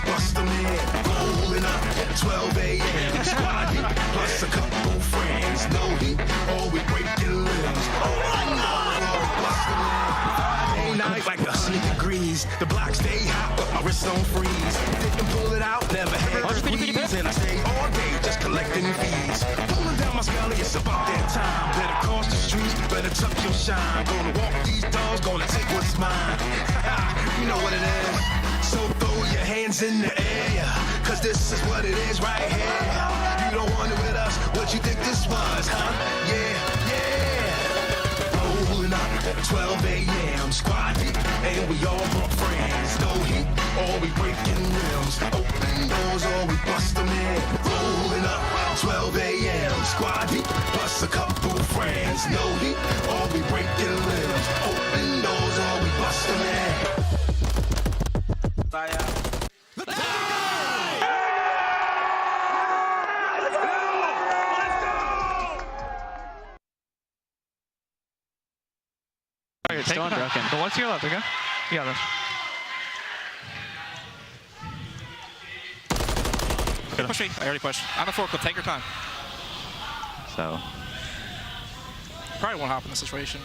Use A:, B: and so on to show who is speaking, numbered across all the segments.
A: bust them in. Rolling up at 12 a.m. Squad heat, plus a couple friends. No heat, or we break your limbs. Oh my God, or we bust them in. Friday night, like 100 degrees. The block stay hot, but my wrist don't freeze. Didn't pull it out, never had to squeeze. And I stay all day just collecting fees. Pulling down my scully, it's about that time. Better cross the streets, better tuck your shine. Gonna walk these dogs, gonna take what's mine. You know what it is. So throw your hands in the air, cause this is what it is right here. You don't want it with us, what you think this was, huh? Yeah, yeah. Rolling up at 12 a.m. Squad heat, and we all brought friends. No heat, or we breaking rims. Open doors, or we bust them in. Rolling up 12 a.m. Squad heat, plus a couple friends. No heat, or we breaking limbs. Open doors, or we bust them in. Bye,
B: You're still unbroken.
C: Go one to your left, okay? You got this. Push me. I already pushed. I'm a forklift. Take your time.
B: So.
C: Probably won't hop in this situation.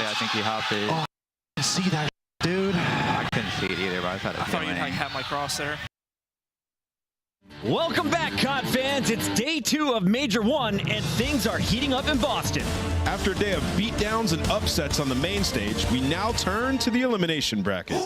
B: I think he hopped it.
D: Oh, I see that, dude.
B: I couldn't see it either, but I thought it was
C: I thought you'd have my cross there.
E: Welcome back, COD fans. It's day 2 of Major 1, and things are heating up in Boston.
D: After a day of beatdowns and upsets on the main stage, we now turn to the elimination bracket.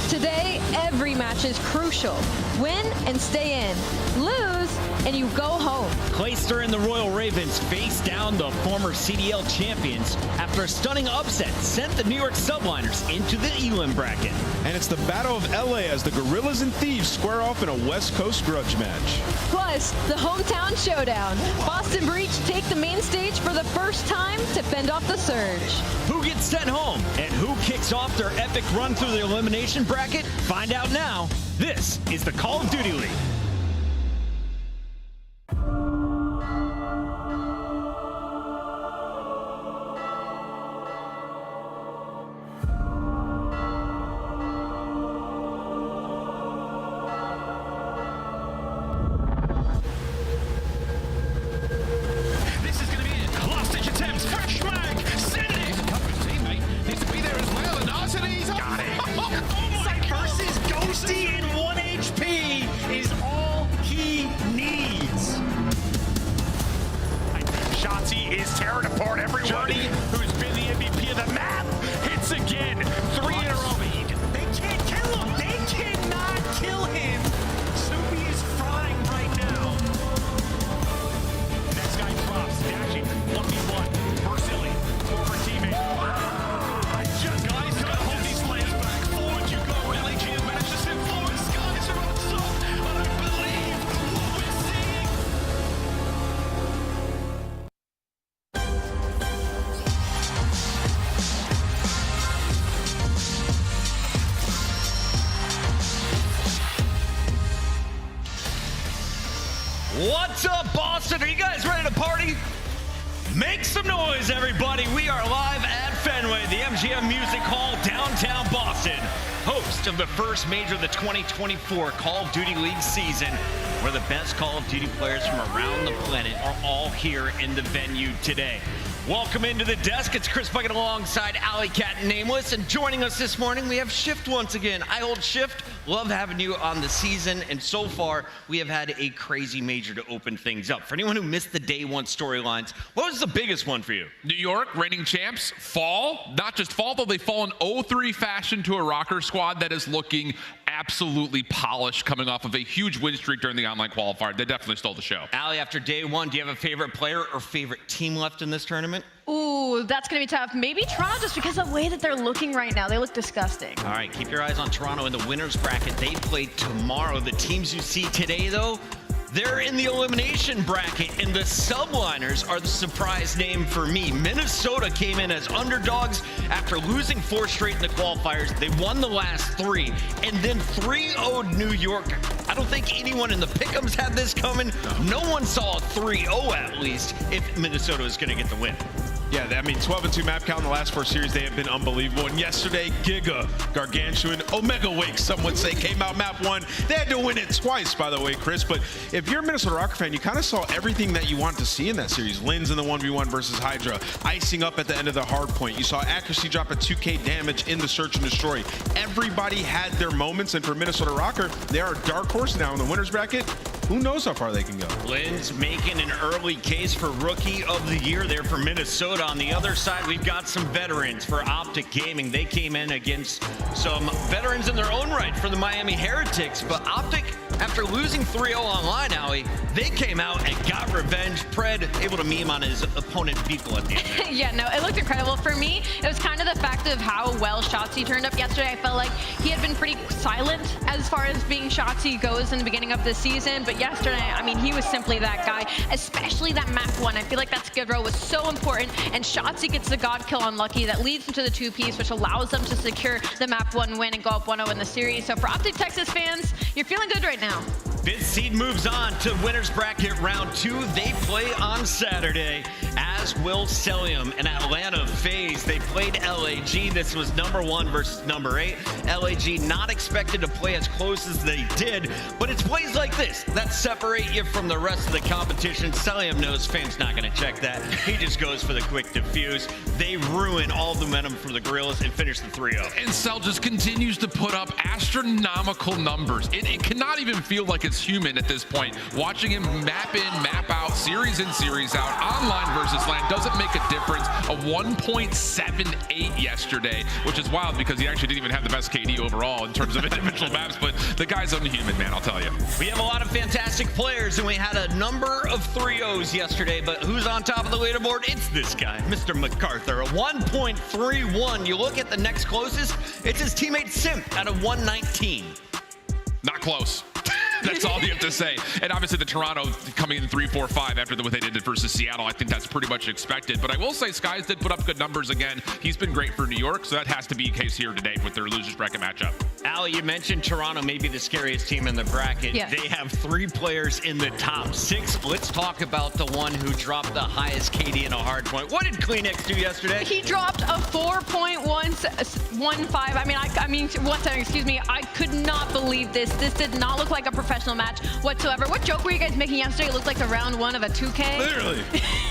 F: Today, every match is crucial. Win and stay in. Lose, and you go home.
E: Clayster and the Royal Ravens faced down the former CDL champions after a stunning upset sent the New York Subliners into the Elim bracket.
D: And it's the Battle of LA as the Guerrillas and Thieves square off in a West Coast grudge match.
F: Plus, the hometown showdown. Boston Breach take the main stage for the first time to fend off the surge.
E: Who gets sent home and who kicks off their epic run through the elimination bracket? Find out now. This is the Call of Duty League.
G: Versus Ghosty in 1 HP is all he needs. Shotzzy is tearing apart everyone. Journey, who's been the MVP of the map, hits again. 3 in a row. They can't kill him. They cannot kill him. Snoopy is frying right now. Next guy drops. Dashy, 1v1. First Illey, former teammate. Just guys, gotta hold these flames back. Forward you go. LAG has managed to sit forward. Skyz are on top. And I believe what we're seeing.
E: What's up, Boston? Are you guys ready to party? Make some noise, everybody. We are live at Fenway, the MGM Music Hall, downtown Boston. Host of the first major of the 2024 Call of Duty League season, where the best Call of Duty players from around the planet are all here in the venue today. Welcome into the desk. It's Chris Bucket alongside Alley Cat and Nameless. And joining us this morning, we have Shift once again. I hold Shift. Love having you on the season. And so far, we have had a crazy major to open things up. For anyone who missed the day 1 storylines, what was the biggest one for you?
H: New York, reigning champs, fall. Not just fall, though. They fall in 0-3 fashion to a Røkkr squad that is looking absolutely polished, coming off of a huge win streak during the online qualifier. They definitely stole the show.
E: Allie, after day 1, do you have a favorite player or favorite team left in this tournament?
F: Ooh, that's going to be tough. Maybe Toronto, just because of the way that they're looking right now. They look disgusting.
E: All right, keep your eyes on Toronto in the winners bracket. They play tomorrow. The teams you see today, though, They're in the elimination bracket, and the Subliners are the surprise name for me. Minnesota came in as underdogs after losing 4 straight in the qualifiers. They won the last 3, and then 3-0'd New York. I don't think anyone in the pick'ems had this coming. No one saw a 3-0 at least if Minnesota was going to get the win.
D: Yeah, I mean, 12-2 map count in the last 4 series, they have been unbelievable. And yesterday, Giga, Gargantuan, Omega Wake, some would say, came out map 1. They had to win it twice, by the way, Chris. But if you're a Minnesota Røkkr fan, you kind of saw everything that you want to see in that series. Lynz in the 1v1 versus Hydra, icing up at the end of the hard point. You saw accuracy drop at 2k damage in the search and destroy. Everybody had their moments, and for Minnesota Røkkr, they are a dark horse now in the winner's bracket. Who knows how far they can go?
E: Lynz making an early case for Rookie of the Year there for Minnesota. On the other side, we've got some veterans for OpTic Gaming. They came in against some veterans in their own right for the Miami Heretics, but OpTic, after losing 3-0 online, Allie, they came out and got revenge. Pred able to meme on his opponent vehicle at the end.
F: Yeah, no, it looked incredible. For me, it was kind of the fact of how well Shotzzy turned up yesterday. I felt like he had been pretty silent as far as being Shotzzy goes in the beginning of the season, but yesterday, I mean, he was simply that guy, especially that map 1. I feel like that skid row was so important, and Shotzzy gets the god kill on Lucky that leads him to the 2-piece, which allows them to secure the map 1 win and go up 1-0 in the series. So for OpTic Texas fans, you're feeling good right now.
E: 5th seed moves on to winner's bracket round 2. They play on Saturday, as will Cellium and Atlanta FaZe. They played LAG. This was number 1 versus number 8. LAG not expected to play as close as they did, but it's plays like this that separate you from the rest of the competition. Cellium knows Fame's not going to check that. He just goes for the quick defuse. They ruin all the momentum for the Guerrillas and finish the 3-0.
H: And Cell just continues to put up astronomical numbers. It cannot even feel like it's human at this point. Watching him map in, map out, series in, series out, online versus LAN doesn't make a difference. A 1.78 yesterday, which is wild because he actually didn't even have the best KD overall in terms of individual maps, but the guy's unhuman, man, I'll tell you.
E: We have a lot of fantastic players, and we had a number of 3-0s yesterday, but who's on top of the leaderboard? It's this guy, Mr. MacArthur, a 1.31. You look at the next closest, it's his teammate Simp at a 119.
H: Not close. That's all you have to say. And obviously the Toronto coming in 3-4-5 after what they did versus Seattle, I think that's pretty much expected. But I will say Skyz did put up good numbers again. He's been great for New York, so that has to be the case here today with their losers bracket matchup.
E: Allie, you mentioned Toronto may be the scariest team in the bracket.
F: Yes.
E: They have 3 players in the top 6. Let's talk about the one who dropped the highest KD in a hard point. What did Kleenex do yesterday?
F: He dropped a 4.115. I mean, 17, excuse me. I could not believe this. This did not look like a professional match whatsoever. What joke were you guys making yesterday? It looked like the round 1 of a 2K.
D: Literally.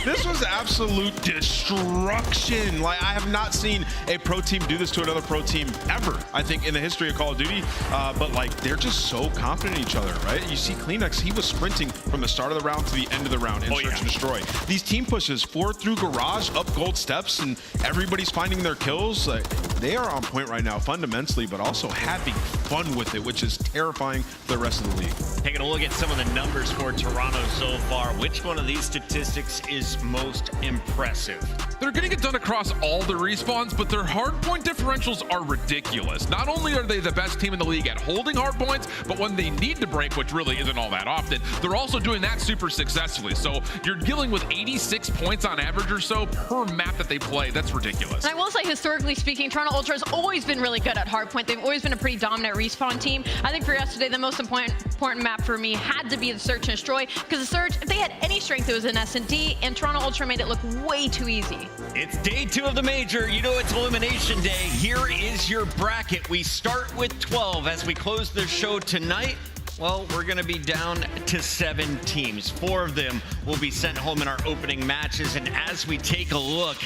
D: This was absolute destruction. Like, I have not seen a pro team do this to another pro team ever, I think, in the history of Call of Duty. But, like, they're just so confident in each other, right? You see Kleenex, he was sprinting from the start of the round to the end of the round in search and destroy. These team pushes, 4 through garage, up gold steps, and everybody's finding their kills. Like, they are on point right now fundamentally, but also having fun with it, which is terrifying for the rest of the league.
E: Taking a look at some of the numbers for Toronto so far. Which one of these statistics is most impressive?
H: They're getting it done across all the respawns, but their hardpoint differentials are ridiculous. Not only are they the best team in the league at holding hardpoints, but when they need to break, which really isn't all that often, they're also doing that super successfully. So you're dealing with 86 points on average or so per map that they play. That's ridiculous.
F: And I will say, historically speaking, Toronto Ultra has always been really good at hardpoint. They've always been a pretty dominant respawn team. I think for yesterday, the most important map for me had to be the search and destroy, because the search, if they had any strength, it was an S&D, and Toronto Ultra made it look way too easy.
E: It's day 2 of the major. You know it's elimination day. Here is your bracket. We start with 12 as we close the show tonight. Well, we're going to be down to 7 teams. 4 of them will be sent home in our opening matches. And as we take a look,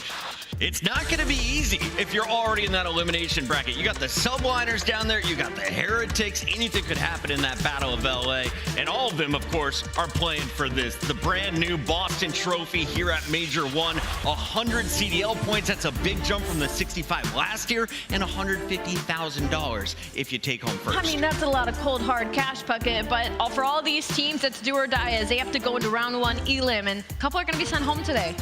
E: it's not going to be easy if you're already in that elimination bracket. You got the Subliners down there. You got the Heretics. Anything could happen in that Battle of LA. And all of them, of course, are playing for this. The brand new Boston Trophy here at Major 1. 100 CDL points. That's a big jump from the 65 last year. And $150,000 if you take home first.
F: I mean, that's a lot of cold, hard cash bucket. But for all these teams, it's do or die, as they have to go into round 1 elim. And a couple are going to be sent home today.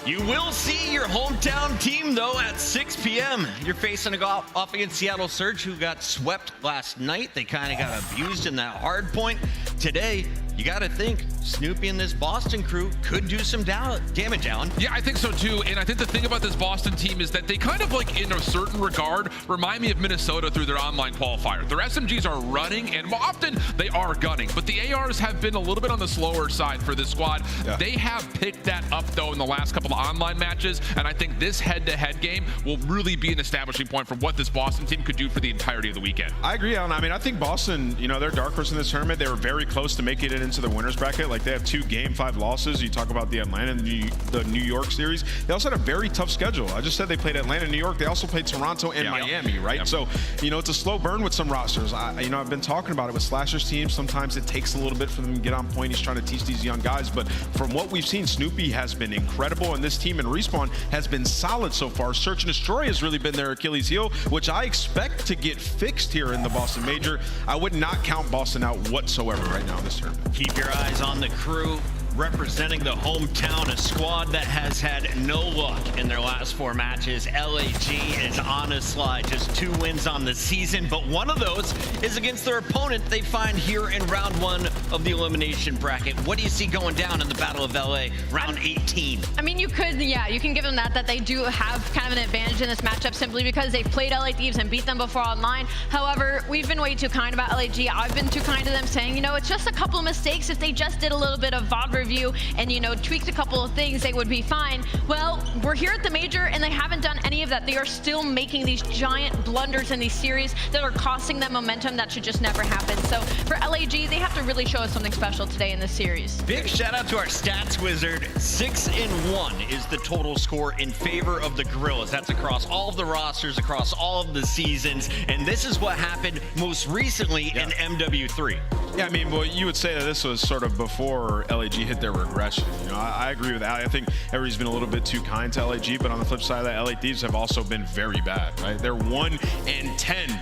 E: You will see your hometown team, though, at 6 p.m. You're facing a go off against Seattle Surge, who got swept last night. They kind of got abused in that hard point. Today, you got to think Snoopy and this Boston crew could do some damage, Alan.
H: Yeah, I think so too. And I think the thing about this Boston team is that they kind of like, in a certain regard, remind me of Minnesota through their online qualifier. Their SMGs are running, and often they are gunning, but the ARs have been a little bit on the slower side for this squad. Yeah. They have picked that up though in the last couple of online matches, and I think this head-to-head game will really be an establishing point for what this Boston team could do for the entirety of the weekend.
D: I agree, Alan. I mean, I think Boston, you know, they're dark horse in this tournament. They were very close to making it into the winners bracket. Like, they have 2 Game 5 losses. You talk about the Atlanta and the New York series. They also had a very tough schedule. I just said they played Atlanta, New York. They also played Toronto and Miami, right? Yep. So, you know, it's a slow burn with some rosters. I've been talking about it with Slasher's team. Sometimes it takes a little bit for them to get on point. He's trying to teach these young guys. But from what we've seen, Snoopy has been incredible, and this team in Respawn has been solid so far. Search and Destroy has really been their Achilles heel, which I expect to get fixed here in the Boston Major. I would not count Boston out whatsoever right now in this tournament.
E: Keep your eyes on the crew representing the hometown, a squad that has had no luck in their last 4 matches. LAG is on a slide, just 2 wins on the season, but one of those is against their opponent they find here in round 1 of the elimination bracket. What do you see going down in the Battle of LA, round 18?
F: I mean, you can give them that they do have kind of an advantage in this matchup simply because they've played LA Thieves and beat them before online. However, we've been way too kind about LAG. I've been too kind to them, saying, you know, it's just a couple of mistakes. If they just did a little bit of VOD review and, you know, tweaked a couple of things, they would be fine. Well, we're here at the Major and they haven't done any of that. They are still making these giant blunders in these series that are costing them momentum that should just never happen. So for LAG, they have to really show us something special today in this series.
E: Big shout out to our stats wizard. 6-1 is the total score in favor of the Guerrillas. That's across all of the rosters, across all of the seasons. And this is what happened most recently in MW3.
D: Yeah, I mean, well, you would say that this was sort of before LAG hit their regression. You know, I agree with that. I think everybody's been a little bit too kind to LAG, but on the flip side of that, LA Thieves have also been very bad, right? They're 1-10.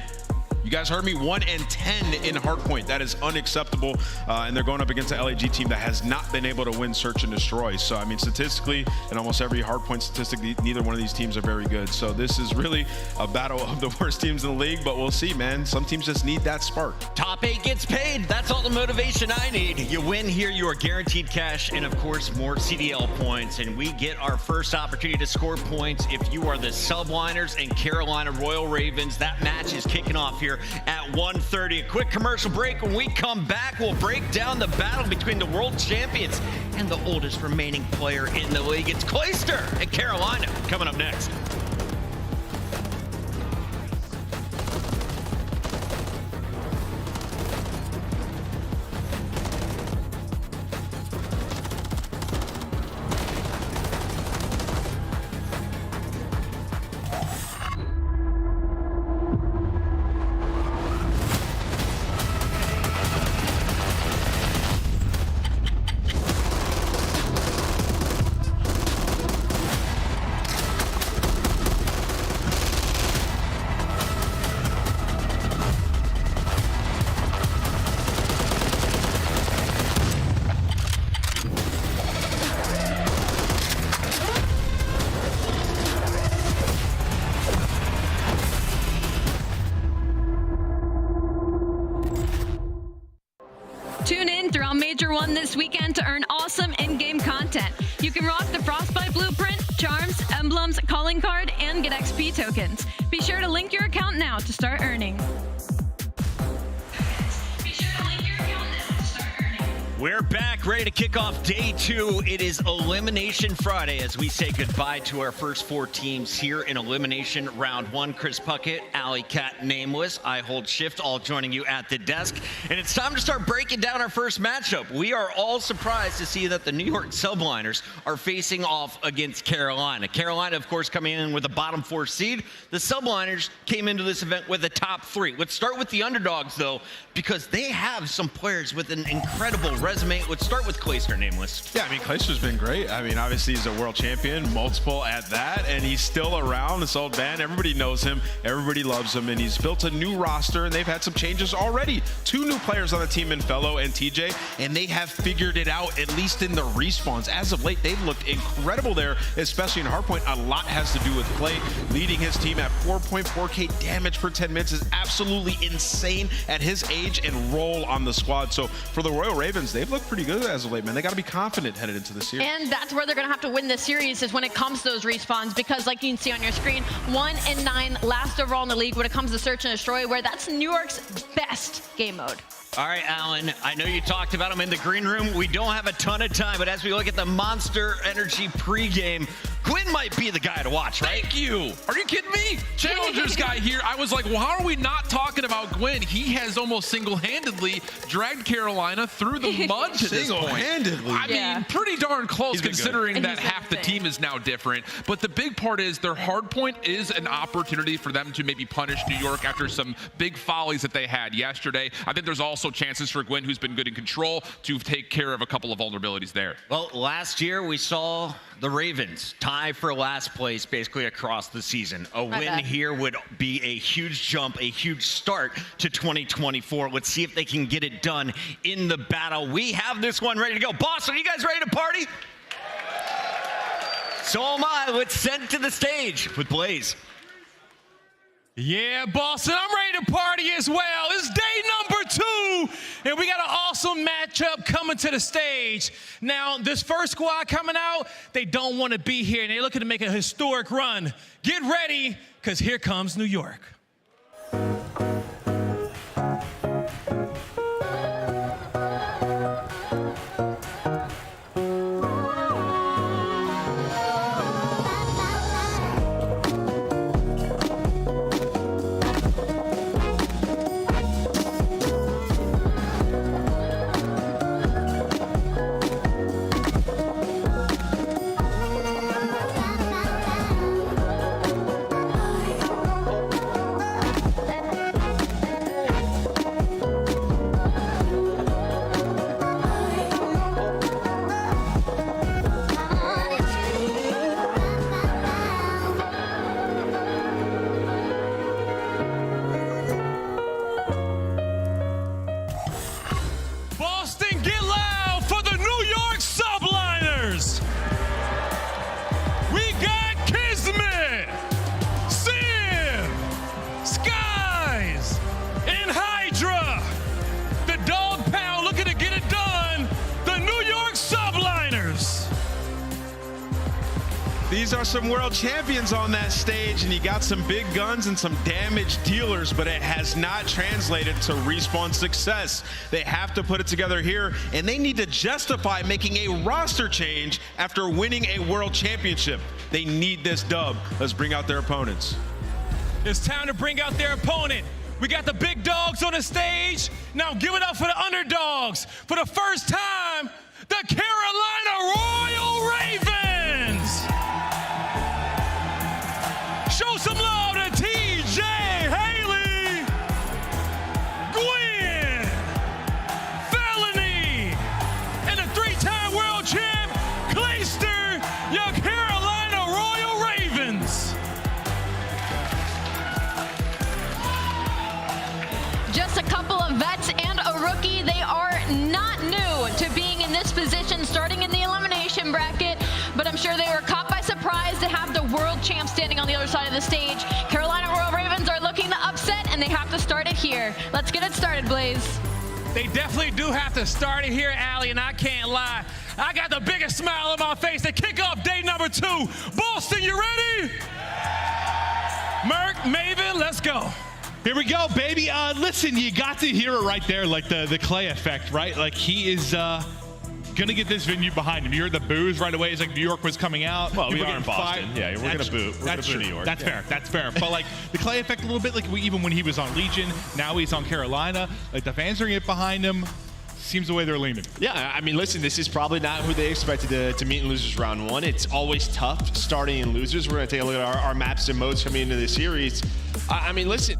D: You guys heard me, 1-10 in hardpoint. That is unacceptable, and they're going up against an LAG team that has not been able to win Search and Destroy. So, I mean, statistically, in almost every hardpoint statistic, neither one of these teams are very good. So this is really a battle of the worst teams in the league, but we'll see, man. Some teams just need that spark.
E: Top 8 gets paid. That's all the motivation I need. You win here, you are guaranteed cash, and of course, more CDL points. And we get our first opportunity to score points if you are the Subliners and Carolina Royal Ravens. That match is kicking off here at 1:30. A quick commercial break. When we come back, we'll break down the battle between the world champions and the oldest remaining player in the league. It's Clayster and Carolina coming up next.
F: Tune in throughout Major 1 this weekend to earn awesome in-game content. You can rock the Frostbite Blueprint, charms, emblems, calling card, and get XP tokens. Be sure to link your account now to start earning.
E: We're back, ready to kick off day 2. It is Elimination Friday as we say goodbye to our first 4 teams here in Elimination Round 1. Chris Puckett, Alley Cat, Nameless, I Hold Shift, all joining you at the desk. And it's time to start breaking down our first matchup. We are all surprised to see that the New York Subliners are facing off against Carolina. Carolina, of course, coming in with a bottom 4 seed. The Subliners came into this event with a top 3. Let's start with the underdogs, though, because they have some players with an incredible resume. Let's start with Clayster, Nameless.
D: Yeah, I mean, Clayster's been great. I mean, obviously he's a world champion, multiple at that, and he's still around, this old man. Everybody knows him, everybody loves him, and he's built a new roster, and they've had some changes already. 2 new players on the team in Fellow and TJ, and they have figured it out, at least in the respawns. As of late, they've looked incredible there, especially in Hardpoint. A lot has to do with Clay leading his team at 4.4k damage per 10 minutes is absolutely insane at his age and role on the squad. So for the Royal Ravens, they they've looked pretty good as of late, man. They got to be confident headed into the series.
F: And that's where they're going to have to win this series is when it comes to those respawns, because like you can see on your screen, 1-9, last overall in the league when it comes to search and destroy, where that's New York's best game mode.
E: All right, Alan, I know you talked about him in the green room. We don't have a ton of time, but as we look at the Monster Energy pregame, Gwyn might be the guy to watch, right?
H: Thank you. Are you kidding me? Challengers guy here. I was like, well, how are we not talking about Gwyn? He has almost single-handedly dragged Carolina through the mud to this point.
D: Single-handedly?
H: I mean, pretty darn close
D: been
H: considering
F: good.
H: that half the team is now different. But the big part is their hard point is an opportunity for them to maybe punish New York after some big follies that they had yesterday. I think there's also chances for Gwyn, who's been good in control, to take care of a couple of vulnerabilities there.
E: Well, last year we saw the Ravens tie for last place basically across the season. A win here would be a huge jump, a huge start to 2024. Let's see if they can get it done in the battle. We have this one ready to go. Boston, are you guys ready to party? So am I. Let's send it to the stage with Blaze.
G: Yeah, Boston, I'm ready to party as well. It's day number 2, and we got an awesome matchup coming to the stage. Now, this first squad coming out, they don't want to be here, and they're looking to make a historic run. Get ready, because here comes New York. Boston, get loud for the New York Subliners. We got Kismet, Simp, Skyz, and Hydra. The dog pound looking to get it done. The New York Subliners.
D: These are some world champions on that stage, and you got some big guns and some damage dealers, but it has not translated to respawn success. They have to put it together here, and they need to justify making a roster change after winning a world championship. They need this dub. Let's bring out their opponents.
G: It's time to bring out their opponent. We got the big dogs on the stage. Now give it up for the underdogs. For the first time, the Carolina Royal Ravens. Show some love to TJ, Haley, Gwyn, Felony, and the 3-time world champ, Clayster, your Carolina Royal Ravens.
F: Just a couple of vets and a rookie. They are not new to being in this position, starting in the elimination bracket, but I'm sure they were caught by surprise to have the world champ standing on the other side of the stage. Carolina Royal Ravens are looking to upset, and they have to start it here. Let's get it started, Blaze.
G: They definitely do have to start it here, Allie, and I can't lie. I got the biggest smile on my face to kick off day number 2. Boston, you ready? Merc, Maven, let's go.
I: Here we go, baby. Listen, you got to hear it right there, like the Clay effect, right? Like he is gonna get this venue behind him. You heard the boos right away. It's like New York was coming out.
J: Well, we are in Boston. Yeah, we're gonna boo. We're gonna boo New York.
I: That's fair. That's fair. But like the Clay effect a little bit, like even when he was on Legion, now he's on Carolina. Like the fans are gonna get behind him. Seems the way they're leaning.
J: Yeah, I mean, listen, this is probably not who they expected to meet in losers round 1. It's always tough starting in losers. We're gonna take a look at our maps and modes coming into the series. I mean, listen.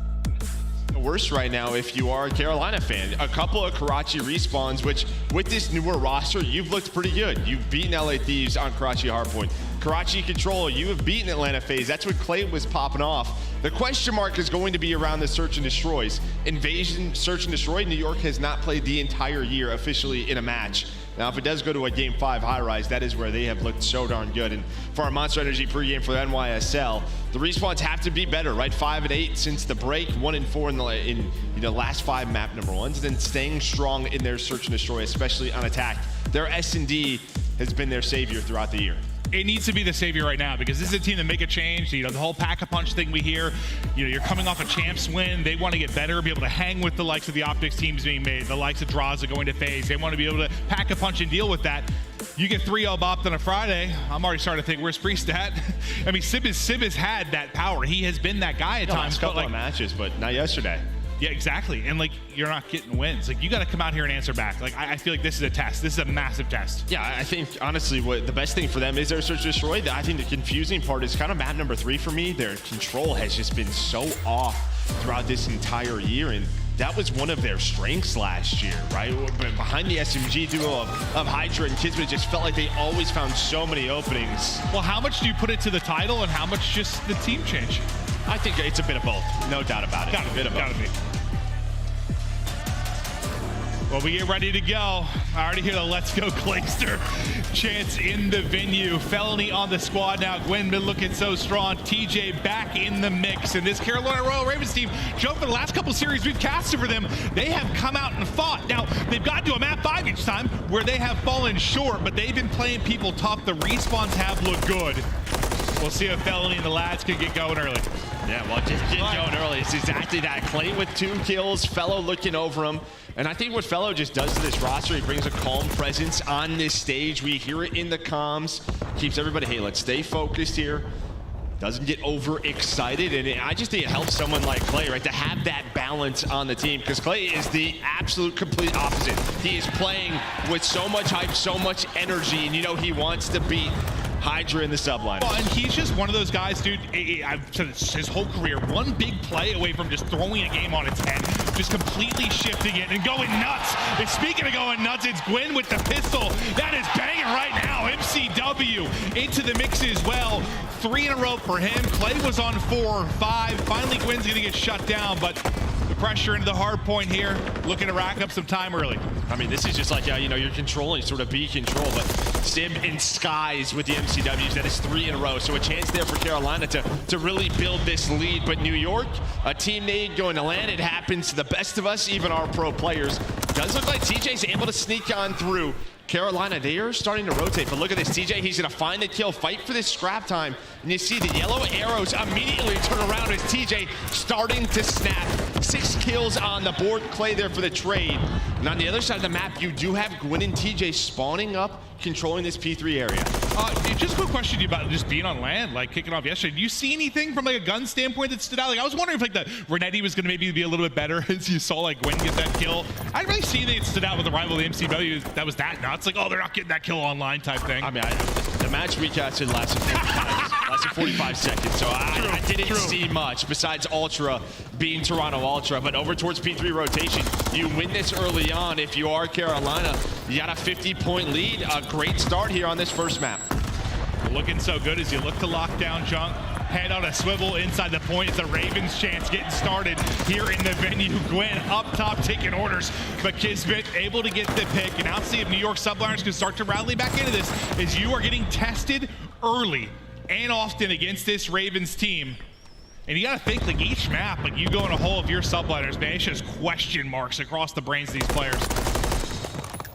J: Worse right now if you are a Carolina fan. A couple of Karachi respawns, which with this newer roster, you've looked pretty good. You've beaten LA Thieves on Karachi Hardpoint. Karachi Control, you have beaten Atlanta FaZe. That's what Clay was popping off The question mark is going to be around the search and destroys. Invasion, search and destroy, New York has not played the entire year officially in a match. Now, if it does go to a Game 5 high-rise, that is where they have looked so darn good. And for our Monster Energy pregame for the NYSL, the respawns have to be better, right? 5-8 since the break, 1-4 in the last 5 map number ones, and then staying strong in their search and destroy, especially on attack. Their S&D has been their savior throughout the year.
I: It needs to be the savior right now because this is a team that make a change. You know, the whole pack-a-punch thing we hear, you know, you're coming off a champs win. They want to get better, be able to hang with the likes of the OpTic teams being made, the likes of Drazah going to FaZe. They want to be able to pack-a-punch and deal with that. You get 3-0 bopped on a Friday. I'm already starting to think, where's Priestahh at? I mean, Simp has had that power. He has been that guy at times.
J: A couple of matches, but not yesterday.
I: Yeah, exactly. And like, you're not getting wins. Like, you got to come out here and answer back. Like, I feel like this is a test. This is a massive test.
J: Yeah, I think honestly, what the best thing for them is their search and destroy. I think the confusing part is kind of map number 3 for me. Their control has just been so off throughout this entire year, and that was one of their strengths last year, right? But behind the SMG duo of Hydra and Kismet, it just felt like they always found so many openings.
I: Well, how much do you put it to the title, and how much just the team change?
J: I think it's a bit of both, no doubt about it.
I: Gotta be. Well, we get ready to go. I already hear the "Let's Go Clayster" chants in the venue. Felony on the squad now. Gwen been looking so strong. TJ back in the mix. And this Carolina Royal Ravens team, Joe, for the last couple series we've casted for them, they have come out and fought. Now, they've gotten to a map 5 each time where they have fallen short, but they've been playing people tough. The respawns have looked good. We'll see if Felony and the lads can get going early.
J: Yeah, well, just get going early. It's exactly that. Clay with 2 kills, Fellow looking over him. And I think what Fellow just does to this roster, he brings a calm presence on this stage. We hear it in the comms. Keeps everybody, hey, let's stay focused here. Doesn't get overexcited. And I just think it helps someone like Clay, right, to have that balance on the team. Because Clay is the absolute complete opposite. He is playing with so much hype, so much energy. And you know he wants to beat Hydra in the subline.
I: Well, and he's just one of those guys, dude. I've said his whole career, one big play away from just throwing a game on its head, just completely shifting it and going nuts. And speaking of going nuts, it's Gwen with the pistol. That is banging right now. MCW into the mix as well. 3 in a row for him. Clay was on 4, 5. Finally, Gwen's gonna get shut down, but the pressure into the hard point here, looking to rack up some time early.
J: I mean, this is just like, you know, you're controlling, sort of be control, but Simp and Skyz with the MCWs, that is 3 in a row. So a chance there for Carolina to really build this lead. But New York, a team they ain't going to land. It happens to the best of us, even our pro players. Does look like TJ's able to sneak on through. Carolina, they are starting to rotate, but look at this. TJ, he's going to find the kill, fight for this scrap time, and you see the yellow arrows immediately turn around as TJ starting to snap. 6 kills on the board. Clay there for the trade. And on the other side of the map, you do have Gwen and TJ spawning up, controlling this P3 area.
I: Just a quick question to you about just being on land, like kicking off yesterday. Do you see anything from like a gun standpoint that stood out? Like I was wondering if like the Renetti was going to maybe be a little bit better as you saw like Gwen get that kill. I didn't really see anything that stood out with the rival of the MCW that was that nuts. Like, oh, they're not getting that kill online type thing.
J: I mean, the match recasted lasted 45 seconds, so I didn't see much besides Ultra being Toronto Ultra. But over towards P3 rotation, you win this early on. If you are Carolina, you got a 50-point lead. A great start here on this first map.
I: Looking so good as you look to lock down Junk. Head on a swivel inside the point. It's the Ravens' chance getting started here in the venue. Gwen up top taking orders, but Kismet able to get the pick. And now see if New York Subliners can start to rally back into this as you are getting tested early and often against this Ravens team. And you got to think, like, each map, like, you go in a hole of your Subliners, man, it's just question marks across the brains of these players.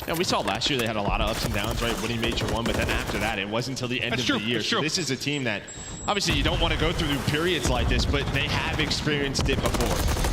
J: Yeah, we saw last year they had a lot of ups and downs, right, winning Major 1, but then after that, it wasn't until the end of the year. So this is a team that, obviously, you don't want to go through periods like this, but they have experienced it before.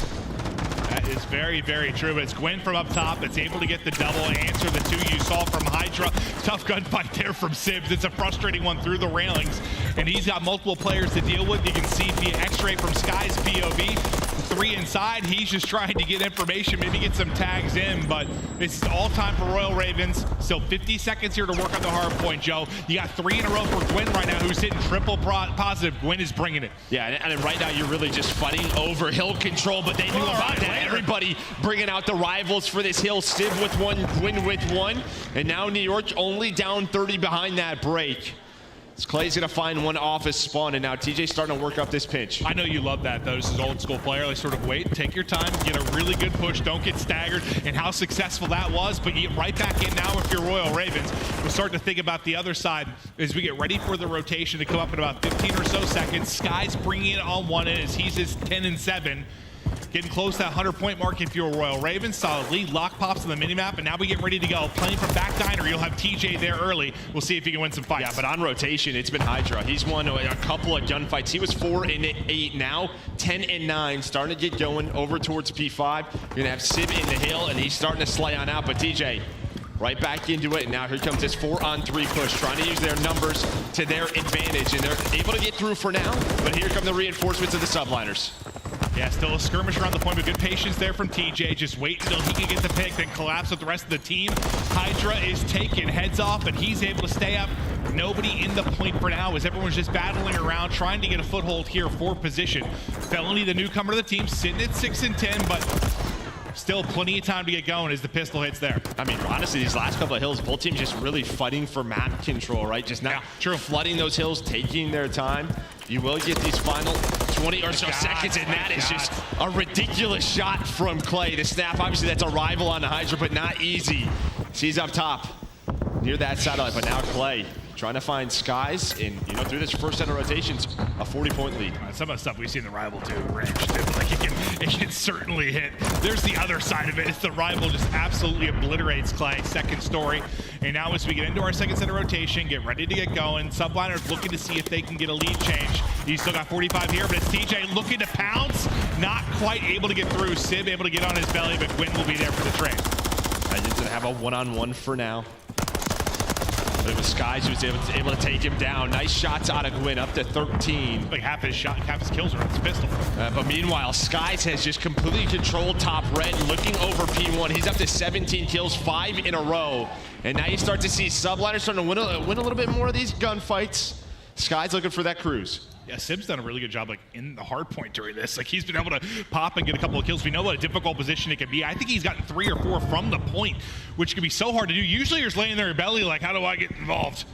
I: That is very, very true. But it's Gwen from up top that's able to get the double and answer the 2 you saw from Hydra. Tough gunfight there from Simp. It's a frustrating one through the railings, and he's got multiple players to deal with. You can see via X-ray from Skyz POV. 3 inside, he's just trying to get information, maybe get some tags in, but this is all time for Royal Ravens. Still 50 seconds here to work on the hard point, Joe. You got 3 in a row for Gwen right now, who's hitting triple positive. Gwen is bringing it.
J: Yeah, and right now you're really just fighting over hill control, but they knew about that. Everybody bringing out the rivals for this hill. Civ with 1, Gwen with 1, and now New York only down 30 behind that break. Clay's gonna find one off his spawn, and now TJ's starting to work up this pinch.
I: I know you love that, though. This is old school player. Like, sort of wait, take your time, get a really good push, don't get staggered, and how successful that was. But you get right back in now if you're Royal Ravens. We're starting to think about the other side as we get ready for the rotation to come up in about 15 or so seconds. Skyz bringing it on one end as he's his 10-7. Getting close to that 100-point mark if you're Royal Ravens. Solid lead, lock pops on the minimap, and now we get ready to go. Playing from back diner, you'll have TJ there early. We'll see if he can win some fights.
J: Yeah, but on rotation, it's been Hydra. He's won a couple of gunfights. He was 4-8, now 10-9, starting to get going over towards P5. You're gonna have Sib in the hill, and he's starting to slay on out, but TJ right back into it, and now here comes this 4-on-3 push, trying to use their numbers to their advantage, and they're able to get through for now, but here come the reinforcements of the Subliners.
I: Yeah, still a skirmish around the point, but good patience there from TJ. Just wait until he can get the pick, then collapse with the rest of the team. Hydra is taking heads off, but he's able to stay up. Nobody in the point for now as everyone's just battling around, trying to get a foothold here for position. Felony, the newcomer to the team, sitting at 6-10, but still plenty of time to get going as the pistol hits there.
J: I mean, honestly, these last couple of hills, both teams just really fighting for map control, right? Just not flooding those hills, taking their time. You will get these final 20 or so seconds, and that is just a ridiculous shot from Clay. The snap, obviously, that's a rival on the Hydra, but not easy. He's up top near that satellite, but now Clay trying to find Skyz, and you know, through this first set of rotations, a 40-point lead.
I: Some of the stuff we see in the rival too, range too, like it can certainly hit. There's the other side of it. It's the rival just absolutely obliterates Clay. Second story. And now as we get into our second set of rotation, get ready to get going. Subliners looking to see if they can get a lead change. He's still got 45 here, but it's TJ looking to pounce. Not quite able to get through. Sib able to get on his belly, but Quinn will be there for the trade.
J: Legends gonna have a one-on-one for now. But it was Skyz who was able to take him down. Nice shots out of Gwyn, up to 13.
I: Like half his kills are on his pistol.
J: But meanwhile, Skyz has just completely controlled top red, looking over P1. He's up to 17 kills, 5 in a row. And now you start to see Subliners starting to win a little bit more of these gunfights. Skyz looking for that cruise.
I: Yeah, Sib's done a really good job, like, in the hard point during this. Like, he's been able to pop and get a couple of kills. We know what a difficult position it can be. I think he's gotten 3 or 4 from the point, which can be so hard to do. Usually you're just laying there in belly, like, how do I get involved?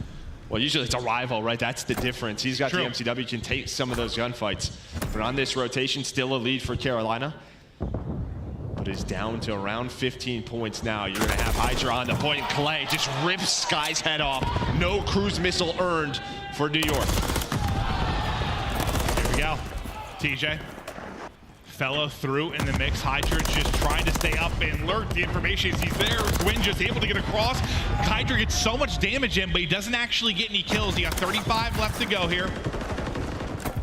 J: Well, usually it's a rival, right? That's the difference. He's got the MCW, can take some of those gunfights. But on this rotation, still a lead for Carolina. But is down to around 15 points now. You're gonna have Hydra on the point. Clay just rips Sky's head off. No cruise missile earned for New York.
I: Here we go. TJ. Fellow through in the mix. Hydra just trying to stay up and lurk. The information is he's there. Gwyn just able to get across. Hydra gets so much damage in, but he doesn't actually get any kills. He got 35 left to go here.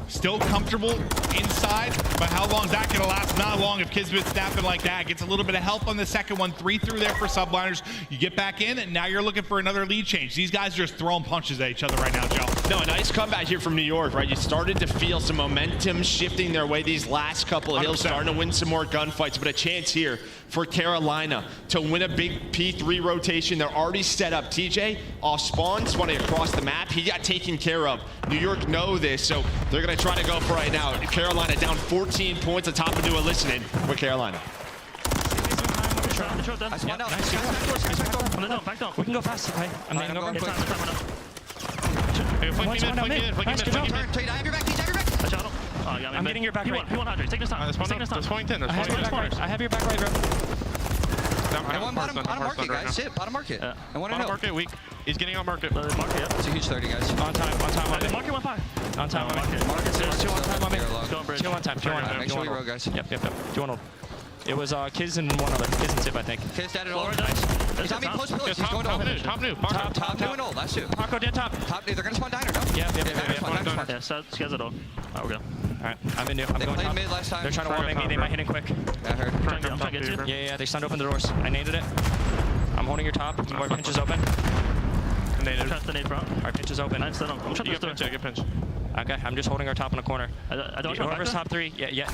I: Still comfortable inside, but how long is that gonna last? Not long if Kismet snapping like that. Gets a little bit of help on the second one. 3 through there for Subliners. You get back in, and now you're looking for another lead change. These guys are just throwing punches at each other right now, Joe.
J: No, a nice comeback here from New York, right? You started to feel some momentum shifting their way these last couple of hills, starting to win some more gunfights, but a chance here for Carolina to win a big P3 rotation. They're already set up. TJ off spawn, spawning across the map. He got taken care of. New York know this, so they're gonna try to go for right now. Carolina down 14 points on top of New listening with Carolina.
K: Nice. Back down. We can go fast, okay? I'm laying over. I'm getting your back right. He won't Take this time. I have your back right, bro.
L: I want bottom market, guys. Sit, bottom market. I want to know.
M: Market weak. He's getting on market.
K: Market,
L: It's a huge 30, guys.
K: On time. Market 1-5. On time. Market. There's 2 on time on me. Let's go on time. 2 on time.
L: Make sure we roll, guys.
K: Yep. 2 on hold. It was Kiz and one other. Kiz and Sip, I think.
L: Kiz dead at all. He's on me post pillars. He's going to open.
M: Top new.
L: Top new and old. Last 2.
K: Paco dead top.
L: Top new. They're going to spawn diner, no?
K: Yeah.
L: Diner.
K: Yeah, so Skyz it all. Alright, we're good. Alright, I'm in new. I'm
L: They
K: going
L: played
K: top.
L: mid last time.
K: They're trying to one me. They might hit it quick.
L: I heard.
K: I'm trying to get you. Yeah. They stunned open the doors. I naded it. I'm holding your top. Our pinch is open.
M: Trust the nade, bro.
K: Our pinch is open.
M: I'm trying to get pinch.
K: Okay, I'm just holding our top in the corner.
M: I don't
K: Whoever's top 3. Yeah. Yes.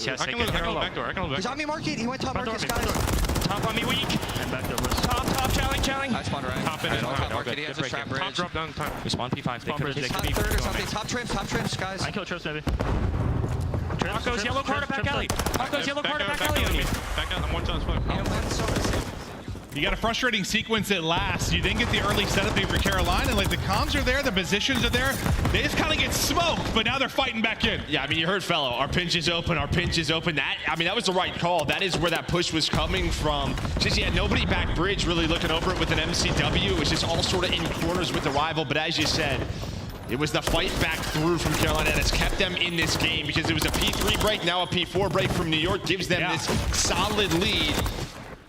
M: I can look back door.
L: He's on me market. He went top market, Skyz.
K: Top on me weak.
M: And back door.
K: Top, challenge.
L: I spawned right.
M: Top in.
L: Top market. He has a trap bridge.
M: Top drop down time.
K: We spawn P5.
L: He's top 3rd or something. Top trips, Skyz.
M: I kill trips, maybe.
K: Paco's yellow card back alley. Paco's yellow card back alley on you.
M: Back out. I'm one shot split.
I: You got a frustrating sequence at last. You didn't get the early setup for Carolina. Like, the comms are there, the positions are there. They just kind of get smoked, but now they're fighting back in.
J: Yeah, I mean, you heard Fellow. Our pinch is open. Our pinch is open. That was the right call. That is where that push was coming from. Just, yeah, nobody back bridge really looking over it with an MCW. It was just all sort of in corners with the rival. But as you said, it was the fight back through from Carolina that's kept them in this game, because it was a P3 break, now a P4 break from New York gives them this solid lead.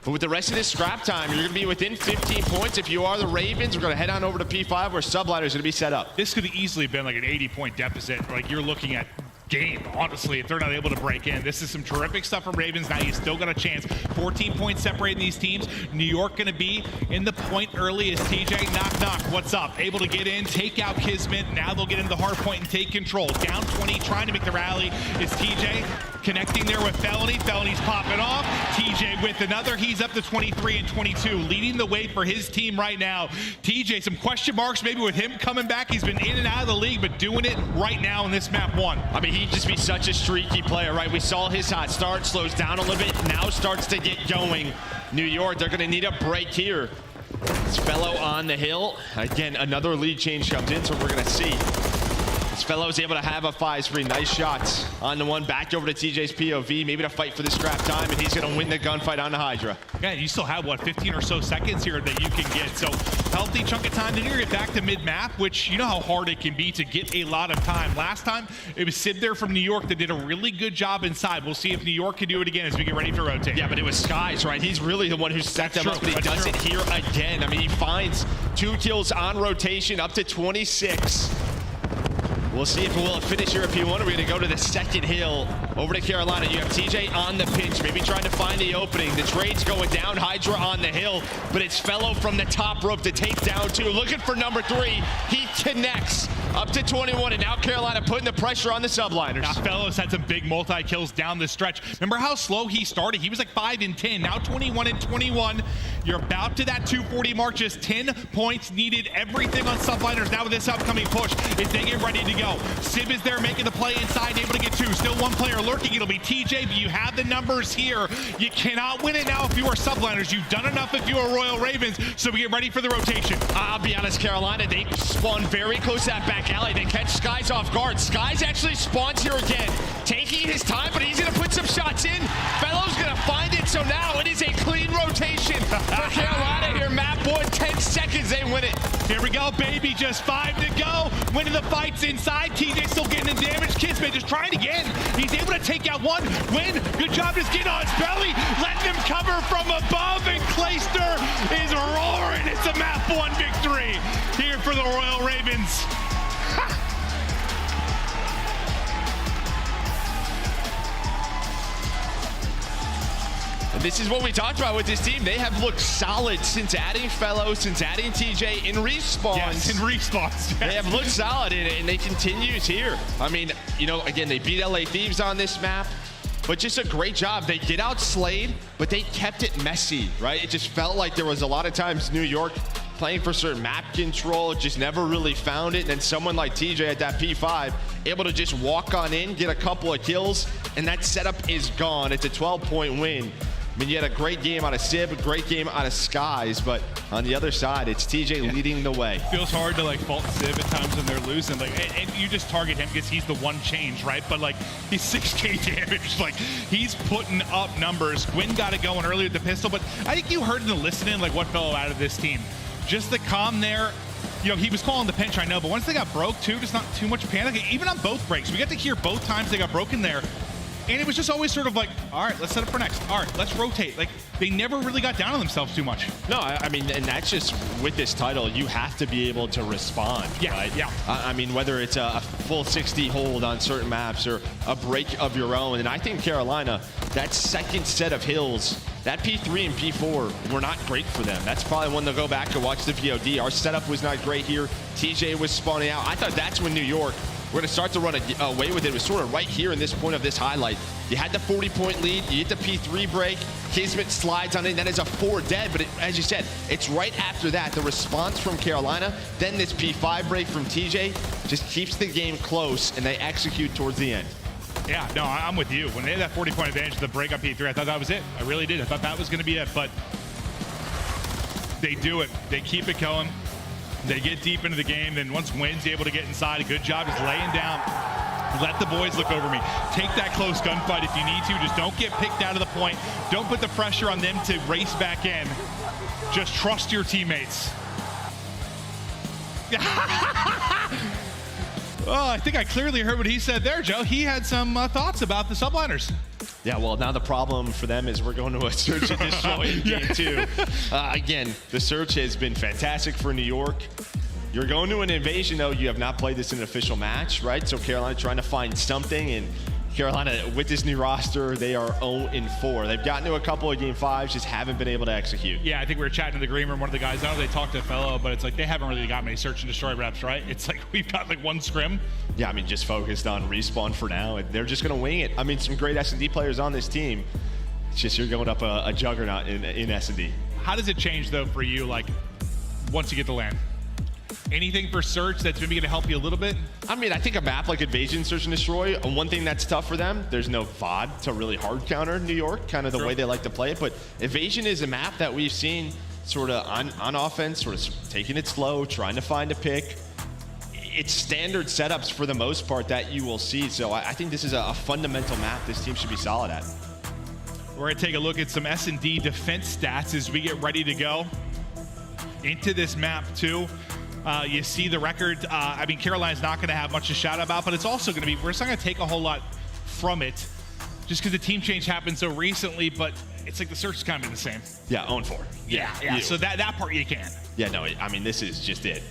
J: But with the rest of this scrap time, you're going to be within 15 points. If you are the Ravens, we're going to head on over to P5 where Subliners is going to be set up.
I: This could have easily been like an 80-point deficit. Like, you're looking at game, honestly, if they're not able to break in. This is some terrific stuff from Ravens. Now you still got a chance. 14 points separating these teams. New York going to be in the point early as TJ. Knock, knock. What's up? Able to get in, take out Kismet. Now they'll get into the hard point and take control. Down 20, trying to make the rally is TJ. Connecting there with Felony. Felony's popping off. TJ with another. He's up to 23 and 22, leading the way for his team right now. TJ, some question marks maybe with him coming back. He's been in and out of the league, but doing it right now in this map 1.
J: I mean, he'd just be such a streaky player, right? We saw his hot start, slows down a little bit, now starts to get going. New York, they're going to need a break here. This Fellow on the hill. Again, another lead change comes in, so we're going to see. This Fellow's able to have a FaZe free. Nice shots on the one. Back over to TJ's POV. Maybe to fight for the scrap time, and he's going to win the gunfight on the Hydra.
I: Yeah, you still have, what, 15 or so seconds here that you can get. So healthy chunk of time. Then you're going to get back to mid-map, which you know how hard it can be to get a lot of time. Last time, it was Sid there from New York that did a really good job inside. We'll see if New York can do it again as we get ready to rotate.
J: Yeah, but it was Skyz, right? He's really the one who set them up, but he does it here again. I mean, he finds 2 kills on rotation, up to 26. We'll see if we'll finish here at P1. We're going to go to the second hill over to Carolina. You have TJ on the pinch, maybe trying to find the opening. The trade's going down. Hydra on the hill, but it's Fellow from the top rope to take down 2. Looking for number 3. He connects up to 21, and now Carolina putting the pressure on the Subliners.
I: Now, Fellow's had some big multi-kills down the stretch. Remember how slow he started? He was like 5 and 10. Now 21 and 21. You're about to that 240 mark. Just 10 points needed. Everything on Subliners now with this upcoming push is they get ready to go. Sib is there making the play inside, able to get 2. Still 1 player lurking. It'll be TJ, but you have the numbers here. You cannot win it now if you are Subliners. You've done enough if you are Royal Ravens, so we get ready for the rotation.
J: I'll be honest, Carolina, they spawn very close to that back alley. They catch Skyz off guard. Skyz actually spawns here again, taking his time, but he's going to put some shots in. Fellow's going to find it, so now it is a clean rotation for Carolina here. Map 1, 10 seconds, they win it.
I: Here we go, baby. Just 5 to go. Winning the fights inside. TJ still getting the damage. Kismet just trying again. He's able to take out 1 win. Good job just getting on his belly. Letting him cover from above. And Clayster is roaring. It's a map 1 victory here for the Royal Ravens.
J: This is what we talked about with this team. They have looked solid since adding Fellow, since adding TJ in respawns.
I: Yes, in respawns. Yes.
J: They have looked solid in it, and they continue here. I mean, you know, again, they beat LA Thieves on this map, but just a great job. They get outslayed, but they kept it messy, right? It just felt like there was a lot of times New York playing for certain map control, just never really found it. And then someone like TJ at that P5, able to just walk on in, get a couple of kills, and that setup is gone. It's a 12-point win. I mean, you had a great game out of Sib, a great game out of Skyz, but on the other side, it's TJ leading the way.
I: Feels hard to like fault Sib at times when they're losing, like, and you just target him because he's the one change, right? But like, he's 6K damage, like he's putting up numbers. Gwyn got it going earlier with the pistol, but I think you heard in the listening like what fell out of this team. Just the calm there. You know, he was calling the pinch, I know, but once they got broke too, just not too much panic. Even on both breaks, we got to hear both times they got broken there. And it was just always sort of like, all right, let's set up for next. All right, let's rotate. Like, they never really got down on themselves too much.
J: No, I mean, and that's just with this title, you have to be able to respond, right?
I: Yeah.
J: I mean, whether it's a full 60 hold on certain maps or a break of your own. And I think Carolina, that second set of hills, that P3 and P4 were not great for them. That's probably when they'll go back and watch the VOD. Our setup was not great here. TJ was spawning out. I thought that's when New York, we're going to start to run away with it. It was sort of right here in this point of this highlight. You had the 40-point lead. You get the P3 break. Kismet slides on in. That is a 4 dead. But as you said, it's right after that. The response from Carolina, then this P5 break from TJ just keeps the game close, and they execute towards the end.
I: Yeah, no, I'm with you. When they had that 40-point advantage, the break up P3, I thought that was it. I really did. I thought that was going to be it. But They do it. They keep it going. They get deep into the game. Then once Wynn's able to get inside, a good job is laying down. Let the boys look over me. Take that close gunfight if you need to. Just don't get picked out of the point. Don't put the pressure on them to race back in. Just trust your teammates. Oh, I think I clearly heard what he said there, Joe. He had some thoughts about the Subliners.
J: Yeah, well, now the problem for them is we're going to a search and destroy in game 2. Again, the search has been fantastic for New York. You're going to an invasion, though. You have not played this in an official match, right? So Carolina trying to find something, and Carolina, with this new roster, they are 0-4. They've gotten to a couple of game 5s, just haven't been able to execute.
I: Yeah, I think we were chatting in the green room. One of the guys, I know they talked to a fellow, but it's like they haven't really got many search and destroy reps, right? It's like we've got like one scrim.
J: Yeah, I mean, just focused on respawn for now, and they're just going to wing it. I mean, some great S&D players on this team. It's just you're going up a juggernaut in S&D.
I: How does it change, though, for you, like, once you get the land? Anything for search that's maybe going to help you a little bit?
J: I mean, I think a map like Invasion, Search and Destroy, one thing that's tough for them, there's no VOD to really hard counter New York, kind of the way they like to play it. But Invasion is a map that we've seen sort of on offense, sort of taking it slow, trying to find a pick. It's standard setups for the most part that you will see. So I think this is a fundamental map this team should be solid at.
I: We're going to take a look at some S&D defense stats as we get ready to go into this map, too. You see the record. I mean, Carolina's not going to have much to shout about, but it's also going to be, we're just not going to take a whole lot from it just because the team change happened so recently, but it's like the search is kind of been the same.
J: Yeah, 0-4.
I: Yeah. So that part you can.
J: Yeah, no, I mean, this is just it.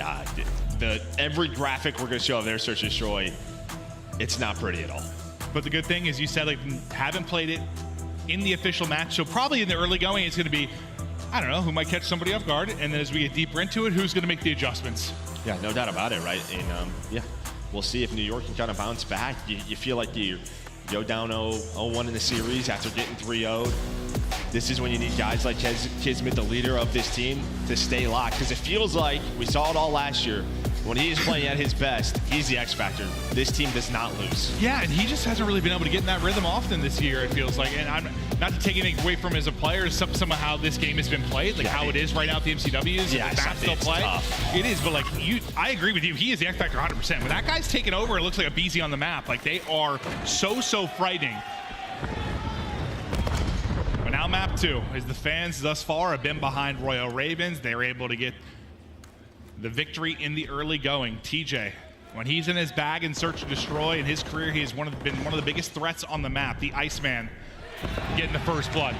J: Every graphic we're going to show of their Search and Destroy, it's not pretty at all.
I: But the good thing is you said, like, haven't played it in the official match, so probably in the early going, it's going to be, I don't know, who might catch somebody off guard, and then as we get deeper into it, who's going to make the adjustments?
J: Yeah, no doubt about it, right? And yeah, we'll see if New York can kind of bounce back. You feel like you go down 0-1 in the series after getting 3-0'd. This is when you need guys like Kismet, the leader of this team, to stay locked. Because it feels like, we saw it all last year, when he is playing at his best, he's the X factor. This team does not lose.
I: Yeah, and he just hasn't really been able to get in that rhythm often this year, it feels like. And I'm not to take anything away from him as a player, some of how this game has been played, like how it is right now at the MCWs.
J: Yeah,
I: that's still play.
J: Tough.
I: It is, but like I agree with you. He is the X factor 100%. When that guy's taken over, it looks like aBeZy on the map. Like they are so frightening. But now map 2, as the fans thus far have been behind Royal Ravens, they're able to get the victory in the early going. TJ, when he's in his bag in Search and Destroy in his career, he has been one of the biggest threats on the map. The Iceman getting the first blood.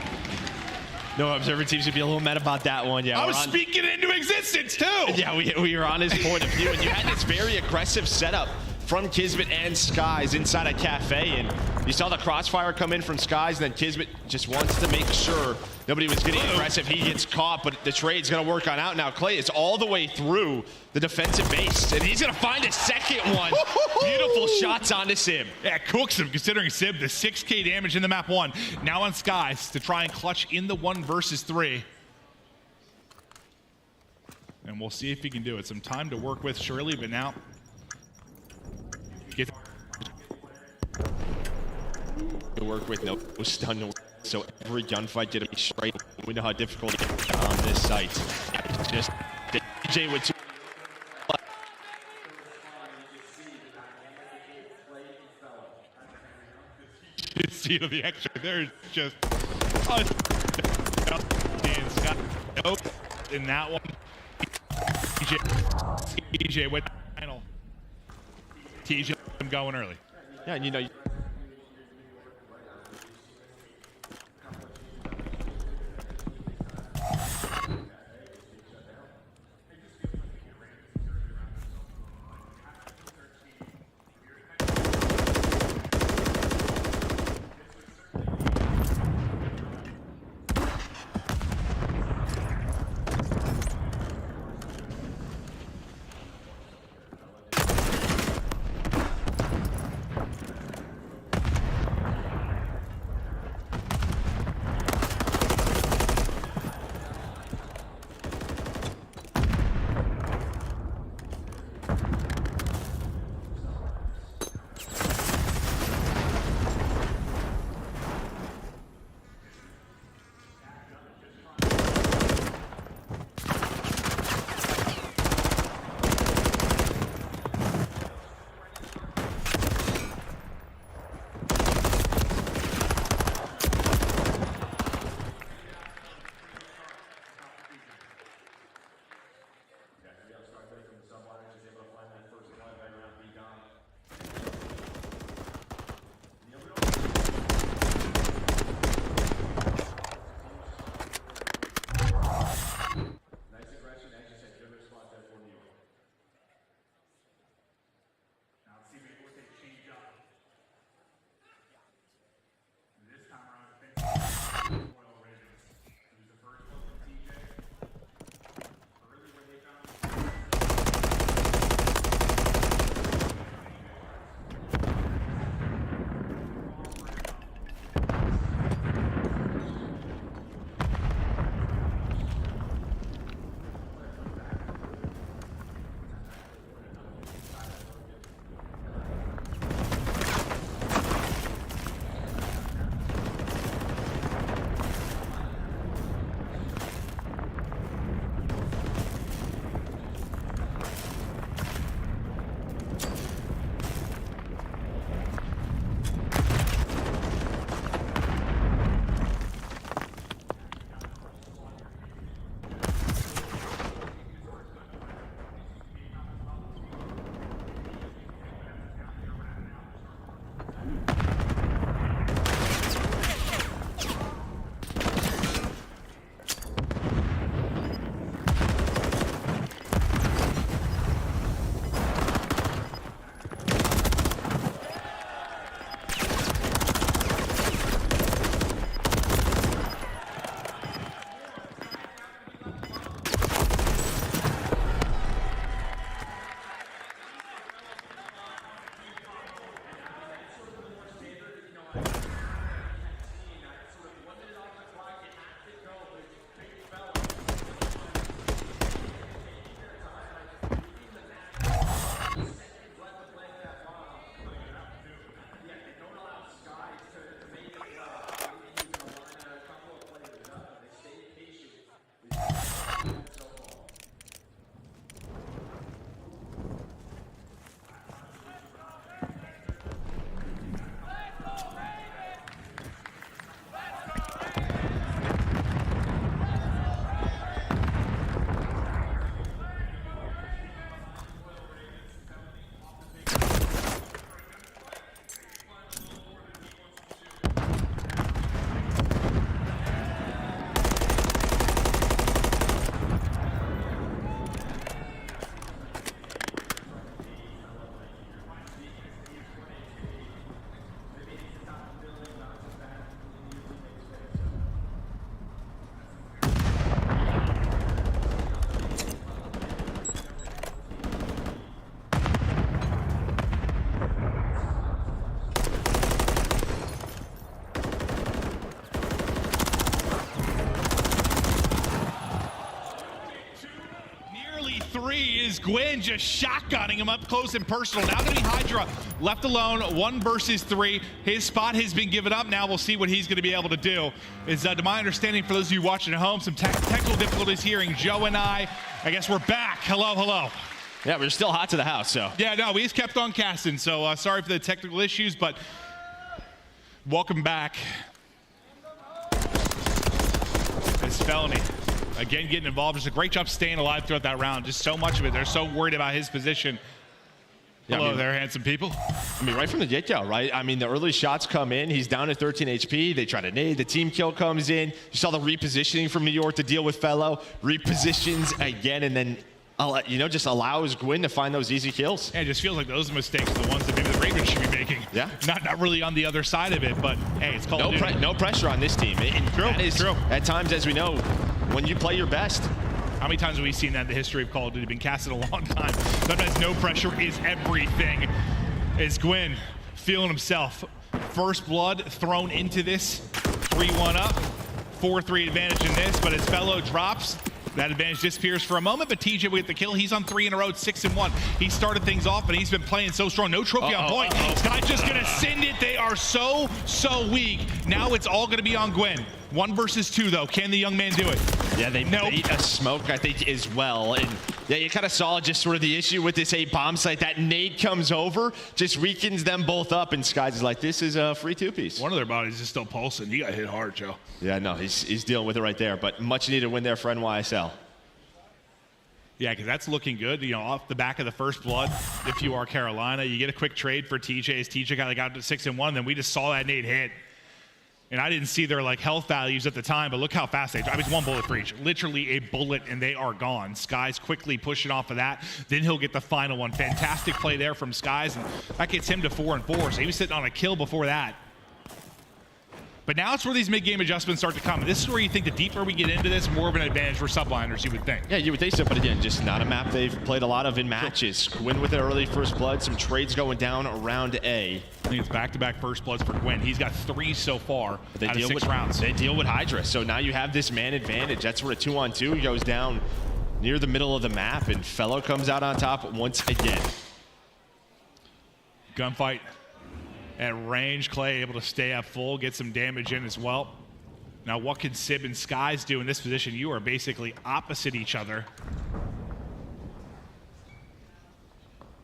J: No, Observer teams should be a little mad about that one. Yeah,
I: I was speaking it into existence too.
J: Yeah, we were on his point of view, and you had this very aggressive setup from Kismet and Skyz inside a cafe, and you saw the crossfire come in from Skyz, and then Kismet just wants to make sure nobody was getting aggressive. He gets caught, but the trade's gonna work on out now. Clay is all the way through the defensive base, and he's gonna find a second one. Beautiful shots onto Simp.
I: Yeah, cooks him, considering Simp, the 6K damage in the map 1. Now on Skyz to try and clutch in the 1 versus 3. And we'll see if he can do it. Some time to work with, surely, but now
J: to work with, no stun, so every gunfight did be straight. We know how difficult it is on this site. It's just DJ with 2.
I: You see the extra there's just in that one. TJ with the final. TJ going early.
J: Yeah, and you know.
I: early three is Gwen just shotgunning him up close and personal. Now going to be Hydra left alone, 1 versus 3. His spot has been given up. Now we'll see what he's going to be able to do. Is to my understanding, for those of you watching at home, some technical difficulties hearing Joe and I guess we're back. Hello, hello.
J: Yeah, we're still hot to the house, so.
I: Yeah, no, we just kept on casting, so sorry for the technical issues, but welcome back. It's Felony. Again, getting involved. Just a great job staying alive throughout that round. Just so much of it. They're so worried about his position.
J: Yeah,
I: Hello there, handsome people.
J: I mean, right from the get-go, right? I mean, the early shots come in. He's down at 13 HP. They try to nade. The team kill comes in. You saw the repositioning from New York to deal with Fellow. Repositions again, and then, you know, just allows Gwyn to find those easy kills.
I: Yeah, it just feels like those mistakes are the ones that maybe the Ravens should be making.
J: Yeah.
I: Not really on the other side of it, but hey, it's called
J: no pressure on this team.
I: True.
J: At times, as we know, when you play your best.
I: How many times have we seen that in the history of Call of Duty? Been casted a long time. Sometimes no pressure is everything. Is Gwyn feeling himself. First blood thrown into this. 3-1 up. 4-3 advantage in this, but his fellow drops. That advantage disappears for a moment, but TJ will get the kill. He's on 3 in a row, 6-1. He started things off, but he's been playing so strong. No trophy on point. Skyz just gonna send it. They are so weak. Now it's all gonna be on Gwyn. 1 versus 2 though. Can the young man do it?
J: Yeah, they bait a smoke, I think, as well. And yeah, you kind of saw just sort of the issue with this A bomb site. That nade comes over, just weakens them both up, and Skyz is like, this is a free 2-piece.
I: One of their bodies is still pulsing. He got hit hard, Joe.
J: Yeah, no, he's dealing with it right there, but much needed win there for NYSL.
I: Yeah, because that's looking good. You know, off the back of the first blood, if you are Carolina, you get a quick trade for TJ as TJ kind of got to 6-1, then we just saw that nade hit. And I didn't see their like health values at the time, but look how fast they. I mean, it's 1 bullet for each. Literally a bullet, and they are gone. Skyz quickly pushing off of that. Then he'll get the final one. Fantastic play there from Skyz, and that gets him to 4-4. So he was sitting on a kill before that. But now it's where these mid-game adjustments start to come. And this is where you think the deeper we get into this, more of an advantage for Subliners, you would think.
J: Yeah, you would think so, but again, just not a map they've played a lot of in matches. Gwyn with an early first blood, some trades going down around A.
I: I think it's back-to-back first bloods for Gwyn. He's got 3 so far out of 6 rounds.
J: They deal with Hydra, so now you have this man advantage. That's where a 2-on-2 goes down near the middle of the map, and Fellow comes out on top once again.
I: Gunfight at range. Clay able to stay up full, get some damage in as well. Now what can Sib and Skyz do in this position? You are basically opposite each other.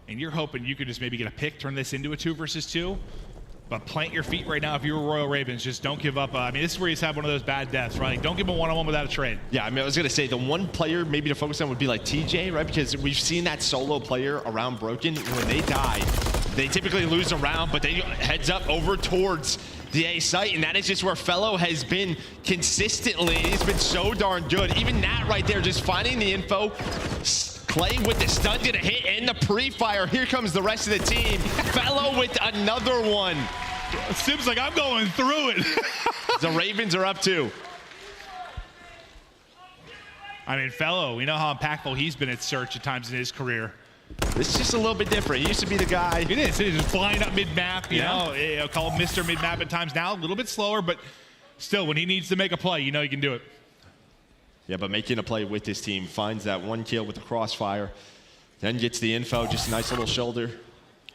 I: And you're hoping you could just maybe get a pick, turn this into a 2 versus 2. But plant your feet right now if you're Royal Ravens. Just don't give up. I mean, this is where he's had one of those bad deaths, right? Like, don't give him a one-on-one without a trade.
J: Yeah, I mean, I was going to say the one player maybe to focus on would be like TJ, right? Because we've seen that solo player around Broken. When they die, they typically lose a round, but they heads up over towards the A site, and that is just where Fellow has been consistently. He's been so darn good. Even that right there, just finding the info. Clay with the stun gonna hit and the pre-fire. Here comes the rest of the team. Fellow with another one.
I: Sib's like, I'm going through it.
J: The Ravens are up 2.
I: I mean, Fellow, we know how impactful he's been at Search at times in his career.
J: This is just a little bit different. He used to be the guy.
I: It is just flying up mid-map, you know, call him Mr. Mid-Map at times now. A little bit slower, but still, when he needs to make a play, you know he can do it.
J: Yeah, but making a play with this team, finds that 1 kill with the crossfire, then gets the info, just a nice little shoulder.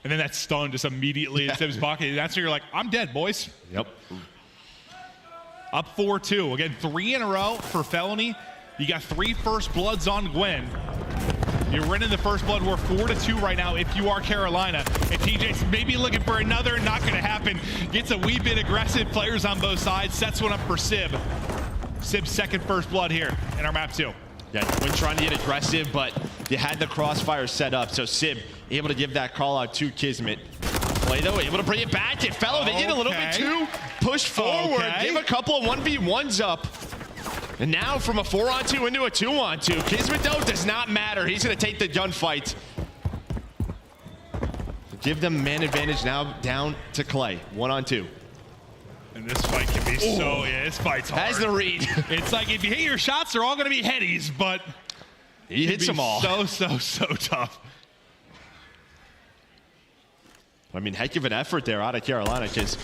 I: And then that stun just immediately in Sib's pocket. That's where you're like, I'm dead, boys.
J: Yep.
I: Up 4-2. Again, 3 in a row for Felony. You got 3 first bloods on Gwyn. You're winning the first blood. We're 4-2 right now if you are Carolina. And TJ's maybe looking for another. Not going to happen. Gets a wee bit aggressive. Players on both sides. Sets one up for Sib. Sib's second first blood here in our map 2.
J: Yeah, when trying to get aggressive, but you had the crossfire set up. So Sib able to give that call out to Kismet. Play though, able to bring it back. And Fellow, they get a little bit too pushed forward. Give a couple of 1v1s up. And now from a 4-on-2 into a 2-on-2. Kismet though does not matter. He's gonna take the gunfight. Give them man advantage now down to Clay. 1-on-2.
I: And this fight can be this fight's hard.
J: Has the read.
I: It's like if you hit your shots, they're all gonna be headies, but
J: he hits them all.
I: So tough.
J: I mean, heck of an effort there out of Carolina, because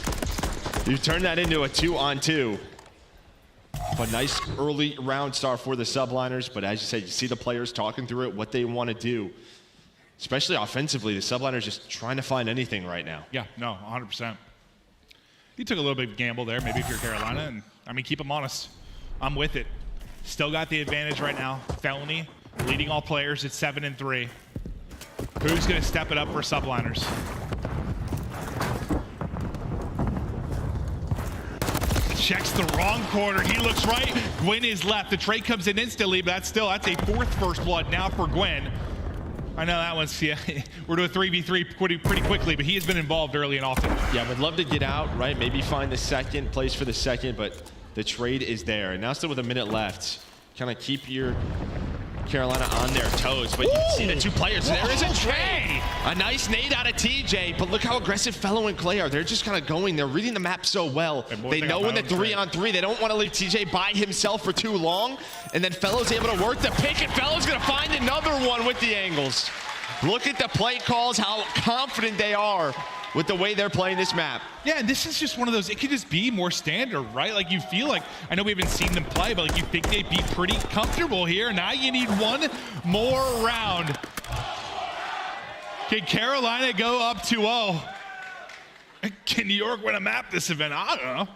J: you turn that into a 2-on-2. up. A nice early round start for the Subliners, but as you said, you see the players talking through it, what they want to do. Especially offensively, the Subliners just trying to find anything right now.
I: Yeah, no, 100%. You took a little bit of a gamble there, maybe if you're Carolina, and I mean, keep them honest. I'm with it. Still got the advantage right now. Felony leading all players at 7-3. Who's going to step it up for Subliners? Checks the wrong corner. He looks right. Gwyn is left. The trade comes in instantly, but that's a fourth first blood now for Gwyn. I know that one's, yeah, we're doing 3v3 pretty quickly, but he has been involved early and often.
J: Yeah, would love to get out, right? Maybe find the second, place for the second, but the trade is there. And now still with a minute left, kind of keep your Carolina on their toes, but you can see the two players. There is a trade. A nice nade out of TJ, but look how aggressive Fellow and Clay are. They're just kind of going. They're reading the map so well. They know in the 3-on-3, they don't want to leave TJ by himself for too long. And then Fellow's able to work the pick, and Fellow's going to find another one with the angles. Look at the play calls, how confident they are with the way they're playing this map.
I: Yeah, and this is just one of those, it could just be more standard, right? Like you feel like, I know we haven't seen them play, but like you think they'd be pretty comfortable here. Now you need one more round. Can Carolina go up 2-0? Can New York win a map this event? I don't know.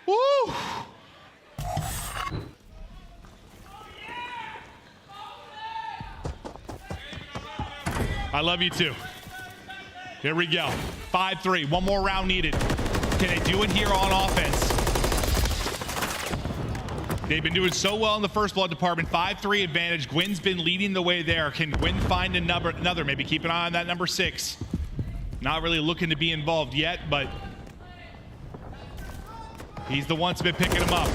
I: Woo! I love you too. Here we go. 5-3. One more round needed. Can they do it here on offense? They've been doing so well in the first blood department. 5-3 advantage. Gwyn's been leading the way there. Can Gwyn find another? Maybe keep an eye on that number 6. Not really looking to be involved yet, but he's the one that's been picking him up.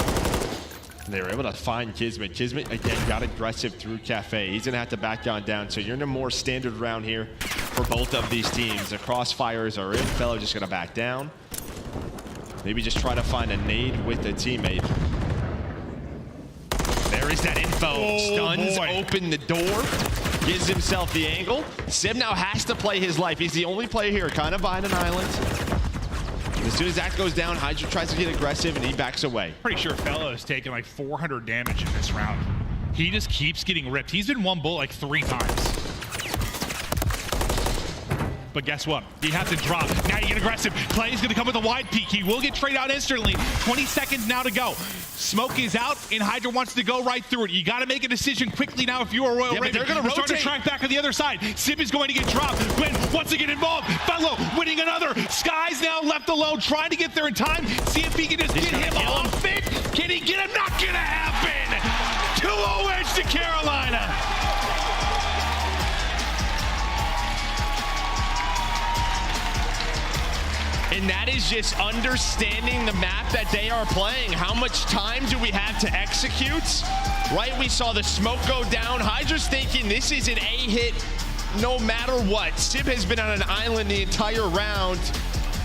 J: They were able to find Kismet. Kismet, again, got aggressive through Cafe. He's going to have to back down. So you're in a more standard round here for both of these teams. The crossfires are in. Fellow just going to back down. Maybe just try to find a nade with a teammate. There is that info. Stuns, open the door. Gives himself the angle. Sim now has to play his life. He's the only player here kind of behind an island. As soon as that goes down, Hydra tries to get aggressive and he backs away.
I: Pretty sure Fellow has taken like 400 damage in this round. He just keeps getting ripped. He's been one bullet like 3 times. But guess what? He has to drop. Now you get aggressive. Clay's going to come with a wide peek. He will get traded out instantly. 20 seconds now to go. Smoke is out, and Hydra wants to go right through it. You got to make a decision quickly now if you are Royal Raven.
J: They're going to
I: start to track back on the other side. Simp is going to get dropped. Gwyn wants to get involved. Fellow winning another. Skyz now left alone, trying to get there in time. See if he can just get him off it. Can he get him? Not going to happen. 2-0 edge to Carolina.
J: And that is just understanding the map that they are playing. How much time do we have to execute? Right, we saw the smoke go down. Hydra's thinking this is an A-hit no matter what. Simp has been on an island the entire round.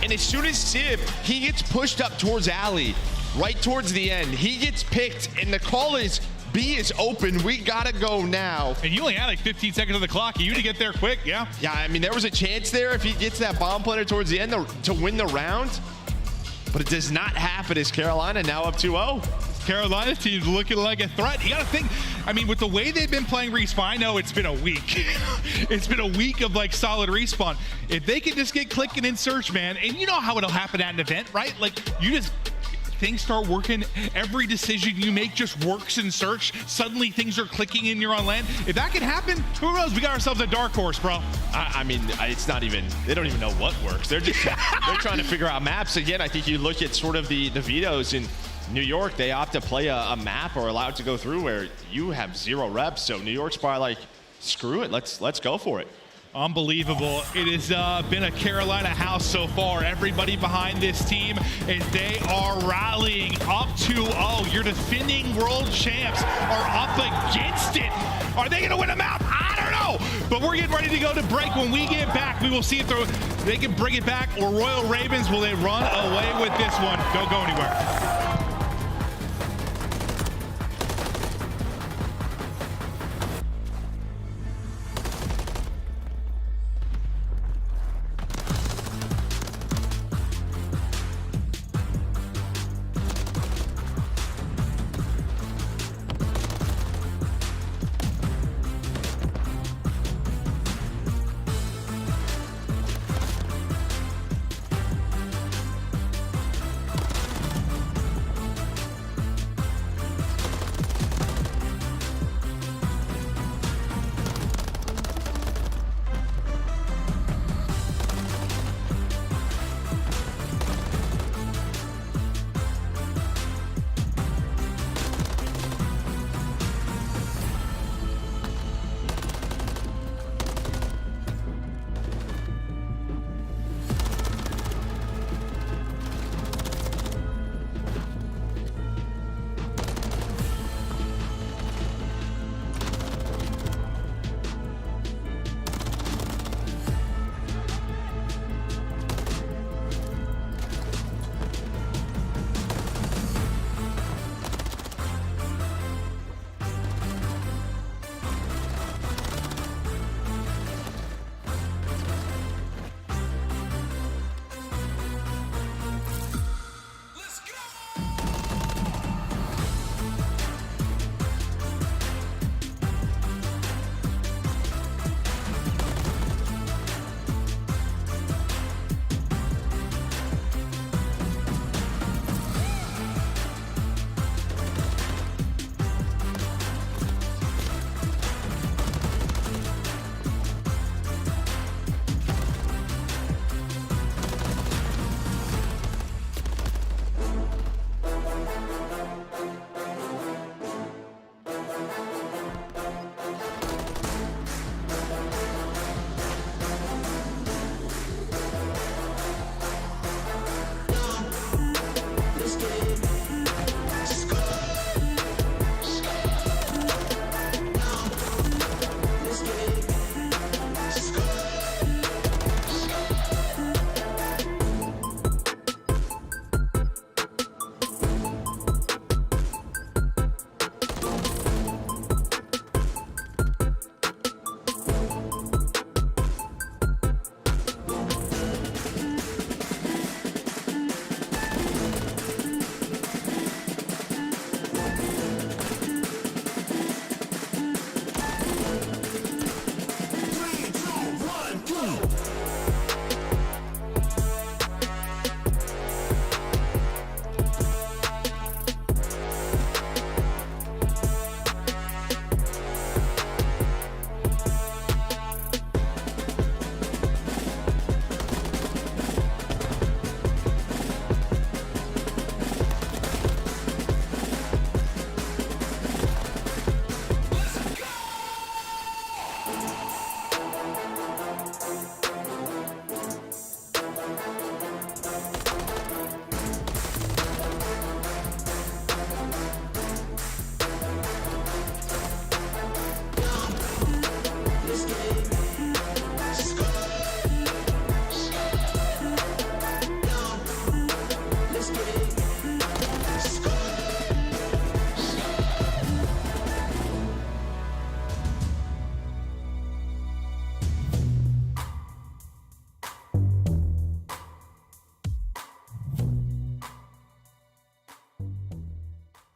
J: And as soon as Simp, he gets pushed up towards Alley, right towards the end. He gets picked, and the call is B is open. We gotta go now.
I: And you only had like 15 seconds on the clock. You need to get there quick, yeah?
J: Yeah, I mean, there was a chance there if he gets that bomb planter towards the end to win the round. But it does not happen as Carolina now up 2-0.
I: Carolina team's looking like a threat. You gotta think, I mean, with the way they've been playing Respawn, I know it's been a week. It's been a week of like solid Respawn. If they can just get clicking in search, man, and you know how it'll happen at an event, right? Like, you just, things start working. Every decision you make just works in search. Suddenly things are clicking and you're on land. If that can happen, who knows? We got ourselves a dark horse, bro.
J: I mean, it's not even, they don't even know what works. They're just, they're trying to figure out maps. Again, I think you look at sort of the vetoes in New York, they opt to play a map or allowed to go through where you have 0 reps. So New York's probably like, screw it, let's go for it.
I: Unbelievable. It has been a Carolina house so far. Everybody behind this team, and they are rallying up 2-0. Your defending world champs are up against it. Are they going to win a map? I don't know. But we're getting ready to go to break. When we get back, we will see if they can bring it back, or Royal Ravens, will they run away with this one? Don't go anywhere.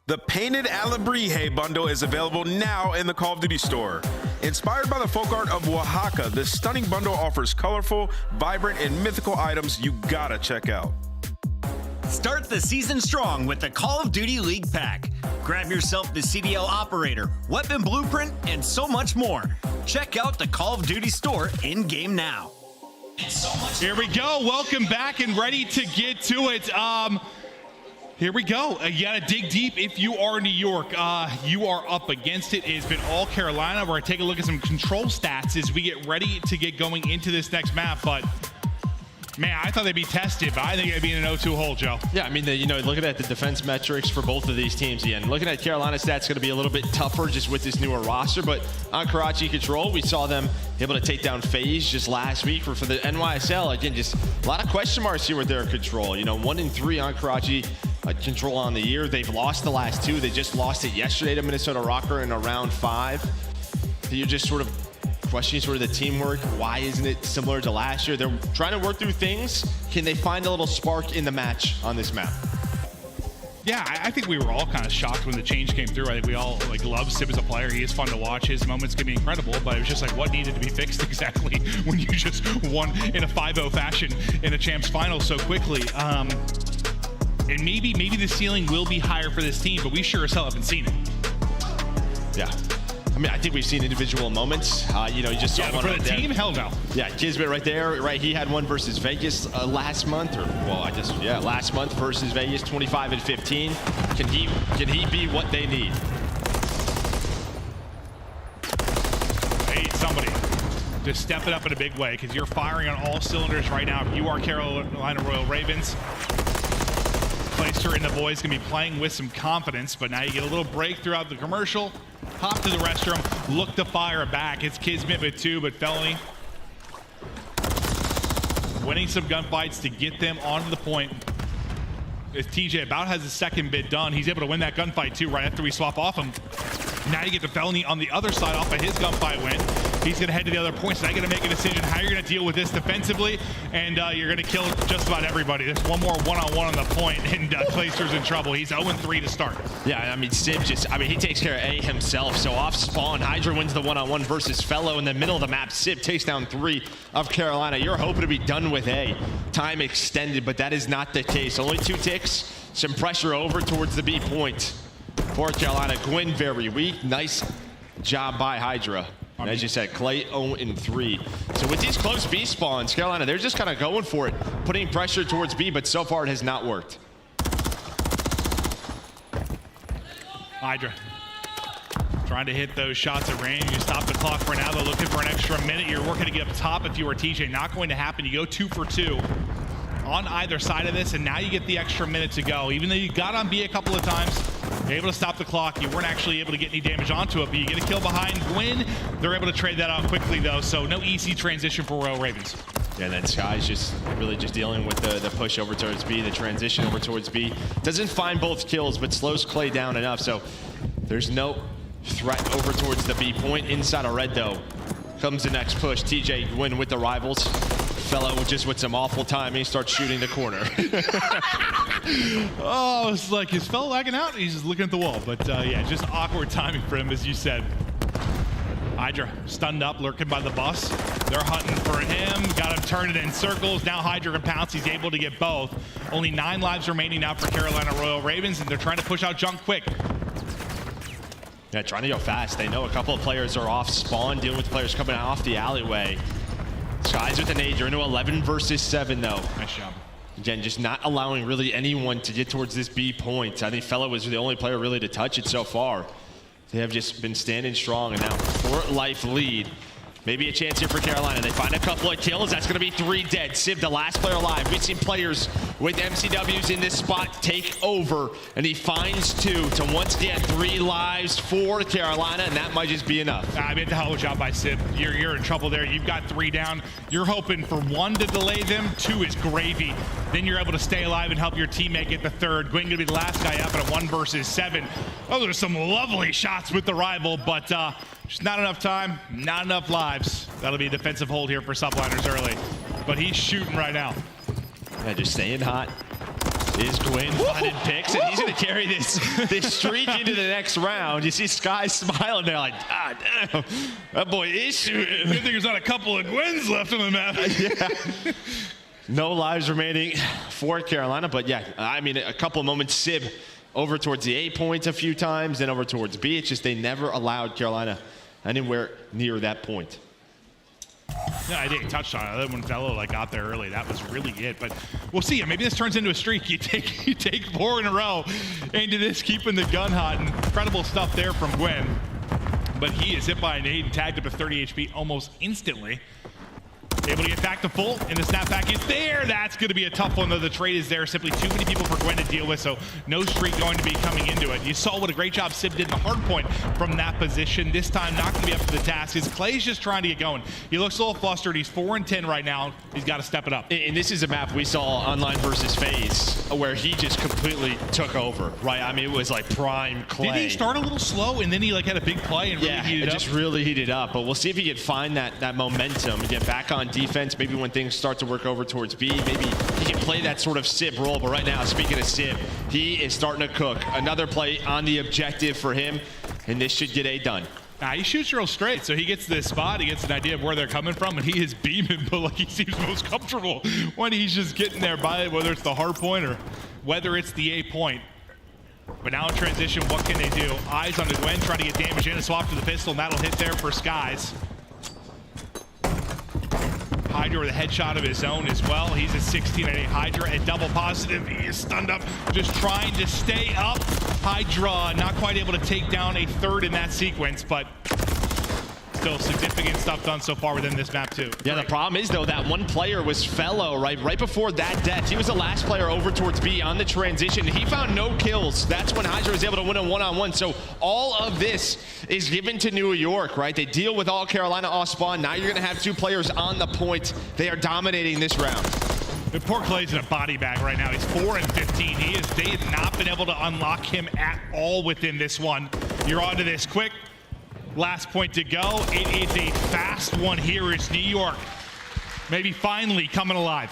D: The painted aBeZy bundle is available now in the Call of Duty store. Inspired by the folk art of Oaxaca, this stunning bundle offers colorful, vibrant, and mythical items you gotta check out.
N: Start the season strong with the Call of Duty League Pack. Grab yourself the CDL Operator, Weapon Blueprint, and so much more. Check out the Call of Duty store in-game now.
I: Here we go. Welcome back and ready to get to it. Here we go. You gotta dig deep if you are New York. You are up against it. It's been all Carolina. We're gonna take a look at some control stats as we get ready to get going into this next map. But man, I thought they'd be tested, but I think it'd be in an 0-2 hole, Joe.
J: Yeah, I mean, looking at the defense metrics for both of these teams, and looking at Carolina stats, going to be a little bit tougher just with this newer roster. But on Karachi Control, we saw them able to take down FaZe just last week for the NYSL. Again, just a lot of question marks here with their control. 1-3 on Karachi Control on the year. They've lost the last two. They just lost it yesterday to Minnesota Røkkr in round 5. You're just sort of questioning sort of the teamwork. Why isn't it similar to last year? They're trying to work through things. Can they find a little spark in the match on this map?
I: Yeah, I think we were all kind of shocked when the change came through. I think we all love Simp as a player. He is fun to watch. His moments can be incredible, but it was just what needed to be fixed exactly when you just won in a 5-0 fashion in a champs final so quickly. And maybe the ceiling will be higher for this team, but we sure as hell haven't seen it.
J: Yeah. I mean, I think we've seen individual moments. You just saw one
I: for the team, hell no.
J: Yeah, Kismet right there, right? He had one versus Vegas last month, last month versus Vegas, 25 and 15. Can he be what they need?
C: They need somebody to step it up in a big way, because you're firing on all cylinders right now. If you are Carolina Royal Ravens, Clayster and the boys can be playing with some confidence, but now you get a little break throughout the commercial. Hop to the restroom, look to fire it back. It's Kismet with 2, but Felony winning some gunfights to get them onto the point. As TJ about has his second bid done, he's able to win that gunfight too right after we swap off him. Now you get the Felony on the other side off of his gunfight win. He's going to head to the other point, so now you're going to make a decision how you're going to deal with this defensively, and you're going to kill just about everybody. There's one more one-on-one on the point, and Clayster's in trouble. He's 0-3 to start.
J: Yeah, I mean, Simp he takes care of A himself, so off spawn, Hydra wins the one-on-one versus Fellow in the middle of the map. Simp takes down 3 of Carolina. You're hoping to be done with A. Time extended, but that is not the case. Only 2 ticks, some pressure over towards the B point for Carolina. Gwyn very weak. Nice job by Hydra. And as you said, Clay 0-3. So with these close B spawns, Carolina, they're just kind of going for it, putting pressure towards B, but so far it has not worked.
C: Hydra trying to hit those shots at range. You stop the clock for now. They're looking for an extra minute. You're working to get up top if you were TJ. Not going to happen. You go 2 for 2 on either side of this, and now you get the extra minute to go. Even though you got on B a couple of times, you're able to stop the clock. You weren't actually able to get any damage onto it, but you get a kill behind Gwyn. They're able to trade that out quickly, though, so no easy transition for Royal Ravens.
J: Yeah, and then Skyz just really just dealing with the push over towards B, the transition over towards B. Doesn't find both kills, but slows Clay down enough, so there's no threat over towards the B point. Inside of red, though, comes the next push. TJ Gwyn with the rivals. Fellow just with some awful timing starts shooting the corner.
C: Oh, it's like his fellow lagging out. He's just looking at the wall. But yeah, just awkward timing for him, as you said. Hydra stunned up, lurking by the bus. They're hunting for him. Got him turning in circles. Now Hydra can pounce. He's able to get both. Only 9 lives remaining now for Carolina Royal Ravens, and they're trying to push out junk quick.
J: Yeah, trying to go fast. They know a couple of players are off spawn, dealing with players coming off the alleyway. Skyz with an nade. You're into 11 versus 7, though.
C: Nice job.
J: Again, just not allowing really anyone to get towards this B point. I think Fellow was the only player really to touch it so far. They have just been standing strong, and now 4-life lead. Maybe a chance here for Carolina. They find a couple of kills. That's going to be 3 dead. Civ, the last player alive. We've seen players with MCWs in this spot take over, and he finds 2 to once again 3 lives for Carolina, and that might just be enough.
C: I mean, the hell of a job by Civ. You're in trouble there. You've got 3 down. You're hoping for 1 to delay them. 2 is gravy. Then you're able to stay alive and help your teammate get the 3rd. Gwyn gonna be the last guy up at a 1 versus 7. Oh, there's some lovely shots with the rival, but just not enough time, not enough lives. That'll be a defensive hold here for Subliners early. But he's shooting right now.
J: Yeah, just staying hot. is Gwyn finding picks, and he's going to carry this streak into the next round. You see Skyz smiling there like, ah, damn, that boy is shooting.
C: Good thing there's not a couple of Gwyns left on the map.
J: Yeah. No lives remaining for Carolina, but yeah, I mean, a couple of moments, Sib over towards the A point a few times, then over towards B. It's just they never allowed Carolina anywhere near that point.
C: Yeah, I didn't touch on it. When Fellow got there early, that was really it. But we'll see. Maybe this turns into a streak. You take 4 in a row into this, keeping the gun hot. Incredible stuff there from Gwyn. But he is hit by a nade and tagged up at 30 HP almost instantly. Able to get back to full, and the snapback is there. That's going to be a tough one, though. The trade is there. Simply too many people for Gwyn to deal with, so no streak going to be coming into it. You saw what a great job Sib did in the hard point from that position. This time, not going to be up to the task. His Clay's just trying to get going. He looks a little flustered. He's 4 and 10 right now. He's got to step it up.
J: And this is a map we saw online versus FaZe, where he just completely took over, right? I mean, it was like prime Clay.
C: Did he start a little slow, and then he had a big play and really heated up?
J: Just really heated up. But we'll see if he can find that momentum and get back on defense. Maybe when things start to work over towards B, maybe he can play that sort of Sib role. But right now, speaking of Sib, he is starting to cook. Another play on the objective for him, and this should get A done.
C: He shoots real straight, so he gets this spot, he gets an idea of where they're coming from, and he is beaming, but he seems most comfortable when he's just getting there by it, whether it's the hard point or whether it's the A point. But now in transition, what can they do? Eyes on the Gwyn, trying to get damage in, a swap to the pistol, and that'll hit there for Skyz. Hydra with a headshot of his own as well. He's a 16 at a Hydra at double positive. He is stunned up, just trying to stay up. Hydra not quite able to take down a third in that sequence, but still significant stuff done so far within this map too.
J: Yeah, the problem is though that one player was Fellow, right before that death. He was the last player over towards B on the transition. He found no kills. That's when Hydra was able to win a one-on-one. So all of this is given to New York, right? They deal with all Carolina off spawn. Now you're gonna have 2 players on the point. They are dominating this round.
C: The poor Clay's in a body bag right now. He's 4 and 15. They have not been able to unlock him at all within this one. You're onto this quick. Last point to go. It is a fast one here. It's New York. Maybe finally coming alive.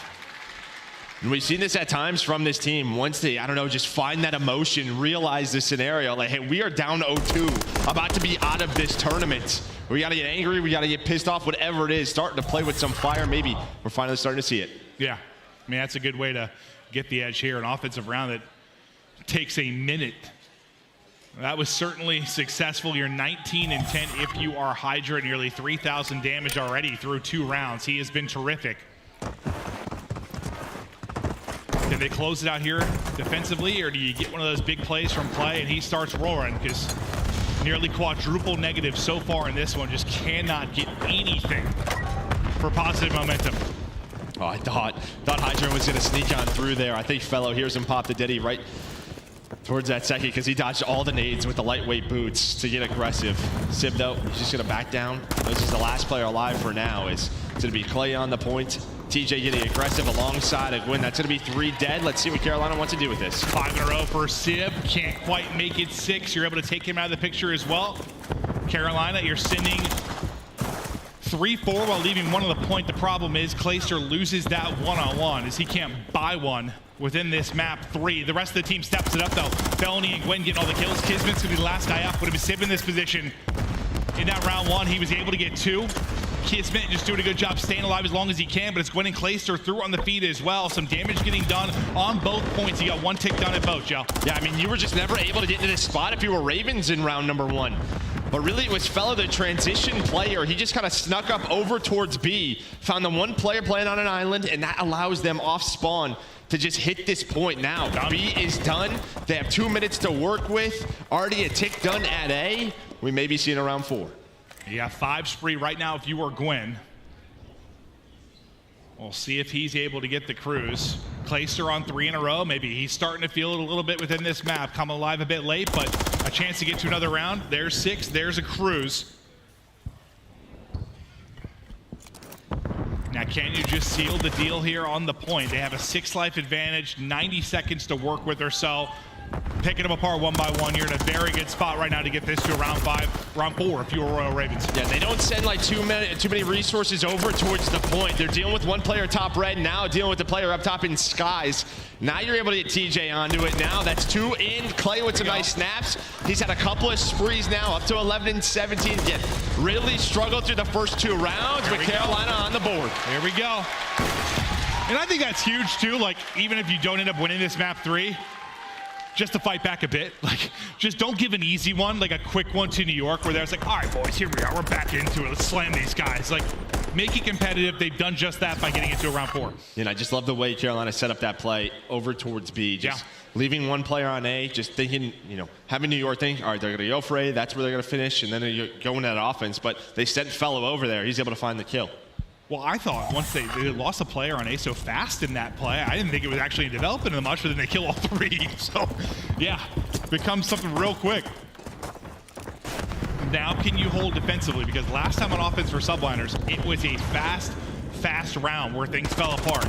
J: And we've seen this at times from this team. Once they, I don't know, just find that emotion, realize the scenario. Like, hey, we are down 0-2, about to be out of this tournament. We got to get angry. We got to get pissed off, whatever it is. Starting to play with some fire. Maybe we're finally starting to see it.
C: Yeah. I mean, that's a good way to get the edge here. An offensive round that takes a minute. That was certainly successful. You're 19 and 10 if you are Hydra, nearly 3,000 damage already through 2 rounds. He has been terrific. Can they close it out here defensively, or do you get one of those big plays from Clay and he starts roaring? Because nearly quadruple negative so far in this one, just cannot get anything for positive momentum.
J: Oh, I thought Hydra was going to sneak on through there. I think Fellow hears him pop the Diddy right towards that second because he dodged all the nades with the lightweight boots to get aggressive. Sib, though, he's just going to back down. This is the last player alive for now. It's going to be Clay on the point. TJ getting aggressive alongside of Gwyn. That's going to be 3 dead. Let's see what Carolina wants to do with this.
C: 5 in a row for Sib. Can't quite make it 6. You're able to take him out of the picture as well. Carolina, you're sending 3-4 while leaving 1 on the point. The problem is Clayster loses that one-on-one as he can't buy one within this map 3. The rest of the team steps it up though. Felony and Gwyn getting all the kills. Kismet's gonna be the last guy up. Would have been Sib in this position. In that round 1, he was able to get 2. Kismet just doing a good job staying alive as long as he can, but it's Gwyn and Clayster through on the feed as well. Some damage getting done on both points. You got 1 tick done at both, Joe.
J: Yeah, I mean, you were just never able to get into this spot if you were Ravens in round number 1. But really, it was Fellow, the transition player. He just kind of snuck up over towards B, found the 1 player playing on an island, and that allows them off spawn to just hit this point now. B is done. They have 2 minutes to work with. Already a tick done at A. We may be seeing around 4.
C: You got 5 spree right now if you are Gwyn. We'll see if he's able to get the cruise. Clayster on 3 in a row. Maybe he's starting to feel it a little bit within this map. Come alive a bit late, but a chance to get to another round. There's 6. There's a cruise. Now, can you just seal the deal here on the point? They have a 6 life advantage, 90 seconds to work with or so. picking them apart one by one. You're in a very good spot right now to get this to a round 4 if you were Royal Ravens.
J: Yeah, they don't send like too many resources over towards the point. They're dealing with one player top red, now dealing with the player up top in Skyz. Now you're able to get TJ onto it. Now that's 2 in. Clay with some nice snaps. He's had a couple of sprees now, up to 11 and 17. Yet really struggled through the first 2 rounds, but Carolina on the board.
C: Here we go. And I think that's huge too. Like, even if you don't end up winning this map 3, just to fight back a bit. Like, just don't give an easy one, like a quick one to New York, where there's like, all right, boys, here we are. We're back into it. Let's slam these guys. Like, make it competitive. They've done just that by getting it to a round 4.
J: And I just love the way Carolina set up that play over towards B. Just leaving one player on A, just thinking, you know, having New York think, all right, they're going to go for A. That's where they're going to finish, and then they're going that offense. But they sent Fellow over there. He's able to find the kill.
C: Well, I thought once they lost a player on A so fast in that play, I didn't think it was actually developing much, but then they kill all 3. So, yeah, becomes something real quick. Now can you hold defensively? Because last time on offense for Subliners, it was a fast round where things fell apart.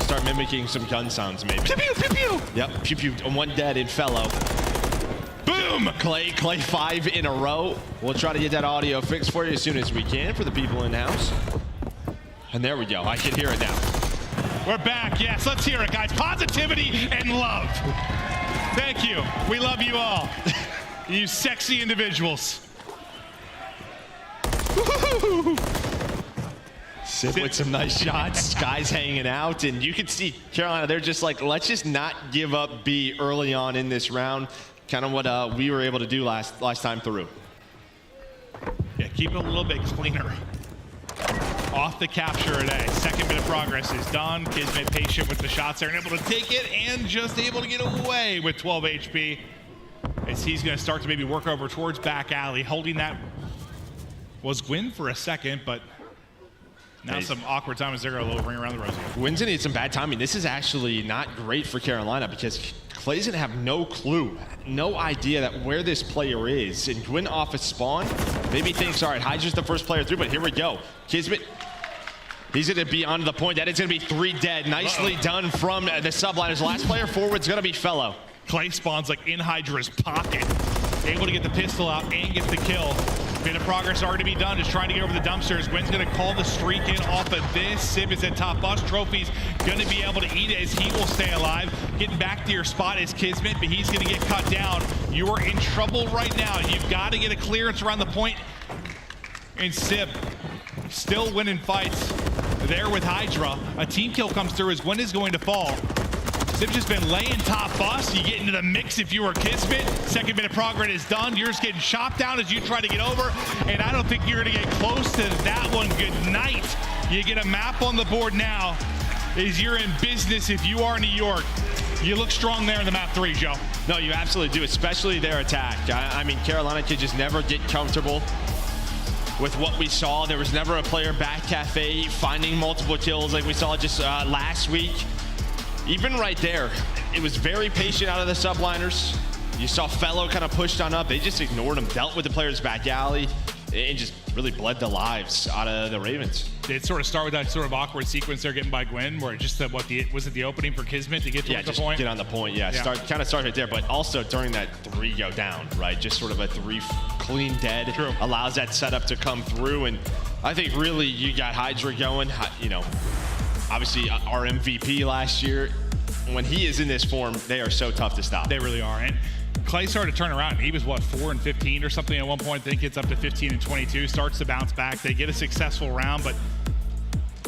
J: Start mimicking some gun sounds, maybe.
C: Pew, pew, pew, pew.
J: Yep, pew, pew. 1 dead in Fellow.
C: Boom!
J: Clay 5 in a row. We'll try to get that audio fixed for you as soon as we can for the people in the house. And there we go. I can hear it now.
C: We're back. Yes, let's hear it, guys. Positivity and love. Thank you. We love you all. You sexy individuals.
J: Simp with some nice shots. Skyz hanging out. And you can see Carolina, they're just like, let's just not give up B early on in this round. Kind of what we were able to do last time through.
C: Yeah, keep it a little bit cleaner. Off the capture today. Second bit of progress is done. Kismet patient with the shots there and able to take it and just able to get away with 12 HP. As he's going to start to maybe work over towards back alley. Holding that was Gwyn for a second, but now some awkward time as they're going to ring around the rosy.
J: Gwyn's going to need some bad timing. This is actually not great for Carolina because Clay's going to have no clue, no idea that where this player is. And Gwyn off his spawn, maybe thinks, all right, Hydra's the first player through, but here we go. Kismet, he's going to be onto the point. That is going to be 3 dead. Nicely done from the Subliners. Last player forward's going to be Fellow.
C: Clay spawns like in Hydra's pocket. Able to get the pistol out and get the kill. Bit of progress already to be done, just trying to get over the dumpsters. Gwyn's gonna call the streak in off of this. Simp is at top bus. Trophy's gonna be able to eat it as he will stay alive. Getting back to your spot is Kismet, but he's gonna get cut down. You are in trouble right now. You've got to get a clearance around the point. And Simp still winning fights there with Hydra. A team kill comes through as Gwyn is going to fall. Simp's just been laying top bus. You get into the mix if you were Kismet. Second bit of progress is done. You're just getting chopped down as you try to get over. And I don't think you're going to get close to that one. Good night. You get a map on the board now as you're in business if you are New York. You look strong there in the map 3, Joe.
J: No, you absolutely do, especially their attack. I mean, Carolina could just never get comfortable with what we saw. There was never a player back cafe finding multiple kills like we saw just last week. Even right there, it was very patient out of the Subliners. You saw Fellow kind of pushed on up. They just ignored him, dealt with the players back alley, and just really bled the lives out of the Ravens.
C: Did it sort of start with that sort of awkward sequence they're getting by Gwyn, where just was it the opening for Kismet to get to the point?
J: Get on the point, yeah. Kind of start right there, but also during that 3 go down, right? Just sort of a 3 clean dead.
C: True.
J: Allows that setup to come through, and I think really you got Hydra going, you know, obviously our MVP last year. When he is in this form, they are so tough to stop.
C: They really are. And Clay started to turn around. He was, what, 4 and 15 or something at one point. I think gets up to 15 and 22, starts to bounce back. They get a successful round, but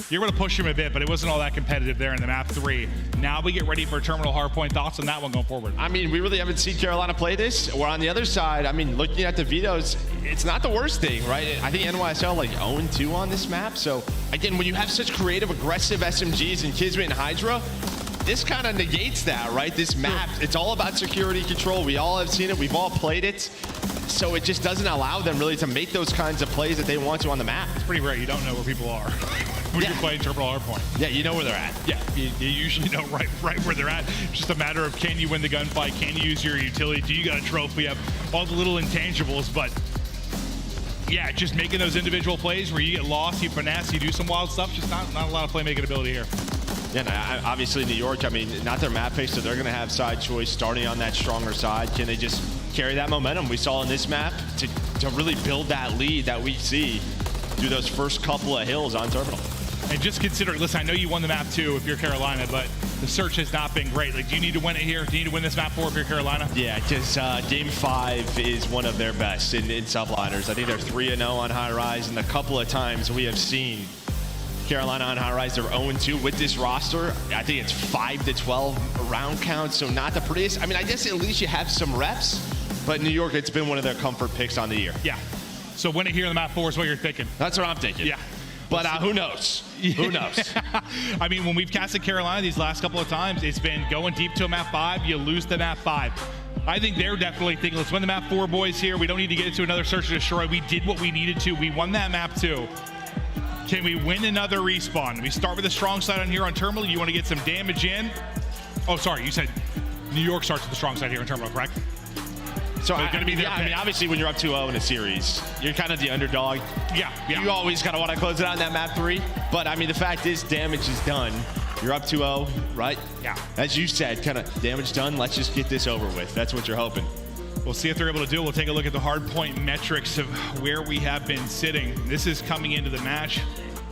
C: you're going to push him a bit, but it wasn't all that competitive there in the map 3. Now we get ready for Terminal Hardpoint. Thoughts on that one going forward?
J: I mean, we really haven't seen Carolina play this. Or on the other side, I mean, looking at the vetoes, it's not the worst thing, right? I think NYSL like 0-2 on this map. So again, when you have such creative, aggressive SMGs in Kismet and Hydra, this kind of negates that, right? This map, it's all about security control. We all have seen it. We've all played it. So it just doesn't allow them really to make those kinds of plays that they want to on the map.
C: It's pretty rare. You don't know where people are when you're playing Terminal Hardpoint.
J: Yeah, you know where they're at.
C: Yeah, you usually know right where they're at. It's just a matter of, can you win the gunfight? Can you use your utility? Do you got a trophy? Have all the little intangibles, but yeah, just making those individual plays where you get lost, you finesse, you do some wild stuff. Just not a lot of playmaking ability here.
J: Yeah, and obviously New York, I mean, not their map pick, so they're going to have side choice starting on that stronger side. Can they just carry that momentum we saw in this map to really build that lead that we see through those first couple of hills on Terminal?
C: And just considering, listen, I know you won the map too if you're Carolina, but the search has not been great. Like, do you need to win it here? Do you need to win this map 4 if you're Carolina?
J: Yeah, because Game 5 is one of their best in Subliners. I think they're 3-0 on High Rise, and a couple of times we have seen Carolina on High Rise, they're 0-2 with this roster. I think it's 5-12 round counts, so not the prettiest. I mean, I guess at least you have some reps, but New York, it's been one of their comfort picks on the year.
C: Yeah. So win it here in the map 4 is what you're thinking.
J: That's what I'm thinking.
C: Yeah.
J: But who knows? Who knows?
C: I mean, when we've casted Carolina these last couple of times, it's been going deep to a map 5, you lose the map 5. I think they're definitely thinking, let's win the map 4, boys, here. We don't need to get into another search and destroy. We did what we needed to. We won that map 2. Can we win another respawn? We start with a strong side on here on Terminal. You want to get some damage in. Oh, sorry, you said New York starts with the strong side here on Terminal, correct?
J: So I mean, obviously, when you're up 2-0 in a series, you're kind of the underdog.
C: Yeah.
J: You always kind of want to close it out in that map 3. But, I mean, the fact is damage is done. You're up 2-0, right?
C: Yeah.
J: As you said, kind of damage done. Let's just get this over with. That's what you're hoping.
C: We'll see if they're able to do it. We'll take a look at the hard point metrics of where we have been sitting. This is coming into the match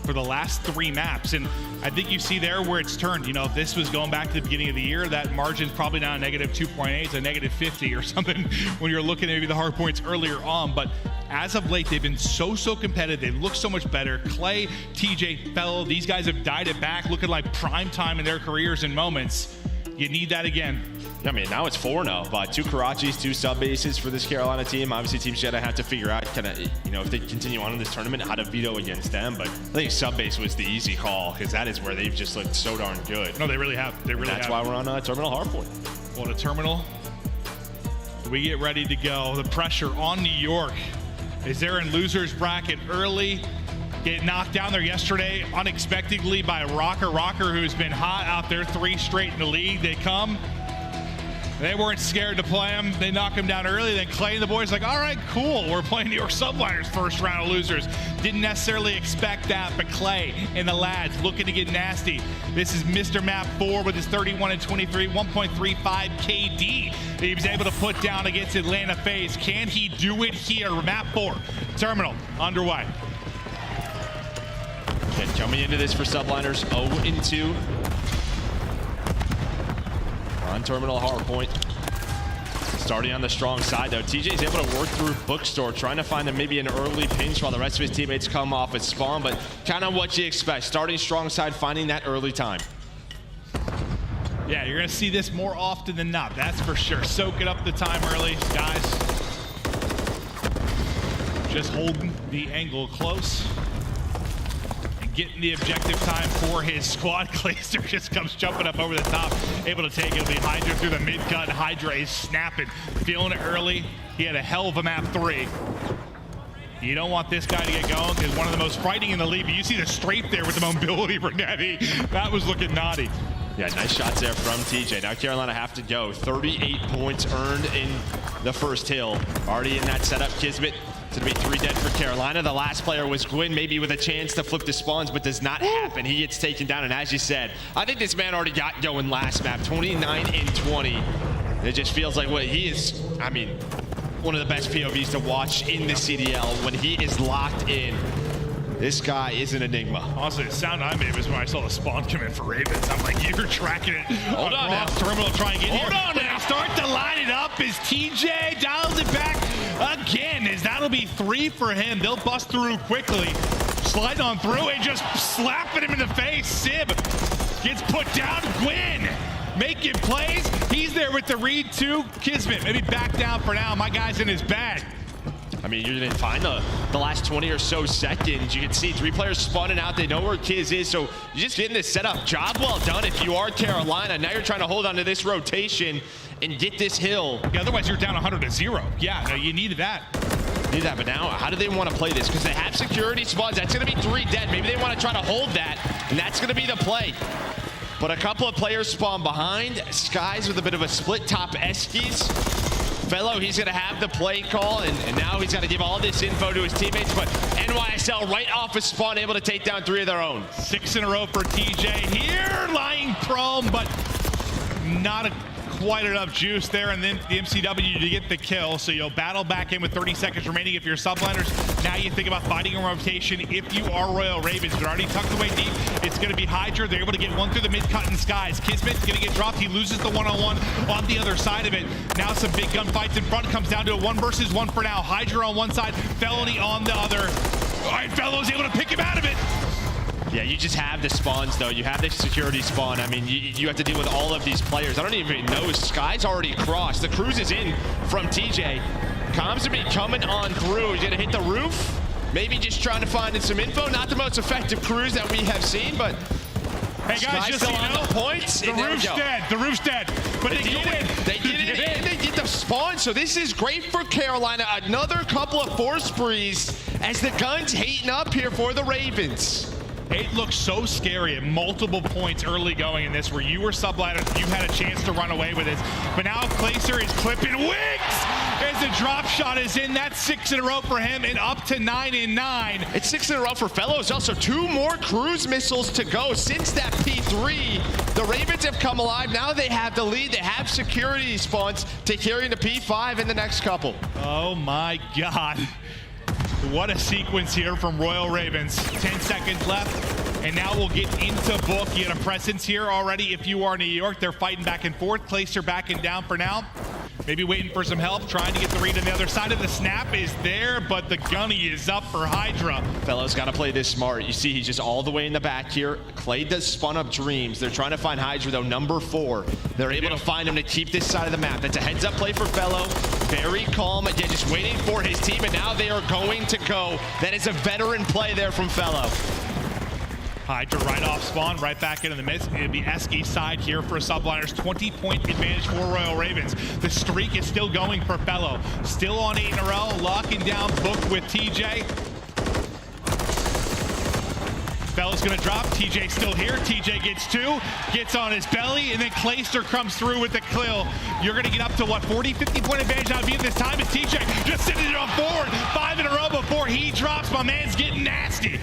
C: for the last 3 maps, and I think you see there where it's turned. You know, if this was going back to the beginning of the year, that margin's probably now a -2.8 to -50 or something when you're looking at maybe the hard points earlier on. But as of late, they've been so competitive. They look so much better. Clay, TJ, Fellow, these guys have died it back, looking like prime time in their careers and moments. You need that again.
J: I mean, now it's 4-0, but 2 Karachis, 2 sub bases for this Carolina team. Obviously, Team Jedi have to figure out kind of, you know, if they continue on in this tournament, how to veto against them. But I think sub base was the easy call because that is where they've just looked so darn good.
C: No, they really have. They really have.
J: That's why we're on Terminal Hardpoint.
C: Well, the Terminal, we get ready to go. The pressure on New York is they're in loser's bracket early. Get knocked down there yesterday unexpectedly by Røkkr, who's been hot out there 3 straight in the league. They come. They weren't scared to play him. They knock him down early. Then Clay and the boys like, all right, cool. We're playing New York Subliners first round of losers. Didn't necessarily expect that, but Clay and the lads looking to get nasty. This is Mr. Map 4 with his 31 and 23, 1.35 KD that he was able to put down against Atlanta FaZe. Can he do it here? Map 4, Terminal, underway.
J: Okay, coming into this for Subliners, 0-2. On Terminal Hardpoint. Starting on the strong side, though. TJ's able to work through Bookstore, trying to find maybe an early pinch while the rest of his teammates come off at spawn, but kind of what you expect. Starting strong side, finding that early time.
C: Yeah, you're going to see this more often than not, that's for sure. Soaking up the time early, guys. Just holding the angle close. Getting the objective time for his squad. Clayster just comes jumping up over the top, able to take it. It'll be Hydra through the mid-cut. Hydra is snapping, feeling it early. He had a hell of a map 3. You don't want this guy to get going because one of the most fighting in the league. But you see the strafe there with the mobility for Netty. That was looking naughty.
J: Yeah, nice shots there from TJ. Now Carolina have to go. 38 points earned in the first hill. Already in that setup, Kismet. It's going to be 3 dead for Carolina. The last player was Gwyn, maybe with a chance to flip the spawns, but does not happen. He gets taken down, and as you said, I think this man already got going last map, 29 and 20. It just feels like what he is, I mean, one of the best POVs to watch in the CDL when he is locked in. This guy is an enigma.
C: Honestly, the sound I made was when I saw the spawn come in for Ravens. I'm like, you're tracking it.
J: Hold on now.
C: Terminal trying to get here.
J: Hold on
C: They
J: now.
C: start to line it up as TJ dials it back again, as that'll be 3 for him. They'll bust through quickly. Slide on through and just slapping him in the face. Sib gets put down. Gwyn making plays. He's there with the read too. Kismet maybe back down for now. My guy's in his bag.
J: I mean, you're going to find the last 20 or so seconds. You can see 3 players spawning out. They know where Kiz is, so you're just getting this set up. Job well done if you are Carolina. Now you're trying to hold on to this rotation and get this hill.
C: Yeah, otherwise you're down 100-0. Yeah, no, you needed that.
J: Need that, but now how do they want to play this? Because they have security spawns. That's going to be 3 dead. Maybe they want to try to hold that, and that's going to be the play. But a couple of players spawn behind. Skyz with a bit of a split top Eskies. Fellow, he's going to have the play call, and now he's got to give all this info to his teammates, but NYSL right off his spawn, able to take down 3 of their own.
C: 6 in a row for TJ here, lying prone, but not quite enough juice there, and then the MCW to get the kill. So you'll battle back in with 30 seconds remaining if you're subliners. Now you think about fighting a rotation if you are Royal Ravens. You're already tucked away deep. It's going to be Hydra. They're able to get one through the mid-cut and Skyz. Kismet's going to get dropped. He loses the one-on-one on the other side of it. Now some big gunfights in front. Comes down to a 1 versus 1 for now. Hydra on one side, Felony on the other. All right, Fellow's able to pick him out of it.
J: Yeah, you just have the spawns, though. You have the security spawn. I mean, you have to deal with all of these players. I don't even know. Sky's already crossed. The cruise is in from TJ. Comms will be coming on through. He's going to hit the roof. Maybe just trying to find some info. Not the most effective cruise that we have seen, but
C: hey guys,
J: Sky's
C: just
J: still
C: so you
J: on
C: know,
J: the points.
C: The roof's dead. The roof's dead. But they get it.
J: They get it, and they get the spawn. So this is great for Carolina. Another couple of force sprees as the gun's heating up here for the Ravens.
C: It looked so scary at multiple points early going in this where you were subliners, you had a chance to run away with it. But now Clayster is clipping wings as the drop shot is in. That's 6 in a row for him and up to 9 in 9.
J: It's 6 in a row for Fellows. Also 2 more cruise missiles to go since that P3. The Ravens have come alive. Now they have the lead. They have security spawns to carry into P5 in the next couple.
C: Oh my God. What a sequence here from Royal Ravens. 10 seconds left, and now we'll get into book. You had a presence here already if you are New York. They're fighting back and forth. Clayster backing down for now. Maybe waiting for some help, trying to get the read on the other side of the snap is there, but the gunny is up for Hydra.
J: Fellows got to play this smart. You see he's just all the way in the back here. Clay does spawn up Dreams. They're trying to find Hydra, though, number 4. They're able to find him to keep this side of the map. That's a heads-up play for Fellow. Very calm, again, just waiting for his team, and now they are going to go. That is a veteran play there from Fellow.
C: Hydra right off spawn, right back into the midst. It'll be Esky's side here for Subliners. 20-point advantage for Royal Ravens. The streak is still going for Fellow. Still on 8 in a row, locking down book with TJ. Fellow's gonna drop, TJ still here. TJ gets 2, gets on his belly, and then Clayster comes through with the kill. You're gonna get up to what, 40, 50-point advantage out of you this time. It's TJ just sitting it on forward. 5 in a row before he drops. My man's getting nasty.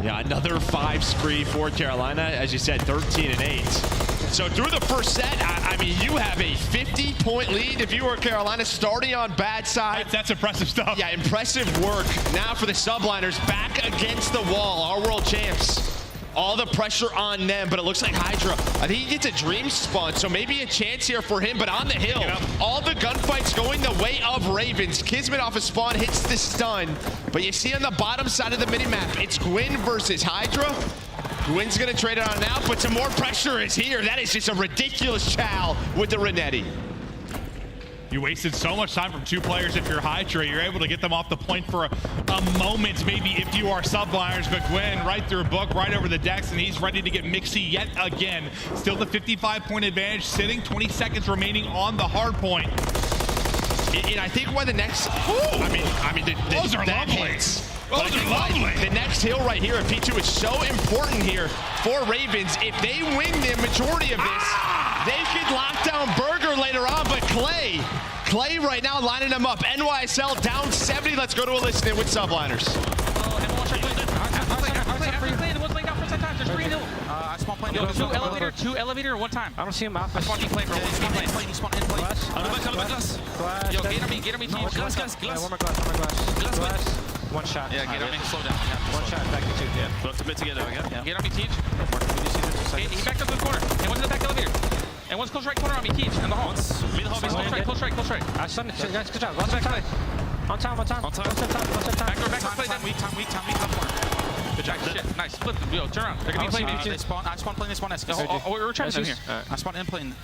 J: Yeah, another 5 spree for Carolina. As you said, 13 and 8. So through the first set, I mean, you have a 50-point lead if you were Carolina starting on bad side.
C: That's impressive stuff.
J: Yeah, impressive work. Now for the Subliners back against the wall, our world champs. All the pressure on them, but it looks like Hydra, I think he gets a dream spawn, so maybe a chance here for him, but on the hill, all the gunfights going the way of Ravens. Kismet off a spawn hits the stun, but you see on the bottom side of the minimap, it's Gwyn versus Hydra. Gwyn's gonna trade it on now, but some more pressure is here. That is just a ridiculous chow with the Renetti.
C: You wasted so much time from 2 players if you're Hydra. You're able to get them off the point for a moment, maybe if you are Subliners, but Gwyn right through a book, right over the decks, and he's ready to get mixy yet again. Still the 55-point advantage sitting, 20 seconds remaining on the hard point.
J: And I think why the next, I mean,
C: those are lovely. Those are lovely.
J: The next hill right here at P2 is so important here for Ravens. If they win the majority of this, they could lock down Burger later on, but Clay right now lining them up. NYSL down 70. Let's go to a listen with Subliners.
K: I spawn plane. Yo, 2 elevator, 1 time. I don't see him out. I spawn D plane, bro. He spawn in plane. Yo, get on me, team. Glass. 1 shot. Yeah, get on me, slow down. 1 shot, back to 2. Yeah. Both to mid together again. Yeah. Get on me, Teach. He backed up to the corner. And one's in the back elevator. And one's close right corner on me, Teach, in the hall. Close right. I stunned it. Guys, good job. On time. Weak time. Good job. Shit. Nice. Flip. Yo, turn around. They're gonna be playing. I spawn plane, they spawn S. We're trying to here. I spawn in plane.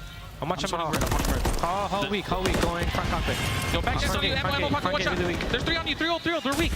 K: I'm watching How weak, going front cockpit. Yo, back just on you, ammo, pocket, watch out. There's 3 on you, 3 they're weak.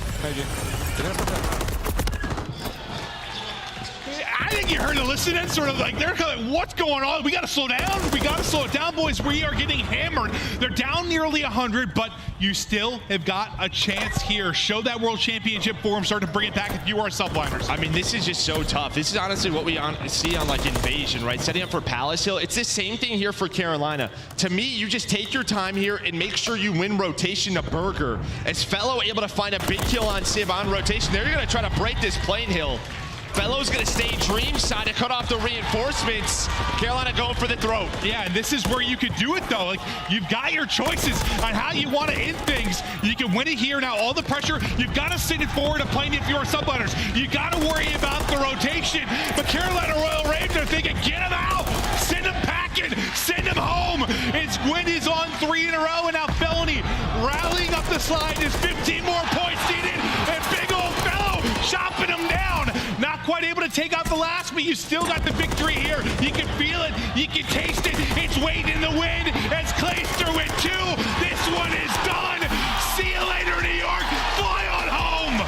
C: I think you heard the listening, sort of like, they're kind of like, what's going on? We got to slow down. We got to slow it down, boys. We are getting hammered. They're down nearly 100, but you still have got a chance here. Show that World Championship form. Start to bring it back if you are Subliners.
J: I mean, this is just so tough. This is honestly what we see on like Invasion, right? Setting up for Palace Hill. It's the same thing here for Carolina. To me, you just take your time here and make sure you win rotation to Burger. As Fellow able to find a big kill on Civ on rotation, they're going to try to break this plane hill. Fellow's gonna stay Dream side to cut off the reinforcements. Carolina going for the throat.
C: Yeah, and this is where you could do it though. Like, you've got your choices on how you want to end things. You can win it here. Now all the pressure, you've got to send it forward to plane if you're Subliners. You got to worry about the rotation. But Carolina Royal Ravens are thinking, get him out, send him packing, send him home. It's Gwyn is on 3 in a row, and now Felony rallying up the slide. There's 15 more points needed, and big old Fellow chopping him down. Not quite able to take out the last, but you still got the victory here. You can feel it, you can taste it. It's waiting in the wind as Clayster went 2. This one is done. See you later, New York. Fly on home.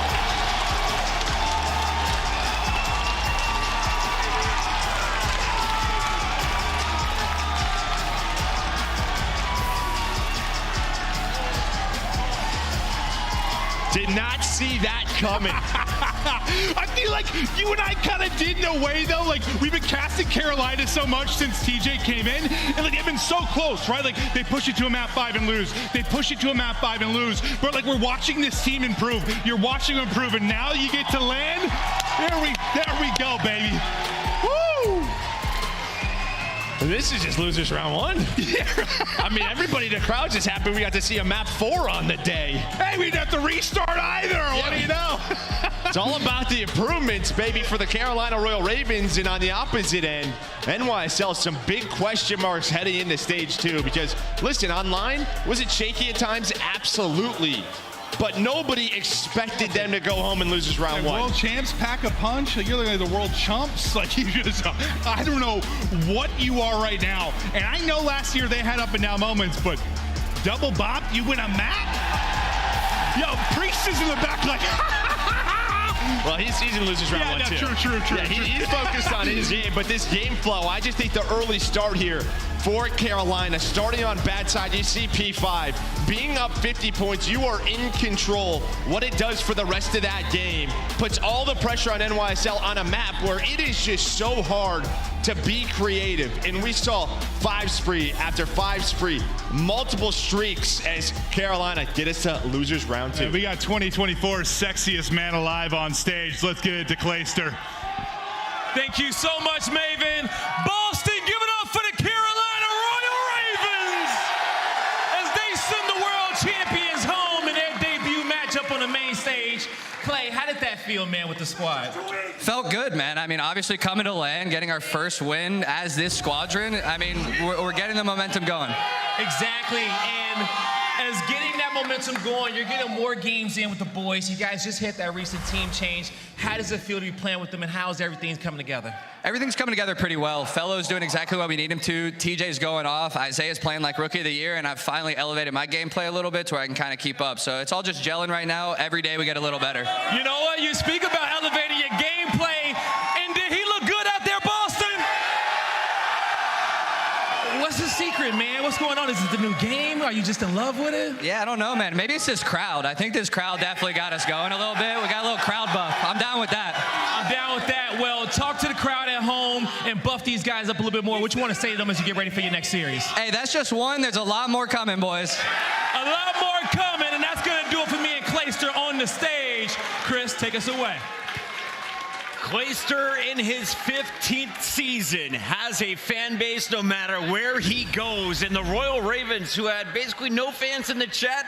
J: Did not see that coming.
C: I feel like you and I kind of did in a way, though. Like, we've been casting Carolina so much since TJ came in, and like they've been so close, right? Like, they push it to a map 5 and lose. They push it to a map 5 and lose. But like, we're watching this team improve. You're watching them improve, and now you get to land. There we go, baby. Woo!
J: This is just losers round 1.
C: Yeah.
J: I mean, everybody in the crowd just happy we got to see a map 4 on the day.
C: Hey, we didn't have to restart either. Yeah. What do you know?
J: It's all about the improvements, baby, for the Carolina Royal Ravens. And on the opposite end, NYSL, some big question marks heading into stage 2. Because, listen, online, was it shaky at times? Absolutely. But nobody expected them to go home and lose this round 1.
C: World champs pack a punch. You're looking at the world chumps. Like, you just, I don't know what you are right now. And I know last year they had up and down moments, but double bop, you win a map? Yo, Priestahh is in the back like,
J: well, he's in losers round 1 too.
C: True.
J: Yeah, he's focused on his game, but this game flow, I just think the early start here for Carolina, starting on bad side, you see P5 being up 50 points. You are in control. What it does for the rest of that game puts all the pressure on NYSL on a map where it is just so hard to be creative. And we saw 5 spree after 5 spree, multiple streaks as Carolina get us to losers round 2.
C: Yeah, we got 2024's sexiest man alive on stage. Let's get it to Clayster.
E: Thank you so much, Maven. Boston, give it up for the Carolina Royal Ravens as they send the world champions home in their debut matchup on the main stage. Clay, how did that feel, man, with the squad?
L: Felt good, man. I mean, obviously coming to LAN, getting our first win as this squadron, I mean, we're getting the momentum going.
E: Exactly, and as getting that momentum going, you're getting more games in with the boys. You guys just hit that recent team change. How does it feel to be playing with them, and how's everything coming together?
L: Everything's coming together pretty well. Fellow's doing exactly what we need him to. TJ's going off. Isaiah's playing like Rookie of the Year, and I've finally elevated my gameplay a little bit to where I can kind of keep up. So it's all just gelling right now. Every day we get a little better.
E: You know what? You speak about elevating your gameplay, and did he look good out there, Boston? What's the secret, man? What's going on? Is it the new game? Are you just in love with it?
L: Yeah, I don't know, man. Maybe it's this crowd. I think this crowd definitely got us going a little bit. We got a little crowd buff. I'm down with that.
E: I'm down with that. Well, talk to the crowd at home and buff these guys up a little bit more. What you want to say to them as you get ready for your next series?
L: Hey, that's just one. There's a lot more coming, boys.
E: A lot more coming, and that's going to do it for me and Clayster on the stage. Chris, take us away.
O: Clayster, in his 15th season, has a fan base no matter where he goes. And the Royal Ravens, who had basically no fans in the chat,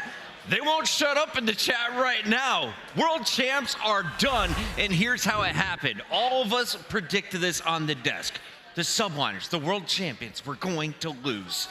O: they won't shut up in the chat right now. World champs are done, and here's how it happened. All of us predicted this on the desk. The Subliners, the world champions, were going to lose.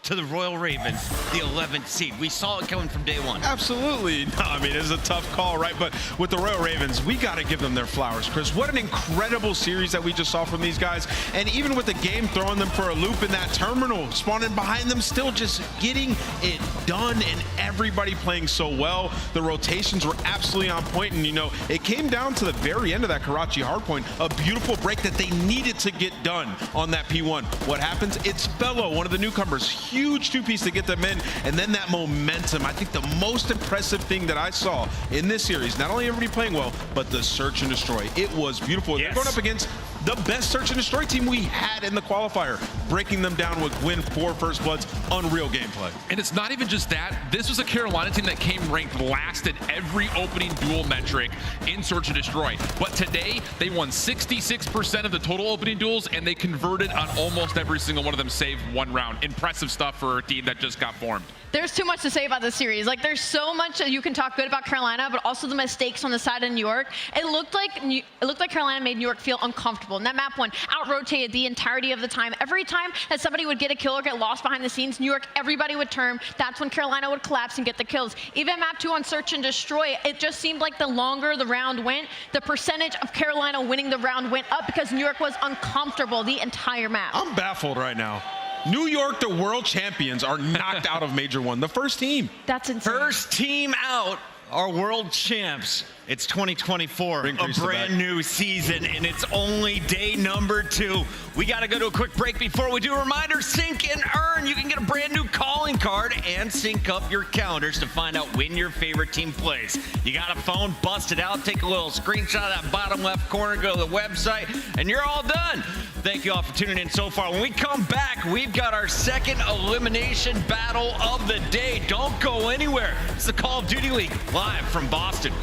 O: to the Royal Ravens, the 11th seed. We saw it coming from day one.
D: Absolutely. No, I mean, it's a tough call, right? But with the Royal Ravens, we got to give them their flowers, Chris. What an incredible series that we just saw from these guys. And even with the game throwing them for a loop in that terminal, spawning behind them, still just getting it done, and everybody playing so well. The rotations were absolutely on point, and, you know, it came down to the very end of that Karachi hardpoint, a beautiful break that they needed to get done on that P1. What happens? It's Fellow, one of the newcomers. Huge two-piece to get them in, and then that momentum. I think the most impressive thing that I saw in this series, not only everybody playing well, but the search and destroy. It was beautiful.
O: Yes.
D: They're going up against the best search and destroy team we had in the qualifier, breaking them down with win 4 First Bloods. Unreal gameplay.
H: And it's not even just that. This was a Carolina team that came ranked last in every opening duel metric in Search and Destroy. But today, they won 66% of the total opening duels, and they converted on almost every single one of them, save one round. Impressive stuff for a team that just got formed.
F: There's too much to say about this series. Like, there's so much that you can talk good about Carolina, but also the mistakes on the side of New York. It looked like Carolina made New York feel uncomfortable. And that map one out-rotated the entirety of the time. Every time that somebody would get a kill or get lost behind the scenes, New York, everybody would turn. That's when Carolina would collapse and get the kills. Even map 2 on Search and Destroy, it just seemed like the longer the round went, the percentage of Carolina winning the round went up because New York was uncomfortable the entire map.
D: I'm baffled right now. New York, the world champions, are knocked out of Major 1. The first team.
F: That's insane.
O: First team out are world champs. It's 2024, a brand new season, and it's only day number 2. We got to go to a quick break before we do. A reminder, sync and earn. You can get a brand new calling card and sync up your calendars to find out when your favorite team plays. You got a phone, bust it out, take a little screenshot of that bottom left corner, go to the website, and you're all done. Thank you all for tuning in so far. When we come back, we've got our second elimination battle of the day. Don't go anywhere. It's the Call of Duty League, live from Boston.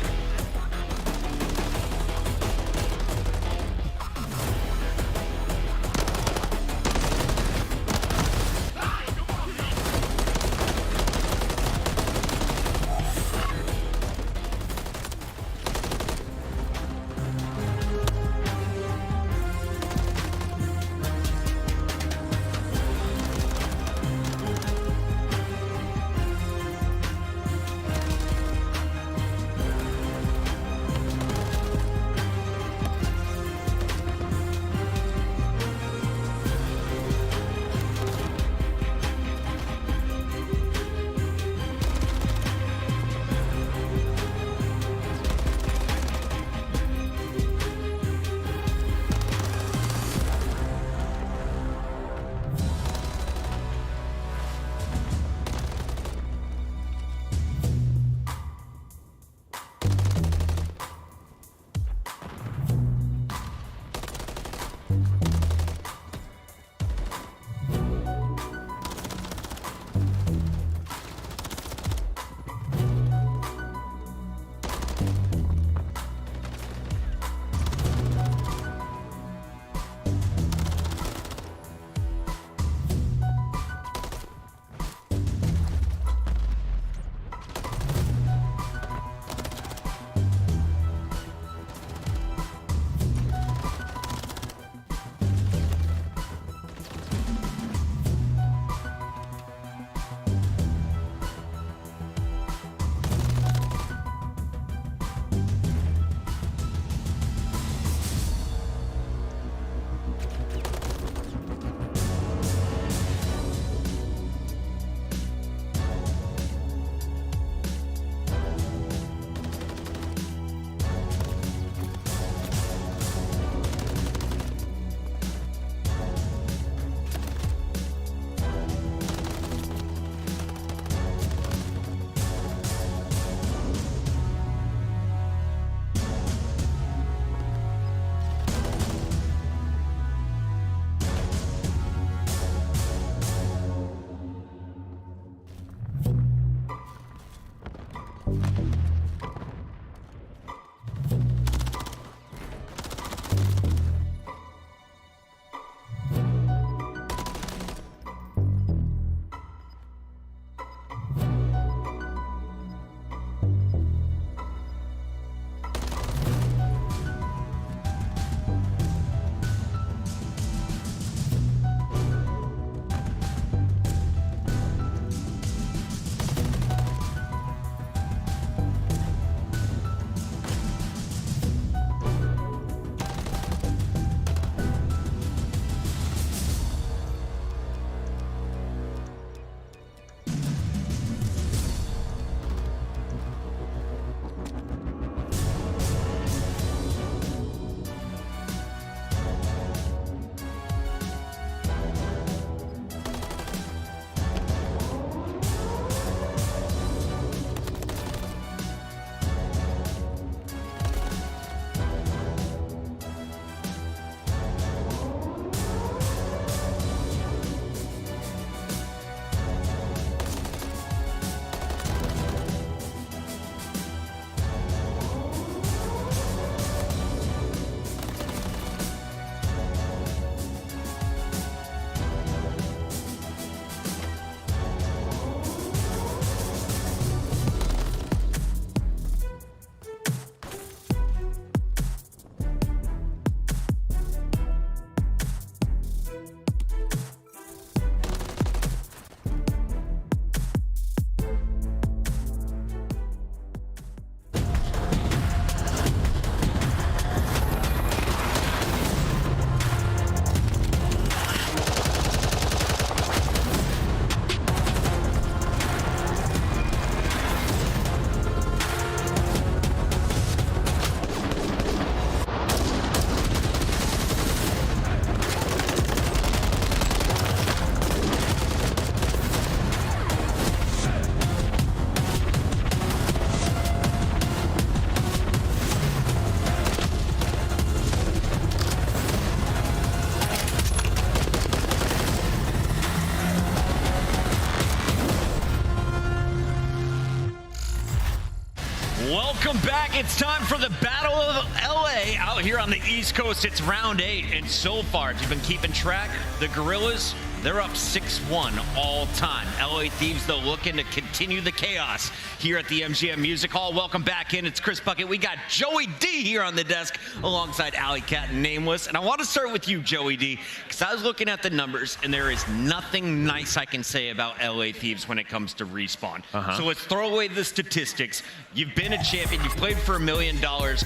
O: Welcome back. It's time for the Battle of LA out here on the East Coast. It's round 8, and so far, if you've been keeping track, the Guerrillas, they're up 6-1 all time. LA Thieves, though, looking to continue the chaos here at the MGM Music Hall. Welcome back in. It's Chris Bucket. We got Joey D here on the desk alongside Alley Cat and Nameless. And I want to start with you, Joey D, because I was looking at the numbers, and there is nothing nice I can say about LA Thieves when it comes to respawn. So let's throw away the statistics. You've been a champion. You've played for $1 million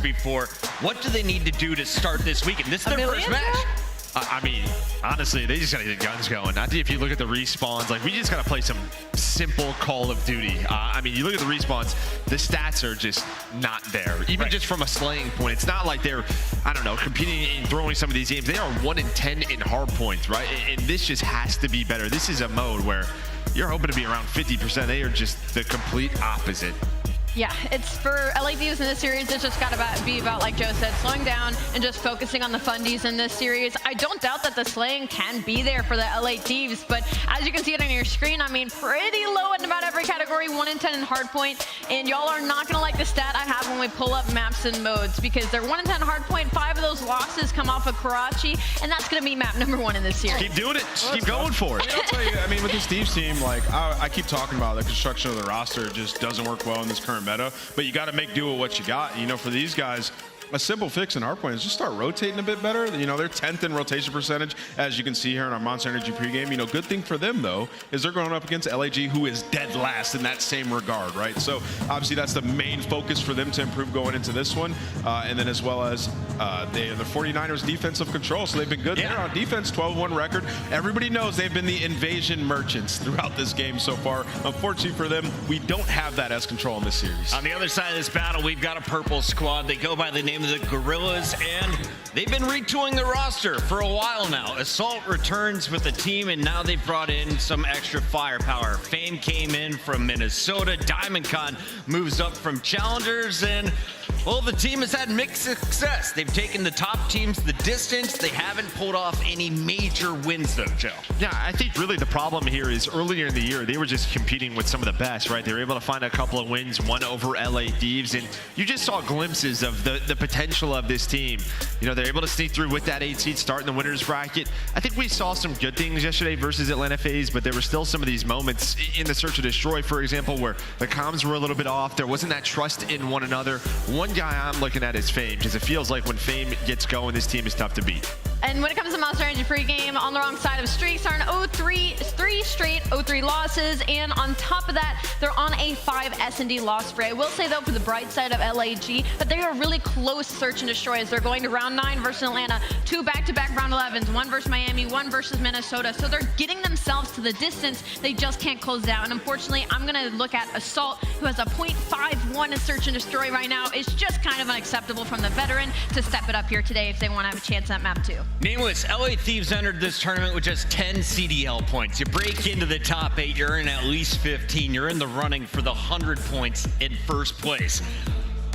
O: before. What do they need to do to start this weekend? This is their first match.
J: I mean, honestly, they just gotta get the guns going. I think if you look at the respawns, like, we just gotta play some simple Call of Duty. I mean, you look at the respawns, the stats are just not there. Even just from a slaying point, it's not like they're, I don't know, competing and throwing some of these games. They are 1 in 10 in hard points, right? And this just has to be better. This is a mode where you're hoping to be around 50%. They are just the complete opposite.
F: Yeah, it's for LA Thieves in this series, it's just got to be about, like Joe said, slowing down and just focusing on the fundies in this series. I don't doubt that the slaying can be there for the LA Thieves, but as you can see it on your screen, I mean, pretty low in about every category, 1 in 10 in hardpoint, and y'all are not going to like the stat I have when we pull up maps and modes, because they're 1 in 10 hardpoint, 5 of those losses come off of Karachi, and that's going to be map #1 in this series.
D: Keep doing it. Just keep going for it. I'll tell you, I mean, with this Thieves team, like, I keep talking about the construction of the roster just doesn't work well in this current meta, but you got to make do with what you got. You know, for these guys, a simple fix in hardpoint is just start rotating a bit better. You know, they're 10th in rotation percentage, as you can see here in our Monster Energy pregame. You know, good thing for them, though, is they're going up against LAG, who is dead last in that same regard, right? So, obviously, that's the main focus for them to improve going into this one. And then as well as the 49ers defensive control. So they've been good there on defense, 12-1 record. Everybody knows they've been the invasion merchants throughout this game so far. Unfortunately for them, we don't have that as control in this series.
O: On the other side of this battle, we've got a purple squad. They go by the name of the Guerrillas, and they've been retooling the roster for a while now. Assault returns with the team, and now they've brought in some extra firepower. Fame came in from Minnesota. DiamondCon moves up from Challengers, and well, the team has had mixed success. They've taken the top teams the distance. They haven't pulled off any major wins, though, Joe.
J: Yeah, I think really the problem here is earlier in the year, they were just competing with some of the best, right? They were able to find a couple of wins, one over LA Thieves, and you just saw glimpses of the potential of this team. You know, they're able to sneak through with that 8 seed, start in the winner's bracket. I think we saw some good things yesterday versus Atlanta FaZe, but there were still some of these moments in the Search and Destroy, for example, where the comms were a little bit off. There wasn't that trust in one another. One guy I'm looking at is Fame, because it feels like when Fame gets going, this team is tough to beat.
F: And when it comes to Monster Energy pregame, on the wrong side of streaks are an 3 straight 0-3 losses, and on top of that, they're on a 5 S&D loss spray. I will say, though, for the bright side of LAG, that they are really close Search and Destroys. They're going to round 9 versus Atlanta, 2 back-to-back round 11s, 1 versus Miami, 1 versus Minnesota. So they're getting themselves to the distance. They just can't close down. And unfortunately, I'm going to look at Assault, who has a .51 in Search and Destroy right now. It's just kind of unacceptable from the veteran to step it up here today if they want to have a chance at map 2.
O: Nameless, LA Thieves entered this tournament with just 10 CDL points. You break into the top 8, you're in at least 15. You're in the running for the 100 points in first place.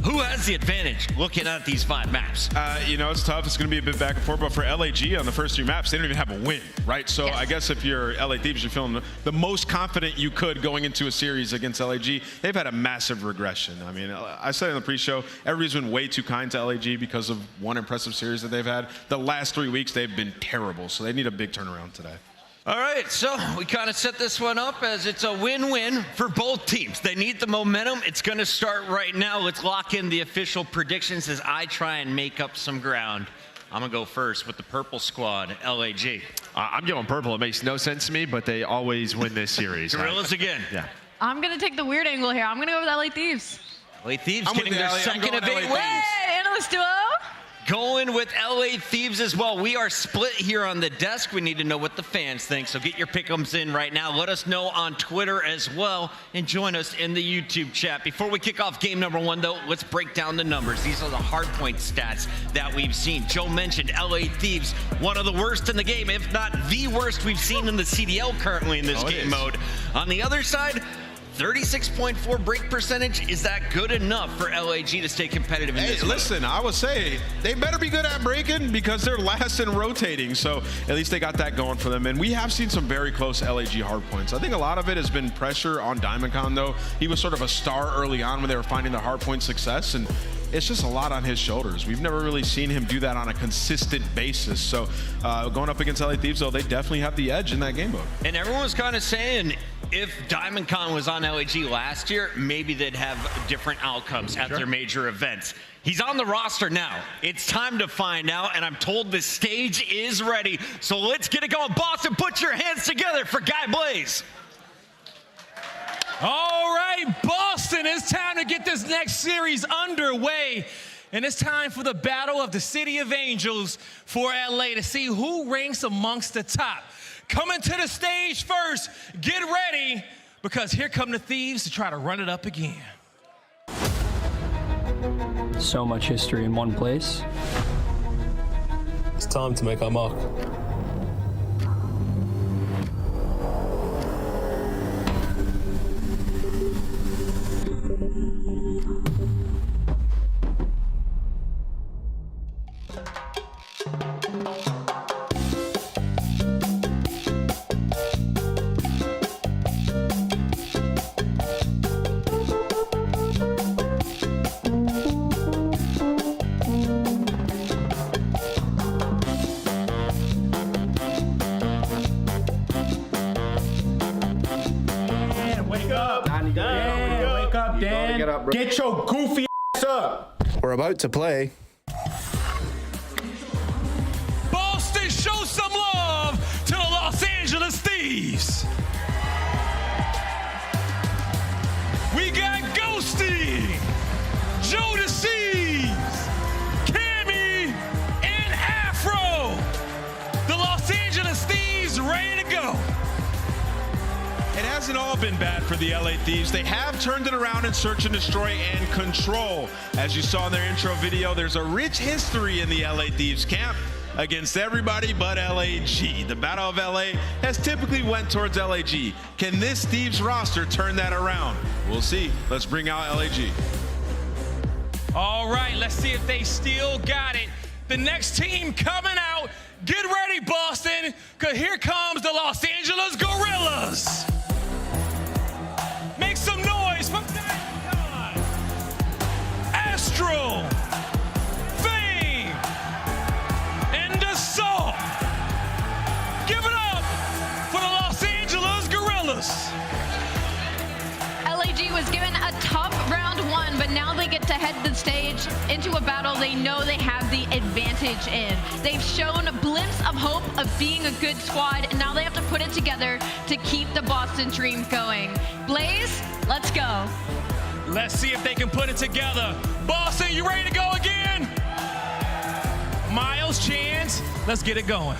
O: Who has the advantage looking at these 5 maps?
D: You know, it's tough. It's going to be a bit back and forth. But for LAG on the first 3 maps, they don't even have a win, right? So I guess if you're LA Thieves, you're feeling the most confident you could going into a series against LAG. They've had a massive regression. I mean, I said in the pre-show, everybody's been way too kind to LAG because of one impressive series that they've had. The last 3 weeks, they've been terrible. So they need a big turnaround today.
O: All right, so we kind of set this one up as it's a win-win for both teams. They need the momentum. It's going to start right now. Let's lock in the official predictions as I try and make up some ground. I'm going to go first with the purple squad, LAG.
J: I'm going purple. It makes no sense to me, but they always win this series.
O: Guerrillas again.
J: Yeah.
F: I'm going to take the weird angle here. I'm going to go with LA Thieves.
O: LA Thieves getting their second of 8 wins.
F: Hey, analyst duo.
O: Going with LA Thieves as well. We are split here on the desk. We need to know what the fans think, so get your pick'ems in right now. Let us know on Twitter as well, and join us in the YouTube chat. Before we kick off game number 1, though, let's break down the numbers. These are the hardpoint stats that we've seen. Joe mentioned LA Thieves, one of the worst in the game, if not the worst we've seen in the CDL currently in this game mode. On the other side, 36.4 break percentage, is that good enough for LAG to stay competitive in this
D: Hey, listen, I would say they better be good at breaking because they're last in rotating. So at least they got that going for them. And we have seen some very close LAG hardpoints. I think a lot of it has been pressure on Diamondcon, though. He was sort of a star early on when they were finding the hardpoint success. And it's just a lot on his shoulders. We've never really seen him do that on a consistent basis. So going up against LA Thieves, though, they definitely have the edge in that game mode.
O: And everyone was kind of saying if Diamondcon was on LAG last year, maybe they'd have different outcomes at their major events. He's on the roster now. It's time to find out, and I'm told the stage is ready. So let's get it going. Boston, put your hands together for Guy Blaze.
P: All right, Boston, it's time to get this next series underway. And it's time for the battle of the City of Angels for LA to see who ranks amongst the top. Coming to the stage first, get ready, because here come the Thieves to try to run it up again.
Q: So much history in one place.
R: It's time to make our mark.
S: Get your goofy ass up.
R: We're about to play.
P: Boston, show some love to the Los Angeles Thieves. We got Ghosty, Joedecieves, Cammy, and Afro. The Los Angeles Thieves ready to go.
D: It hasn't all been bad for the LA Thieves. They have turned it around in Search and Destroy and Control. As you saw in their intro video, there's a rich history in the LA Thieves camp against everybody but LAG. The Battle of LA has typically went towards LAG. Can this Thieves roster turn that around? We'll see. Let's bring out LAG.
P: All right, let's see if they still got it. The next team coming out, get ready, Boston, because here comes the Los Angeles Guerrillas. Make some noise for Diamondcon, Astro, Fame, and Assault. Give it up for the Los Angeles Guerrillas.
F: LAG was given a tough round one, but now they get to head the stage into a battle they know they have the advantage in. They've shown a glimpse of hope of being a good squad, and now they have to put it together to keep the Boston dream going. Blaze, let's go.
P: Let's see if they can put it together. Boston, you ready to go again? Miles, Chance, let's get it going.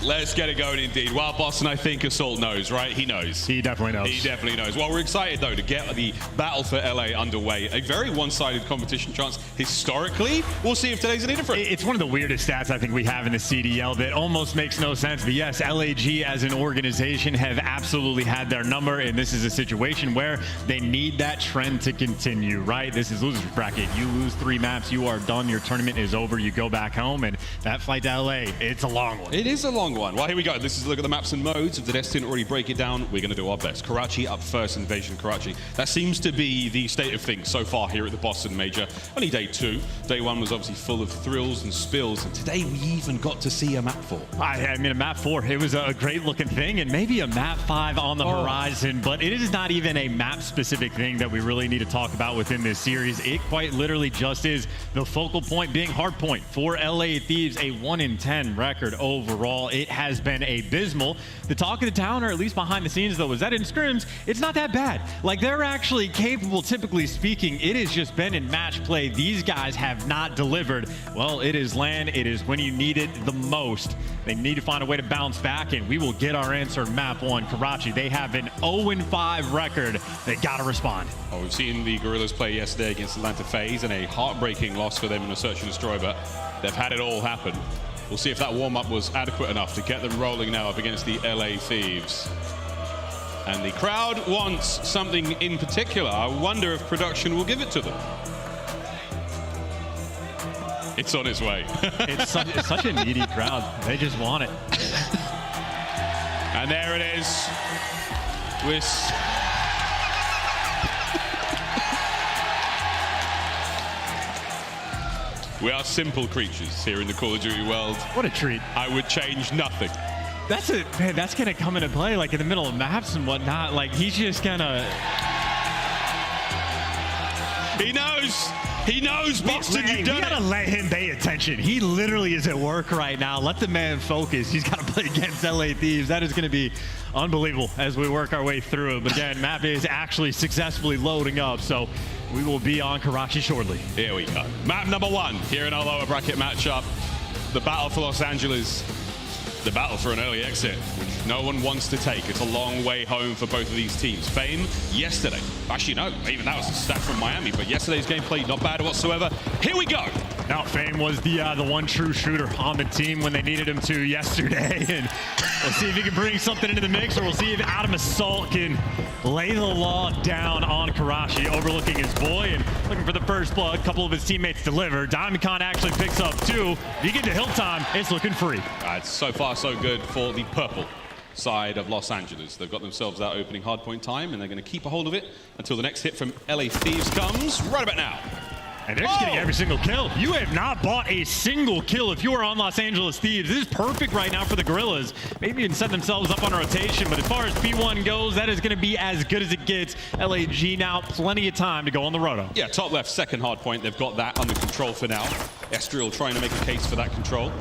T: Let's get it going indeed. Well, Boston, I think Assault knows, right? He knows.
I: He definitely knows.
T: He definitely knows. Well, we're excited, though, to get the battle for LA underway. A very one-sided competition chance historically. We'll see if today's any different.
I: It's one of the weirdest stats I think we have in the CDL that almost makes no sense. But yes, LAG as an organization have absolutely had their number, and this is a situation where they need that trend to continue, right? This is loser's bracket. You lose 3 maps, you are done. Your tournament is over. You go back home, and that flight to LA, it's a long one.
T: It is a long one. Well, here we go. This is a look at the maps and modes. If the devs didn't already break it down, we're going to do our best. Karachi up first, Invasion Karachi. That seems to be the state of things so far here at the Boston Major. Only day 2. Day 1 was obviously full of thrills and spills, and today we even got to see a map 4.
I: I mean, a map 4, it was a great looking thing, and maybe a map 5 on the horizon, but it is not even a map specific thing that we really need to talk about within this series. It quite literally just is the focal point being hardpoint for LA Thieves, a 1-in-10 record overall. It has been abysmal. The talk of the town, or at least behind the scenes though, is that in scrims, it's not that bad. Like, they're actually capable, typically speaking. It has just been in match play. These guys have not delivered. Well, it is LAN. It is when you need it the most. They need to find a way to bounce back, and we will get our answer in map 1. Karachi, they have an 0-5 record. They gotta respond.
T: Oh, we've seen the Guerrillas play yesterday against Atlanta FaZe, and a heartbreaking loss for them in a Search and Destroy, but they've had it all happen. We'll see if that warm-up was adequate enough to get them rolling now up against the LA Thieves. And the crowd wants something in particular. I wonder if production will give it to them. It's on its way.
I: It's such a needy crowd. They just want it.
T: And there it is. We are simple creatures here in the Call of Duty world.
I: What a treat.
T: I would change nothing.
I: That's it, man. That's gonna come into play like in the middle of maps and whatnot. Like he's just gonna.
T: He knows. He knows, Boston. You've done
I: it. We gotta let him pay attention. He literally is at work right now. Let the man focus. He's got to play against LA Thieves. That is going to be unbelievable as we work our way through it. But again, map is actually successfully loading up, so we will be on Karachi shortly.
T: Here we go. Map number 1 here in our lower bracket matchup. The battle for Los Angeles. The battle for an early exit, which no one wants to take. It's a long way home for both of these teams. FaZe yesterday. Actually, no, even that was a stat from Miami, but yesterday's gameplay, not bad whatsoever. Here we go.
I: Now, FaZe was the one true shooter on the team when they needed him to yesterday. And we'll see if he can bring something into the mix, or we'll see if aBeZy can lay the law down on Karachi, overlooking his boy and looking for the first blood. A couple of his teammates deliver. Diamondcon actually picks up 2. If you get to hill time, it's looking free.
T: It's so far so good for the purple side of Los Angeles. They've got themselves that opening hardpoint time, and they're going to keep a hold of it until the next hit from LA Thieves comes right about now.
I: And they're just getting every single kill. You have not bought a single kill if you are on Los Angeles Thieves. This is perfect right now for the Guerrillas. Maybe even set themselves up on a rotation, but as far as P1 goes, that is going to be as good as it gets. LAG now plenty of time to go on the roto.
T: Yeah, top left, second hard point. They've got that under control for now. Estriel trying to make a case for that control.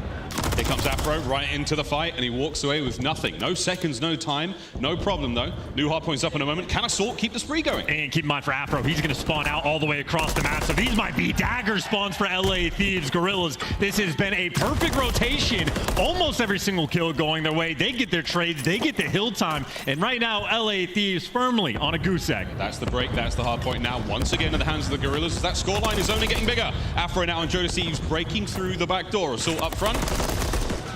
T: Here comes Afro right into the fight, and he walks away with nothing. No seconds, no time, no problem though. New hard points up in a moment. Can Assault keep the spree going?
I: And keep in mind for Afro, he's going to spawn out all the way across the map. So these might be dagger spawns for LA Thieves Guerrillas. This has been a perfect rotation. Almost every single kill going their way. They get their trades, they get the hill time. And right now, LA Thieves firmly on a goose egg.
T: That's the break, that's the hard point now. Once again in the hands of the Guerrillas. That scoreline is only getting bigger. Afro now on Joedecieves breaking through the back door. Assault up front.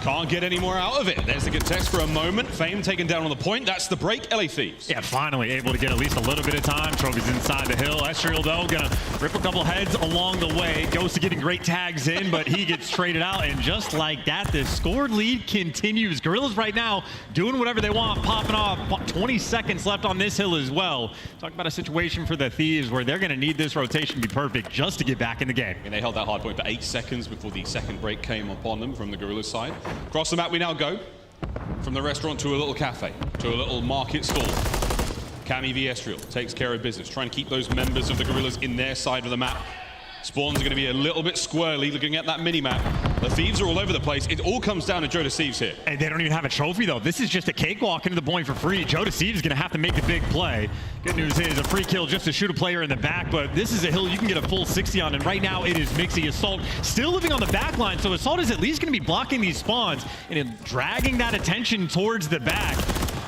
T: Can't get any more out of it. There's the contest for a moment. Fame taken down on the point. That's the break. LA Thieves.
I: Yeah, finally able to get at least a little bit of time. Trophy's inside the hill. Estriel, though, gonna rip a couple heads along the way. Ghosty getting great tags in, but he gets traded out. And just like that, the scored lead continues. Guerrillas right now doing whatever they want, popping off. 20 seconds left on this hill as well. Talk about a situation for the Thieves where they're gonna need this rotation to be perfect just to get back in the game.
T: And they held that hard point for 8 seconds before the second break came upon them from the Guerrillas side. Across the map we now go, from the restaurant to a little cafe, to a little market stall. Cammy v Estriel takes care of business, trying to keep those members of the Guerrillas in their side of the map. Spawns are going to be a little bit squirrely looking at that mini-map. The Thieves are all over the place. It all comes down to Joedecieves here.
I: And they don't even have a trophy, though. This is just a cakewalk into the point for free. Joedecieves is going to have to make the big play. Good news is a free kill just to shoot a player in the back, but this is a hill you can get a full 60 on, and right now it is Mixy. Assault still living on the back line, so Assault is at least going to be blocking these spawns and dragging that attention towards the back.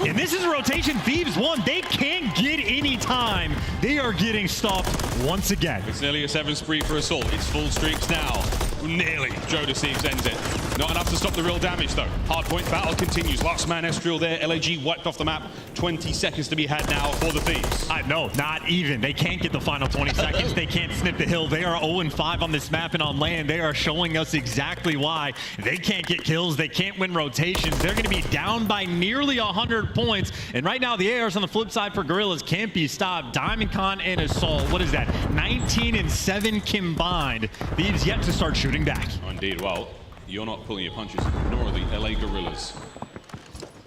I: And this is a rotation Thieves won. They can't get any time. They are getting stopped once again.
T: It's nearly a 7 spree for Assault. It's full streaks now. Nearly. Joedecieves ends it. Not enough to stop the real damage, though. Hardpoint battle continues. Last man Estriel there. LAG wiped off the map. 20 seconds to be had now for the Thieves.
I: No, not even. They can't get the final 20 seconds. They can't snip the hill. They are 0-5 on this map and on land. They are showing us exactly why. They can't get kills. They can't win rotations. They're going to be down by nearly 100 points. And right now, the ARs on the flip side for Guerrillas can't be stopped. Diamondcon and Assault, what is that? 19-7 combined. Thieves yet to start shooting back.
T: Indeed, well, you're not pulling your punches, nor are the LA Guerrillas.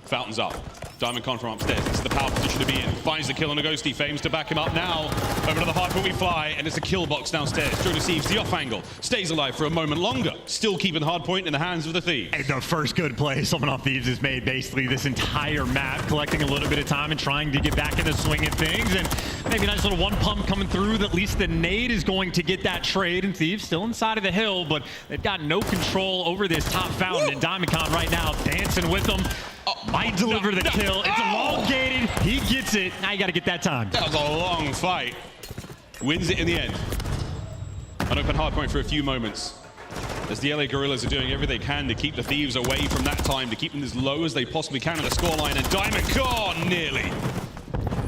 T: Fountains up. Diamondcon from upstairs. This is the power position to be in. Finds the kill on a Ghosty. Fames to back him up now. Over to the hard point we fly, and it's a kill box downstairs. Joedecieves the off angle. Stays alive for a moment longer. Still keeping hard point in the hands of the Thieves.
I: And the first good play someone off Thieves has made basically this entire map, collecting a little bit of time and trying to get back in the swing of things. And maybe a nice little one pump coming through that at least the nade is going to get that trade. And Thieves still inside of the hill, but they've got no control over this top fountain. And Diamondcon right now dancing with them. Might deliver the kill. It's elongated. He gets it. Now you got to get that time.
T: That was a long fight. Wins it in the end. An open hard point for a few moments. As the LA Guerrillas are doing everything they can to keep the Thieves away from that time, to keep them as low as they possibly can on the scoreline. And Diamondcon nearly.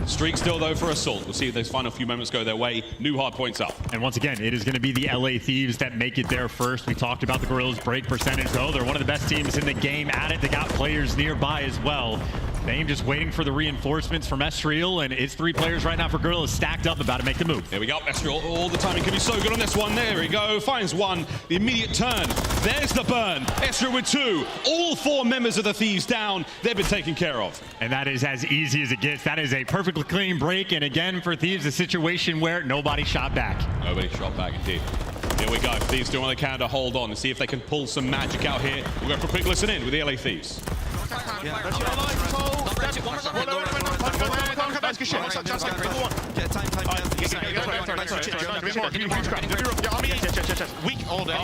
T: Streak still, though, for Assault. We'll see if those final few moments go their way. New hard points up.
I: And once again, it is going to be the LA Thieves that make it there first. We talked about the Guerrillas' break percentage, though. They're one of the best teams in the game at it. They got players nearby as well. Fame just waiting for the reinforcements from Estriel, and it's 3 players right now for Guerrillas stacked up, about to make the move.
T: Here we go. Estriel, all the timing can be so good on this one. There we go. Finds one. The immediate turn. There's the burn. Estriel with 2. All 4 members of the Thieves down. They've been taken care of.
I: And that is as easy as it gets. That is a perfectly clean break. And again, for Thieves, a situation where nobody shot back.
T: Nobody shot back indeed. Here we go. Thieves doing what they can to hold on and see if they can pull some magic out here. We'll go for a quick listen in with the LA Thieves.
G: Weak all day.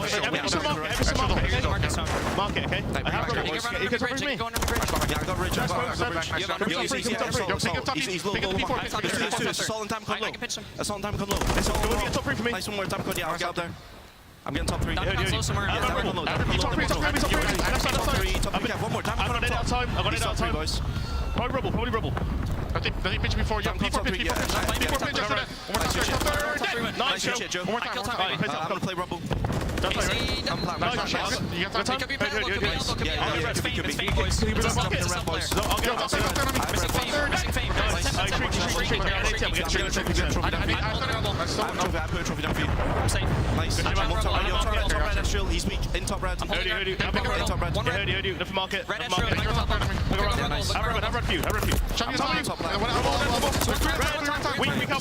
G: Mark it, okay? I have got it. You can talk me. Yeah, I got Ridge. Assault and time come low. Assault and time come low. Go get top 3 for me. Nice one more time. Yeah, I'll get up there. I'm getting top 3.
K: Top 3.
G: One more time. I got it out time. Probably rubble. I think pitch before. Yeah, P4 pitch. Nice, Joe. One more time. I'm gonna play rubble. Don't play, right? You got time? He's weak. In top red. Left market. I've read few.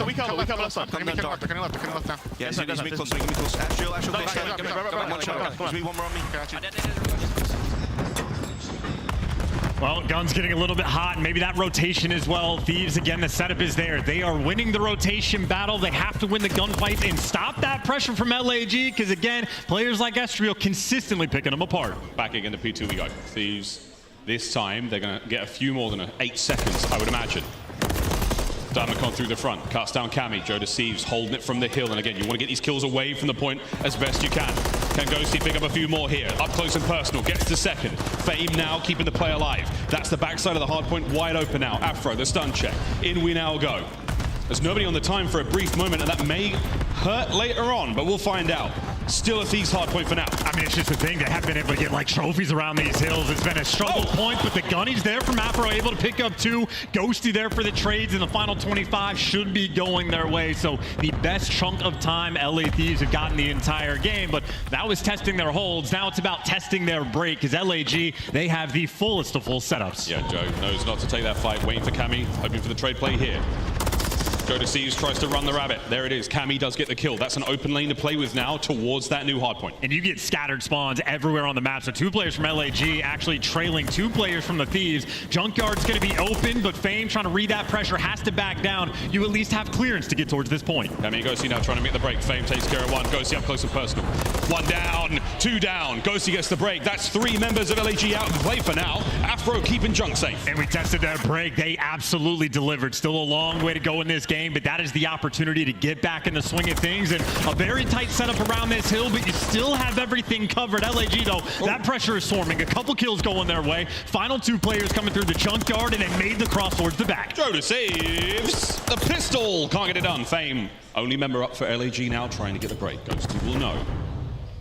G: We cover left side. They're going left now. Yeah, he's weak close. Astral. One shot. One more on me.
I: Well, Gun's getting a little bit hot, and maybe that rotation as well. Thieves, again, the setup is there. They are winning the rotation battle. They have to win the gunfights and stop that pressure from LAG, because, again, players like Estriel consistently picking them apart.
T: Back again to P2 we go. Thieves, this time, they're going to get a few more than 8 seconds, I would imagine. Damacon through the front, cuts down Cammy. Joedecieves holding it from the hill, and again, you want to get these kills away from the point as best you can. Can Ghosty pick up a few more here? Up close and personal, gets to second. Fame now keeping the play alive. That's the backside of the hard point wide open now. Afro, the stun check. In we now go. There's nobody on the time for a brief moment, and that may hurt later on, but we'll find out. Still a Thieves hard point for now.
I: I mean, it's just the thing. They have been able to get like trophies around these hills. It's been a struggle point, but the gunnies there from Afro able to pick up 2. Ghosty there for the trades, and the final 25 should be going their way. So the best chunk of time LA Thieves have gotten the entire game, but that was testing their holds. Now it's about testing their break, because LAG, they have the fullest of full setups.
T: Yeah, Joe knows not to take that fight. Waiting for Cammy, hoping for the trade play here. Joedecieves tries to run the rabbit. There it is. Cammy does get the kill. That's an open lane to play with now towards that new hardpoint.
I: And you get scattered spawns everywhere on the map. So 2 players from LAG actually trailing 2 players from the Thieves. Junkyard's going to be open, but Fame trying to read that pressure has to back down. You at least have clearance to get towards this point.
T: Cammy and Ghosty now trying to make the break. Fame takes care of 1. Ghosty up close and personal. 1 down, 2 down. Ghosty gets the break. That's 3 members of LAG out in play for now. Afro keeping Junk safe.
I: And we tested their break. They absolutely delivered. Still a long way to go in this game, but that is the opportunity to get back in the swing of things, and a very tight setup around this hill, but you still have everything covered. LAG, though, that pressure is swarming. A couple kills going their way. Final 2 players coming through the junkyard, and they made the cross towards the back.
T: Joedecieves, the pistol, can't get it done. Fame, only member up for LAG now, trying to get the break. Ghosty will know.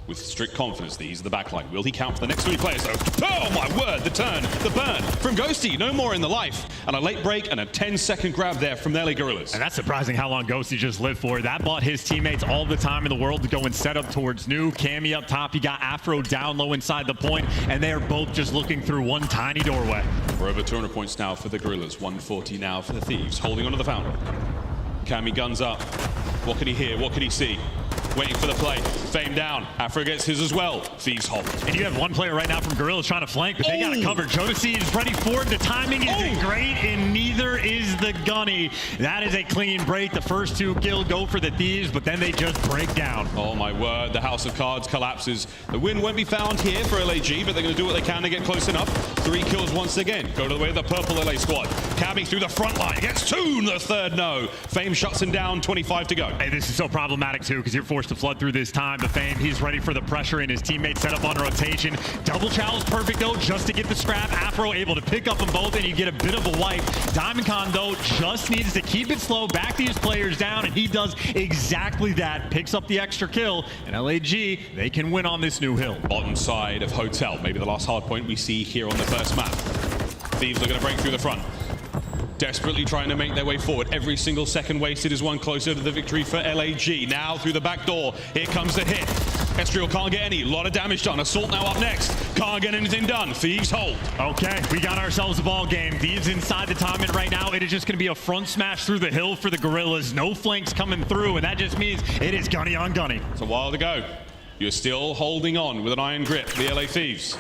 T: With strict confidence that he's the backline. Will he count for the next 3 players, though? Oh, my word, the turn, the burn from Ghosty. No more in the life. And a late break and a 10-second grab there from the LA Guerrillas.
I: And that's surprising how long Ghosty just lived for. That bought his teammates all the time in the world to go and set up towards new. Cammy up top. You got Afro down low inside the point, and they are both just looking through one tiny doorway.
T: We're over 200 points now for the Guerrillas. 140 now for the Thieves. Holding onto the fountain. Cammy guns up. What can he hear? What can he see? Waiting for the play. Fame down. Afro gets his as well. Thieves hold.
I: And you have 1 player right now from Guerrillas trying to flank, but they got it covered. Joedecieves is ready for it. The timing isn't great, and neither is the gunny. That is a clean break. The first 2 kills go for the Thieves, but then they just break down.
T: Oh my word, the House of Cards collapses. The win won't be found here for LAG, but they're going to do what they can to get close enough. 3 kills once again. Go to the way of the purple LA squad. Cammy through the front line. Gets 2, the 3rd no. Fame shuts him down, 25 to go.
I: Hey, this is so problematic too, because you're forced forced to flood through this time. The Fame, he's ready for the pressure, and his teammates set up on a rotation. Double challenge perfect, though, just to get the scrap. Afro able to pick up them both, and you get a bit of a wipe. Diamondcon, though, just needs to keep it slow, back these players down, and he does exactly that. Picks up the extra kill, and LAG, they can win on this new hill.
T: Bottom side of Hotel, maybe the last hard point we see here on the first map. Thieves are going to break through the front. Desperately trying to make their way forward. Every single second wasted is one closer to the victory for LAG. Now through the back door, here comes the hit. Estriel can't get any. A lot of damage done. Assault now up next. Can't get anything done. Thieves hold.
I: Okay, we got ourselves a ball game. Thieves inside the time, and right now it is just going to be a front smash through the hill for the Guerrillas. No flanks coming through, and that just means it is gunny on gunny.
T: It's a while to go. You're still holding on with an iron grip, the LA Thieves.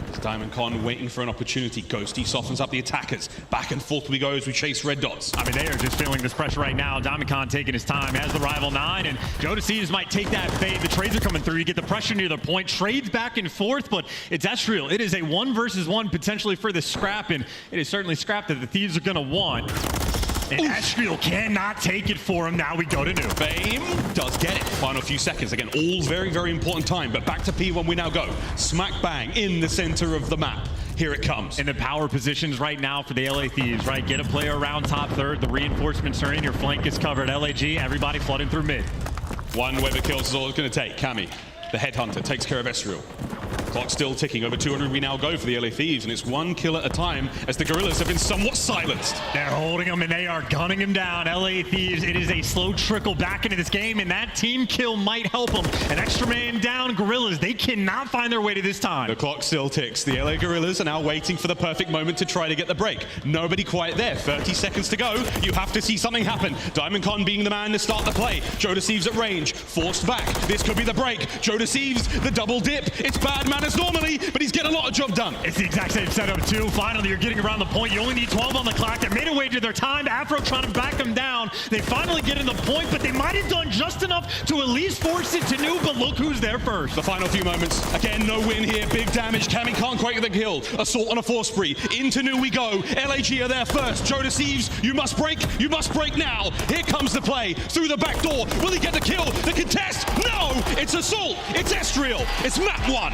T: It's Diamondcon waiting for an opportunity. Ghosty softens up the attackers. Back and forth we go as we chase red dots.
I: I mean, they are just feeling this pressure right now. Diamondcon taking his time, has the rival 9, and Joedecieves might take that fade. The trades are coming through. You get the pressure near the point. Trades back and forth, but it's Estriel. It is a 1 versus 1 potentially for the scrap, and it is certainly scrap that the Thieves are going to want. And Estriel cannot take it for him. Now we go to new.
T: Fame does get it. Final few seconds. Again, all very, very important time. But back to P1 we now go. Smack bang in the center of the map. Here it comes.
I: In the power positions right now for the LA Thieves, right? Get a player around top third. The reinforcements are in. Your flank is covered. LAG, everybody flooding through mid.
T: One web of kills is all it's going to take. Cammy, the headhunter, takes care of Estriel. Clock still ticking. Over 200 we now go for the LA Thieves, and it's 1 kill at a time as the Guerrillas have been somewhat silenced.
I: They're holding him, and they are gunning him down. LA Thieves, it is a slow trickle back into this game, and that team kill might help them. An extra man down. Guerrillas, they cannot find their way to this time.
T: The clock still ticks. The LA Guerrillas are now waiting for the perfect moment to try to get the break. Nobody quite there. 30 seconds to go. You have to see something happen. Diamondcon being the man to start the play. Joedecieves at range. Forced back. This could be the break. Joedecieves, the double dip. It's bad manners normally, but he's getting a lot of job done.
I: It's the exact same setup too. Finally, you're getting around the point. You only need 12 on the clock. They made a way to their time. Afro trying to back them down. They finally get in the point, but they might have done just enough to at least force it to new, but look who's there first.
T: The final few moments. Again, no win here. Big damage. Cammy can't quite get the kill. Assault on a force spree. Into new we go. LAG are there first. Joedecieves, you must break. You must break now. Here comes the play. Through the back door. Will he get the kill? The contest? No! It's Assault. It's Estriel. It's map 1.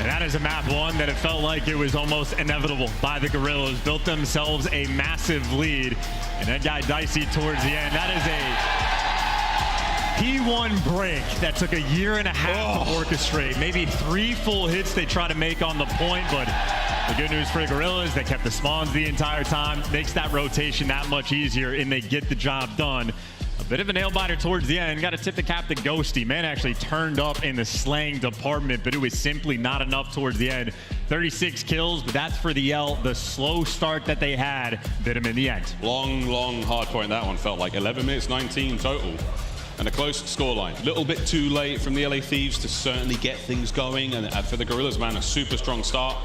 I: And that is a map 1 that it felt like it was almost inevitable by the Guerrillas. Built themselves a massive lead. And that guy Dicey towards the end, that is a P1 break that took a year and a half to orchestrate. Maybe 3 full hits they try to make on the point, but the good news for the Guerrillas, they kept the spawns the entire time. Makes that rotation that much easier, and they get the job done. A bit of a nail biter towards the end. Got to tip the cap to Ghosty. Man actually turned up in the slaying department, but it was simply not enough towards the end. 36 kills, but that's for the L. The slow start that they had bit him in the end.
T: Long hard point. That one felt like 11 minutes 19 total. And a close scoreline. A little bit too late from the LA Thieves to certainly get things going. And for the Guerrillas, man, a super strong start.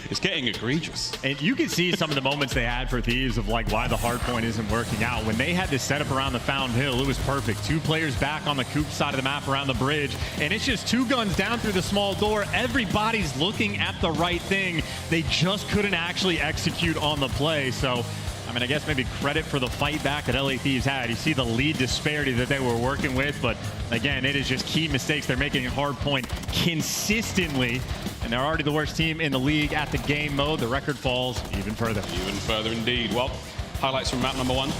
T: It's getting egregious.
I: And you can see some of the moments they had for Thieves of like why the hard point isn't working out. When they had this setup around the Fountain Hill, it was perfect. 2 players back on the Coop side of the map around the bridge, and it's just 2 guns down through the small door. Everybody's looking at the right thing. They just couldn't actually execute on the play. So, I mean, I guess maybe credit for the fight back that LA Thieves had. You see the lead disparity that they were working with, but again, it is just key mistakes. They're making a hard point consistently, and they're already the worst team in the league at the game mode. The record falls even further.
T: Even further indeed. Well, highlights from map number 1.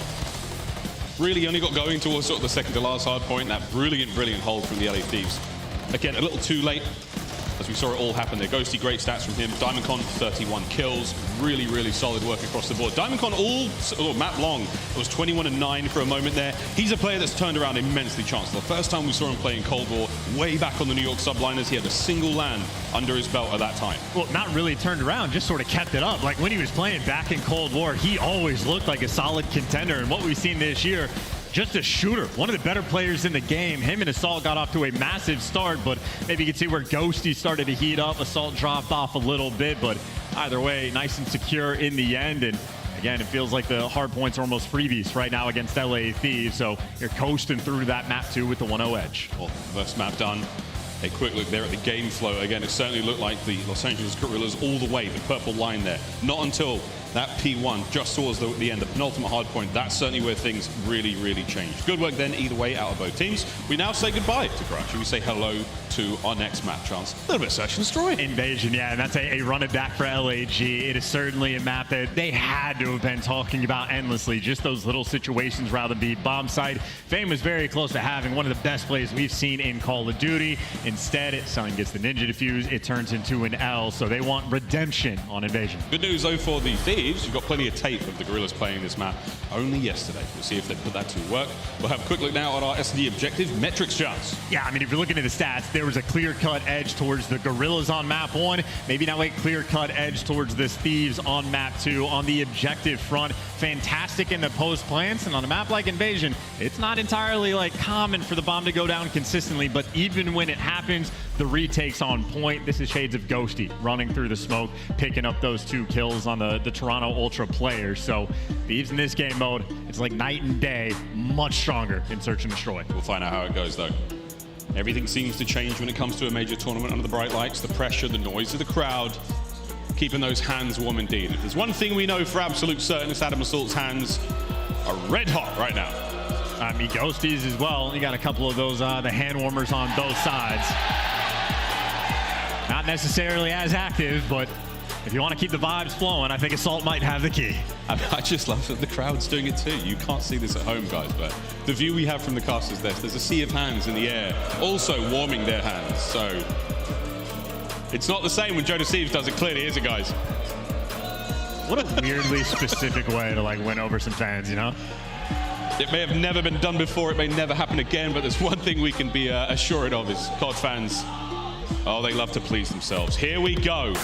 T: Really only got going towards sort of the second to last hard point. That brilliant hold from the LA Thieves. Again, a little too late. As we saw it all happen there. Ghosty, great stats from him. Diamondcon, 31 kills. Really solid work across the board. Diamondcon all map long. It was 21-9 for a moment there. He's a player that's turned around immensely chancellor. The first time we saw him play in Cold War, way back on the New York Subliners, he had a single land under his belt at that time.
I: Well, not really turned around, just sort of kept it up. Like when he was playing back in Cold War, he always looked like a solid contender. And what we've seen this year, just a shooter, one of the better players in the game. Him and Assault got off to a massive start, but maybe you can see where Ghosty started to heat up. Assault dropped off a little bit, but either way, nice and secure in the end. And again, it feels like the hard points are almost freebies right now against LA Thieves. So you're coasting through that map 2 with the 1-0 edge.
T: Well, first map done. A quick look there at the game flow. Again, it certainly looked like the Los Angeles Guerrillas all the way, the purple line there. Not until that P1 just towards the end, the penultimate hard point, that's certainly where things really, really changed. Good work then, either way, out of both teams. We now say goodbye to Karachi. We say hello to our next map, Chance. A little bit of search and destroy.
I: Invasion, yeah, and that's a run it back for LAG. It is certainly a map that they had to have been talking about endlessly. Just those little situations rather than be bomb site. Fame was very close to having one of the best plays we've seen in Call of Duty. Instead, Sun gets the ninja defuse. It turns into an L, so they want redemption on Invasion.
T: Good news, though, for the Thieves. You've got plenty of tape of the Guerrillas playing this map only yesterday. We'll see if they put that to work. We'll have a quick look now at our SD objective metrics, Chance.
I: Yeah, I mean, if you're looking at the stats, there was a clear-cut edge towards the Guerrillas on map 1. Maybe now a clear-cut edge towards this Thieves on map 2. On the objective front, fantastic in the post plants, and on a map like Invasion, it's not entirely like common for the bomb to go down consistently, but even when it happens, the retake's on point. This is shades of Ghosty running through the smoke, picking up those 2 kills on the Toronto Ultra players. So Thieves in this game mode, it's like night and day, much stronger in search and destroy.
T: We'll find out how it goes, though. Everything seems to change when it comes to a major tournament under the bright lights, the pressure, the noise of the crowd, keeping those hands warm indeed. If there's one thing we know for absolute certain, it's Adam Assault's hands are red hot right now.
I: I mean, Ghosties as well. You got a couple of those, the hand warmers on both sides. Not necessarily as active, but if you want to keep the vibes flowing, I think Assault might have the key.
T: I just love that the crowd's doing it too. You can't see this at home, guys, but the view we have from the cast is this. There's a sea of hands in the air, also warming their hands. So it's not the same when Joedecieves does it, clearly, is it, guys?
I: What a weirdly specific way to like win over some fans, you know?
T: It may have never been done before, it may never happen again, but there's one thing we can be assured of is COD fans, oh, they love to please themselves. Here we go.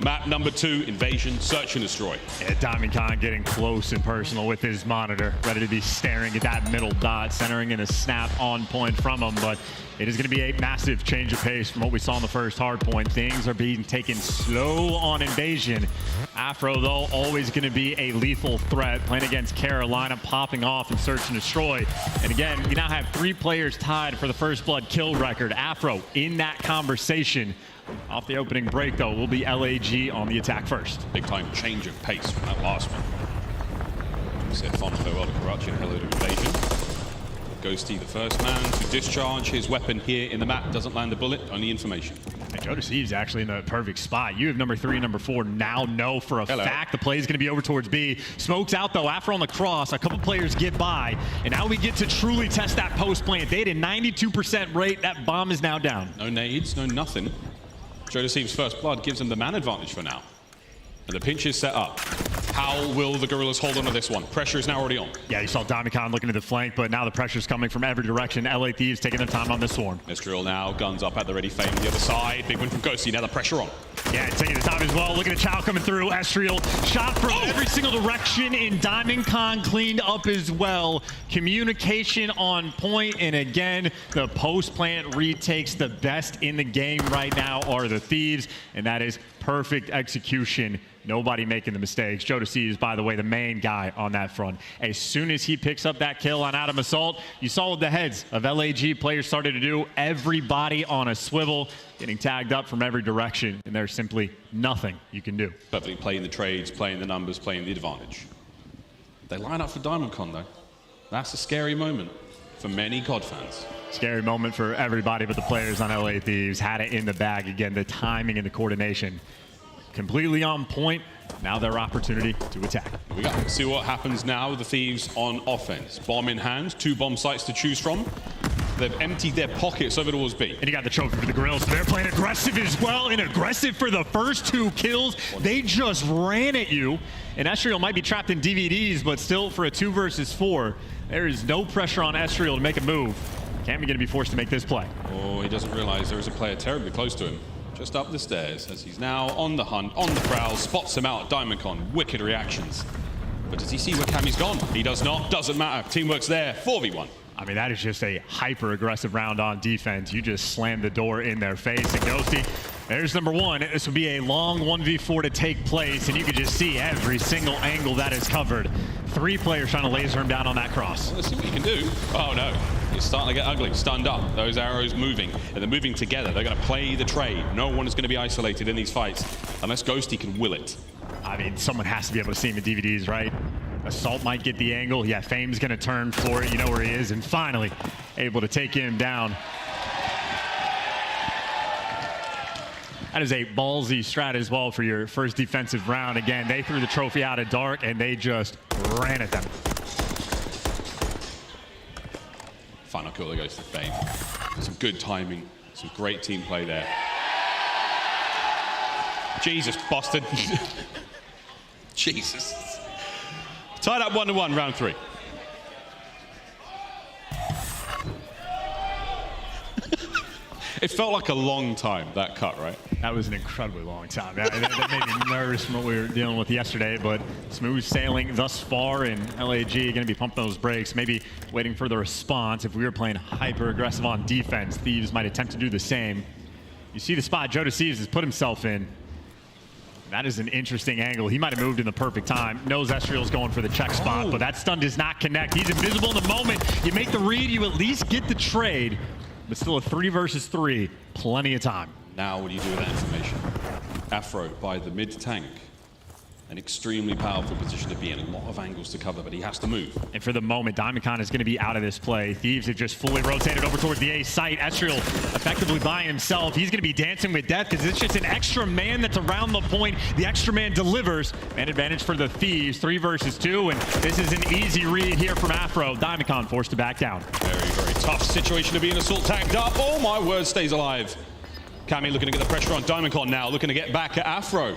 T: Map number 2, Invasion, Search and Destroy.
I: Yeah, Diamond Khan getting close and personal with his monitor, ready to be staring at that middle dot, centering in a snap on point from him, but it is going to be a massive change of pace from what we saw in the first hard point. Things are being taken slow on Invasion. Afro, though, always going to be a lethal threat, playing against Carolina, popping off in Search and Destroy. And again, we now have 3 players tied for the first blood kill record. Afro in that conversation. Off the opening break, though, will be LAG on the attack first.
T: Big time change of pace from that last one. We said fond farewell to Karachi and hello to Invasion. Ghosty, the first man to discharge his weapon here in the map. Doesn't land a bullet, only information.
I: And Joedecieves actually in the perfect spot. You have number 3 and number 4 now know for a fact the play is going to be over towards B. Smokes out, though. Afro on the cross. A couple players get by. And now we get to truly test that post plant. They had a 92% rate. That bomb is now down.
T: No nades, no nothing. Joedecieves' first blood gives him the man advantage for now. And the pinch is set up. How will the Guerrillas hold on to this one? Pressure is now already on.
I: Yeah, you saw Diamond Khan looking to the flank, but now the pressure's coming from every direction. LA Thieves taking their time on this swarm.
T: Mistral now, guns up at the ready, Fame on the other side. Big win from Ghosty, now the pressure on.
I: Yeah, taking the time as well. Looking at Chow coming through. Estriel shot from every single direction, and Diamond Khan cleaned up as well. Communication on point, and again, the post plant retakes. The best in the game right now are the Thieves, and that is perfect execution. Nobody making the mistakes. Joedecieves, by the way, the main guy on that front. As soon as he picks up that kill on Adam Assault, you saw what the heads of LAG players started to do. Everybody on a swivel, getting tagged up from every direction, and there's simply nothing you can do.
T: Perfectly playing the trades, playing the numbers, playing the advantage. They line up for Diamond Con, though. That's a scary moment for many COD fans.
I: Scary moment for everybody but the players on LA Thieves. Had it in the bag. Again, the timing and the coordination completely on point. Now their opportunity to attack.
T: Here we go. See what happens now with the Thieves on offense. Bomb in hand, 2 bomb sites to choose from. They've emptied their pockets over towards B.
I: And you got the trophy for the Guerrillas. They're playing aggressive as well, and aggressive for the first 2 kills. They just ran at you. And Estriel might be trapped in DVDs, but still for a 2 versus 4, there is no pressure on Estriel to make a move. Cammy going to be forced to make this play.
T: Oh, he doesn't realize there is a player terribly close to him. Just up the stairs as he's now on the hunt, on the prowl, spots him out. Diamond Con, wicked reactions. But does he see where Cammy's gone? He does not, doesn't matter. Teamwork's there, 4v1.
I: I mean, that is just a hyper-aggressive round on defense. You just slammed the door in their face. And Ghosty, there's number 1. This would be a long 1v4 to take place, and you can just see every single angle that is covered. 3 players trying to laser him down on that cross.
T: Let's see what you can do. Oh, no. It's starting to get ugly. Stunned up. Those arrows moving. And they're moving together. They're going to play the trade. No one is going to be isolated in these fights unless Ghosty can will it.
I: I mean, someone has to be able to see him in DVDs, right? Assault might get the angle. Yeah, Fame's gonna turn for it. You know where he is, and finally able to take him down. That is a ballsy strat as well for your first defensive round. Again, they threw the trophy out of dark, and they just ran at them.
T: Final kill that goes to Fame. Some good timing, some great team play there. Jesus, Boston. Jesus. Tied up 1-1, round 3. It felt like a long time, that cut, right?
I: That was an incredibly long time. That made me nervous from what we were dealing with yesterday, but smooth sailing thus far, and LAG going to be pumping those brakes, maybe waiting for the response. If we were playing hyper-aggressive on defense, Thieves might attempt to do the same. You see the spot Joedecieves has put himself in. That is an interesting angle. He might have moved in the perfect time. Knows Ezreal's going for the check spot, but that stun does not connect. He's invisible in the moment. You make the read, you at least get the trade, but still a 3 versus 3. Plenty of time.
T: Now what do you do with that information? Afro by the mid tank. An extremely powerful position to be in. A lot of angles to cover, but he has to move.
I: And for the moment, Diamondcon is going to be out of this play. Thieves have just fully rotated over towards the A site. Ezreal effectively by himself. He's going to be dancing with death because it's just an extra man that's around the point. The extra man delivers. Man advantage for the Thieves. 3 versus 2, and this is an easy read here from Afro. Diamondcon forced to back down.
T: Very, very tough situation to be in. Assault tagged up. Oh my word, stays alive. Cammy looking to get the pressure on Diamondcon now. Looking to get back at Afro.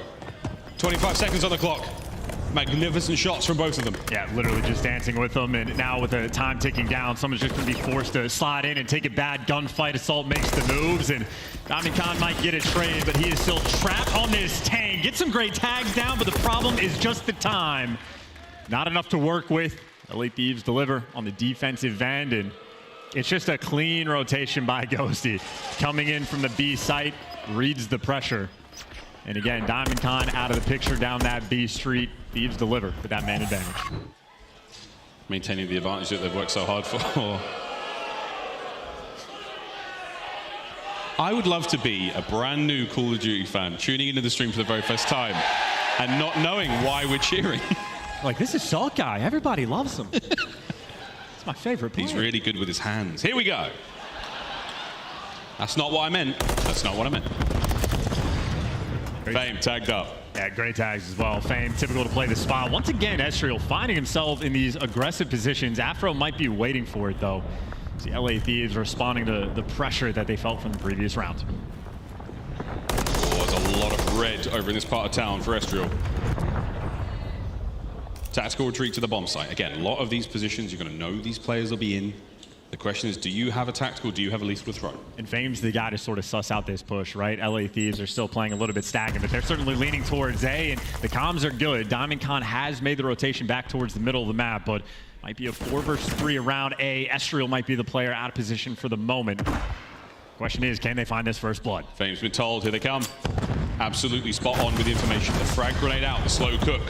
T: 25 seconds on the clock. Magnificent shots from both of them.
I: Yeah, literally just dancing with them, and now with the time ticking down, someone's just going to be forced to slide in and take a bad gunfight. Assault makes the moves, and Diamondcon might get a trade, but he is still trapped on this tank. Get some great tags down, but the problem is just the time. Not enough to work with. Elite Thieves deliver on the defensive end, and it's just a clean rotation by Ghosty. Coming in from the B site, reads the pressure. And again, Diamondcon out of the picture down that B street. Thieves deliver with that man advantage.
T: Maintaining the advantage that they've worked so hard for. I would love to be a brand new Call of Duty fan tuning into the stream for the very first time and not knowing why we're cheering.
I: Like, this is Salt Guy. Everybody loves him. It's my favorite player.
T: He's really good with his hands. Here we go. That's not what I meant. That's not what I meant. Fame tagged up.
I: Yeah, great tags as well. Fame, typical to play the spot. Once again, Ezreal finding himself in these aggressive positions. Afro might be waiting for it, though. See LA Thieves responding to the pressure that they felt from the previous round.
T: Oh, there's a lot of red over in this part of town for Ezreal. Tactical retreat to the bomb site. Again, a lot of these positions, you're going to know these players will be in. The question is, do you have a tactical? Do you have a lethal throw?
I: And Fame's the guy to sort of suss out this push, right? LA Thieves are still playing a little bit stagnant, but they're certainly leaning towards A, and the comms are good. Diamondcon has made the rotation back towards the middle of the map, but might be a 4 versus 3 around A. Ezreal might be the player out of position for the moment. Question is, can they find this first blood?
T: Fame's been told, here they come. Absolutely spot on with the information. The frag grenade out, the slow cook.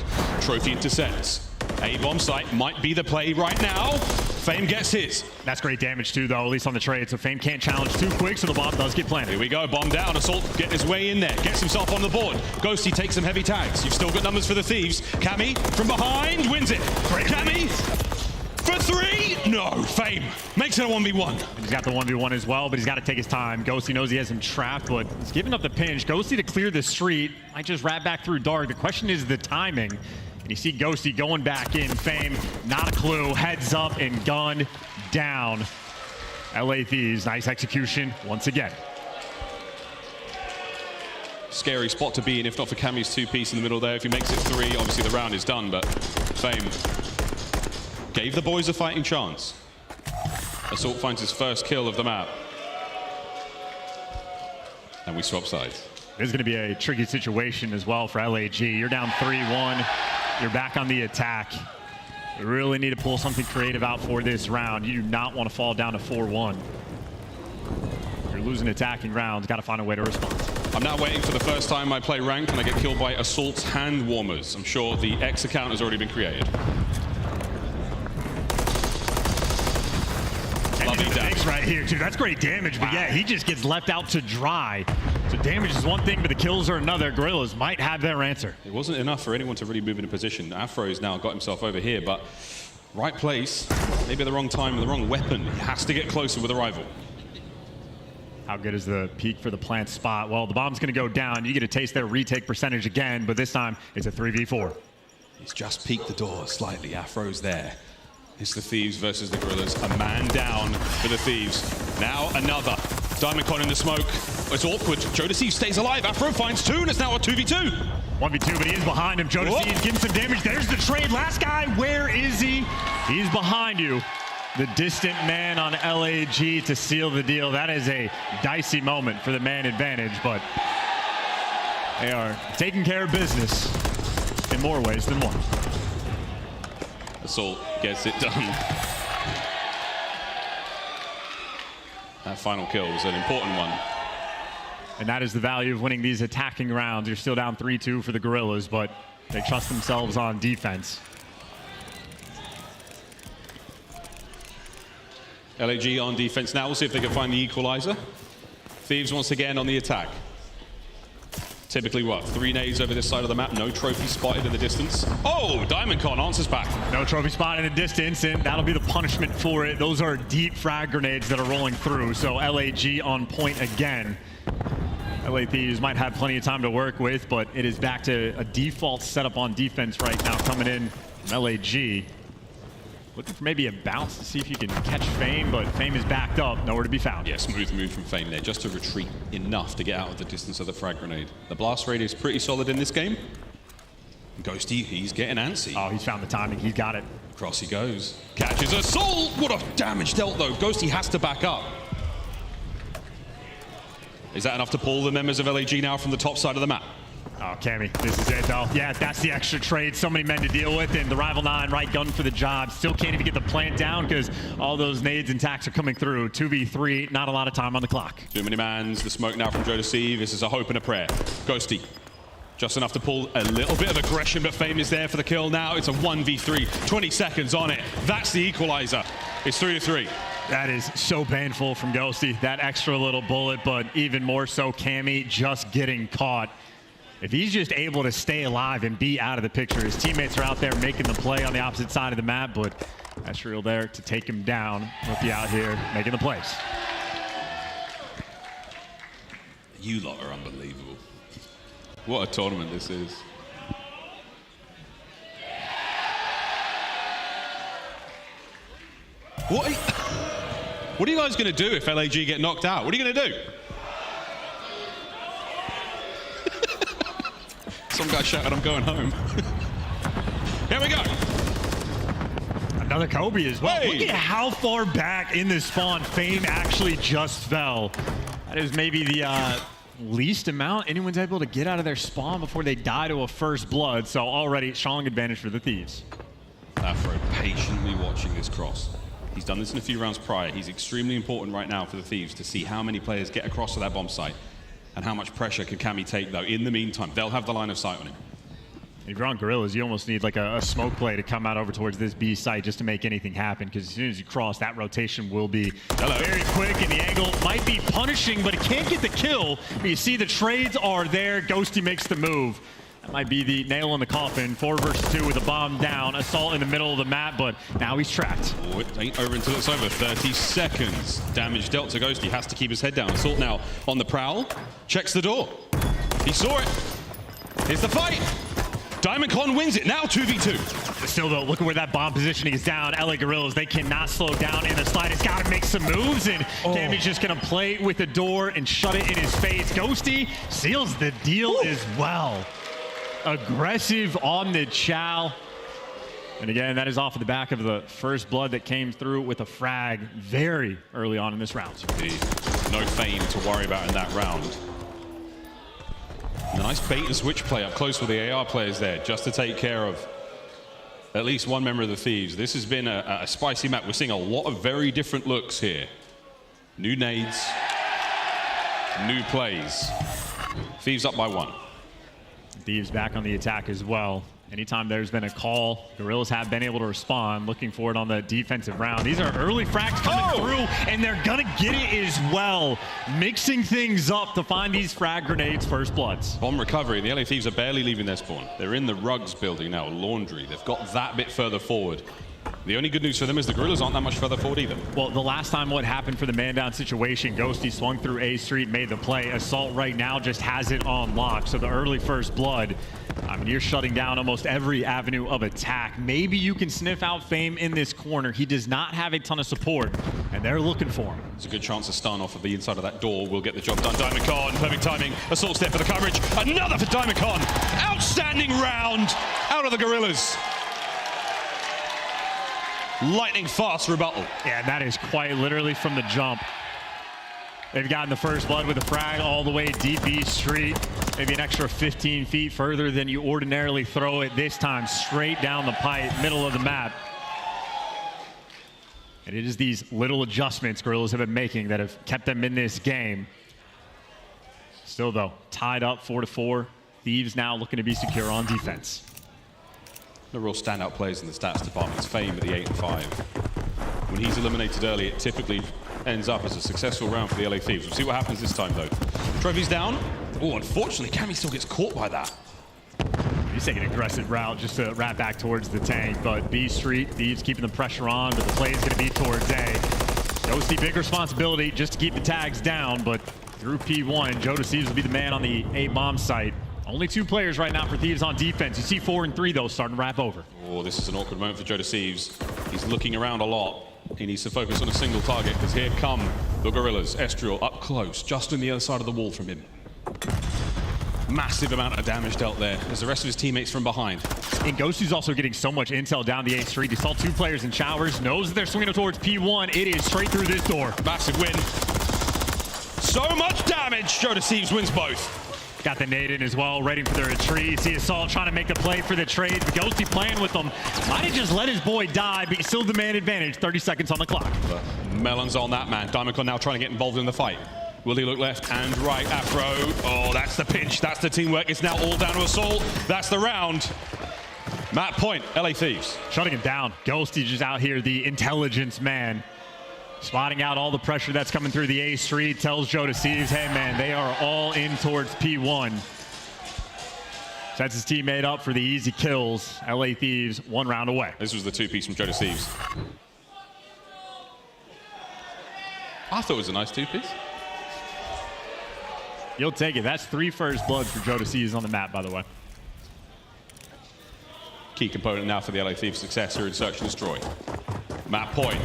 T: Trophy intercepts. A bomb site might be the play right now. Fame gets his.
I: That's great damage too, though, at least on the trade, so Fame can't challenge too quick, so the bomb does get planted.
T: Here we go, bomb down. Assault getting his way in there, gets himself on the board. Ghosty takes some heavy tags. You've still got numbers for the Thieves. Cammy from behind wins it.
I: Great
T: Cammy for 3. No, Fame makes it a 1v1.
I: And he's got the 1v1 as well, but he's got to take his time. Ghosty knows he has him trapped, but he's giving up the pinch. Ghosty to clear the street. Might just wrap back through dark. The question is the timing. And you see Ghosty going back in. Fame, not a clue. Heads up and gun down. LA Thieves, nice execution once again.
T: Scary spot to be in, if not for Cammy's 2-piece in the middle there. If he makes it 3, obviously the round is done, but Fame gave the boys a fighting chance. Assault finds his first kill of the map. And we swap sides.
I: This is going to be a tricky situation as well for LAG. You're down 3-1. You're back on the attack. You really need to pull something creative out for this round. You do not want to fall down to 4-1. You're losing attacking rounds. Got to find a way to respond.
T: I'm now waiting for the first time I play ranked and I get killed by Assault's hand warmers. I'm sure the X account has already been created. Lovely damage.
I: right here, too. That's great damage, but yeah, he just gets left out to dry. So damage is one thing, but the kills are another. Guerrillas might have their answer.
T: It wasn't enough for anyone to really move into position. Afro's now got himself over here, but right place, maybe the wrong time, the wrong weapon. He has to get closer with a rival.
I: How good is the peak for the plant spot? Well, the bomb's going to go down. You get a taste their retake percentage again, but this time it's a 3v4.
T: He's just peeked the door slightly. Afro's there. It's the Thieves versus the Guerrillas. A man down for the Thieves. Now another. Diamondcon in the smoke. It's awkward. Joedecieves stays alive. Afro finds two, and it's now a 2v2.
I: 1v2, but he is behind him. Joedecieves getting some damage. There's the trade. Last guy, where is he? He's behind you. The distant man on LAG to seal the deal. That is a dicey moment for the man advantage, but they are taking care of business in more ways than one.
T: Assault gets it done. That final kill was an important one.
I: And that is the value of winning these attacking rounds. You're still down 3-2 for the Guerrillas, but they trust themselves on defense.
T: LAG on defense now. We'll see if they can find the equalizer. Thieves once again on the attack. Typically what? 3 nades over this side of the map. No trophy spotted in the distance. Oh, Diamondcon answers back.
I: No trophy spot in the distance, and that'll be the punishment for it. Those are deep frag grenades that are rolling through, so LAG on point again. LA Thieves might have plenty of time to work with, but it is back to a default setup on defense right now coming in from LAG. Looking for maybe a bounce to see if you can catch Fame, but Fame is backed up, nowhere to be found.
T: Yeah, smooth move from Fame there, just to retreat enough to get out of the distance of the frag grenade. The blast rate is pretty solid in this game. Ghosty, he's getting antsy.
I: Oh, he's found the timing, he's got it.
T: Across he goes. Catches Assault! What a damage dealt though. Ghosty has to back up. Is that enough to pull the members of LAG now from the top side of the map?
I: Oh, Cammy, this is it though. Yeah, that's the extra trade. So many men to deal with, and the Rival 9 right gun for the job. Still can't even get the plant down because all those nades and tacks are coming through. 2v3, not a lot of time on the clock.
T: Too many mans, the smoke now from Joedecieves. This is a hope and a prayer. Ghosty, just enough to pull a little bit of aggression, but Fame is there for the kill now. It's a 1v3, 20 seconds on it. That's the equalizer. It's 3-3.
I: That is so painful from Ghosty, that extra little bullet, but even more so Cammy just getting caught. If he's just able to stay alive and be out of the picture, his teammates are out there making the play on the opposite side of the map, but that's real there to take him down. Rookie out here making the plays.
T: You lot are unbelievable. What a tournament this is. What are you guys going to do if LAG get knocked out? What are you going to do? Some guy shouted, I'm going home. Here we go.
I: Another Kobe as well.
T: Hey.
I: Look at how far back in the spawn Fame actually just fell. That is maybe the least amount anyone's able to get out of their spawn before they die to a first blood. So already strong advantage for the Thieves.
T: Afro patiently watching this cross. He's done this in a few rounds prior. He's extremely important right now for the Thieves to see how many players get across to that bomb site and how much pressure can Cammy take, though. In the meantime, they'll have the line of sight on him.
I: If you're on Guerrillas, you almost need like a smoke play to come out over towards this B site just to make anything happen, because as soon as you cross, that rotation will be very quick, and the angle might be punishing, but it can't get the kill. But you see the trades are there. Ghosty makes the move. That might be the nail in the coffin. 4 versus 2 with a bomb down. Assault in the middle of the map, but now he's trapped.
T: Oh, it ain't over until it's over. 30 seconds. Damage dealt to Ghosty. Has to keep his head down. Assault now on the prowl. Checks the door. He saw it. Here's the fight. Diamondcon wins it. Now 2v2.
I: Still though, look at where that bomb positioning is down. LA Guerrillas, they cannot slow down in the slide. It's got to make some moves, and Cammy's just going to play with the door and shut it in his face. Ghosty seals the deal as well. Aggressive on the chow. And again, that is off of the back of the first blood that came through with a frag very early on in this round.
T: No Fame to worry about in that round. And a nice bait and switch play up close with the AR players there, just to take care of at least one member of the Thieves. This has been a spicy map. We're seeing a lot of very different looks here. New nades, new plays. Thieves up by 1.
I: Thieves back on the attack as well. Anytime there's been a call, Guerrillas have been able to respond. Looking for it on the defensive round. These are early frags coming through, and they're gonna get it as well. Mixing things up to find these frag grenades, first bloods.
T: Bomb recovery, the LA Thieves are barely leaving their spawn. They're in the rugs building now, laundry. They've got that bit further forward. The only good news for them is the Guerrillas aren't that much further forward either.
I: Well, the last time what happened for the man-down situation, Ghosty swung through A Street, made the play. Assault right now just has it on lock. So the early first blood, I mean, you're shutting down almost every avenue of attack. Maybe you can sniff out Fame in this corner. He does not have a ton of support, and they're looking for him.
T: There's a good chance a stun off of the inside of that door will get the job done. Diamondcon, perfect timing. Assault's there for the coverage. Another for Diamondcon. Outstanding round out of the Guerrillas. Lightning fast rebuttal.
I: Yeah, that is quite literally from the jump. They've gotten the first blood with a frag all the way deep East Street. Maybe an extra 15 feet further than you ordinarily throw it. This time straight down the pipe, middle of the map. And it is these little adjustments Guerrillas have been making that have kept them in this game. Still though, tied up 4-4. Thieves now looking to be secure on defense.
T: The real standout players in the stats department is Fame at the 8-5. When he's eliminated early, it typically ends up as a successful round for the LA Thieves. We'll see what happens this time, though. Trophy's down. Oh, unfortunately, Cammy still gets caught by that.
I: He's taking an aggressive route just to wrap back towards the tank, but B Street, Thieves keeping the pressure on, but the play is going to be towards A. Ghosty, big responsibility just to keep the tags down, but through P1, Joedecieves will be the man on the A bomb site. Only 2 players right now for Thieves on defense. You see 4 and 3, though, starting to wrap over.
T: Oh, this is an awkward moment for Joedecieves. He's looking around a lot. He needs to focus on a single target, because here come the Guerrillas. Estriel up close, just on the other side of the wall from him. Massive amount of damage dealt there as the rest of his teammates from behind.
I: And Ghosty's also getting so much intel down the A Street. He saw 2 players in showers, knows that they're swinging towards P1. It is straight through this door.
T: Massive win. So much damage. Joedecieves wins both.
I: Got the nade in as well, ready for the retreat. See Assault trying to make the play for the trade. But Ghosty playing with them. Might have just let his boy die, but he still demand advantage. 30 seconds on the clock.
T: Melon's on that man. Diamondcon now trying to get involved in the fight. Will he look left and right? Afro. Oh, that's the pinch. That's the teamwork. It's now all down to Assault. That's the round. Map point, LA Thieves.
I: Shutting him down. Ghosty just out here, the intelligence man. Spotting out all the pressure that's coming through the A Street, tells Joedecieves, hey man, they are all in towards P1. Sets his teammate up for the easy kills. LA Thieves 1 round away.
T: This was the 2-piece from Joedecieves. I thought it was a nice 2-piece.
I: You'll take it. That's 3 first bloods for Joedecieves on the map, by the way.
T: Key component now for the LA Thieves' success here in Search and Destroy. Map point.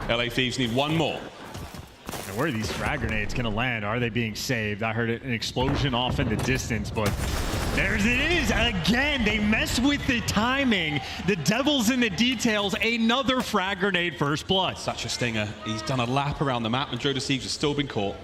T: LA Thieves need 1 more.
I: And where are these frag grenades going to land? Are they being saved? I heard an explosion off in the distance, but there it is. Again, they mess with the timing. The devil's in the details. Another frag grenade first blood.
T: Such a stinger. He's done a lap around the map, and Joedecieves has still been caught.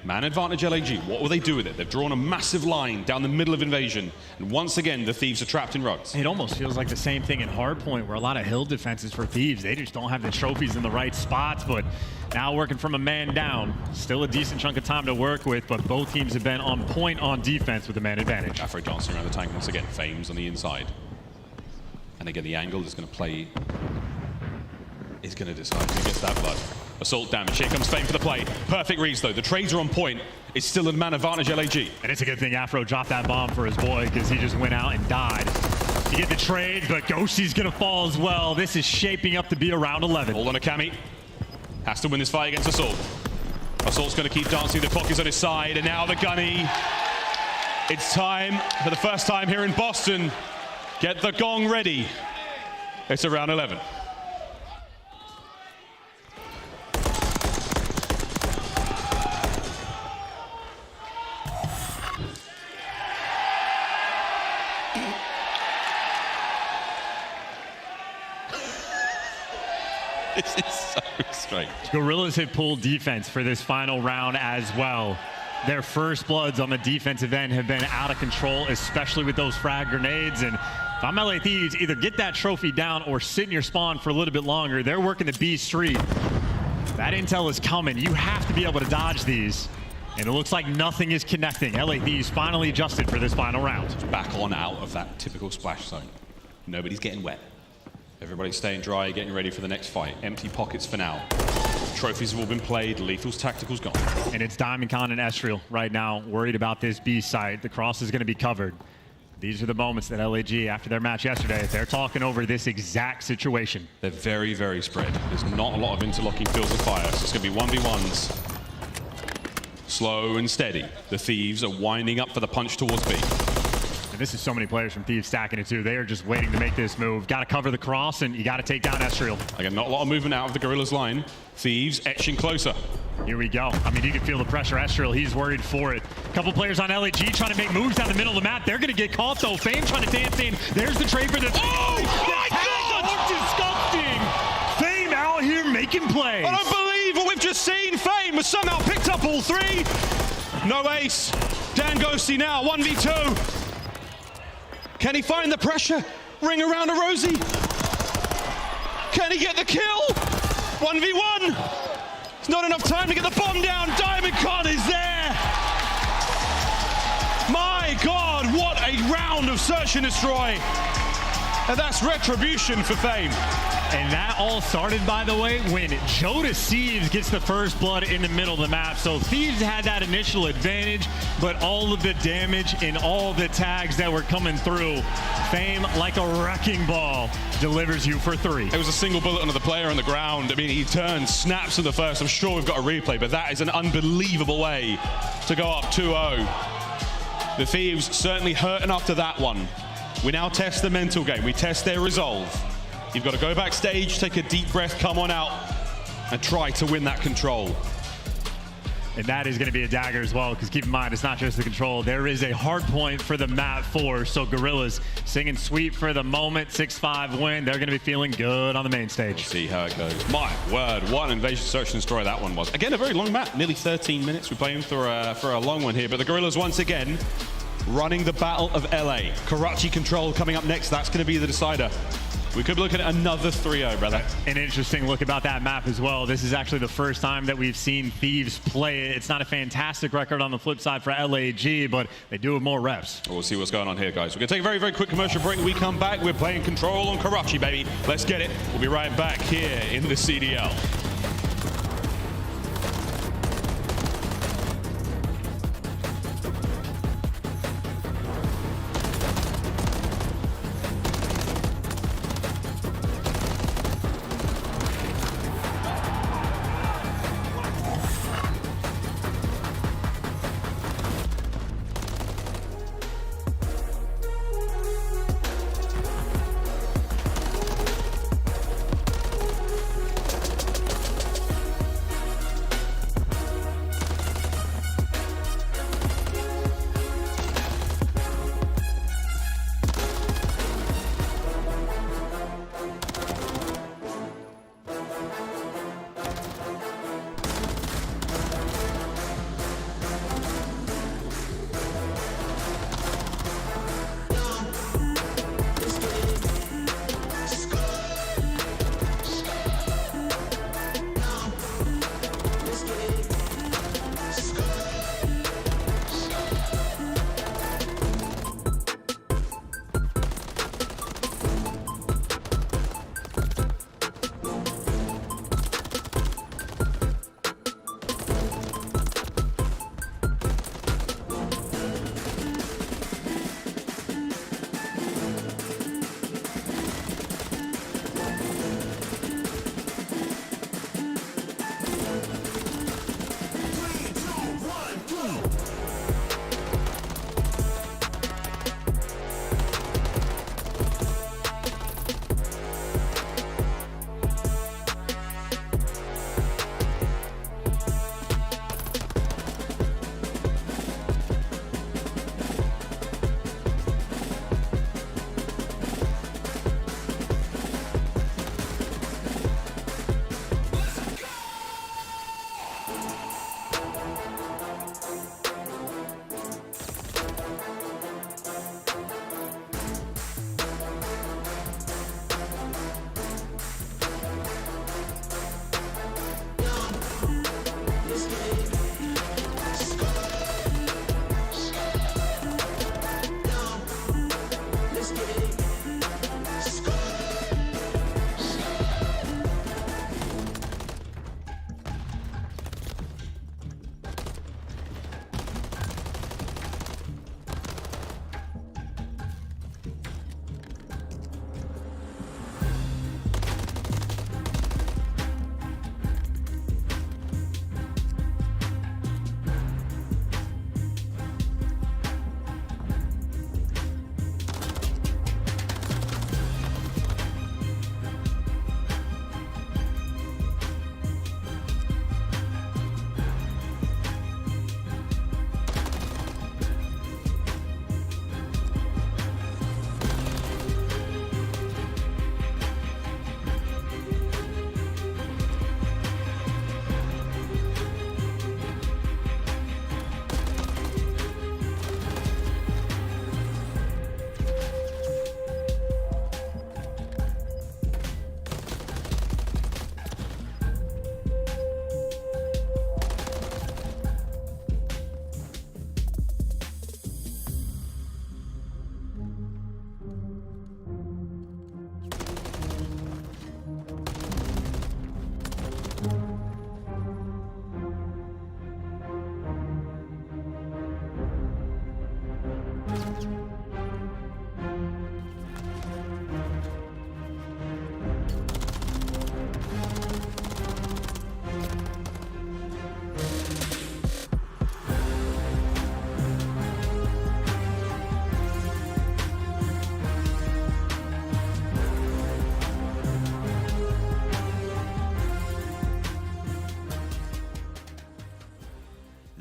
T: Man advantage LAG. What will they do with it? They've drawn a massive line down the middle of Invasion. And once again, the Thieves are trapped in rugs.
I: It almost feels like the same thing in Hardpoint, where a lot of hill defenses for Thieves. They just don't have the trophies in the right spots, but now working from a man down. Still a decent chunk of time to work with, but both teams have been on point on defense with a man advantage.
T: Afro dancing around the tank once again. Fame's on the inside. And again, the angle is going to play... is going to decide who gets that blood. Assault damage. Here comes Fame for the play. Perfect reads, though. The trades are on point. It's still a man advantage LAG.
I: And it's a good thing Afro dropped that bomb for his boy, because he just went out and died. You get the trade, but Ghosty's going to fall as well. This is shaping up to be a round 11.
T: Hold on to Cammy. Has to win this fight against Assault. Assault's going to keep dancing. The clock is on his side. And now the gunny. It's time, for the first time here in Boston. Get the gong ready. It's a round 11. This is so strange.
I: Guerrillas have pulled defense for this final round as well. Their first bloods on the defensive end have been out of control, especially with those frag grenades. And if I'm LA Thieves, either get that trophy down or sit in your spawn for a little bit longer. They're working the B Street. That intel is coming. You have to be able to dodge these. And it looks like nothing is connecting. LA Thieves finally adjusted for this final round.
T: Back on out of that typical splash zone. Nobody's getting wet. Everybody's staying dry, getting ready for the next fight. Empty pockets for now. Trophies have all been played. Lethal's tactical's gone.
I: And it's Diamondcon and Estriel right now, worried about this B site. The cross is going to be covered. These are the moments that LAG, after their match yesterday, they're talking over this exact situation.
T: They're very, very spread. There's not a lot of interlocking fields of fire, so it's going to be 1v1s. Slow and steady. The Thieves are winding up for the punch towards B.
I: And this is so many players from Thieves stacking it too. They are just waiting to make this move. Got to cover the cross, and you got to take down Estriel.
T: Again, not a lot of movement out of the Guerrillas line. Thieves etching closer.
I: Here we go. I mean, you can feel the pressure. Estriel, he's worried for it. A couple players on LAG trying to make moves down the middle of the map. They're going to get caught, though. FaZe trying to dance in. There's the trade for the...
T: Oh, my
I: God! Disgusting! Fame out here making plays.
T: I don't believe what we've just seen. Fame has somehow picked up all three. No ace. Dan Ghosty now, 1v2. Can he find the pressure? Ring around a Rosie. Can he get the kill? 1v1. It's not enough time to get the bomb down. Diamondcon is there. My God, what a round of search and destroy. And that's retribution for Fame.
I: And that all started, by the way, when Joedecieves gets the first blood in the middle of the map. So Thieves had that initial advantage, but all of the damage and all the tags that were coming through, Fame, like a wrecking ball, delivers you for 3.
T: It was a single bullet under the player on the ground. I mean, he turns, snaps in the first. I'm sure we've got a replay, but that is an unbelievable way to go up 2-0. The Thieves certainly hurting after that one. We now test the mental game. We test their resolve. You've got to go backstage, take a deep breath, come on out, and try to win that control.
I: And that is going to be a dagger as well, because keep in mind, it's not just the control. There is a hard point for the map 4. So Guerrillas singing sweet for the moment, 6-5 win. They're going to be feeling good on the main stage.
T: We'll see how it goes. My word, what an invasion, search and destroy that one was. Again, a very long map, nearly 13 minutes. We're playing for a long one here, but the Guerrillas once again running the battle of LA. Karachi control coming up next. That's going to be the decider. We could be looking at another 3-0, brother.
I: An interesting look about that map as well. This is actually the first time that we've seen Thieves play it. It's not a fantastic record on the flip side for LAG, but they do have more reps.
T: We'll see what's going on here, guys. We're going to take a very, very quick commercial break. When we come back, we're playing control on Karachi, baby. Let's get it. We'll be right back here in the CDL.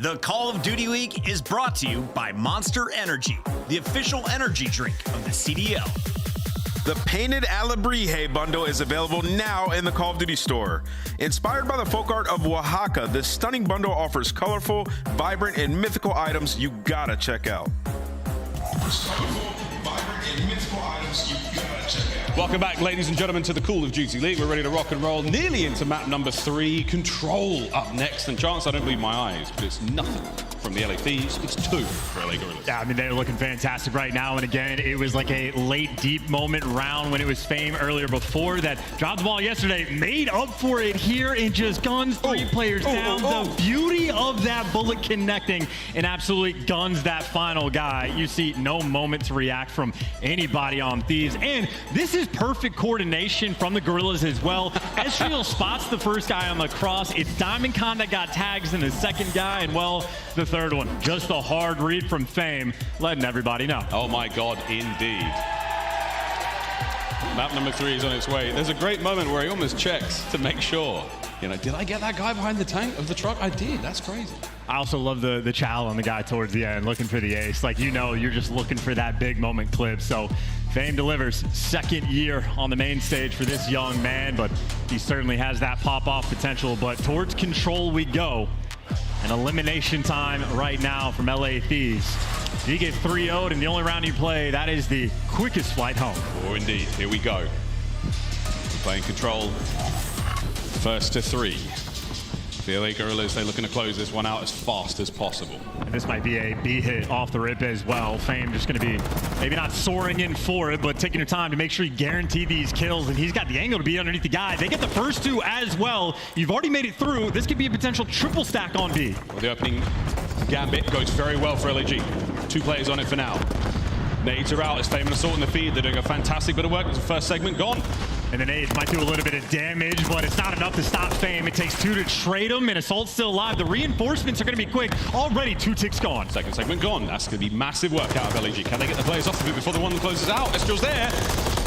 N: The Call of Duty League is brought to you by Monster Energy, the official energy drink of the CDL.
D: The Painted aBeZy bundle is available now in the Call of Duty store. Inspired by the folk art of Oaxaca, this stunning bundle offers colorful, vibrant, and mythical items you gotta check out.
T: Welcome back, ladies and gentlemen, to the Call of Duty League. We're ready to rock and roll nearly into map number 3. Control up next. And chance, I don't believe my eyes, but it's nothing from the LA Thieves. It's 2 for LA Guerrillas.
I: Yeah, I mean, they're looking fantastic right now. And again, it was like a late, deep moment round when it was Fame earlier before that dropped the ball yesterday, made up for it here and just guns 3 players down. The beauty of that bullet connecting and absolutely guns that final guy. You see no moment to react from anybody on Thieves. And this is perfect coordination from the Guerrillas as well. eBeZy spots the first guy on the cross. It's Diamondcon that got tags in the second guy, and well, the third one. Just a hard read from Fame, letting everybody know.
T: Oh my God, indeed. Map number 3 is on its way. There's a great moment where he almost checks to make sure. You know, did I get that guy behind the tank of the truck? I did. That's crazy.
I: I also love the chow on the guy towards the end, looking for the ace. Like, you know, you're just looking for that big moment clip. So Fame delivers. Second year on the main stage for this young man, but he certainly has that pop-off potential. But towards control we go. An elimination time right now from LA Thieves. You get 3-0'd in the only round you play. That is the quickest flight home.
T: Oh, indeed. Here we go. We're playing control. First to 3. The LA Guerrillas, they're looking to close this one out as fast as possible.
I: And this might be a B hit off the rip as well. Fame just going to be maybe not soaring in for it, but taking your time to make sure you guarantee these kills. And he's got the angle to be underneath the guy. They get the first 2 as well. You've already made it through. This could be a potential triple stack on B.
T: Well, the opening gambit goes very well for LAG. 2 players on it for now. Nades are out as Fame and Assault in the feed. They're doing a fantastic bit of work. There's the first segment gone.
I: And the nades might do a little bit of damage, but it's not enough to stop Fame. It takes 2 to trade him, and Assault's still alive. The reinforcements are going to be quick. Already 2 ticks gone.
T: Second segment gone. That's going to be massive work out of LAG. Can they get the players off of it before the one closes out? eBeZy's there.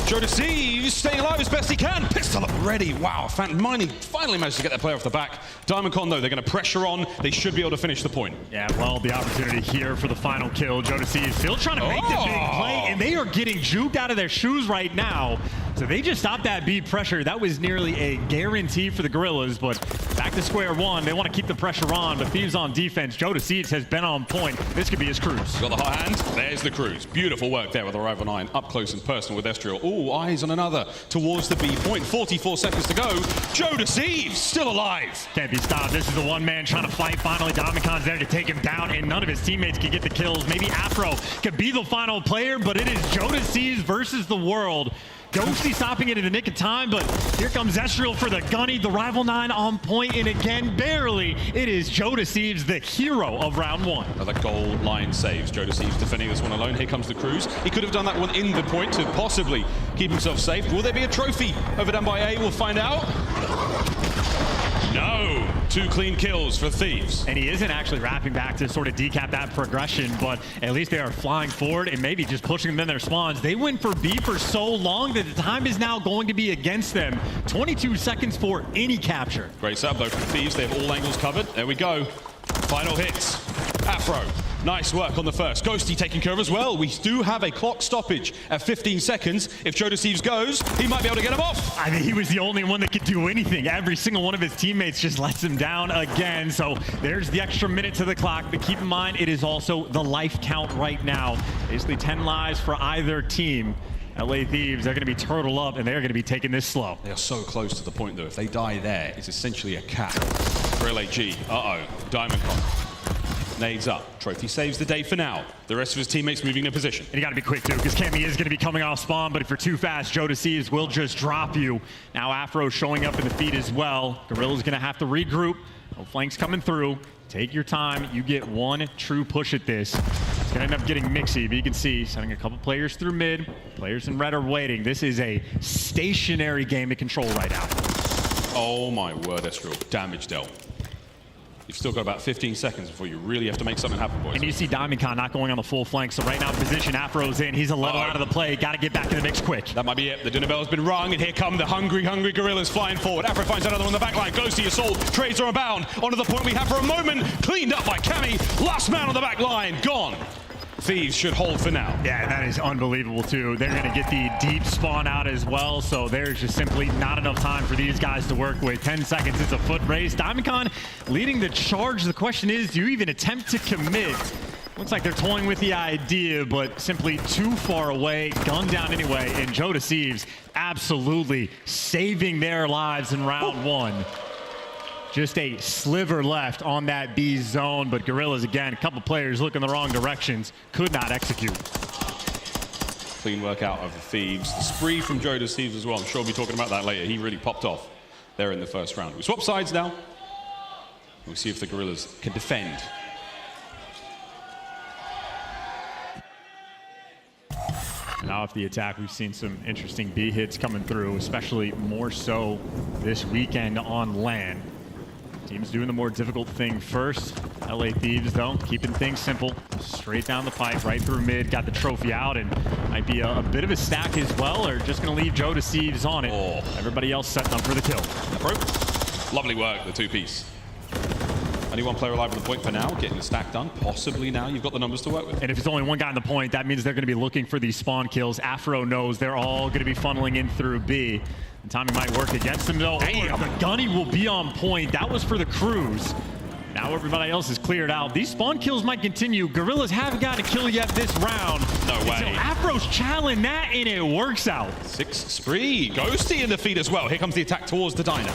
T: Joedecieves staying alive as best he can. Pistol up ready. Wow, Mining finally managed to get that player off the back. Diamondcon, though, they're going to pressure on. They should be able to finish the point.
I: Yeah, well, the opportunity here for the final kill. Joedecieves still trying to make the big play, and they are getting juked out of their shoes right now. So they just stopped that B pressure. That was nearly a guarantee for the Guerrillas, but back to square one. They want to keep the pressure on, but Thieves on defense. Joedecieves has been on point. This could be his cruise.
T: Got the hot hand. There's the cruise. Beautiful work there with the Rival 9 up close and personal with eBeZy. Oh, eyes on another towards the B point. 44 seconds to go. Joedecieves still alive.
I: Can't be stopped. This is the one man trying to fight. Finally, Diamondcon's there to take him down, and none of his teammates can get the kills. Maybe Afro could be the final player, but it is Joedecieves versus the world. Ghosty stopping it in the nick of time, but here comes eBeZy for the gunny. The Rival 9 on point, and again, barely. It is Joedecieves, the hero of round 1.
T: Another goal line saves. Joedecieves defending this one alone. Here comes the cruise. He could have done that one in the point to possibly keep himself safe. Will there be a trophy overdone by A? We'll find out. No. 2 clean kills for Thieves.
I: And he isn't actually wrapping back to sort of decap that progression, but at least they are flying forward and maybe just pushing them in their spawns. They went for B for so long that the time is now going to be against them. 22 seconds for any capture.
T: Great setup though from Thieves. They have all angles covered. There we go. Final hits. Afro. Nice work on the first. Ghosty taking care of as well. We do have a clock stoppage at 15 seconds. If Joedecieves goes, he might be able to get him off.
I: I mean, he was the only one that could do anything. Every single one of his teammates just lets him down again. So there's the extra minute to the clock. But keep in mind, it is also the life count right now. Basically 10 lives for either team. LA Thieves, they're going to be turtle up, and they're going to be taking this slow.
T: They are so close to the point, though. If they die there, it's essentially a cap for LAG. Uh-oh. Diamondcon. Nades up. Trophy saves the day for now. The rest of his teammates moving their position.
I: And you got to be quick, too, because Cammy is going to be coming off spawn, but if you're too fast, Joedecieves will just drop you. Now Afro showing up in the feed as well. Gorilla's going to have to regroup. No flanks coming through. Take your time. You get one true push at this. It's going to end up getting mixy, but you can see sending a couple players through mid. Players in red are waiting. This is a stationary game to control right now.
T: Oh, my word, eBeZy. Damage dealt. You've still got about 15 seconds before you really have to make something happen, boys.
I: And you see Diamondcon not going on the full flank, so right now position, Afro's in. He's a level out of the play. Got to get back in the mix quick.
T: That might be it. The dinner bell's been rung, and here come the hungry Guerrillas flying forward. Afro finds another one on the back line. Ghosty assault. Trades are abound. Onto the point we have for a moment. Cleaned up by Cammy. Last man on the back line. Gone. Thieves should hold for now.
I: Yeah, that is unbelievable too. They're going to get the deep spawn out as well, so there's just simply not enough time for these guys to work with. 10 seconds, it's a foot race. Diamondcon leading the charge. The question is, do you even attempt to commit? Looks like they're toying with the idea, but simply too far away. Gunned down anyway, and Joedecieves absolutely saving their lives in round one. Just a sliver left on that B zone, but Guerrillas, again, a couple players looking the wrong directions, could not execute.
T: Clean work out of the Thieves. The spree from Joedecieves as well. I'm sure we'll be talking about that later. He really popped off there in the first round. We swap sides now. We'll see if the Guerrillas can defend.
I: Now off the attack, we've seen some interesting B hits coming through, especially more so this weekend on LAN. Team's doing the more difficult thing first. LA Thieves, though, keeping things simple. Straight down the pipe, right through mid. Got the trophy out, and might be a bit of a stack as well, or just going to leave Joedecieves on it. Everybody else setting up for the kill.
T: Lovely work, the two-piece. Only one player alive on the point for now, getting the stack done. Possibly now you've got the numbers to work with.
I: And if it's only one guy on the point, that means they're going to be looking for these spawn kills. Afro knows they're all going to be funneling in through B. And timing might work against him, though. The gunny will be on point. That was for the cruise. Now everybody else is cleared out. These spawn kills might continue. Guerrillas haven't got a kill yet this round.
T: No way.
I: So Afro's challenging that, and it works out.
T: 6 spree. Ghosty in the feed as well. Here comes the attack towards the diner.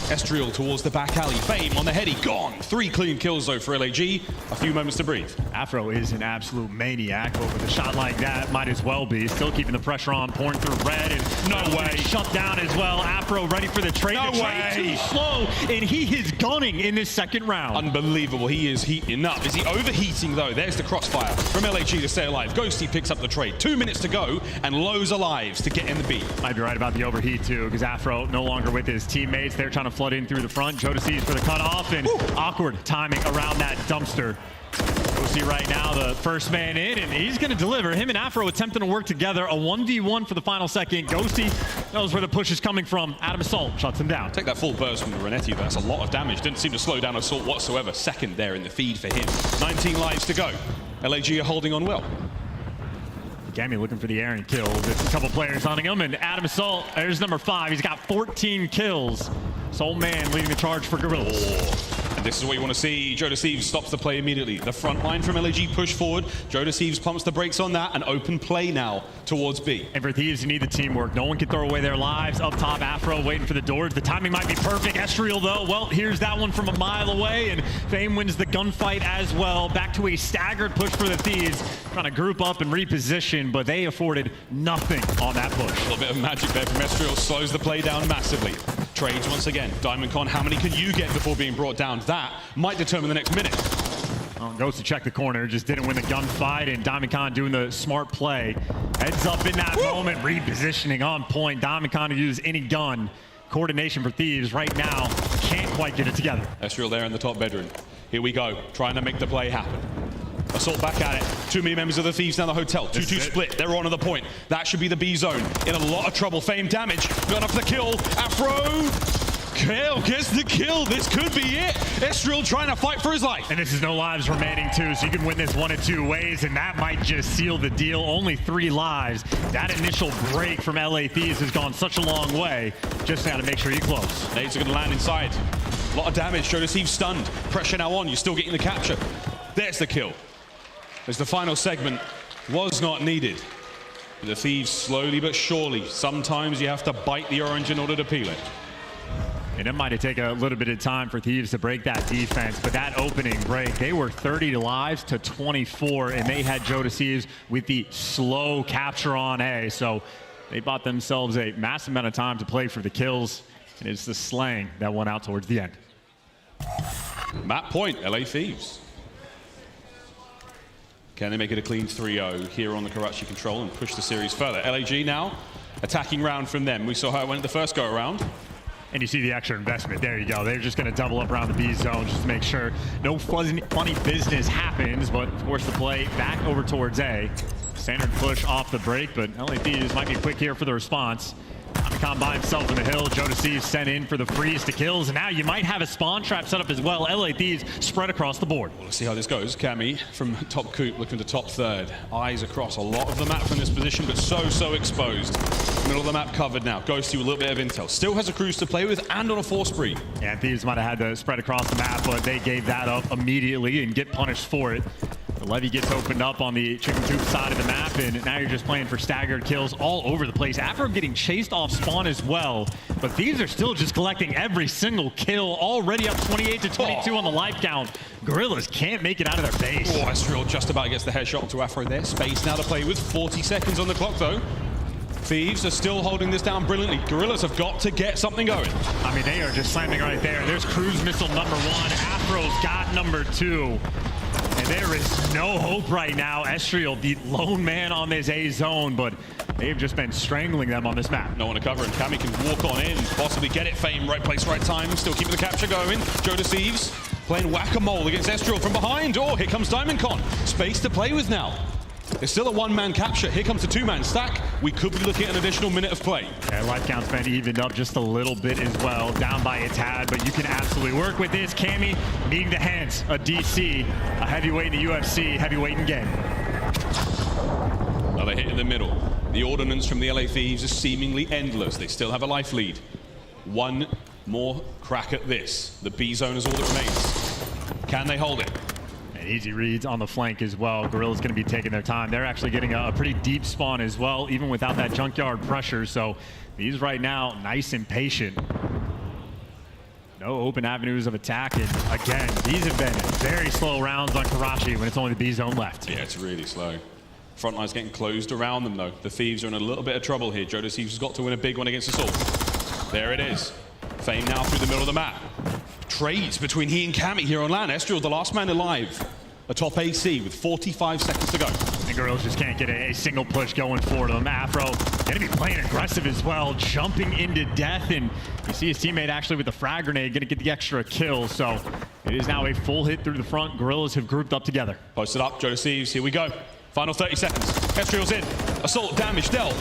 T: Estriel towards the back alley. Fame on the heady. Gone. 3 clean kills, though, for LAG. A few moments to breathe.
I: Afro is an absolute maniac, but with a shot like that, might as well be. Still keeping the pressure on, pouring through red, and
T: no way.
I: Shut down as well. Afro ready for the trade.
T: No
I: the
T: way.
I: Trade too slow, and he is gunning in this second round.
T: Unbelievable. He is heating up. Is he overheating, though? There's the crossfire from LAG to stay alive. Ghosty picks up the trade. 2 minutes to go, and loads of lives to get in the beat.
I: Might be right about the overheat, too, because Afro no longer with his teammates. They're trying to flood in through the front. Joedecieves for the cutoff, and awkward timing around that dumpster. We'll see right now the first man in, and he's going to deliver. Him and Afro attempting to work together. A 1v1 for the final second. Ghosty knows where the push is coming from. Adam Assault shuts him down.
T: Take that full burst from the Renetti. That's a lot of damage. Didn't seem to slow down Assault whatsoever. Second there in the feed for him. 19 lives to go. LAG are holding on well.
I: Cammy looking for the Aaron kills. It's a couple players hunting him, and Adam Assault, there's number 5. He's got 14 kills. Soul Man leading the charge for Guerrillas.
T: And this is what you want to see. Joedecieves stops the play immediately. The front line from LAG push forward. Joedecieves pumps the brakes on that, and open play now towards B.
I: And for Thieves, you need the teamwork. No one can throw away their lives. Up top, Afro waiting for the doors. The timing might be perfect. Estriel, though, well, here's that one from a mile away, and Fame wins the gunfight as well. Back to a staggered push for the Thieves. Trying to group up and reposition, but they afforded nothing on that push.
T: A little bit of magic there from Estriel. Slows the play down massively. Trades once again. Diamondcon, how many can you get before being brought down? That might determine the next minute.
I: Goes to check the corner, just didn't win the gunfight, and Diamondcon doing the smart play. Heads up in that moment, repositioning on point. Diamondcon to use any gun. Coordination for Thieves right now, can't quite get it together.
T: Estriel there in the top bedroom. Here we go, trying to make the play happen. Assault back at it. Too many members of the Thieves down the hotel. 2-2 split. They're on to the point. That should be the B zone. In a lot of trouble. Fame damage. Got up the kill. Afro. Kale gets the kill. This could be it. Estriel trying to fight for his life.
I: And this is no lives remaining, too, so you can win this one of 2 ways, and that might just seal the deal. Only 3 lives. That initial break from LA Thieves has gone such a long way. Just got to make sure you close.
T: Nades are going to land inside. A lot of damage. Joedecieves stunned. Pressure now on. You're still getting the capture. There's the kill. As the final segment was not needed. The Thieves slowly but surely. Sometimes you have to bite the orange in order to peel it.
I: And it might have taken a little bit of time for Thieves to break that defense, but that opening break, they were 30 lives to 24, and they had Joedecieves with the slow capture on A. So they bought themselves a massive amount of time to play for the kills, and it's the slaying that went out towards the end.
T: Map point, LA Thieves. Can they make it a clean 3-0 here on the Karachi control and push the series further? LAG now attacking round from them. We saw how it went the first go around.
I: And you see the extra investment. There you go. They're just going to double up around the B zone just to make sure no funny business happens. But of course, the play back over towards A. Standard push off the break, but LA Thieves might be quick here for the response. Omicron by himself in the hill. Joedecieves sent in for the freeze to kills. And now you might have a spawn trap set up as well. LA Thieves spread across the board.
T: Well, let's see how this goes. Cammy from top coop looking to top third. Eyes across a lot of the map from this position, but so exposed. Middle of the map covered now. Ghosty with a little bit of intel. Still has a cruise to play with and on a 4 spree.
I: Yeah, Thieves might have had to spread across the map, but they gave that up immediately and get punished for it. The levy gets opened up on the chicken coop side of the map, and now you're just playing for staggered kills all over the place. Afro getting chased off spawn as well, but Thieves are still just collecting every single kill, already up 28 to 22 on the life count. Guerrillas can't make it out of their base.
T: Oh, Ezreal just about gets the headshot to Afro there. Space now to play with. 40 seconds on the clock, though. Thieves are still holding this down brilliantly. Guerrillas have got to get something going.
I: I mean, they are just slamming right there. There's cruise missile number 1. Afro's got number 2. And there is no hope right now. Ezreal, the lone man on this A zone, but they've just been strangling them on this map.
T: No one to cover, and Cammy can walk on in, possibly get it. Fame, right place, right time. Still keeping the capture going. Joedecieves playing whack-a-mole against Ezreal from behind. Oh, here comes DiamondCon. Space to play with now. There's still a one-man capture. Here comes the two-man stack. We could be looking at an additional minute of play.
I: Yeah, life count's been evened up just a little bit as well, down by a tad, but you can absolutely work with this. Cammy needing the hands, a DC, a heavyweight in the UFC, heavyweight in game.
T: Another hit in the middle. The ordnance from the LA Thieves is seemingly endless. They still have a life lead. One more crack at this. The B zone is all that remains. Can they hold it?
I: And easy reads on the flank as well. Guerrillas going to be taking their time. They're actually getting a pretty deep spawn as well, even without that junkyard pressure. So these right now, nice and patient. No open avenues of attack. And again, these have been very slow rounds on Karachi when it's only the B zone left.
T: Yeah, it's really slow. Front line's getting closed around them, though. The Thieves are in a little bit of trouble here. Joedecieves has got to win a big one against Assault. There it is. Fame now through the middle of the map. Trades between he and Cammy here on land. Ezreal, the last man alive. Atop AC with 45 seconds to go.
I: The Guerrillas just can't get a single push going for them. Afro going to be playing aggressive as well, jumping into death, and you see his teammate actually with the frag grenade going to get the extra kill. So it is now a full hit through the front. Guerrillas have grouped up together.
T: Posted up, Joedecieves, here we go. Final 30 seconds. Ezreal's in. Assault, damage, Del.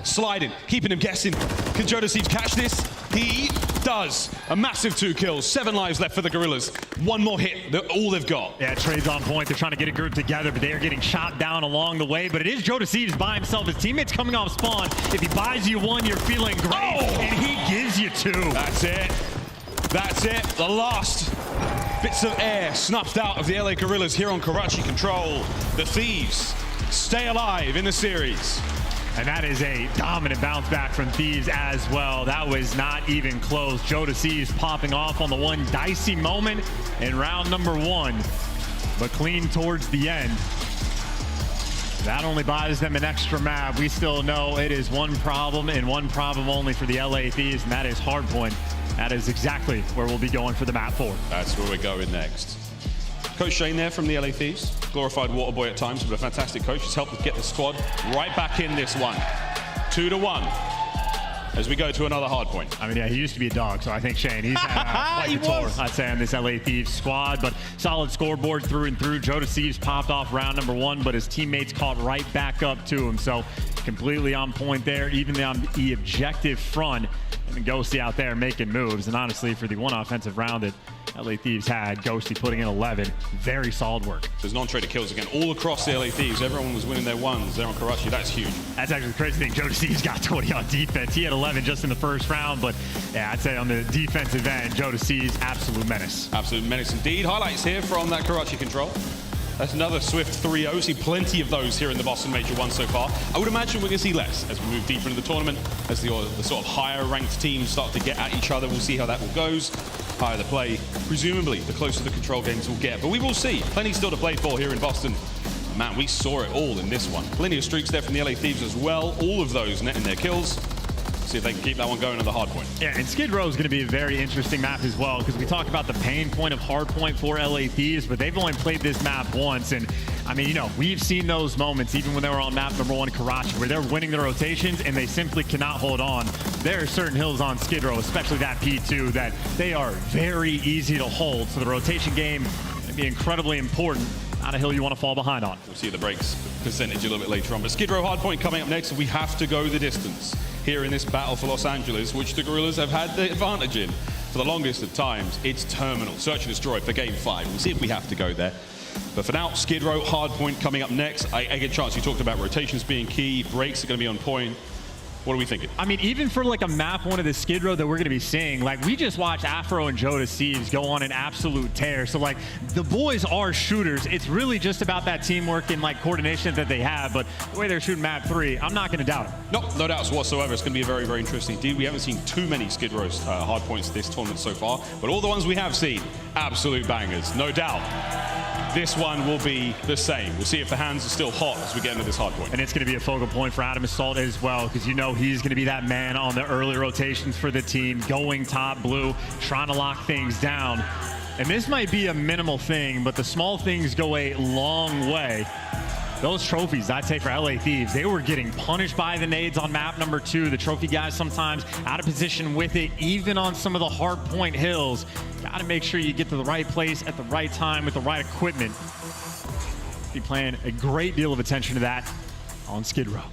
T: Sliding, keeping him guessing. Can Joedecieves catch this? He does. A massive 2 kills, 7 lives left for the Guerrillas. One more hit, they're all they've got.
I: Yeah, trades on point. They're trying to get a group together, but they are getting shot down along the way. But it is Joedecieves by himself. His teammate's coming off spawn. If he buys you 1, you're feeling great, and he gives you 2.
T: That's it. That's it. The last bits of air snuffed out of the LA Guerrillas here on Karachi Control. The Thieves stay alive in the series.
I: And that is a dominant bounce back from Thieves as well. That was not even close. Joedecieves popping off on the one dicey moment in round number 1, but clean towards the end. That only buys them an extra map. We still know it is one problem and one problem only for the LA Thieves, and that is hardpoint. That is exactly where we'll be going for the map 4.
T: That's where we're going next. Coach Shane there from the LA Thieves. Glorified water boy at times, but a fantastic coach. He's helped get the squad right back in this one. 2-1 as we go to another hard point.
I: I mean, yeah, he used to be a dog, so I think Shane, he's quite the tour, I'd say, on this LA Thieves squad. But solid scoreboard through and through. Joedecieves popped off round number 1, but his teammates caught right back up to him. So completely on point there, even on the objective front. And Ghosty out there making moves. And honestly, for the one offensive round that LA Thieves had, Ghosty putting in 11. Very solid work.
T: There's non-traded kills again all across the LA Thieves. Everyone was winning their ones there on Karachi. That's huge.
I: That's actually the crazy thing. Joedecieves got 20 on defense. He had 11 just in the first round. But yeah, I'd say on the defensive end, Joedecieves, absolute menace.
T: Absolute menace indeed. Highlights here from that Karachi Control. That's another swift 3-0. See plenty of those here in the Boston Major 1 so far. I would imagine we're going to see less as we move deeper into the tournament, as the sort of higher ranked teams start to get at each other. We'll see how that all goes. Higher the play, presumably, the closer the control games will get. But we will see. Plenty still to play for here in Boston. Man, we saw it all in this one. Plenty of streaks there from the LA Thieves as well. All of those netting their kills. See if they can keep that one going on the hard point.
I: Yeah, and Skid Row is going to be a very interesting map as well, because we talk about the pain point of hard point for LA Thieves, but they've only played this map once, and I mean, you know, we've seen those moments even when they were on map number 1 Karachi where they're winning the rotations and they simply cannot hold on. There are certain hills on Skid Row, especially that P2, that they are very easy to hold. So the rotation game can be incredibly important. Not a hill you want to fall behind on.
T: We'll see the breaks percentage a little bit later on. But Skid Row hardpoint coming up next. We have to go the distance here in this battle for Los Angeles, which the Guerrillas have had the advantage in for the longest of times. It's Terminal, Search and Destroy for Game 5. We'll see if we have to go there. But for now, Skid Row hardpoint coming up next. I get a chance. You talked about rotations being key. Breaks are going to be on point. What are we thinking?
I: I mean, even for like a map one of the Skid Row that we're going to be seeing, like we just watched Afro and Joedecieves go on an absolute tear. So like the boys are shooters. It's really just about that teamwork and like coordination that they have. But the way they're shooting map 3, I'm not going to doubt it.
T: No doubts whatsoever. It's going to be a very, very interesting deal. We haven't seen too many Skid Row hardpoints this tournament so far, but all the ones we have seen, absolute bangers, no doubt. This one will be the same. We'll see if the hands are still hot as we get into this hardpoint.
I: And it's going to be a focal point for aBeZy as well, because you know he's going to be that man on the early rotations for the team, going top blue, trying to lock things down. And this might be a minimal thing, but the small things go a long way. Those trophies I take for LA Thieves, they were getting punished by the nades on map number 2. The trophy guys sometimes out of position with it, even on some of the hard point hills. Got to make sure you get to the right place at the right time with the right equipment. Be paying a great deal of attention to that on Skid Row.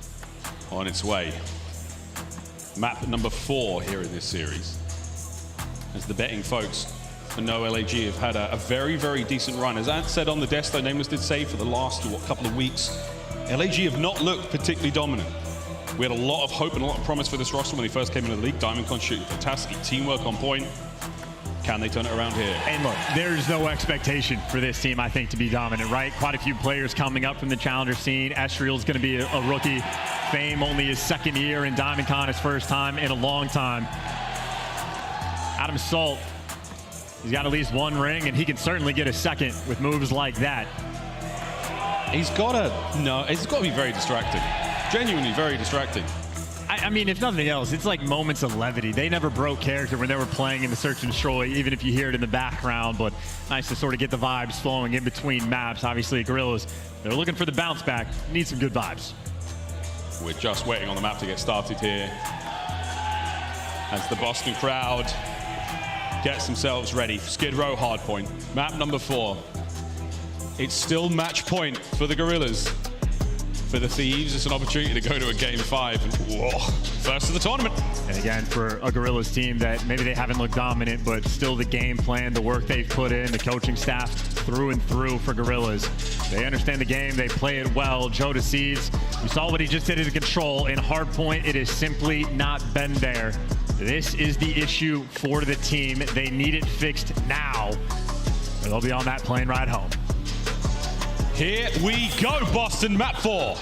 T: On its way. Map number 4 here in this series. As the betting folks know, LAG have had a very, very decent run. As Ant said on the desk, though, Nameless did say for the last couple of weeks, LAG have not looked particularly dominant. We had a lot of hope and a lot of promise for this roster when they first came into the league. Diamondcon shooting fantastic, teamwork on point. Can they turn it around here?
I: And look, there's no expectation for this team, I think, to be dominant, right? Quite a few players coming up from the challenger scene. Ezreal's going to be a rookie. Fame only his 2nd year, in Diamondcon his 1st time in a long time. aBeZy, he's got at least 1 ring, and he can certainly get a 2nd with moves like that.
T: It's got to be very distracting. Genuinely very distracting.
I: I mean, if nothing else, it's like moments of levity. They never broke character when they were playing in the Search and Destroy, even if you hear it in the background. But nice to sort of get the vibes flowing in between maps. Obviously, Guerrillas, they're looking for the bounce back. Need some good vibes.
T: We're just waiting on the map to get started here. As the Boston crowd gets themselves ready. Skid Row hardpoint. Map number 4. It's still match point for the Guerrillas. For the Thieves, it's an opportunity to go to a Game 5. And, whoa, first of the tournament.
I: And again, for a Guerrillas team that maybe they haven't looked dominant, but still the game plan, the work they've put in, the coaching staff through and through for Guerrillas. They understand the game. They play it well. Joedecieves, we saw what he just did in control. In hardpoint, it has simply not been there. This is the issue for the team. They need it fixed now, or they'll be on that plane ride home.
T: Here we go, Boston, map 4.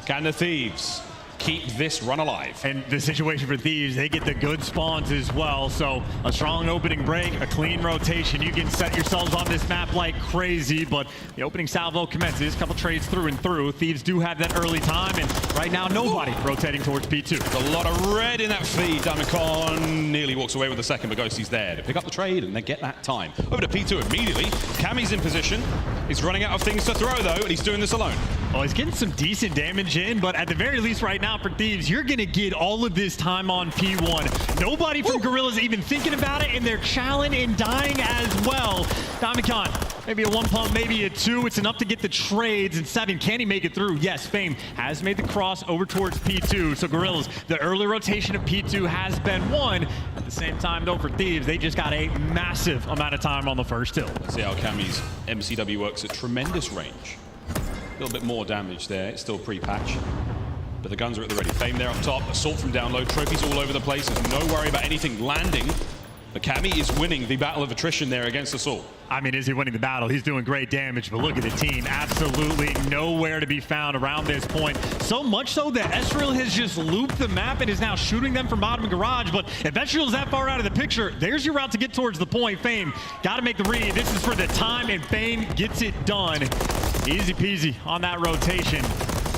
T: Can the Thieves keep this run alive?
I: And the situation for Thieves, they get the good spawns as well. So a strong opening break, a clean rotation. You can set yourselves on this map like crazy, but the opening salvo commences. A couple trades through and through. Thieves do have that early time, and right now nobody rotating towards P2.
T: A lot of red in that feed. Diamondcon nearly walks away with the 2nd, but Ghosty's there to pick up the trade and they get that time. Over to P2 immediately. Cammy's in position. He's running out of things to throw though, and he's doing this alone.
I: Oh, he's getting some decent damage in, but at the very least right now for Thieves, you're gonna get all of this time on P1. Nobody from Guerrillas even thinking about it, and they're challenging and dying as well. Diamondcon, maybe a 1 pump, maybe a 2. It's enough to get the trades, and 7, can he make it through? Yes, Fame has made the cross over towards P2. So Guerrillas, the early rotation of P2 has been won. At the same time though, for Thieves, they just got a massive amount of time on the first hill.
T: Let's see how Cammy's MCW works at tremendous range. A little bit more damage there. It's still pre-patch. But the guns are at the ready. Fame there up top. Assault from down low. Trophies all over the place. There's no worry about anything landing. But Cammy is winning the battle of attrition there against Assault.
I: I mean, is he winning the battle? He's doing great damage, but look at the team. Absolutely nowhere to be found around this point. So much so that Ezreal has just looped the map and is now shooting them from bottom of garage. But if Ezreal's that far out of the picture, there's your route to get towards the point. Fame, got to make the read. This is for the time, and Fame gets it done. Easy peasy on that rotation.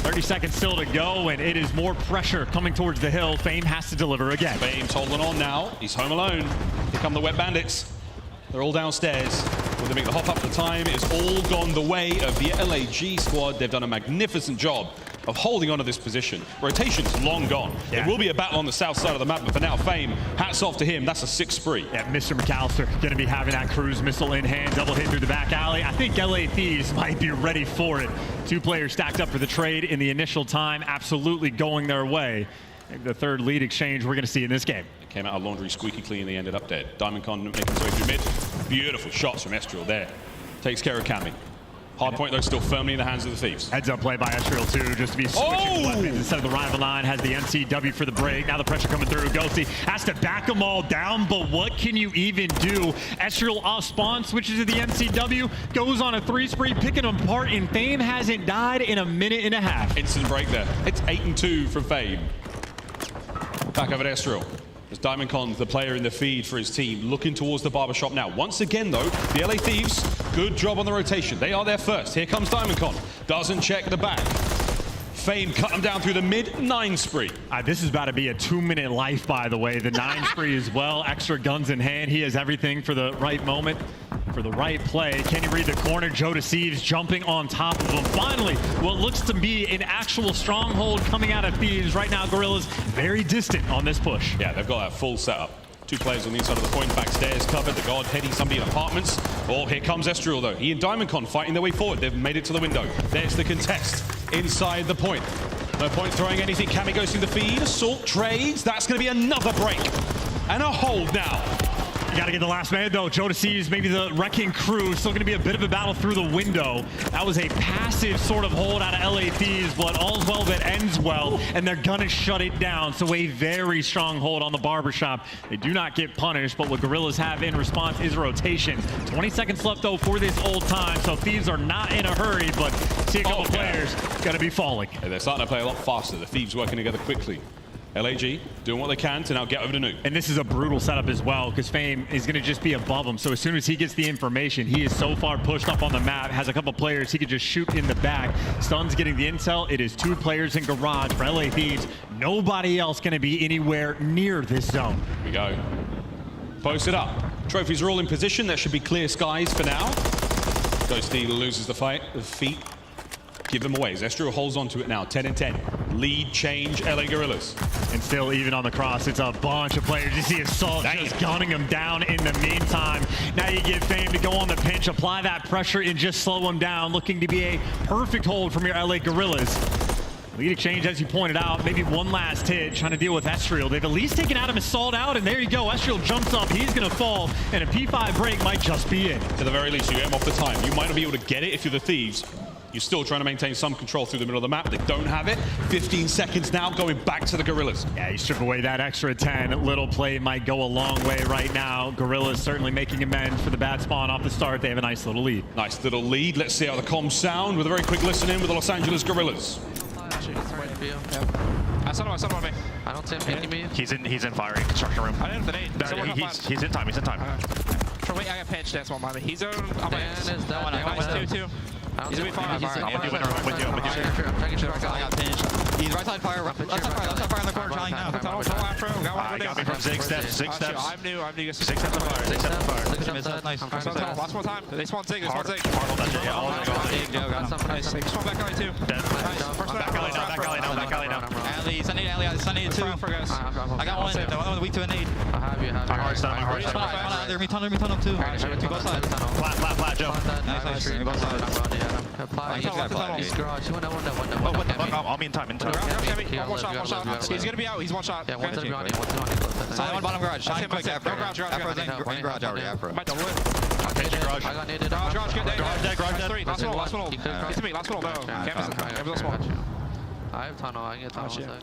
I: 30 seconds still to go, and it is more pressure coming towards the hill. Fame has to deliver again.
T: Fame's holding on now. He's home alone. Here come the Wet Bandits. They're all downstairs. Will they make the hop up the time? It's all gone the way of the LAG squad. They've done a magnificent job of holding on to this position. Rotation's long gone.
I: Yeah.
T: There will be a battle on the south side of the map, but for now, Fame, hats off to him. That's a 6th spree.
I: Yeah, Mr. McAllister going to be having that cruise missile in hand, double hit through the back alley. I think LA Thieves might be ready for it. 2 players stacked up for the trade in the initial time, absolutely going their way. Maybe the 3rd lead exchange we're going to see in this game.
T: It came out of laundry squeaky clean, they ended up dead. DiamondCon making his way through mid. Beautiful shots from Estriel there. Takes care of Cammy. Hard point, though, still firmly in the hands of the Thieves.
I: Heads up play by Estriel, too, just to be switching weapons instead of the rival 9. Has the MCW for the break. Now the pressure coming through. Ghosty has to back them all down, but what can you even do? Estriel off spawn, switches to the MCW, goes on a 3 spree, picking them apart, and Fame hasn't died in a minute and a half.
T: Instant break there. It's 8-2 from Fame. Back over to Estriel. As DiamondCon, the player in the feed for his team, looking towards the barbershop now. Once again, though, the LA Thieves, good job on the rotation. They are there first. Here comes DiamondCon. Doesn't check the back. Fame cut him down through the mid 9 spree.
I: This is about to be a 2-minute life, by the way. The 9 spree as well. Extra guns in hand. He has everything for the right moment, for the right play. Can you read the corner? Joedecieves jumping on top of him. Finally, what looks to be an actual stronghold coming out of Thieves. Right now, Guerrillas very distant on this push.
T: Yeah, they've got that full setup. 2 players on the inside of the point, backstairs covered. The guard heading somebody in apartments. Oh, here comes Estriel, though. He and DiamondCon fighting their way forward. They've made it to the window. There's the contest inside the point. No point throwing anything. Cammy goes through the feed. Assault trades. That's going to be another break. And a hold now.
I: You got to get the last man, though. Joedecieves, maybe the Wrecking Crew. Still going to be a bit of a battle through the window. That was a passive sort of hold out of LA Thieves, but all's well that ends well, and they're going to shut it down. So a very strong hold on the barbershop. They do not get punished, but what Guerrillas have in response is rotation. 20 seconds left, though, for this old time, so Thieves are not in a hurry, but see a couple players going to be falling.
T: Yeah, they're starting to play a lot faster. The Thieves working together quickly. LAG doing what they can to now get over to Nuke.
I: And this is a brutal setup as well, because Fame is going to just be above him. So as soon as he gets the information, he is so far pushed up on the map, has a couple players he could just shoot in the back. Stun's getting the intel. It is 2 players in garage for LA Thieves. Nobody else going to be anywhere near this zone.
T: Here we go. Post it up. Trophies are all in position. That should be clear skies for now. Ghosty loses the fight. The feet give them away. Estriel holds on to it now. 10-10. Lead change, LA Guerrillas.
I: And still even on the cross, it's a bunch of players. You see Assault just gunning him down in the meantime. Now you get Fame to go on the pinch, apply that pressure, and just slow him down. Looking to be a perfect hold from your LA Guerrillas. Lead exchange, as you pointed out, maybe one last hit, trying to deal with Estriel. They've at least taken Adam Assault out, and there you go. Estriel jumps up, he's going to fall, and a P5 break might just be in.
T: To the very least, you get him off the time. You might not be able to get it if you're the Thieves. You're still trying to maintain some control through the middle of the map. They don't have it. 15 seconds now going back to the Guerrillas.
I: Yeah, you strip away that extra 10. Little play might go a long way right now. Guerrillas certainly making amends for the bad spawn off the start. They have a nice little lead.
T: Nice little lead. Let's see how the comms sound with a very quick listen in with the Los Angeles Guerrillas.
K: I saw him on me.
M: I don't see him picking me.
K: He's in firing construction room. I didn't have the nade. He's in time. He's in time. Wait, I got pinched. That's one by me. He's on. I'm nice 2-2. He's gonna be far. With you.
M: I'm taking shit. I got pinched.
K: He's right side fire. Left side fire in the corner. Trying now. I got me from 6 steps. 6 steps. I'm new. 6 steps of fire. 6 steps of fire. Nice. Last one time. They spawn Zig.
M: Got something.
K: Nice. They spawn back alley too.
M: Back alley now.
K: Alley. Sunny 2. I got one. The one weak to a nade.
M: I have you.
K: Hard stun. There, me tunnel too. Go side. Flat, Joe. Nice. Go side.
M: He's garage.
K: I'll be in time. One shot. He's gonna be out. He's one shot.
M: Yeah, one's gonna be on you.
K: One bottom garage. That's him. Garage already. Might double it.
M: I got naded.
K: Garage dead. Last one. Get to me. Last one. Cammy's small.
M: I have tunnel. I can get tunnel.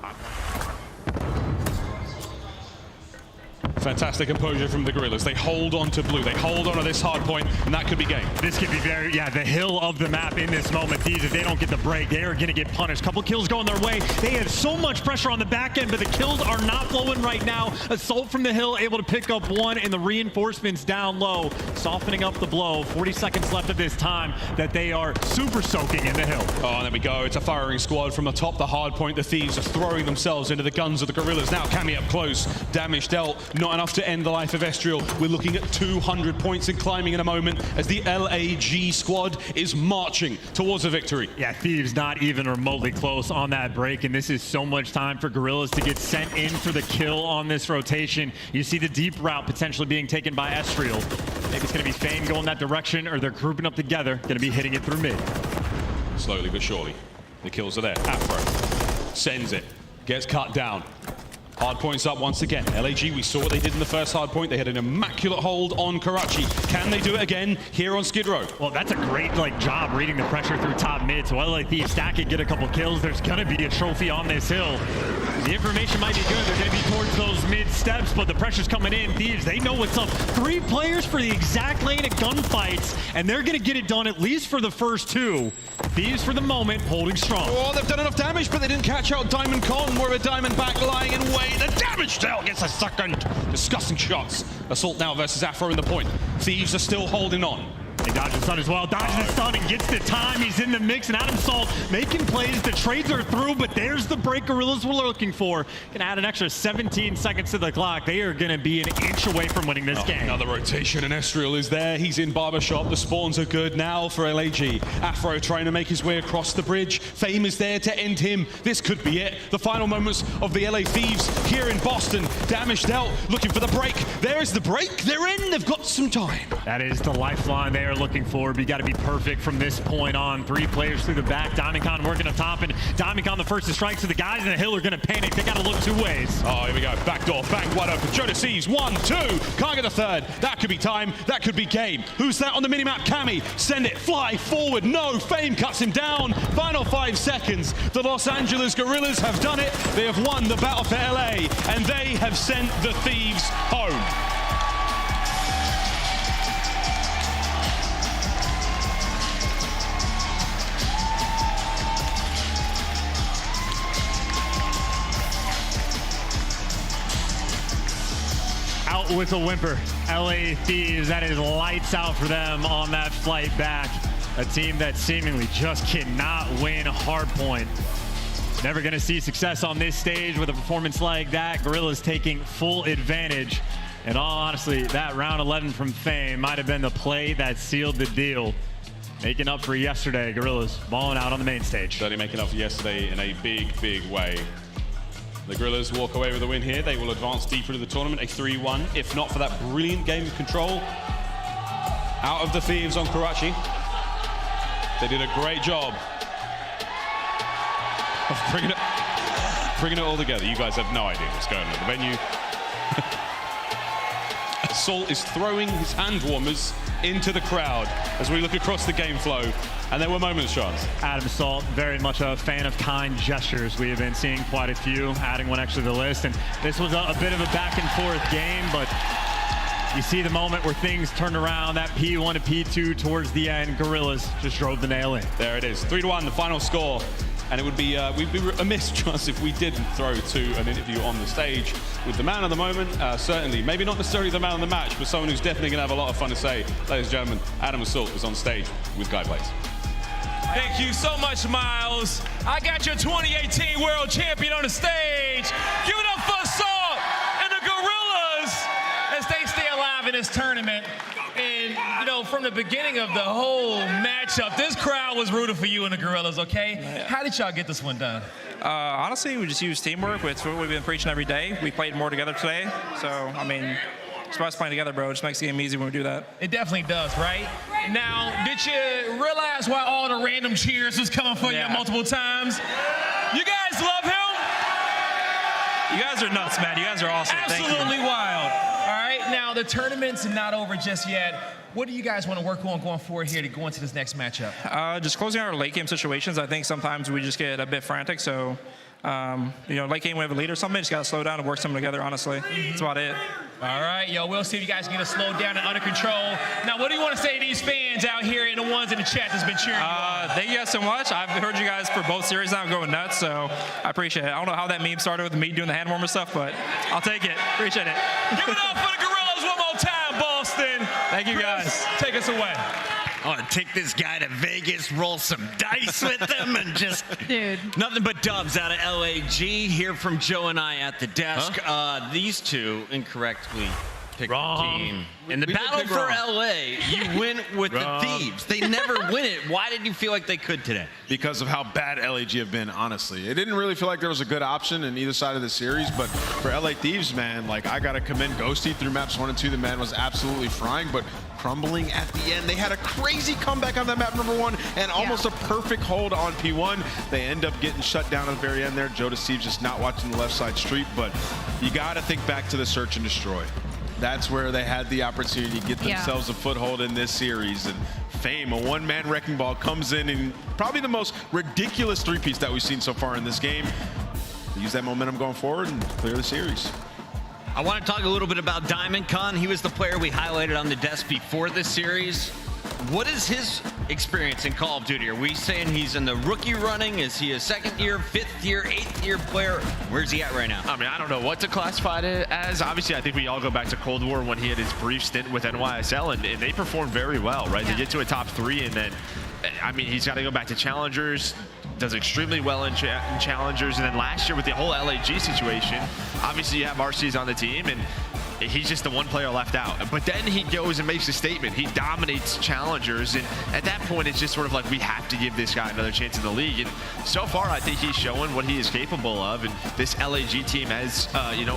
T: Fantastic composure from the Guerrillas. They hold on to blue. They hold on to this hard point, and that could be game.
I: This could be very, the hill of the map in this moment. These, if they don't get the break, they are going to get punished. Couple kills going their way. They have so much pressure on the back end, but the kills are not flowing right now. Assault from the hill, able to pick up one, and the reinforcements down low, softening up the blow. 40 seconds left of this time that they are super soaking in the hill.
T: Oh, and there we go. It's a firing squad from the top, the hard point. The Thieves are throwing themselves into the guns of the Guerrillas. Now Cammy up close. Damage dealt. Not enough to end the life of Estriel. We're looking at 200 points and climbing in a moment as the LAG squad is marching towards a victory.
I: Yeah, Thieves not even remotely close on that break, and this is so much time for Guerrillas to get sent in for the kill on this rotation. You see the deep route potentially being taken by Estriel. Maybe it's going to be Fame going that direction, or they're grouping up together, going to be hitting it through mid.
T: Slowly but surely, the kills are there. Afro sends it, gets cut down. Hard points up once again. LAG, we saw what they did in the first hard point. They had an immaculate hold on Karachi. Can they do it again here on Skid Row?
I: Well, that's a great job reading the pressure through top mid. So LA Thieves stack it, get a couple kills. There's going to be a trophy on this hill. The information might be good. They're going to be towards those mid steps, but the pressure's coming in. Thieves, they know what's up. 3 players for the exact lane of gunfights, and they're going to get it done at least for the first 2. Thieves for the moment, holding strong.
T: Oh, they've done enough damage, but they didn't catch out Diamond Con. More of a Diamond back lying in wait. The damage dealt gets a second. Disgusting shots. Assault now versus Afro in the point. Thieves are still holding on.
I: He dodges the stun as well. Dodges the stun and gets the time. He's in the mix, and Adam Salt making plays. The trades are through, but there's the break Guerrillas were looking for. Can add an extra 17 seconds to the clock. They are going to be an inch away from winning this game.
T: Another rotation, and Estriel is there. He's in Barbershop. The spawns are good now for LAG. Afro trying to make his way across the bridge. Fame is there to end him. This could be it. The final moments of the LA Thieves here in Boston. Damage dealt, looking for the break. There is the break. They're in. They've got some time.
I: That is the lifeline they are looking for. But you got to be perfect from this point on. 3 players through the back. Diamondcon working up top, and Diamondcon the first to strike. So the guys in the hill are going to panic. They got to look 2 ways.
T: Oh, here we go. Back door, bang, wide open. Joedecieves, 1, 2. Can't get the third. That could be time. That could be game. Who's that on the minimap? Cammy. Send it. Fly forward. No. Fame cuts him down. Final 5 seconds. The Los Angeles Guerrillas have done it. They have won the battle for LA, and they have sent the Thieves home.
I: Out with a whimper. LA Thieves, that is lights out for them on that flight back. A team that seemingly just cannot win hardpoint. Never going to see success on this stage with a performance like that. Guerrillas taking full advantage. And all honestly, that round 11 from Fame might have been the play that sealed the deal. Making up for yesterday, Guerrillas balling out on the main stage.
T: Certainly making up for yesterday in a big, big way. The Guerrillas walk away with a win here. They will advance deeper into the tournament, a 3-1. If not for that brilliant game of control out of the Thieves on Karachi. They did a great job of bringing it all together. You guys have no idea what's going on at the venue. Salt is throwing his hand warmers into the crowd as we look across the game flow. And there were moments, Chance.
I: Adam Salt, very much a fan of kind gestures. We have been seeing quite a few, adding one extra to the list. And this was a bit of a back and forth game, but you see the moment where things turned around, that P1 to P2 towards the end. Guerrillas just drove the nail in.
T: There it is, 3-1, the final score. And it would be, we'd be amiss, Chance, if we didn't throw to an interview on the stage with the man of the moment. Certainly, maybe not necessarily the man of the match, but someone who's definitely going to have a lot of fun to say. Ladies and gentlemen, Adam Assault is on stage with Guy Blaze.
P: Thank you so much, Miles. I got your 2018 World Champion on the stage. Give it up for Assault and the Guerrillas as they stay alive in this tournament. And, you know, from the beginning of the whole matchup, this crowd was rooting for you and the Guerrillas, okay? How did y'all get this one done?
K: Honestly, we just used teamwork. It's what we've been preaching every day. We played more together today. So, I mean, it's about us playing together, bro. It just makes the game easy when we do that.
P: It definitely does, right? Now, did you realize why all the random cheers was coming for you multiple times? You guys love him?
K: You guys are nuts, man. You guys are awesome.
P: Absolutely wild. All right, now the tournament's not over just yet. What do you guys want to work on going forward here to go into this next matchup?
K: Just closing out our late game situations. I think sometimes we just get a bit frantic. So, you know, late game we have a lead or something. Just got to slow down and work something together, honestly. That's about it.
P: All right, yo, we'll see if you guys can get it slowed down and under control. Now, what do you want to say to these fans out here and the ones in the chat that's been cheering you on?
K: Thank you guys so much. I've heard you guys for both series now going nuts, so I appreciate it. I don't know how that meme started with me doing the hand warmer stuff, but I'll take it. Appreciate it.
P: Give it up for the Guerrillas one more time, Boston.
K: Thank you, guys.
P: Take us away.
O: I want to take this guy to Vegas, roll some dice with him, and just nothing but dubs out of LAG. Here from Joe and I at the desk. These two incorrectly picked the team. In the battle for LA, you win with the Thieves. They never win it. Why did you feel like they could today?
D: Because of how bad LAG have been, honestly. It didn't really feel like there was a good option in either side of the series, but for LA Thieves, man, like, I got to commend Ghosty through maps 1 and 2. The man was absolutely frying, but crumbling at the end. They had a crazy comeback on that map number 1 and almost a perfect hold on P1. They end up getting shut down at the very end there. Joedecieves just not watching the left side street, but you got to think back to the search and destroy. That's where they had the opportunity to get themselves a foothold in this series. And FaZe, a one-man wrecking ball, comes in and probably the most ridiculous three-piece that we've seen so far in this game. Use that momentum going forward and clear the series.
O: I want to talk a little bit about Diamond Con. He was the player we highlighted on the desk before this series. What is his experience in Call of Duty? Are we saying he's in the rookie running? Is he a 2nd year, 5th year, 8th year player? Where's he at right now?
J: I mean, I don't know what to classify it as. Obviously, I think we all go back to Cold War when he had his brief stint with NYSL, and they performed very well, right? They get to a top 3, and then, I mean, he's got to go back to Challengers, does extremely well in Challengers, and then last year with the whole LAG situation, obviously you have RCs on the team, and he's just the one player left out. But then he goes and makes a statement. He dominates Challengers, and at that point, it's just sort of like, we have to give this guy another chance in the league. And so far, I think he's showing what he is capable of. And this LAG team, as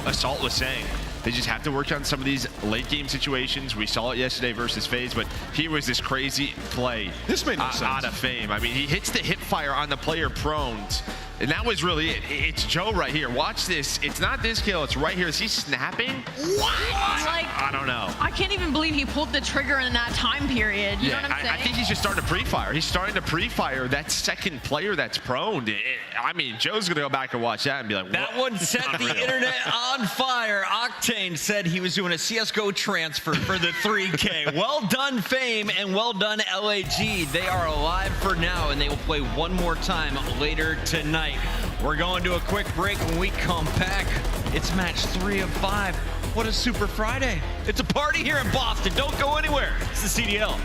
J: Assault was saying, they just have to work on some of these late game situations. We saw it yesterday versus FaZe, but he was this crazy play.
D: This made no sense.
J: Out of Fame. I mean, he hits the hip fire on the player prones. And that was really it. It's Joe right here. Watch this. It's not this kill. It's right here. Is he snapping?
F: What?
J: I don't know.
F: I can't even believe he pulled the trigger in that time period. You know what I'm saying?
J: I think he's just starting to pre-fire. He's starting to pre-fire that second player that's prone. I mean, Joe's going to go back and watch that and be like, what?
O: That one set the internet on fire. Octane said he was doing a CSGO transfer for the 3K. Well done, Fame, and well done, LAG. They are alive for now, and they will play one more time later tonight. We're going to a quick break. When we come back, it's match 3 of 5. What a super Friday. It's a party here in Boston. Don't go anywhere. It's the CDL.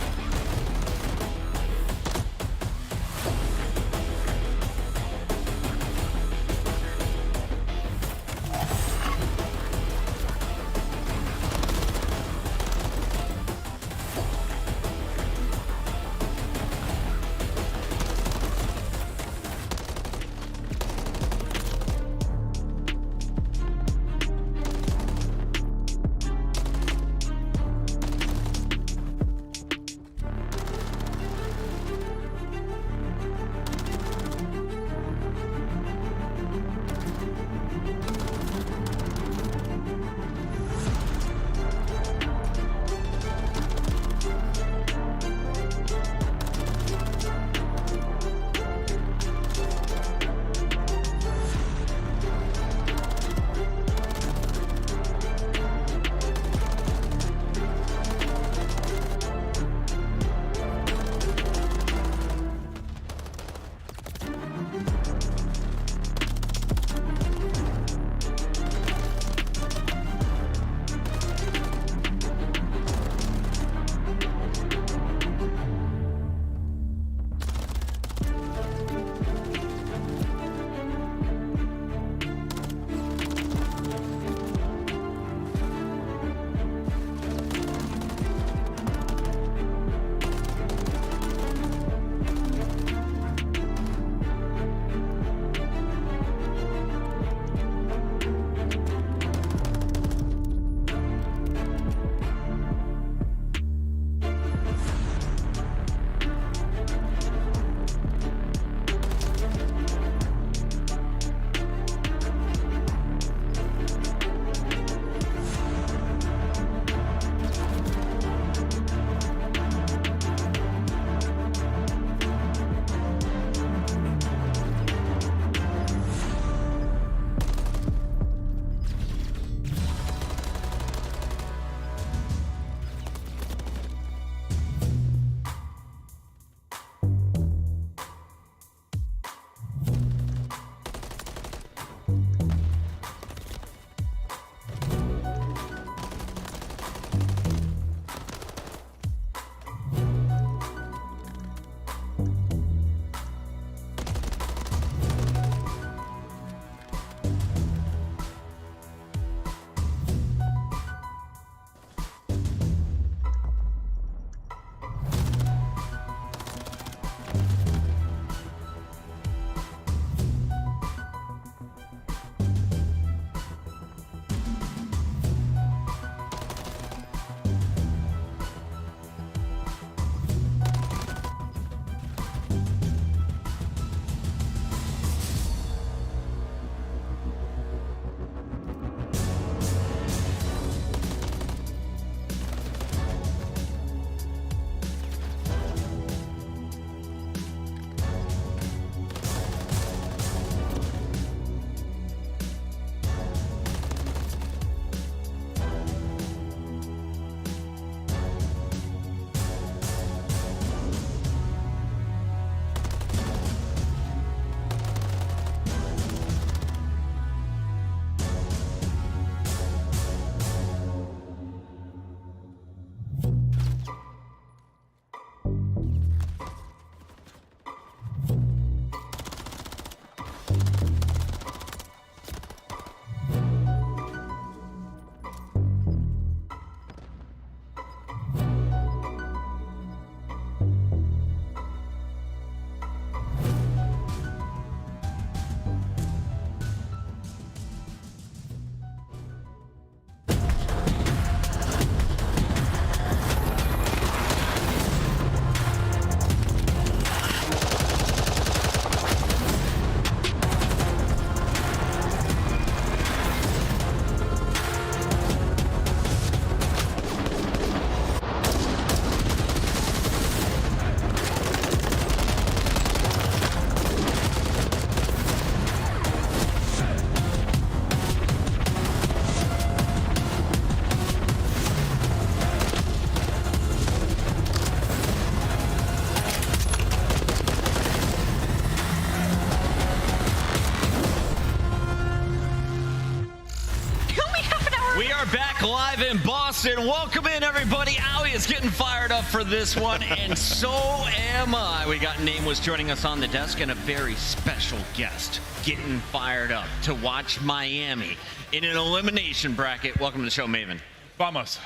O: Boston. Welcome in, everybody. Owie is getting fired up for this one, and so am I. We got Nameless joining us on the desk and a very special guest getting fired up to watch Miami in an elimination bracket. Welcome to the show, Maven.
C: Vamos.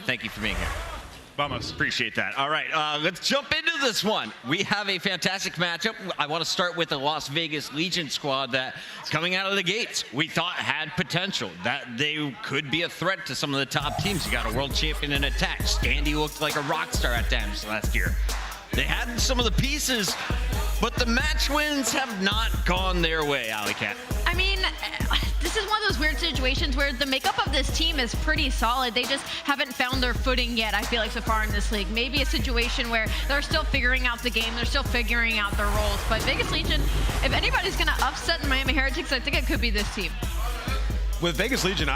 O: Thank you for being here.
C: Vamos.
O: Appreciate that. All right, let's jump into this one. We have a fantastic matchup. I want to start with the Las Vegas Legion squad that, coming out of the gates, we thought had potential, that they could be a threat to some of the top teams. You got a world champion in attack. Standy looked like a rock star at times last year. They had some of the pieces, but the match wins have not gone their way, Alley Cat.
F: I mean, this is one of those weird situations where the makeup of this team is pretty solid. They just haven't found their footing yet, I feel like, so far in this league. Maybe a situation where they're still figuring out the game, they're still figuring out their roles. But Vegas Legion, if anybody's going to upset Miami Heretics, I think it could be this team.
D: With Vegas Legion,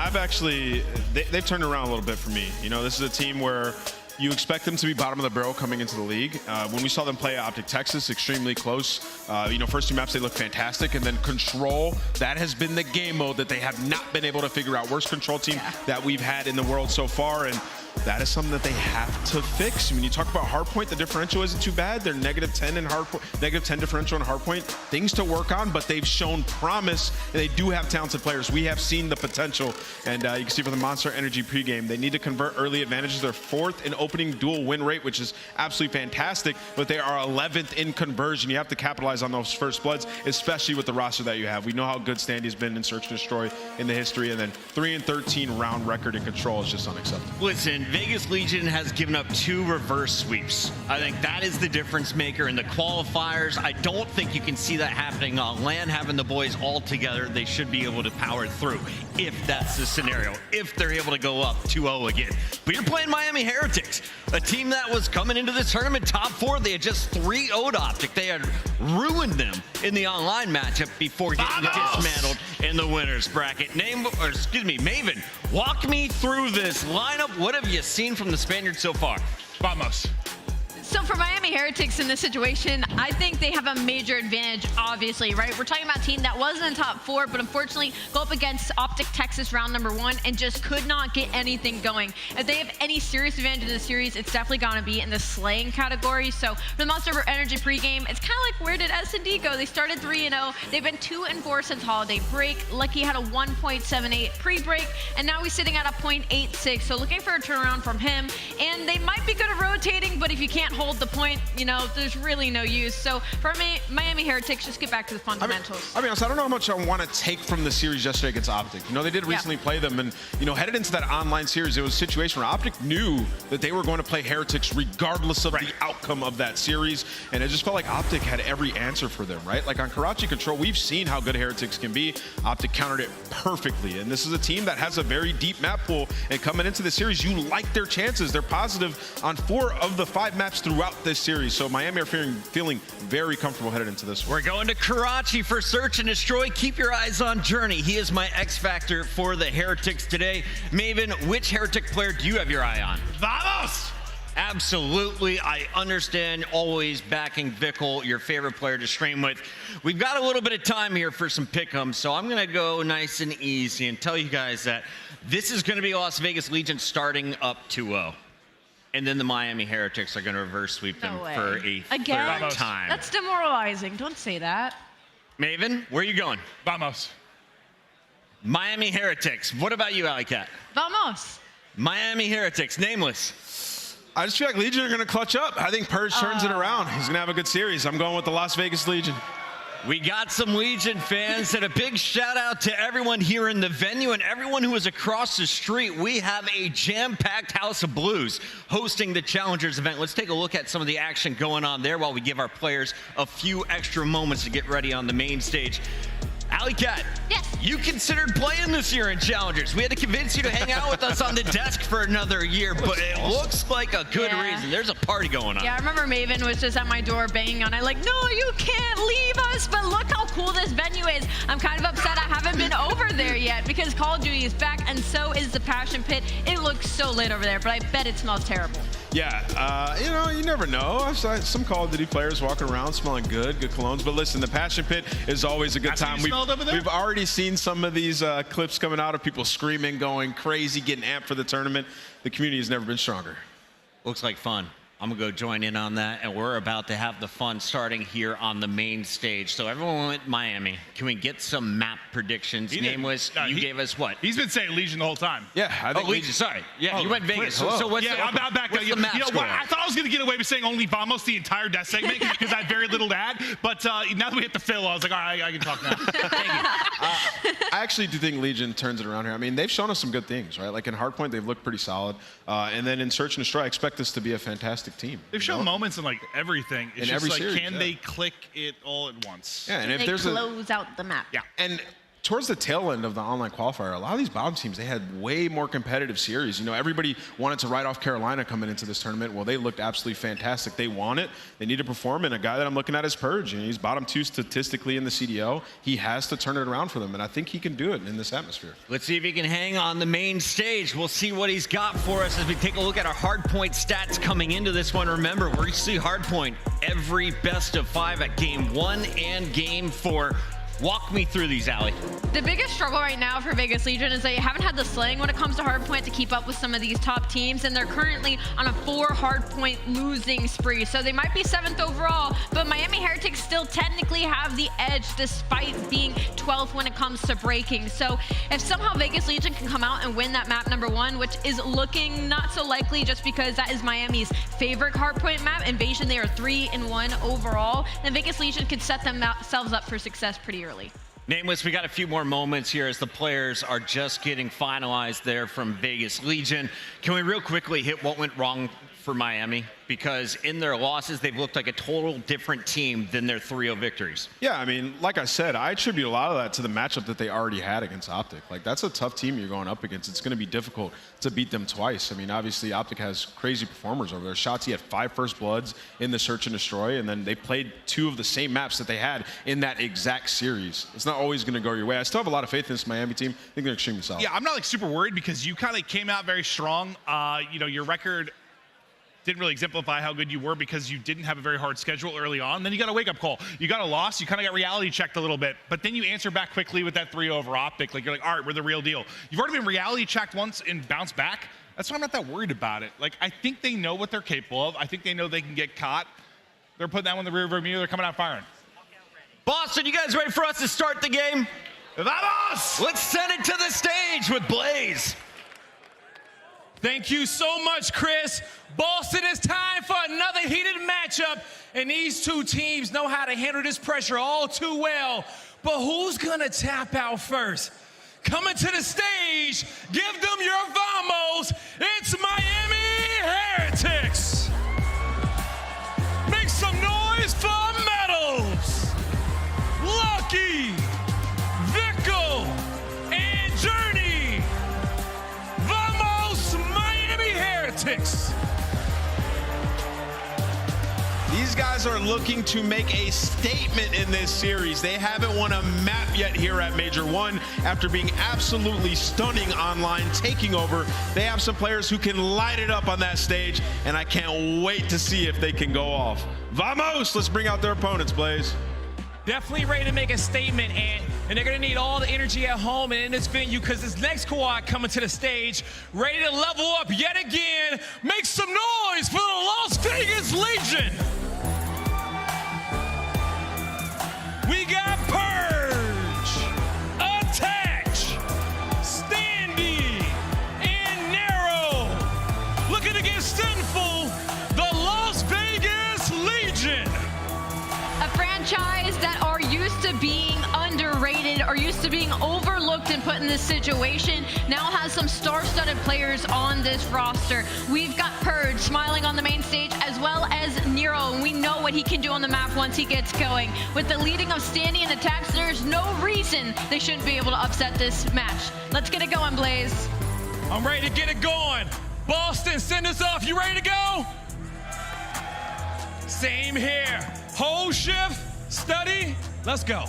D: they've turned around a little bit for me. You know, this is a team where you expect them to be bottom of the barrel coming into the league. When we saw them play OpTic Texas, extremely close. You know, first two maps, they look fantastic. And then Control, that has been the game mode that they have not been able to figure out. Worst Control team that we've had in the world so far. And that is something that they have to fix. When you talk about hardpoint, the differential isn't too bad. They're -10 in hardpoint, -10 differential in hardpoint. Things to work on, but they've shown promise, and they do have talented players. We have seen the potential, and you can see for the Monster Energy pregame, they need to convert early advantages. They're 4th in opening dual win rate, which is absolutely fantastic, but they are 11th in conversion. You have to capitalize on those first bloods, especially with the roster that you have. We know how good Standy's been in Search and Destroy in the history, and then 3-13 round record in Control is just unacceptable.
O: Listen, Vegas Legion has given up 2 reverse sweeps. I think that is the difference maker in the qualifiers. I don't think you can see that happening on LAN. Having the boys all together, they should be able to power through if that's the scenario, if they're able to go up 2-0 again. But you're playing Miami Heretics, a team that was coming into this tournament top 4. They had just 3-0'd OpTic. They had ruined them in the online matchup before getting dismantled in the winners bracket. Maven, walk me through this lineup. What have you seen from the Spaniards so far?
C: Vamos.
F: So for Miami Heretics in this situation, I think they have a major advantage, obviously, right? We're talking about a team that was in the top 4, but unfortunately go up against OpTic Texas round number 1 and just could not get anything going. If they have any serious advantage in the series, it's definitely gonna be in the slaying category. So for the Monster Energy pregame, it's kind of like, where did S&D go? They started 3-0. They've been 2-4 since holiday break. Lucky had a 1.78 pre-break, and now he's sitting at a 0.86. So looking for a turnaround from him, and they might be good at rotating, but if you can't hold the point, you know, there's really no use. So for me, Miami Heretics, just get back to the fundamentals.
D: I mean, I don't know how much I want to take from the series yesterday against OpTic. You know, they did recently play them, and, you know, headed into that online series, it was a situation where OpTic knew that they were going to play Heretics regardless of the outcome of that series, and it just felt like OpTic had every answer for them, right? Like on Karachi Control, we've seen how good Heretics can be. OpTic countered it perfectly, and this is a team that has a very deep map pool, and coming into the series, you like their chances. They're positive on 4 of the 5 maps throughout this series, so Miami are feeling very comfortable headed into this one.
O: We're going to Karachi for Search and Destroy. Keep your eyes on Journey. He is my X Factor for the Heretics today. Maven, which Heretic player do you have your eye on?
C: Vamos!
O: Absolutely. I understand always backing Vickle, your favorite player to stream with. We've got a little bit of time here for some pick'ems, so I'm going to go nice and easy and tell you guys that this is going to be Las Vegas Legion starting up 2-0. And then the Miami Heretics are going to reverse sweep them for a third time.
F: That's demoralizing. Don't say that.
O: Maven, where are you going?
C: Vamos.
O: Miami Heretics. What about you, Alley Cat?
F: Vamos.
O: Miami Heretics. Nameless.
D: I just feel like Legion are going to clutch up. I think Purge turns it around. He's going to have a good series. I'm going with the Las Vegas Legion.
O: We got some Legion fans, and a big shout out to everyone here in the venue and everyone who is across the street. We have a jam-packed House of Blues hosting the Challengers event. Let's take a look at some of the action going on there while we give our players a few extra moments to get ready on the main stage. Alley Cat,
F: yes.
O: You considered playing this year in Challengers. We had to convince you to hang out with us on the desk for another year, but it looks like a good reason. There's a party going on.
F: Yeah, I remember Maven was just at my door banging on it like, no, you can't leave us, but look how cool this venue is. I'm kind of upset I haven't been over there yet because Call of Duty is back, and so is the Passion Pit. It looks so lit over there, but I bet it smells terrible.
D: Yeah, you know, you never know. I've seen some Call of Duty players walking around smelling good colognes. But listen, the Passion Pit is always a good time. We've already seen some of these clips coming out of people screaming, going crazy, getting amped for the tournament. The community has never been stronger.
O: Looks like fun. I'm gonna go join in on that, and we're about to have the fun starting here on the main stage. So everyone went Miami. Can we get some map predictions? Nameless, you gave us what?
I: He's been saying Legion the whole time.
D: Yeah, I think
O: Legion. Sorry. Yeah, you went Vegas. So what's
I: yeah, I'm back.
O: What's the map score?
I: I thought I was gonna get away with saying only Vamos the entire death segment because I had very little to add. But now that we hit the fill, I was like, all right, I can talk now. Thank you.
D: I actually do think Legion turns it around here. I mean, they've shown us some good things, right? Like in Hardpoint, they've looked pretty solid. And then in Search and Destroy, I expect this to be a fantastic team.
I: They've shown moments in like everything. It's
D: in
I: just
D: every
I: like,
D: series,
I: can they click it all at once?
D: Yeah, and if there's
F: close out the map.
I: Yeah.
D: And towards the tail end of the online qualifier, a lot of these bottom teams, they had way more competitive series. You know, everybody wanted to write off Carolina coming into this tournament. Well, they looked absolutely fantastic. They want it. They need to perform. And a guy that I'm looking at is Purge. And he's bottom 2 statistically in the CDL. He has to turn it around for them. And I think he can do it in this atmosphere.
O: Let's see if he can hang on the main stage. We'll see what he's got for us as we take a look at our hardpoint stats coming into this one. Remember, we're going to see hardpoint every best of 5 at game 1 and game 4. Walk me through these, Allie.
F: The biggest struggle right now for Vegas Legion is they haven't had the slang when it comes to hardpoint to keep up with some of these top teams, and they're currently on a 4 hardpoint losing spree. So they might be 7th overall, but Miami Heretics still technically have the edge despite being 12th when it comes to breaking. So if somehow Vegas Legion can come out and win that map number 1, which is looking not so likely just because that is Miami's favorite hardpoint map, Invasion, they are 3-1 overall, then Vegas Legion could set themselves up for success pretty early.
O: Nameless, we got a few more moments here as the players are just getting finalized there from Vegas Legion. Can we real quickly hit what went wrong for Miami? Because in their losses, they've looked like a total different team than their 3-0 victories.
D: Yeah, I mean, like I said, I attribute a lot of that to the matchup that they already had against OpTic. Like, that's a tough team you're going up against. It's going to be difficult to beat them twice. I mean, obviously, OpTic has crazy performers over there. Shotzzy had 5 First Bloods in the Search and Destroy, and then they played 2 of the same maps that they had in that exact series. It's not always going to go your way. I still have a lot of faith in this Miami team. I think they're extremely solid.
I: Yeah, I'm not like super worried because you kind of came out very strong. You know, your record didn't really exemplify how good you were because you didn't have a very hard schedule early on. Then you got a wake-up call. You got a loss. You kind of got reality checked a little bit. But then you answer back quickly with that 3 over OpTic. Like, you're like, all right, we're the real deal. You've already been reality checked once and bounced back. That's why I'm not that worried about it. Like, I think they know what they're capable of. I think they know they can get caught. They're putting that one in the rearview mirror. They're coming out firing.
O: Boston, you guys ready for us to start the game?
I: Vamos!
O: Let's send it to the stage with Blaze.
P: Thank you so much, Chris. Boston, it's time for another heated matchup, and these two teams know how to handle this pressure all too well. But who's gonna tap out first? Coming to the stage, give them your vamos. It's Miami Heretics. Make some noise for Metals, Lucky, Vickle, and Journey. Vamos, Miami Heretics.
D: These guys are looking to make a statement in this series. They haven't won a map yet here at Major 1 after being absolutely stunning online, taking over. They have some players who can light it up on that stage, and I can't wait to see if they can go off. Vamos! Let's bring out their opponents, Blaze.
P: Definitely ready to make a statement, and they're going to need all the energy at home and in this venue because this next squad coming to the stage, ready to level up yet again. Make some noise for the Las Vegas Legion. We got Purge, Attach, Standy, and Narrow. Looking to get sinful, the Las Vegas Legion.
F: A franchise that are used to being underrated, are used to being overlooked and put in this situation, now has some star-studded players on this roster. We've got Purge smiling on the main stage, as well as Nero, and we know what he can do on the map once he gets going. With the leading of Standy and Attacks, there's no reason they shouldn't be able to upset this match. Let's get it going, Blaze.
P: I'm ready to get it going. Boston, send us off. You ready to go? Same here. Whole shift, study, let's go.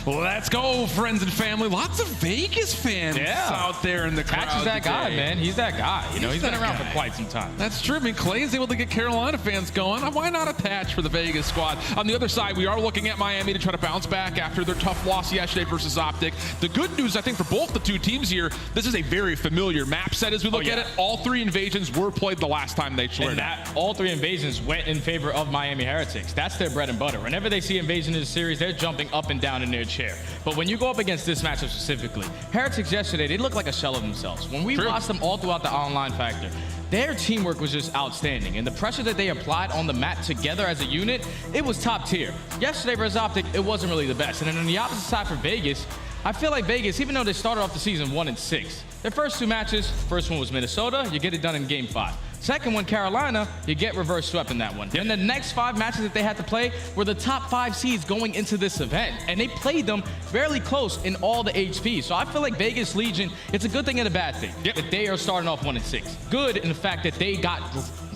H: Let's go, friends and family. Lots of Vegas fans out there in the crowd.
K: Patch is that guy, man. He's that guy. You know, he's been around for quite some time.
H: That's true. I mean, Clay's able to get Carolina fans going. Why not a patch for the Vegas squad? On the other side, we are looking at Miami to try to bounce back after their tough loss yesterday versus OpTic. The good news, I think, for both the two teams here, this is a very familiar map set as we look at it. All 3 invasions were played the last time they squared
K: And all 3 invasions went in favor of Miami Heretics. That's their bread and butter. Whenever they see invasion in the series, they're jumping up and down in their chair. But when you go up against this matchup specifically, Heretics yesterday, they look like a shell of themselves. When we watched them all throughout the online factor, their teamwork was just outstanding. And the pressure that they applied on the mat together as a unit, it was top tier. Yesterday versus OpTic, it wasn't really the best. And then on the opposite side for Vegas, I feel like Vegas, even though they started off the season 1-6, their first 2 matches, first one was Minnesota, you get it done in game 5. Second one, Carolina, you get reverse swept in that one. And the next 5 matches that they had to play were the top 5 seeds going into this event. And they played them fairly close in all the HP. So I feel like Vegas Legion, it's a good thing and a bad thing that they are starting off 1-6. Good in the fact that they got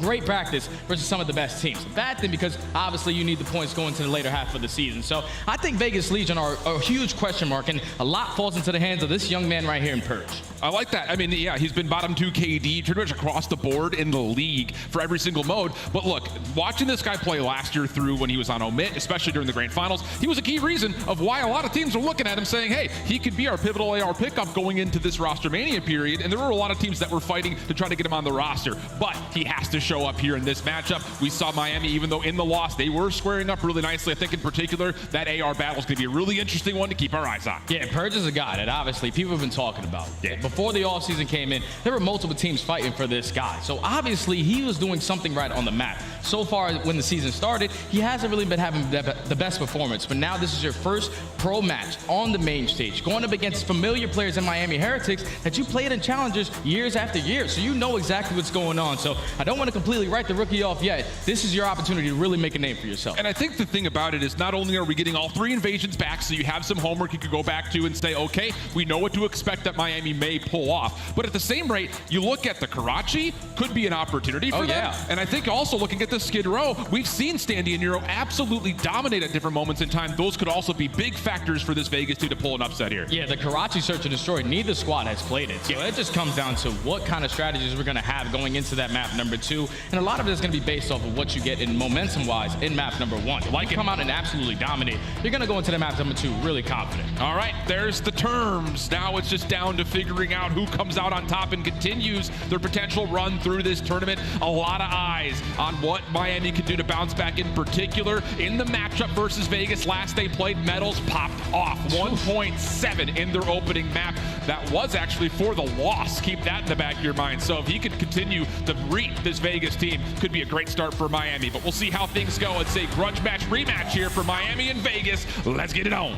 K: great practice versus some of the best teams. Bad thing because obviously you need the points going to the later half of the season. So I think Vegas Legion are a huge question mark, and a lot falls into the hands of this young man right here in Purge.
H: I like that. I mean, yeah, he's been bottom 2 KD pretty much across the board in the league for every single mode. But look, watching this guy play last year through when he was on Omit, especially during the grand finals, he was a key reason of why a lot of teams were looking at him saying, hey, he could be our pivotal AR pickup going into this roster mania period. And there were a lot of teams that were fighting to try to get him on the roster. But he has to show up here in this matchup. We saw Miami, even though in the loss, they were squaring up really nicely. I think in particular, that AR battle is going to be a really interesting one to keep our eyes on.
K: Yeah, Purge is a guy that obviously people have been talking about. Yeah. Before the offseason came in, there were multiple teams fighting for this guy. So obviously he was doing something right on the map. So far when the season started, he hasn't really been having the best performance. But now this is your first pro match on the main stage, going up against familiar players in Miami Heretics that you played in challengers years after years. So you know exactly what's going on. So I don't want to completely write the rookie off yet. This is your opportunity to really make a name for yourself.
H: And I think the thing about it is not only are we getting all 3 invasions back, so you have some homework you could go back to and say, okay, we know what to expect that Miami may pull off. But at the same rate, you look at the Karachi, could be an opportunity for them. And I think also looking at the Skid Row, we've seen Standy and Nero absolutely dominate at different moments in time. Those could also be big factors for this Vegas team to pull an upset here.
K: Yeah, the Karachi Search and Destroy, neither squad has played it. So it just comes down to what kind of strategies we're going to have going into that map number 2. And a lot of it is going to be based off of what you get in momentum-wise in map number 1. Like come out and absolutely dominate, you're going to go into the map number 2 really confident.
H: All right, there's the terms. Now it's just down to figuring out who comes out on top and continues their potential run through this tournament. A lot of eyes on what Miami can do to bounce back, in particular in the matchup versus Vegas. Last they played, medals popped off 1.7 in their opening map. That was actually for the loss. Keep that in the back of your mind. So if he could continue to reap this Vegas team, could be a great start for Miami. But we'll see how things go. It's a grudge match rematch here for Miami and Vegas. Let's get it on.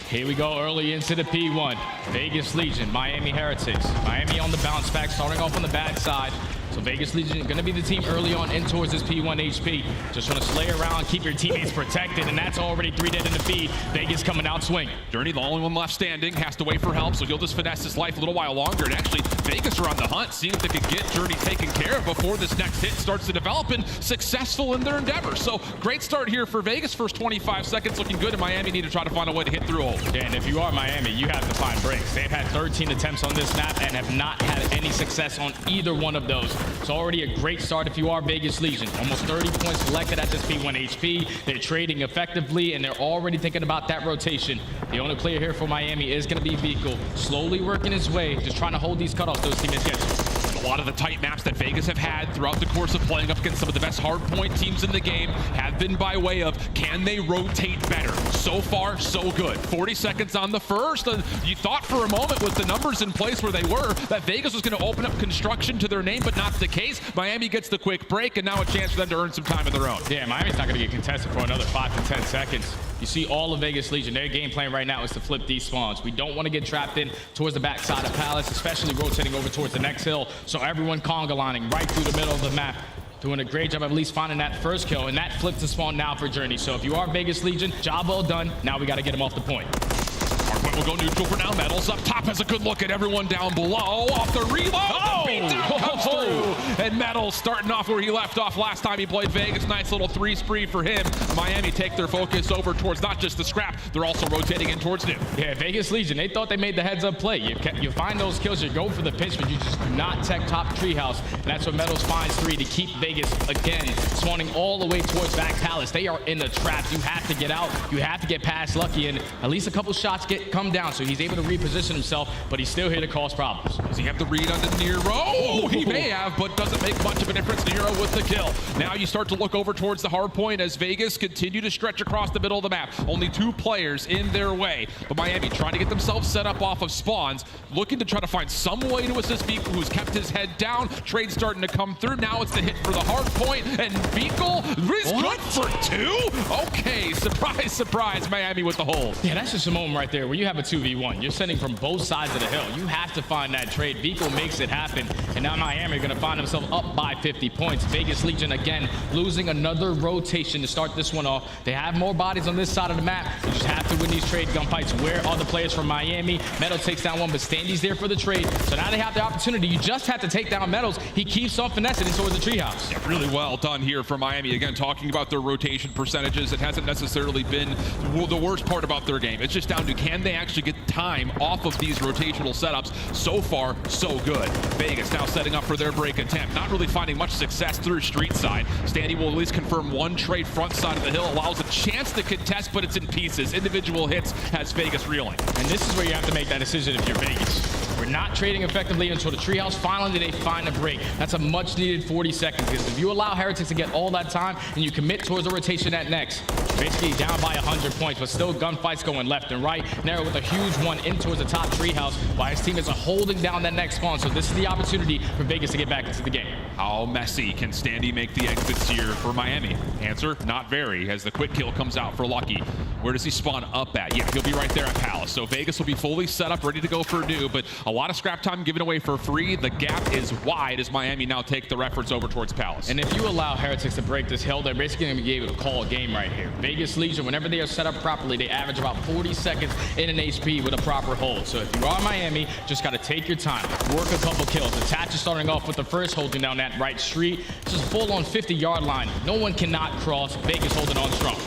K: Here we go early into the P1. Vegas Legion, Miami Heretics. Miami on the bounce back, starting off on the bad side. So Vegas Legion going to be the team early on in towards this P1 HP. Just want to slay around, keep your teammates protected, and that's already 3 dead in the feed. Vegas coming out swinging.
H: Journey, the only one left standing, has to wait for help, so he'll just finesse his life a little while longer. And actually, Vegas are on the hunt, seeing if they can get Journey taken care of before this next hit starts to develop, and successful in their endeavor. So great start here for Vegas. First 25 seconds looking good, and Miami need to try to find a way to hit through hole.
K: Yeah, and if you are Miami, you have to find breaks. They've had 13 attempts on this map and have not had any success on either one of those. It's already a great start if you are Vegas Legion. Almost 30 points collected at this P1 HP. They're trading effectively, and they're already thinking about that rotation. The only player here for Miami is going to be Beagle, slowly working his way, just trying to hold these cutoffs those teammates get to.
H: A lot of the tight maps that Vegas have had throughout the course of playing up against some of the best hardpoint teams in the game have been by way of, can they rotate better? So far, so good. 40 seconds on the first. You thought for a moment with the numbers in place where they were that Vegas was going to open up construction to their name, but not the case. Miami gets the quick break, and now a chance for them to earn some time of their own.
K: Yeah, Miami's not going to get contested for another 5 to 10 seconds. You see all of Vegas Legion, their game plan right now is to flip these spawns. We don't want to get trapped in towards the backside of Palace, especially rotating over towards the next hill. So everyone conga lining right through the middle of the map. Doing a great job of at least finding that first kill, and that flips the spawn now for Journey. So if you are Vegas Legion, job well done. Now we got to get him off the point.
H: Point will go neutral for now. Metals up top has a good look at everyone down below. Off the reload, the beatdown comes through. And Metals starting off where he left off last time he played Vegas. Nice little 3 spree for him. Miami take their focus over towards not just the scrap, they're also rotating in towards new.
P: Yeah, Vegas Legion, they thought they made the heads up play. You find those kills, you go for the pitch, but you just do not tech top treehouse. And that's what Metals finds 3 to keep Vegas, again, spawning all the way towards back palace. They are in the trap. You have to get out. You have to get past Lucky, and at least a couple shots come down, so he's able to reposition himself, but he's still here to cause problems.
H: Does he have the read on the Nero? Oh, he may have, but doesn't make much of a difference. Nero with the kill. Now you start to look over towards the hard point as Vegas continue to stretch across the middle of the map. Only 2 players in their way, but Miami trying to get themselves set up off of spawns, looking to try to find some way to assist Beekle, who's kept his head down. Trade starting to come through. Now it's the hit for the hard point, and Beekle is good for 2? Okay, surprise, surprise, Miami with the hold.
P: Yeah, that's just a moment right there where you have a 2v1. You're sending from both sides of the hill. You have to find that trade. Beekle makes it happen, and now Miami are going to find themselves up by 50 points. Vegas Legion, again, losing another rotation to start this one off. They have more bodies on this side of the map. You just have to win these trade gunfights. Where are the players from Miami? Metal takes down one, but Standy's there for the trade. So now they have the opportunity. You just have to take down Metals. He keeps on finessing it towards the treehouse.
H: Yeah, really well done here for Miami. Again, talking about their rotation percentages, it hasn't necessarily been the worst part about their game. It's just down to can they actually get time off of these rotational setups. So far, so good. Vegas now setting up for their break attempt. Not really finding much success through street side. Standy will at least confirm 1 trade front side of the hill. Allows a chance to contest, but it's in pieces. Individual hits has Vegas reeling.
P: And this is where you have to make that decision if you're Vegas. We're not trading effectively until the treehouse. Finally, they find a break. That's a much needed 40 seconds because if you allow Heretics to get all that time and you commit towards the rotation at next, basically down by 100 points, but still gunfights going left and right. Nero with a huge one in towards the top treehouse while his teammates are holding down that next spawn. So this is the opportunity for Vegas to get back into the game.
H: How messy can Standy make the exits here for Miami? Answer, not very, as the quick kill comes out for Lucky. Where does he spawn up at? Yeah, he'll be right there at Palace. So Vegas will be fully set up, ready to go for new, but a lot of scrap time given away for free. The gap is wide as Miami now take the reference over towards Palace.
P: And if you allow Heretics to break this hill, they're basically going to be able to call a game right here. Vegas Legion, whenever they are set up properly, they average about 40 seconds in an HP with a proper hold. So if you are Miami, just got to take your time, work a couple kills. Attach is starting off with the first holding down that right street. Just full on 50-yard line. No one cannot cross. Vegas holding on strong.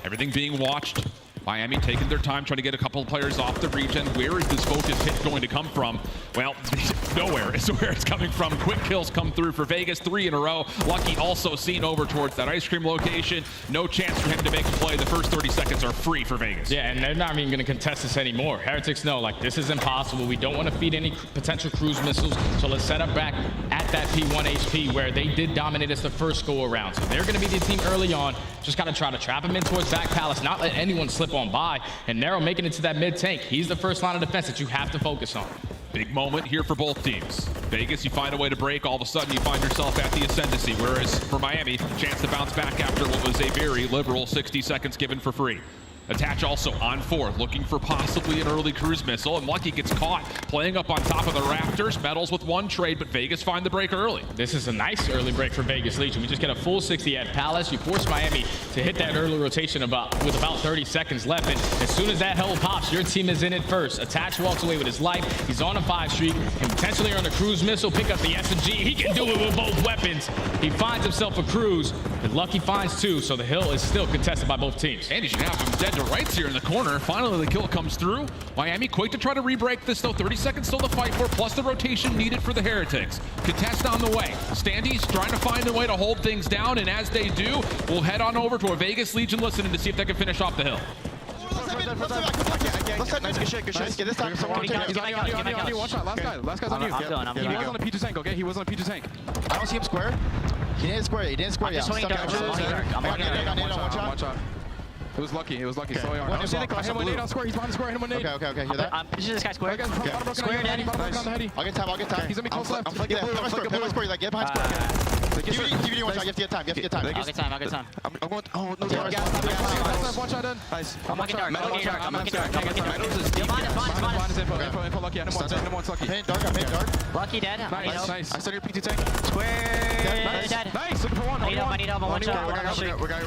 H: Everything being watched. Miami taking their time, trying to get a couple of players off the region. Where is this focus hit going to come from? Well, nowhere is where it's coming from. Quick kills come through for Vegas, 3 in a row. Lucky also seen over towards that ice cream location. No chance for him to make a play. The first 30 seconds are free for Vegas.
P: Yeah, and they're not even going to contest this anymore. Heretics know, like, this is impossible. We don't want to feed any potential cruise missiles, so let's set up back at that P1 HP where they did dominate us the first go around. So they're going to be the team early on. Just got to try to trap him in towards back palace, not let anyone slip on by. And Nero making it to that mid tank. He's the first line of defense that you have to focus on.
H: Big moment here for both teams. Vegas, you find a way to break. All of a sudden, you find yourself at the ascendancy. Whereas for Miami, chance to bounce back after what was a very liberal 60 seconds given for free. Attach also on 4, looking for possibly an early cruise missile, and Lucky gets caught playing up on top of the rafters. Metals with 1 trade, but Vegas find the break early.
P: This is a nice early break for Vegas Legion. We just get a full 60 at Palace. You force Miami to hit that early rotation with about 30 seconds left, and as soon as that hell pops, your team is in it first. Attach walks away with his life. He's on a 5 streak, can potentially earn a cruise missile, pick up the SMG. He can do it with both weapons. He finds himself a cruise, and Lucky finds 2, so the hill is still contested by both teams.
H: And he should have him dead to rights here in the corner. Finally, the kill comes through. Miami quick to try to re-break this, though. 30 seconds still to fight for, plus the rotation needed for the Heretics. Contest on the way. Standy's trying to find a way to hold things down, and as they do, we'll head on over to a Vegas Legion listening to see if they can finish off the hill.
K: Nice, good shit, good shit. Get this time. He's on you, one shot. Last guy's on you. He was on a P2 tank, okay? He was on a P2 tank.
U: I don't see him square. He didn't square yet.
K: I'm just swinging down. One shot. It was Lucky.
U: Okay.
K: So hit him with nade on square. He's behind the square. Hit him with nade.
U: Okay. Hear that?
F: This guy square.
K: Square, daddy.
U: I'll get time.
K: He's gonna be close left.
U: I'm flanking that. Square. Get behind square. DVD one shot. You have to get time.
F: I'll get time.
K: I'm going. Oh, no. Gas. One shot in. Nice. I'm looking dark. Info Lucky. I know one's Lucky.
U: Paint dark.
F: Lucky dead.
K: Nice. I started your P2 tank.
F: Square.
K: Nice. Looking for one.
A: I need help. One shot.
U: We're going.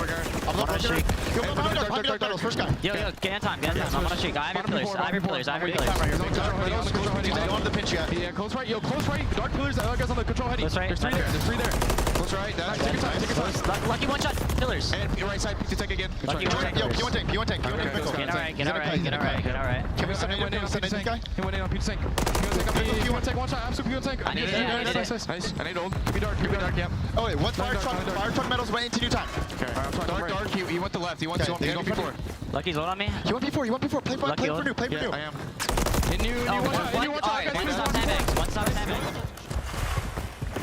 U: First guy.
A: Yo, get in time. I'm on a shake. I have your pillars. Go
U: on the pinch yet.
K: Yeah, close right. Yo, close right. Dark pillars. Guys on the control heady.
A: Close right.
K: There's 3 there. There's 3 there.
U: Close right. Take your time.
A: Lucky one shot. Pillars.
U: And right side, pick the tank again.
A: Lucky one tank.
U: P1 tank.
A: Get alright.
U: Can we send this guy?
K: He went in on P tank. P1 tank. One shot. Absolute P1 tank.
A: I need it.
K: Nice. I need old. Be dark. Yeah.
U: Oh wait, one fire truck metals went into new time.
K: Okay.
U: Dark. He went to left. He went P4.
A: Lucky's low on me.
U: He went P4. Play for new.
K: I am. In new
A: One stop sandbags.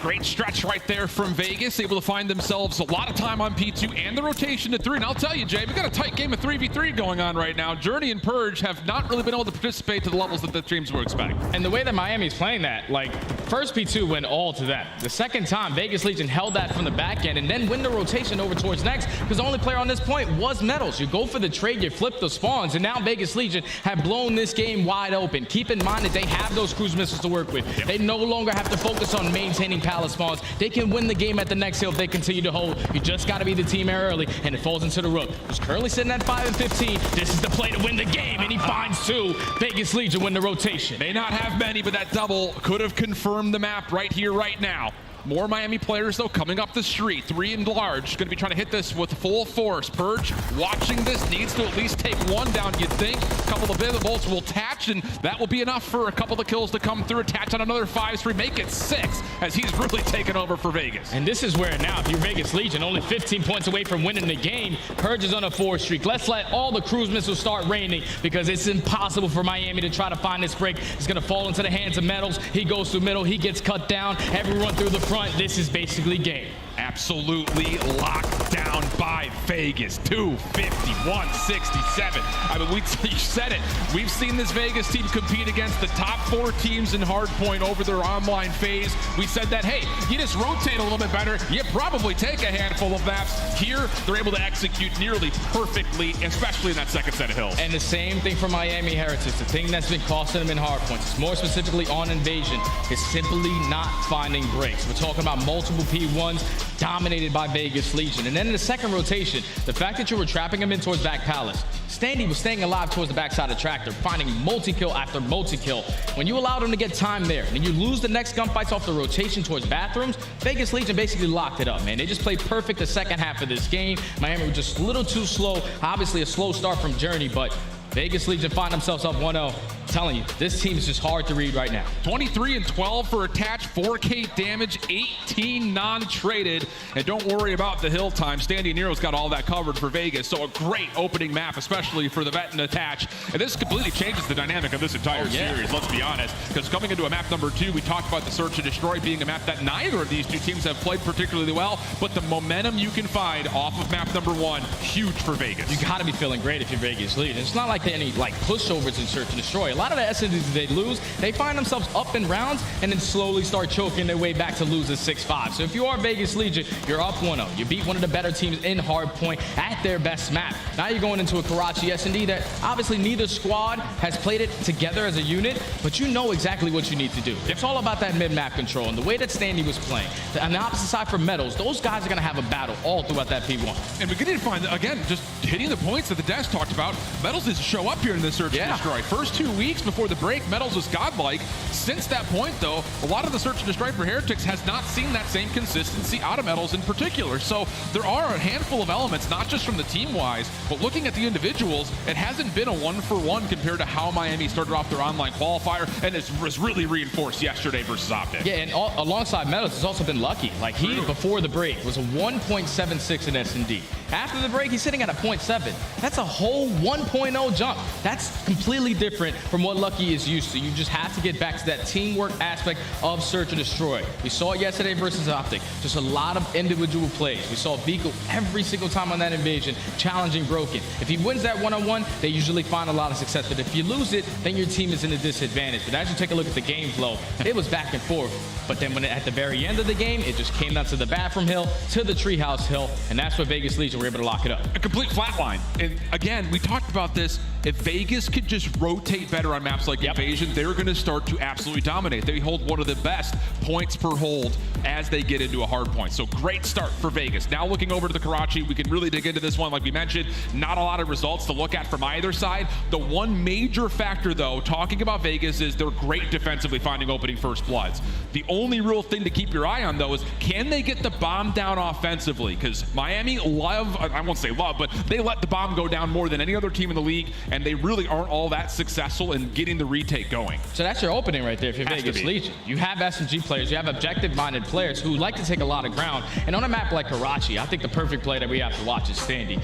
H: Great stretch right there from Vegas, able to find themselves a lot of time on P2 and the rotation to 3. And I'll tell you, Jay, we got a tight game of 3v3 going on right now. Journey and Purge have not really been able to participate to the levels that the teams would expect.
V: And the way that Miami's playing that, like, first P2 went all to them. The second time, Vegas Legion held that from the back end and then win the rotation over towards next, because the only player on this point was Metals. You go for the trade, you flip the spawns, and now Vegas Legion have blown this game wide open. Keep in mind that they have those cruise missiles to work with. They no longer have to focus on maintaining palace spawns. They can win the game at the next hill if they continue to hold. You just got to be the team air early, and it falls into the Røkkr, who's currently sitting at 5 and 15. This is the play to win the game, and he finds 2. Vegas Legion win the rotation.
H: May not have many, but that double could have confirmed the map right here, right now. More Miami players, though, coming up the street. 3 and large. Going to be trying to hit this with full force. Purge, watching this, needs to at least take 1 down, you'd think. A couple of bolts will attach, and that will be enough for a couple of kills to come through. Attach on another 5-3, make it 6, as he's really taken over for Vegas.
V: And this is where now, if you're Vegas Legion, only 15 points away from winning the game, Purge is on a 4 streak. Let's let all the cruise missiles start raining, because it's impossible for Miami to try to find this break. It's going to fall into the hands of Metals. He goes through middle, he gets cut down. Everyone through the front. This is basically game.
H: Absolutely locked down by Vegas. 250, 167. I mean, you said it. We've seen this Vegas team compete against the top 4 teams in hardpoint over their online phase. We said that, hey, you just rotate a little bit better, you probably take a handful of maps. Here, they're able to execute nearly perfectly, especially in that second set of hills.
V: And the same thing for Miami Heretics. The thing that's been costing them in hardpoints, more specifically on invasion, is simply not finding breaks. We're talking about multiple P1s, dominated by Vegas Legion. And then in the second rotation, the fact that you were trapping him in towards back palace, Standy was staying alive towards the backside of Tractor, finding multi-kill after multi-kill. When you allowed him to get time there, and you lose the next gunfights off the rotation towards bathrooms, Vegas Legion basically locked it up, man. They just played perfect the second half of this game. Miami were just a little too slow. Obviously a slow start from Journey, but Vegas Legion find themselves up 1-0. I'm telling you, this team is just hard to read right now.
H: 23 and 12 for attach, 4K damage, 18 non-traded. And don't worry about the hill time. Standy Nero's got all that covered for Vegas. So a great opening map, especially for the vet and attach. And this completely changes the dynamic of this entire series, let's be honest. Because coming into a map number 2, we talked about the Search and Destroy being a map that neither of these 2 teams have played particularly well. But the momentum you can find off of map number 1, huge for Vegas.
V: You got to be feeling great if you're Vegas Legion. It's not like any pushovers in Search and Destroy. A lot of the SNDs they lose, they find themselves up in rounds and then slowly start choking their way back to losing 6-5. So if you are Vegas Legion, you're up 1-0. You beat one of the better teams in hardpoint at their best map. Now you're going into a Karachi SND that obviously neither squad has played it together as a unit, but you know exactly what you need to do. It's all about that mid-map control and the way that Standy was playing. On the opposite side for Metals, those guys are going to have a battle all throughout that P1.
H: And we need to find, again, just hitting the points that the Dash talked about. Metals is show up here in the Search and Destroy. First 2 weeks before the break, Metals was godlike. Since that point, though, a lot of the Search and Destroy for Heretics has not seen that same consistency out of Metals in particular. So there are a handful of elements, not just from the team-wise, but looking at the individuals, it hasn't been a 1-for-1 compared to how Miami started off their online qualifier, and it was really reinforced yesterday versus OpTic.
V: Yeah, and alongside Metals, has also been lucky. Like, he, before the break, was a 1.76 in S&D. After the break, he's sitting at a 0.7. That's a whole 1.0 jump. That's completely different from what Lucky is used to. You just have to get back to that teamwork aspect of Search and Destroy. We saw it yesterday versus OpTic. Just a lot of individual plays. We saw Vico every single time on that invasion, challenging Broken. If he wins that one-on-one, they usually find a lot of success. But if you lose it, then your team is in a disadvantage. But as you take a look at the game flow, it was back and forth. But then when at the very end of the game, it just came down to the bathroom hill, to the treehouse hill, and that's where Vegas Legion were able to lock it up.
H: A complete flatline. And again, we talked about this. if Vegas could just rotate better on maps like Invasion, they're going to start to absolutely dominate. They hold one of the best points per hold as they get into a hard point. So great start for Vegas. Now looking over to the Karachi, we can really dig into this one. Like we mentioned, not a lot of results to look at from either side. The one major factor, though, talking about Vegas, is they're great defensively finding opening first bloods. The only real thing to keep your eye on, though, is can they get the bomb down offensively? Because Miami I won't say love, but they let the bomb go down more than any other team in the league, and they really aren't all that successful in getting the retake going.
V: So that's your opening right there if you're Vegas Legion. You have SMG players, you have objective-minded players who like to take a lot of ground. And on a map like Karachi, I think the perfect play that we have to watch is Standy.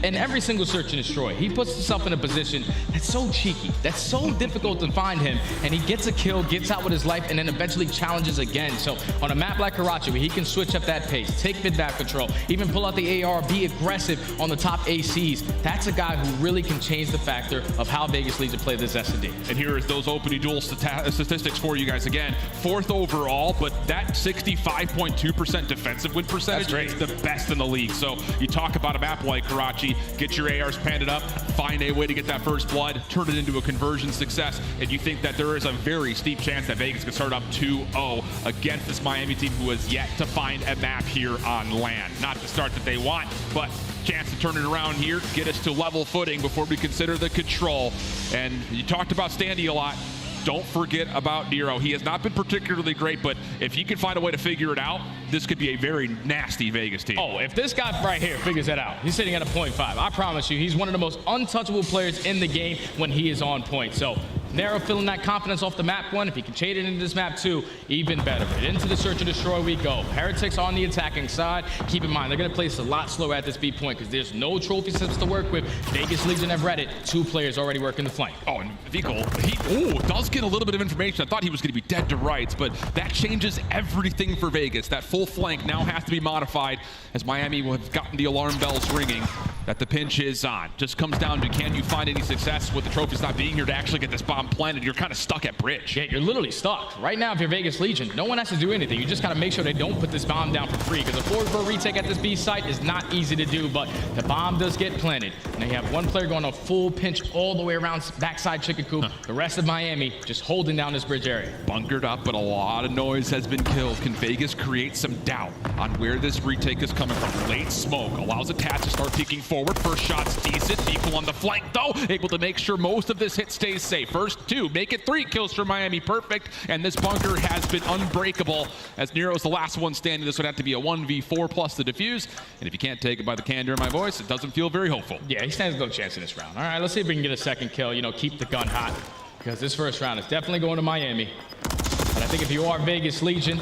V: In every single search and destroy, he puts himself in a position that's so cheeky, that's so difficult to find him, and he gets a kill, gets out with his life, and then eventually challenges again. So on a map like Karachi, where he can switch up that pace, take mid-map control, even pull out the AR, be aggressive on the top ACs, that's a guy who really can change the factor of how Vegas Legion play this S&D.
H: And here is those opening duel statistics for you guys again. 4th overall, but that 65.2% defensive win percentage is the best in the league. So you talk about a map like Karachi, get your ARs padded up, find a way to get that first blood, turn it into a conversion success, and you think that there is a very steep chance that Vegas can start up 2-0 against this Miami team who has yet to find a map here on land. Not the start that they want, but chance to turn it around here, get us to level footing before we consider the control. And you talked about Standy a lot. Don't forget about Nero. He has not been particularly great, but if he can find a way to figure it out, this could be a very nasty Vegas team.
V: Oh, if this guy right here figures that out, he's sitting at a 0.5. I promise you, he's one of the most untouchable players in the game when he is on point. So Nero feeling that confidence off the map 1. If he can trade it into this map 2, even better. But into the search and destroy we go. Heretics on the attacking side. Keep in mind, they're going to place a lot slower at this B point because there's no trophy sets to work with. Vegas Legion have read it. 2 players already working the flank.
H: Oh, and Vico, he does get a little bit of information. I thought he was going to be dead to rights, but that changes everything for Vegas. That full flank now has to be modified as Miami will have gotten the alarm bells ringing that the pinch is on. Just comes down to, can you find any success with the trophies not being here to actually get this bomb planted? You're kind of stuck at bridge.
V: Yeah, you're literally stuck. Right now, if you're Vegas Legion, no one has to do anything. You just got to make sure they don't put this bomb down for free, because a forward for a retake at this B site is not easy to do, but the bomb does get planted. Now you have one player going a full pinch all the way around backside chicken coop. The rest of Miami just holding down this bridge area.
H: Bunkered up, but a lot of noise has been killed. Can Vegas create some doubt on where this retake is coming from? Late smoke allows Attack to start peeking forward. First shot's decent. Equal on the flank, though. Able to make sure most of this hit stays safe. First 2, make it 3 kills for Miami. Perfect. And this bunker has been unbreakable as Nero's the last one standing. This would have to be a 1v4 plus the defuse. And if you can't take it by the candor in my voice, it doesn't feel very hopeful.
V: Yeah, he stands no chance in this round. All right, let's see if we can get a second kill. You know, keep the gun hot, because this first round is definitely going to Miami. But I think if you are Vegas Legion,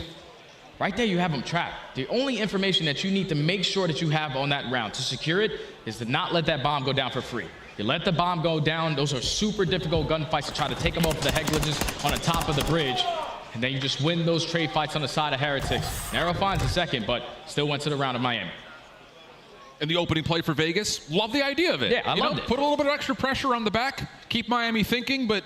V: right there you have them trapped. The only information that you need to make sure that you have on that round to secure it is to not let that bomb go down for free. You let the bomb go down, those are super difficult gunfights to try to take them off the head glitches on the top of the bridge. And then you just win those trade fights on the side of Heretics. Nero finds a second, but still went to the round of Miami.
H: And the opening play for Vegas, love the idea of it.
V: Yeah, I loved it.
H: Put a little bit of extra pressure on the back, keep Miami thinking, but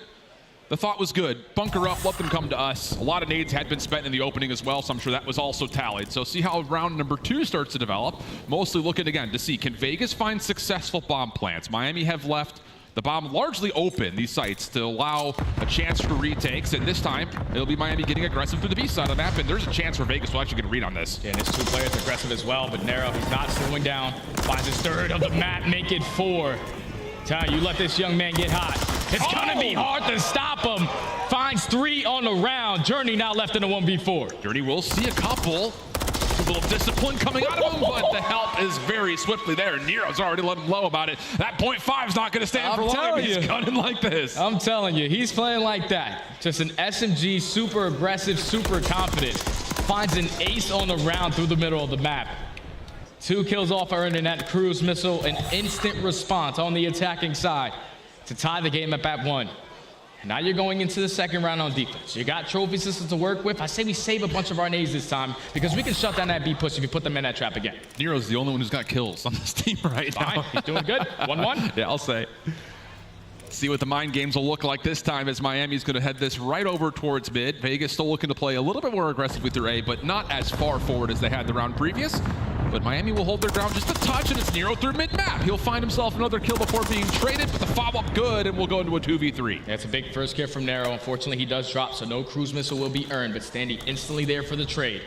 H: the thought was good. Bunker up, let them come to us. A lot of nades had been spent in the opening as well, so I'm sure that was also tallied. So see how round number 2 starts to develop. Mostly looking again to see, can Vegas find successful bomb plants? Miami have left the bomb largely open, these sites, to allow a chance for retakes. And this time, it'll be Miami getting aggressive through the B side of the map. And there's a chance where Vegas will actually get a read on this.
V: Yeah, and it's 2 players aggressive as well, but Nero, he's not slowing down. Finds his 3rd of the map, make it 4. Tell you let this young man get hot. It's gonna be hard to stop him. Finds 3 on the round. Journey now left in a 1v4.
H: Journey will see a couple. A little discipline coming out of him, but the help is very swiftly there. Nero's already let him know about it. That 0.5 is not going to stand for long. He's gunning like this.
V: I'm telling you, he's playing like that. Just an SMG, super aggressive, super confident. Finds an ace on the round through the middle of the map. 2 kills off earning that cruise missile, an instant response on the attacking side to tie the game at bat 1. Now you're going into the second round on defense. You got trophy systems to work with. I say we save a bunch of our nades this time because we can shut down that B push if you put them in that trap again.
H: Nero's the only one who's got kills on this team right now.
V: He's doing good. 1-1.
H: Yeah, I'll say. See what the mind games will look like this time as Miami's going to head this right over towards mid. Vegas still looking to play a little bit more aggressive with their A, but not as far forward as they had the round previous. But Miami will hold their ground just a touch, and it's Nero through mid-map. He'll find himself another kill before being traded, but the follow-up good, and we'll go into a 2v3.
V: That's a big first kill from Nero. Unfortunately, he does drop, so no cruise missile will be earned, but Standy instantly there for the trade.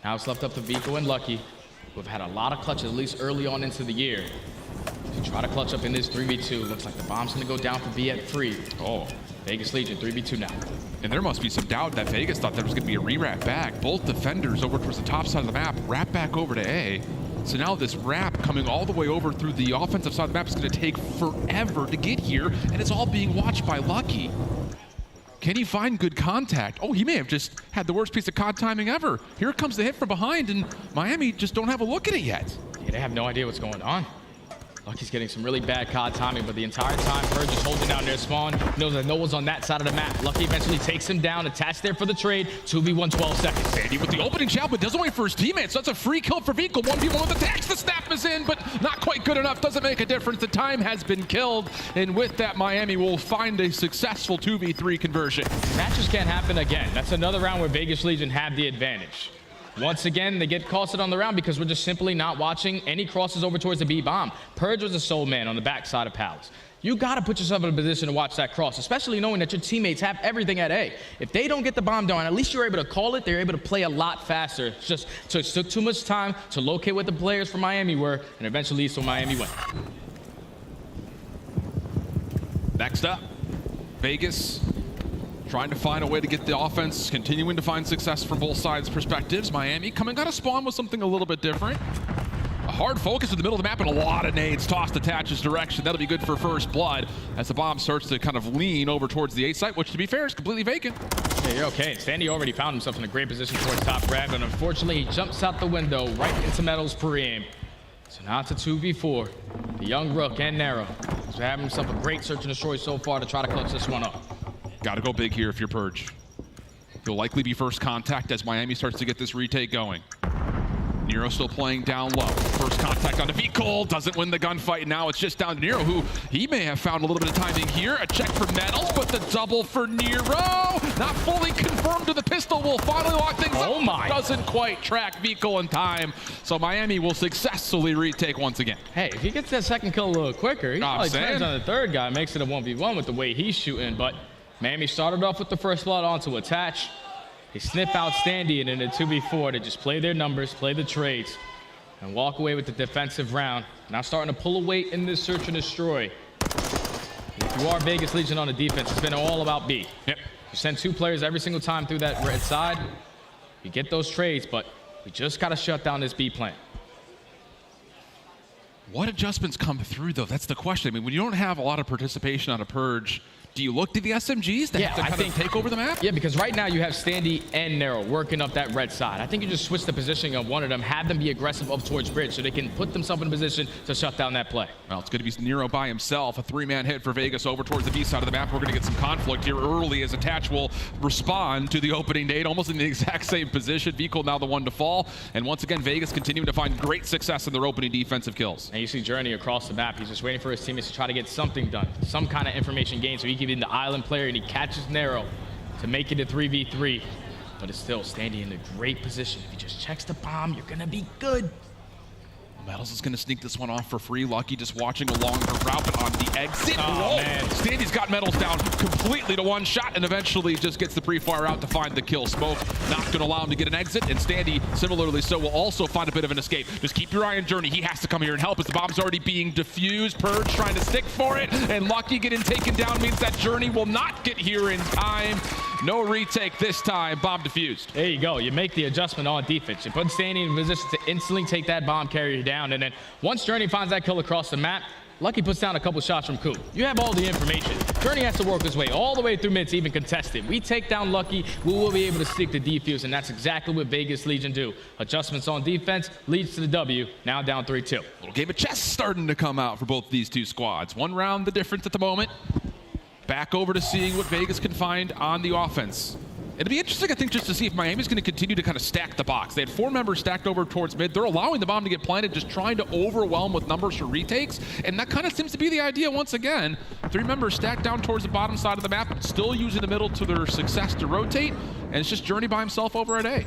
V: Now it's left up to Vico and Lucky, who have had a lot of clutches, at least early on into the year. To try to clutch up in this 3v2. Looks like the bomb's gonna go down for B at 3.
H: Oh.
V: Vegas Legion, 3v2 now.
H: And there must be some doubt that Vegas thought there was going to be a re-wrap back. Both defenders over towards the top side of the map, wrap back over to A. So now this wrap coming all the way over through the offensive side of the map is going to take forever to get here, and it's all being watched by Lucky. Can he find good contact? Oh, he may have just had the worst piece of COD timing ever. Here comes the hit from behind, and Miami just don't have a look at it yet.
V: Yeah, they have no idea what's going on. Lucky's getting some really bad COD timing, but the entire time, Purge is holding down their spawn. Knows that no one's on that side of the map. Lucky eventually takes him down, attached there for the trade. 2v1, 12 seconds.
H: Sandy with the opening shot, but doesn't wait for his teammates. So that's a free kill for Vico. 1v1 with attacks. The snap is in, but not quite good enough. Doesn't make a difference. The time has been killed. And with that, Miami will find a successful 2v3 conversion.
V: Matches can't happen again. That's another round where Vegas Legion have the advantage. Once again, they get costed on the round because we're just simply not watching any crosses over towards the B bomb. Purge was a sole man on the backside of Palace. You got to put yourself in a position to watch that cross, especially knowing that your teammates have everything at A. If they don't get the bomb down, at least you're able to call it. They're able to play a lot faster. It's just it took too much time to locate what the players from Miami were, and eventually leads to Miami win.
H: Next up, Vegas trying to find a way to get the offense, continuing to find success from both sides' perspectives. Miami coming out of spawn with something a little bit different. A hard focus in the middle of the map and a lot of nades tossed to Tatch's direction. That'll be good for first blood as the bomb starts to kind of lean over towards the A site, which to be fair is completely vacant.
V: Yeah, you're okay. Standy already found himself in a great position towards top grab, and unfortunately he jumps out the window right into Metal's pre-aim. So now it's a 2v4. The young Røkkr and Nero. So having himself a great search and destroy so far to try to clutch this one up.
H: Got to go big here if you're Purge. You'll likely be first contact as Miami starts to get this retake going. Nero still playing down low. First contact onto Vico, doesn't win the gunfight. Now it's just down to Nero, who he may have found a little bit of timing here. A check for Metals, but the double for Nero. Not fully confirmed to the pistol. Will finally lock things up.
V: Oh my.
H: Doesn't quite track Vico in time. So Miami will successfully retake once again.
V: Hey, if he gets that second kill a little quicker, he probably turns on the third guy, makes it a 1v1 with the way he's shooting, but Miami started off with the first blood onto attach. They sniff out Standy and in a 2v4 to just play their numbers, play the trades, and walk away with the defensive round. Now starting to pull away in this search and destroy. If you are Vegas Legion on the defense, it's been all about B.
H: Yep.
V: You send 2 players every single time through that red side. You get those trades, but we just got to shut down this B plant.
H: What adjustments come through, though? That's the question. I mean, when you don't have a lot of participation on a Purge, do you look to the SMGs to have to kind of take over the map?
V: Yeah, because right now you have Standy and Nero working up that red side. I think you just switch the positioning of one of them, have them be aggressive up towards bridge so they can put themselves in a position to shut down that play.
H: Well, it's going to be Nero by himself. A 3-man hit for Vegas over towards the B side of the map. We're going to get some conflict here early as Attach will respond to the opening nade, almost in the exact same position. Vico now the one to fall. And once again, Vegas continuing to find great success in their opening defensive kills.
V: And you see Journey across the map. He's just waiting for his teammates to try to get something done, some kind of information gain so he can be the island player, and he catches Nero to make it a 3v3. But it's still Standy in a great position. If he just checks the bomb, you're going to be good.
H: Metals is going to sneak this one off for free. Lucky just watching along the route, but on the exit.
V: Oh, man.
H: Standy's got Metals down completely to one shot and eventually just gets the pre-fire out to find the kill. Smoke not going to allow him to get an exit, and Standy, similarly so, will also find a bit of an escape. Just keep your eye on Journey. He has to come here and help as the bomb's already being defused. Purge trying to stick for it, and Lucky getting taken down means that Journey will not get here in time. No retake this time. Bomb defused.
V: There you go. You make the adjustment on defense. You put Standy in position to instantly take that bomb carrier down, and then once Journey finds that kill across the map, Lucky puts down a couple shots from Coop. You have all the information. Journey has to work his way all the way through mid to even contest it. We take down Lucky, we will be able to stick the defuse, and that's exactly what Vegas Legion do. Adjustments on defense leads to the W, now down 3-2.
H: Little game of chess starting to come out for both these two squads. One round the difference at the moment. Back over to seeing what Vegas can find on the offense. It'll be interesting, I think, just to see if Miami's going to continue to kind of stack the box. They had 4 members stacked over towards mid. They're allowing the bomb to get planted, just trying to overwhelm with numbers for retakes. And that kind of seems to be the idea once again. 3 members stacked down towards the bottom side of the map, still using the middle to their success to rotate. And it's just Journey by himself over at A.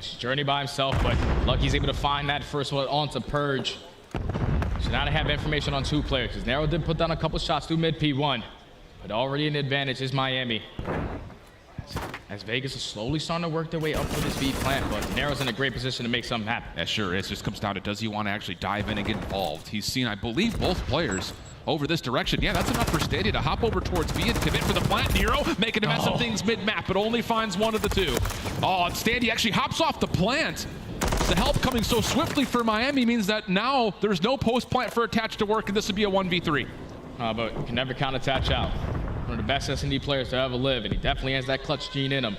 V: He's journey by himself, but Lucky's able to find that first one onto Purge. So now they have information on 2 players, because Nero did put down a couple shots through mid P1, but already an advantage is Miami. As Vegas is slowly starting to work their way up for this B plant, but Nero's in a great position to make something happen.
H: That sure is. Just comes down to, does he want to actually dive in and get involved? He's seen, I believe, both players over this direction. Yeah, that's enough for Stadia to hop over towards B and commit for the plant. Nero making a mess of things mid-map, but only finds one of the 2. Oh, and Stadia actually hops off the plant. The help coming so swiftly for Miami means that now there's no post-plant for Attach to work, and this would be a 1v3.
V: But you can never count Attach out. One of the best S&D players to ever live, and he definitely has that clutch gene in him.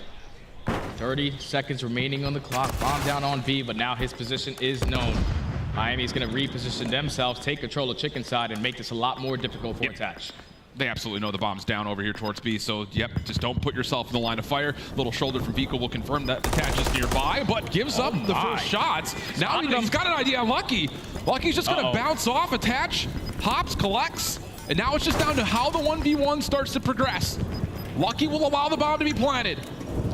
V: 30 seconds remaining on the clock. Bomb down on B, but now his position is known. Miami's going to reposition themselves, take control of chicken side, and make this a lot more difficult for Attach.
H: They absolutely know the bomb's down over here towards B, so yep, just don't put yourself in the line of fire. Little shoulder from Vico will confirm that Attach is nearby, but gives up the first shots. Now he's got an idea on Lucky. Lucky's just going to bounce off, Attach, hops, collects, and now it's just down to how the 1v1 starts to progress. Lucky will allow the bomb to be planted.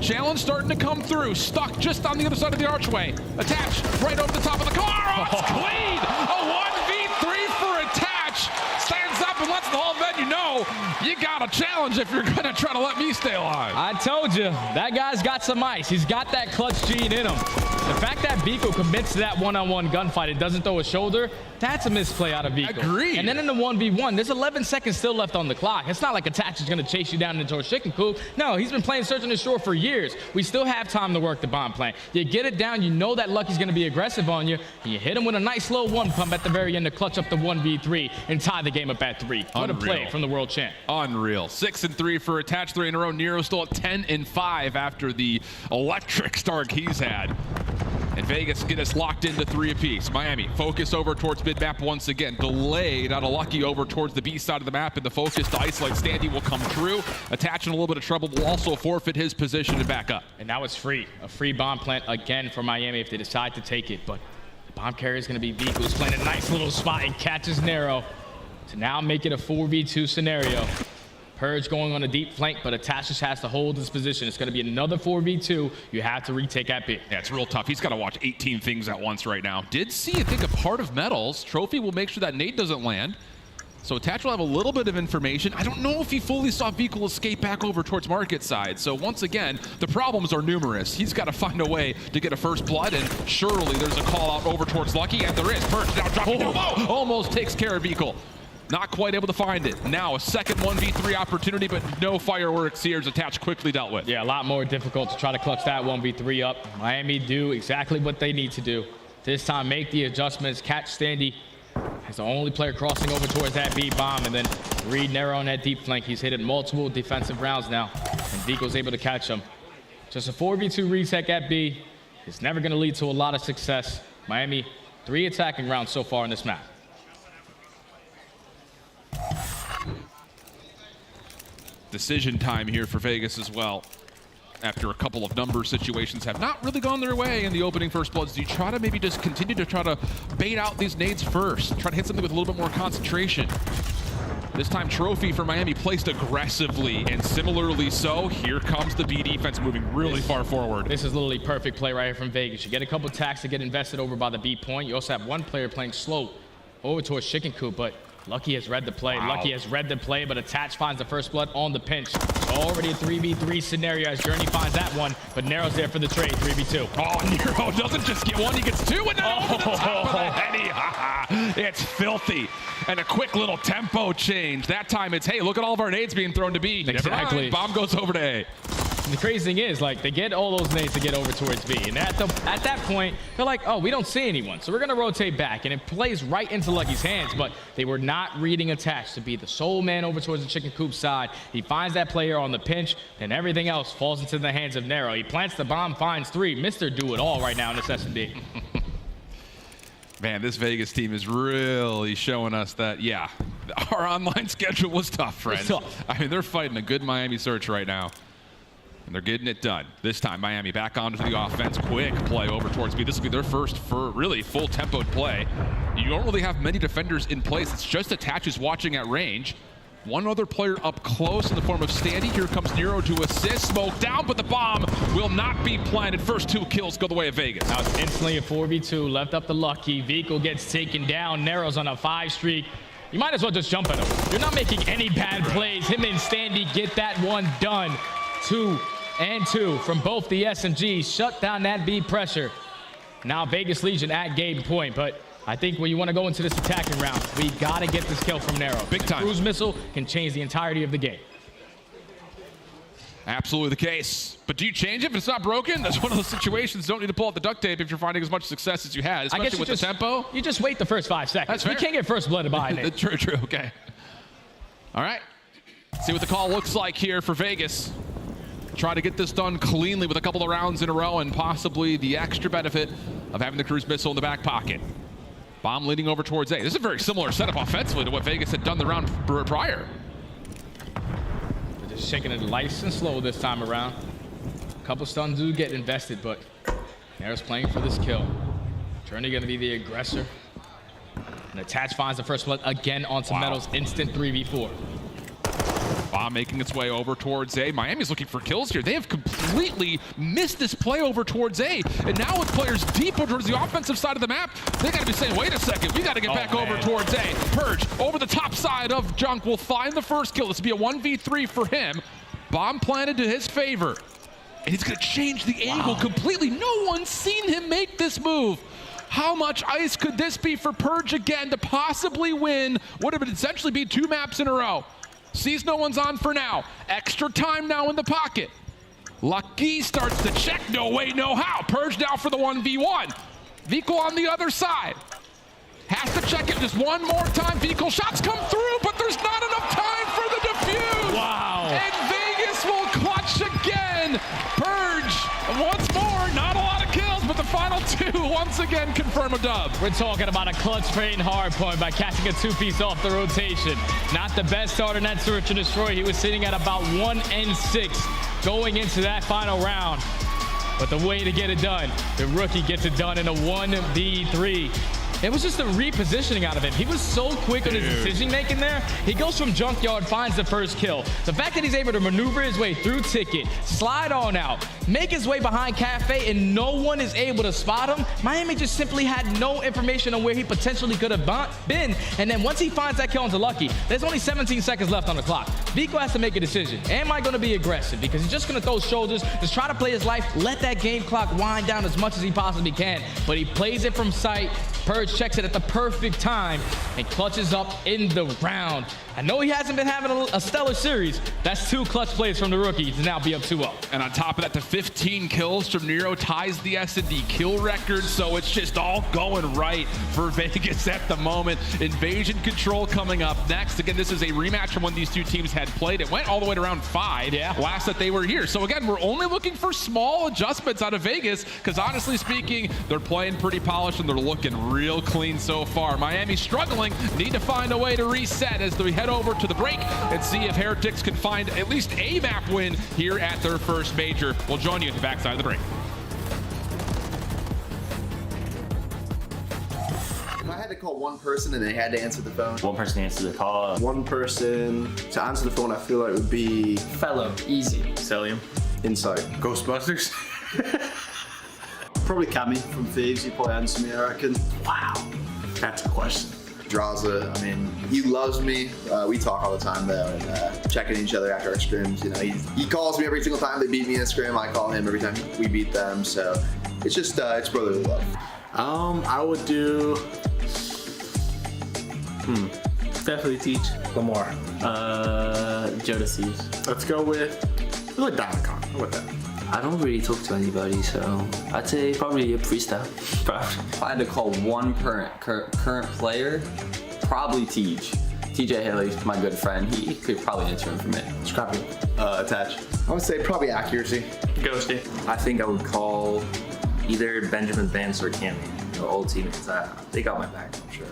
H: Challenge starting to come through. Stuck just on the other side of the archway. Attach right over the top of the car. Oh, it's clean. A 1v3 for Attach. Stands up and lets the whole venue know you got a challenge if you're going to try to let me stay alive.
V: I told you, that guy's got some ice. He's got that clutch gene in him. The fact that Vico commits to that one-on-one gunfight and doesn't throw a shoulder, that's a misplay out of Vico.
H: Agreed.
V: And then in the 1v1, there's 11 seconds still left on the clock. It's not like Attach is going to chase you down into a chicken coop. No, he's been playing Search on the Shore for years. We still have time to work the bomb plant. You get it down, you know that Lucky's going to be aggressive on you, and you hit him with a nice low one pump at the very end to clutch up the 1v3 and tie the game up at 3. What a play from the world champ.
H: Unreal. 6-3 for Attach, 3 in a row. Nero still at 10-5 after the electric start he's had. And Vegas get us locked into 3 apiece. Miami focus over towards mid-map once again. Delayed out of Lucky over towards the B side of the map, and the focus to isolate Standy will come true. Attach in a little bit of trouble will also forfeit his position and back up.
V: And now it's free. A free bomb plant again for Miami if they decide to take it. But the bomb carrier is going to be Vico, who's playing a nice little spot and catches Nero to now make it a 4v2 scenario. Purge going on a deep flank, but Attach just has to hold his position. It's going to be another 4v2. You have to retake at B.
H: Yeah, it's real tough. He's got to watch 18 things at once right now. Did see, I think, a part of Metals. Trophy will make sure that nade doesn't land. So Attach will have a little bit of information. I don't know if he fully saw Vico escape back over towards market side. So once again, the problems are numerous. He's got to find a way to get a first blood, and surely there's a call out over towards Lucky, and there is. Purge now dropping down low. Almost takes care of Vico. Not quite able to find it. Now a second 1v3 opportunity, but no fireworks here as Attach quickly dealt with.
V: Yeah, a lot more difficult to try to clutch that 1v3 up. Miami do exactly what they need to do. This time, make the adjustments, catch Standy as the only player crossing over towards that B bomb, and then read Nero on that deep flank. He's hit it multiple defensive rounds now, and Vico's able to catch him. Just a 4v2 retake at B. It's never going to lead to a lot of success. Miami, 3 attacking rounds so far in this map.
H: Decision time here for Vegas as well. After a couple of number situations have not really gone their way in the opening first bloods, do you try to maybe just continue to try to bait out these nades first? Try to hit something with a little bit more concentration. This time Trophy for Miami placed aggressively, and similarly so, here comes the B defense moving really far forward.
V: This is literally perfect play right here from Vegas. You get a couple tacks to get invested over by the B point. You also have one player playing slow over towards chicken coop, but Lucky has read the play.
H: Wow.
V: Lucky has read the play, but Attach finds the first blood on the pinch. Already a 3v3 scenario as Journey finds that one, but Nero's there for the trade, 3v2.
H: Oh, Nero doesn't just get one, he gets 2, and then over the top of the heady. It's filthy. And a quick little tempo change. That time it's, hey, look at all of our nades being thrown to B.
V: Exactly.
H: Bomb goes over to A.
V: The crazy thing is, like, they get all those nades to get over towards B, and at that point, they're like, oh, we don't see anyone, so we're gonna rotate back, and it plays right into Lucky's hands, but they were not reading Attach to be the sole man over towards the chicken coop side. He finds that player on the pinch, and everything else falls into the hands of Nero. He plants the bomb, finds 3. Mr. Do-It-All right now in this S&D.
H: Man, this Vegas team is really showing us that, yeah, our online schedule was tough, friends.
V: It's tough.
H: I mean, they're fighting a good Miami search right now. And they're getting it done. This time, Miami back onto the offense. Quick play over towards B. This will be their first for really full tempoed play. You don't really have many defenders in place. It's just Attach is watching at range. One other player up close in the form of Standy. Here comes Nero to assist. Smoke down, but the bomb will not be planted. First 2 kills go the way of Vegas.
V: Now it's instantly a 4v2. Left up the Lucky. Vico gets taken down. Nero's on a 5 streak. You might as well just jump at him. You're not making any bad plays. Him and Standy get that one done. 2 and 2 from both the SMGs. Shut down that B pressure. Now Vegas Legion at game point, but I think when you want to go into this attacking round, we got to get this kill from Nero.
H: Big time.
V: Cruise missile can change the entirety of the game.
H: Absolutely the case. But do you change it if it's not broken? That's one of those situations. Don't need to pull out the duct tape if you're finding as much success as you had, especially with the tempo.
V: You just wait the first 5 seconds.
H: That's fair.
V: You can't get first blood behind it.
H: True, true. Okay. All right. See what the call looks like here for Vegas. Try to get this done cleanly with a couple of rounds in a row and possibly the extra benefit of having the cruise missile in the back pocket. Bomb leading over towards A. This is a very similar setup offensively to what Vegas had done the round prior.
V: They're just shaking it nice and slow this time around. A couple stuns do get invested, but Nero's playing for this kill. Journey going to be the aggressor. And Attach finds the first blood again onto Metal's instant 3v4.
H: Bomb making its way over towards A. Miami's looking for kills here. They have completely missed this play over towards A. And now with players deeper towards the offensive side of the map, they got to be saying, wait a second, we got to get back over towards A. Purge over the top side of Junk will find the first kill. This will be a 1v3 for him. Bomb planted to his favor. And he's going to change the angle completely. No one's seen him make this move. How much ice could this be for Purge again to possibly win what would essentially be 2 maps in a row? Sees no one's on for now. Extra time now in the pocket. Lucky starts to check. No way, no how. Purge now for the 1v1. Vico on the other side. Has to check it just one more time. Vico shots come through, but there's not enough time for the defuse.
V: Wow.
H: And Vegas will clutch again. Purge, once more, not a lot of kills, but the final 2 once again confirm a dub.
V: We're talking about a clutch train hard point by catching a 2-piece off the rotation. Not the best start in that search and destroy. He was sitting at about 1 and 6 going into that final round. But the way to get it done, the rookie gets it done in a 1v3. It was just a repositioning out of him. He was so quick on his decision making there. He goes from Junkyard, finds the first kill. The fact that he's able to maneuver his way through Ticket, slide on out, make his way behind Cafe, and no one is able to spot him. Miami just simply had no information on where he potentially could have been. And then once he finds that kill onto Lucky, there's only 17 seconds left on the clock. Vico has to make a decision. Am I going to be aggressive? Because he's just going to throw shoulders, just try to play his life, let that game clock wind down as much as he possibly can. But he plays it from sight. Purge checks it at the perfect time and clutches up in the round. I know he hasn't been having a stellar series. That's 2 clutch plays from the rookie to now be up 2-0.
H: And on top of that, the 15 kills from Nero ties the S&D kill record, so it's just all going right for Vegas at the moment. Invasion Control coming up next. Again, this is a rematch from when these 2 teams had played. It went all the way to round 5 last that they were here. So again, we're only looking for small adjustments out of Vegas because honestly speaking, they're playing pretty polished and they're looking real clean so far. Miami struggling, need to find a way to reset as they head over to the break and see if Heretics can find at least a map win here at their first major. We'll join you at the backside of the break.
B: If I had to call one person and they had to answer the phone.
L: One person answers the call.
B: One person to answer the phone, I feel like would be
L: Fellow, easy. Cellium.
B: Insight.
L: Ghostbusters.
B: Probably Cammy from Thieves. He'd probably answer me, I reckon.
L: Wow, that's a question.
B: Drazah, I mean, he loves me. We talk all the time though, and checking each other after our scrims. You know, he calls me every single time they beat me in a scrim. I call him every time we beat them. So it's just it's brotherly love.
L: I would do. Definitely teach Lamar.
M: Joedecieves.
L: Let's go with Diamond. How about that?
M: I don't really talk to anybody, so I'd say probably a Priestahh.
W: If I had to call one current player, probably Thieves. TJ Haley's my good friend. He could probably answer him for me.
L: Scrappy.
B: Attach. I would say probably accuracy.
L: Ghosty.
X: I think I would call either Benjamin Vance or Cammy, the old teammates. They got my back, I'm sure.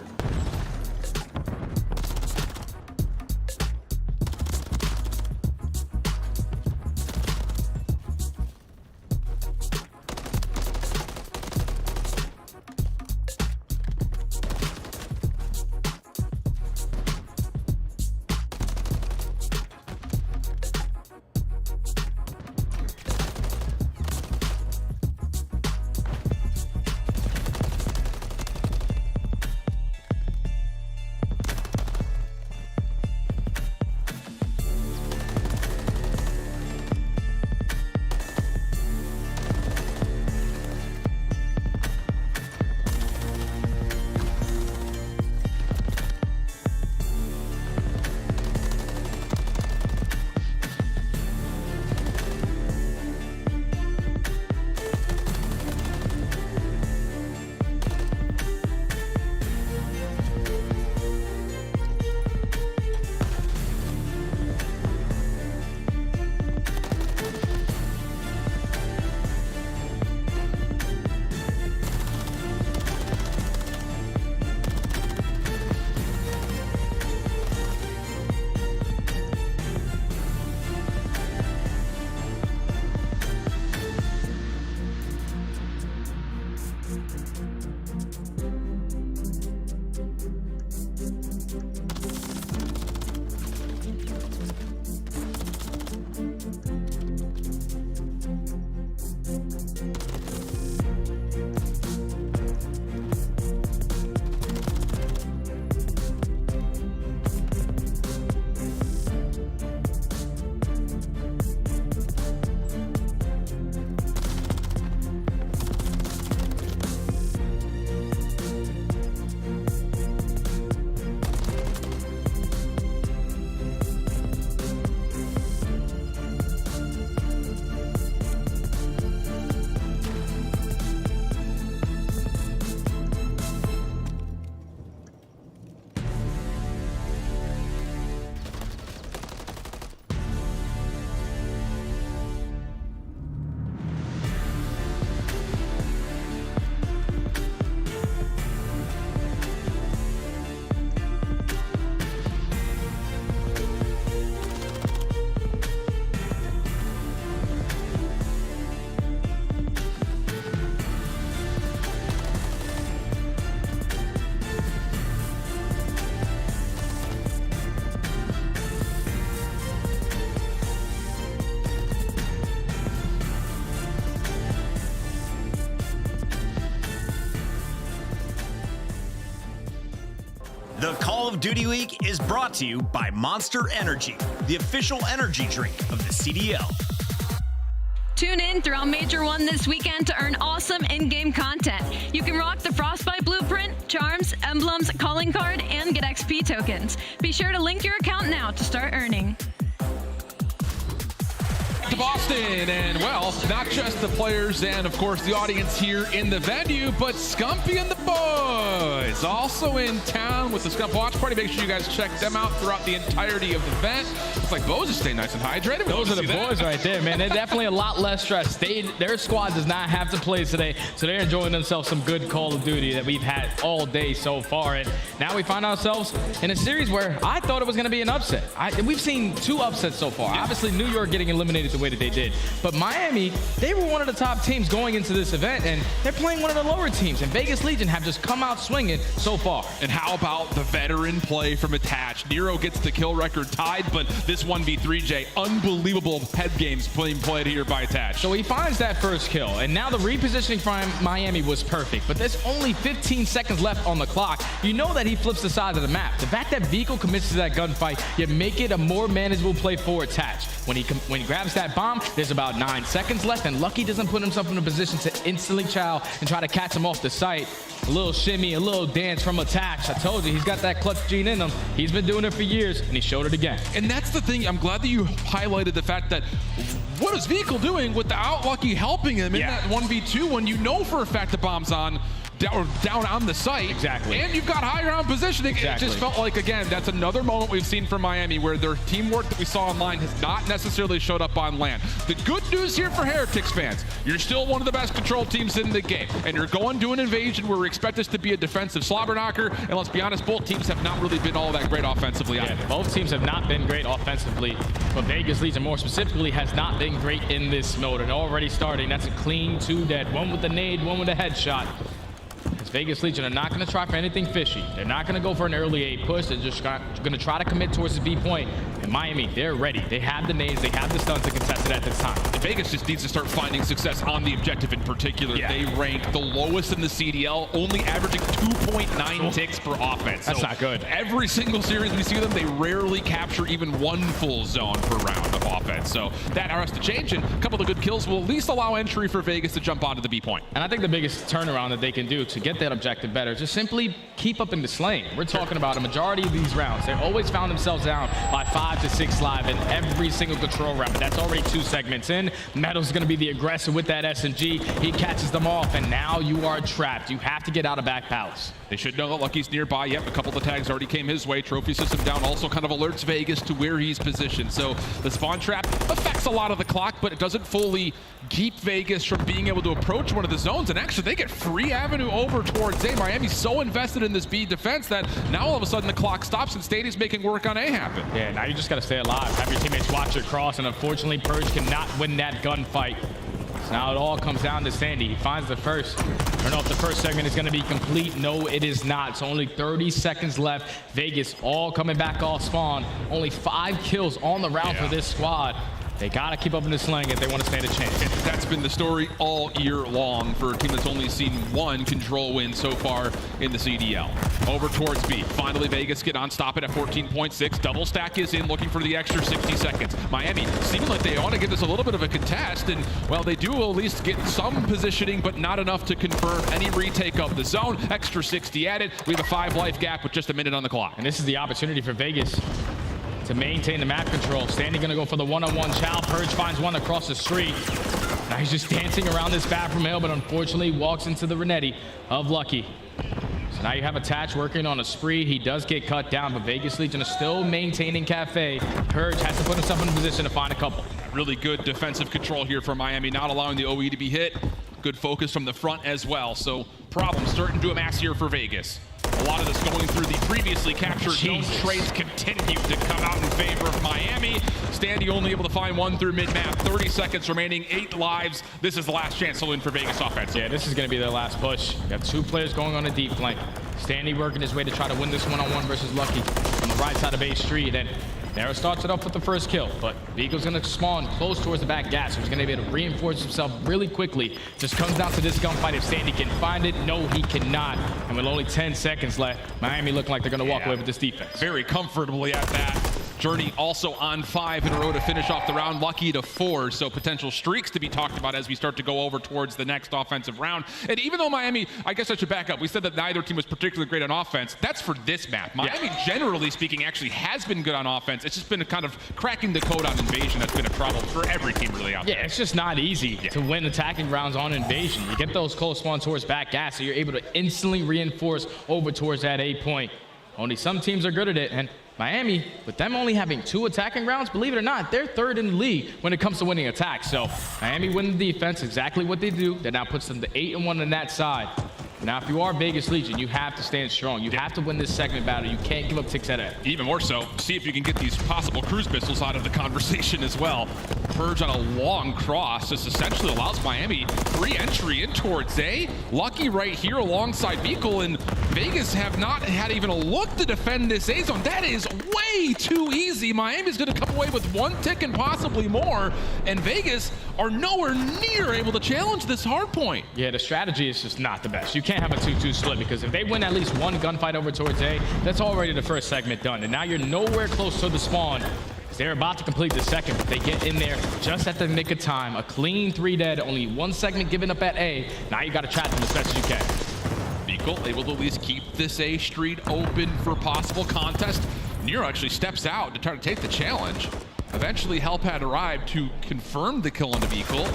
N: The Call of Duty League is brought to you by Monster Energy, the official energy drink of the CDL.
F: Tune in throughout Major 1 this weekend to earn awesome in-game content. You can rock the Frostbite Blueprint, charms, emblems, calling card, and get XP tokens. Be sure to link your account now to start earning.
H: To Boston, and well, not just the players and of course the audience here in the venue, but Scumpy and the boys also in town with the Scump Watch Party. Make sure you guys check them out throughout the entirety of the event. Looks like Boz is staying nice and hydrated.
V: Those are the boys right there, man. They're definitely a lot less stressed. Their squad does not have to play today, so they're enjoying themselves some good Call of Duty that we've had all day so far. And now we find ourselves in a series where I thought it was going to be an upset. We've seen 2 upsets so far. Yeah. Obviously, New York getting eliminated the way that they did. But Miami, they were one of the top teams going into this event, and they're playing one of the lower teams. And Vegas Legion have just come out swinging so far.
H: And how about the veteran play from Attached? Nero gets the kill record tied, but this 1v3J, unbelievable head games being played here by Attached.
V: So he finds that first kill, and now the repositioning from Miami was perfect. But there's only 15 seconds left on the clock. You know that he flips the side of the map. The fact that Vehicle commits to that gunfight, you make it a more manageable play for Attached. When he grabs that bomb, there's about 9 seconds left, and Lucky doesn't put himself in a position to instantly chow and try to catch him off the site. A little shimmy, a little dance from Attached. I told you, he's got that clutch gene in him. He's been doing it for years, and he showed it again.
H: And that's the thing. I'm glad that you highlighted the fact that what is Vehicle doing without Lucky helping him in that 1v2 when you know for a fact the bomb's on down on the site.
V: Exactly.
H: And you've got high ground positioning. Exactly. It just felt like, again, that's another moment we've seen from Miami where their teamwork that we saw online has not necessarily showed up on land. The good news here for Heretics fans, you're still one of the best control teams in the game, and you're going to an invasion where we expect this to be a defensive slobber knocker, and let's be honest, both teams have not really been all that great offensively.
V: Yeah, both teams have not been great offensively, but Vegas Legion more specifically has not been great in this mode, and already starting, that's a clean 2 dead. One with the nade, one with a headshot. Vegas Legion are not going to try for anything fishy. They're not going to go for an early A push. They're just going to try to commit towards the B point. And Miami, they're ready. They have the nades. They have the stuns to contest it at this time.
H: And Vegas just needs to start finding success on the objective in particular. Yeah. They rank the lowest in the CDL, only averaging 2.9 ticks per offense.
V: That's not good.
H: Every single series we see them, they rarely capture even 1 full zone per round of offense. So that has to change, and a couple of good kills will at least allow entry for Vegas to jump onto the B point.
V: And I think the biggest turnaround that they can do to get that objective better is just simply keep up in the slaying. We're talking about a majority of these rounds. They always found themselves down by 5 to 6 live in every single control round, but that's already 2 segments in. Metal's going to be the aggressor with that SMG. He catches them off, and now you are trapped. You have to get out of back palace.
H: They should know that Lucky's nearby. Yep, a couple of the tags already came his way. Trophy system down also kind of alerts Vegas to where he's positioned. So the spawn trap affects a lot of the clock, but it doesn't fully keep Vegas from being able to approach one of the zones. And actually, they get free avenue over towards A. Miami's so invested in this B defense that now all of a sudden the clock stops and Stadium's making work on A happen.
V: Yeah, now you just got to stay alive. Have your teammates watch your cross, and unfortunately, Purge cannot win that gunfight. So now it all comes down to Sandy. He finds the first. I don't know if the first segment is going to be complete. No, it is not. It's only 30 seconds left. Vegas all coming back off spawn. Only 5 kills on the round for this squad. They got to keep up in the slang if they want to stand a chance.
H: That's been the story all year long for a team that's only seen 1 control win so far in the CDL. Over towards B. Finally, Vegas get on stop it at 14.6. Double stack is in, looking for the extra 60 seconds. Miami seem like they want to give this a little bit of a contest, and, well, they do at least get some positioning, but not enough to confirm any retake of the zone. Extra 60 added. We have a 5 life gap with just a minute on the clock.
V: And this is the opportunity for Vegas to maintain the map control. Standing gonna go for the one-on-one chow. Purge finds one across the street. Now he's just dancing around this bathroom hill, but unfortunately walks into the Renetti of Lucky. So now you have Attached working on a spree. He does get cut down, but Vegas Legion is still maintaining Cafe. Purge has to put himself in a position to find a couple.
H: Really good defensive control here for Miami, not allowing the OE to be hit. Good focus from the front as well. So problems starting to amass here for Vegas. A lot of this going through the previously captured zone trades continue to come out in favor of Miami. Standy only able to find 1 through mid-map. 30 seconds remaining, 8 lives. This is the last chance to win for Vegas offense.
V: Yeah, this is going to be their last push. You got 2 players going on a deep flank. Standy working his way to try to win this one-on-one versus Lucky on the right side of A Street. And Nero starts it off with the first kill, but Vico's gonna spawn close towards the back gas, so he's gonna be able to reinforce himself really quickly. Just comes down to this gunfight. If Standy can find it, no, he cannot. And with only 10 seconds left, Miami looking like they're gonna walk away with this defense.
H: Very comfortably at that. Journey also on 5 in a row to finish off the round, Lucky to 4, so potential streaks to be talked about as we start to go over towards the next offensive round. And even though Miami, I guess I should back up, we said that neither team was particularly great on offense. That's for this map. Miami, generally speaking, actually has been good on offense. It's just been a kind of cracking the code on Invasion that's been a problem for every team really out there.
V: Yeah, it's just not easy to win attacking rounds on Invasion. You get those close spawn towards back gas, so you're able to instantly reinforce over towards that A point. Only some teams are good at it, and Miami, with them only having 2 attacking rounds, believe it or not, they're 3rd in the league when it comes to winning attacks. So Miami winning the defense, exactly what they do. That now puts them to 8-1 on that side. Now, if you are Vegas Legion, you have to stand strong. You have to win this segment battle. You can't give up ticks at it.
H: Even more so, see if you can get these possible cruise missiles out of the conversation as well. Purge on a long cross. This essentially allows Miami free entry in towards A. Lucky right here alongside Vehicle, and Vegas have not had even a look to defend this A zone. That is way too easy. Miami's going to come away with 1 tick and possibly more, and Vegas are nowhere near able to challenge this hard point.
V: Yeah, the strategy is just not the best. You can't have a 2-2 split, because if they win at least 1 gunfight over towards A, that's already the first segment done. And now you're nowhere close to the spawn. They're about to complete the second, but they get in there just at the nick of time. A clean 3 dead, only 1 segment given up at A. Now you got to trap them as best as you can.
H: Vehicle able to at least keep this A street open for possible contest. Nero actually steps out to try to take the challenge. Eventually, help had arrived to confirm the kill on the Vehicle,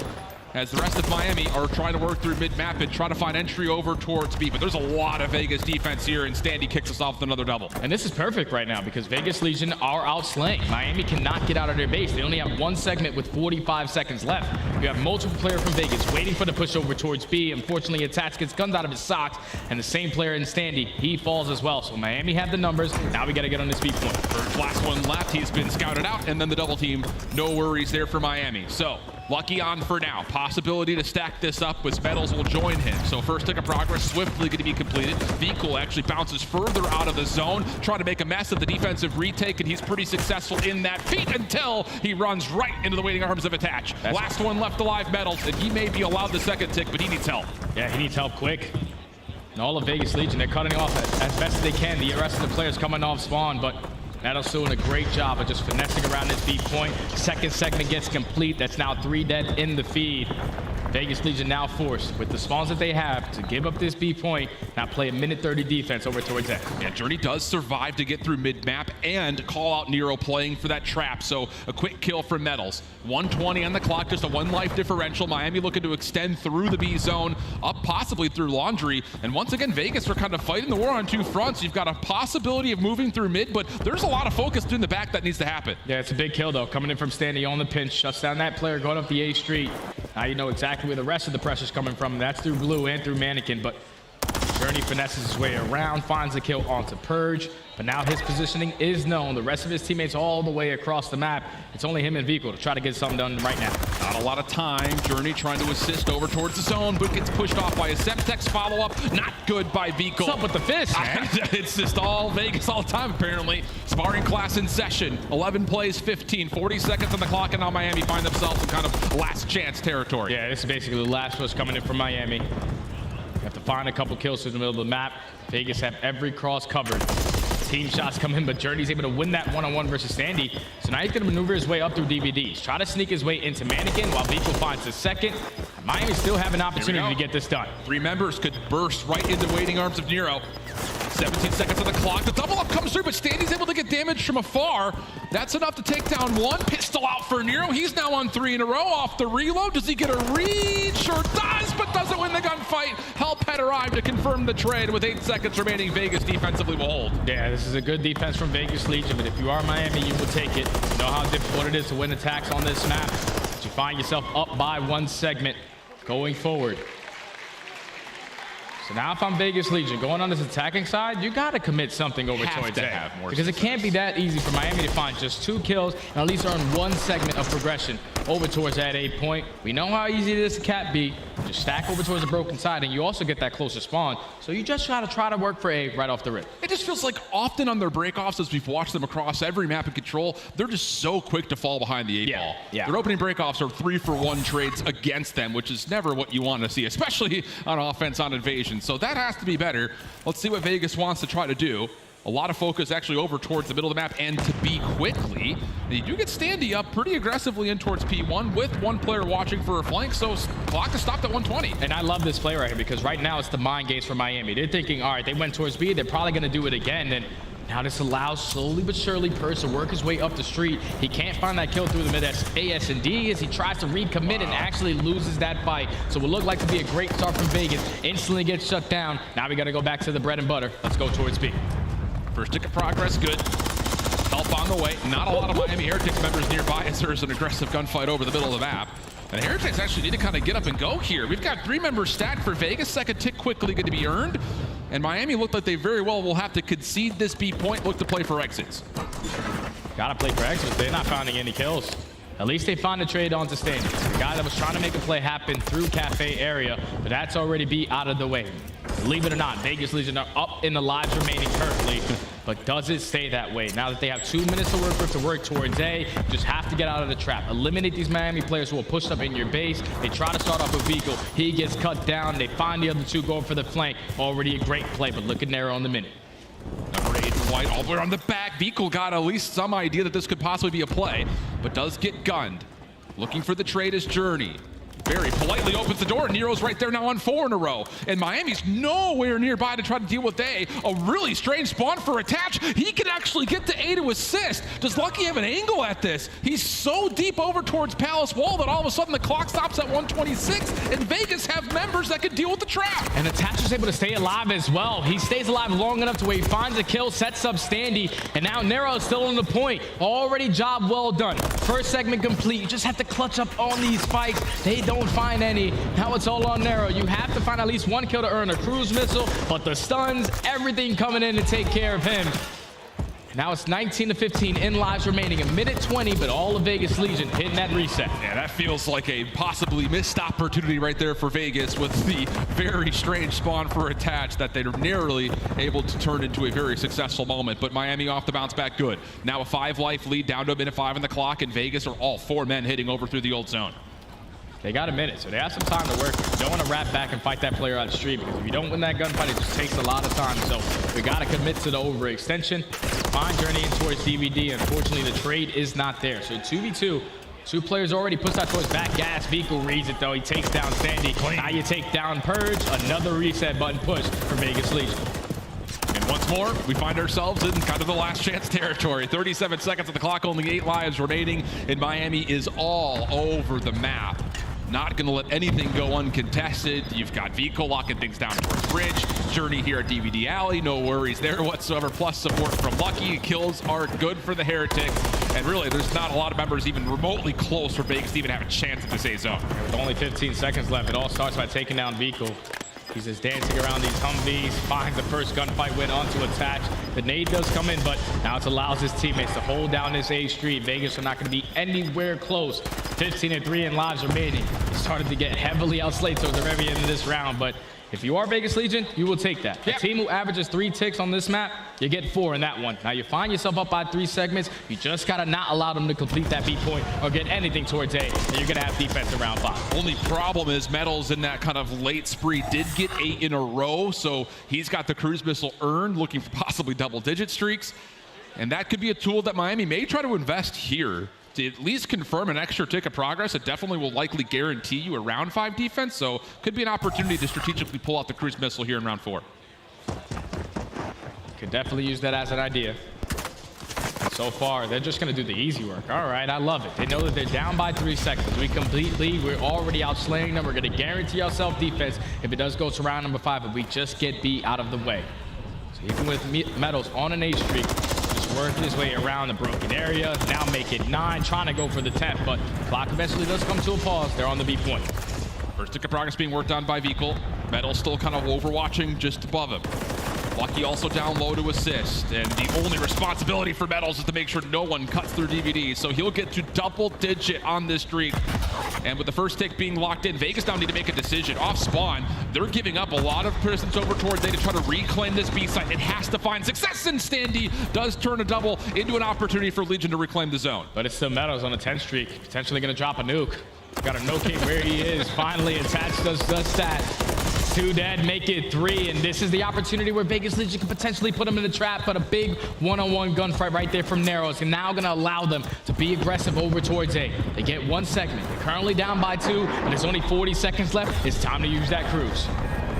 H: as the rest of Miami are trying to work through mid-map and try to find entry over towards B. But there's a lot of Vegas defense here, and Standy kicks us off with another double.
V: And this is perfect right now, because Vegas Legion are outslaying. Miami cannot get out of their base. They only have 1 segment with 45 seconds left. You have multiple players from Vegas waiting for the push over towards B. Unfortunately, Atats gets guns out of his socks, and the same player in Standy, he falls as well. So Miami have the numbers. Now we got to get on this B point.
H: First last one left. He's been scouted out, and then the double team. No worries there for Miami. So Lucky on for now. Possibility to stack this up with Metals will join him. So first tick of progress swiftly going to be completed. Vehicle actually bounces further out of the zone, trying to make a mess of the defensive retake, and he's pretty successful in that feat until he runs right into the waiting arms of Attach. Last one left alive, Metals, and he may be allowed the second tick, but he needs help.
V: Yeah, he needs help quick. And all of Vegas Legion, they're cutting off as best as they can. The rest of the players coming off spawn, but Nettle's doing a great job of just finessing around this B point. Second segment gets complete. That's now 3 dead in the feed. Vegas Legion now forced, with the spawns that they have, to give up this B point, now play a minute 30 defense over towards A.
H: Yeah, Journey does survive to get through mid-map and call out Nero playing for that trap, so a quick kill from Metals. 120 on the clock, just a 1 life differential. Miami looking to extend through the B zone, up possibly through Laundry, and once again, Vegas are kind of fighting the war on 2 fronts. You've got a possibility of moving through mid, but there's a lot of focus in the back that needs to happen.
V: Yeah, it's a big kill, though. Coming in from Standy on the pinch, shuts down that player going up the A street. Now you know exactly where the rest of the pressure's coming from. That's through Blue and through Mannequin, but Journey finesses his way around, finds the kill onto Purge, but now his positioning is known. The rest of his teammates all the way across the map. It's only him and Vehicle to try to get something done right now.
H: Not a lot of time. Journey trying to assist over towards the zone, but gets pushed off by a Semtex follow-up. Not good by Vehicle.
V: What's up with the fist, man?
H: It's just all Vegas all the time, apparently. Sparring class in session. 11 plays, 15, 40 seconds on the clock, and now Miami find themselves in kind of last chance territory.
V: Yeah, this is basically the last push coming in from Miami. You have to find a couple kills in the middle of the map. Vegas have every cross covered. Team shots come in, but Journey's able to win that one-on-one versus Standy. So now he's going to maneuver his way up through DVDs. Try to sneak his way into Mannequin while Vehicle finds the second. Miami still have an opportunity to get this done.
H: 3 members could burst right into the waiting arms of Nero. 17 seconds on the clock. The double up comes through, but Standy's able to get damage from afar. That's enough to take down 1. Pistol out for Nero. He's now on 3 in a row off the reload. Does he get a read? Sure does, but doesn't win the gunfight. Help had arrived to confirm the trade. With 8 seconds remaining, Vegas defensively will hold.
V: Yeah, this is a good defense from Vegas Legion, but if you are Miami, you will take it. You know how difficult it is to win attacks on this map. But you find yourself up by 1 segment going forward. So now if I'm Vegas Legion, going on this attacking side, you got to commit something over towards A. Because it can't be that easy for Miami to find just 2 kills and at least earn 1 segment of progression over towards that A point. We know how easy it is to cap B. Just stack over towards the broken side, and you also get that closer spawn. So you just got to try to work for A right off the rip.
H: It just feels like often on their breakoffs, as we've watched them across every map in Control, they're just so quick to fall behind the 8 ball. Their opening breakoffs are 3-for-1 trades against them, which is never what you want to see, especially on offense on Invasion. So that has to be better. Let's see what Vegas wants to try to do. A lot of focus actually over towards the middle of the map and to B quickly. And you do get Standy up pretty aggressively in towards P1 with 1 player watching for a flank, so clock is stopped at 120.
V: And I love this play right here because right now it's the mind games for Miami. They're thinking, all right, they went towards B, they're probably going to do it again. And now this allows slowly but surely Purse to work his way up the street. He can't find that kill through the mid AS and D as he tries to recommit and actually loses that fight. So it would look like to be a great start from Vegas. Instantly gets shut down. Now we got to go back to the bread and butter. Let's go towards B.
H: First tick of progress, good. Help on the way. Not a lot of Miami Heretics members nearby as there's an aggressive gunfight over the middle of the map. And Heretics actually need to kind of get up and go here. We've got 3 members stacked for Vegas. Second tick quickly going to be earned. And Miami looked like they very well will have to concede this B point, look to play for exits.
V: Gotta play for exits. They're not finding any kills. At least they found a trade onto Standy. The guy that was trying to make a play happen through Cafe area, but that's already be out of the way. Believe it or not, Vegas Legion are up in the lives remaining currently, but does it stay that way? Now that they have 2 minutes to work with to work towards A, you just have to get out of the trap. Eliminate these Miami players who will push up in your base. They try to start off with Vico. He gets cut down. They find the other 2 going for the flank. Already a great play, but look at Nero on the minute.
H: Number 8 White all the way on the back. Vico got at least some idea that this could possibly be a play, but does get gunned. Looking for the trade is Journey. Very politely opens the door. Nero's right there now on 4 in a row. And Miami's nowhere nearby to try to deal with A. A really strange spawn for Attach. He can actually get to A to assist. Does Lucky have an angle at this? He's so deep over towards Palace Wall that all of a sudden the clock stops at 126. And Vegas have members that can deal with the trap.
V: And Attach is able to stay alive as well. He stays alive long enough to where he finds a kill, sets up Standy. And now Nero is still on the point. Already job well done. First segment complete. You just have to clutch up on these fights. They don't find any. Now it's all on Nero. You have to find at least 1 kill to earn a cruise missile, but the stuns, everything coming in to take care of him. Now it's 19-15 in lives remaining, a minute 20, but all of Vegas Legion hitting that reset.
H: Yeah, that feels like a possibly missed opportunity right there for Vegas with the very strange spawn for Attach that they're narrowly able to turn into a very successful moment. But Miami off the bounce back good. Now a 5-life lead down to a minute 5 on the clock, and Vegas are all 4 men hitting over through the old zone.
V: They got a minute, so they have some time to work with. You don't want to wrap back and fight that player out of the street because if you don't win that gunfight, it just takes a lot of time. So we got to commit to the overextension. Fine journey in towards DVD. Unfortunately, the trade is not there. So 2v2. 2 players already pushed out towards back gas. Vico reads it though. He takes down Standy. Now you take down Purge. Another reset button push for Vegas Legion.
H: And once more, we find ourselves in kind of the last chance territory. 37 seconds on the clock, only 8 lives remaining, and Miami is all over the map. Not going to let anything go uncontested. You've got Vico locking things down towards Bridge. Journey here at DVD Alley. No worries there whatsoever. Plus support from Lucky. Kills are good for the Heretics. And really, there's not a lot of members even remotely close for Vegas to even have a chance at this A zone.
V: With only 15 seconds left, it all starts by taking down Vico. He's just dancing around these Humvees, finds the first gunfight win onto Attach. The nade does come in, but now it allows his teammates to hold down this A street. Vegas are not going to be anywhere close. 15-3 in lives remaining. He started to get heavily outslayed towards the very end of this round, but if you are Vegas Legion, you will take that. A team who averages 3 ticks on this map, you get 4 in that one. Now you find yourself up by 3 segments. You just got to not allow them to complete that B point or get anything towards A. And you're going to have defense in round 5.
H: Only problem is Metals in that kind of late spree did get 8 in a row. So he's got the cruise missile earned, looking for possibly double-digit streaks. And that could be a tool that Miami may try to invest here to at least confirm an extra tick of progress. It definitely will likely guarantee you a round 5 defense, so could be an opportunity to strategically pull out the cruise missile here in round 4.
V: Could definitely use that as an idea. So far, they're just going to do the easy work. All right, I love it. They know that they're down by 3 seconds. We complete lead. We're already outslaying them. We're going to guarantee ourselves defense if it does go to round number 5, but we just get B out of the way. So even with Metals on an A streak, working his way around the broken area. Now make it 9, trying to go for the 10th, but clock eventually does come to a pause. They're on the B point.
H: First tick of progress being worked on by Vico. Metal still kind of overwatching just above him. Lucky also down low to assist, and the only responsibility for Metals is to make sure no one cuts through DVD, so he'll get to double digit on this streak. And with the first tick being locked in, Vegas now need to make a decision. Off spawn, they're giving up a lot of presence over towards A to try to reclaim this B site. It has to find success, and Standy does turn a double into an opportunity for Legion to reclaim the zone.
V: But it's still Metals on a 10 streak, potentially going to drop a nuke. Got to locate where he is. Finally, attached does that. 2 dead, make it 3, and this is the opportunity where Vegas Legion can potentially put him in the trap, but a big one-on-one gunfight right there from Narrows, and now gonna allow them to be aggressive over towards A. They get 1 segment. They're currently down by 2, but there's only 40 seconds left. It's time to use that cruise.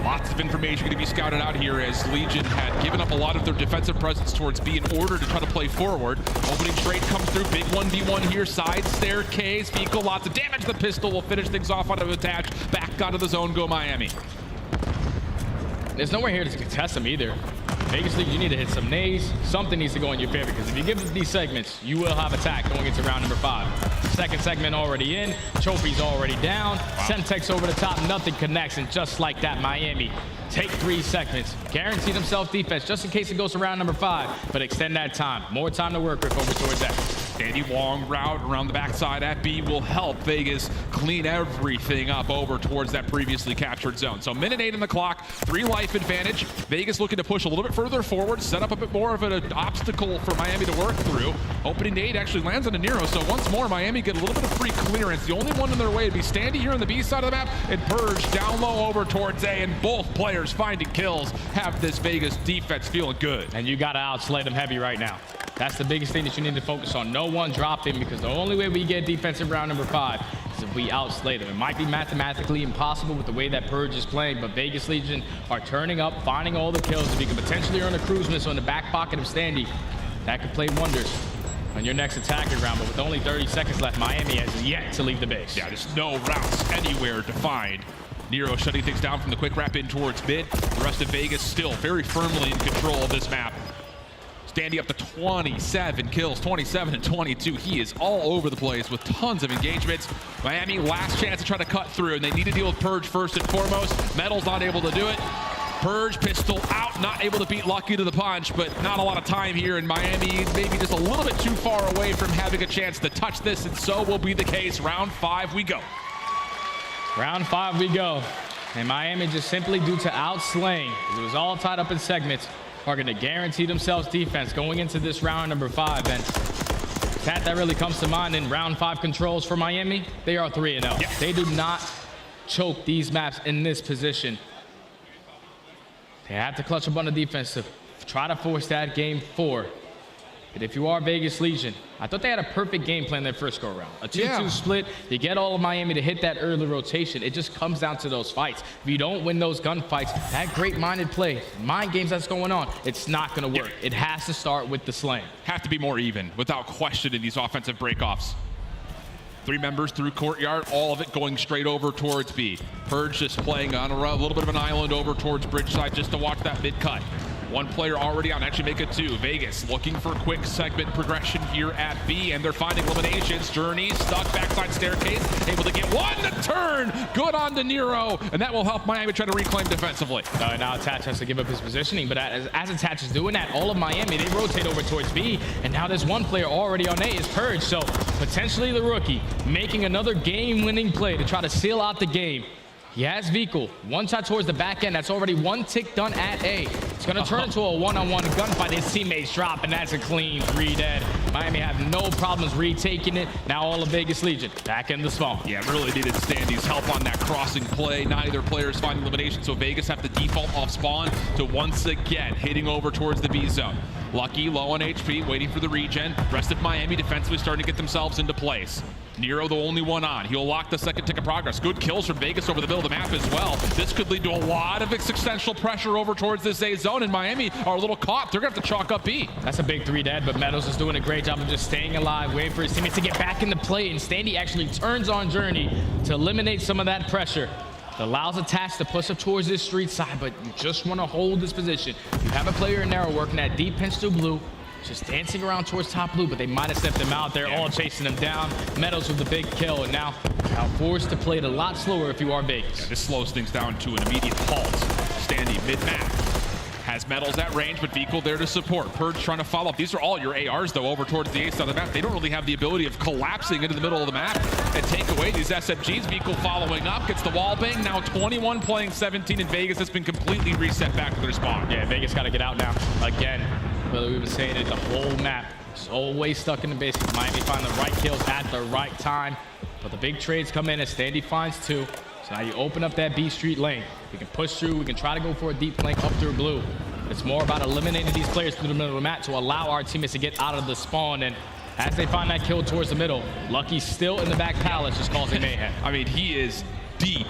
H: Lots of information going to be scouted out here as Legion had given up a lot of their defensive presence towards B in order to try to play forward. Opening straight comes through, big 1v1 here, side staircase, vehicle, lots of damage. The pistol will finish things off out of attach. Back out of the zone, go Miami.
V: There's nowhere here to contest them either. Vegas League, you need to hit some nades. Something needs to go in your favor, because if you give these segments, you will have attack going into round number 5. Second segment already in. Trophy's already down. Semtex over the top. Nothing connects, and just like that, Miami take 3 segments. Guarantee themselves defense just in case it goes to round number 5, but extend that time. More time to work with over towards that.
H: Standy long route around the backside at B will help Vegas clean everything up over towards that previously captured zone. So minute 8 in the clock, 3 life advantage. Vegas looking to push a little bit further forward, set up a bit more of an obstacle for Miami to work through. Opening nade actually lands on a Nero, so once more Miami get a little bit of free clearance. The only one in their way would be Standy here on the B side of the map, and Purge down low over towards A, and both players finding kills have this Vegas defense feeling good.
V: And you got to outslay them heavy right now. That's the biggest thing that you need to focus on. No one dropping, because the only way we get defensive round number 5 is if we outslay them. It might be mathematically impossible with the way that Purge is playing, but Vegas Legion are turning up, finding all the kills. If you can potentially earn a cruise miss on the back pocket of Standy, that could play wonders on your next attacking round. But with only 30 seconds left, Miami has yet to leave the base.
H: Yeah, there's no routes anywhere to find. Nero shutting things down from the quick wrap in towards mid. The rest of Vegas still very firmly in control of this map. Standy up to 27 kills, 27 and 22. He is all over the place with tons of engagements. Miami, last chance to try to cut through, and they need to deal with Purge first and foremost. Metal's not able to do it. Purge, pistol out, not able to beat Lucky to the punch, but not a lot of time here, and Miami maybe just a little bit too far away from having a chance to touch this, and so will be the case. Round 5 we go.
V: Round 5 we go. And Miami, just simply due to outslaying, it was all tied up in segments, are going to guarantee themselves defense going into this round number 5. And that really comes to mind in round 5 controls for Miami. They are 3-0. Yeah. They do not choke these maps in this position. They have to clutch up on the defense to try to force that game 4. But if you are Vegas Legion, I thought they had a perfect game plan their first go-around. A 2-2 split, you get all of Miami to hit that early rotation. It just comes down to those fights. If you don't win those gunfights, that great-minded play, mind games that's going on, it's not going to work. It has to start with the slaying.
H: Have to be more even, without question, in these offensive breakoffs. 3 members through courtyard, all of it going straight over towards B. Purge just playing on a little bit of an island over towards bridge side just to watch that mid cut. 1 player already on, actually make it 2. Vegas looking for quick segment progression here at B, and they're finding eliminations. Journey stuck backside staircase, able to get 1 to turn. Good on to Nero, and that will help Miami try to reclaim defensively.
V: Now Attach has to give up his positioning, but as Attach is doing that, all of Miami, they rotate over towards B, and now there's 1 player already on A is Purge, so potentially the rookie making another game-winning play to try to seal out the game. He has vehicle. 1 shot towards the back end. That's already 1 tick done at A. It's going to turn into a one-on-one gunfight. His teammates drop, and that's a clean 3 dead. Miami have no problems retaking it. Now all of Vegas Legion back in the spawn.
H: Yeah, really needed Standy's help on that crossing play. Neither player's finding elimination, so Vegas have to default off spawn to once again hitting over towards the B zone. Lucky, low on HP, waiting for the regen. Rest of Miami defensively starting to get themselves into place. Nero, the only one on. He'll lock the second tick of progress. Good kills from Vegas over the middle of the map as well. This could lead to a lot of existential pressure over towards this A zone, and Miami are a little caught. They're going to have to chalk up B.
V: That's a big 3 dead, but Meadows is doing a great job of just staying alive, waiting for his teammates to get back into play, and Standy actually turns on Journey to eliminate some of that pressure. It allows Attach to push up towards this street side, but you just want to hold this position. You have a player in Narrow working that deep pinch to blue. just dancing around towards top blue, but they might have stepped them out. They're all chasing them down. Meadows with the big kill, and now forced to play it a lot slower if you are Vegas.
H: Yeah, this slows things down to an immediate halt. Standy mid-map. Has Metals at range, but Vehicle there to support. Purge trying to follow up. These are all your ARs, though, over towards the east side of the map. They don't really have the ability of collapsing into the middle of the map and take away these SMGs. Vehicle following up, gets the wall bang. Now 21 playing 17 in Vegas. Has been completely reset back to their spawn.
V: Yeah, Vegas got to get out now. Again, well, we were saying it, the whole map is always stuck in the basics. Miami find the right kills at the right time, but the big trades come in as Standy finds 2. So now you open up that B Street lane. We can push through. We can try to go for a deep flank up through blue. It's more about eliminating these players through the middle of the map to allow our teammates to get out of the spawn. And as they find that kill towards the middle, Lucky's still in the back palace, just causing mayhem.
H: I mean, he is deep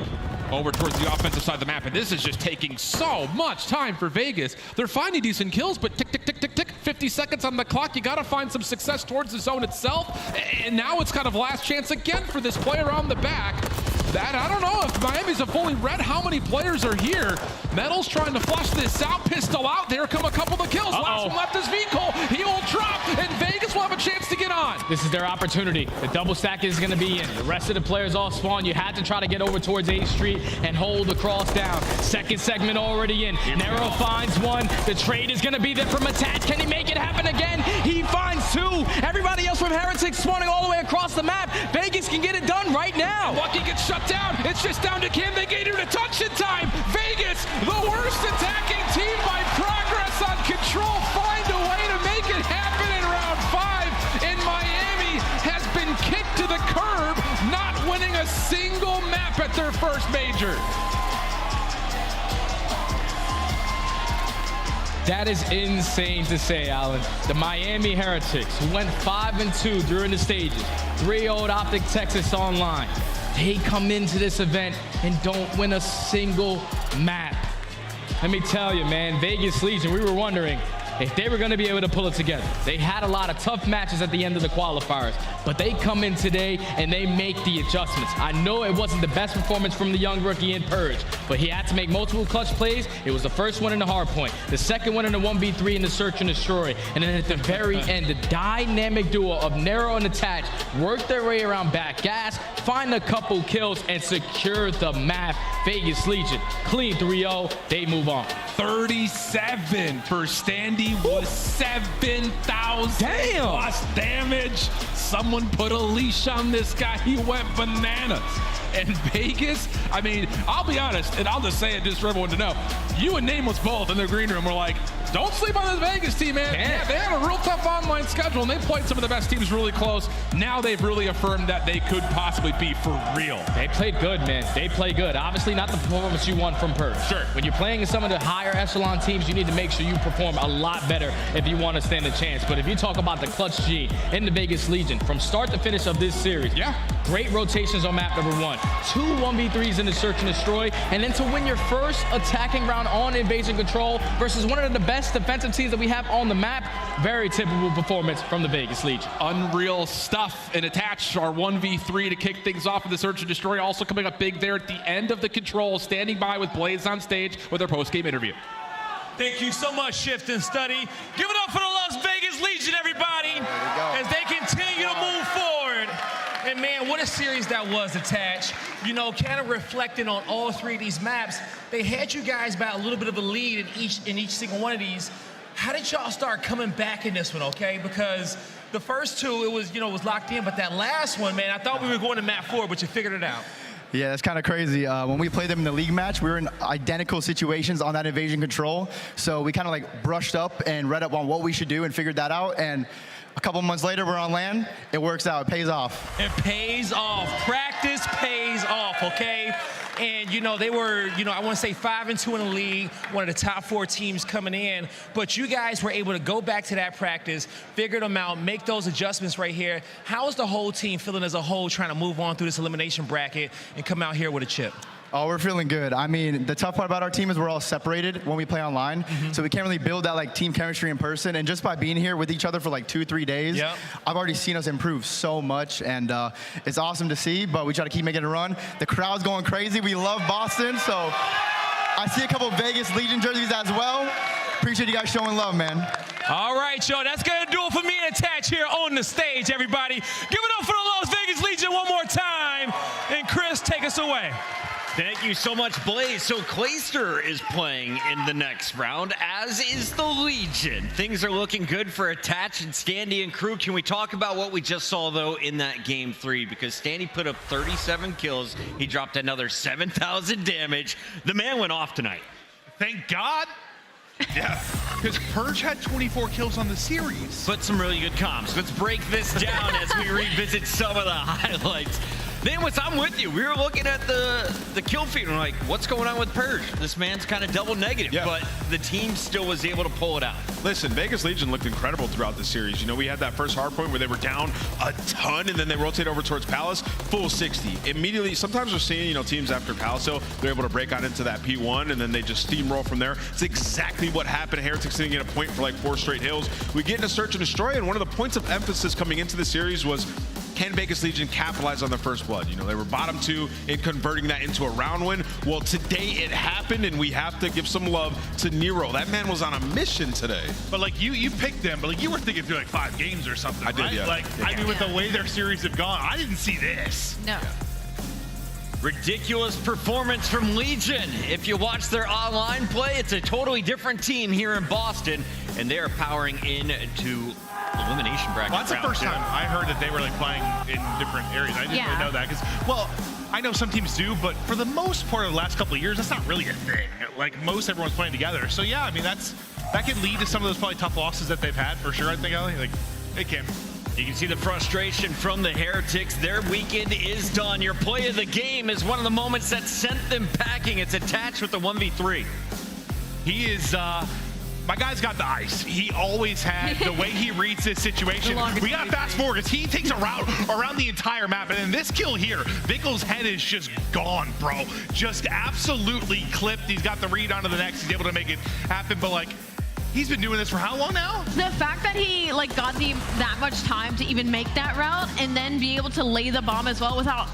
H: over towards the offensive side of the map, and this is just taking so much time for Vegas. They're finding decent kills, but tick, tick, tick, tick, tick, 50 seconds on the clock. You got to find some success towards the zone itself, and now it's kind of last chance again for this player on the back. That, I don't know if Miami's have fully read how many players are here. Metals trying to flush this out, pistol out. There come a couple of kills. Last one left is Vehicle. He will drop, and Vegas will have a chance to get on.
V: This is their opportunity. The double stack is going to be in. The rest of the players all spawn. You had to try to get over towards A Street and hold the cross down. Second segment already in. Nero finds 1. The trade is going to be there from Attach. Can he make it happen again? He finds 2. Everybody else from Heretics spawning all the way across the map. Vegas can get it done right now.
H: Lucky gets shut down. It's just down to can they get him to touch in time. Vegas, the worst attacking team by progress on control, find a way to make it happen in round 5. And Miami has been kicked to the curb, not winning a single map at their first major.
V: That is insane to say, Alan. The Miami Heretics, who went 5-2 during the stages, 3-0 at OpTic Texas online. They come into this event and don't win a single map. Let me tell you, man, Vegas Legion, we were wondering if they were going to be able to pull it together. They had a lot of tough matches at the end of the qualifiers, but they come in today and they make the adjustments. I know it wasn't the best performance from the young rookie in Purge, but he had to make multiple clutch plays. It was the first one in the hard point, the second one in the 1v3 in the search and destroy, and then at the very end, the dynamic duo of Nero and Attach worked their way around back gas, find a couple kills, and secure the map. Vegas Legion, clean 3-0, they move on.
H: 37 for Standy was 7,000 plus damage. Someone put a leash on this guy. He went bananas. And Vegas, I mean, I'll be honest, and I'll just say it just for everyone to know. You and Nameless both in the green room were like, don't sleep on this Vegas team, man. Yeah, they have a real tough online schedule, and they played some of the best teams really close. Now they've really affirmed that they could possibly be for real.
V: They played good, man. They play good. Obviously not the performance you want from Purge.
H: Sure.
V: When you're playing in some of the higher echelon teams, you need to make sure you perform a lot better if you want to stand a chance. But if you talk about the clutch G in the Vegas Legion, from start to finish of this series, great rotations on map number 1. 2 1v3s in the search and destroy, and then to win your first attacking round on invasion control versus one of the best defensive teams that we have on the map. Very typical performance from the Vegas Legion.
H: Unreal stuff. And Attach our 1v3 to kick things off in the search and destroy, also coming up big there at the end of the control, standing by with Blaze on stage with our post-game interview.
P: Thank you so much, Shift and Study. Give it up for the Las Vegas Legion, everybody, as they continue to move forward. And man, what a series that was, Attach. You know, kind of reflecting on all 3 of these maps, they had you guys by a little bit of a lead in each single one of these. How did y'all start coming back in this one, okay? Because the first 2, it was, was locked in, but that last one, man, I thought we were going to map 4, but you figured it out.
E: Yeah, that's kind of crazy. When we played them in the league match, we were in identical situations on that invasion control. So we kind of like brushed up and read up on what we should do and figured that out. And a couple months later, we're on LAN. It works out. It pays off.
P: It pays off. Practice pays off, okay? And, they were, I want to say 5-2 in the league, one of the top 4 teams coming in. But you guys were able to go back to that practice, figure them out, make those adjustments right here. How is the whole team feeling as a whole, trying to move on through this elimination bracket and come out here with a chip?
E: Oh, we're feeling good. I mean, the tough part about our team is we're all separated when we play online, so we can't really build that like team chemistry in person. And just by being here with each other for like 2-3 days, I've already seen us improve so much, and it's awesome to see. But we try to keep making a run. The crowd's going crazy. We love Boston, so I see a couple of Vegas Legion jerseys as well. Appreciate you guys showing love, man.
P: All right, y'all. That's gonna the stage, everybody. Give it up for the Las Vegas Legion one more time. And Chris, take us away.
O: Thank you so much, Blaze. So Clayster is playing in the next round, as is the Legion. Things are looking good for Attach and Standy and crew. Can we talk about what we just saw, though, in that game 3? Because Standy put up 37 kills. He dropped another 7,000 damage. The man went off tonight.
C: Thank God. Yeah, because Purge had 24 kills on the series.
O: But some really good comms. Let's break this down as we revisit some of the highlights. Namos, I'm with you. We were looking at the kill feed and we're like, what's going on with Purge? This man's kind of double negative, but the team still was able to pull it out.
D: Listen, Vegas Legion looked incredible throughout the series. You know, we had that first hard point where they were down a ton and then they rotate over towards Palace, full 60. Immediately, sometimes we're seeing, you know, teams after Palace, so they're able to break on into that P1 and then they just steamroll from there. It's exactly what happened. Heretics didn't get a point for like 4 straight hills. We get into search and destroy, and one of the points of emphasis coming into the series was, can Vegas Legion capitalize on the first blood? You know, they were bottom 2 in converting that into a round win. Well, today it happened, and we have to give some love to Nero. That man was on a mission today.
I: But like you picked them, but like you were thinking through like 5 games or something.
D: I did,
I: right?
D: yeah.
I: Like I mean, with the way their series have gone, I didn't see this.
F: No.
O: Ridiculous performance from Legion. If you watch their online play, it's a totally different team here in Boston, and they are powering into elimination bracket.
I: Well, that's the first time I heard that they were like playing in different areas. I didn't really know that because, well, I know some teams do, but for the most part of the last couple of years, that's not really a thing. Like most everyone's playing together. So yeah, I mean that could lead to some of those probably tough losses that they've had for sure. I think like it can.
O: You can see the frustration from the Heretics. Their weekend is done. Your play of the game is one of the moments that sent them packing. It's Attached with the 1v3.
I: He is, my guy's got the ice. He always had the way he reads this situation. We got to fast forward because he takes a route around the entire map. And in this kill here, Vickle's head is just gone, bro. Just absolutely clipped. He's got the read onto the next. He's able to make it happen. But like, he's been doing this for how long now?
F: The fact that he like got that much time to even make that route and then be able to lay the bomb as well without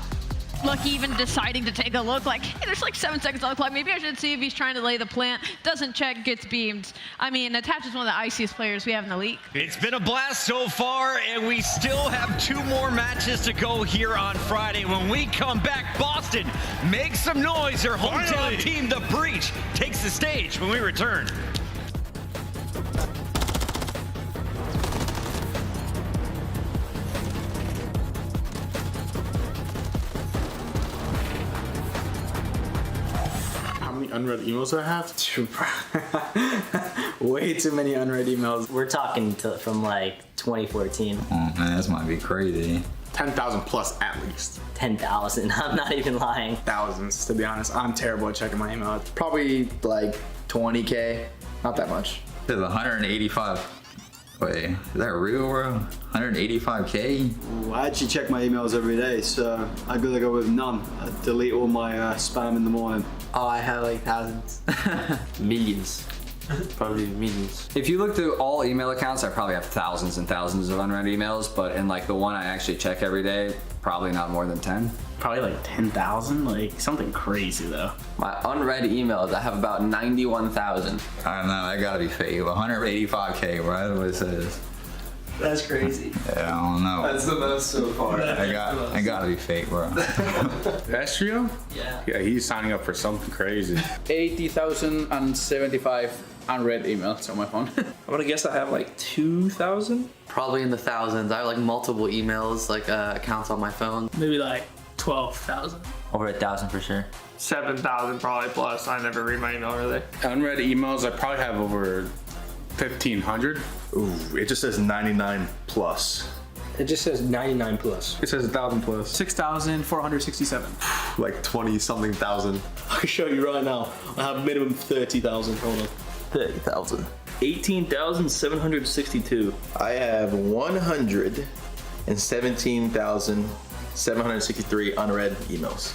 F: Lucky even deciding to take a look like, hey, there's like 7 seconds on the clock. Maybe I should see if he's trying to lay the plant. Doesn't check, gets beamed. I mean, Attach is one of the iciest players we have in the league.
O: It's been a blast so far, and we still have 2 more matches to go here on Friday. When we come back, Boston, make some noise. Their hometown team, The Breach, takes the stage when we return.
L: Unread emails I have? Way too many unread emails.
M: We're talking from like 2014.
G: Oh man, this might be crazy.
L: 10,000 plus at least.
M: 10,000, I'm not even lying.
L: Thousands, to be honest. I'm terrible at checking my email.
B: Probably like 20K, not that much.
G: There's 185. Wait, is that real, bro? 185K?
Q: Ooh, I actually check my emails every day, so I gotta go with none. I delete all my spam in the morning.
M: Oh, I have like thousands. Millions. Probably millions.
G: If you look through all email accounts, I probably have thousands and thousands of unread emails, but in like the one I actually check every day, probably not more than 10.
L: Probably like 10,000, like something crazy though.
W: My unread emails, I have about 91,000.
G: I don't know, that gotta be fake. 185K, bro, that's what it says.
L: That's crazy.
G: Yeah, I don't know.
L: That's the most so far.
G: I gotta be fake, bro.
L: Astrio?
M: Yeah.
L: Yeah, he's signing up for something crazy. 80,075 unread emails on my phone. I'm gonna guess I have like 2,000?
W: Probably in the thousands. I have like multiple emails, like accounts on my phone.
L: Maybe like 12,000.
M: Over 1,000 for sure.
L: 7,000 probably plus. I never read my email really. Unread emails, I probably have over 1,500.
R: Ooh, it just says 99 plus.
L: It just says 99 plus. It says 1,000 plus. 6,467.
R: Like 20 something thousand.
L: I can show you right now. I have minimum 30,000. Hold on.
R: 30,000.
L: 18,762.
R: I have 117,763 unread emails.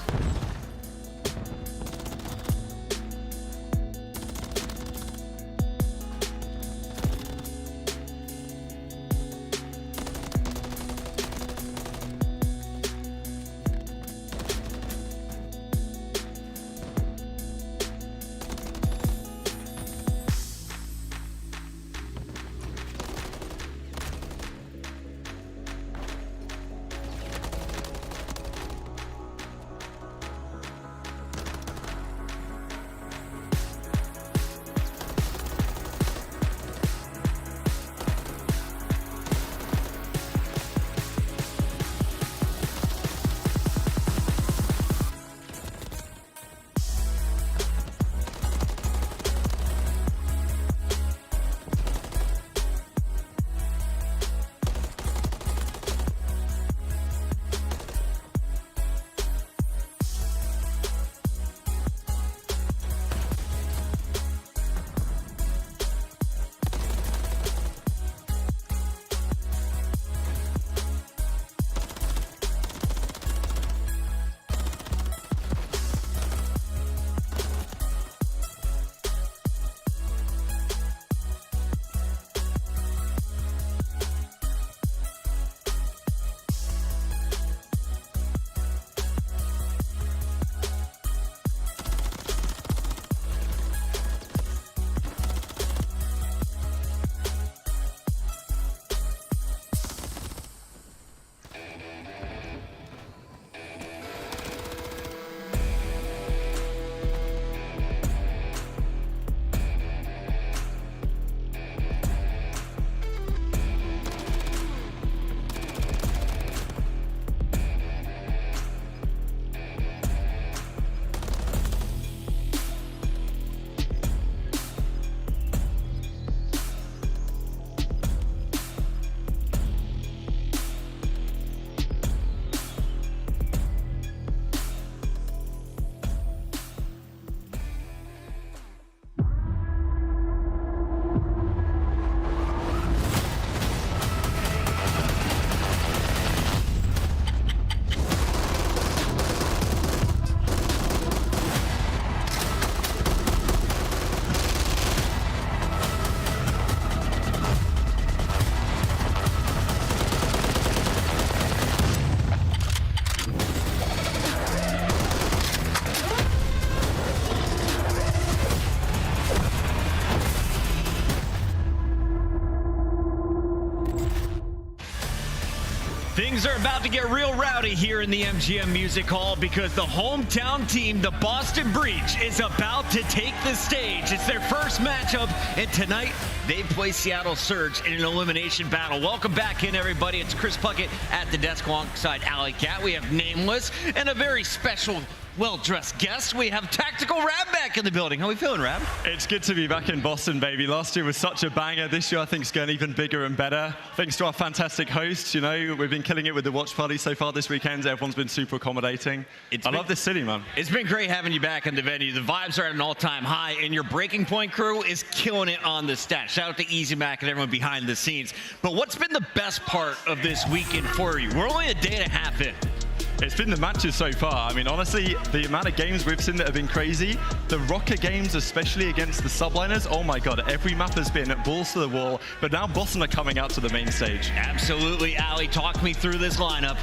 O: Things are about to get real rowdy here in the MGM Music Hall because the hometown team, the Boston Breach, is about to take the stage. It's their first matchup, and tonight they play Seattle Surge in an elimination battle. Welcome back in, everybody. It's Chris Puckett at the desk alongside Alley Cat. We have Nameless and a very special, well-dressed guest. We have Tactical Rab back in the building. How are we feeling, Rab?
J: It's good to be back in Boston, baby. Last year was such a banger. This year, I think, it's going even bigger and better. Thanks to our fantastic hosts. You know, we've been killing it with the watch party so far this weekend. Everyone's been super accommodating. I love this city, man.
O: It's been great having you back in the venue. The vibes are at an all-time high, and your Breaking Point crew is killing it on the stats. Shout out to Easy Mac and everyone behind the scenes. But what's been the best part of this weekend for you? We're only a day and a half in.
J: It's been the matches so far. I mean, honestly, the amount of games we've seen that have been crazy. The Røkkr games, especially against the Subliners, oh my god, every map has been balls to the wall, but now Boston are coming out to the main stage.
O: Absolutely, Allie, talk me through this lineup.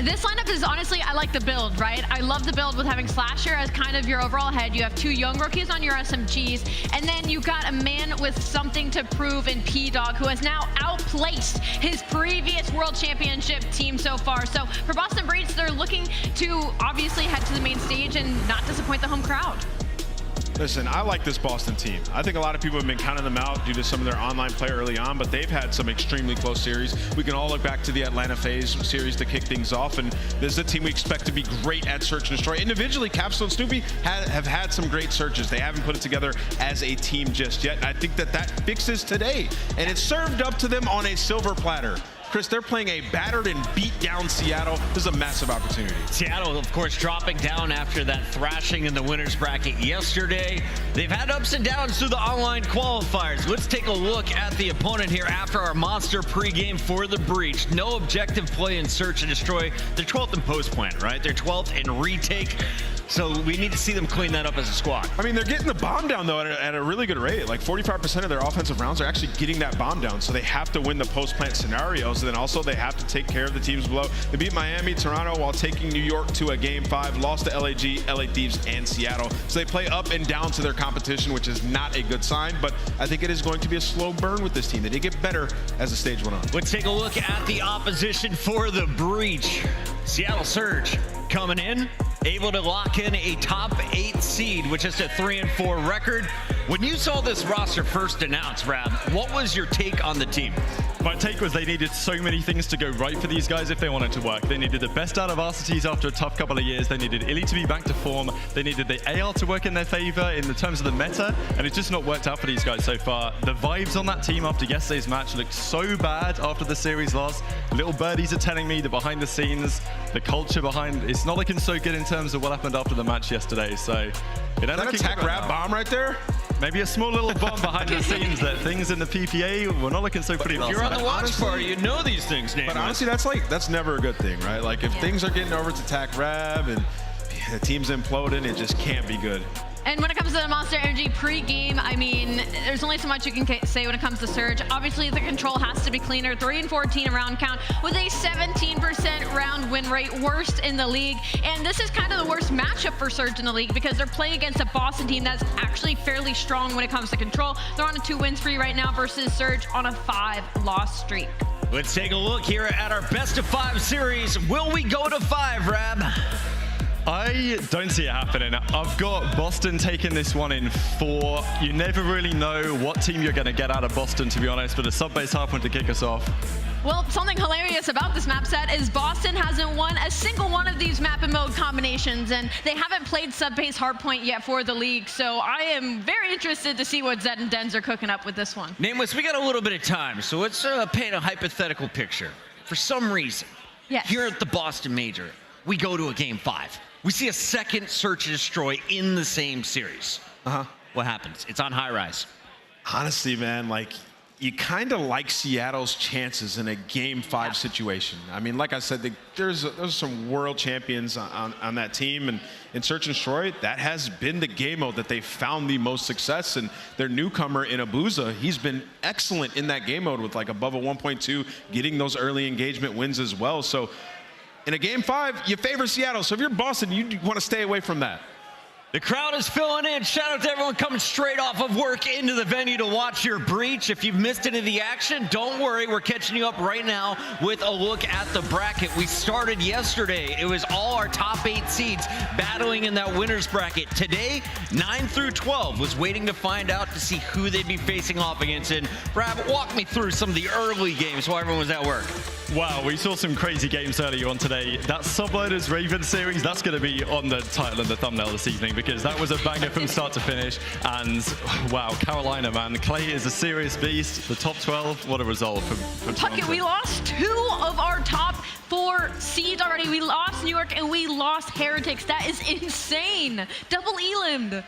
F: This lineup is honestly, I like the build, right? I love the build with having Slasher as kind of your overall head. You have two young rookies on your SMGs, and then you got a man with something to prove in P-Dog, who has now outplaced his previous World Championship team so far. So for Boston Breach, they're looking to obviously head to the main stage and not disappoint the home crowd.
D: Listen, I like this Boston team. I think a lot of people have been counting them out due to some of their online play early on, but they've had some extremely close series. We can all look back to the Atlanta FaZe series to kick things off, and this is a team we expect to be great at search and destroy. Individually, Capsidal and Snoopy have had some great searches. They haven't put it together as a team just yet. I think that fixes today, and it's served up to them on a silver platter. Chris, they're playing a battered and beat down Seattle. This is a massive opportunity.
O: Seattle, of course, dropping down after that thrashing in the winners bracket yesterday. They've had ups and downs through the online qualifiers. Let's take a look at the opponent here after our monster pregame for the Breach. No objective play in search and destroy. They're 12th in post plant, right? They're 12th in retake. So we need to see them clean that up as a squad.
D: I mean, they're getting the bomb down, though, at a really good rate. Like 45% of their offensive rounds are actually getting that bomb down. So they have to win the post-plant scenarios. And then also they have to take care of the teams below. They beat Miami, Toronto, while taking New York to a Game 5. Lost to LAG, LA Thieves, and Seattle. So they play up and down to their competition, which is not a good sign. But I think it is going to be a slow burn with this team. They did get better as the stage went on.
O: Let's take a look at the opposition for the Breach. Seattle Surge coming in, able to lock in a top 8 seed, which is a 3-4 record. When you saw this roster first announced, Rab, what was your take on the team?
J: My take was they needed so many things to go right for these guys if they wanted to work. They needed the best out of Arcitys after a tough couple of years. They needed Illey to be back to form. They needed the AR to work in their favor in the terms of the meta, and it's just not worked out for these guys so far. The vibes on that team after yesterday's match looked so bad after the series loss. Little birdies are telling me that behind the scenes, the culture behind, it's not looking so good in terms of what happened after the match yesterday. So,
D: is that a tech Rab bomb right there?
J: Maybe a small little bomb behind the scenes that things in the PPA were not looking so pretty.
O: If you're on the watch party, you know these things, Nate.
D: But honestly, that's never a good thing, right? Like if things are getting over to tech Rab and the team's imploding, it just can't be good.
F: And when it comes to the Monster Energy pre-game, I mean, there's only so much you can say when it comes to Surge. Obviously, the control has to be cleaner. 3-14 round count with a 17% round win rate, worst in the league. And this is kind of the worst matchup for Surge in the league because they're playing against a Boston team that's actually fairly strong when it comes to control. They're on a 2-win spree right now versus Surge on a 5-loss streak.
O: Let's take a look here at our best of 5 series. Will we go to 5, Rab?
J: I don't see it happening. I've got Boston taking this one in 4. You never really know what team you're going to get out of Boston, to be honest, but a sub-base hardpoint to kick us off.
F: Well, something hilarious about this map set is Boston hasn't won a single one of these map and mode combinations, and they haven't played sub-base hardpoint yet for the league, so I am very interested to see what Zed and Dens are cooking up with this one.
O: Nameless, we got a little bit of time, so let's paint a hypothetical picture. For some reason, here at the Boston Major, we go to a Game 5. We see a second search and destroy in the same series. What happens? It's on high rise.
D: Honestly, man, like you kind of like Seattle's chances in a Game 5 situation. I mean, like I said, there's some world champions on that team, and in Search and Destroy, that has been the game mode that they found the most success. And their newcomer in Abuzah, he's been excellent in that game mode with like above a 1.2, getting those early engagement wins as well. So in a Game 5, you favor Seattle. So if you're Boston, you want to stay away from that.
N: The crowd is filling in. Shout out to everyone coming straight off of work into the venue to watch your breach. If you've missed any of the action, don't worry. We're catching you up right now with a look at the bracket. We started yesterday. It was all our top 8 seeds battling in that winner's bracket. Today, 9 through 12 was waiting to find out to see who they'd be facing off against. And Brad, walk me through some of the early games while everyone was at work.
J: Wow, we saw some crazy games earlier on today. That Subliners Ravens series, that's going to be on the title and the thumbnail this evening because that was a banger from start to finish. And wow, Carolina, man. Clay is a serious beast. The top 12, what a result from
F: Puckett, we lost 2 of our top 4 seeds already. We lost New York and we lost Heretics. That is insane. Double elimed.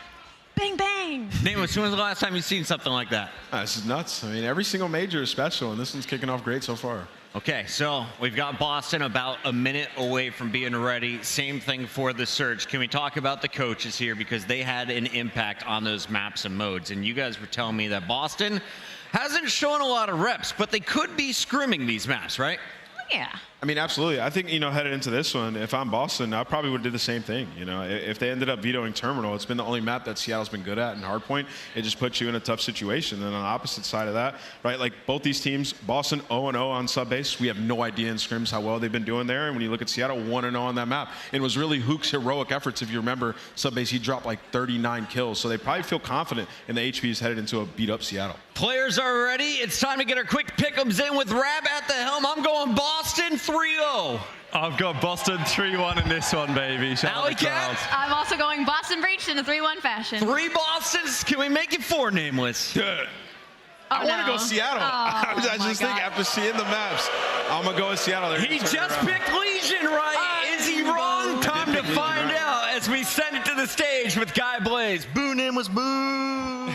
F: Bang, bang.
N: Nameless, when was the last time you've seen something like that?
D: This is nuts. I mean, every single major is special, and this one's kicking off great so far.
N: Okay, so we've got Boston about a minute away from being ready. Same thing for the Surge. Can we talk about the coaches here because they had an impact on those maps and modes? And you guys were telling me that Boston hasn't shown a lot of reps, but they could be scrimming these maps, right?
F: Yeah.
D: I mean, absolutely. I think, headed into this one, if I'm Boston, I probably would have did the same thing. If they ended up vetoing Terminal, it's been the only map that Seattle's been good at in Hardpoint. It just puts you in a tough situation. And on the opposite side of that, right, like both these teams, Boston 0-0 on sub-base. We have no idea in scrims how well they've been doing there. And when you look at Seattle, 1-0 on that map. It was really Huke's heroic efforts. If you remember, sub-base, he dropped like 39 kills. So they probably feel confident in the HPs headed into a beat-up Seattle.
N: Players are ready. It's time to get our quick pick'ems in with Rab at the helm. I'm going Boston 3-0.
J: I've got Boston 3-1 in this one, baby. Shout out the crowd.
F: I'm also going Boston Breach in a 3-1 fashion.
N: 3 Bostons. Can we make it 4, Nameless?
D: I want to go Seattle. I just think after seeing the maps, I'm going to go with Seattle.
N: He just picked Legion, right? Is he wrong? Time to find out as we send it to the stage with Guy Blaze. Boo, Nameless, boo.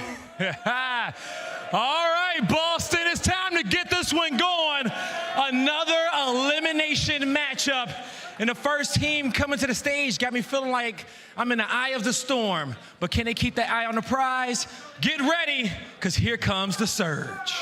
P: All right, Boston, it's time to get this one going. Another elimination matchup. And the first team coming to the stage got me feeling like I'm in the eye of the storm. But can they keep that eye on the prize? Get ready, because here comes the Surge.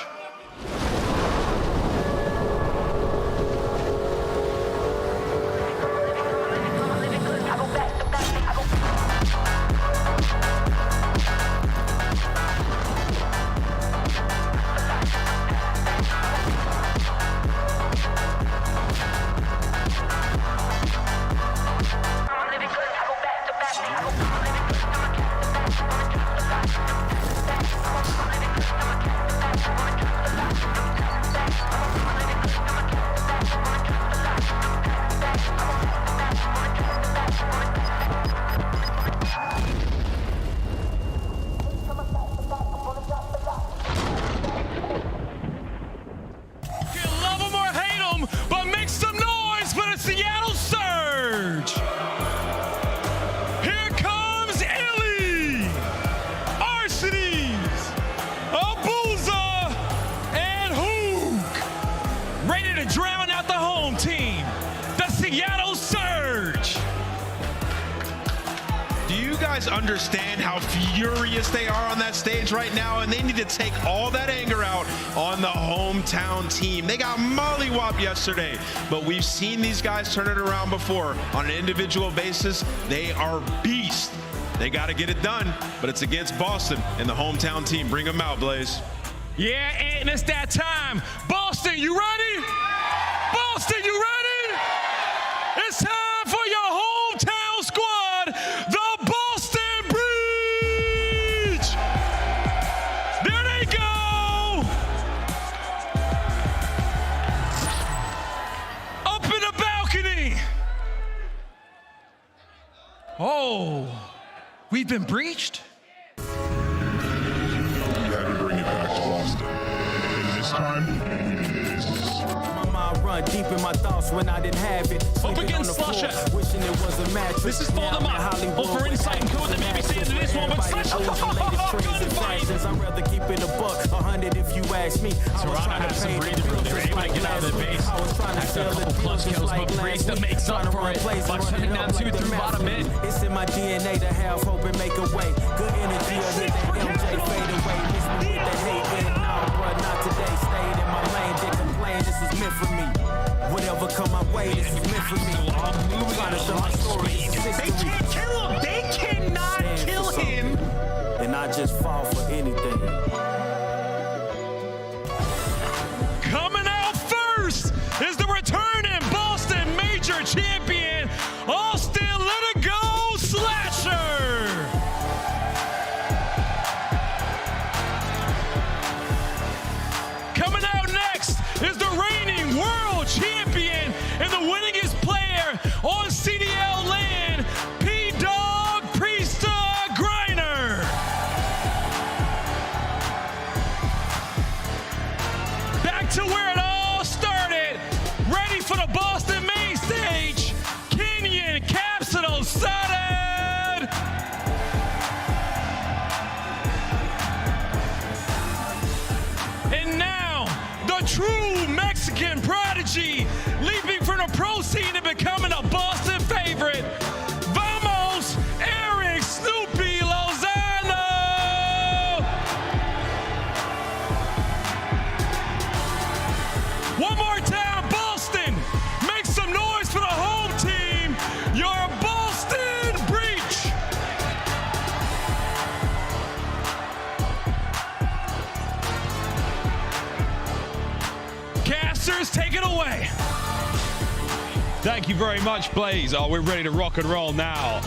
D: Understand how furious they are on that stage right now, and they need to take all that anger out on the hometown team. They got mollywopped yesterday, but we've seen these guys turn it around before. On an individual basis, they are beasts. They got to get it done, but it's against Boston and the hometown team. Bring them out, Blaze.
P: Yeah, and it's that time. Boston, you ready? Boston, you ready? It's time for your hometown squad, the Boston Breach. There they go. Up in the balcony. Oh, we've been breached?
K: Deep in my thoughts when I didn't have it.
P: Up against Slusher.
K: Wishing it was a mattress.
P: This is for the map. Or for insight and code that maybe see into this one, but Slusher.
K: I'd rather keep it a buck, 100 if you ask me.
P: Toronto had some breathing room. They were able to get out of their base after a couple plus kills, but Priestahh makes up for it by shutting down 2 through bottom mid.
K: It's in my DNA to have hope and make a way. Good energy, I hit that MJ fade away. Miss me with the hate, and now, but not today. Stayed in my lane, didn't complain. This is meant for me. Whatever come my way, this is meant for me. I'm trying to show my story.
P: They can't kill him. They cannot true Mexican prodigy, leaping from the pro scene and becoming a Boston favorite. Vamos, Eric Snoopy Lozano! One more time, Boston, make some noise for the home team. Your Boston Breach. Casters, take it away.
J: Thank you very much, Blaze. Oh, we're ready to rock and roll now.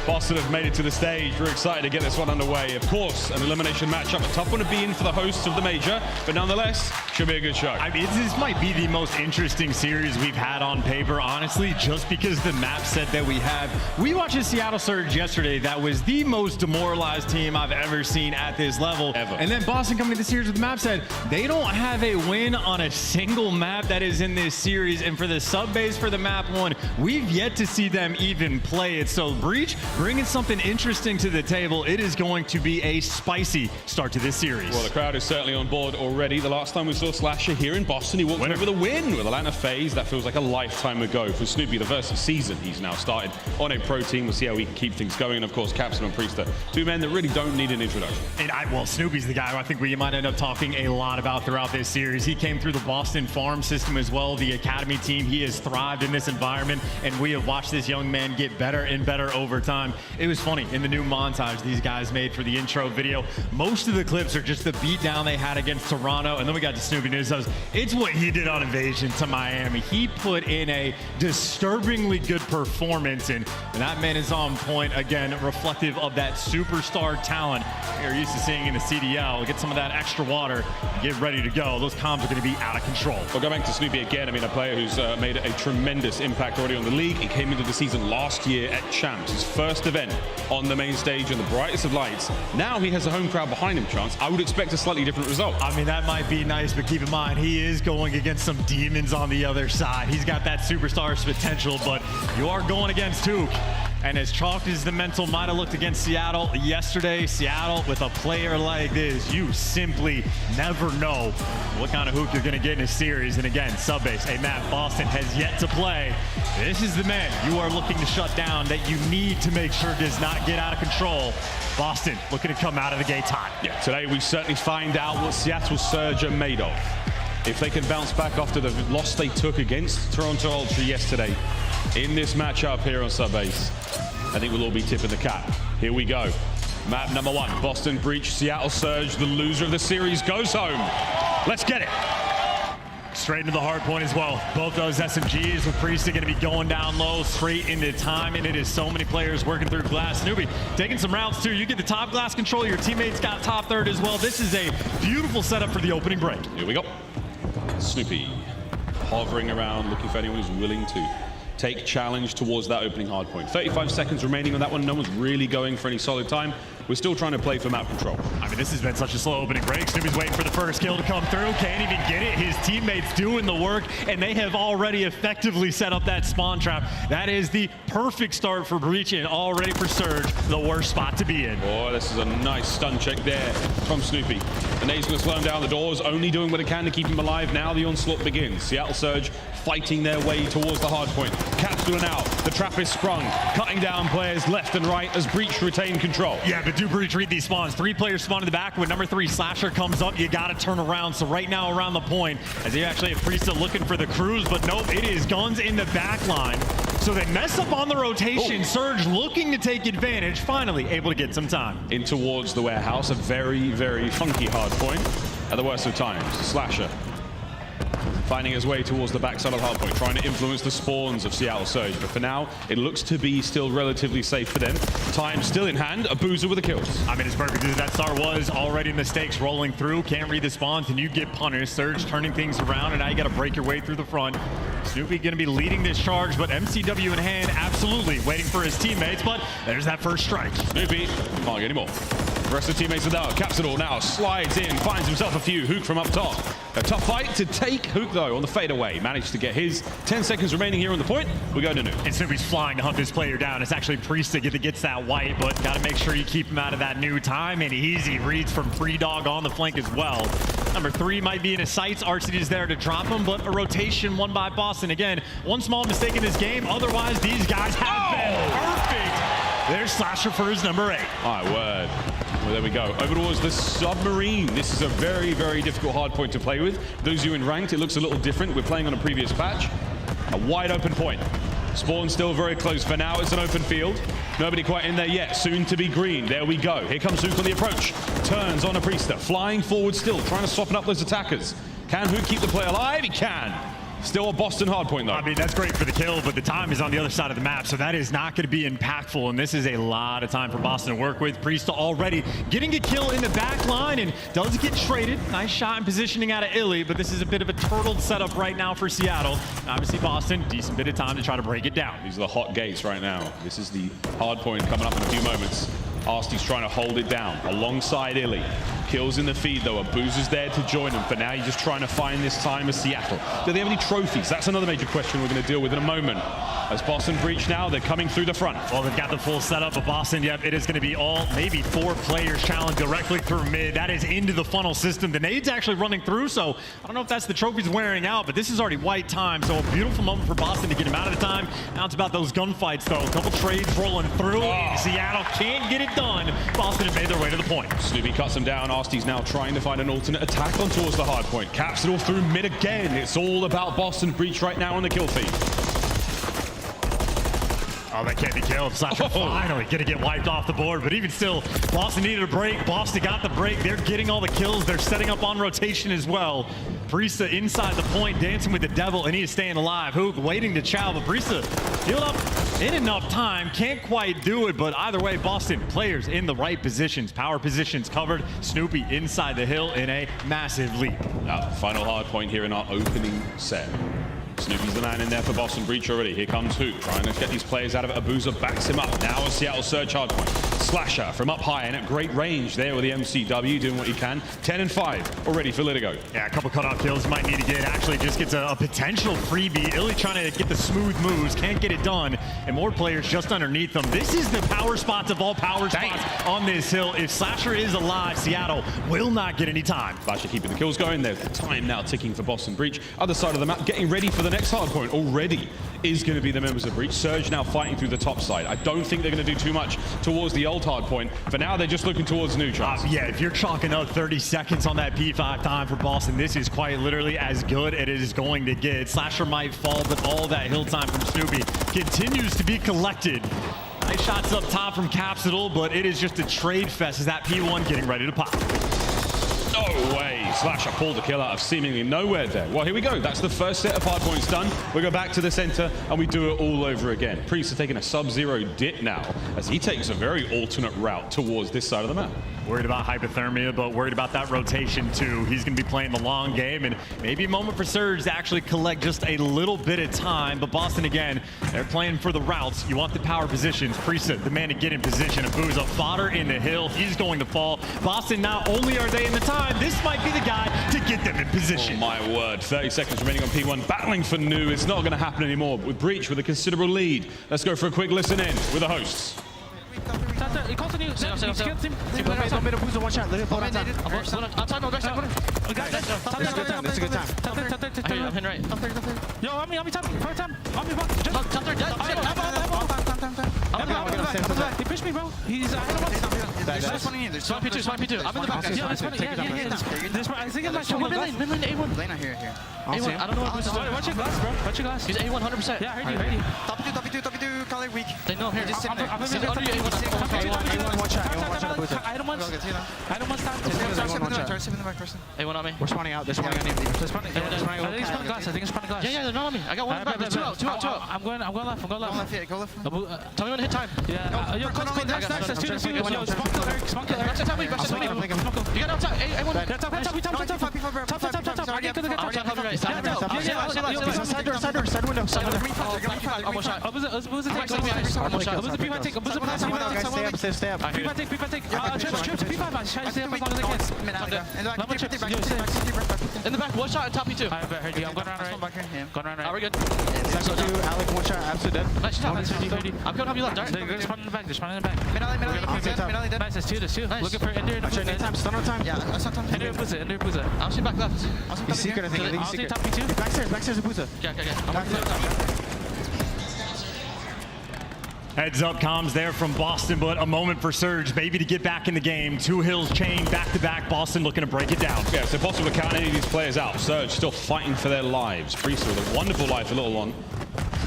J: Boston have made it to the stage. We're excited to get this one underway. Of course, an elimination matchup, a tough one to be in for the hosts of the major, but nonetheless, should be a good show.
A: I mean, this might be the most interesting series we've had on paper, honestly, just because the map set that we have. We watched the Seattle Surge yesterday. That was the most demoralized team I've ever seen at this level.
J: Ever.
A: And then Boston coming to the series with the map set. They don't have a win on a single map that is in this series. And for the sub base for the map one, we've yet to see them even play it. So Breach bringing something interesting to the table. It is going to be a spicy start to this series.
J: Well, the crowd is certainly on board already. The last time we saw Slasher here in Boston, he walked away with a win with Atlanta FaZe. That feels like a lifetime ago. For Snoopy, the first season he's now started on a pro team. We'll see how we can keep things going. And of course, Capsidal and Priestahh, two men that really don't need an introduction.
A: And well, Snoopy's the guy who I think we might end up talking a lot about throughout this series. He came through the Boston farm system as well, the academy team. He has thrived in this environment, and we have watched this young man get better and better over time. It was funny in the new montage these guys made for the intro video. Most of the clips are just the beatdown they had against Toronto, and then we got to Snoopy News. It's what he did on Invasion to Miami. He put in a disturbingly good performance, and that man is on point again, reflective of that superstar talent you're used to seeing in the CDL. Get some of that extra water, get ready to go. Those comms are going to be out of control.
J: Well, go back to Snoopy again. I mean, a player who's made a tremendous impact already on the league. He came into the season last year at Champs, his first event on the main stage in the brightest of lights. Now he has a home crowd behind him, Chance. I would expect a slightly different result.
A: I mean, that might be nice, but keep in mind, he is going against some demons on the other side. He's got that superstar's potential, but you are going against Huke. And as chalked as the mental might have looked against Seattle yesterday, Seattle with a player like this, you simply never know what kind of Huke you're going to get in a series. And again, subbase, a map Boston has yet to play. This is the man you are looking to shut down that you need to make sure does not get out of control. Boston looking to come out of the gates hot.
J: Yeah, today we certainly find out what Seattle Surge are made of. If they can bounce back after the loss they took against Toronto Ultra yesterday in this matchup here on Subbase, I think we'll all be tipping the cap. Here we go. Map number one, Boston Breach, Seattle Surge. The loser of the series goes home. Let's get it.
A: Straight into the hard point as well. Both those SMGs with Priestahh going to be going down low, straight into time, and it is so many players working through glass. Snoopy taking some rounds too. You get the top glass control, your teammates got top third as well. This is a beautiful setup for the opening break.
J: Here we go. Snoopy hovering around, looking for anyone who's willing to take challenge towards that opening hard point. 35 seconds remaining on that one. No one's really going for any solid time. We're still trying to play for map control.
A: I mean, this has been such a slow opening break. Snoopy's waiting for the first kill to come through. Can't even get it. His teammates doing the work, and they have already effectively set up that spawn trap. That is the perfect start for Breach, and already for Surge, the worst spot to be in.
J: Oh, this is a nice stun check there from Snoopy. The nade's going to slow him down. The doors only doing what it can to keep him alive. Now the onslaught begins. Seattle Surge fighting their way towards the hard point. Capsidal now. The trap is sprung, cutting down players left and right as Breach retain control.
A: Yeah, but do Breach read these spawns? 3 players spawn in the back. When number 3 Slasher comes up, you got to turn around. So right now around the point, as you actually have Priestahh looking for the cruise, but nope, it is guns in the back line. So they mess up on the rotation. Surge looking to take advantage, finally able to get some time.
J: In towards the warehouse, a very, very funky hard point at the worst of times. Slasher finding his way towards the backside of the hard point, trying to influence the spawns of Seattle Surge. But for now, it looks to be still relatively safe for them. Time still in hand. Abuzah with the kills.
A: I mean, it's perfect. That star was already in the stakes rolling through. Can't read the spawns, and you get punished. Surge turning things around, and now you got to break your way through the front. Snoopy going to be leading this charge, but MCW in hand, absolutely waiting for his teammates. But there's that first strike.
J: Snoopy can't get any more. The rest of the teammates are down. Capsidal now slides in, finds himself a few. Huke from up top. A tough fight to take Huke, though, on the fadeaway. Managed to get his 10 seconds remaining here on the point. We go to Nuke.
A: And Snoopy's flying to hunt this player down. It's actually Priestahh that gets that white, but got to make sure you keep him out of that new time. And easy reads from Free Dog on the flank as well. Number 3 might be in his sights. Arcitys there to drop him, but a rotation won by Boston. Again, one small mistake in this game. Otherwise, these guys have been perfect. There's Slasher for his number 8.
S: My word. Well, there we go. Over towards the submarine. This is a very, very difficult hard point to play with. Those of you in ranked, it looks a little different. We're playing on a previous patch. A wide open point. Spawn still very close. For now, it's an open field. Nobody quite in there yet. Soon to be green. There we go. Here comes Huke on the approach. Turns on a Priestahh. Flying forward still. Trying to soften up those attackers. Can Huke keep the play alive? He can. Still a Boston hardpoint, though.
A: I mean, that's great for the kill, but the time is on the other side of the map, so that is not going to be impactful, and this is a lot of time for Boston to work with. Priestahh already getting a kill in the back line and does get traded. Nice shot and positioning out of Illey, but this is a bit of a turtled setup right now for Seattle. Obviously, Boston, decent bit of time to try to break it down.
S: These are the hot gates right now. This is the hardpoint coming up in a few moments. Arcitys trying to hold it down alongside Illey. Kills in the feed, though. Abuzah's there to join him. For now, you're just trying to find this time as Seattle. Do they have any trophies? That's another major question we're going to deal with in a moment. As Boston breach now, they're coming through the front.
A: Well, they've got the full setup of Boston. Yep, it is going to be all maybe 4 players challenged directly through mid. That is into the funnel system. The nade's actually running through, so I don't know if that's the trophies wearing out, but this is already white time, so a beautiful moment for Boston to get him out of the time. Now it's about those gunfights, though. A couple trades rolling through, and Seattle can't get it done. Boston has made their way to the point.
S: Snoopy cuts him down. Arcitys now trying to find an alternate attack on towards the hard point. Capsidal through mid again. It's all about Boston breach right now on the kill feed.
A: Oh, that can't be killed. Slasher finally going to get wiped off the board, but even still, Boston needed a break. Boston got the break. They're getting all the kills. They're setting up on rotation as well. Priestahh inside the point, dancing with the devil, and he is staying alive. Huke waiting to chow, but Priestahh healed up in enough time. Can't quite do it, but either way, Boston players in the right positions. Power positions covered. Snoopy inside the hill in a massive leap.
S: Final hard point here in our opening set. Snoopy's the man in there for Boston breach already. Here comes Huke, trying to get these players out of it. Abuzah backs him up. Now a Seattle surge hardpoint. Slasher from up high and at great range there with the MCW, doing what he can. 10 and 5 already for Litigo.
A: Yeah, a couple cutoff kills might need to get. Actually just gets a potential freebie. Illey trying to get the smooth moves, can't get it done. And more players just underneath them. This is the power spots of all power spots on this hill. If Slasher is alive, Seattle will not get any time.
S: Slasher keeping the kills going. There's the time now ticking for Boston breach. Other side of the map, getting ready for the next hard point already is going to be the members of breach. Surge now fighting through the top side. I don't think they're going to do too much towards the old hard point. For now, they're just looking towards neutrals.
A: Yeah, if you're chalking up 30 seconds on that P5 time for Boston, this is quite literally as good as it is going to get. Slasher might fall, but all that hill time from Snoopy continues to be collected. Nice shots up top from Capsidal, but it is just a trade fest as that P1 getting ready to pop.
S: No way. Slasher pulled the kill out of seemingly nowhere there. Well, here we go. That's the first set of hard points done. We go back to the center and we do it all over again. Priestahh taking a sub-zero dip now as he takes a very alternate route towards this side of the map.
A: Worried about hypothermia, but worried about that rotation too. He's going to be playing the long game, and maybe a moment for Surge to actually collect just a little bit of time. But Boston, again, they're playing for the routes. You want the power positions. Priestahh, the man to get in position. Abuzah, fodder in the hill. He's going to fall. Boston, not only are they in the time, this might be the guy to get them in position.
S: Oh my word, 30 seconds remaining on P1. Battling for new. It's not going to happen anymore. With breach with a considerable lead. Let's go for a quick listen in with the hosts.
T: Continue. One shot. Let it pull outside. Outside, no, Dashy. This is a good time. I'm hitting right. Yo, on me, top. First time. On me, top third. He pushed me, bro. He's There's P2. I'm in the back. Yeah. I think it's my shot. Mid-lane A1. Lane here. A1. I don't know what this is. Watch your glass, bro. Watch your glass. He's A1 100%. Yeah, I heard you. Top 2, color weak. They know here. Just sitting there. I'm under you, A1. One shot. I had him once. A1 on me. We're spawning out. They're spawning on me. I think it's spawning glass. Yeah, they're not on me. I got one back. There's two out. I'm going left. Go left. Tell me when to hit time. Yeah. Yo, close. There's two. Spawn kill Eric. You got outside. A1. Top. Side window. Abuzah take. Stay up. P5 take. Trips. P5. Stay up as long as I can. In the back, one shot and top P2. I'm going around right. Run. Are we good? Psycho 2, Alec, one shot, absolute dead. Nice, she's out. 30. I'm going to help you left, Dart. They're spawning in the back. Nice, there's two. Nice. Looking for Ender.
E: Time, stun on time.
T: Yeah, I saw time. Ender Abuzah. I'll shoot back left.
E: He's secret, I think.
T: I'll see
E: Secret.
T: top B2.
E: Backstairs, Abuzah.
T: Yeah. I'm working left.
A: Heads up comms there from Boston, but a moment for Surge, maybe to get back in the game. 2 hills chained back-to-back. Boston looking to break it down.
S: Yeah, it's impossible to count any of these players out. Surge still fighting for their lives. Priestahh with a wonderful life a little on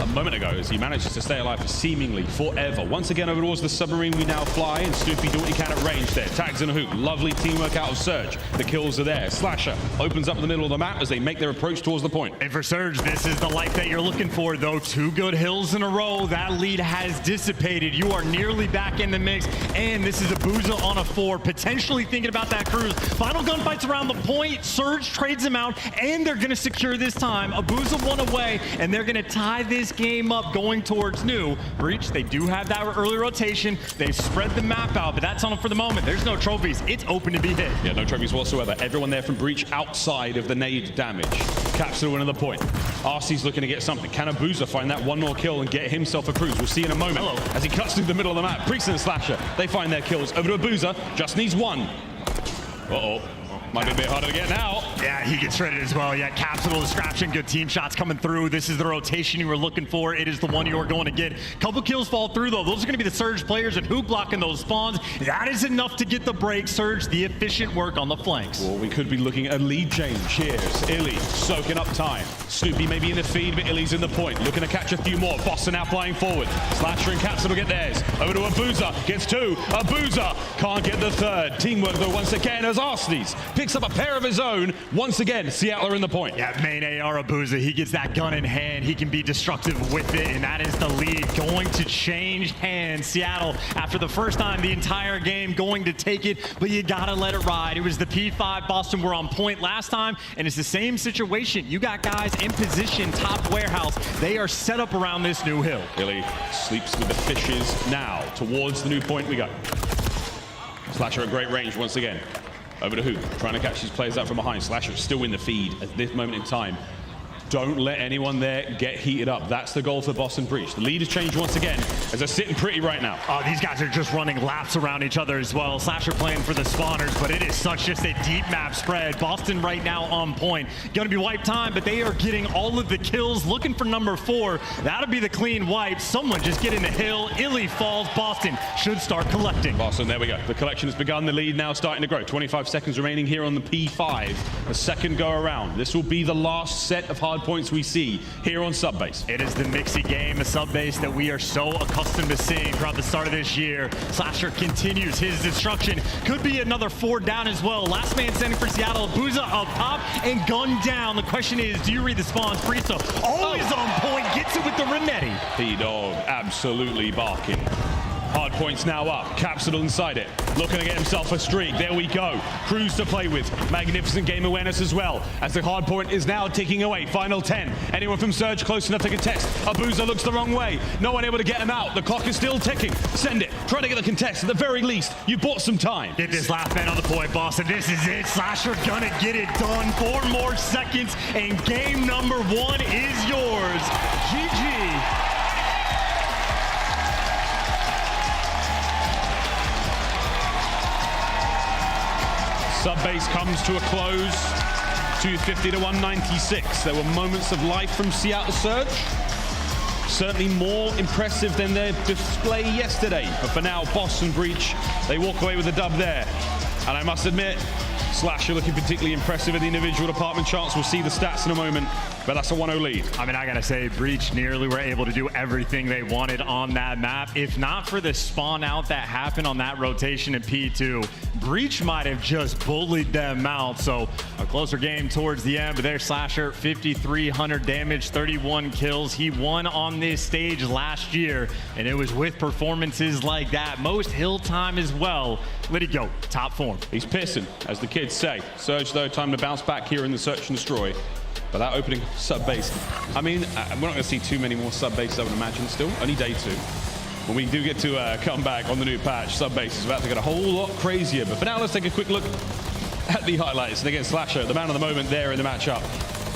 S: a moment ago as he manages to stay alive for seemingly forever. Once again over towards the submarine we now fly, and Snoopy do what he can at range there. Tags in a Huke. Lovely teamwork out of Surge. The kills are there. Slasher opens up in the middle of the map as they make their approach towards the point.
A: And for Surge, this is the life that you're looking for, though. 2 good hills in a row. That lead has dissipated. You are nearly back in the mix, and this is Abuzah on a 4, potentially thinking about that cruise. Final gunfights around the point. Surge trades him out, and they're going to secure this time. Abuzah 1 away, and they're going to tie this game up going towards new. Breach, they do have that early rotation. They've spread the map out, but that's on them for the moment. There's no trophies. It's open to be hit.
S: Yeah, no trophies whatsoever. Everyone there from Breach outside of the nade damage. Capsidal winning the point. RC's looking to get something. Can Abuzah find that 1 more kill and get himself a cruise? We'll see in a moment.
A: Hello.
S: As he cuts through the middle of the map. Priestahh and Slasher, they find their kills. Over to Abuzah, just needs 1. Uh-oh. Might be a bit harder to get now.
A: Yeah, he gets traded as well. Yeah, Capsidal is scratching. Good team shots coming through. This is the rotation you were looking for. It is the one you are going to get. Couple kills fall through, though. Those are going to be the Surge players and Huke blocking those spawns. That is enough to get the break. Surge, the efficient work on the flanks.
S: Well, we could be looking at a lead change. Here's Illey soaking up time. Snoopy maybe in the feed, but Illey's in the point. Looking to catch a few more. Boston now flying forward. Slasher and Capsidal get theirs. Over to Abuzah. Gets 2. Abuzah can't get the 3rd. Teamwork, though, once again, as Arcitys picks up a pair of his own. Once again, Seattle are in the point.
A: Yeah, main AR Abuzah, he gets that gun in hand. He can be destructive with it, and that is the lead going to change hands. Seattle, after the first time the entire game, going to take it, but you gotta let it ride. It was the P5. Boston were on point last time, and it's the same situation. You got guys in position, top warehouse. They are set up around this new hill.
S: Illey sleeps with the fishes now. Towards the new point we go. Slasher at great range once again. Over to Huke, trying to catch these players out from behind. Slasher still in the feed at this moment in time. Don't let anyone there get heated up. That's the goal for Boston Breach. The lead has changed once again as they're sitting pretty right now.
A: Oh, these guys are just running laps around each other as well. Slasher playing for the spawners, but it is such just a deep map spread. Boston right now on point. Going to be wipe time, but they are getting all of the kills. Looking for number 4. That'll be the clean wipe. Someone just get in the hill. Illey falls. Boston should start collecting.
S: Boston, there we go. The collection has begun. The lead now starting to grow. 25 seconds remaining here on the P5. The second go around. This will be the last set of hard points we see here on Subbase.
A: It is the mixy game, a Subbase that we are so accustomed to seeing throughout the start of this year. Slasher continues his destruction. Could be another 4 down as well. Last man standing for Seattle. Abuzah up top and gunned down. The question is, do you read the spawns? Priestahh always on point, gets it with the Renetti.
S: P-Dog absolutely barking. Hard points now up. Capsidal inside it. Looking to get himself a streak. There we go. Cruise to play with. Magnificent game awareness as well. As the hard point is now ticking away. Final 10. Anyone from Surge close enough to contest? Abuzah looks the wrong way. No one able to get him out. The clock is still ticking. Send it. Try to get the contest. At the very least, you bought some time.
A: Get this last man on the point, Boston. This is it. Slasher gonna get it done. 4 more seconds, and game number 1 is yours. GG.
S: Subbase comes to a close, 250 to 196. There were moments of life from Seattle Surge. Certainly more impressive than their display yesterday. But for now, Boston Breach, they walk away with a dub there. And I must admit, Slasher looking particularly impressive in the individual department charts. We'll see the stats in a moment, but that's a 1-0 lead.
A: I mean, I gotta say, Breach nearly were able to do everything they wanted on that map. If not for the spawn out that happened on that rotation in P2, Breach might have just bullied them out. So a closer game towards the end, but there's Slasher, 5,300 damage, 31 kills. He won on this stage last year, and it was with performances like that. Most hill time as well. Let it go, top form.
S: He's pissing, as the kids say. Surge, though, time to bounce back here in the search and destroy. But that opening sub-base, I mean, we're not going to see too many more sub-bases, I would imagine, still. Only day 2. When we do get to come back on the new patch, sub-base is about to get a whole lot crazier. But for now, let's take a quick look at the highlights. And again, Slasher, the man of the moment there in the matchup.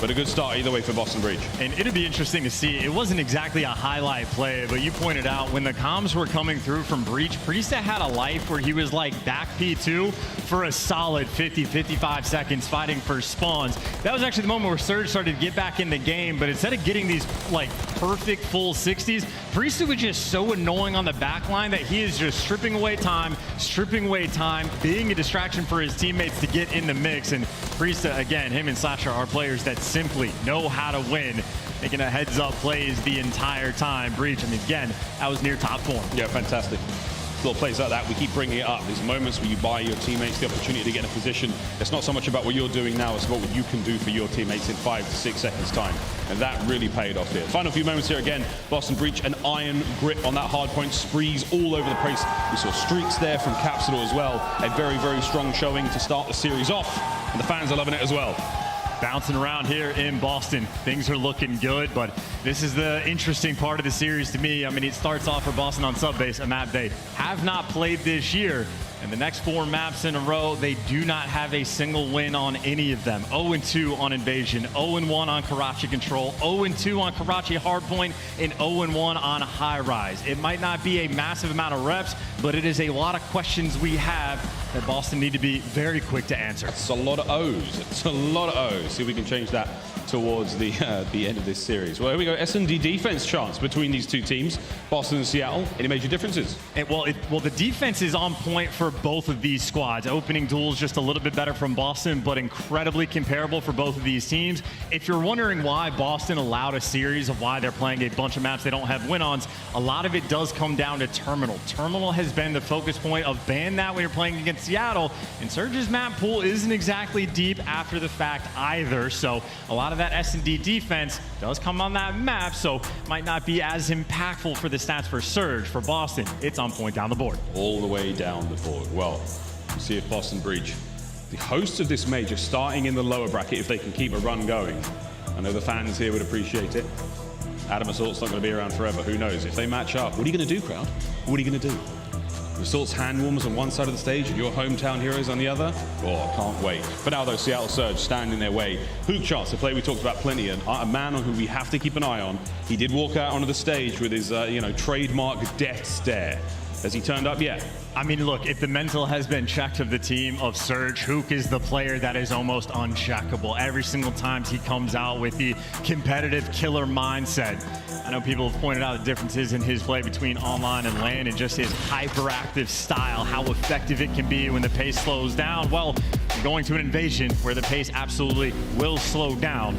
S: But a good start either way for Boston Breach.
A: And it'd be interesting to see. It wasn't exactly a highlight play, but you pointed out when the comms were coming through from Breach, Priestahh had a life where he was like back P2 for a solid 50-55 seconds fighting for spawns. That was actually the moment where Surge started to get back in the game, but instead of getting these like perfect full 60s, Priestahh was just so annoying on the back line that he is just stripping away time, being a distraction for his teammates to get in the mix. And Priestahh, again, him and Slasher are players that simply know how to win, making a heads-up plays the entire time. Breach, I mean, again, that was near top form.
S: Yeah, fantastic. Little plays like that, we keep bringing it up. These moments where you buy your teammates the opportunity to get in a position. It's not so much about what you're doing now, it's about what you can do for your teammates in 5 to 6 seconds time. And that really paid off here. Final few moments here again. Boston Breach, an iron grip on that hard point, sprees all over the place. We saw streaks there from Capsidal as well. A very, very strong showing to start the series off. And the fans are loving it as well.
A: Bouncing around here in Boston. Things are looking good, but this is the interesting part of the series to me. I mean, it starts off for Boston on Subbase, a map they have not played this year. And the next 4 maps in a row, they do not have a single win on any of them. 0-2 on Invasion, 0-1 on Karachi Control, 0-2 on Karachi Hardpoint, and 0-1 on High Rise. It might not be a massive amount of reps, but it is a lot of questions we have that Boston need to be very quick to answer.
S: It's a lot of O's. It's a lot of O's. See if we can change that towards the end of this series. Well, here we go. S&D defense chance between these two teams, Boston and Seattle. Any major differences?
A: Well, the defense is on point for both of these squads. Opening duels just a little bit better from Boston, but incredibly comparable for both of these teams. If you're wondering why Boston allowed a series of why they're playing a bunch of maps they don't have win-ons, a lot of it does come down to Terminal. Terminal has been the focus point of ban that when you're playing against Seattle, and Surge's map pool isn't exactly deep after the fact either, so a lot of that S&D defense does come on that map, so might not be as impactful for the stats for Surge. For Boston, it's on point down the board.
S: All the way down the board. Well, we'll see if Boston Breach, the hosts of this major, starting in the lower bracket, if they can keep a run going. I know the fans here would appreciate it. Adam Assault's not going to be around forever. Who knows? If they match up, what are you going to do, crowd? What are you going to do? Assault's hand warmers on one side of the stage and your hometown heroes on the other? Oh, can't wait. For now, though, Seattle Surge stand in their way. Huke chance, a player we talked about plenty, and a man on who we have to keep an eye on. He did walk out onto the stage with his, trademark death stare. Has he turned up yet?
A: I mean, look, if the mental has been checked of the team of Surge, Huke is the player that is almost uncheckable. Every single time he comes out with the competitive killer mindset. I know people have pointed out the differences in his play between online and LAN and just his hyperactive style, how effective it can be when the pace slows down. Well, going to an invasion where the pace absolutely will slow down.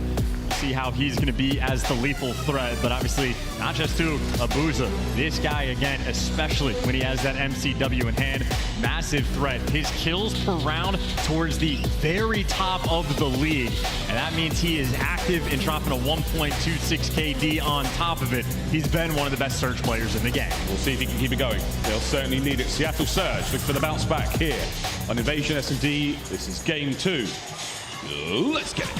A: See how he's going to be as the lethal threat, but obviously not just to Abuzah. This guy, again, especially when he has that MCW in hand, massive threat. His kills per round towards the very top of the league, and that means he is active and dropping a 1.26 KD on top of it. He's been one of the best Surge players in the game.
S: We'll see if he can keep it going. They'll certainly need it. Seattle Surge looking for the bounce back here on Invasion S&D. This is game 2. Let's get it.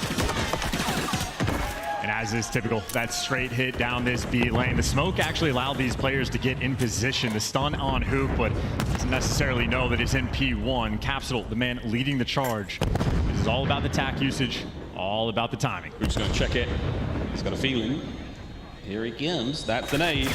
A: And as is typical, that straight hit down this B lane. The smoke actually allowed these players to get in position. The stun on Huke, but doesn't necessarily know that it's in P1. Capsidal, the man leading the charge. This is all about the tack usage, all about the timing.
S: Huke's going to check it. He's got a feeling. Here he comes. That's the nade.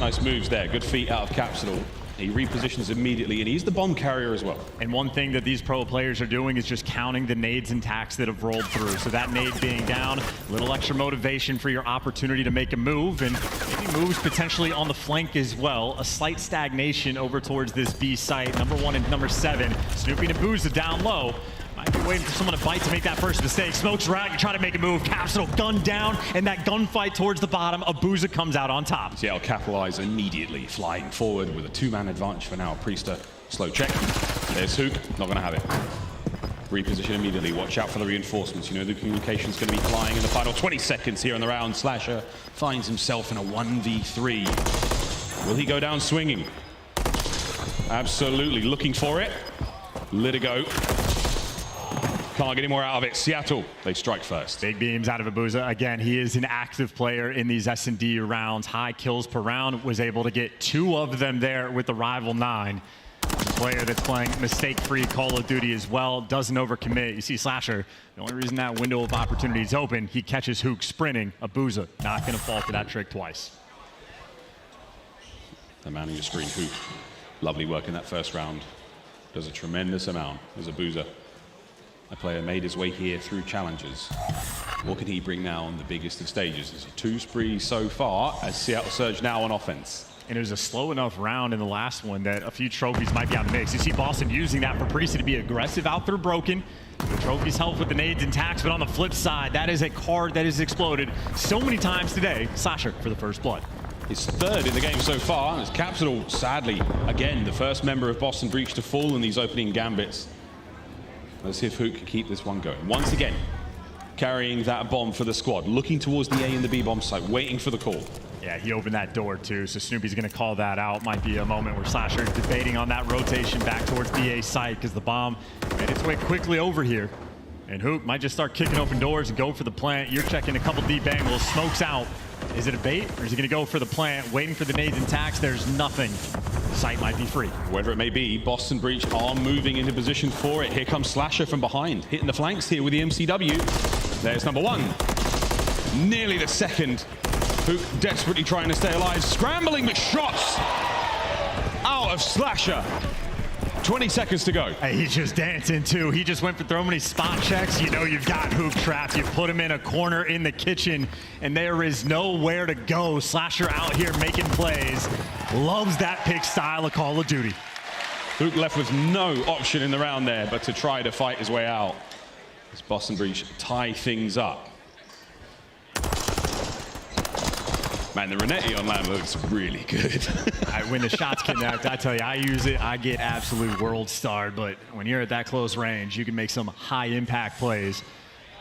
S: Nice moves there. Good feet out of Capsidal. He repositions immediately, and he's the bomb carrier as well.
A: And one thing that these pro players are doing is just counting the nades and tacks that have rolled through. So that nade being down, a little extra motivation for your opportunity to make a move, and maybe moves potentially on the flank as well. A slight stagnation over towards this B site. Number 1 and number 7. Snoopy and Abuzah down low. Might be waiting for someone to bite to make that first mistake. Smokes around, you try to make a move. Capsidal gun down, and that gunfight towards the bottom. Abuzah comes out on top.
S: Seattle capitalize immediately, flying forward with a 2-man advantage for now. Priestahh, slow check. There's Huke, not gonna have it. Reposition immediately, watch out for the reinforcements. You know the communication's gonna be flying in the final 20 seconds here in the round. Slasher finds himself in a 1v3. Will he go down swinging? Absolutely, looking for it. Let it go. Can't get any more out of it. Seattle, they strike first.
A: Big beams out of Abuzah. Again, he is an active player in these S&D rounds. High kills per round, was able to get 2 of them there with the rival 9. player that's playing mistake-free Call of Duty as well. Doesn't overcommit. You see Slasher, the only reason that window of opportunity is open, he catches Huke sprinting. Abuzah not going to fall for that trick twice.
S: The man on your screen, Huke. Lovely work in that first round. Does a tremendous amount as Abuzah. A player made his way here through challenges. What can he bring now on the biggest of stages? It's a 2 spree so far as Seattle Surge now on offense.
A: And it was a slow enough round in the last one that a few trophies might be on the mix. You see Boston using that for Priestahh to be aggressive out through Broken. The trophies help with the nades and tacks, but on the flip side, that is a card that has exploded so many times today. Slasher for the first blood.
S: His third in the game so far. As Capsidal, sadly, again, the first member of Boston Breach to fall in these opening gambits. Let's see if Huke can keep this one going. Once again, carrying that bomb for the squad, looking towards the A and the B bomb site, waiting for the call.
A: Yeah, he opened that door too, so Snoopy's going to call that out. Might be a moment where Slasher is debating on that rotation back towards BA site because the bomb made its way quickly over here. And Huke might just start kicking open doors and go for the plant. You're checking a couple deep angles, smokes out. Is it a bait, or is he going to go for the plant, waiting for the nades and tacks? There's nothing. Site might be free.
S: Whatever it may be, Boston Breach are moving into position for it. Here comes Slasher from behind, hitting the flanks here with the MCW. There's number one. Nearly the second. Huke desperately trying to stay alive, scrambling with shots out of Slasher. 20 seconds to go.
A: Hey, he's just dancing too. He just went for so many spot checks. You know you've got Huke trapped. You put him in a corner in the kitchen, and there is nowhere to go. Slasher out here making plays. Loves that pick style of Call of Duty.
S: Huke left with no option in the round there, but to try to fight his way out. As Boston Breach tie things up. Man, the Renetti on land looks really good.
A: When the shots connect, I tell you, I use it, I get absolute world starred, but when you're at that close range, you can make some high impact plays.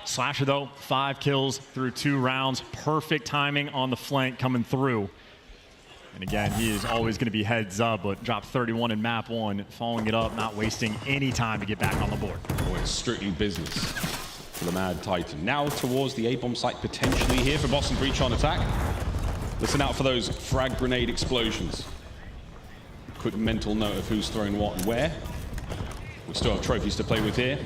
A: Slasher though, 5 kills through 2 rounds. Perfect timing on the flank coming through. And again, he is always going to be heads up, but dropped 31 in map 1, following it up, not wasting any time to get back on the board.
S: Boy, it's strictly business for the Mad Titan. Now towards the A-bomb site potentially here for Boston Breach on attack. Listen out for those frag grenade explosions. Quick mental note of who's throwing what and where. We still have trophies to play with here.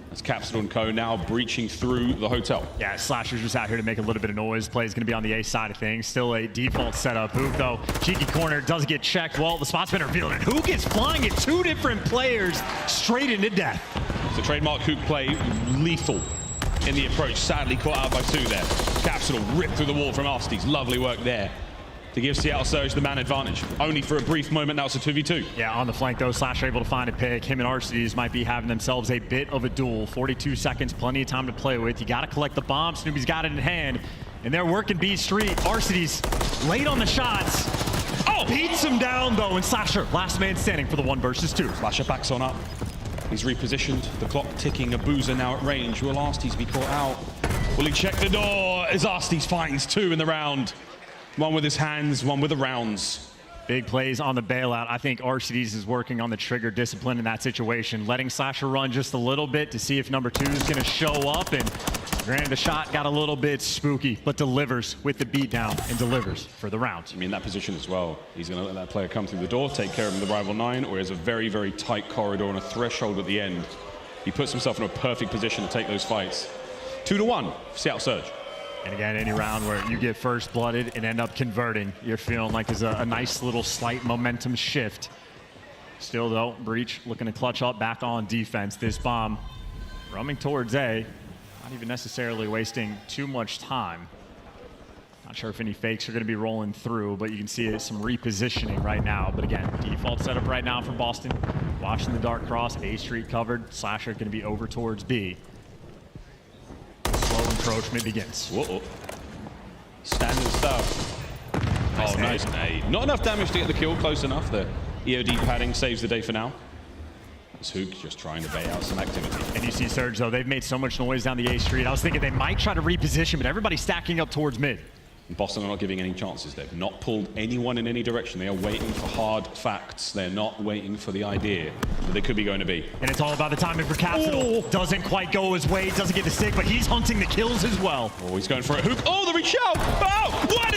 S: That's Capsidal and Co. now breaching through the hotel.
A: Yeah, Slasher's just out here to make a little bit of noise. Play is going to be on the A side of things. Still a default setup. Huke, though, cheeky corner, does get checked. Well, the spot's been revealed, and Huke is flying at 2 different players straight into death.
S: It's a trademark Huke play, lethal in the approach. Sadly caught out by 2 there. Capsidal ripped through the wall from Arcitys. Lovely work there to give Seattle Surge the man advantage. Only for a brief moment, now it's a 2v2.
A: Yeah, on the flank though, Slasher able to find a pick. Him and Arcitys might be having themselves a bit of a duel. 42 seconds, plenty of time to play with. You gotta collect the bomb. Snoopy's got it in hand. And they're working B Street. Arcitys late on the shots. Oh, beats him down though, and Slasher, last man standing for the 1 versus 2.
S: Slasher backs on up. He's repositioned, the clock ticking. Abuzah now at range. Will Arcitys be caught out? Will he check the door as Arcitys finds 2 in the round? One with his hands, one with the rounds.
A: Big plays on the bailout. I think Arcitys is working on the trigger discipline in that situation, letting Slasher run just a little bit to see if number 2 is going to show up. And granted, the shot got a little bit spooky, but delivers with the beatdown and delivers for the round.
S: I mean, in that position as well, he's going to let that player come through the door, take care of him in the rival 9, or he has a very, very tight corridor and a threshold at the end. He puts himself in a perfect position to take those fights. 2-1 for Seattle Surge.
A: And again, any round where you get first blooded and end up converting, you're feeling like there's a nice little slight momentum shift. Still though, Breach looking to clutch up back on defense. This bomb roaming towards A, not even necessarily wasting too much time. Not sure if any fakes are going to be rolling through, but you can see some repositioning right now. But again, default setup right now from Boston. Watching the dark cross, A Street covered. Slasher going to be over towards B. Slow encroachment begins.
S: Whoa. Standard stuff. Nice nade. Not enough damage to get the kill, close enough. The EOD padding saves the day for now. It's Huke just trying to bait out some activity.
A: And you see Surge though, they've made so much noise down the A Street. I was thinking they might try to reposition, but everybody's stacking up towards mid.
S: Boston are not giving any chances. They've not pulled anyone in any direction. They are waiting for hard facts. They're not waiting for the idea that they could be going to be.
A: And it's all about the timing for Capsidal. Doesn't quite go his way, doesn't get the stick, but he's hunting the kills as well.
S: Oh, he's going for it. Huke. Oh, the reach out. Oh, what?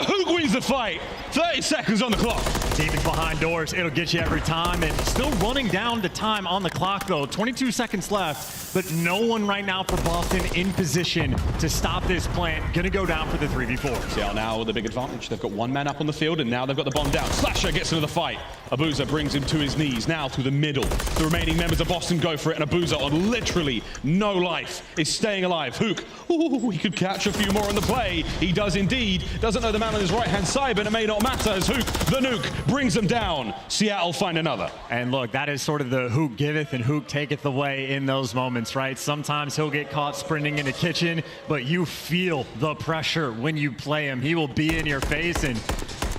S: Huke wins the fight. 30 seconds on the clock.
A: Demons behind doors, it'll get you every time. And still running down the time on the clock though. 22 seconds left, but no one right now for Boston in position to stop this plant. Gonna go down for the 3v4.
S: Seattle now with a big advantage. They've got one man up on the field, and now they've got the bomb down. Slasher gets into the fight. Abuzah brings him to his knees, now through the middle. The remaining members of Boston go for it, and Abuzah, on literally no life, is staying alive. Huke, ooh, he could catch a few more on the play. He does indeed. Doesn't know the man on his right-hand side, but it may not matter as Huke, the nuke, brings them down. Seattle find another.
A: And look, that is sort of the Huke giveth and Huke taketh away in those moments, right? Sometimes he'll get caught sprinting in the kitchen, but you feel the pressure when you play him. He will be in your face, and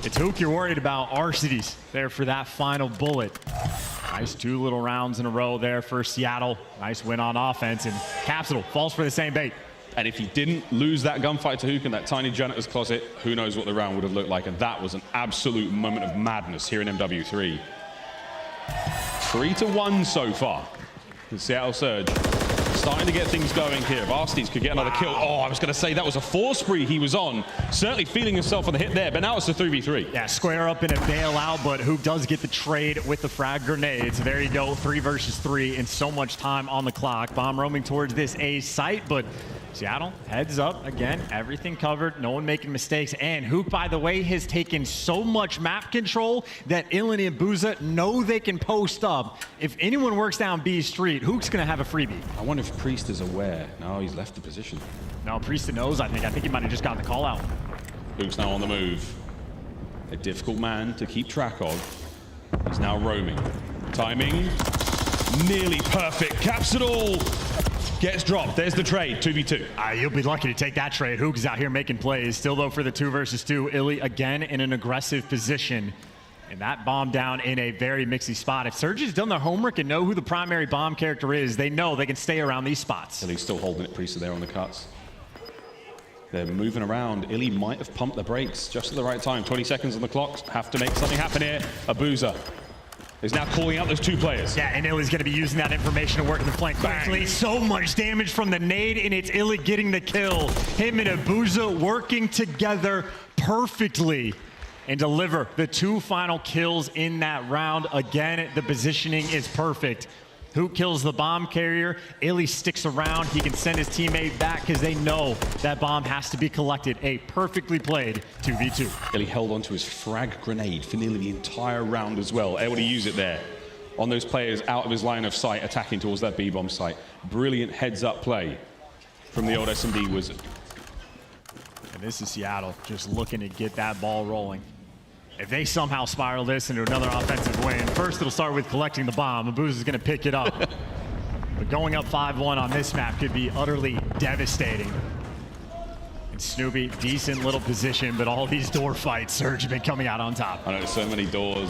A: it's Huke you're worried about. Arcitys there for that final bullet. Nice 2 little rounds in a row there for Seattle. Nice win on offense, and Capsidal falls for the same bait.
S: And if he didn't lose that gunfight to Huke in that tiny janitor's closet, who knows what the round would have looked like. And that was an absolute moment of madness here in MW3. 3-1 so far. The Seattle Surge starting to get things going here. If Arcitys could get another kill. Oh, I was going to say that was a 4 spree he was on. Certainly feeling himself on the hit there, but now it's a 3v3.
A: Yeah, square up in a bailout, but Huke does get the trade with the frag grenades. There you go, 3 versus 3, and so much time on the clock. Bomb roaming towards this A site, but Seattle heads up again, everything covered, no one making mistakes. And Huke, by the way, has taken so much map control that Illey and Abuzah know they can post up. If anyone works down B Street, Huke's gonna have a freebie.
S: I wonder if Priestahh is aware. No, he's left the position.
A: No, Priestahh knows, I think he might have just gotten the call out.
S: Huke's now on the move. A difficult man to keep track of. He's now roaming. Timing, nearly perfect. Capsidal gets dropped. There's the trade, 2v2.
A: You'll be lucky to take that trade. Huke is out here making plays. Still though for the 2 versus 2. Illey again in an aggressive position. And that bomb down in a very mixy spot. If Surge has done their homework and know who the primary bomb character is, they know they can stay around these spots.
S: Illey's still holding it. Priestahh there on the cuts. They're moving around. Illey might have pumped the brakes just at the right time. 20 seconds on the clock. Have to make something happen here. Abuzah is now calling out those 2 players.
A: Yeah, and Illey's going to be using that information to work in the flank quickly. So much damage from the nade, and it's Illey getting the kill. Him and Abuzah working together perfectly and deliver the 2 final kills in that round. Again, the positioning is perfect. Huke kills the bomb carrier. Illey sticks around. He can send his teammate back because they know that bomb has to be collected. A perfectly played 2v2.
S: Illey held onto his frag grenade for nearly the entire round as well. Able to use it there on those players out of his line of sight, attacking towards that B-bomb site. Brilliant heads-up play from the old SMD wizard.
A: And this is Seattle just looking to get that ball rolling. If they somehow spiral this into another offensive win, first it'll start with collecting the bomb. Abuzah is going to pick it up. But going up 5-1 on this map could be utterly devastating. And Snoopy, decent little position, but all these door fights, Surge have been coming out on top.
S: I know, so many doors.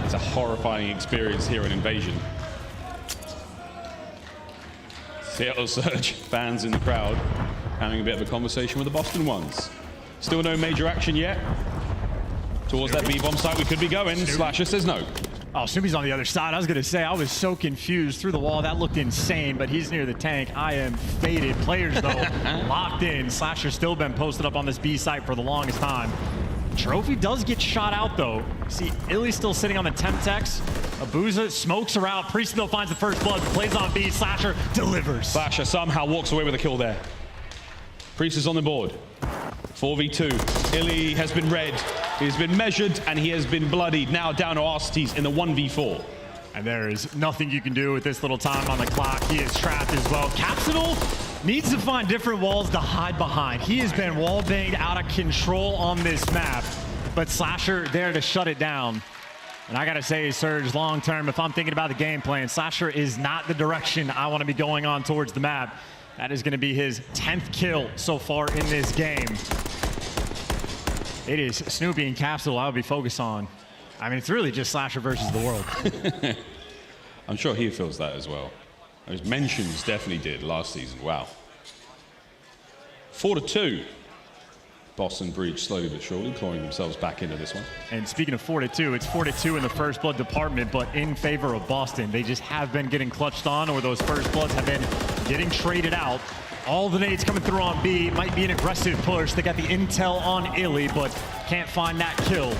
S: It's a horrifying experience here in Invasion. Seattle Surge fans in the crowd having a bit of a conversation with the Boston ones. Still no major action yet. Towards that B-bomb site we could be going. Slasher says no.
A: Oh, Snoopy's on the other side. I was going to say, I was so confused through the wall. That looked insane, but he's near the tank. I am faded. Players, though, locked in. Slasher's still been posted up on this B site for the longest time. Trophy does get shot out, though. See, Illey's still sitting on the Temtex. Abuzah smokes her out. Priestahh, though, finds the first blood. Plays on B. Slasher delivers.
S: Slasher somehow walks away with a kill there. Priestahh's on the board. 4v2. Illey has been red. He's been measured and he has been bloodied. Now down to Arcitys in the 1v4.
A: And there is nothing you can do with this little time on the clock. He is trapped as well. Capsidal needs to find different walls to hide behind. He has been wall banged out of control on this map, but Slasher there to shut it down. And I gotta say, Surge, long term, if I'm thinking about the game plan, Slasher is not the direction I want to be going on towards the map. That is going to be his 10th kill so far in this game. It is Snoopy and Capsidal I would be focused on. I mean, it's really just Slasher versus the world.
S: I'm sure he feels that as well. Those mentions definitely did last season. Wow. 4-2. Boston Breach slowly but surely clawing themselves back into this one.
A: And speaking of 4-2, it's 4-2 in the first blood department, but in favor of Boston. They just have been getting clutched on, or those first bloods have been getting traded out. All the nades coming through on B. Might be an aggressive push. They got the intel on Illey, but can't find that kill.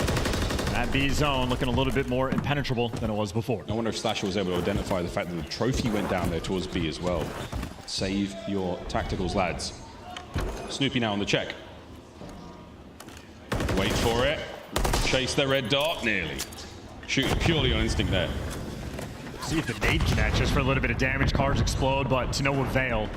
A: That B zone looking a little bit more impenetrable than it was before.
S: I wonder if Slasher was able to identify the fact that the trophy went down there towards B as well. Save your tacticals, lads. Snoopy now on the check. Wait for it. Chase the red dot, nearly. Shoot purely on instinct there.
A: See if the nade connects just for a little bit of damage. Cars explode, but to no avail.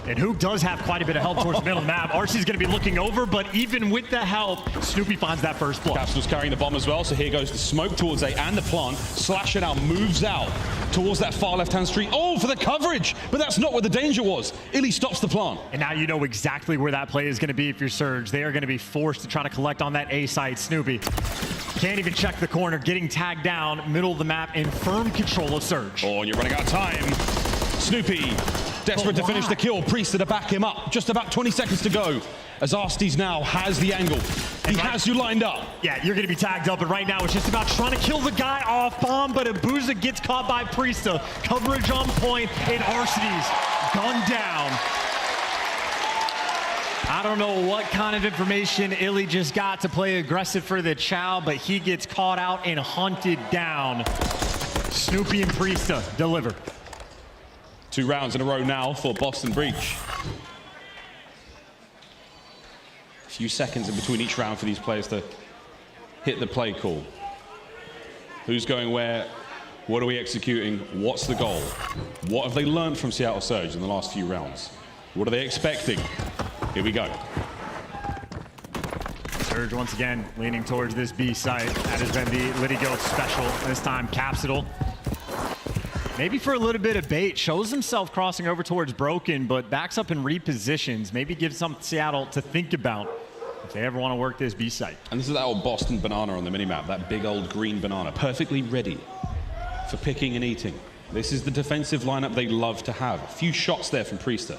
A: And Huke does have quite a bit of help towards the middle of the map. Arcety's going to be looking over, but even with the help, Snoopy finds that first blood.
S: Capsidal's carrying the bomb as well, so here goes the smoke towards A and the plant. Slasher now moves out towards that far left-hand street. Oh, for the coverage! But that's not where the danger was. Illey stops the plant.
A: And now you know exactly where that play is going to be if you're Surge. They are going to be forced to try to collect on that A site. Snoopy can't even check the corner, getting tagged down, middle of the map, in firm control of Surge.
S: Oh, and you're running out of time. Snoopy, desperate to finish the kill. Priestahh to back him up. Just about 20 seconds to go. As Arcitys now has the angle. He has you lined up.
A: Yeah, you're going to be tagged up, but right now it's just about trying to kill the guy off bomb, but Abuzah gets caught by Priestahh. Coverage on point, and Arcitys gunned down. I don't know what kind of information Illey just got to play aggressive for the Chow, but he gets caught out and hunted down. Snoopy and Priestahh deliver.
S: 2 rounds in a row now for Boston Breach. A few seconds in between each round for these players to hit the play call. Who's going where? What are we executing? What's the goal? What have they learned from Seattle Surge in the last few rounds? What are they expecting? Here we go.
A: Surge once again leaning towards this B site. That has been the Liddy Goat special. This time Capsidal. Maybe for a little bit of bait, shows himself crossing over towards Broken, but backs up and repositions. Maybe gives something Seattle to think about if they ever want to work this B site.
S: And this is that old Boston banana on the minimap, that big old green banana, perfectly ready for picking and eating. This is the defensive lineup they love to have. A few shots there from Priestahh.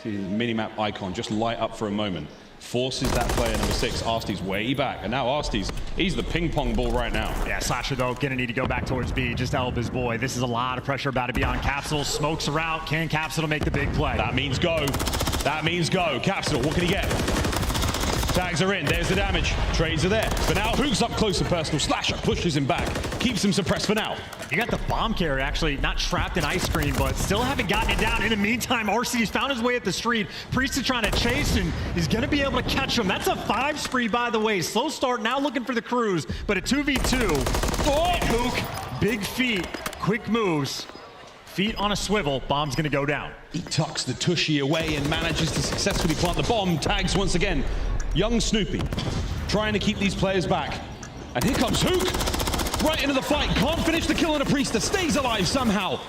S: See the minimap icon just light up for a moment. Forces that player number 6, Arcitys, way back. And now Arcitys, he's the ping pong ball right now.
A: Yeah, Slasher though, gonna need to go back towards B, just to help his boy. This is a lot of pressure about to be on Capsidal. Smokes are out. Can Capsidal make the big play?
S: That means go. That means go. Capsidal, what can he get? Tags are in, there's the damage. Trades are there. But now Huke's up close and personal. Slasher pushes him back. Keeps him suppressed for now.
A: You got the bomb carrier actually not trapped in ice cream, but still haven't gotten it down. In the meantime, Arcitys found his way up the street. Priestahh trying to chase and is going to be able to catch him. That's a 5 spree, by the way. Slow start, now looking for the cruise, but a 2v2. Oh! And Huke, big feet, quick moves. Feet on a swivel, bomb's going to go down.
S: He tucks the tushy away and manages to successfully plant the bomb. Tags once again. Young Snoopy trying to keep these players back. And here comes Huke. Right into the fight. Can't finish the kill on a Priestahh. Stays alive somehow.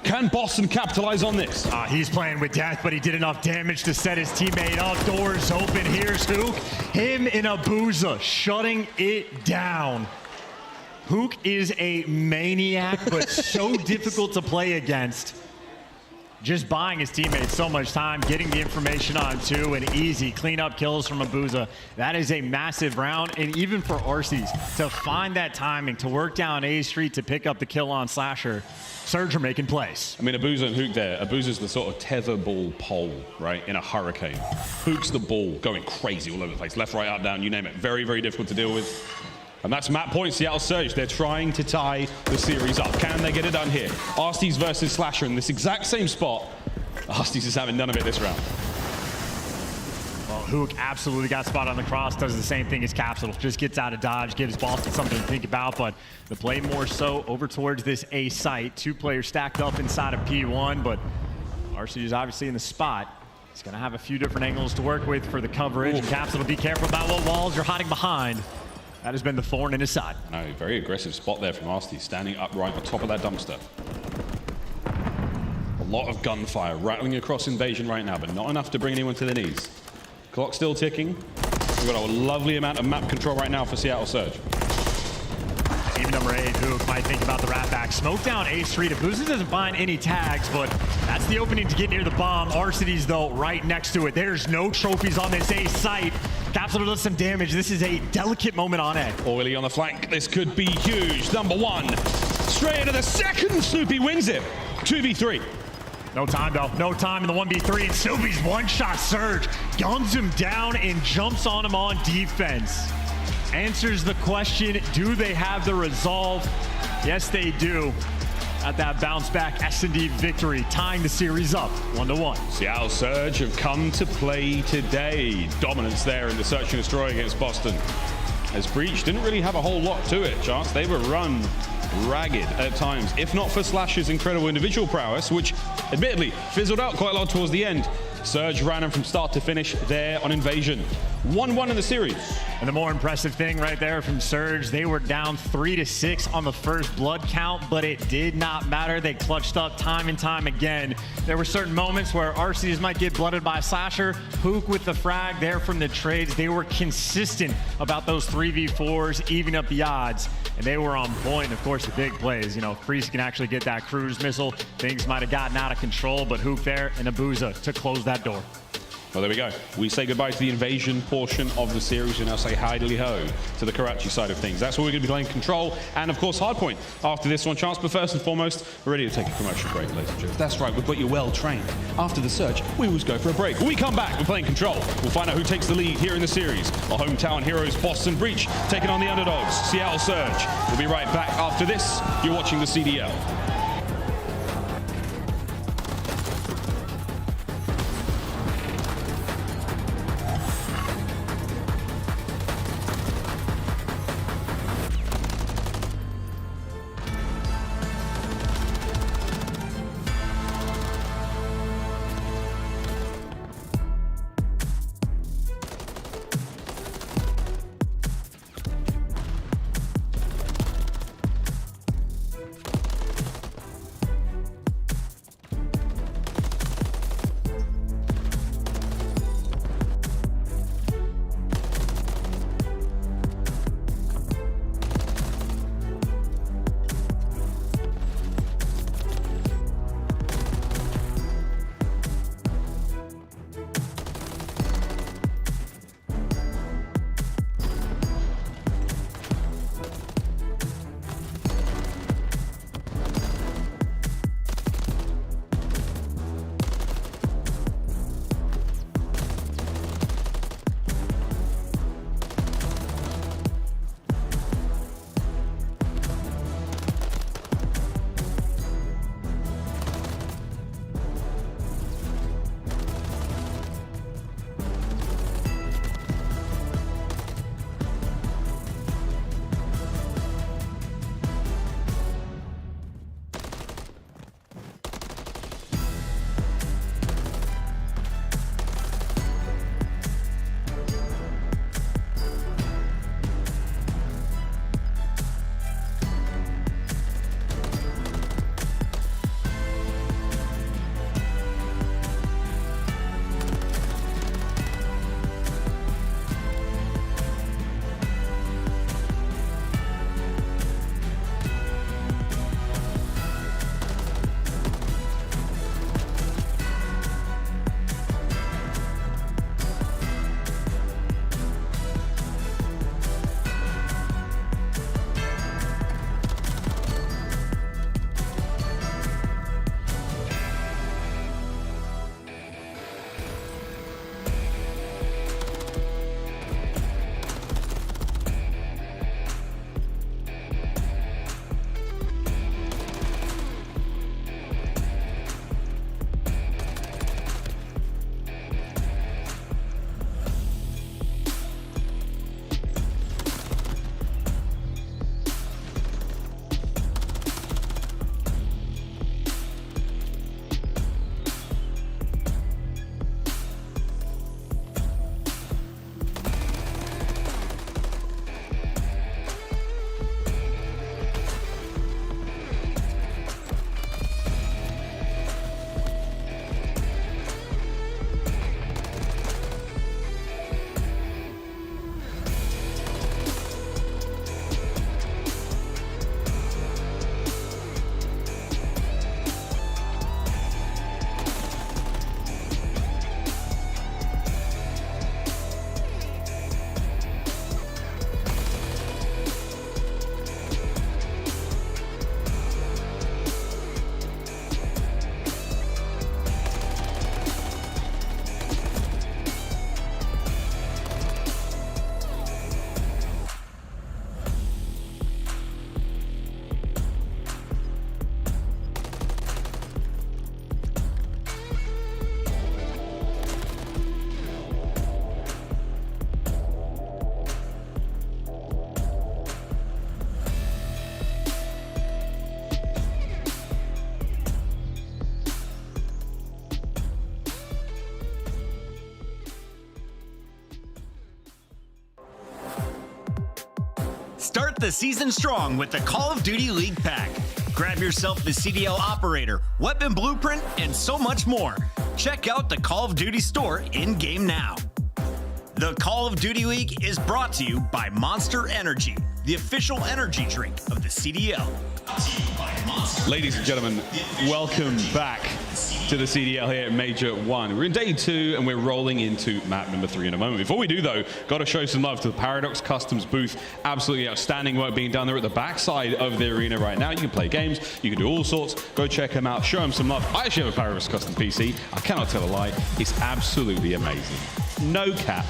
S: Can Boston capitalize on this?
A: He's playing with death, but he did enough damage to set his teammate up. Doors open. Here's Huke. Him and Abuzah shutting it down. Huke is a maniac, but so difficult to play against. Just buying his teammates so much time, getting the information on 2, and easy cleanup kills from Abuzah. That is a massive round, and even for Arcitys to find that timing, to work down A Street to pick up the kill on Slasher, Surge are making plays.
S: I mean, Abuzah and Huke there. Abuzah's the sort of tether ball pole, right, in a hurricane. Huke's the ball going crazy all over the place. Left, right, up, down, you name it. Very, very difficult to deal with. And that's map point, Seattle Surge. They're trying to tie the series up. Can they get it done here? Arcitys versus Slasher in this exact same spot. Arcitys is having none of it this round.
A: Well, Huke absolutely got spot on the cross, does the same thing as Capsidal. Just gets out of dodge, gives Boston something to think about, but the play more so over towards this A site. 2 players stacked up inside of P1, but Arcitys is obviously in the spot. He's gonna have a few different angles to work with for the coverage. And Capsidal, be careful about what walls you're hiding behind. That has been the thorn in his side.
S: No, very aggressive spot there from Arcitys, standing upright on top of that dumpster. A lot of gunfire rattling across Invasion right now, but not enough to bring anyone to their knees. Clock still ticking. We've got a lovely amount of map control right now for Seattle Surge.
A: Team number 8, Huke might think about the rat back. Smoke down A Street. Abuzah doesn't find any tags, but that's the opening to get near the bomb. Arcitys, though, right next to it. There's no trophies on this A site. Capsidal does some damage. This is a delicate moment on A.
S: Oily on the flank. This could be huge. Number one. Straight into the second. Snoopy wins it. 2v3.
A: No time, though. No time in the 1v3. And Snoopy's one-shot surge guns him down and jumps on him on defense. Answers the question, do they have the resolve? Yes, they do. At that bounce-back S&D victory, tying the series up 1-1.
S: Seattle Surge have come to play today. Dominance there in the search and destroy against Boston. As Breach didn't really have a whole lot to it, Chance. They were run ragged at times, if not for Slash's incredible individual prowess, which admittedly fizzled out quite a lot towards the end. Surge ran them from start to finish there on Invasion. 1-1 in the series.
A: And the more impressive thing right there from Surge, they were down 3-6 on the first blood count, but it did not matter. They clutched up time and time again. There were certain moments where Arcitys might get blooded by a Slasher. Huke with the frag there from the trades. They were consistent about those 3v4s, even up the odds. And they were on point. Of course, the big plays. You know, if Priestahh can actually get that cruise missile, things might have gotten out of control, but Huke there and Abuzah to close that door.
S: Well, there we go. We say goodbye to the Invasion portion of the series and now say hi-dily-ho to the Karachi side of things. That's where we're going to be playing Control and, of course, Hardpoint after this one, Chance. But first and foremost, we're ready to take a commercial break, ladies and gentlemen. That's right, we've got you well trained. After the search, we always go for a break. When we come back, we're playing Control. We'll find out who takes the lead here in the series. Our hometown heroes, Boston Breach, taking on the underdogs, Seattle Surge. We'll be right back after this. You're watching the CDL.
N: Start the season strong with the Call of Duty League Pack. Grab yourself the CDL Operator, Weapon Blueprint, and so much more. Check out the Call of Duty store in-game now. The Call of Duty League is brought to you by Monster Energy, the official energy drink of the CDL.
S: Ladies and gentlemen, welcome back to the CDL here at Major 1. We're in day 2 and we're rolling into map number 3 in a moment. Before we do though, got to show some love to the Paradox Customs booth. Absolutely outstanding work being done there at the backside of the arena right now. You can play games, you can do all sorts. Go check them out, show them some love. I actually have a Paradox Custom PC. I cannot tell a lie. It's absolutely amazing. No cap.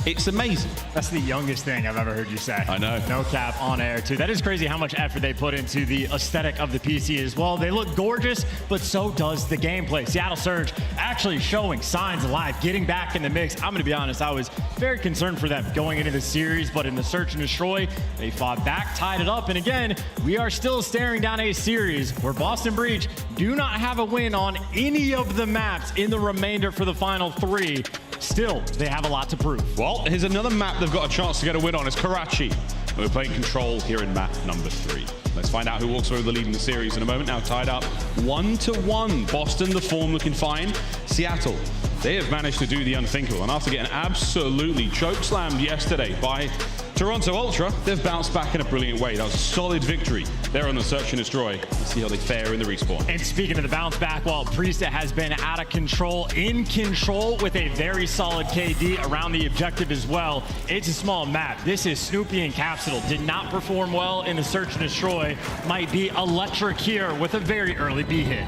S: It's amazing.
A: That's the youngest thing I've ever heard you say.
S: I know.
A: No cap on air, too. That is crazy how much effort they put into the aesthetic of the PC as well. They look gorgeous, but so does the gameplay. Seattle Surge actually showing signs of life, getting back in the mix. I'm going to be honest, I was very concerned for them going into the series, but in the Search and Destroy, they fought back, tied it up, and again, we are still staring down a series where Boston Breach do not have a win on any of the maps in the remainder for the final 3. Still, they have a lot to prove.
S: Well, here's another map they've got a chance to get a win on. It's Karachi. We're playing Control here in map number 3. Let's find out who walks away with the lead in the series in a moment. Now tied up 1-1. Boston, the form looking fine. Seattle, they have managed to do the unthinkable. And after getting absolutely chokeslammed yesterday by Toronto Ultra, they've bounced back in a brilliant way. That was a solid victory there on the Search and Destroy. Let's see how they fare in the respawn.
A: And speaking of the bounce back, while Priestahh has been out of control, in control with a very solid KD around the objective as well. It's a small map. This is Snoopy and Capsidal. Did not perform well in the Search and Destroy. Might be electric here with a very early B hit.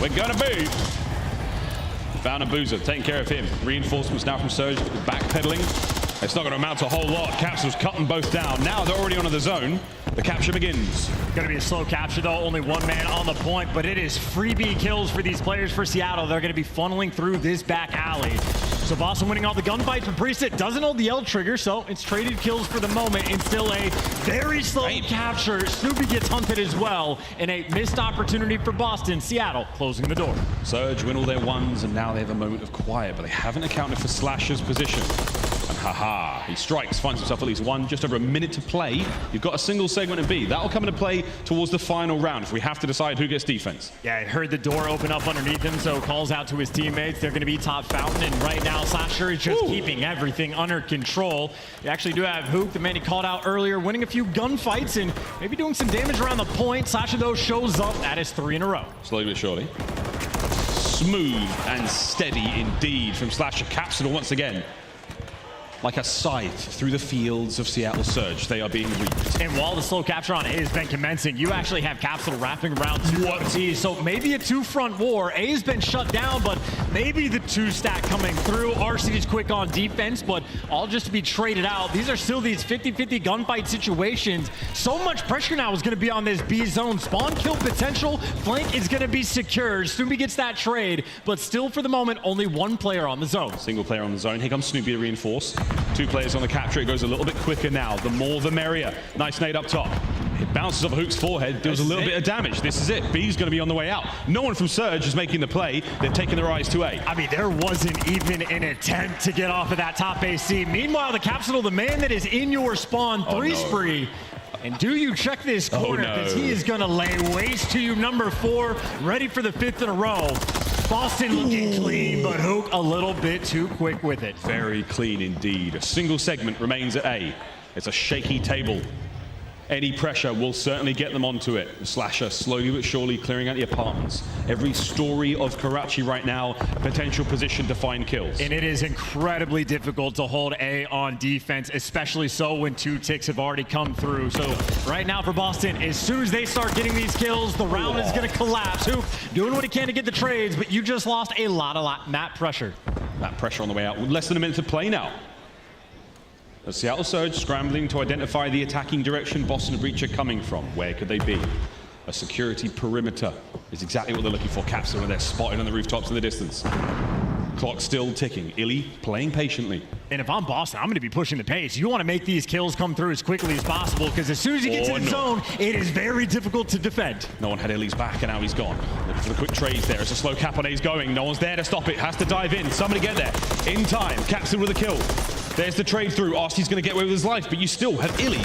S: We're gonna be. Found Abuzah, taking care of him. Reinforcements now from Surge, backpedaling. It's not going to amount to a whole lot. Capsidal's cutting both down. Now they're already onto the zone. The capture begins.
A: Going to be a slow capture though, only one man on the point, but it is freebie kills for these players for Seattle. They're going to be funneling through this back alley. So Boston winning all the gunfights, but Priestahh doesn't hold the L trigger, so it's traded kills for the moment and still a very slow capture. Snoopy gets hunted as well, and a missed opportunity for Boston. Seattle closing the door.
S: Surge win all their ones, and now they have a moment of quiet, but they haven't accounted for Slasher's position. And haha, he strikes, finds himself at least one, just over a minute to play. You've got a single segment in B. That'll come into play towards the final round if we have to decide who gets defense.
A: Yeah, I heard the door open up underneath him, so calls out to his teammates. They're going to be top fountain, and right now Slasher is just keeping everything under control. They actually do have Huke, the man he called out earlier, winning a few gunfights and maybe doing some damage around the point. Slasher, though, shows up. That is 3 in a row.
S: Slowly but surely. Smooth and steady indeed from Slasher. Capsidal once again. Like a scythe through the fields of Seattle Surge, they are being reaped.
A: And while the slow capture on A has been commencing, you actually have Capsidal wrapping around 2 OTs. So maybe a 2-front war. A has been shut down, but maybe the 2-stack coming through. Arcitys quick on defense, but all just to be traded out. These are still these 50-50 gunfight situations. So much pressure now is going to be on this B zone. Spawn kill potential. Flank is going to be secured. Snoopy gets that trade, but still for the moment, only 1 player on the zone.
S: Single player on the zone. Here comes Snoopy to reinforce. 2 players on the capture. It goes a little bit quicker now. The more, the merrier. Nice nade up top. It bounces off Huke's forehead. Deals a little bit of damage. This is it. B's going to be on the way out. No one from Surge is making the play. They've taken their eyes to A.
A: I mean, there wasn't even an attempt to get off of that top AC. Meanwhile, the Capsidal, the man that is in your spawn, 3 spree. And do you check this corner? Because he is going to lay waste to you. Number 4, ready for the 5th in a row. Boston looking clean, but Huke a little bit too quick with it.
S: Very clean indeed. A single segment remains at A. It's a shaky table. Any pressure will certainly get them onto it. Slasher slowly but surely clearing out the apartments. Every story of Karachi right now, potential position to find kills.
A: And it is incredibly difficult to hold A on defense, especially so when 2 ticks have already come through. So right now for Boston, as soon as they start getting these kills, the round is going to collapse. Huke doing what he can to get the trades, but you just lost a lot map pressure.
S: Map pressure on the way out. Less than a minute to play now. The Seattle Surge scrambling to identify the attacking direction Boston Breach are coming from. Where could they be? A security perimeter is exactly what they're looking for. Capsidal when they're spotted on the rooftops in the distance. Clock still ticking. Illey playing patiently.
A: And if I'm Boston, I'm going to be pushing the pace. You want to make these kills come through as quickly as possible, because as soon as you get to the zone, it is very difficult to defend.
S: No one had Illey's back, and now he's gone. Looking for the quick trades there. It's a slow cap on A's going. No one's there to stop it. Has to dive in. Somebody get there in time. Capsidal with a kill. There's the trade through. Arcity's going to get away with his life, but you still have Illey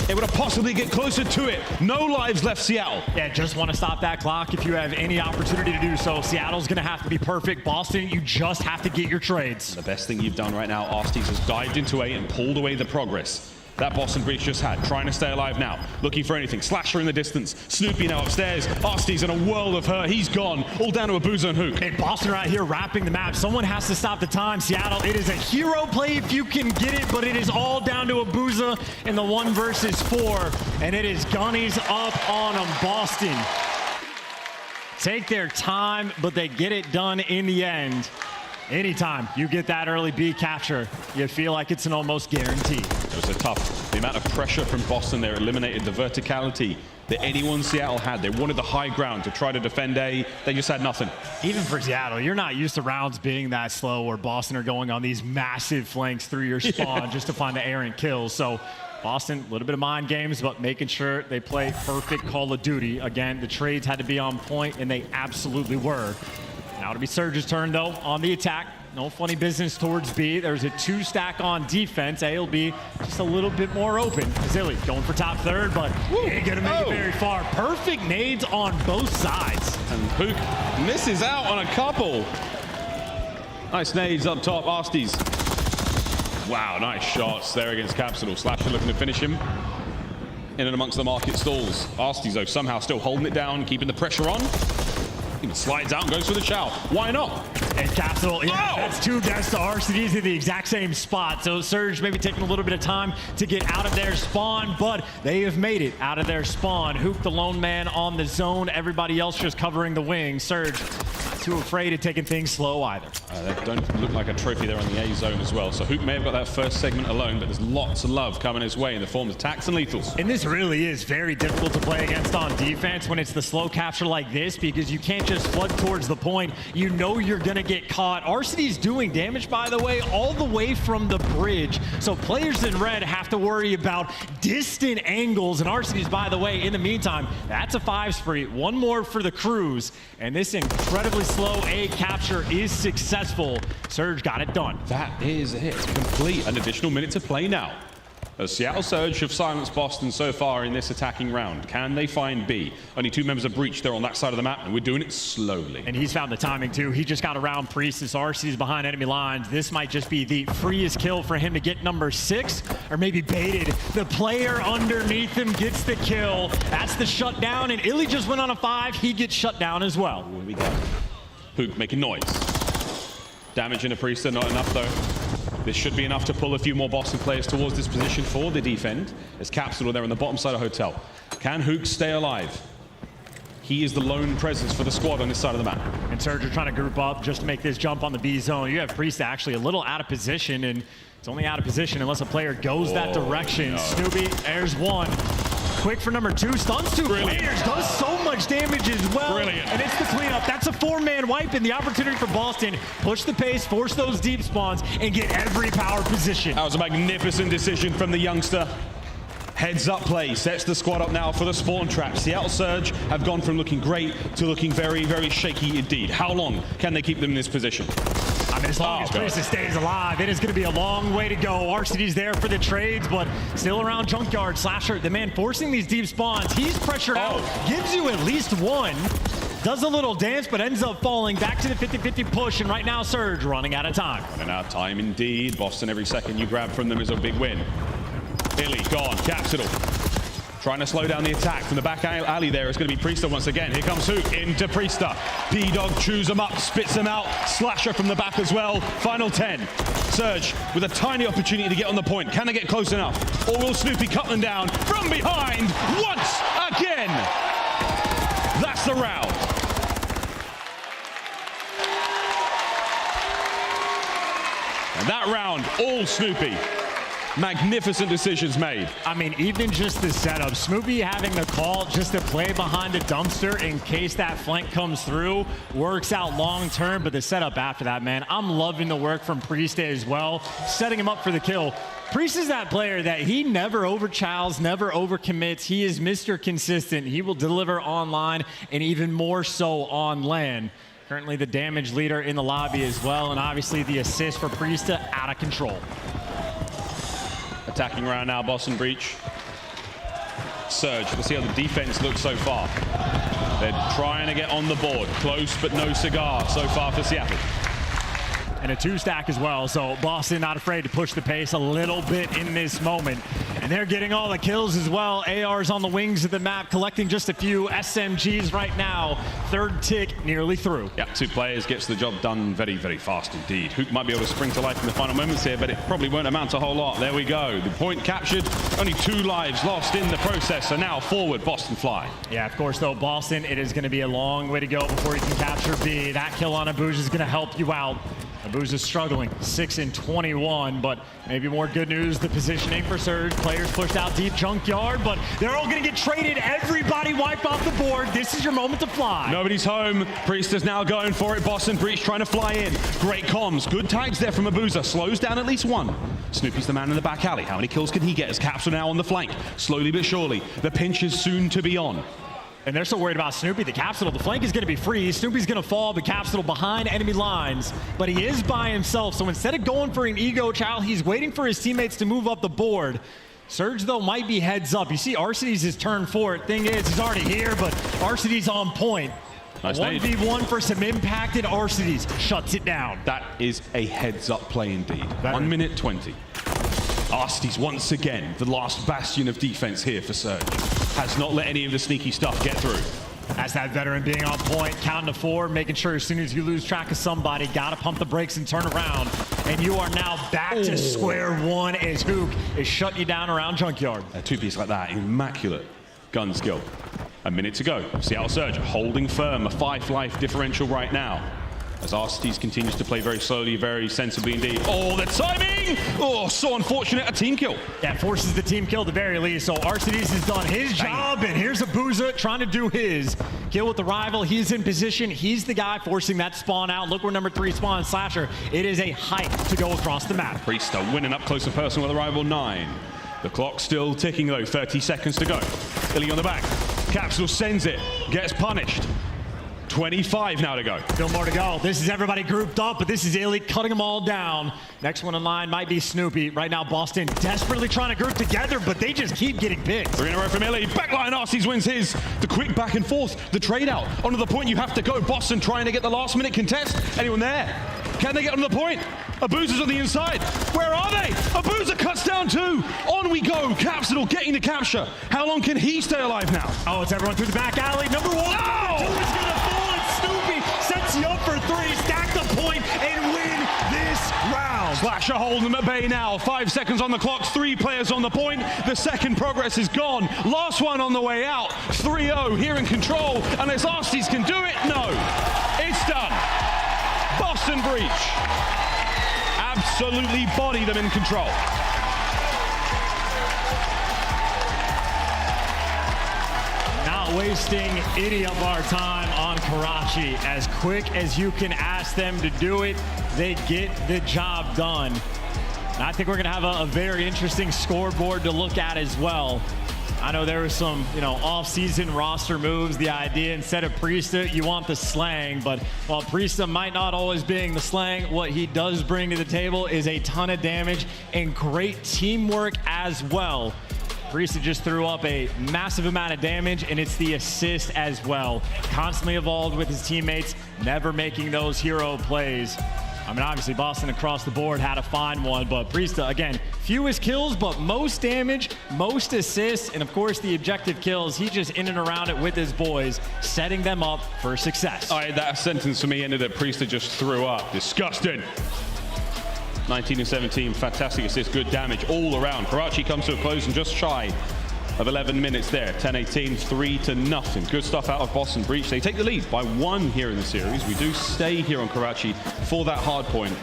S: It would have possibly get closer to it. No lives left, Seattle.
A: Yeah, just want to stop that clock if you have any opportunity to do so. Seattle's going to have to be perfect. Boston, you just have to get your trades.
S: The best thing you've done right now, Arcitys has dived into A and pulled away the progress that Boston Breach just had, trying to stay alive now, looking for anything. Slasher in the distance. Snoopy now upstairs. Arcitys in a world of hurt. He's gone. All down to Abuzah and Huke.
A: Hey, Boston right here wrapping the map. Someone has to stop the time. Seattle, it is a hero play if you can get it, but it is all down to Abuzah in the 1 versus 4, and it is Gunnies up on them. Boston take their time, but they get it done in the end. Anytime you get that early B capture, you feel like it's an almost guarantee.
S: It was a tough. The amount of pressure from Boston there eliminated the verticality that anyone Seattle had. They wanted the high ground to try to defend A. They just had nothing.
A: Even for Seattle, you're not used to rounds being that slow where Boston are going on these massive flanks through your spawn just to find the errant kills. So Boston, a little bit of mind games, but making sure they play perfect Call of Duty. Again, the trades had to be on point, and they absolutely were. Now it'll be Surge's turn, though, on the attack. No funny business towards B. There's a 2-stack on defense. A will be just a little bit more open. Illey going for top third, but ain't gonna make it very far. Perfect nades on both sides.
S: And Huke misses out on a couple. Nice nades up top, Arcitys. Wow, nice shots there against Capsidal. Slasher looking to finish him in and amongst the market stalls. Arcitys, though, somehow still holding it down, keeping the pressure on. Even slides out and goes for the shout. Why not?
A: And Capsidal, yeah, that's 2 deaths to Arcitys in the exact same spot. So Surge maybe taking a little bit of time to get out of their spawn, but they have made it out of their spawn. Huke, the lone man on the zone. Everybody else just covering the wing. Surge, not too afraid of taking things slow either.
S: They don't look like a trophy there on the A zone as well. So Huke may have got that first segment alone, but there's lots of love coming his way in the form of attacks and lethals.
A: And this really is very difficult to play against on defense when it's the slow capture like this, because you can't just flood towards the point. You know you're going to get caught. Arcity's doing damage, by the way, all the way from the bridge. So players in red have to worry about distant angles. And Arcity's, by the way, in the meantime, that's a 5 spree. 1 more for the Cruise. And this incredibly slow A capture is successful. Surge got it done.
S: That is it. Complete. An additional minute to play now. As Seattle Surge have silenced Boston so far in this attacking round. Can they find B? Only 2 members of Breach there on that side of the map, and we're doing it slowly.
A: And he's found the timing too. He just got around Priestahh. Arcity's behind enemy lines. This might just be the freest kill for him to get number 6, or maybe baited. The player underneath him gets the kill. That's the shutdown, and Illey just went on a 5. He gets shut down as well.
S: Here we go. Huke making noise. Damage into Priestahh, not enough though. This should be enough to pull a few more Boston players towards this position for the defend. There's Capsidal there on the bottom side of Hotel. Can Huke stay alive? He is the lone presence for the squad on this side of the map.
A: And Surge are trying to group up just to make this jump on the B zone. You have Priestahh actually a little out of position, and it's only out of position unless a player goes that direction. No. Snoopy, there's 1. Quick for number 2, stuns 2 players, does so much damage as well.
S: Brilliant.
A: And it's the cleanup. That's a 4-man wipe, and the opportunity for Boston, push the pace, force those deep spawns, and get every power position.
S: That was a magnificent decision from the youngster. Heads up play, sets the squad up now for the spawn trap. Seattle Surge have gone from looking great to looking very, very shaky indeed. How long can they keep them in this position?
A: I mean, as long as Priestahh stays alive, it is going to be a long way to go. Arcity's there for the trades, but still around Junkyard. Slasher, the man forcing these deep spawns. He's pressured out, gives you at least 1. Does a little dance, but ends up falling back to the 50-50 push, and right now Surge running out of time.
S: Running out of time indeed. Boston, every second you grab from them is a big win. Illey gone, Capsidal. Trying to slow down the attack from the back alley there. It's going to be Priestahh once again. Here comes Huke into Priestahh. P-Dog chews him up, spits him out. Slasher from the back as well. Final 10. Surge with a tiny opportunity to get on the point. Can they get close enough? Or will Snoopy cut them down from behind once again? That's the round. And that round, all Snoopy. Magnificent decisions made.
A: I mean, even just the setup, Snoopy having the call just to play behind the dumpster in case that flank comes through works out long term, but the setup after that, man, I'm loving the work from Priestahh as well, setting him up for the kill. Priestahh's that player that he never overchows, never overcommits. He is Mr. Consistent. He will deliver online and even more so on land. Currently the damage leader in the lobby as well, and obviously the assist for Priestahh out of control.
S: Attacking round now, Boston Breach. Surge. Let's see how the defense looks so far. They're trying to get on the board. Close, but no cigar so far for Seattle.
A: And a 2-stack as well, so Boston not afraid to push the pace a little bit in this moment. And they're getting all the kills as well. AR's on the wings of the map, collecting just a few SMGs right now. Third tick nearly through.
S: Yeah, 2 players gets the job done very, very fast indeed. Huke might be able to spring to life in the final moments here, but it probably won't amount to a whole lot. There we go. The point captured, only 2 lives lost in the process, so now forward, Boston fly.
A: Yeah, of course, though, Boston, it is going to be a long way to go before you can capture B. That kill on Abuzah is going to help you out. Abuzah struggling, 6 and 21, but maybe more good news, the positioning for Surge. Players pushed out deep junkyard, but they're all gonna get traded. Everybody wiped off the board. This is your moment to fly.
S: Nobody's home. Priestahh's now going for it. Boston Breach trying to fly in. Great comms. Good tags there from Abuzah. Slows down at least one. Snoopy's the man in the back alley. How many kills can he get as Capsidal now on the flank? Slowly but surely, the pinch is soon to be on.
A: And they're so worried about Snoopy. The Capsidal, the flank is going to be free. Snoopy's going to fall, the Capsidal behind enemy lines. But he is by himself, so instead of going for an ego child, he's waiting for his teammates to move up the board. Surge, though, might be heads up. You see Arcitys is turn for it. Thing is, he's already here, but Arcitys on point.
S: Nice
A: 1v1 for some impact, and Arcitys shuts it down.
S: That is a heads-up play indeed. 1 minute 20. Arcitys once again, the last bastion of defense here for Surge. Has not let any of the sneaky stuff get through.
A: That's that veteran being on point, counting to 4, making sure as soon as you lose track of somebody, gotta pump the brakes and turn around. And you are now back to square one as Huke is shutting you down around junkyard.
S: A 2-piece like that, immaculate gun skill. A minute to go. Seattle Surge holding firm, a 5-life differential right now. As Arcitys continues to play very slowly, very sensibly indeed. Oh, the timing! Oh, so unfortunate, a team kill.
A: That forces the team kill at the very least. So Arcitys has done his job, and here's Abuzah trying to do his. Kill with the rival, he's in position. He's the guy forcing that spawn out. Look where number 3 spawn, Slasher. It is a hike to go across the map.
S: Priestahh winning up close and personal with the rival 9. The clock's still ticking though, 30 seconds to go. Illey on the back. Capsidal sends it, gets punished. 25 now to go.
A: Still more to go. This is everybody grouped up, but this is Illey cutting them all down. Next one in line might be Snoopy. Right now, Boston desperately trying to group together, but they just keep getting picked.
S: 3 in a row from Illey. Backline, Arcitys wins his. The quick back and forth, the trade out. Onto the point you have to go. Boston trying to get the last minute contest. Anyone there? Can they get onto the point? Abuzah's on the inside. Where are they? Abuzah cuts down 2. On we go. Capsidal getting the capture. How long can he stay alive now?
A: Oh, it's everyone through the back alley. Number 1.
S: No!
A: 2 is gonna fall. Snoopy sets you up for 3. Stack the point and win this round.
S: Slasher holding them at bay now. 5 seconds on the clock. 3 players on the point. The second progress is gone. Last one on the way out. 3-0 here in control. Unless Arcitys can do it, no. It's done. Boston Breach. Absolutely body them in control.
A: Not wasting any of our time on Karachi. As quick as you can ask them to do it, they get the job done. And I think we're going to have a very interesting scoreboard to look at as well. I know there was some, off-season roster moves. The idea, instead of Priestahh, you want the slang. But while Priestahh might not always being the slang, what he does bring to the table is a ton of damage and great teamwork as well. Priestahh just threw up a massive amount of damage, and it's the assist as well. Constantly involved with his teammates, never making those hero plays. I mean, obviously, Boston across the board had to find one, but Priestahh, again, fewest kills, but most damage, most assists, and of course, the objective kills. He's just in and around it with his boys, setting them up for success.
S: All right, that sentence for me ended at Priestahh just threw up. Disgusting. 19 and 17, fantastic assist, good damage all around. Karachi comes to a close and just shy of 11 minutes there. 10-18, 3-0. Good stuff out of Boston Breach. They take the lead by 1 here in the series. We do stay here on Karachi for that hard point.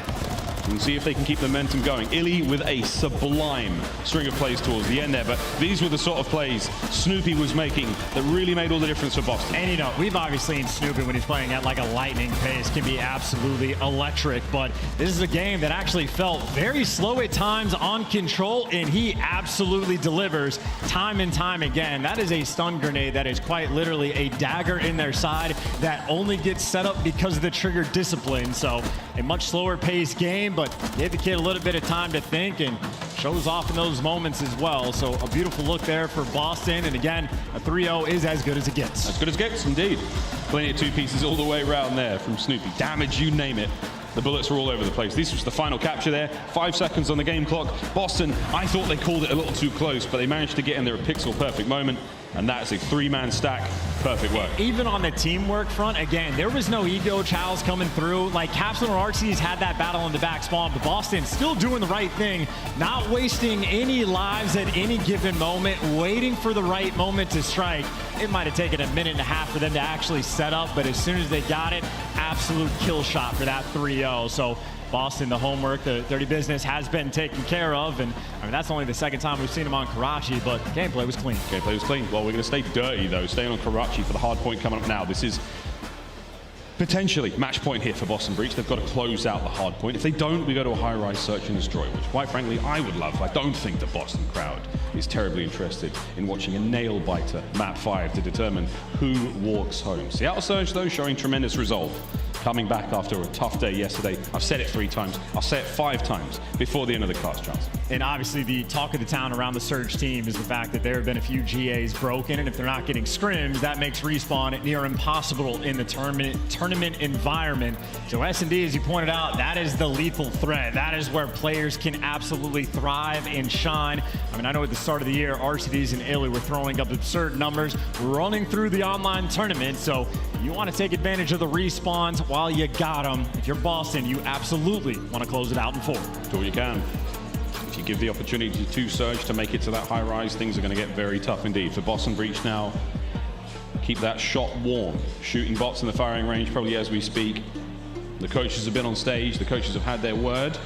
S: And see if they can keep the momentum going. Illey with a sublime string of plays towards the end there, but these were the sort of plays Snoopy was making that really made all the difference for Boston.
A: And we've obviously seen Snoopy when he's playing at like a lightning pace can be absolutely electric, but this is a game that actually felt very slow at times on control, and he absolutely delivers time and time again. That is a stun grenade that is quite literally a dagger in their side that only gets set up because of the trigger discipline. So a much slower paced game, but gave the kid a little bit of time to think and shows off in those moments as well. So a beautiful look there for Boston. And again, a 3-0 is as good as it gets.
S: As good as it gets, indeed. Plenty of two pieces all the way around there from Snoopy. Damage, you name it. The bullets were all over the place. This was the final capture there. 5 seconds on the game clock. Boston, I thought they called it a little too close, but they managed to get in there a pixel perfect moment. And that's a 3-man stack. Perfect work.
A: Even on the teamwork front, again, there was no ego chows coming through. Like Capsidal and Arcitys had that battle in the back spawn, but Boston still doing the right thing, not wasting any lives at any given moment, waiting for the right moment to strike. It might have taken a minute and a half for them to actually set up, but as soon as they got it, absolute kill shot for that 3-0. So Boston, the homework, the dirty business has been taken care of. And I mean, that's only the second time we've seen him on Karachi, but gameplay was clean.
S: Gameplay was clean. Well, we're going to stay dirty, though. Staying on Karachi for the hard point coming up now. This is potentially match point here for Boston Breach. They've got to close out the hard point. If they don't, we go to a high-rise search and destroy, which quite frankly, I would love. I don't think the Boston crowd is terribly interested in watching a nail-biter map 5 to determine who walks home. Seattle Surge, though, showing tremendous resolve. Coming back after a tough day yesterday. I've said it 3 times. I'll say it 5 times before the end of the cast, Charles.
A: And obviously the talk of the town around the Surge team is the fact that there have been a few GAs broken, and if they're not getting scrims, that makes respawn near impossible in the tournament environment. So S&D, as you pointed out, that is the lethal threat. That is where players can absolutely thrive and shine. I mean, I know at the start of the year, Arcitys and Illey were throwing up absurd numbers running through the online tournament, so you want to take advantage of the respawns while you got them. If you're Boston, you absolutely want to close it out in 4.
S: Do what you can. If you give the opportunity to Surge to make it to that high rise, things are going to get very tough indeed. For Boston Breach now, keep that shot warm. Shooting bots in the firing range probably as we speak. The coaches have been on stage. The coaches have had their word.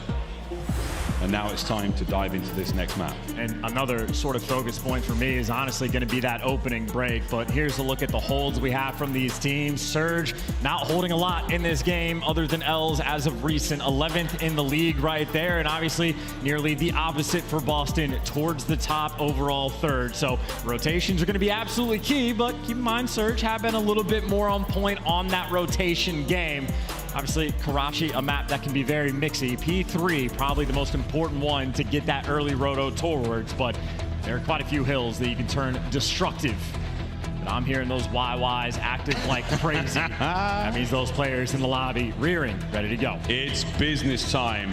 S: And now it's time to dive into this next map.
A: And another sort of focus point for me is honestly going to be that opening break. But here's a look at the holds we have from these teams. Surge not holding a lot in this game other than L's as of recent. 11th in the league right there. And obviously nearly the opposite for Boston towards the top overall 3rd. So rotations are going to be absolutely key. But keep in mind, Surge have been a little bit more on point on that rotation game. Obviously, Karachi, a map that can be very mixy. P3, probably the most important one to get that early roto towards, but there are quite a few hills that you can turn destructive. But I'm hearing those YYs active like crazy. That means those players in the lobby rearing, ready to go.
S: It's business time.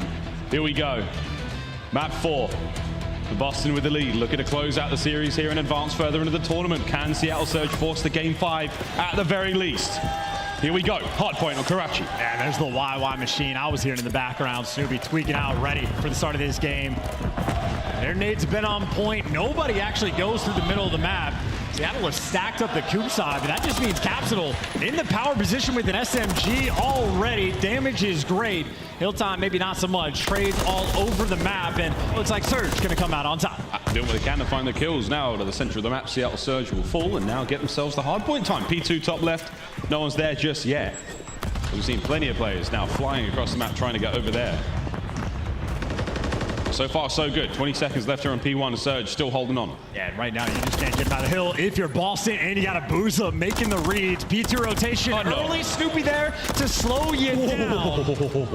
S: Here we go. Map 4. For Boston with the lead, looking to close out the series here and advance further into the tournament. Can Seattle Surge force the game 5 at the very least? Here we go, hard point on Karachi.
A: Yeah, there's the YY machine. I was hearing in the background, Snoopy tweaking out, ready for the start of this game. Their nades have been on point. Nobody actually goes through the middle of the map. Seattle has stacked up the Coop side, but that just means Capsidal in the power position with an SMG already. Damage is great. Hilltime, maybe not so much. Trades all over the map, and looks like Surge gonna come out on top.
S: Doing what they can to find the kills now to the center of the map. Seattle Surge will fall and now get themselves the hard point time. P2 top left, no one's there just yet. We've seen plenty of players now flying across the map trying to get over there. So far, so good. 20 seconds left here on P1. Surge still holding on.
A: Yeah, and right now you just can't get by the hill if you're Boston, and you got Abuzah making the reads. P2 rotation early. Snoopy there to slow you down.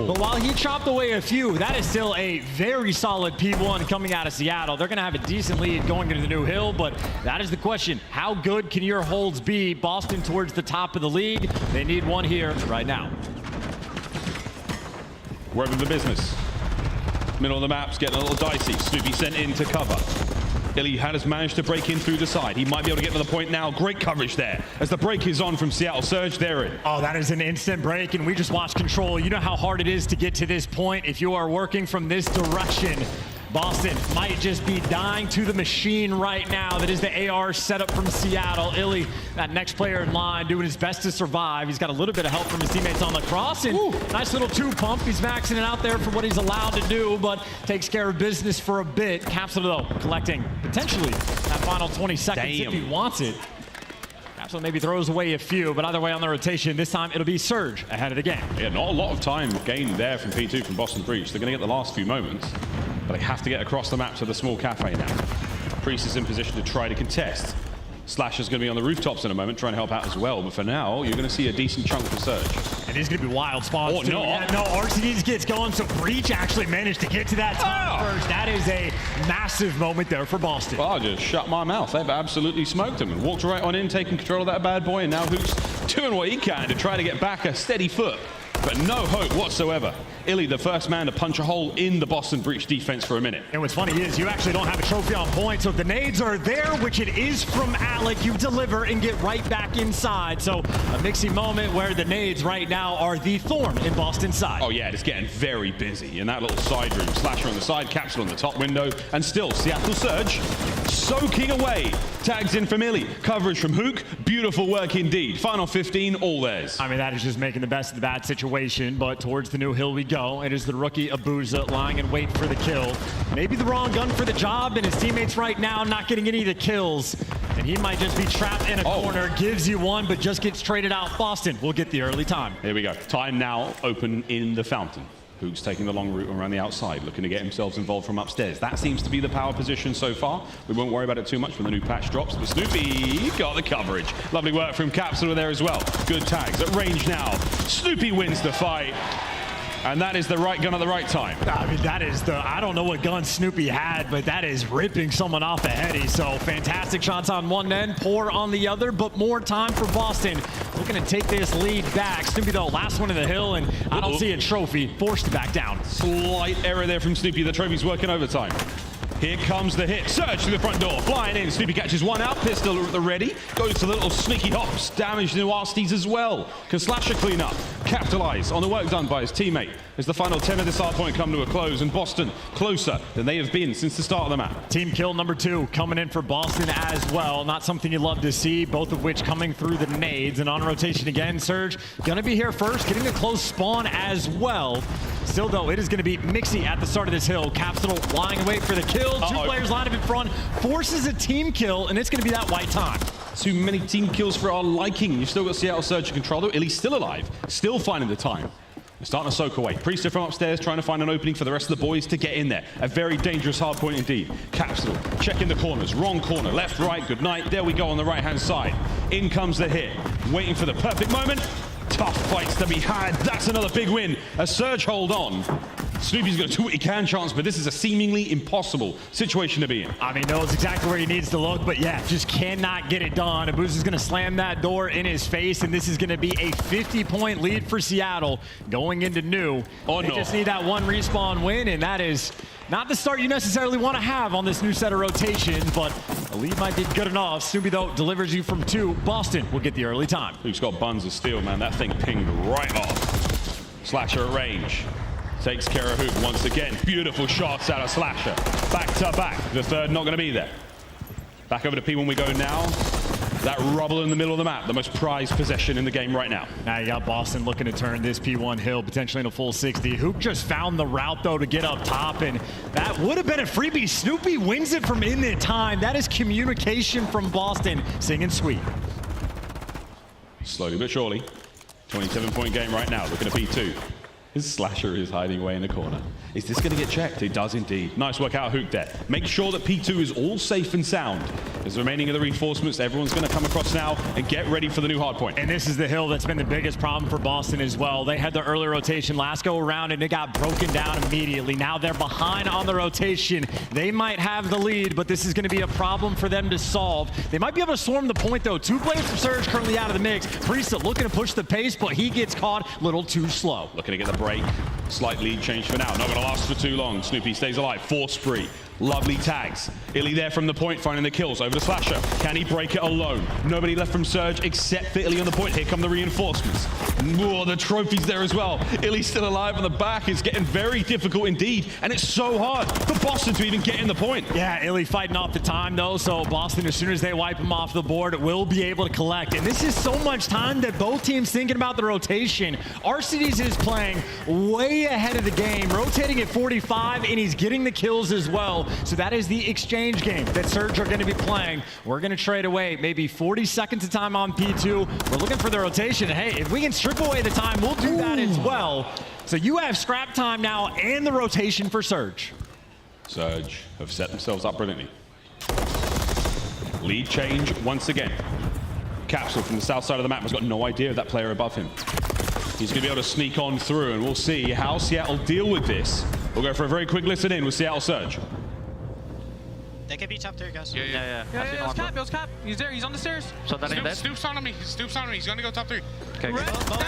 A: But while he chopped away a few, that is still a very solid P1 coming out of Seattle. They're going to have a decent lead going into the new hill, but that is the question. How good can your holds be? Boston towards the top of the league. They need one here right now.
S: We're over the business. Middle of the map's getting a little dicey. Snoopy sent in to cover. Illey has managed to break in through the side. He might be able to get to the point now. Great coverage there. As the break is on from Seattle Surge, they're in.
A: Oh, that is an instant break, and we just watched Control. You know how hard it is to get to this point if you are working from this direction. Boston might just be dying to the machine right now. That is the AR setup from Seattle. Illey, that next player in line, doing his best to survive. He's got a little bit of help from his teammates on the cross, and nice little 2-pump. He's maxing it out there for what he's allowed to do, but takes care of business for a bit. Capsidal, though, collecting potentially that final 20 seconds if he wants it. Capsidal maybe throws away a few, but either way on the rotation, this time it'll be Surge ahead of the game.
S: Yeah, not a lot of time gained there from P2 from Boston Breach. They're going to get the last few moments, but they have to get across the map to the small cafe now. Priestahh is in position to try to contest. Slasher's going to be on the rooftops in a moment, trying to help out as well. But for now, you're going to see a decent chunk for Surge.
A: And he's going to be wild spawns, too.
S: No.
A: Yeah, no, Arcitys gets going, so Breach actually managed to get to that time first. That is a massive moment there for Boston.
S: Well, I just shut my mouth. They've absolutely smoked him and walked right on in, taking control of that bad boy. And now Huke's doing what he can to try to get back a steady foot. But no hope whatsoever. Illey, the first man to punch a hole in the Boston Breach defense for a minute.
A: And what's funny is you actually don't have a trophy on point, so if the nades are there, which it is from Alec, you deliver and get right back inside. So a mixy moment where the nades right now are the thorn in Boston's side.
S: Oh yeah, it's getting very busy in that little side room. Slasher on the side, Capsidal on the top window, and still Seattle Surge soaking away. Tags in from Illey, coverage from Huke. Beautiful work indeed. Final 15, all theirs.
A: I mean, that is just making the best of the bad situation, but towards the new hill we go. It is the rookie Abuzah lying in wait for the kill. Maybe the wrong gun for the job, and his teammates right now not getting any of the kills. And he might just be trapped in a corner, gives you one, but just gets traded out. Boston will get the early time.
S: Here we go. Time now open in the fountain. Huke's taking the long route around the outside, looking to get himself involved from upstairs. That seems to be the power position so far. We won't worry about it too much when the new patch drops, but Snoopy got the coverage. Lovely work from Capsidal there as well. Good tags at range now. Snoopy wins the fight. And that is the right gun at the right time.
A: I mean, that is the, I don't know what gun Snoopy had, but that is ripping someone off the heady. So fantastic shots on one end, poor on the other, but more time for Boston. Looking to take this lead back. Snoopy, though, last one in the hill, and I don't see a trophy. Forced to back down.
S: Slight error there from Snoopy. The trophy's working overtime. Here comes the hit. Surge through the front door. Flying in. Snoopy catches one out. Pistol at the ready. Goes to the little sneaky hops. Damage to Arcitys as well. Can Slasher clean up? Capitalize on the work done by his teammate as the final 10 of this hard point come to a close, and Boston closer than they have been since the start of the map.
A: Team kill number 2 coming in for Boston as well. Not something you love to see, both of which coming through the nades. And on rotation again, Surge gonna be here first, getting a close spawn as well. Still though, it is gonna be Mixy at the start of this hill. Capsidal lying in wait for the kill. Two players line up in front, forces a team kill, and it's gonna be that white time.
S: Too many team kills for our liking. You've still got Seattle Surge in control though. Illey's still alive, still finding the time. They're starting to soak away. Priestahh from upstairs trying to find an opening for the rest of the boys to get in there. A very dangerous hard point indeed. Capsidal checking the corners. Wrong corner. Left, right. Good night. There we go on the right-hand side. In comes the hit. Waiting for the perfect moment. Tough fights to be had. That's another big win. A Surge hold on. Snoopy's going to do what he can, chance, but this is a seemingly impossible situation to be in.
A: I mean, knows exactly where he needs to look, but yeah, just cannot get it done. Abuzah's going to slam that door in his face, and this is going to be a 50-point lead for Seattle going into new. They just need that one respawn win, and that is not the start you necessarily want to have on this new set of rotation, but the lead might be good enough. Snoopy, though, delivers you from 2. Boston will get the early time.
S: Who's got buns of steel, man. That thing pinged right off. Slasher at range. Takes care of Huke once again. Beautiful shots out of Slasher. Back to back. The third not going to be there. Back over to P when we go now. That rubble in the middle of the map, the most prized possession in the game right now.
A: Now you got Boston looking to turn this P1 hill potentially in a full 60. Huke just found the route, though, to get up top, and that would have been a freebie. Snoopy wins it from in the time. That is communication from Boston, singing sweet.
S: Slowly but surely. 27-point game right now, looking at P2. His Slasher is hiding away in the corner. Is this going to get checked? It does indeed. Nice work out, Huke there. Make sure that P2 is all safe and sound. As the remaining of the reinforcements, everyone's going to come across now and get ready for the new hard point.
A: And this is the hill that's been the biggest problem for Boston as well. They had the early rotation last go around, and it got broken down immediately. Now they're behind on the rotation. They might have the lead, but this is going to be a problem for them to solve. They might be able to swarm the point, though. 2 players for Surge currently out of the mix. Priestahh looking to push the pace, but he gets caught a little too slow.
S: Looking to get the break. Slight lead change for now. Not going to last for too long. Snoopy stays alive. 4 spree. Lovely tags. Illey there from the point, finding the kills. Over to Slasher. Can he break it alone? Nobody left from Surge except for Illey on the point. Here come the reinforcements. Whoa, the trophies there as well. Illey's still alive on the back. It's getting very difficult indeed. And it's so hard for Boston to even get in the point.
A: Yeah, Illey fighting off the time, though. So Boston, as soon as they wipe him off the board, will be able to collect. And this is so much time that both teams thinking about the rotation. Arcitys is playing way ahead of the game, rotating at 45, and he's getting the kills as well. So that is the exchange game that Surge are going to be playing. We're going to trade away maybe 40 seconds of time on P2. We're looking for the rotation. Hey, if we can strip away the time, we'll do that as well. So you have scrap time now and the rotation for Surge.
S: Surge have set themselves up brilliantly. Lead change once again. Capsidal from the south side of the map has got no idea of that player above him. He's going to be able to sneak on through, and we'll see how Seattle deal with this. We'll go for a very quick listen in with Seattle Surge.
H: They could be top 3, guys.
T: Yeah, it was Cap, it was Cap. He's there, he's on the stairs.
U: So Snoop's on me, Snoop's on me. He's gonna go top 3.
T: Okay, good.
U: I've
T: Top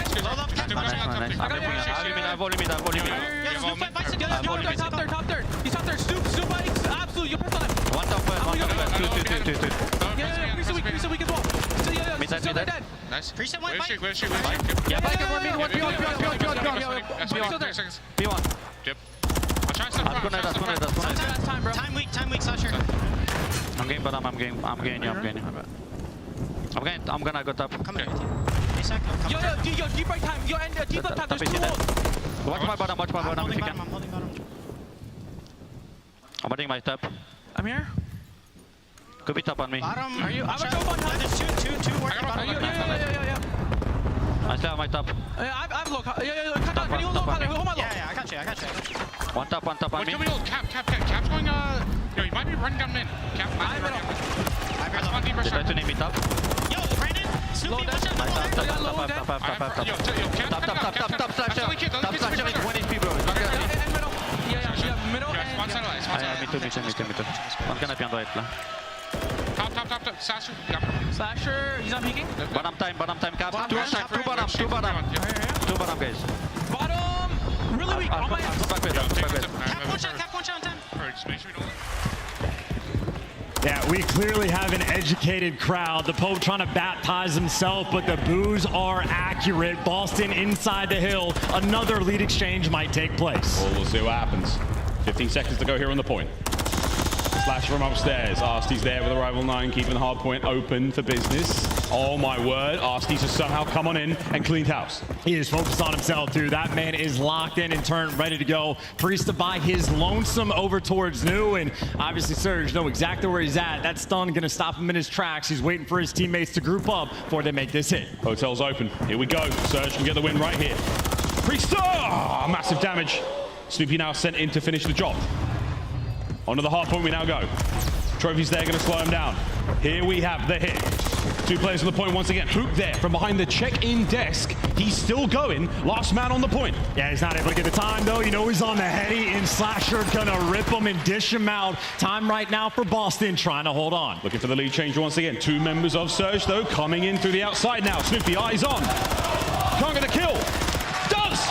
T: third. He's top third. Snoop, absolutely, you pressed on him.
O: One top, two.
T: Yeah, Priestahh weak as well.
O: Mid dead.
U: Nice.
H: Priestahh went bike.
O: Yeah, bike and one. B1.
U: Yep. I'll try stuff.
H: Time, bro. Time weak, Slasher.
O: I'm getting bottom, I'm getting you. I'm gonna go top.
H: Come here.
T: Yo, deep right time. Yo, and deep left time. There's 2 holes.
O: Watch my bottom if you can.
H: I'm holding bottom.
O: I'm holding my top.
T: I'm here.
O: Could be top on me.
H: Bottom.
T: Are you? I'm a top on top.
H: There's two working bottom.
T: Yeah.
O: I still have my top.
T: I'm low. Yeah. Can you hold my low?
H: Yeah, I got you.
O: One top on me.
U: Can we hold Cap? Cap's going, yo, he might be running down mid. Cap might be running down mid. That's one deep rush.
O: Try to name me top.
H: Yo, Brandon, Snoopy, watch out.
O: Top.
U: Yo, Cap,
O: Top slasher is 1 HP, bro.
T: Yeah, middle.
U: One side light.
O: Me too. One can behind right.
U: Top. Slasher.
T: Slasher, he's not peeking.
O: Bottom time, Cap. Two bottom. Two bottom, guys.
T: Bottom, really weak. On my ass.
O: Back with.
H: Cap one shot on time.
U: Just make sure we don't.
A: Yeah, we clearly have an educated crowd. The Pope trying to baptize himself, but the boos are accurate. Boston inside the hill. Another lead exchange might take place.
S: Well, we'll see what happens. 15 seconds to go here on the point. Slash from upstairs. Arcitys there with a rival 9, keeping the hard point open for business. Oh my word, Arcitys has somehow come on in and cleaned house.
A: He is focused on himself too. That man is locked in and turned, ready to go. Priestahh by his lonesome over towards New, and obviously Surge know exactly where he's at. That stun gonna stop him in his tracks. He's waiting for his teammates to group up before they make this hit.
S: Hotel's open. Here we go. Surge can get the win right here. Priestahh! Massive damage. Snoopy now sent in to finish the job. Onto the hard point we now go. Trophy's there, gonna slow him down. Here we have the hit. 2 players on the point once again. Huke there from behind the check-in desk. He's still going. Last man on the point.
A: Yeah, he's not able to get the time though. You know he's on the heady, and Slasher gonna rip him and dish him out. Time right now for Boston trying to hold on.
S: Looking for the lead changer once again. 2 members of Surge though coming in through the outside now. Snoopy eyes on. Can't get a kill. Does!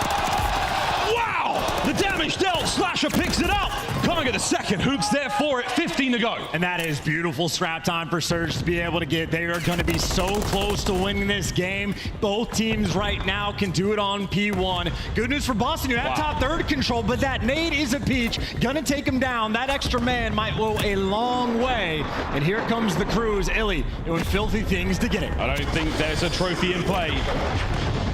S: Wow! The damage dealt. Slasher picks it up. Can't get a second. Huke's there for it. 15 to go.
A: And that is beautiful scrap time for Surge to be able to get. They are going to be so close to winning this game. Both teams right now can do it on P1. Good news for Boston. You have top third control, but that nade is a peach. Gonna take him down. That extra man might go a long way. And here comes the Cruise. Illey doing filthy things to get it.
S: I don't think there's a trophy in play.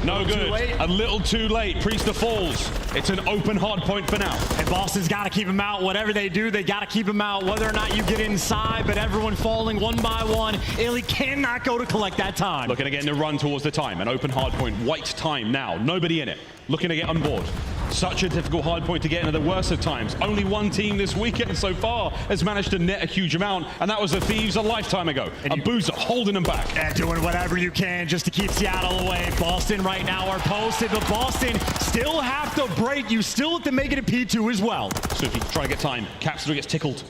S: No good. A little too late. Priestahh falls. It's an open hard point for now.
A: And Boston's got to keep him out. Whatever they do, they got to keep him out. Whether or not you get inside, but everyone falling one by one. Illey cannot go to collect that time.
S: Looking again to run towards the time. An open hard point. White time now. Nobody in it. Looking to get on board. Such a difficult hard point to get into the worst of times. Only one team this weekend so far has managed to net a huge amount, and that was the Thieves a lifetime ago. Abuzah holding them back.
A: And doing whatever you can just to keep Seattle away. Boston right now are posted, but Boston still have to break. You still have to make it a P2 as well.
S: Snoopy trying to get time. Capsidal gets tickled.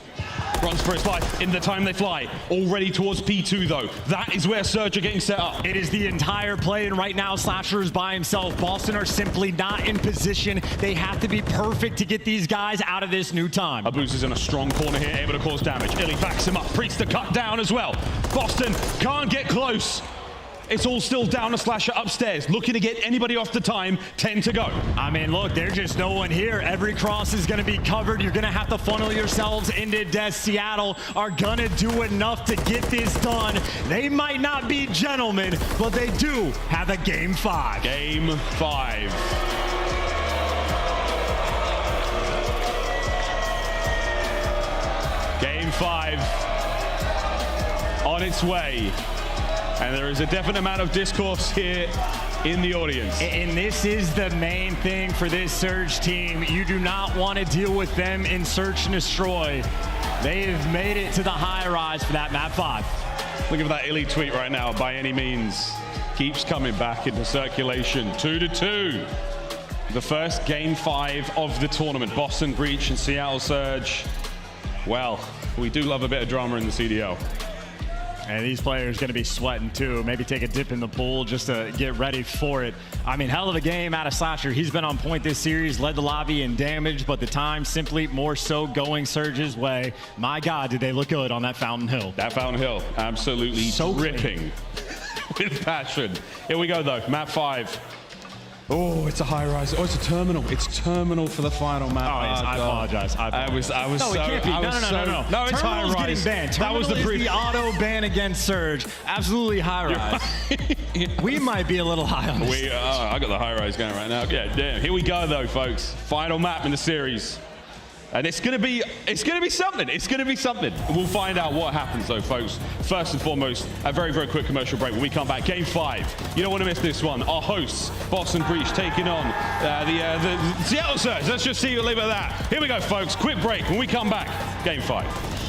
S: Runs for his life in the time they fly. Already towards P2 though. That is where Surge are getting set up.
A: It is the entire play, and right now Slasher is by himself. Boston are simply not in position. They have to be perfect to get these guys out of this new time.
S: Abuzah's in a strong corner here, able to cause damage. Illey backs him up. Priestahh cut down as well. Boston can't get close. It's all still down to Slasher upstairs, looking to get anybody off the time. 10 to go.
A: I mean, look, there's just no one here. Every cross is going to be covered. You're going to have to funnel yourselves into death. Seattle are going to do enough to get this done. They might not be gentlemen, but they do have a Game 5.
S: Game 5. Game 5 on its way. And there is a definite amount of discourse here in the audience.
A: And this is the main thing for this Surge team. You do not want to deal with them in Search and Destroy. They have made it to the high rise for that map 5.
S: Looking for that Illey tweet right now, by any means. Keeps coming back into circulation. 2-2. The first game 5 of the tournament. Boston Breach and Seattle Surge. Well, we do love a bit of drama in the CDL.
A: And these players going to be sweating too. Maybe take a dip in the pool just to get ready for it. I mean, hell of a game out of Slasher. He's been on point this series, led the lobby in damage, but the time simply more so going Surge's way. My God, did they look good on that Fountain Hill.
S: That Fountain Hill, absolutely so dripping with passion. Here we go though, map 5. Oh, it's a high rise. Oh, it's a terminal. It's terminal for the final map.
A: Oh, yes, I apologize.
S: I was
A: no,
S: so.
A: it can't be. No.
S: No, it's high
A: Terminal's
S: rise.
A: getting banned.
S: That was the
A: the auto ban against Surge. Absolutely high rise. We might be a little high on this.
S: I got the high rise going right now. Yeah, damn. Here we go though, folks. Final map in the series. And it's gonna be something. It's gonna be something. We'll find out what happens though, folks. First and foremost, a very, very quick commercial break. When we come back, game 5. You don't want to miss this one. Our hosts, Boston Breach, taking on the Seattle Surge. Let's just see you leave it at that. Here we go, folks. Quick break. When we come back, game 5.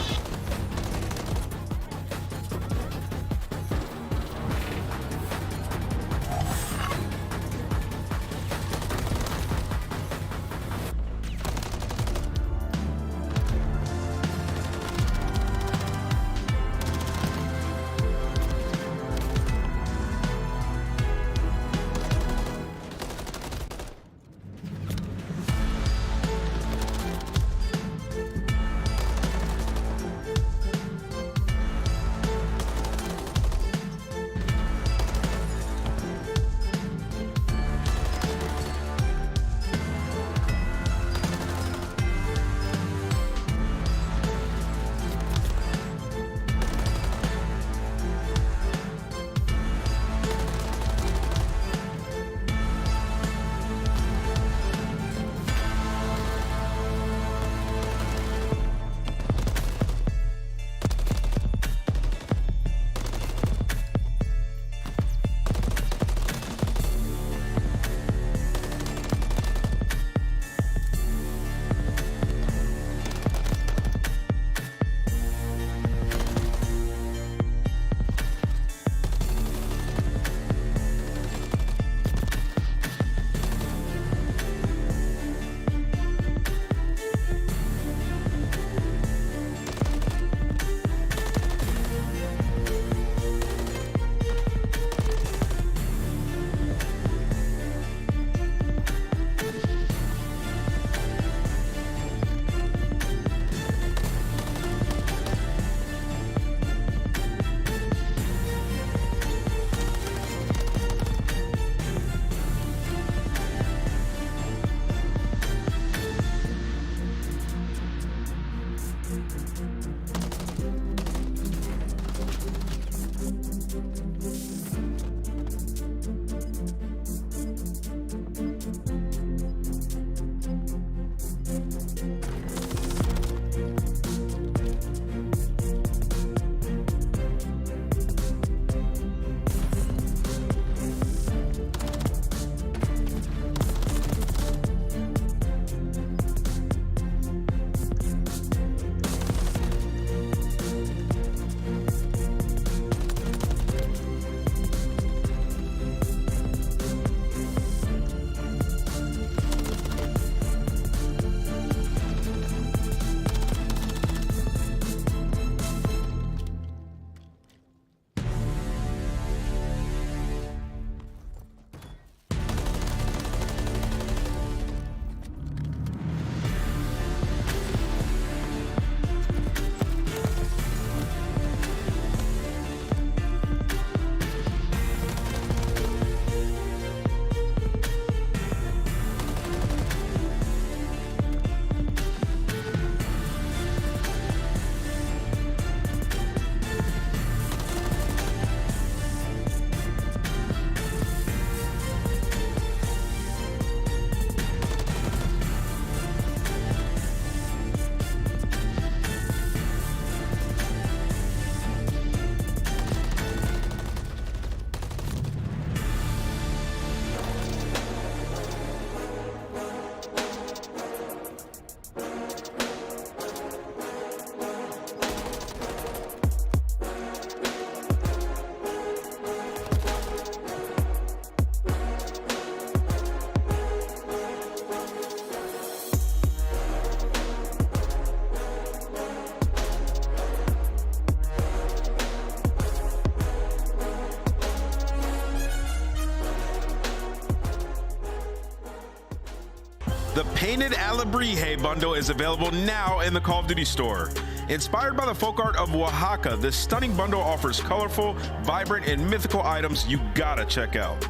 D: The painted aBeZy bundle is available now in the Call of Duty store. Inspired by the folk art of Oaxaca, this stunning bundle offers colorful, vibrant, and mythical items you gotta check out.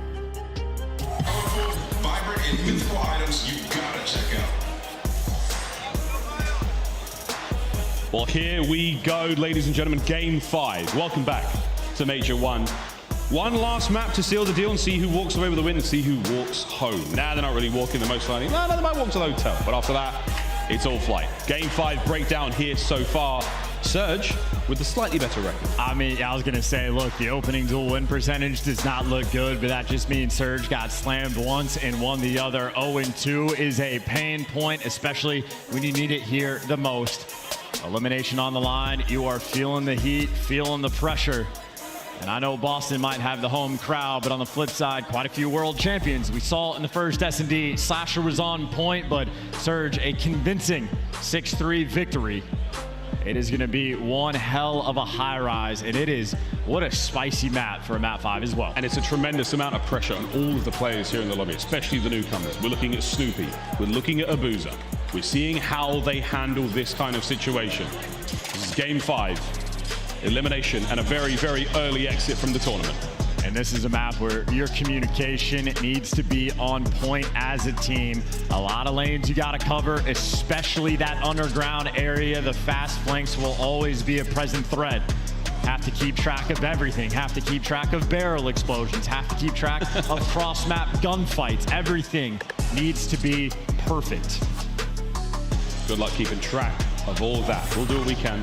D: Colorful, vibrant, and mythical items you gotta check out.
S: Well, here we go, ladies and gentlemen. Game 5. Welcome back to Major 1. One last map to seal the deal and see who walks away with the win and see who walks home. Now they're not really walking the most likely. No, they might walk to the hotel, but after that, it's all flight. Game 5 breakdown here so far. Surge with the slightly better record.
A: I mean, I was going to say, look, the opening duel win percentage does not look good, but that just means Surge got slammed once and won the other. 0-2 is a pain point, especially when you need it here the most. Elimination on the line. You are feeling the heat, feeling the pressure. And I know Boston might have the home crowd, but on the flip side, quite a few world champions. We saw it in the first S&D. Slasher was on point, but Surge, a convincing 6-3 victory. It is going to be one hell of a high rise, and it is, what a spicy map for a map 5 as well.
S: And it's a tremendous amount of pressure on all of the players here in the lobby, especially the newcomers. We're looking at Snoopy. We're looking at Abuzah. We're seeing how they handle this kind of situation. This is game 5. Elimination and a very, very early exit from the tournament.
A: And this is a map where your communication needs to be on point as a team. A lot of lanes you got to cover, especially that underground area. The fast flanks will always be a present threat. Have to keep track of everything. Have to keep track of barrel explosions. Have to keep track of cross-map gunfights. Everything needs to be perfect.
S: Good luck keeping track of all of that. We'll do what we can.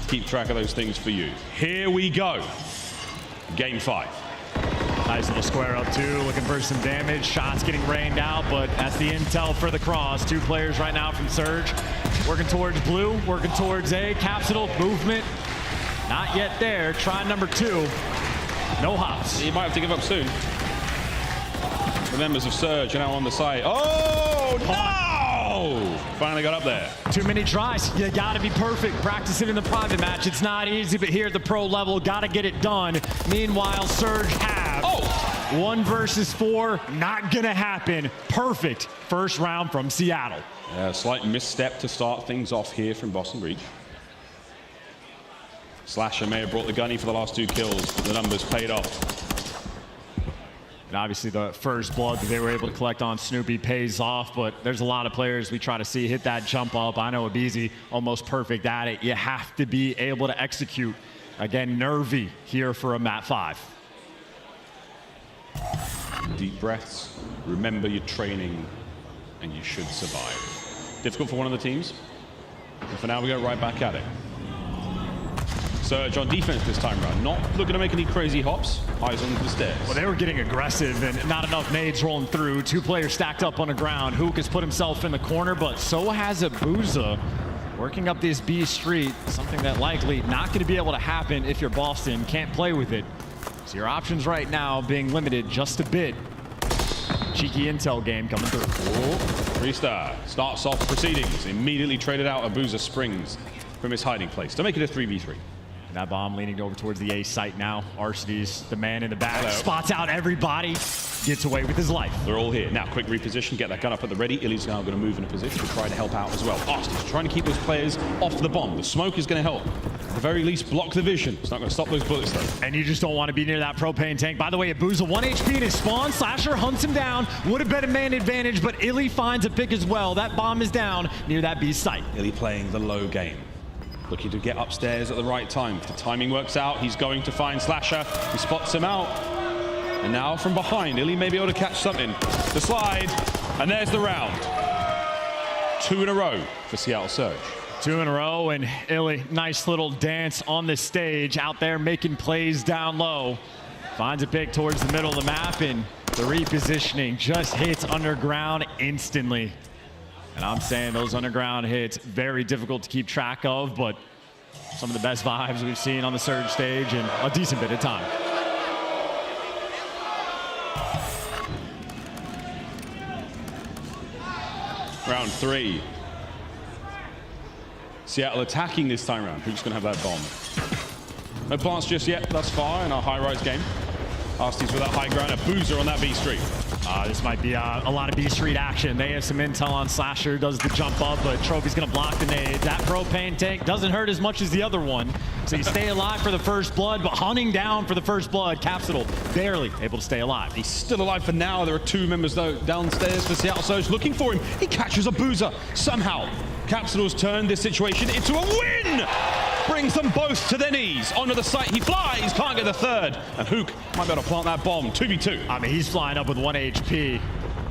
S: Keep track of those things for you. Here we go. Game 5.
A: Nice little square up two, looking for some damage. Shots getting rained out, but that's the intel for the cross. 2 players right now from Surge. Working towards blue, working towards A. Capsidal, movement. Not yet there. Try number 2. No hops.
S: He might have to give up soon. The members of Surge are now on the side. Oh, no! Finally got up there.
A: Too many tries. You gotta be perfect. Practice it in the private match. It's not easy, but here at the pro level, gotta get it done. Meanwhile, Surge have 1 versus 4. Not gonna happen. Perfect first round from Seattle.
S: Yeah, slight misstep to start things off here from Boston Breach. Slasher may have brought the gunny for the last 2 kills. The numbers paid off.
A: And obviously the first blood that they were able to collect on Snoopy pays off, but there's a lot of players we try to see hit that jump up. I know aBeZy almost perfect at it. You have to be able to execute. Again, nervy here for a map 5.
S: Deep breaths. Remember your training, and you should survive. Difficult for one of the teams, but for now we go right back at it. Surge on defense this time around, not looking to make any crazy hops. Eyes on the stairs.
A: Well, they were getting aggressive and not enough nades rolling through. 2 players stacked up on the ground. Huke has put himself in the corner, but so has Abuzah working up this B street. Something that likely not going to be able to happen if you're Boston. Can't play with it. So your options right now being limited just a bit. Cheeky intel game coming through.
S: Priestahh starts off proceedings. Immediately traded out Abuzah Springs from his hiding place to make it a 3v3.
A: That bomb leaning over towards the A site now. Arcitys, the man in the back,
S: Hello.
A: spots out everybody, gets away with his life.
S: They're all here. Now, quick reposition, get that gun up at the ready. Illey's now going to move in a position to try to help out as well. Arcitys trying to keep those players off the bomb. The smoke is going to help. At the very least, block the vision. It's not going to stop those bullets, though.
A: And you just don't want to be near that propane tank. By the way, Abuzah 1 HP in his spawn. Slasher hunts him down. Would have been a man advantage, but Illey finds a pick as well. That bomb is down near that B site.
S: Illey playing the low game. Looking to get upstairs at the right time. If the timing works out, he's going to find Slasher. He spots him out. And now from behind, Illey may be able to catch something. The slide, and there's the round. 2 in a row for Seattle Surge.
A: 2 in a row, and Illey, nice little dance on the stage, out there making plays down low. Finds a pick towards the middle of the map, and the repositioning just hits underground instantly. And I'm saying those underground hits, very difficult to keep track of, but some of the best vibes we've seen on the Surge stage in a decent bit of time.
S: Round 3. Seattle attacking this time around. Who's going to have that bomb? No plants just yet thus far in our high-rise game. Arcitys with that high ground. Abuzah on that B street.
A: This might be a lot of B Street action. They have some intel on Slasher, does the jump up, but Trophy's gonna block the nade. That propane tank doesn't hurt as much as the other one. So you stay alive for the first blood, but hunting down for the first blood. Capsidal barely able to stay alive.
S: He's still alive for now. There are 2 members though downstairs for Seattle Surge looking for him. He catches Abuzah somehow. Capsidal's turned this situation into a win! Brings them both to their knees. Onto the site he flies, can't get the third. And Huke might be able to plant that bomb. 2v2.
A: I mean, he's flying up with 1 HP.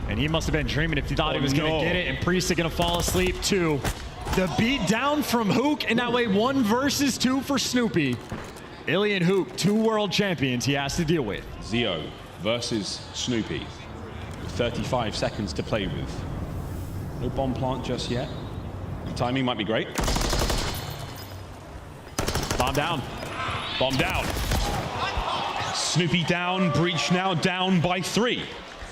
A: And he must have been dreaming if he thought he was going to get it. And Priestahh going to fall asleep too. The beat down from Huke, and that way 1 versus 2 for Snoopy. Illey and Huke, 2 world champions he has to deal with.
S: Zio versus Snoopy. With 35 seconds to play with. No bomb plant just yet. The timing might be great.
A: Bomb down.
S: Bomb down. Snoopy down. Breach now down by 3.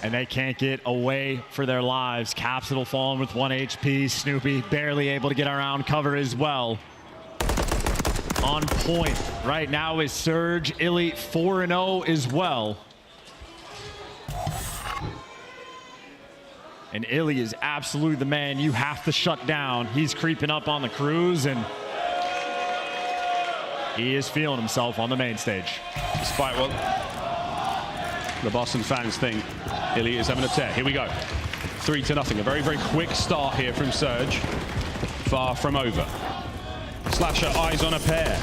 A: And they can't get away for their lives. Capsidal falling with 1 HP. Snoopy barely able to get around cover as well. On point right now is Surge. Illey 4-0 as well. And Illey is absolutely the man you have to shut down. He's creeping up on the cruise, and he is feeling himself on the main stage.
S: Despite what the Boston fans think, Illey is having a tear. Here we go. 3-0. A very, very quick start here from Surge. Far from over. Slasher eyes on a pair.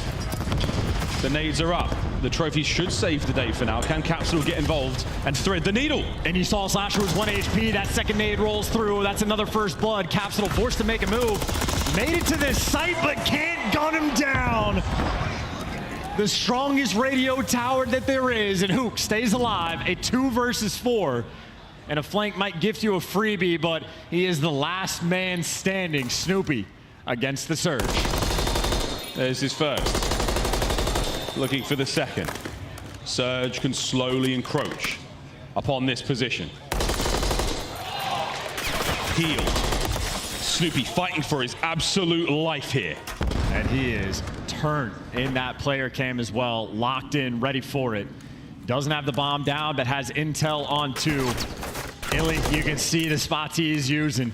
S: The nades are up. The trophy should save the day for now. Can Capsidal get involved and thread the needle?
A: And you saw Slasher was 1 HP. That second nade rolls through. That's another first blood. Capsidal forced to make a move. Made it to this site, but can't gun him down. The strongest radio tower that there is, and Huke stays alive. A 2 versus 4. And a flank might gift you a freebie, but he is the last man standing. Snoopy against the Surge.
S: There's his first. Looking for the second. Surge can slowly encroach upon this position. Healed. Snoopy fighting for his absolute life here.
A: And he is turned in that player cam as well. Locked in, ready for it. Doesn't have the bomb down, but has intel on 2. Illey, you can see the spots he is using.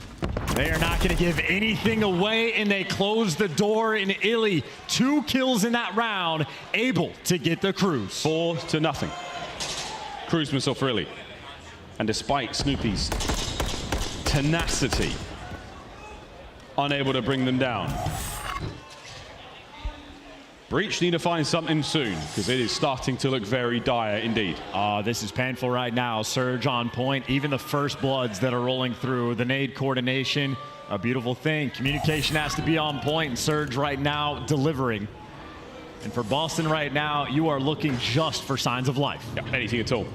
A: They are not going to give anything away, and they close the door. And Illey, 2 kills in that round, able to get the cruise.
S: 4-0. Cruise missile for Illey. And despite Snoopy's tenacity, unable to bring them down. Breach need to find something soon, because it is starting to look very dire indeed.
A: This is painful right now. Surge on point. Even the first bloods that are rolling through. The nade coordination, a beautiful thing. Communication has to be on point, and Surge right now delivering. And for Boston right now, you are looking just for signs of life.
S: Yeah, anything at all.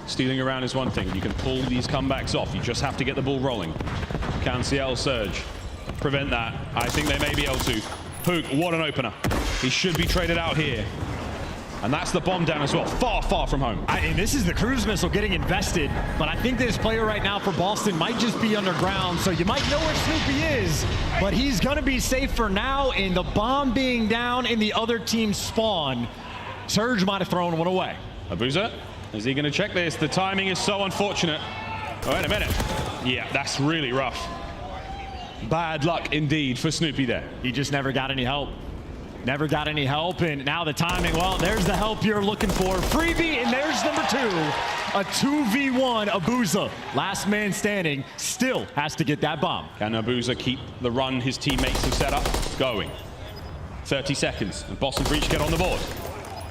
S: Stealing around is one thing. You can pull these comebacks off. You just have to get the ball rolling. Can Seattle Surge prevent that? I think they may be able to. Huke, what an opener. He should be traded out here. And that's the bomb down as well. Far, far from home.
A: And this is the cruise missile getting invested. But I think this player right now for Boston might just be underground. So you might know where Snoopy is. But he's going to be safe for now. And the bomb being down in the other team's spawn, Surge might have thrown one away.
S: Abuzah, is he going to check this? The timing is so unfortunate. Oh, wait a minute. Yeah, that's really rough. Bad luck indeed for Snoopy there.
A: He just never got any help. Never got any help, and now the timing, well, there's the help you're looking for. Freebie, and there's number 2. A 2v1 Abuzah. Last man standing, still has to get that bomb.
S: Can Abuzah keep the run his teammates have set up going? 30 seconds, and Boston Breach get on the board.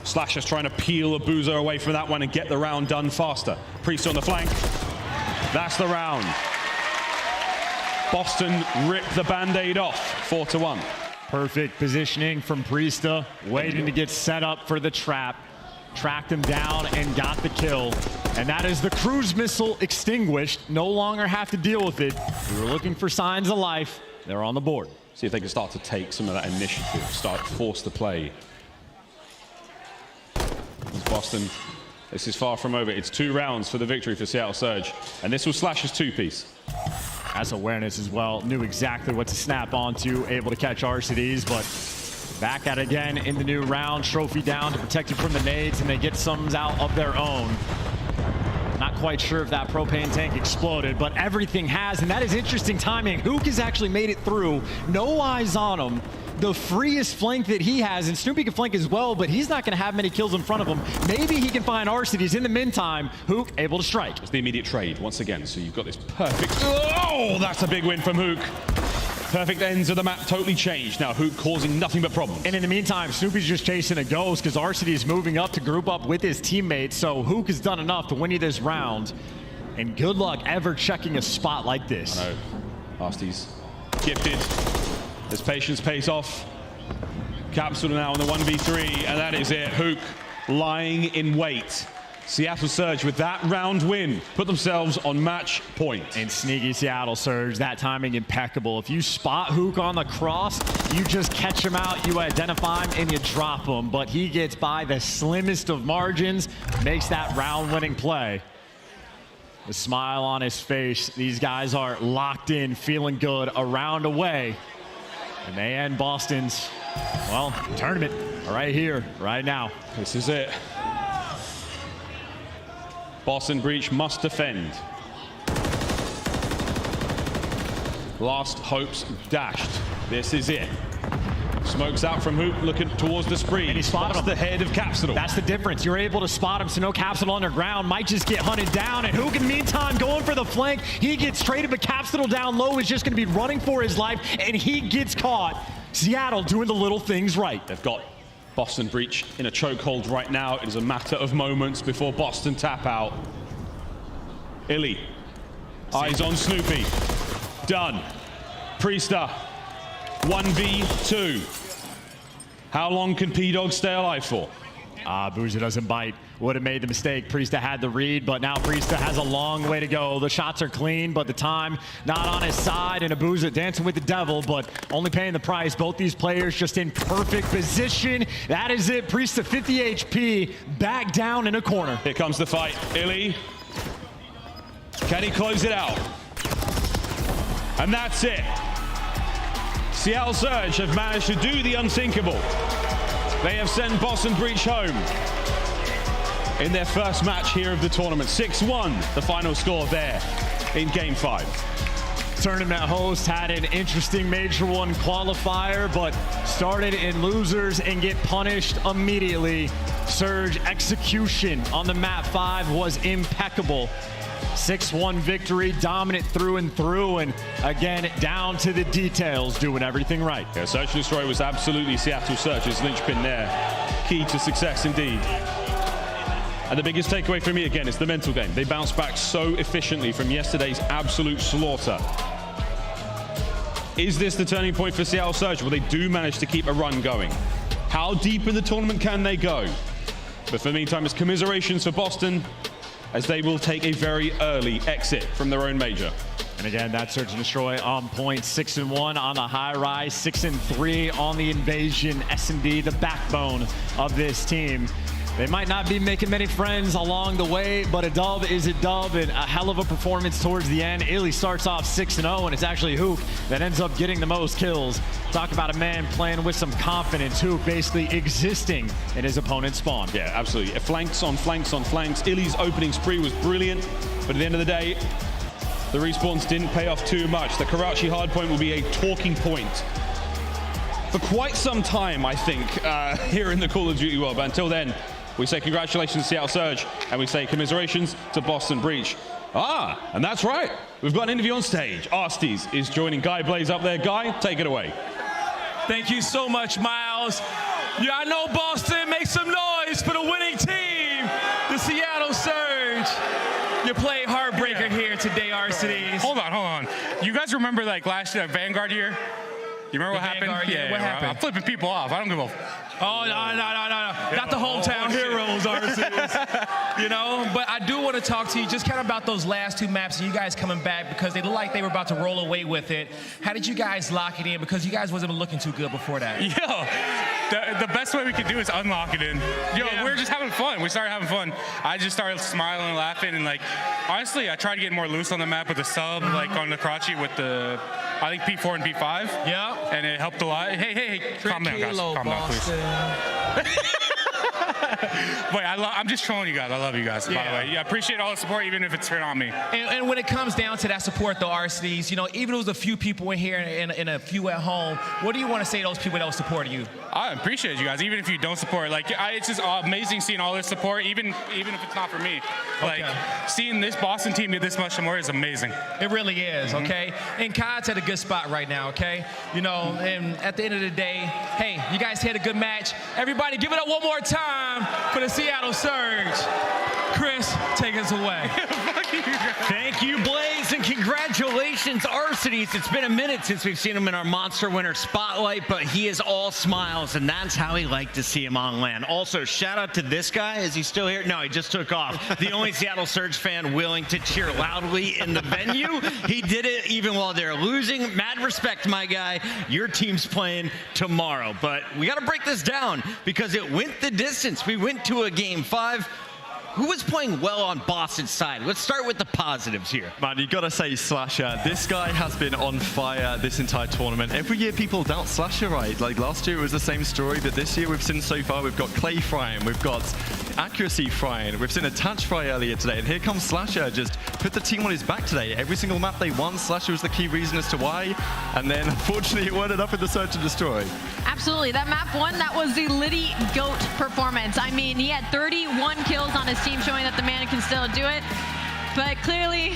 S: Slasher's trying to peel Abuzah away from that one and get the round done faster. Priestahh on the flank. That's the round. Boston ripped the band-aid off, 4-1.
A: Perfect positioning from Priestahh, waiting to get set up for the trap. Tracked him down and got the kill. And that is the cruise missile extinguished. No longer have to deal with it. We were looking for signs of life. They're on the board.
S: See if they can start to take some of that initiative, start to force the play. As Boston, this is far from over. It's 2 rounds for the victory for Seattle Surge. And this was Slash's 2-piece.
A: Has awareness as well, knew exactly what to snap onto, able to catch Arcitys, but back at it again in the new round. Trophy down to protect it from the nades, and they get some out of their own. Not quite sure if that propane tank exploded, but everything has, and that is interesting timing. Huke has actually made it through. No eyes on him. The freest flank that he has, and Snoopy can flank as well, but he's not going to have many kills in front of him. Maybe he can find Arcitys. In the meantime, Huke able to strike.
S: It's the immediate trade once again, so you've got this perfect... Oh, that's a big win from Huke. Perfect ends of the map totally changed. Now Huke causing nothing but problems.
A: And in the meantime, Snoopy's just chasing a ghost because Arcitys is moving up to group up with his teammates, so Huke has done enough to win you this round. And good luck ever checking a spot like this.
S: I know. Arcitys gifted. His patience pays off. Capsidal now on the 1v3, and that is it. Huke lying in wait. Seattle Surge with that round win put themselves on match point.
A: And sneaky Seattle Surge, that timing impeccable. If you spot Huke on the cross, you just catch him out, you identify him, and you drop him. But he gets by the slimmest of margins, makes that round-winning play. The smile on his face. These guys are locked in, feeling good, a round away. And they end Boston's, well, tournament right here, right now.
S: This is it. Boston Breach must defend. Last hopes dashed. This is it. Smokes out from Huke, looking towards the spree.
A: And he spotted him.
S: The head of Capsidal.
A: That's the difference. You're able to spot him, so no Capsidal underground. Might just get hunted down. And Huke, in the meantime, going for the flank. He gets traded, but Capsidal down low is just going to be running for his life, and he gets caught. Seattle doing the little things right.
S: They've got Boston Breach in a chokehold right now. It is a matter of moments before Boston tap out. Illey, eyes on Snoopy. Done. Priestahh, 1v2. How long can P-Dog stay alive for?
A: Abuzah doesn't bite. Would have made the mistake. Priestahh had the read, but now Priestahh has a long way to go. The shots are clean, but the time not on his side, and Abuzah dancing with the devil, but only paying the price. Both these players just in perfect position. That is it. Priestahh 50 HP, back down in a corner.
S: Here comes the fight. Illey, can he close it out? And that's it. Seattle Surge have managed to do the unthinkable. They have sent Boston Breach home in their first match here of the tournament. 6-1, the final score there in Game 5.
A: Tournament host had an interesting Major 1 qualifier, but started in losers and get punished immediately. Surge execution on the map 5 was impeccable. 6-1 victory, dominant through and through, and again, down to the details, doing everything right.
S: Yeah, Search and Destroy was absolutely Seattle Surge's linchpin there. Key to success indeed. And the biggest takeaway for me, again, is the mental game. They bounced back so efficiently from yesterday's absolute slaughter. Is this the turning point for Seattle Surge? Well, they do manage to keep a run going. How deep in the tournament can they go? But for the meantime, it's commiserations for Boston, as they will take a very early exit from their own major.
A: And again, that Search and Destroy on point, 6-1 on the high rise, 6-3 on the Invasion. S&D, the backbone of this team. They might not be making many friends along the way, but a dub is a dub, and a hell of a performance towards the end. Illey starts off 6-0, and it's actually Huke that ends up getting the most kills. Talk about a man playing with some confidence. Huke basically existing in his opponent's spawn.
S: Yeah, absolutely. Flanks on flanks on flanks. Illey's opening spree was brilliant, but at the end of the day, the respawns didn't pay off too much. The Karachi hardpoint will be a talking point for quite some time, I think, here in the Call of Duty world. But until then, we say congratulations to Seattle Surge, and we say commiserations to Boston Breach. And that's right. We've got an interview on stage. Arcitys is joining Guy Blaze up there. Guy, take it away.
P: Thank you so much, Miles. Yeah, I know Boston. Make some noise for the winning team, the Seattle Surge. You play Heartbreaker here today, Arcitys.
U: Hold on. You guys remember like last year, Vanguard year? You remember what happened?
P: Yeah, what happened?
U: I'm flipping people off. I don't give a...
P: Oh, no. Not the hometown heroes, Arcitys. You know, but I do want to talk to you just kind of about those last 2 maps and you guys coming back because they look like they were about to roll away with it. How did you guys lock it in? Because you guys wasn't looking too good before that.
U: Yo, the best way we could do is unlock it in. Yo, we were just having fun. We started having fun. I just started smiling and laughing, and like, honestly, I tried to get more loose on the map with the sub, like on the Karachi with the, I think P4 and P5.
P: Yeah.
U: And it helped a lot. Hey, calm down, guys. Calm down, please. Wait, I'm just trolling you guys. I love you guys, by the way. Yeah, I appreciate all the support, even if it's on me.
P: And when it comes down to that support, though, Arcitys, you know, even though there's a few people in here and a few at home, what do you want to say to those people that will support you?
U: I appreciate you guys, even if you don't support. Like, it's just amazing seeing all this support, even if it's not for me. Like, seeing this Boston team get this much support is amazing.
P: It really is, okay? And Kai's at a good spot right now, okay? You know, and at the end of the day, hey, you guys had a good match. Everybody give it up one more time for the Seattle Surge. Chris, take us away.
O: Thank you, Blaze, and congratulations, Arcitys. It's been a minute since we've seen him in our Monster Winter Spotlight, but he is all smiles, and that's how we like to see him on land. Also, shout out to this guy. Is he still here? No, he just took off. The only Seattle Surge fan willing to cheer loudly in the venue. He did it even while they're losing. Mad respect, my guy. Your team's playing tomorrow, but we got to break this down because it went the distance. We went to a Game 5. Who was playing well on Boston's side? Let's start with the positives here.
J: Man, you gotta say Slasher. This guy has been on fire this entire tournament. Every year people doubt Slasher, right? Like last year it was the same story, but this year we've seen so far, we've got Clay frying, we've got accuracy frying, we've seen Attach fry earlier today, and here comes Slasher, just put the team on his back today. Every single map they won, Slasher was the key reason as to why, and then unfortunately it ended up in the Search and Destroy.
F: Absolutely, that map one, that was the Liddy GOAT performance. I mean, he had 31 kills on his team, showing that the man can still do it. But clearly,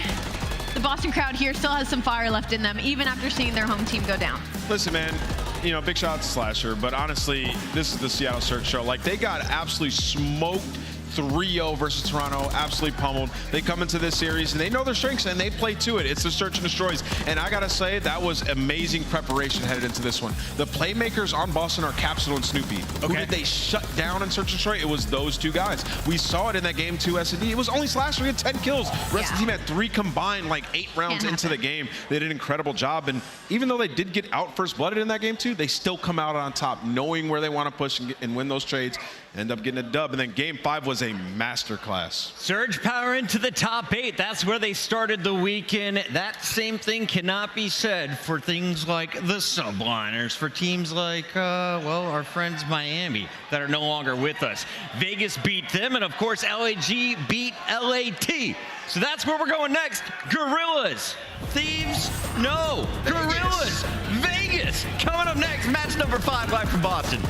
F: the Boston crowd here still has some fire left in them, even after seeing their home team go down.
D: Listen, man, you know, big shout out to Slasher, but honestly, this is the Seattle Surge show. Like, they got absolutely smoked 3-0 versus Toronto, absolutely pummeled. They come into this series and they know their strengths and they play to it. It's the Search and Destroys. And I gotta say, that was amazing preparation headed into this one. The playmakers on Boston are Capsidal and Snoopy. Who did they shut down in Search and Destroy? It was those two guys. We saw it in that game 2 S&D. It was only Slasher, he had 10 kills. The rest of the team had 3 combined, like 8 rounds into the game. They did an incredible job. And even though they did get out first blooded in that game 2, they still come out on top, knowing where they want to push and win those trades. End up getting a dub, and then Game 5 was a masterclass.
O: Surge power into the top 8. That's where they started the weekend. That same thing cannot be said for things like the Subliners, for teams like, well, our friends Miami that are no longer with us. Vegas beat them, and of course, LAG beat LAT. So that's where we're going next. Guerrillas. Thieves? No. Guerrillas. Vegas. Coming up next, match number 5 live from Boston.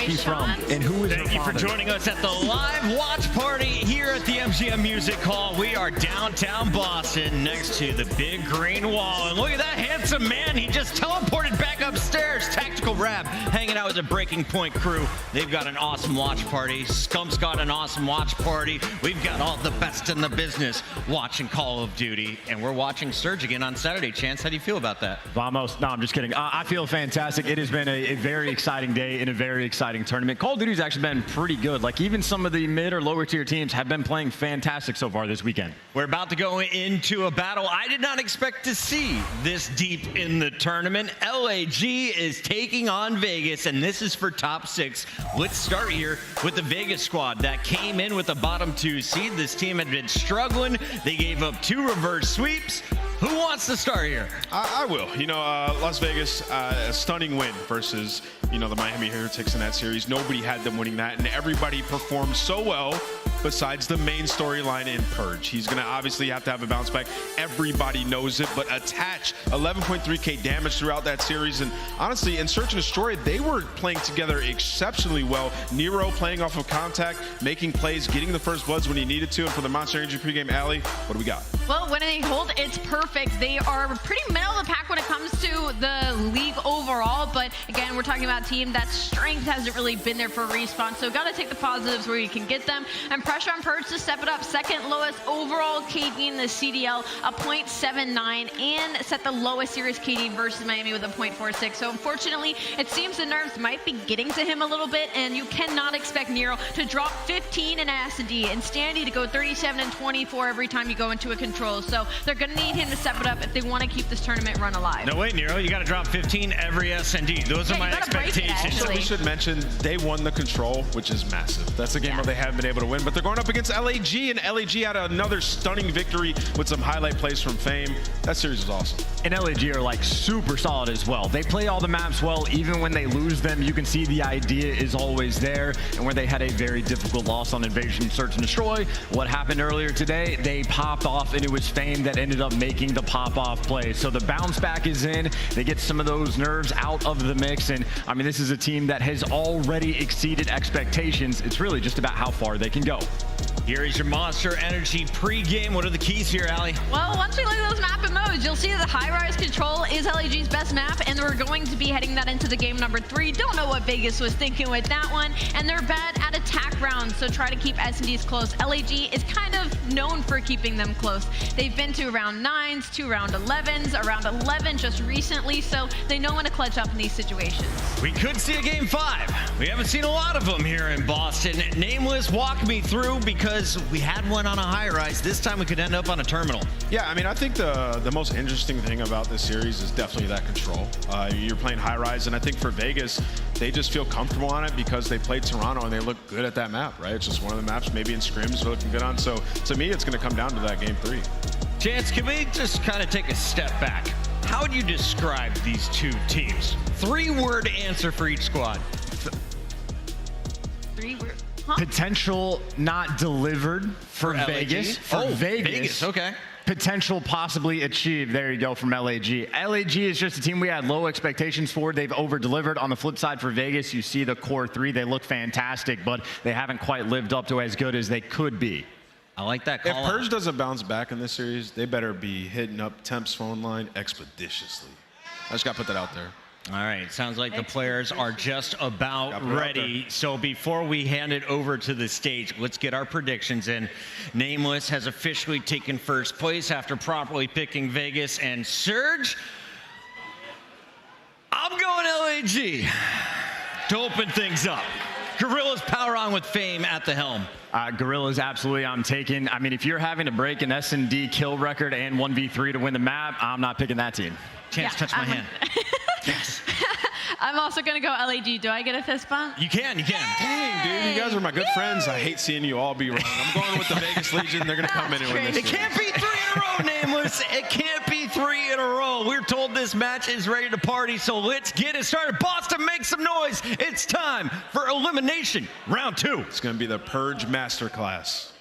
A: she from? And who is her
O: Thank you for
A: father?
O: joining us at the live watch party here at the MGM Music Hall. We are downtown Boston next to the big green wall. And look at that handsome man. He just teleported back upstairs. Tactical Rap hanging out with the Breaking Point crew. They've got an awesome watch party. Scump's got an awesome watch party. We've got all the best in the business watching Call of Duty. And we're watching Surge again on Saturday. Chance, how do you feel about that?
A: Vamos. No, I'm just kidding. I feel fantastic. It has been a very exciting day in a very exciting tournament. Call of Duty's actually been pretty good. Like, even some of the mid or lower tier teams have been playing fantastic so far this weekend.
O: We're about to go into a battle I did not expect to see this deep in the tournament. LAG is taking on Vegas, and this is for top 6. Let's start here with the Vegas squad that came in with the bottom 2 seed. This team had been struggling. They gave up 2 reverse sweeps. Who wants to start here?
D: I will. You know, Las Vegas, a stunning win versus, you know, the Miami Heretics in that series. Nobody had them winning that, and everybody performed so well besides the main storyline in Purge. He's going to obviously have to have a bounce back. Everybody knows it, but attach 11.3k damage throughout that series. And honestly, in Search and Destroy, they were playing together exceptionally well. Nero playing off of contact, making plays, getting the first bloods when he needed to. And for the Monster Energy pregame, Allie, what do we got?
F: Well, when they hold, it's perfect. They are pretty middle of the pack when it comes to the league overall. But again, we're talking about a team that strength hasn't really been there for Respawn. So got to take the positives where you can get them. And pressure on Purge to step it up. Second lowest overall KD in the CDL, a 0.79, and set the lowest series KD versus Miami with a 0.46. So unfortunately, it seems the nerves might be getting to him a little bit, and you cannot expect Nero to drop 15 in S&D and Standy to go 37 and 24 every time you go into a control. So they're going to need him to step it up if they want to keep this tournament run alive.
O: No, wait, Nero, you got to drop 15 every S&D. Those are my expectations.
D: So we should mention they won the control, which is massive. That's a game where they haven't been able to win, but they're going up against LAG, and LAG had another stunning victory with some highlight plays from Fame. That series was awesome.
A: And LAG are like super solid as well. They play all the maps well. Even when they lose them, you can see the idea is always there. And where they had a very difficult loss on Invasion, Search and Destroy, what happened earlier today, they popped off, and it was Fame that ended up making the pop-off play. So the bounce back is in. They get some of those nerves out of the mix. And I mean, this is a team that has already exceeded expectations. It's really just about how far they can go.
O: Here is your Monster Energy pregame. What are the keys here, Allie?
F: Well, once we look at those map and modes, you'll see that the high-rise control is LAG's best map, and we're going to be heading that into the game number 3. Don't know what Vegas was thinking with that one, and they're bad at attack rounds, so try to keep S&Ds close. LAG is kind of known for keeping them close. They've been to round 9s, to round 11s, around 11 just recently, so they know when to clutch up in these situations.
O: We could see a game 5. We haven't seen a lot of them here in Boston. Nameless, walk me through, because we had one on a high rise. This time we could end up on a terminal.
D: Yeah, I mean, I think the most interesting thing about this series is definitely that control. You're playing high rise, and I think for Vegas, they just feel comfortable on it because they played Toronto and they look good at that map, right? It's just one of the maps maybe in scrims they're looking good on. So to me, it's going to come down to that game 3.
O: Chance, can we just kind of take a step back? How would you describe these two teams? 3-word answer for each squad.
F: 3-word.
A: Potential not delivered for Vegas.
O: Vegas, okay.
A: Potential possibly achieved. There you go from LAG. LAG is just a team we had low expectations for. They've over-delivered. On the flip side for Vegas, you see the core 3. They look fantastic, but they haven't quite lived up to as good as they could be.
O: I like that
D: If
O: call
D: Purge doesn't bounce back in this series, they better be hitting up Temp's phone line expeditiously. I just got to put that out there.
O: All right, sounds like the players are just about ready. So before we hand it over to the stage, let's get our predictions in. Nameless has officially taken first place after properly picking Vegas and Surge. I'm going LAG to open things up. Guerrillas power on with Fame at the helm.
A: Guerrillas, absolutely, I'm taking. I mean, if you're having to break an S&D kill record and 1v3 to win the map, I'm not picking that team.
O: Chance, touch my hand. Yes.
F: I'm also going to go LAG. Do I get a fist bump?
O: You can.
D: Dang, dude, you guys are my good friends. I hate seeing you all be wrong. I'm going with the Vegas Legion. They're going to come in and win this.
O: It can't be 3 in a row, Nameless. It can't be 3 in a row. We're told this match is ready to party, so let's get it started. Boston, make some noise. It's time for elimination round 2.
D: It's going to be the Purge Masterclass.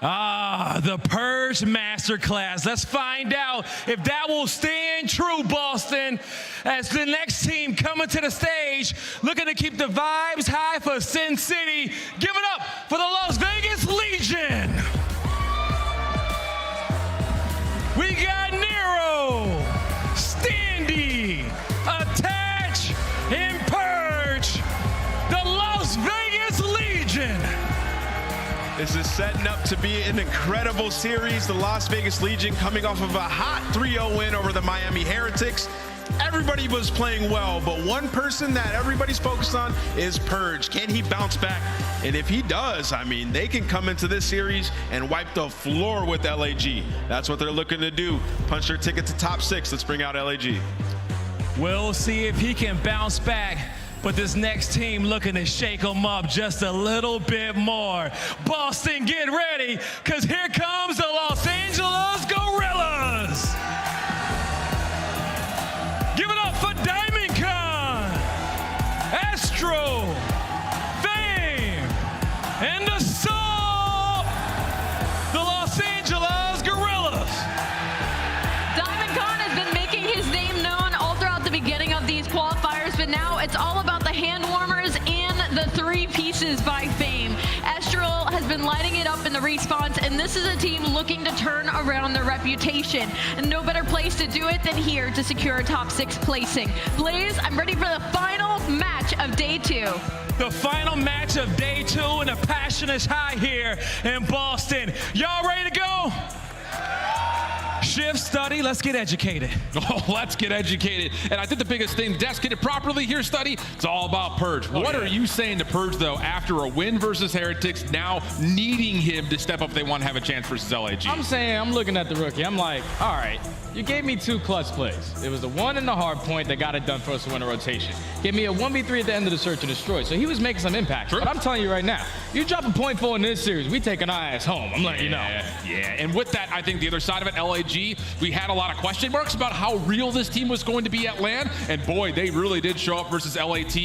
P: The Purge Masterclass. Let's find out if that will stand true, Boston, as the next team coming to the stage, looking to keep the vibes high for Sin City. Give it up for the Las Vegas Legion. We got Nero, Standy, Attach, and Purge. The Las Vegas Legion.
D: This is setting up to be an incredible series. The Las Vegas Legion coming off of a hot 3-0 win over the Miami Heretics. Everybody was playing well, but one person that everybody's focused on is Purge. Can he bounce back? And if he does, I mean, they can come into this series and wipe the floor with LAG. That's what they're looking to do. Punch their ticket to top 6. Let's bring out LAG.
P: We'll see if he can bounce back. But this next team looking to shake them up just a little bit more. Boston, get ready, because here comes the Los Angeles Guerrillas. Give it up for Diamond Con, Astro, Fame, and the Soul, the Los Angeles Guerrillas.
F: Diamond Con has been making his name known all throughout the beginning of these qualifiers, but now it's all about the hand warmers and the 3 pieces by Fame. Estral has been lighting it up in the response, and this is a team looking to turn around their reputation. And no better place to do it than here to secure a top 6 placing. Blaze, I'm ready for the final match of day 2.
P: The final match of day 2, and the passion is high here in Boston. Y'all ready to go? Shift, study, let's get educated.
S: Oh, let's get educated. And I think the biggest thing, Des, get it properly here, study. It's all about Purge. What are you saying to Purge, though, after a win versus Heretics, now needing him to step up if they want to have a chance versus LAG?
C: I'm saying, I'm looking at the rookie. I'm like, all right, you gave me 2 clutch plays. It was the one in the hard point that got it done for us to win a rotation. Give me a 1v3 at the end of the search and destroy. So he was making some impact. True. But I'm telling you right now, you drop a 0.4 in this series, we take an ass home. I'm letting you know.
S: Yeah, and with that, I think the other side of it, LAG, we had a lot of question marks about how real this team was going to be at LAN, and boy, they really did show up versus LAT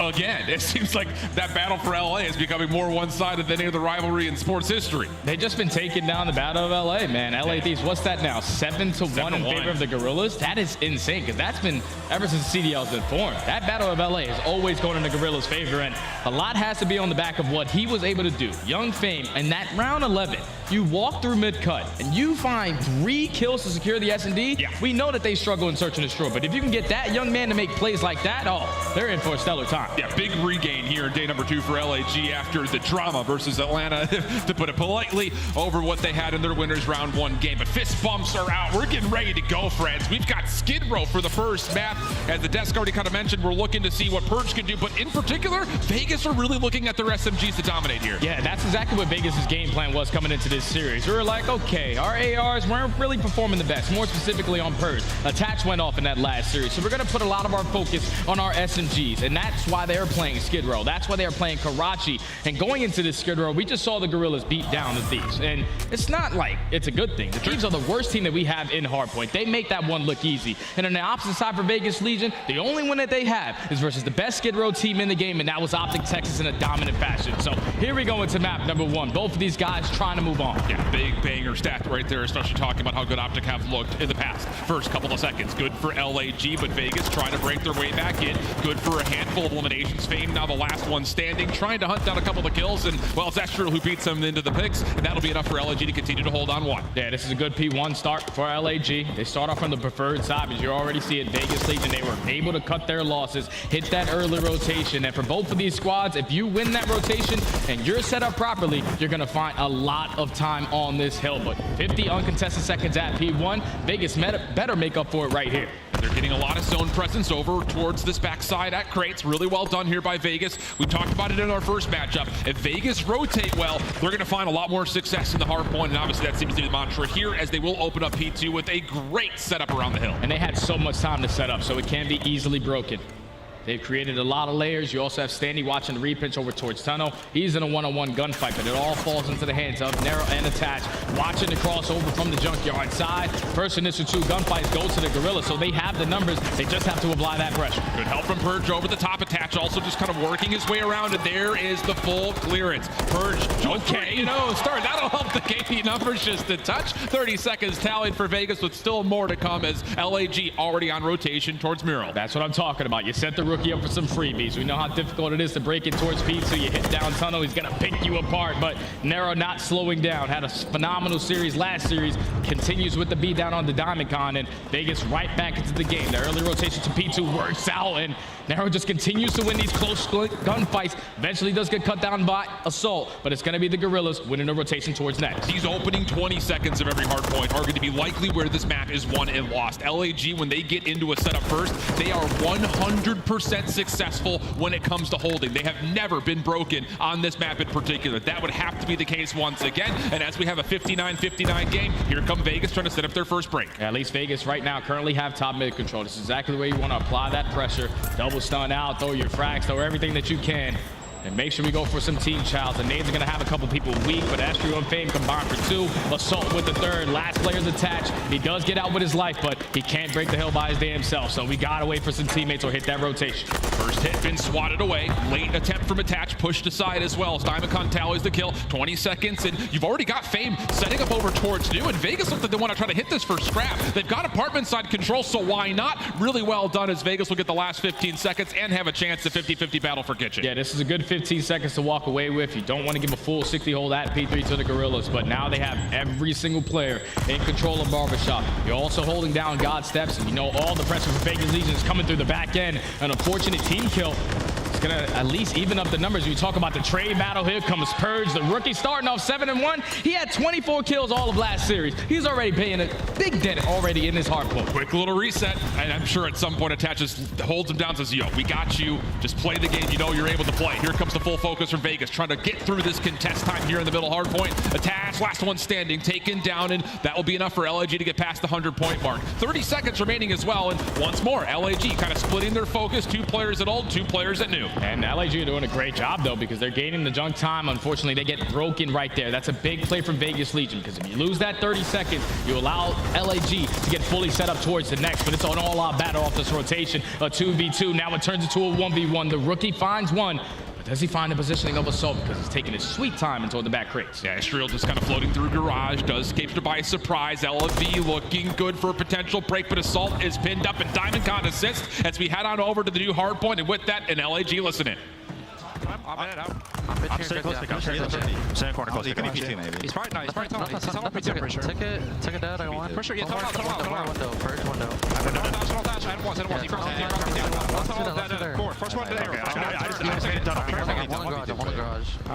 S: again. It seems like that battle for LA is becoming more one-sided than any other rivalry in sports history.
C: They've just been taking down the battle of LA, man. LA Thieves, what's that now? 7-1 in favor of the Guerrillas? That is insane, because that's been, ever since CDL's been formed, that battle of LA is always going in the Guerrillas' favor, and a lot has to be on the back of what he was able to do. Young Fame, and that round 11, you walk through mid-cut, and you find 3 kills to secure the S&D. Yeah. We know that they struggle in search and destroy, but if you can get that young man to make plays like that, oh, they're in for a stellar time.
S: Yeah, big regain here in day number 2 for LAG after the drama versus Atlanta, to put it politely, over what they had in their winners round 1 game. But fist bumps are out. We're getting ready to go, friends. We've got Skid Row for the first map. As the desk already kind of mentioned, we're looking to see what Purge can do, but in particular, Vegas are really looking at their SMGs to dominate here.
C: Yeah, that's exactly what Vegas' game plan was coming into this series. We were like, okay, our ARs weren't really performing the best, more specifically on Purge. Attach went off in that last series, so we're going to put a lot of our focus on our SMGs, and that's why they're playing Skid Row. That's why they're playing Karachi. And going into this Skid Row, we just saw the Guerrillas beat down the Thieves, and it's not like it's a good thing. The Thieves are the worst team that we have in Hardpoint. They make that one look easy. And on the opposite side for Vegas Legion, the only win that they have is versus the best Skid Row team in the game, and that was OpTic Texas in a dominant fashion. So here we go into map number 1. Both of these guys trying to move on.
S: Yeah, big banger stat right there, especially talking about how good OpTic have looked in the past. First couple of seconds, good for LAG, but Vegas trying to break their way back in. Good for a handful of eliminations. Fame now the last one standing, trying to hunt down a couple of kills, and well, it's Estral who beats them into the picks, and that'll be enough for LAG to continue to hold on 1.
C: Yeah, this is a good P1 start for LAG. They start off on the preferred side, but you already see it. Vegas Legion, they were able to cut their losses, hit that early rotation, and for both of these squads, if you win that rotation and you're set up properly, you're gonna find a lot of time on this hill. But 50 uncontested seconds at P1, Vegas better make up for it right here.
S: They're getting a lot of zone presence over towards this backside at crates. Really well done here by Vegas. We talked about it in our first matchup. If Vegas rotate well, they're going to find a lot more success in the hard point, and obviously that seems to be the mantra here as they will open up P2 with a great setup around the hill.
C: And they had so much time to set up, so it can be easily broken. They've created a lot of layers. You also have Standy watching the repitch over towards Tunnel. He's in a one-on-one gunfight, but it all falls into the hands of Narrow and Attach. Watching the crossover from the junkyard side. First initial 2 gunfights go to the Guerrillas, so they have the numbers. They just have to apply that pressure.
B: Good help from Purge over the top. Attach also just kind of working his way around, and there is the full clearance. Purge, okay, start. That'll help the KP numbers just a touch. 30 seconds tallied for Vegas, with still more to come as LAG already on rotation towards Mural.
C: That's what I'm talking about. You set the rookie up for some freebies. We know how difficult it is to break it towards Pete, so you hit down Tunnel. He's going to pick you apart, but Narrow not slowing down. Had a phenomenal series last series. Continues with the beat down on the Diamond Con, and Vegas right back into the game. The early rotation to P2 works out, and Narrow just continues to win these close gunfights. Eventually does get cut down by Assault, but it's going to be the Guerrillas winning the rotation towards next.
B: These opening 20 seconds of every hard point are going to be likely where this map is won and lost. LAG, when they get into a setup first, they are 100% successful when it comes to holding. They have never been broken on this map in particular. That would have to be the case once again. And as we have a 59-59 game, here come Vegas trying to set up their first break.
C: Yeah, at least Vegas right now currently have top mid control. This is exactly the way you want to apply that pressure. Double stun out, throw your frags, throw everything that you can. And make sure we go for some team childs. The nades are going to have a couple people weak, but Astro and Fame combined for 2. Assault with the 3rd. Last player's attached. He does get out with his life, but he can't break the hill by his damn self. So we got to wait for some teammates or hit that rotation.
B: First hit been swatted away. Late attempt from Attach, pushed aside as well. Diamond tallies the kill. 20 seconds, and you've already got Fame setting up over towards New, and Vegas looks like they want to try to hit this for scrap. They've got apartment side control, so why not? Really well done, as Vegas will get the last 15 seconds and have a chance to 50-50 battle for Kitchen.
C: Yeah, this is a good 15 seconds to walk away with. You don't want to give a full 60 hold at P3 to the Guerrillas, but now they have every single player in control of Barbershop. You're also holding down God Steps, and you know all the pressure for Vegas Legion is coming through the back end. An unfortunate team kill. It's gonna at least even up the numbers. You talk about the trade battle. Here comes Purge, the rookie, starting off 7-1. He had 24 kills all of last series. He's already paying a big debt already in this hard point.
B: Quick little reset, and I'm sure at some point Attach just holds him down, says, yo, we got you. Just play the game you know you're able to play. Here comes the full focus from Vegas, trying to get through this contest time here in the middle hard point. Attach, last one standing, taken down, and that will be enough for LAG to get past the 100-point mark. 30 seconds remaining as well, and once more, LAG kind of splitting their focus. 2 players at old, 2 players at new.
C: And LAG are doing a great job, though, because they're gaining the junk time. Unfortunately, they get broken right there. That's a big play from Vegas Legion, because if you lose that 30 seconds, you allow LAG to get fully set up towards the next, but it's an all-out battle off this rotation. A 2v2, now it turns into a 1v1. The rookie finds one. Does he find the positioning of Assault, because he's taking his sweet time into the back crates?
B: Yeah, Estriel just kind of floating through Garage, does escape by surprise. LFV looking good for a potential break, but Assault is pinned up, and Diamond Con assists as we head on over to the new hard point, and with that, an LAG listen in.
H: I'm staying close to the center corner close. He could be P2 maybe. He's probably not. He's probably tunnel. He's tunnel P2 for sure. Take it dead. I want. For sure. Yeah, tunnel. Window. First window. I one. He crossed. First one to there. I just made it done. One garage. I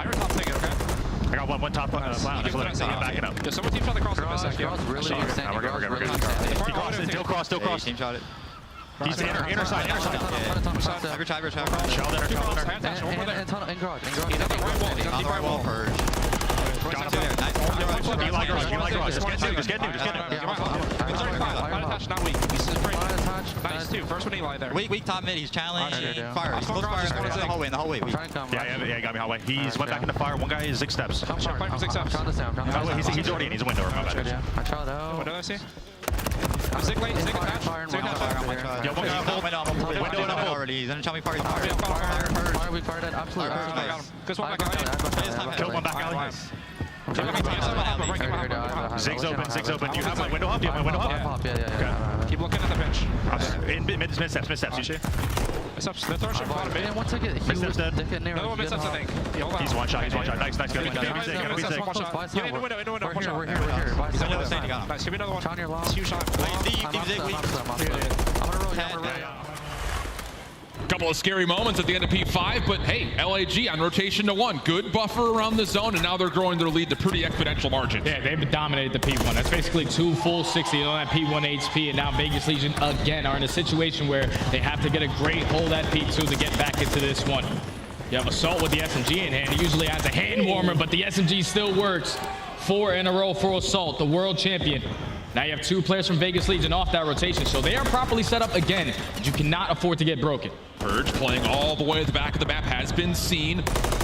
H: heard top ticket. Okay. I got one top lounge. Back it up. There's someone team shot the cross in a second. We're good. Still cross. Team shot it. He's inner side. Hydra chive. Shell and tunnel in garage. He's on the right wall. Purge. Got him there. Nice. You like garage. Just get new. Not weak. He's great. Nice too. First one Illey there. Weak top mid. He's challenging. Fire. He's close fire. In the hallway. Yeah, got me hallway. He's went back into fire. One guy is 6 steps. He's already in. He's a window. I tried out. Window I see. Zig lane, Zig attached. Yo, one guy hold. Window and a hold. Already. He's gonna tell me fire. Fire. We fired at absolutely. Good one back alley. Killed one back alley. Zig's open. You have my window up? Yeah. Keep looking at the bench. Mid steps. You see? Mid-steps. The third shot. One ticket. Mid-steps dead. Another one mid-steps, I think. He's one shot. Nice. Good. Gonna be Zig. Get into window. We're here. He's on the other side. Nice. Give me another one. Huge shot. Zig. I'm gonna roll.
B: Couple of scary moments at the end of P5, but hey, LAG on rotation to 1. Good buffer around the zone, and now they're growing their lead to pretty exponential margins.
C: Yeah, they've dominated the P1. That's basically 2 full 60 on that P1 HP, and now Vegas Legion again are in a situation where they have to get a great hold at P2 to get back into this one. You have Assault with the SMG in hand. He usually has a hand warmer, but the SMG still works. 4 in a row for Assault, the world champion. Now you have 2 players from Vegas Legion off that rotation, so they are properly set up again, but you cannot afford to get broken.
B: Purge playing all the way at the back of the map has been seen.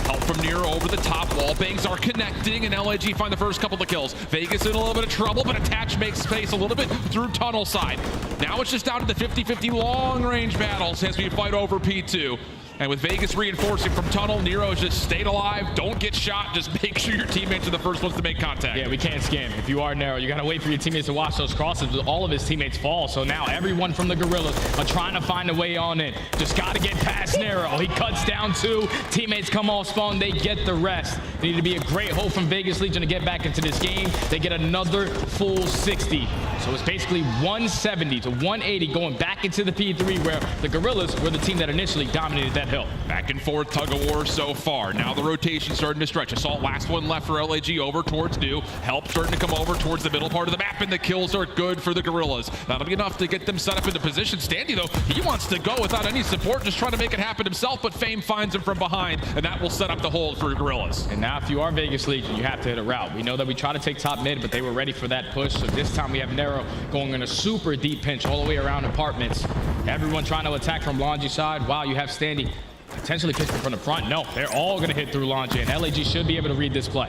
B: Help from Nero over the top. Wall bangs are connecting, and LAG find the first couple of kills. Vegas in a little bit of trouble, but Attach makes space a little bit through tunnel side. Now it's just down to the 50-50 long-range battles as we fight over P2. And with Vegas reinforcing from tunnel, Nero's just stayed alive. Don't get shot. Just make sure your teammates are the first ones to make contact.
C: Yeah, we can't scam. If you are Nero, you got to wait for your teammates to watch those crosses. All of his teammates fall. So now everyone from the Guerrillas are trying to find a way on in. Just got to get past Nero. He cuts down 2. Teammates come off spawn. They get the rest. They need to be a great hold from Vegas Legion to get back into this game. They get another full 60. So it's basically 170 to 180 going back into the P3, where the Guerrillas were the team that initially dominated that hill.
B: Back and forth tug of war so far. Now the rotation starting to stretch. Assault last one left for LAG over towards New. Help starting to come over towards the middle part of the map, and the kills are good for the Guerrillas. That'll be enough to get them set up into position. Standy though, he wants to go without any support, just trying to make it happen himself, but Fame finds him from behind, and that will set up the hold for Guerrillas.
C: And now if you are Vegas Legion, you have to hit a route. We know that we try to take top mid, but they were ready for that push. So this time we have Nero going in a super deep pinch all the way around apartments. Everyone trying to attack from Laundry side. Wow, you have Standy potentially pitching from the front. No, they're all going to hit through Laundry, and LAG should be able to read this play.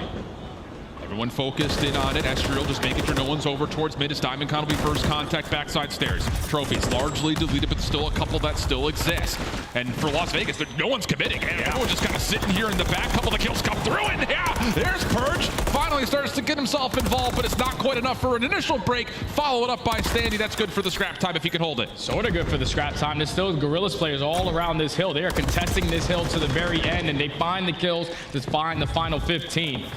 B: Everyone focused in on it. Estriel just making sure no one's over towards mid. As Diamond Con will be first contact backside stairs. Trophies largely deleted, but still a couple that still exist. And for Las Vegas, no one's committing. And everyone's just kind of sitting here in the back. Couple of kills come through, and yeah, there's Purge. Finally starts to get himself involved, but it's not quite enough for an initial break. Follow it up by Standy. That's good for the scrap time if he can hold it.
C: Sort of good for the scrap time. There's still Guerrillas players all around this hill. They are contesting this hill to the very end, and they find the kills to find the final 15.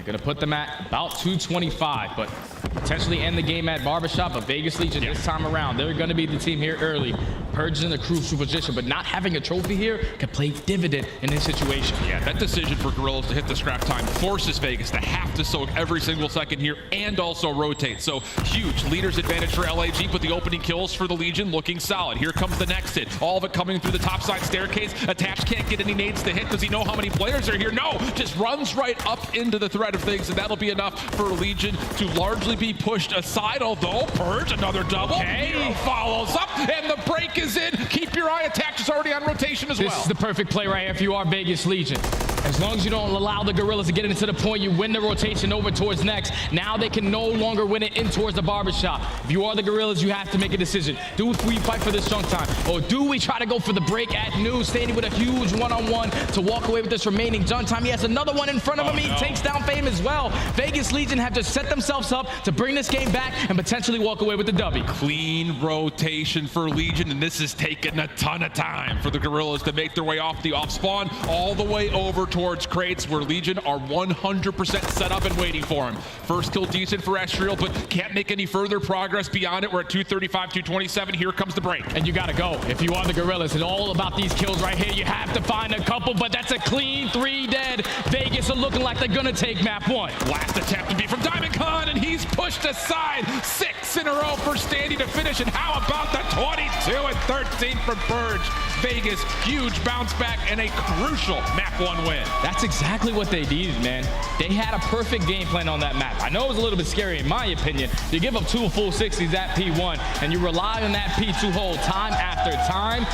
C: Gonna put them at about 225, but potentially end the game at Barbershop. But Vegas Legion this time around, they're gonna be the team here early. Purge in a crucial position, but not having a trophy here could play dividend in this situation.
B: Yeah, that decision for Guerrillas to hit the scrap time forces Vegas to have to soak every single second here and also rotate. So huge leader's advantage for LAG, but the opening kills for the Legion looking solid. Here comes the next hit. All of it coming through the topside staircase. Attach can't get any nades to hit. Does he know how many players are here? No, just runs right up into the threat of things, and that'll be enough for Legion to largely be pushed aside, although Purge, another double. He follows up, and the break is in. Keep your eye. Attach is already on rotation as well.
C: This is the perfect play right here if you are Vegas Legion. As long as you don't allow the Guerrillas to get into the point, you win the rotation over towards next. Now they can no longer win it in towards the Barbershop. If you are the Guerrillas, you have to make a decision. Do we fight for this chunk time, or do we try to go for the break at New, standing with a huge one-on-one to walk away with this remaining junk time? He has another one in front of him. He takes down Fame as well. Vegas Legion have to set themselves up to bring this game back and potentially walk away with the W.
B: Clean rotation for Legion, and this is taking a ton of time for the Guerrillas to make their way off the off spawn all the way over towards crates, where Legion are 100% set up and waiting for him. First kill decent for Estriel, but can't make any further progress beyond it. We're at 235, 227. Here comes the break.
C: And you gotta go. If you are the Guerrillas, it's all about these kills right here. You have to find a couple, but that's a clean 3 dead. Vegas are looking like they're gonna take map 1.
B: Last attempt to be from Diamond Con, and he's pushed aside. 6 in a row for Standy to finish, and how about the 22 and 13 from Purge? Vegas, huge bounce back and a crucial map 1 win.
C: That's exactly what they needed, man. They had a perfect game plan on that map. I know it was a little bit scary in my opinion. You give up 2 full 60s at P1, and you rely on that P2 hold time after time.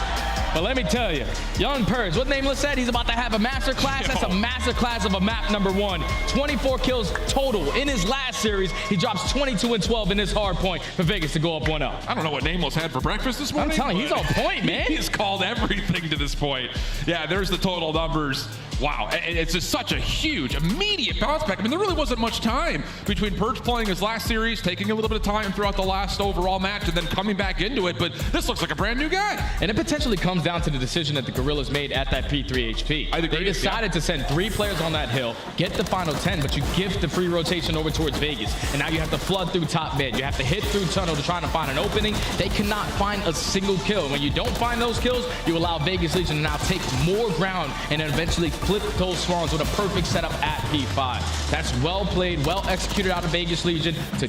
C: But let me tell you, young Purge, what Nameless said, he's about to have a master class. That's a master class of a map number 1. 24 kills total in his last series. He drops 22 and 12 in this hard point for Vegas to go up 1-0.
B: I don't know what Nameless had for breakfast this morning.
C: I'm telling you, he's on point, man.
B: He's called everything to this point. Yeah, there's the total numbers. Wow, it's just such a huge, immediate bounce back. I mean, there really wasn't much time between Purge playing his last series, taking a little bit of time throughout the last overall match, and then coming back into it, but this looks like a brand new guy.
C: And it potentially comes down to the decision that the Guerrillas made at that P3 HP. They decided to send 3 players on that hill, get the final 10, but you give the free rotation over towards Vegas. And now you have to flood through top mid. You have to hit through tunnel to try to find an opening. They cannot find a single kill. When you don't find those kills, you allow Vegas Legion to now take more ground and then eventually flip those swans with a perfect setup at P5. That's well played, well executed out of Vegas Legion to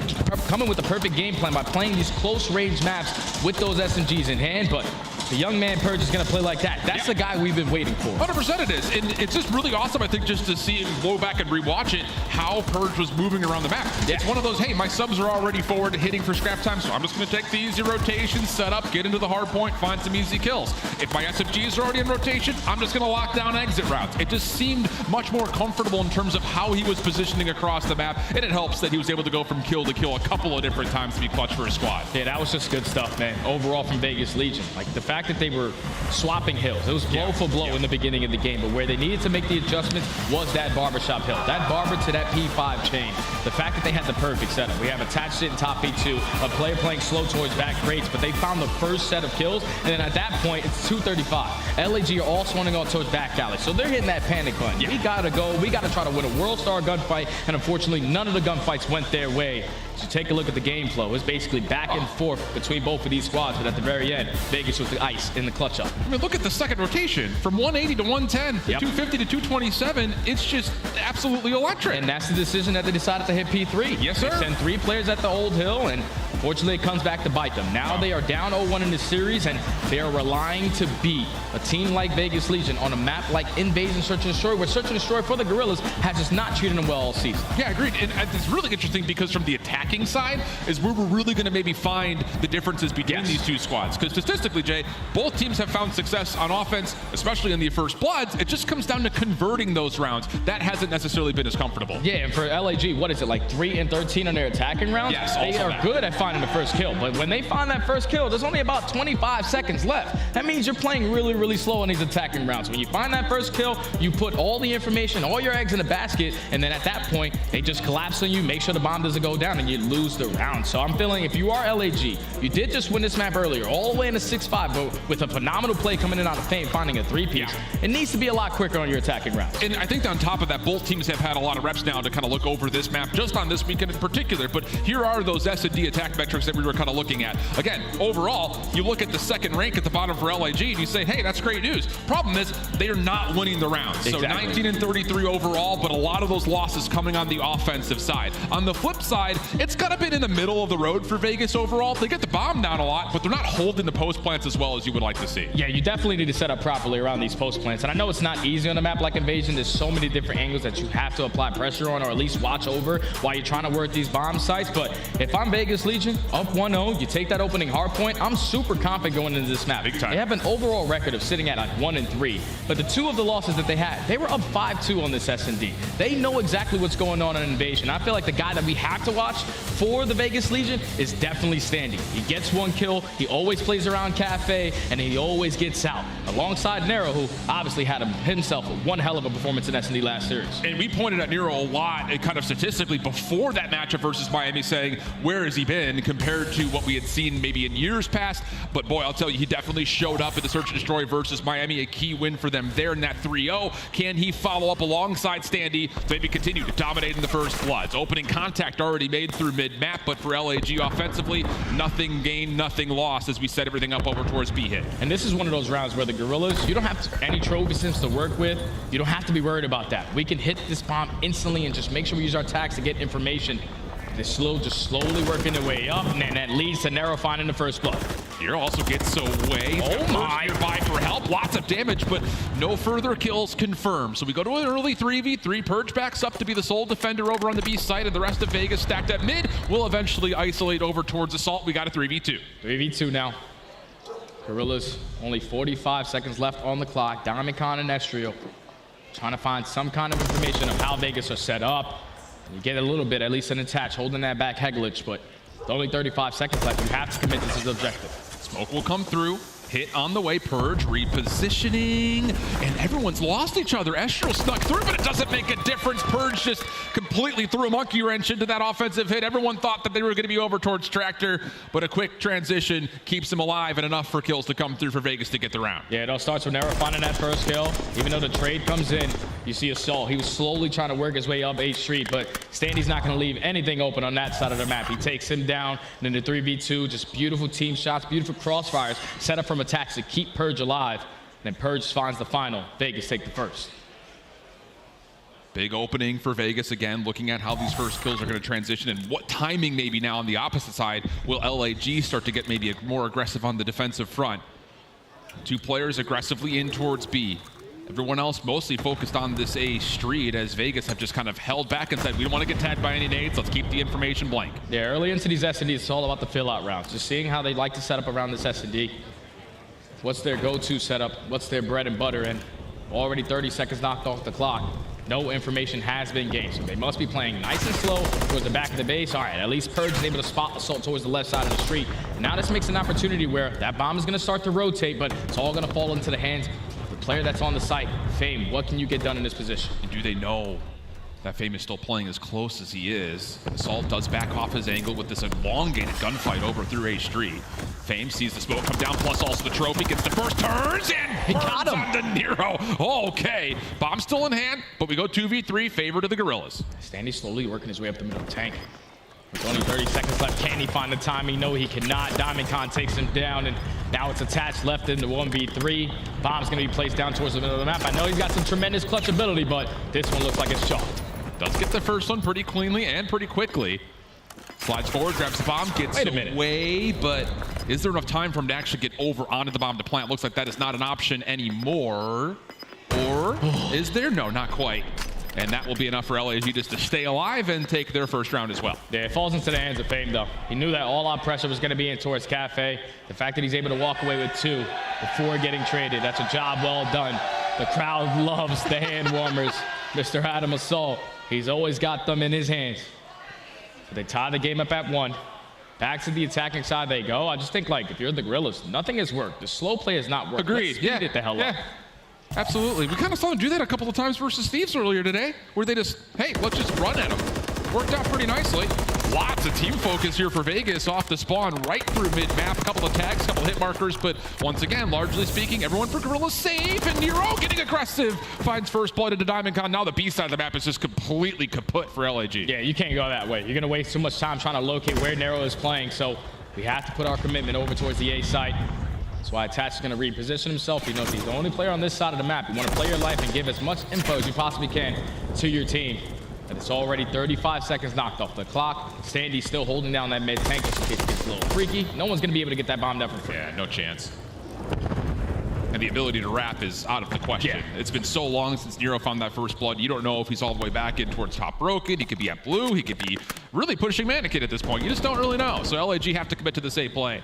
C: come in with the perfect game plan by playing these close range maps with those SMGs in hand. But The young man Purge is going to play like that. That's the guy we've been waiting for.
B: 100% it is. And it's just really awesome, I think, just to see him go back and rewatch it, how Purge was moving around the map. It's one of those, hey, my subs are already forward hitting for scrap time, so I'm just going to take the easy rotation, set up, get into the hard point, find some easy kills. If my SMGs are already in rotation, I'm just going to lock down exit routes. It just seemed much more comfortable in terms of how he was positioning across the map, and it helps that he was able to go from kill to kill a couple of different times to be clutch for his squad.
C: Yeah, that was just good stuff, man. Overall from Vegas Legion. Like the fact that they were swapping hills. It was blow for blow in the beginning of the game, but where they needed to make the adjustments was that barbershop hill. That barber to that P5 chain. The fact that they had the perfect setup. We have attached it in top P2, a player playing slow towards back crates, but they found the first set of kills, and then at that point, it's 235. LAG are all swanning on towards back alley, so they're hitting that panic button. We gotta go. We gotta try to win a World Star gunfight, and unfortunately, none of the gunfights went their way. So take a look at the game flow. It's basically back and forth between both of these squads, but at the very end, Vegas was the ice in the clutch up.
B: I mean, look at the second rotation. From 180 to 110, 250 to 227, it's just absolutely electric.
C: And that's the decision that they decided to hit P3.
B: Yes, sir.
C: They send 3 players at the old hill, and unfortunately, it comes back to bite them. Now they are down 0-1 in the series, and they are relying to beat a team like Vegas Legion on a map like Invasion Search and Destroy, where Search and Destroy for the Guerrillas has just not treated them well all season.
B: Yeah, agreed. And it's really interesting because from the attacking side is where we're really going to maybe find the differences between these two squads. Because statistically, Jay, both teams have found success on offense, especially in the First Bloods. It just comes down to converting those rounds. That hasn't necessarily been as comfortable.
C: Yeah, and for LAG, what is it, like 3 and 13 on their attacking rounds?
B: Yes,
C: they are good at finding the first kill. But when they find that first kill, there's only about 25 seconds left. That means you're playing really, really slow on these attacking rounds. When you find that first kill, you put all the information, all your eggs in a basket, and then at that point, they just collapse on you, make sure the bomb doesn't go down, and you lose the round. So I'm feeling if you are LAG, you did just win this map earlier, all the way in a 6-5, but with a phenomenal play coming in out of Fame, finding a 3-piece. It needs to be a lot quicker on your attacking rounds.
B: And I think on top of that, both teams have had a lot of reps now to kind of look over this map, just on this weekend in particular. But here are those S&D attack metrics that we were kind of looking at. Again, overall, you look at the second rank at the bottom for LAG, and you say, hey, that's great news. Problem is, they are not winning the rounds. So 19 and 33 overall, but a lot of those losses coming on the offensive side. On the flip side, it's kind of been in the middle of the road for Vegas overall. They get the bomb down a lot, but they're not holding the post plants as well as you would like to see.
C: Yeah, you definitely need to set up properly around these post plants. And I know it's not easy on a map like Invasion. There's so many different angles that you have to apply pressure on, or at least watch over while you're trying to work these bomb sites. But if I'm Vegas Legion, up 1-0, you take that opening hard point, I'm super confident going into this map. Big time. They have an overall record of sitting at like 1 and 3. But the 2 of the losses that they had, they were up 5-2 on this S&D. They know exactly what's going on in Invasion. I feel like the guy that we have to watch for the Vegas Legion is definitely Standy. He gets 1 kill, he always plays around Cafe, and he always gets out. Alongside Nero, who obviously had himself one hell of a performance in S&D last series.
B: And we pointed at Nero a lot, and kind of statistically, before that matchup versus Miami, saying, where has he been compared to what we had seen maybe in years past? But boy, I'll tell you, he definitely showed up in the Search and Destroy versus Miami, a key win for them there in that 3-0. Can he follow up alongside Standy to maybe continue to dominate in the First Bloods? Opening contact already made through mid-map, but for LAG offensively, nothing gained, nothing lost as we set everything up over towards B-hit.
C: And this is one of those rounds where the Guerrillas, you don't have any trophy sims to work with. You don't have to be worried about that. We can hit this bomb instantly and just make sure we use our tags to get information. They're just slowly working their way up, and then that leads to Nero finding the first blood.
B: Here also gets away.
C: Oh my.
B: Nearby for help. Lots of damage, but no further kills confirmed. So we go to an early 3v3. Purge backs up to be the sole defender over on the B side, and the rest of Vegas stacked at mid will eventually isolate over towards Assault. We got a 3v2.
C: 3v2 now. Guerrillas, only 45 seconds left on the clock. Diamond Con and Estrio trying to find some kind of information of how Vegas are set up. You get a little bit, at least an attach, holding that back Hegelich, but with only 35 seconds left. You have to commit. This is the objective.
B: Smoke will come through. Hit on the way, Purge repositioning, and everyone's lost each other. Estro snuck through, but it doesn't make a difference. Purge just completely threw a monkey wrench into that offensive hit. Everyone thought that they were going to be over towards Tractor, but a quick transition keeps them alive and enough for kills to come through for Vegas to get the round.
C: Yeah, it all starts with Nero finding that first kill. Even though the trade comes in, you see Assault. He was slowly trying to work his way up 8th Street, but Standy's not going to leave anything open on that side of the map. He takes him down, and then the 3v2, just beautiful team shots, beautiful crossfires, set up from attacks to keep Purge alive. And then Purge finds the final. Vegas take the first.
B: Big opening for Vegas again, looking at how these first kills are going to transition and what timing maybe now on the opposite side will LAG start to get maybe more aggressive on the defensive front. Two players aggressively in towards B. Everyone else mostly focused on this A street as Vegas have just kind of held back and said, we don't want to get tagged by any nades. Let's keep the information blank.
C: Yeah, early into these S&Ds, it's all about the fill-out rounds. Just seeing how they like to set up around this S&D. What's their go-to setup? What's their bread and butter? And already 30 seconds knocked off the clock. No information has been gained, so they must be playing nice and slow towards the back of the base. All right, at least Purge is able to spot assault towards the left side of the street. And now this makes an opportunity where that bomb is going to start to rotate, but it's all going to fall into the hands of the player that's on the site. Fame, what can you get done in this position?
B: And do they know that Fame is still playing as close as he is? Assault does back off his angle with this elongated gunfight over through A Street. Fame sees the smoke come down, plus also the trophy, gets the first turns, and
C: he got him
B: on the Nero. Okay, bomb still in hand, but we go 2v3, favor to the Guerrillas.
C: Standy slowly working his way up the middle tank. With only 30 seconds left, can he find the timing? No, he cannot. Diamondcon takes him down, and now it's attached left into 1v3. Bomb's gonna be placed down towards the middle of the map. I know he's got some tremendous clutch ability, but this one looks like it's chalked.
B: Does get the first one pretty cleanly and pretty quickly. Slides forward, grabs the bomb, gets away, but is there enough time for him to actually get over onto the bomb to plant? Looks like that is not an option anymore. Or is there? No, not quite. And that will be enough for LAG just to stay alive and take their first round as well.
C: Yeah, it falls into the hands of Fame, though. He knew that all-out pressure was going to be in towards Cafe. The fact that he's able to walk away with 2 before getting traded, that's a job well done. The crowd loves the hand warmers. Mr. Adam Assault, he's always got them in his hands. But they tie the game up at 1. Back to the attacking side they go. I just think, like, if you're the Guerrillas, nothing has worked. The slow play has not worked.
B: Agreed.
C: Let's speed it the hell up.
B: Absolutely. We kind of saw them do that a couple of times versus Thieves earlier today, where they just, hey, let's just run at them. Worked out pretty nicely. Lots of team focus here for Vegas off the spawn right through mid-map. A couple of tags, a couple of hit markers, but once again, largely speaking, everyone for Guerrillas safe, and Nero getting aggressive. Finds first blood into Diamondcon. Now the B side of the map is just completely kaput for LAG.
C: Yeah, you can't go that way. You're going to waste too much time trying to locate where Nero is playing, so we have to put our commitment over towards the A site. That's why Attach is going to reposition himself. He knows he's the only player on this side of the map. You want to play your life and give as much info as you possibly can to your team. And it's already 35 seconds knocked off the clock. Standy's still holding down that mid tank just in case it gets a little freaky. No one's going to be able to get that bomb down for free.
B: Yeah, no chance. And the ability to wrap is out of the question. Yeah. It's been so long since Nero found that first blood. You don't know if he's all the way back in towards top broken. He could be at blue. He could be really pushing Mannequin at this point. You just don't really know. So LAG have to commit to the safe play.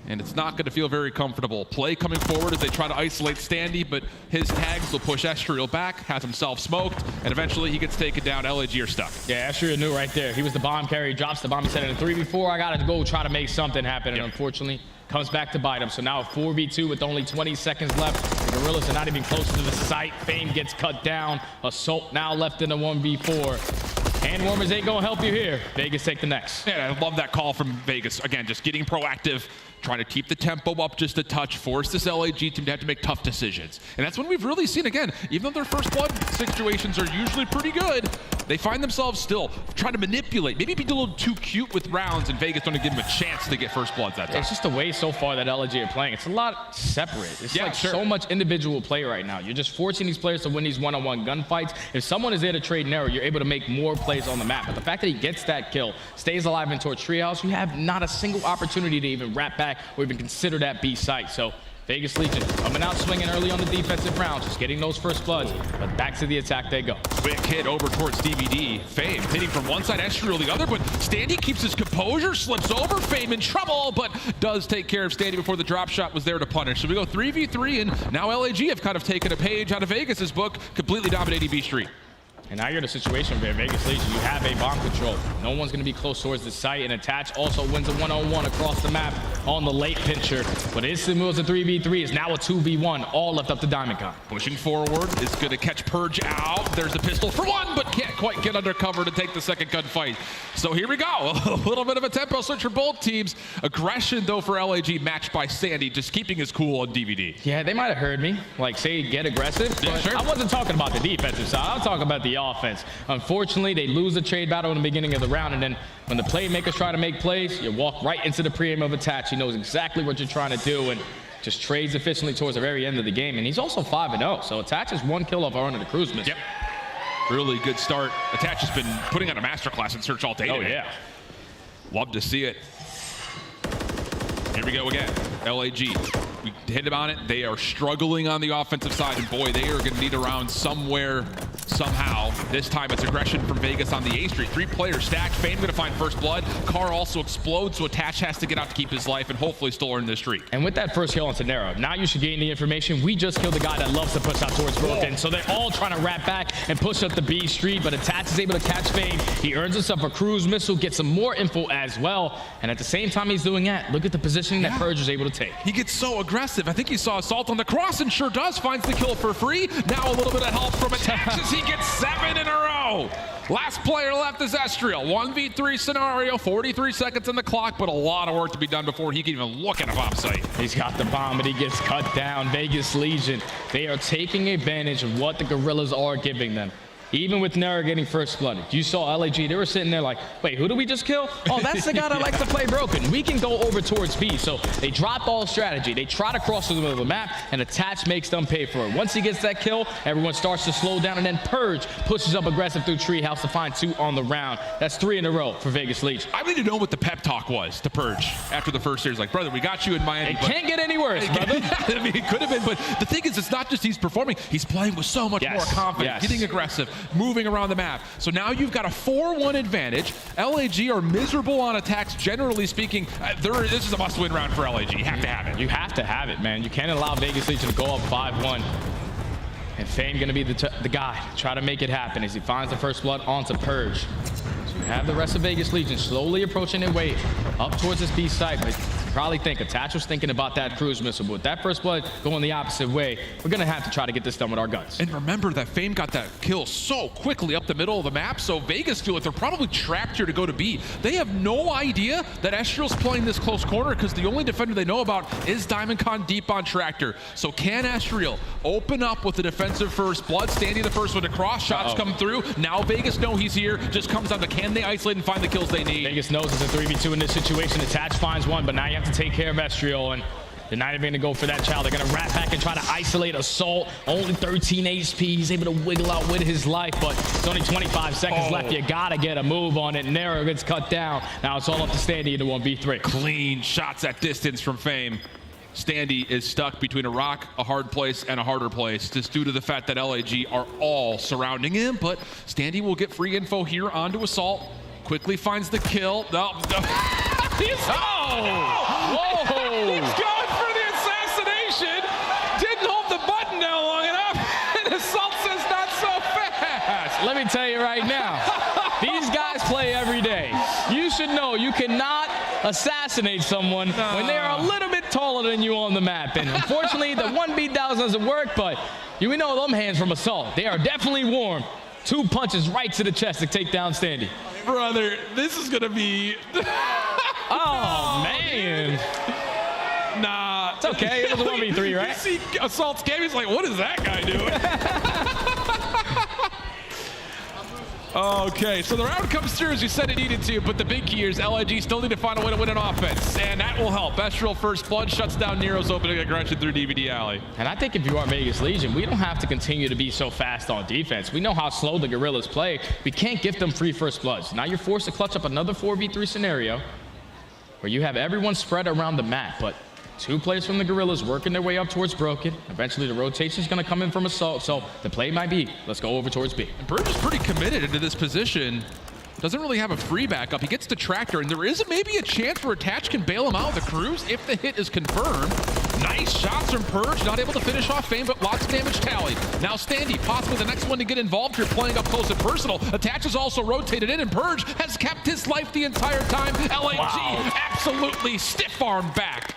B: And it's not going to feel very comfortable. Play coming forward as they try to isolate Standy, but his tags will push Estriel back, has himself smoked, and eventually he gets taken down. LAG are stuck.
C: Yeah, Estriel knew right there. He was the bomb carrier. He drops the bomb. He said in a 3v4, I got to go try to make something happen. And unfortunately, comes back to bite him. So now a 4v2 with only 20 seconds left. The Guerrillas are not even close to the site. Fame gets cut down. Assault now left in the 1v4. Hand warmers ain't going to help you here. Vegas take the next.
B: Yeah, I love that call from Vegas. Again, just getting proactive, trying to keep the tempo up just a touch, force this LAG team to have to make tough decisions. And that's when we've really seen, again, even though their first blood situations are usually pretty good, they find themselves still trying to manipulate, maybe be a little too cute with rounds, and Vegas don't give them a chance to get first bloods that time.
C: It's just the way so far that LAG are playing. It's a lot separate. It's so much individual play right now. You're just forcing these players to win these one-on-one gunfights. If someone is there to trade Nero, you're able to make more plays on the map. But the fact that he gets that kill, stays alive in towards Treehouse, you have not a single opportunity to even wrap back or even consider that B site. So Vegas Legion coming out swinging early on the defensive rounds, just getting those first bloods, but back to the attack they go.
B: Quick hit over towards DVD. Fame hitting from one side, Estriel the other, but Standy keeps his composure, slips over. Fame in trouble, but does take care of Standy before the drop shot was there to punish. So we go 3v3, and now LAG have kind of taken a page out of Vegas's book, completely dominating B Street.
C: And now you're in a situation where Vegas Legion, you have a bomb control. No one's going to be close towards the site, and Attach also wins a one-on-one across the map on the late pincher. But instantly moves to 3v3, is now a 2v1, all left up to Diamondcon.
B: Pushing forward, is going to catch Purge out. There's the pistol for one, but can't quite get under cover to take the second gunfight. So here we go, a little bit of a tempo switch for both teams. Aggression, though, for LAG, matched by Standy, just keeping his cool on DVD.
C: Yeah, they might have heard me, like, say, get aggressive. But
B: yeah, sure.
C: I wasn't talking about the defensive side. I'm talking about the offense. Unfortunately, they lose the trade battle in the beginning of the round, and then when the playmakers try to make plays, you walk right into the pre-aim of Attach. He knows exactly what you're trying to do and just trades efficiently towards the very end of the game. And he's also 5-0, so Attach is one kill off our under the cruise mission.
B: Yep. Really good start. Attach has been putting on a masterclass in Search all day.
C: Oh, yeah.
B: Love to see it. Here we go again. LAG We hit him on it. They are struggling on the offensive side, and boy, they are going to need a round somewhere, somehow. This time it's aggression from Vegas on the A Street. 3 players stacked. Fame going to find first blood. Car also explodes, so Attach has to get out to keep his life and hopefully still earn this streak.
C: And with that first kill on Tenero, now you should gain the information. We just killed the guy that loves to push out towards Broken, so they're all trying to wrap back and push up the B Street, but Attach is able to catch Fame. He earns himself a cruise missile, gets some more info as well, and at the same time he's doing that, look at the positioning that Purge was able to take.
B: He gets so aggressive. I think he saw Assault on the cross and sure does. Finds the kill for free. Now a little bit of help from Attach as he gets 7 in a row. Last player left is Estriel. 1v3 scenario, 43 seconds on the clock, but a lot of work to be done before he can even look at a bomb site.
C: He's got the bomb, but he gets cut down. Vegas Legion, they are taking advantage of what the Guerrillas are giving them. Even with Nera getting first blooded. You saw LAG, they were sitting there like, wait, who do we just kill? Oh, that's the guy that likes to play Broken. We can go over towards B. So they drop all strategy. They try to cross the middle of the map, and Attach makes them pay for it. Once he gets that kill, everyone starts to slow down, and then Purge pushes up aggressive through Treehouse to find 2 on the round. That's 3 in a row for Vegas Legion.
B: I need to know what the pep talk was to Purge after the first series. Like, brother, we got you in Miami.
C: It can't get any worse, brother.
B: I mean, it could have been, but the thing is, it's not just he's performing. He's playing with so much more confidence, getting aggressive, moving around the map. So now you've got a 4-1 advantage. LAG are miserable on attacks, generally speaking. This is a must-win round for LAG. You have to have it.
C: You have to have it, man. You can't allow Vegas Legion to go up 5-1. And Fame going to be the guy to try to make it happen as he finds the first blood onto Purge. So you have the rest of Vegas Legion slowly approaching their way up towards this B site, but you probably think Attach was thinking about that cruise missile, but with that first blood going the opposite way, we're going to have to try to get this done with our guns.
B: And remember that Fame got that kill so quickly up the middle of the map, so Vegas feel like they're probably trapped here to go to B. They have no idea that Estriel's playing this close corner because the only defender they know about is Diamondcon deep on Tractor. So can Estriel open up with the defensive first blood? Standing the first one to cross, shots come through. Now Vegas know he's here, just comes down to can they isolate and find the kills they need.
C: Vegas knows it's a 3v2 in this situation. Attach finds one, but now you have to take care of Estriel, and they're not even going to go for that child. They're going to wrap back and try to isolate Assault. Only 13 HP. He's able to wiggle out with his life, but it's only 25 seconds left. You got to get a move on it. Nero gets cut down. Now it's all up to Standy in the 1v3.
B: Clean shots at distance from Fame. Standy is stuck between a rock, a hard place, and a harder place, just due to the fact that LAG are all surrounding him, but Standy will get free info here onto Assault. Quickly finds the kill. Whoa! He's going for the assassination. Didn't hold the button down long enough. And Assault says not so fast.
C: Let me tell you right now, these guys play every day. You should know you cannot assassinate someone when they are a little bit taller than you on the map. And unfortunately, the 1v doesn't work, but you know them hands from Assault. They are definitely warm. 2 punches right to the chest to take down Standy.
B: Brother, this is gonna be...
C: Oh, man.
B: Nah.
C: It's okay, it was a 1v3, right?
B: You see Assault's game, he's like, what is that guy doing? Okay, so the round comes through as you said it needed to, but the big key is LIG still need to find a way to win an offense, and that will help. Estriel first blood shuts down Nero's opening aggression through DVD Alley.
C: And I think if you are Vegas Legion, we don't have to continue to be so fast on defense. We know how slow the Guerrillas play. We can't give them free first bloods. Now you're forced to clutch up another 4v3 scenario where you have everyone spread around the map, but 2 players from the Guerrillas working their way up towards Broken. Eventually the rotation is going to come in from Assault, so the play might be, let's go over towards B.
B: And Purge is pretty committed into this position. Doesn't really have a free backup. He gets the Tractor, and there is maybe a chance where Attach can bail him out with the cruise if the hit is confirmed. Nice shots from Purge, not able to finish off Fame, but lots of damage tallied. Now Standy, possibly the next one to get involved here, playing up close and personal. Attach is also rotated in, and Purge has kept his life the entire time. LAG absolutely stiff-armed back.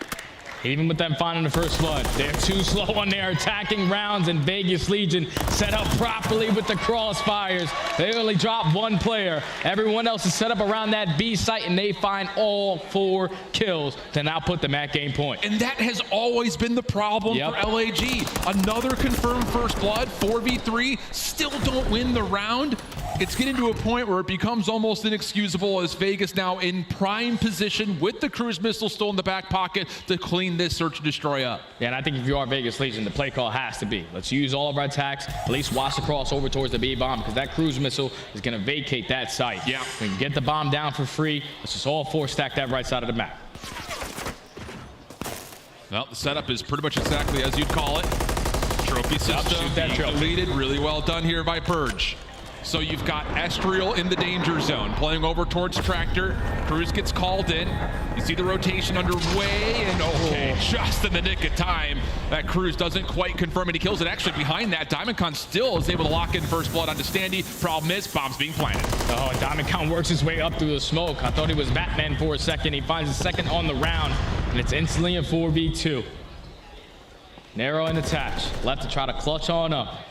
C: Even with them finding the first blood, they're too slow on their attacking rounds, and Vegas Legion set up properly with the crossfires. They only drop 1 player. Everyone else is set up around that B site, and they find all 4 kills to now put them at game point.
B: And that has always been the problem for LAG. Another confirmed first blood, 4v3, still don't win the round. It's getting to a point where it becomes almost inexcusable as Vegas now in prime position with the cruise missile still in the back pocket to clean this search and destroy up.
C: Yeah, and I think if you are Vegas Legion, the play call has to be, let's use all of our attacks, at least watch the cross over towards the B bomb, because that cruise missile is going to vacate that site.
B: Yeah.
C: We can get the bomb down for free. Let's just all 4 stack that right side of the map.
B: Well, the setup is pretty much exactly as you'd call it. Trophy system being deleted. Really well done here by Purge. So you've got Estriel in the danger zone, playing over towards Tractor. Cruz gets called in. You see the rotation underway, and just in the nick of time, that Cruz doesn't quite confirm any kills. And actually behind that, Diamondcon still is able to lock in first blood onto Standy. Problem is, bombs being planted.
C: Oh, Diamondcon works his way up through the smoke. I thought he was Batman for a second. He finds a second on the round, and it's instantly a 4v2. Narrow and attach. Left to try to clutch on up.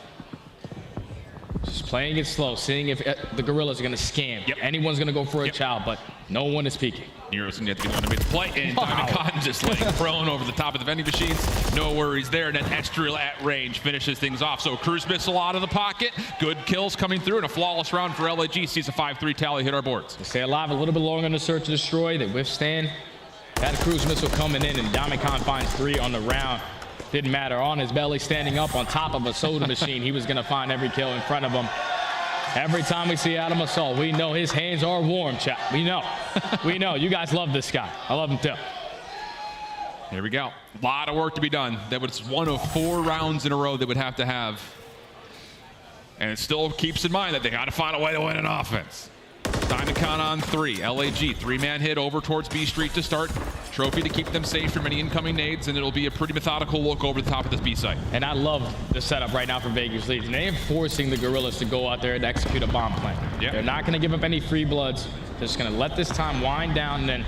C: Just playing it slow, seeing if the Guerrillas are going to scam. Anyone's going to go for a chow, but no one is peeking.
B: Nero's going to have to be the one to make the play, and Diamondcon just laying prone over the top of the vending machines. No worries there, and then Estriel at range finishes things off. So cruise missile out of the pocket. Good kills coming through, and a flawless round for LAG. Sees a 5-3 tally hit our boards.
C: They stay alive a little bit longer in the search and destroy. They withstand. That cruise missile coming in, and Diamondcon finds 3 on the round. Didn't matter. On his belly, standing up on top of a soda machine, he was going to find every kill in front of him. Every time we see Adam Assault, we know his hands are warm, chat. We know. We know. You guys love this guy. I love him too.
B: Here we go. A lot of work to be done. That was one of 4 rounds in a row they would have to have. And it still keeps in mind that they got to find a way to win an offense. Diamondcon on 3. LAG, 3-man hit over towards B Street to start. Trophy to keep them safe from any incoming nades, and it'll be a pretty methodical look over the top of this B site.
C: And I love the setup right now for Vegas Leads. And they're forcing the Guerrillas to go out there and execute a bomb plan. They're not going to give up any free bloods. They're just going to let this time wind down and then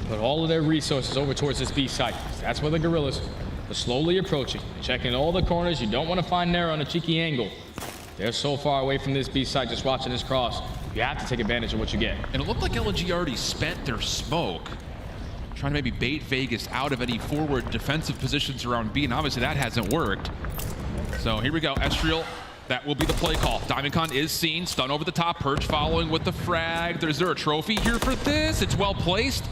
C: put all of their resources over towards this B site. That's where the Guerrillas are slowly approaching, checking all the corners. You don't want to find Nero on a cheeky angle. They're so far away from this B site, just watching this cross. You have to take advantage of what you get.
B: And it looked like LG already spent their smoke, trying to maybe bait Vegas out of any forward defensive positions around B, and obviously that hasn't worked. So here we go, Estriel. That will be the play call. Diamondcon is seen, stun over the top, Purge following with the frag. Is there a trophy here for this? It's well placed.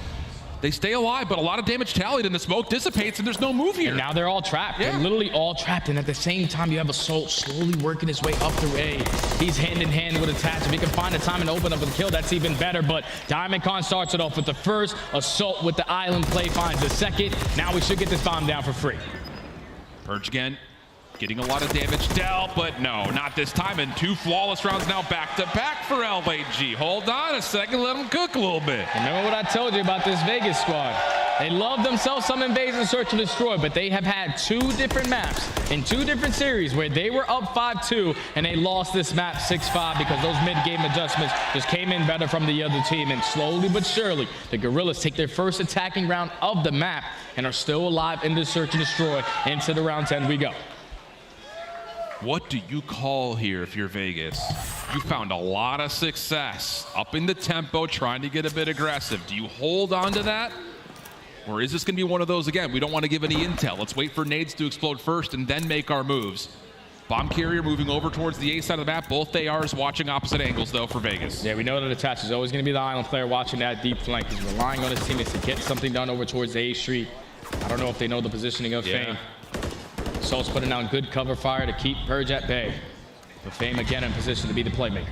B: They stay alive, but a lot of damage tallied, and the smoke dissipates, and there's no move here.
C: And now they're all trapped. They're literally all trapped, and at the same time, you have Assault slowly working his way up through A. He's hand in hand with Attach. If he can find a time and open up a kill, that's even better, but Diamondcon starts it off with the first. Assault with the island play finds the second. Now we should get this bomb down for free.
B: Purge again. Getting a lot of damage dealt, but no, not this time. And 2 flawless rounds now back-to-back for LAG. Hold on a second, let them cook a little bit.
C: Remember what I told you about this Vegas squad. They love themselves some invades and search and destroy, but they have had 2 different maps in 2 different series where they were up 5-2 and they lost this map 6-5 because those mid-game adjustments just came in better from the other team. And slowly but surely, the Guerrillas take their first attacking round of the map and are still alive in this search and destroy. Into the round 10 we go.
B: What do you call here if you're Vegas? You found a lot of success up in the tempo, trying to get a bit aggressive. Do you hold on to that? Or is this going to be one of those, again, we don't want to give any intel. Let's wait for nades to explode first and then make our moves. Bomb carrier moving over towards the A side of the map. Both ARs watching opposite angles, though, for Vegas.
C: Yeah, we know that Attach is always going to be the island player watching that deep flank. He's relying on his teammates to get something done over towards the A Street. I don't know if they know the positioning of Fame. Assault's putting down good cover fire to keep Purge at bay. But Fame again in position to be the playmaker.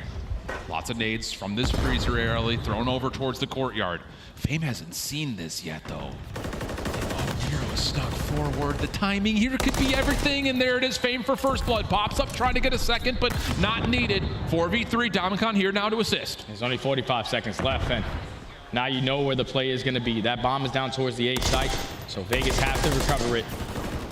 B: Lots of nades from this freezer early, thrown over towards the courtyard. Fame hasn't seen this yet, though. Oh, Nero snuck forward. The timing here could be everything, and there it is. Fame for first blood. Pops up, trying to get a second, but not needed. 4v3, Diamondcon here now to assist.
C: There's only 45 seconds left, and now you know where the play is going to be. That bomb is down towards the A site, so Vegas has to recover it.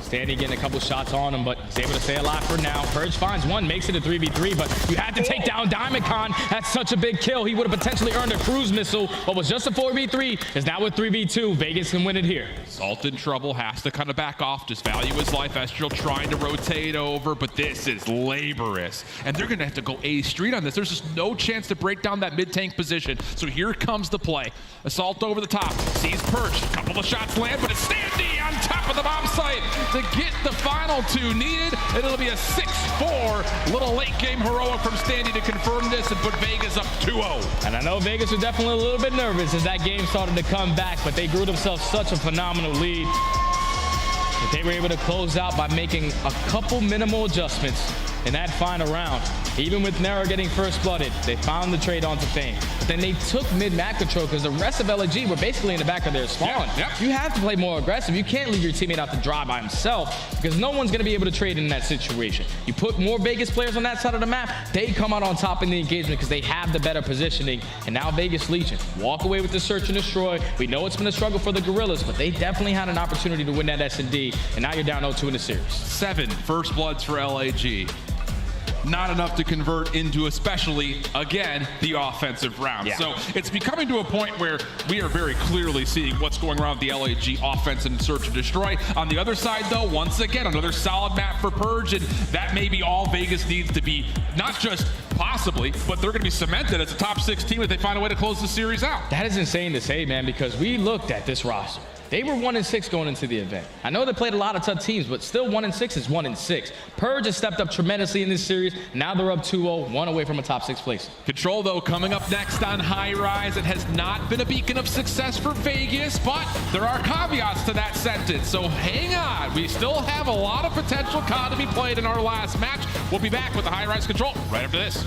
C: Standy getting a couple shots on him, but he's able to stay alive for now. Purge finds one, makes it a 3v3, but you had to take down Diamondcon. That's such a big kill. He would have potentially earned a cruise missile, but was just a 4v3. Is now with 3v2. Vegas can win it here.
B: Salt in trouble, has to kind of back off, just value his life. Estriel trying to rotate over, but this is laborious. And they're going to have to go A Street on this. There's just no chance to break down that mid-tank position. So here comes the play. Assault over the top, sees Purge. A couple of shots land, but it's Standy on top of the bomb site to get the final 2 needed. And it'll be a 6-4 little late game heroic from Standy to confirm this and put Vegas up 2-0.
C: And I know Vegas was definitely a little bit nervous as that game started to come back, but they grew themselves such a phenomenal lead that they were able to close out by making a couple minimal adjustments in that final round. Even with Nero getting first blooded, they found the trade onto Fame. Then they took mid-map control because the rest of LAG were basically in the back of their spawn. You have to play more aggressive. You can't leave your teammate out to dry by himself because no one's going to be able to trade in that situation. You put more Vegas players on that side of the map, they come out on top in the engagement because they have the better positioning. And now Vegas Legion walk away with the search and destroy. We know it's been a struggle for the Guerrillas, but they definitely had an opportunity to win that S&D. And now you're down 0-2 in the series.
B: 7 first bloods for LAG. Not enough to convert into, especially, again, the offensive round. So it's becoming to a point where we are very clearly seeing what's going around with the LAG offense and search and destroy. On the other side, though, once again, another solid map for Purge, and that may be all Vegas needs to be, not just possibly, but they're going to be cemented as a top 6 team if they find a way to close the series out.
C: That is insane to say, man, because we looked at this roster. They were 1-6 going into the event. I know they played a lot of tough teams, but still 1-6 is 1-6. Purge has stepped up tremendously in this series. Now they're up 2-0, 1 away from a top 6 place.
B: Control, though, coming up next on High Rise. It has not been a beacon of success for Vegas, but there are caveats to that sentence. So hang on. We still have a lot of potential COD to be played in our last match. We'll be back with the High Rise Control right after this.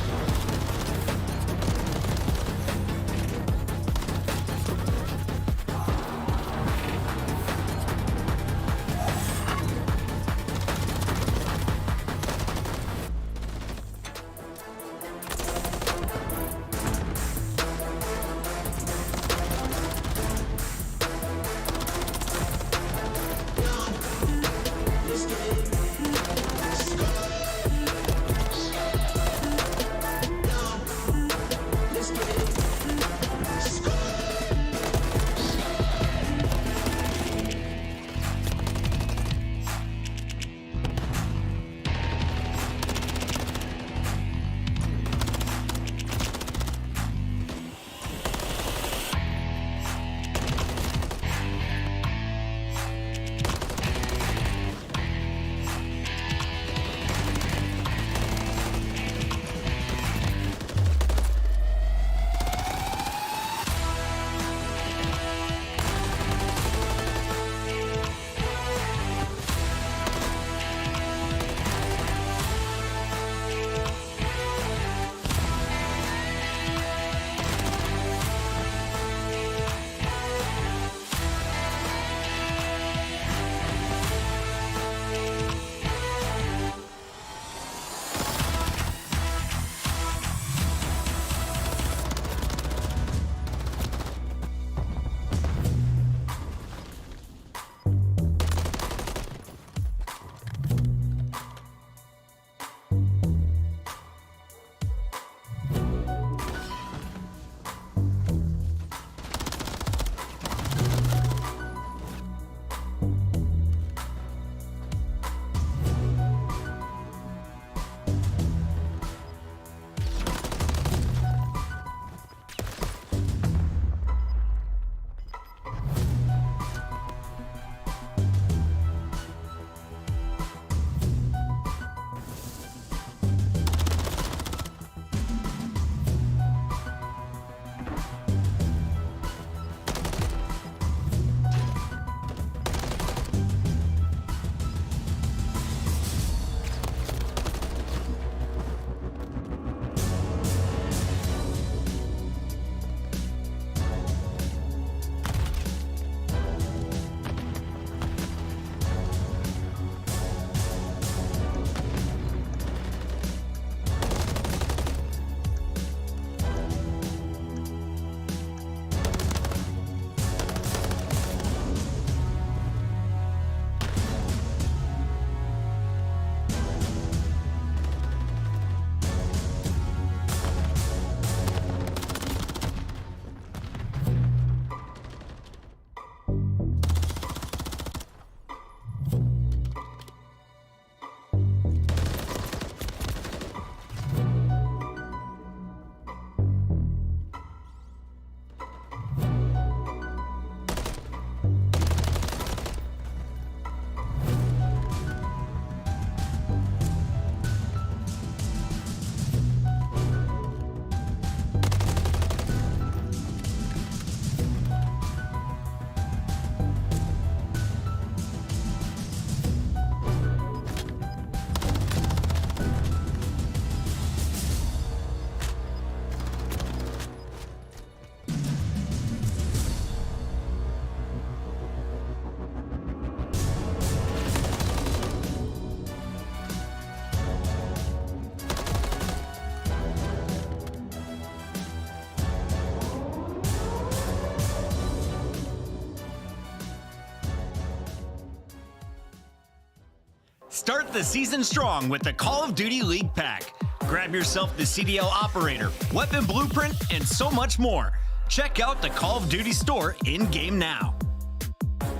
N: Start the season strong with the Call of Duty League Pack. Grab yourself the CDL Operator, Weapon Blueprint, and so much more. Check out the Call of Duty store in-game now.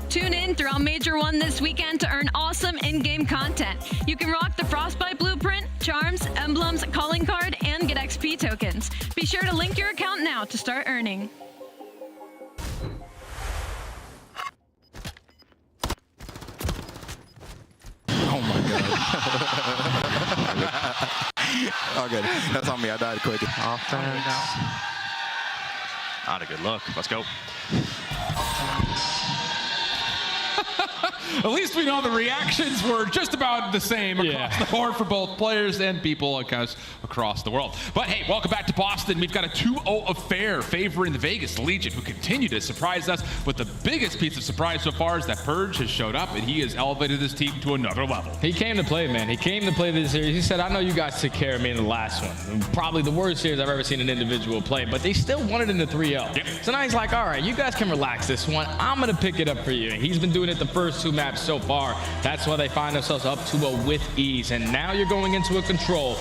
F: Tune in throughout Major 1 this weekend to earn awesome in-game content. You can rock the Frostbite Blueprint, charms, emblems, calling card, and get XP tokens. Be sure to link your account now to start earning.
I: Oh my god. All good. That's on me. I died quick.
H: Offense.
O: Not a good look. Let's go.
B: At least we know the reactions were just about the same across the board for both players and people across the world. But hey, welcome back to Boston. We've got a 2-0 affair favoring the Vegas Legion, who continue to surprise us. With the biggest piece of surprise so far is that Purge has showed up, and he has elevated this team to another level.
C: He came to play, man. He came to play this series. He said, I know you guys took care of me in the last one. Probably the worst series I've ever seen an individual play, but they still won it in the 3-0.
B: Yep.
C: So now he's like, all right, you guys can relax this one. I'm going to pick it up for you. And he's been doing it the first 2 maps so far. That's why they find themselves up 2-0 with ease. And now you're going into a control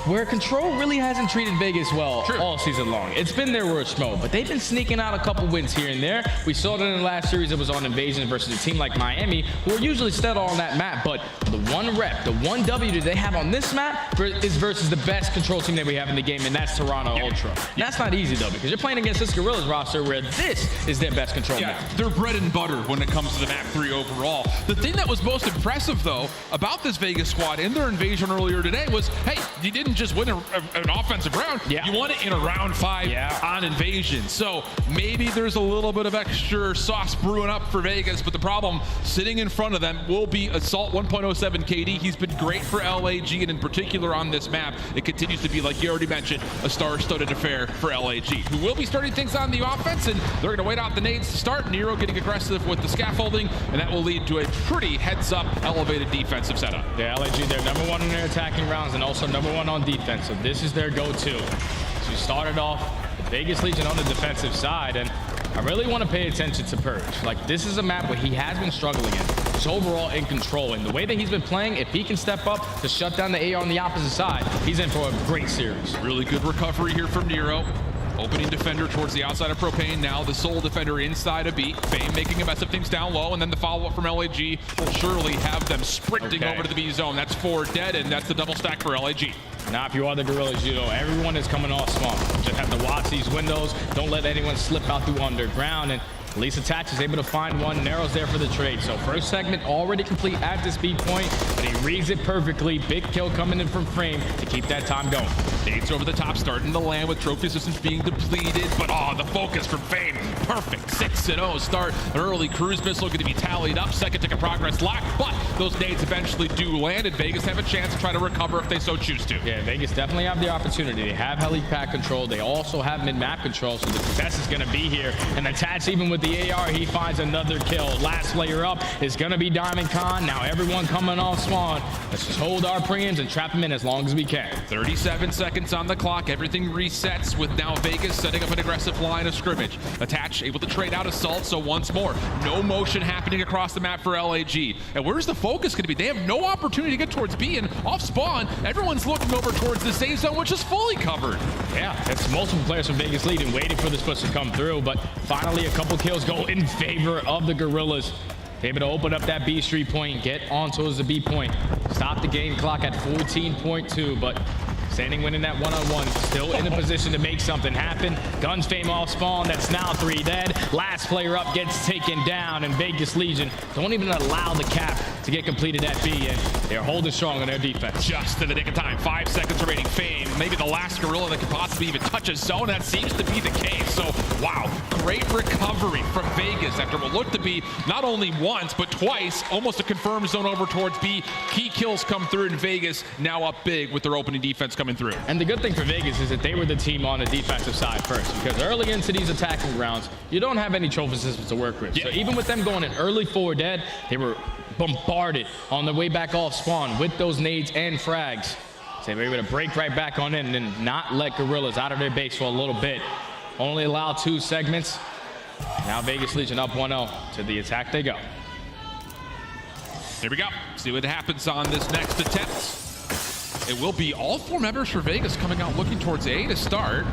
C: where Control really hasn't treated Vegas well all season long. It's been their worst mode, but they've been sneaking out a couple wins here and there. We saw it in the last series. It was on Invasion versus a team like Miami, who are usually steady on that map, but the one rep, the one W that they have on this map is versus the best Control team that we have in the game, and that's Toronto Ultra. That's not easy, though, because you're playing against this Guerrillas roster where this is their best Control map.
B: They're bread and butter when it comes to the map 3 overall. The thing that was most impressive, though, about this Vegas squad in their invasion earlier today was, hey, you didn't just win an offensive round. You won it in a round 5 on Invasion. So maybe there's a little bit of extra sauce brewing up for Vegas, but the problem sitting in front of them will be Assault 1.07 KD. He's been great for LAG, and in particular on this map, it continues to be, like you already mentioned, a star-studded affair for LAG, who will be starting things on the offense, and they're going to wait out the nades to start. Nero getting aggressive with the scaffolding, and that will lead to a pretty heads-up, elevated defensive setup.
C: Yeah, LAG, they're #1 in their attacking rounds and also #1 on defense. So this is their go-to. So we started off the Vegas Legion on the defensive side, and I really want to pay attention to Purge. Like, this is a map where he has been struggling in. He's overall in control, and the way that he's been playing, if he can step up to shut down the AR on the opposite side, he's in for a great series.
B: Really good recovery here from Nero. Opening defender towards the outside of Propane. Now the sole defender inside of B. Fame making a mess of things down low, and then the follow-up from LAG will surely have them sprinting over to the B zone. That's 4 dead, and that's the double stack for LAG.
C: Now, if you are the Guerrillas, you know everyone is coming off small. Just have to watch these windows. Don't let anyone slip out through underground. And at least Attach is able to find one. Nero's there for the trade. So first segment already complete at this B point, but he reads it perfectly. Big kill coming in from Frame to keep that time going.
B: Nades over the top, starting to land with trophy systems being depleted, but the focus from Fame. Perfect 6-0 start. An early cruise missile going to be tallied up. Second tick of progress locked, but those nades eventually do land, and Vegas have a chance to try to recover if they so choose to.
C: Yeah, Vegas definitely have the opportunity. They have heli pack control. They also have mid-map control, so the contest is going to be here. And Attach, even with the AR, he finds another kill. Last player up is going to be Diamond Khan. Now everyone coming off spawn. Let's just hold our premiums and trap them in as long as we can.
B: 37 seconds on the clock. Everything resets with now Vegas setting up an aggressive line of scrimmage. Attach able to trade out Assault, so once more, no motion happening across the map for LAG. And where's the focus going to be? They have no opportunity to get towards B, and off spawn, everyone's looking over towards the safe zone, which is fully covered.
C: Yeah, it's multiple players from Vegas leading, waiting for this push to come through, but finally a couple kills go in favor of the Guerrillas. Able to open up that B Street point, get on towards the B point. Stop the game clock at 14.2, but Standing winning that one-on-one, still in a position to make something happen. Guns Fame off spawn, that's now 3 dead. Last player up gets taken down, and Vegas Legion don't even allow the cap to get completed at B, and they're holding strong on their defense.
B: Just in the nick of time, 5 seconds remaining. Fame, maybe the last Gorilla that could possibly even touch a zone. That seems to be the case. So, wow, great recovery from Vegas after what looked to be not only once, but twice, almost a confirmed zone over towards B. Key kills come through in Vegas, now up big with their opening defense coming through.
C: And the good thing for Vegas is that they were the team on the defensive side first, because early into these attacking rounds, you don't have any trophy systems to work with. Yeah. So even with them going in early 4 dead, they were bombarded on their way back off spawn with those nades and frags. So they were able to break right back on in and not let Guerrillas out of their base for a little bit. Only allow 2 segments. Now Vegas Legion up 1-0. To the attack they go.
B: Here we go. See what happens on this next attempt. It will be all 4 members for Vegas coming out looking towards A to start.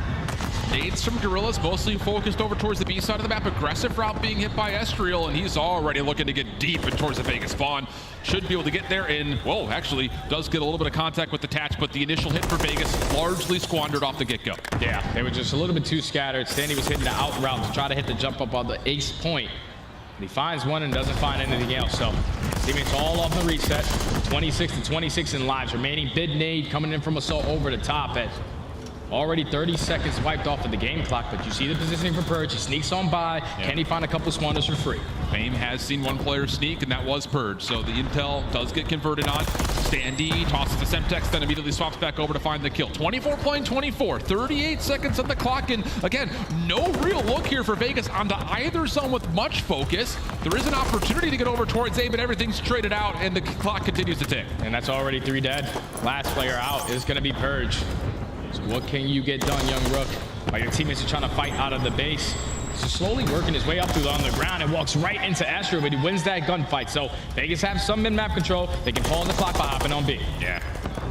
B: Nades from Guerrillas, mostly focused over towards the B side of the map. Aggressive route being hit by Estriel, and he's already looking to get deep and towards the Vegas spawn. Should be able to get there in, whoa, actually does get a little bit of contact with the Tatch, but the initial hit for Vegas largely squandered off the get-go.
C: Yeah, they were just a little bit too scattered. Standy was hitting the out route to try to hit the jump up on the ace point. And he finds one and doesn't find anything else. So teammates all off the reset. 26 to 26 in lives. Remaining bid nade coming in from Assault over the top edge. Already 30 seconds wiped off of the game clock, but you see the positioning for Purge. He sneaks on by. Can he find a couple spawners for free?
B: FaZe has seen one player sneak, and that was Purge. So the intel does get converted on. Standy tosses the Semtex, then immediately swaps back over to find the kill. 24 playing 24, 38 seconds on the clock, and again, no real look here for Vegas onto either zone with much focus. There is an opportunity to get over towards A, but everything's traded out, and the clock continues to tick.
C: And that's already 3 dead. Last player out is going to be Purge. So what can you get done, young Rook? While your teammates are trying to fight out of the base. He's slowly working his way up through on the ground and walks right into Astro, but he wins that gunfight. So Vegas have some mid-map control. They can pause the clock by hopping on B.
B: Yeah,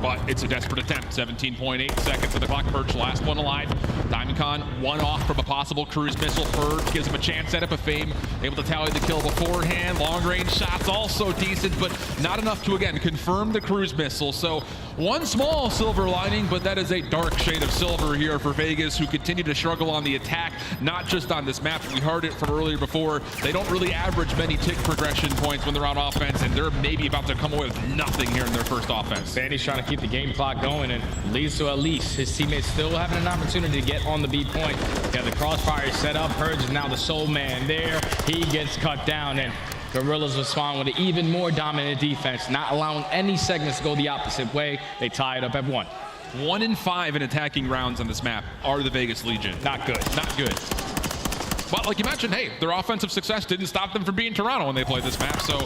B: but it's a desperate attempt. 17.8 seconds on the clock. Purge, last one alive. Diamondcon, one off from a possible cruise missile. Purge gives him a chance at it, but Fame able to tally the kill beforehand. Long-range shots also decent, but not enough to, again, confirm the cruise missile. So one small silver lining, but that is a dark shade of silver here for Vegas, who continue to struggle on the attack, not just on this map. We heard it from earlier before. They don't really average many tick progression points when they're on offense, and they're maybe about to come away with nothing here in their first offense.
C: Sandy's trying to keep the game clock going, and leads to at least his teammates still having an opportunity to get on the B point. Got the crossfire set up. Purge is now the sole man there. He gets cut down, and Guerrillas respond with an even more dominant defense, not allowing any segments to go the opposite way. They tie it up at 1.
B: 1 in 5 in attacking rounds on this map are the Vegas Legion.
C: Not good.
B: Not good. But like you mentioned, hey, their offensive success didn't stop them from being Toronto when they played this map, so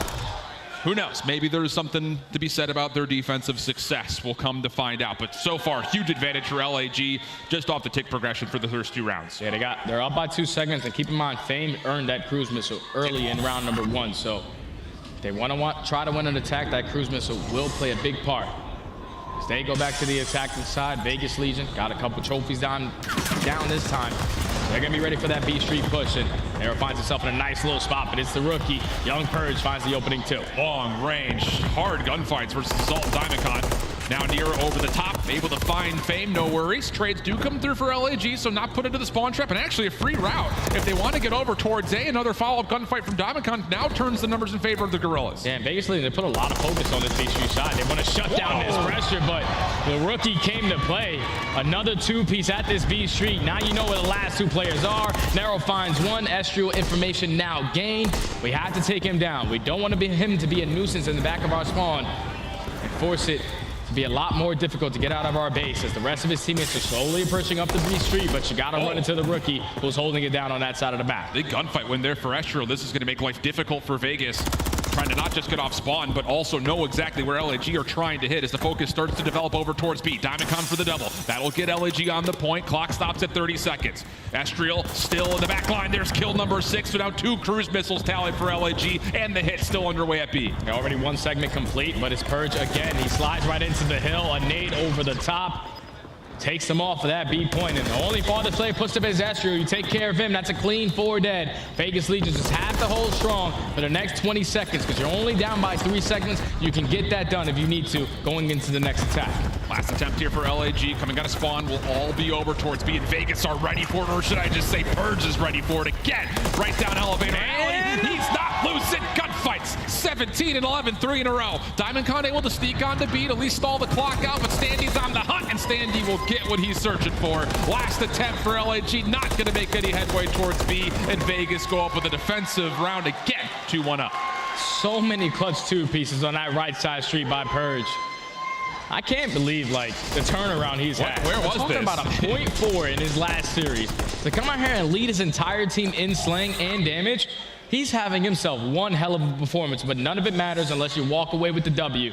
B: who knows? Maybe there's something to be said about their defensive success. We'll come to find out. But so far, huge advantage for LAG just off the tick progression for the first 2 rounds.
C: Yeah, they're up by 2 segments, and keep in mind, Fame earned that cruise missile early in round number 1. So if they want to try to win an attack, that cruise missile will play a big part. As they go back to the attacking side, Vegas Legion got a couple trophies down this time. They're going to be ready for that B Street push, and Arrow finds himself in a nice little spot, but it's the rookie. Young Purge finds the opening 2.
B: Long range, hard gunfights versus Assault and Diamondcon. Now near over the top, able to find Fame, no worries. Trades do come through for LAG, so not put into the spawn trap, and actually a free route. If they want to get over towards A, another follow-up gunfight from Diamondcon now turns the numbers in favor of the Guerrillas.
C: Yeah, and Vegas Legion, they put a lot of focus on this B Street side. They want to shut down this pressure, but the rookie came to play. Another 2-piece at this B Street. Now you know where the last 2 players are. Narrow finds 1. Estriel information now gained. We have to take him down. We don't want him to be a nuisance in the back of our spawn and force it to be a lot more difficult to get out of our base, as the rest of his teammates are slowly approaching up the B Street, but you gotta run into the rookie who's holding it down on that side of the map.
B: Big gunfight win there for Estriel. This is gonna make life difficult for Vegas, trying to not just get off spawn, but also know exactly where LAG are trying to hit as the focus starts to develop over towards B. Diamondcon for the double. That'll get LAG on the point. Clock stops at 30 seconds. Estriel still in the back line. There's kill number 6, so now 2 cruise missiles tallied for LAG, and the hit still underway at B.
C: Already 1 segment complete, but it's Purge again. He slides right into the hill. A nade over the top. Takes him off of that B point, and the only farthest player puts up is Estriel. You take care of him, that's a clean 4 dead. Vegas Legion just have to hold strong for the next 20 seconds, because you're only down by 3 seconds. You can get that done if you need to, going into the next attack.
B: Last attempt here for LAG, coming out of spawn, will all be over towards B, and Vegas are ready for it, or should I just say Purge is ready for it again. Right down elevator alley, he's not losing gunfights. 17 and 11, 3 in a row. Diamondcon able to sneak on the beat, at least stall the clock out, but Standy's on the hunt, and Standy will get what he's searching for. Last attempt for LAG, not going to make any headway towards B, and Vegas go up with a defensive round again, 2-1 up.
C: So many clutch 2 pieces on that right side street by Purge. I can't believe, like, the turnaround he's had.
B: Where was
C: talking
B: this?
C: about a 0.4 in his last series. To come out here and lead his entire team in slaying and damage, he's having himself one hell of a performance, but none of it matters unless you walk away with the W.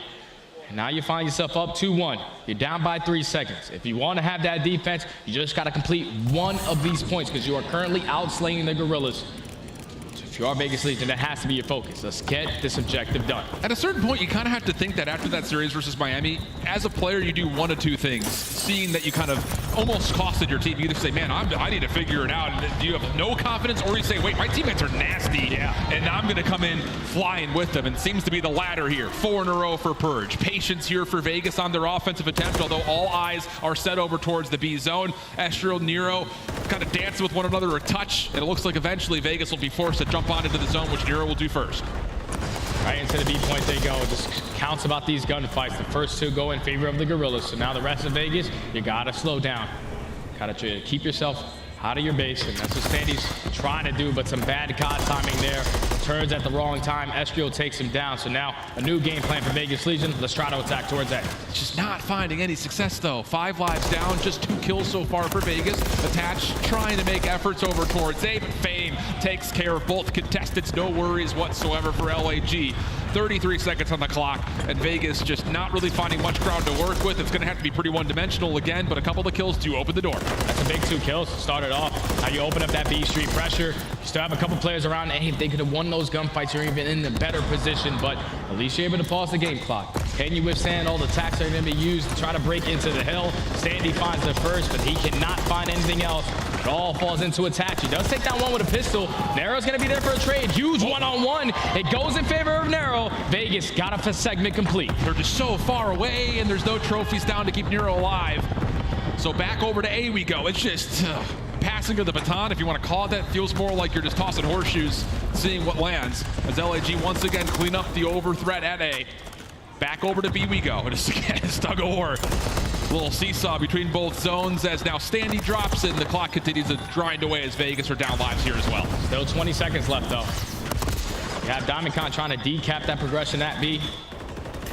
C: And now you find yourself up 2-1. You're down by 3 seconds. If you want to have that defense, you just got to complete 1 of these points, because you are currently outslaying the Guerrillas. If you are Vegas Legion, that has to be your focus. Let's get this objective done.
B: At a certain point, you kind of have to think that after that series versus Miami, as a player, you do one of two things. Seeing that you kind of almost costed your team. You either say, man, I need to figure it out. Do you have no confidence? Or you say, wait, my teammates are nasty. And I'm going to come in flying with them. And it seems to be the latter here. 4 in a row for Purge. Patience here for Vegas on their offensive attempt, although all eyes are set over towards the B zone. Astro, Nero kind of dancing with one another a touch. And it looks like eventually Vegas will be forced to jump on into the zone, which Nero will do first.
C: Right into the B point they go. Just counts about these gunfights. The first 2 go in favor of the Guerrillas. So now the rest of Vegas, you gotta slow down. Gotta keep yourself out of your base, and that's what Sandy's trying to do, but some bad COD timing there. Turns at the wrong time. Estrio takes him down. So now a new game plan for Vegas Legion. Let's try to attack towards A.
B: Just not finding any success though. 5 lives down, just 2 kills so far for Vegas. Attach trying to make efforts over towards A, but Fame takes care of both contestants. No worries whatsoever for LAG. 33 seconds on the clock, and Vegas just not really finding much ground to work with. It's going to have to be pretty one-dimensional again, but a couple of the kills do open the door.
C: That's a big 2 kills. Started off. Now you open up that B Street pressure. You still have a couple players around. Hey, if they could have won those gunfights, you're even in a better position, but at least you're able to pause the game clock. Can you withstand all the attacks that are going to be used to try to break into the hill? Sandy finds the first, but he cannot find anything else. It all falls into Attach. He does take down one with a pistol. Nero's going to be there for a trade. Huge one-on-one. It goes in favor of Nero. Vegas got a segment complete.
B: They're just so far away, and there's no trophies down to keep Nero alive. So back over to A we go. It's just passing of the baton, if you want to call it that. Feels more like you're just tossing horseshoes, seeing what lands. As LAG once again clean up the over threat at A. Back over to B we go. And it's again, it's tug of war. Little seesaw between both zones as now Standy drops and the clock continues to grind away as Vegas are down lives here as well.
C: Still 20 seconds left though. You have Diamondcon trying to decap that progression at B.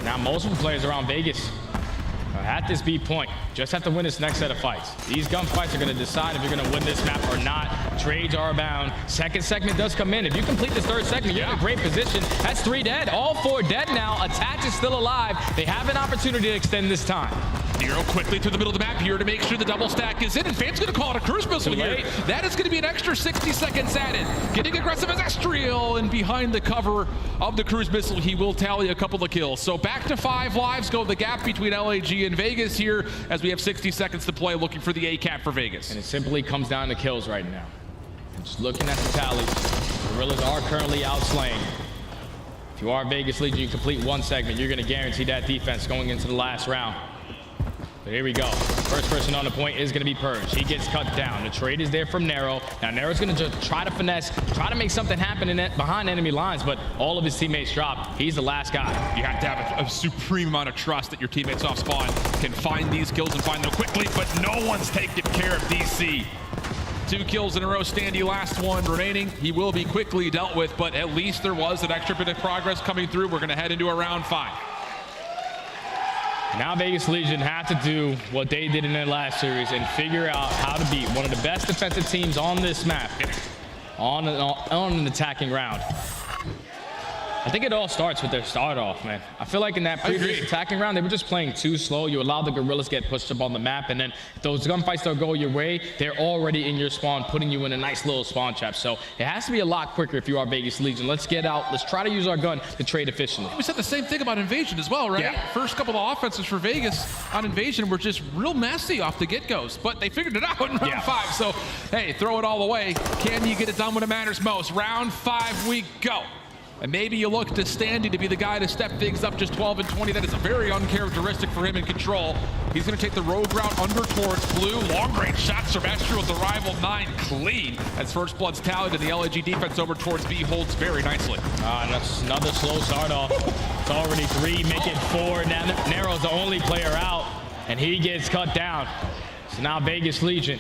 C: Now most of the players around Vegas are at this B point. Just have to win this next set of fights. These gunfights are going to decide if you're going to win this map or not. Trades are abound. Second segment does come in. If you complete this third segment, you're in a great position. That's 3 dead. All 4 dead now. Attach is still alive. They have an opportunity to extend this time.
B: Nero quickly through the middle of the map here to make sure the double stack is in, and Fame's going to call it a cruise missile here. That is going to be an extra 60 seconds added. Getting aggressive as Estriel, and behind the cover of the cruise missile, he will tally a couple of kills. So back to 5 lives go the gap between LAG and Vegas here as we have 60 seconds to play, looking for the A-cap for Vegas.
C: And it simply comes down to kills right now. Just looking at the tallies, Guerrillas are currently outslaying. If you are Vegas Legion, you complete 1 segment, you're going to guarantee that defense going into the last round. But here we go. First person on the point is going to be Purge. He gets cut down. The trade is there from Nero. Now Nero's going to just try to finesse, try to make something happen in behind enemy lines, but all of his teammates drop. He's the last guy.
B: You have to have a supreme amount of trust that your teammates off spawn can find these kills and find them quickly, but no one's taking care of DC. 2 kills in a row, Standy last one remaining. He will be quickly dealt with, but at least there was an extra bit of progress coming through. We're going to head into a round 5.
C: Now Vegas Legion have to do what they did in their last series and figure out how to beat one of the best defensive teams on this map on an attacking round. I think it all starts with their start off, man. I feel like in that previous attacking round, they were just playing too slow. You allowed the Guerrillas get pushed up on the map, and then if those gunfights don't go your way, they're already in your spawn, putting you in a nice little spawn trap. So it has to be a lot quicker if you are Vegas Legion. Let's get out. Let's try to use our gun to trade efficiently.
B: We said the same thing about Invasion as well, right?
C: Yeah.
B: First couple of offenses for Vegas on Invasion were just real messy off the get-goes, but they figured it out in round 5. So, hey, throw it all away. Can you get it done when it matters most? Round 5 we go. And maybe you look to Standy to be the guy to step things up, just 12 and 20. That is a very uncharacteristic for him in control. He's going to take the road route under towards blue. Long-range shots from Astro with the rival 9 clean. As First Blood's tallied, and the LAG defense over towards B holds very nicely.
C: That's another slow start off. It's already 3, make it 4. Now Nero's the only player out, and he gets cut down. So now Vegas Legion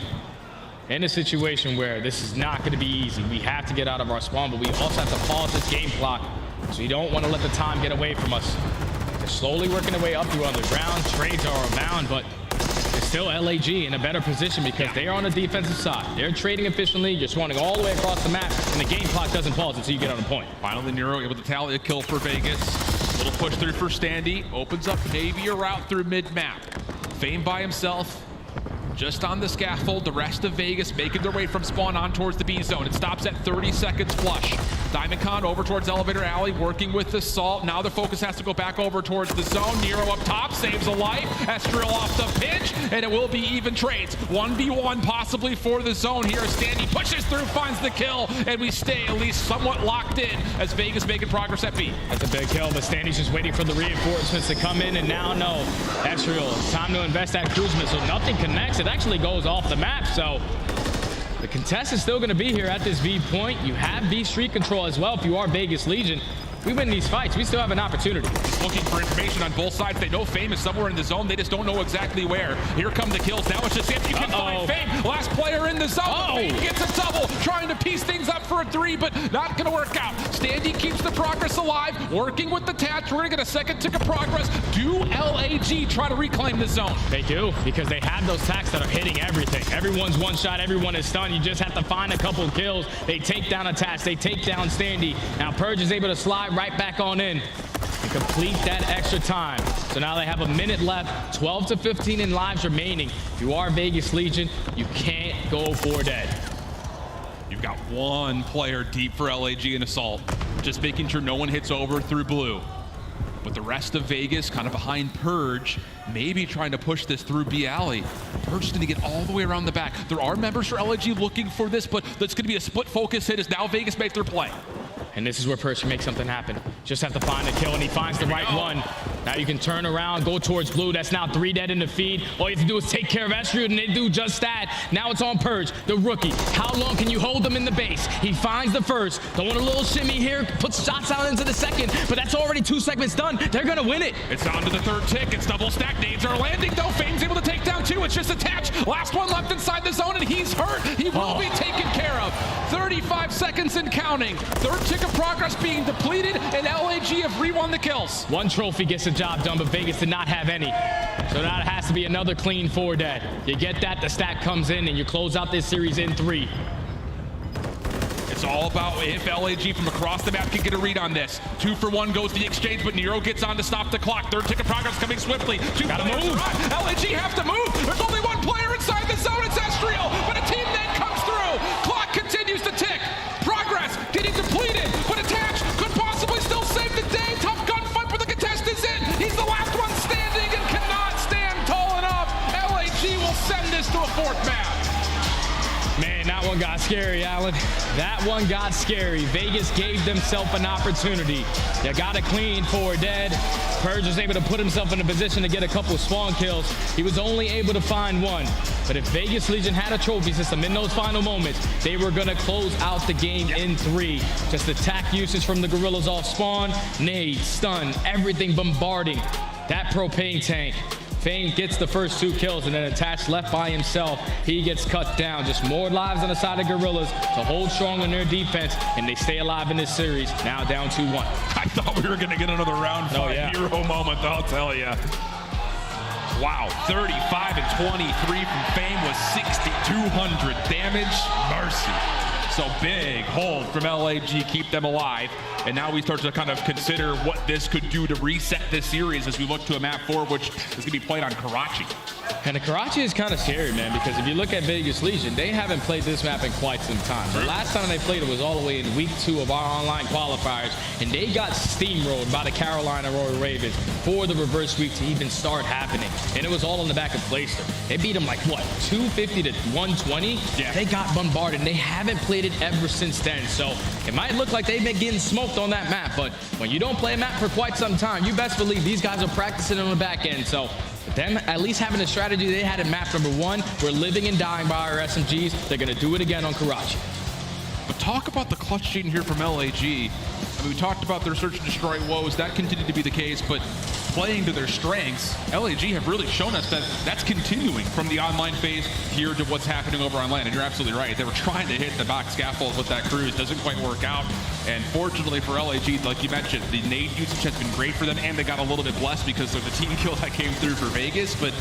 C: in a situation where this is not going to be easy. We have to get out of our spawn, but we also have to pause this game clock. So you don't want to let the time get away from us. They're slowly working their way up through underground. Trades are abound, but it's still LAG in a better position because they are on the defensive side. They're trading efficiently. You're spawning all the way across the map, and the game clock doesn't pause until you get on a point.
B: Finally, Nero able to tally a kill for Vegas. Little push through for Standy. Opens up maybe a route through mid-map. Fame by himself. Just on the scaffold, the rest of Vegas making their way from spawn on towards the B zone. It stops at 30 seconds flush. Diamondcon over towards Elevator Alley, working with the Salt. Now the focus has to go back over towards the zone. Nero up top, saves a life. Estriel off the pitch, and it will be even trades. 1v1 possibly for the zone here. Standy pushes through, finds the kill, and we stay at least somewhat locked in as Vegas making progress at B.
C: That's a big kill, but Standy's just waiting for the reinforcements to come in, and now no. Estriel, time to invest that cruise missile. Nothing connects. It actually goes off the map, so the contest is still going to be here at this V point. You have V street control as well if you are Vegas Legion. We win these fights, we still have an opportunity.
B: Looking for information on both sides. They know Fame is somewhere in the zone. They just don't know exactly where. Here come the kills. Now it's just if you can find Fame. Last player in the zone. Fame gets a double. Trying to piece things up for a 3, but not going to work out. Standy keeps the progress alive. Working with the Tats. We're going to get a second tick of progress. Do LAG try to reclaim the zone?
C: They do, because they have those Tacks that are hitting everything. Everyone's one shot. Everyone is stunned. You just have to find a couple kills. They take down a Tats. They take down Standy. Now Purge is able to slide right back on in and complete that extra time. So now they have a minute left, 12 to 15 in lives remaining. If you are Vegas Legion, you can't go for dead.
B: You've got one player deep for LAG and Assault, just making sure no one hits over through blue. With the rest of Vegas kind of behind Purge, maybe trying to push this through B alley. Purge is going to get all the way around the back. There are members for LAG looking for this, but that's going to be a split focus hit as now Vegas make their play.
C: And this is where Purge can make something happen. Just have to find a kill, and he finds the right one. Now you can turn around, go towards blue. That's now 3 dead in the feed. All you have to do is take care of Estriel, and they do just that. Now it's on Purge, the rookie. How long can you hold them in the base? He finds the first. Throwing a little shimmy here, puts shots out into the second, but that's already 2 segments done. They're gonna win it.
B: It's on to the third tick. It's double stack. Nades are landing, though. Fame's able to take down 2. It's just attached. Last one left inside the zone, and he's hurt. He will be taken care of. 35 seconds and counting. Third tick of progress being depleted, and LAG have re-won the kills.
C: 1 trophy gets the job done, but Vegas did not have any. So now it has to be another clean 4 dead. You get that, the stack comes in, and you close out this series in 3.
B: It's all about if LAG from across the map can get a read on this. 2 for 1 goes the exchange, but Nero gets on to stop the clock. Third tick of progress coming swiftly. 2
C: Gotta
B: players
C: move.
B: arrive. LAG have to move. There's only 1 player inside the zone. It's Estriel, but a team then comes through. Clock continues to tick. Progress getting depleted, but attached could possibly still save the day. Tough gunfight, but the contest is in. He's the last one standing and cannot stand tall enough. LAG will send this to a 4th map.
C: Man, that one got scary, Alan. That one got scary. Vegas gave themselves an opportunity. They got a clean 4 dead. Purge was able to put himself in a position to get a couple spawn kills. He was only able to find 1. But if Vegas Legion had a trophy system in those final moments, they were going to close out the game in 3. Just attack usage from the Guerrillas off spawn, nade, stun, everything bombarding that propane tank. Fame gets the first 2 kills, and then attached left by himself. He gets cut down. Just more lives on the side of Guerrillas to hold strong on their defense, and they stay alive in this series. Now down 2-1.
B: I thought we were going to get another round 5 hero moment, I'll tell you. Wow, 35 and 23 from Fame with 6,200 damage. Mercy. So big hold from LAG, keep them alive. And now we start to kind of consider what this could do to reset this series as we look to a map 4, which is going to be played on Karachi.
C: And the Karachi is kind of scary, man, because if you look at Vegas Legion, they haven't played this map in quite some time. The last time they played it was all the way in week 2 of our online qualifiers, and they got steamrolled by the Carolina Royal Ravens for the reverse sweep to even start happening. And it was all on the back of Clayster. They beat them like, what, 250 to 120? Yeah. They got bombarded, and they haven't played it ever since then. So it might look like they've been getting smoked on that map, but when you don't play a map for quite some time, you best believe these guys are practicing on the back end. So them at least having a strategy they had in map number 1, we're living and dying by our SMGs. They're going to do it again on Karachi.
B: But talk about the clutch gene here from LAG. I mean, we talked about their search and destroy woes. That continued to be the case, but playing to their strengths, LAG have really shown us that that's continuing from the online phase here to what's happening over on land. And you're absolutely right. They were trying to hit the box scaffold with that cruise. Doesn't quite work out. And fortunately for LAG, like you mentioned, the nade usage has been great for them, and they got a little bit blessed because of the team kill that came through for Vegas. But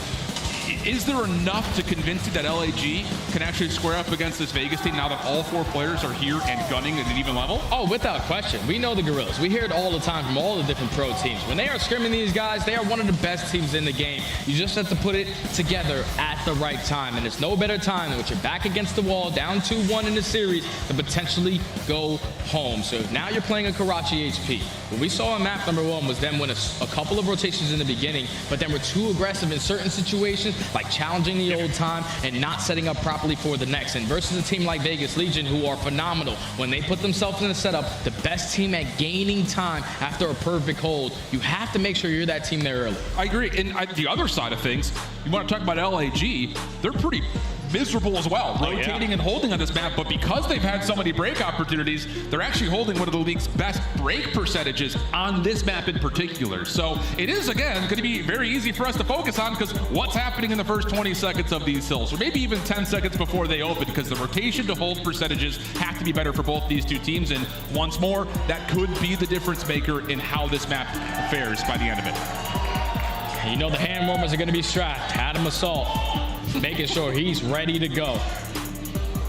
B: is there enough to convince you that LAG can actually square up against this Vegas team now that all 4 players are here and gunning at an even level?
C: Oh, without question. We know the Guerrillas. We hear it all the time from all the different pro teams. When they are scrimming these guys, they are one of the best teams in the game. You just have to put it together at the right time. And there's no better time than when you're back against the wall, down 2-1 in the series, to potentially go home. So now you're playing a Karachi HP. What we saw on map number 1 was them win a couple of rotations in the beginning, but then we're too aggressive in certain situations, like challenging the old time and not setting up properly for the next. And versus a team like Vegas Legion, who are phenomenal when they put themselves in the setup, the best team at gaining time after a perfect hold, you have to make sure you're that team there early.
B: I agree. And the other side of things, you want to talk about LAG, they're pretty miserable as well, rotating and holding on this map, but because they've had so many break opportunities, they're actually holding one of the league's best break percentages on this map in particular. So it is, again, going to be very easy for us to focus on, because what's happening in the first 20 seconds of these hills, or maybe even 10 seconds before they open, because the rotation to hold percentages have to be better for both these two teams, and once more, that could be the difference maker in how this map fares by the end of it.
C: You know the hand warmers are going to be strapped. Adam Assault, making sure he's ready to go.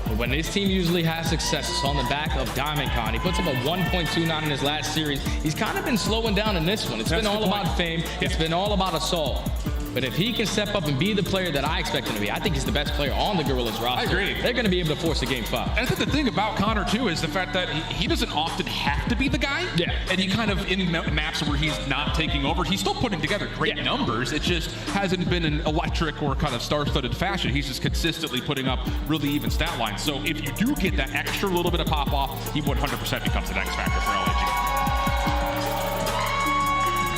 C: But when this team usually has success, it's on the back of DiamondCon. He puts up a 1.29 in his last series. He's kind of been slowing down in this one. It's been all about fame. It's been all about Assault. But if he can step up and be the player that I expect him to be, I think he's the best player on the Guerrillas roster.
B: I agree.
C: They're going to be able to force a game 5.
B: And I think the thing about Connor, too, is the fact that he doesn't often have to be the guy.
C: Yeah.
B: And he kind of, in maps where he's not taking over, he's still putting together great numbers. It just hasn't been an electric or kind of star-studded fashion. He's just consistently putting up really even stat lines. So if you do get that extra little bit of pop-off, he 100% becomes an X-factor for LAG.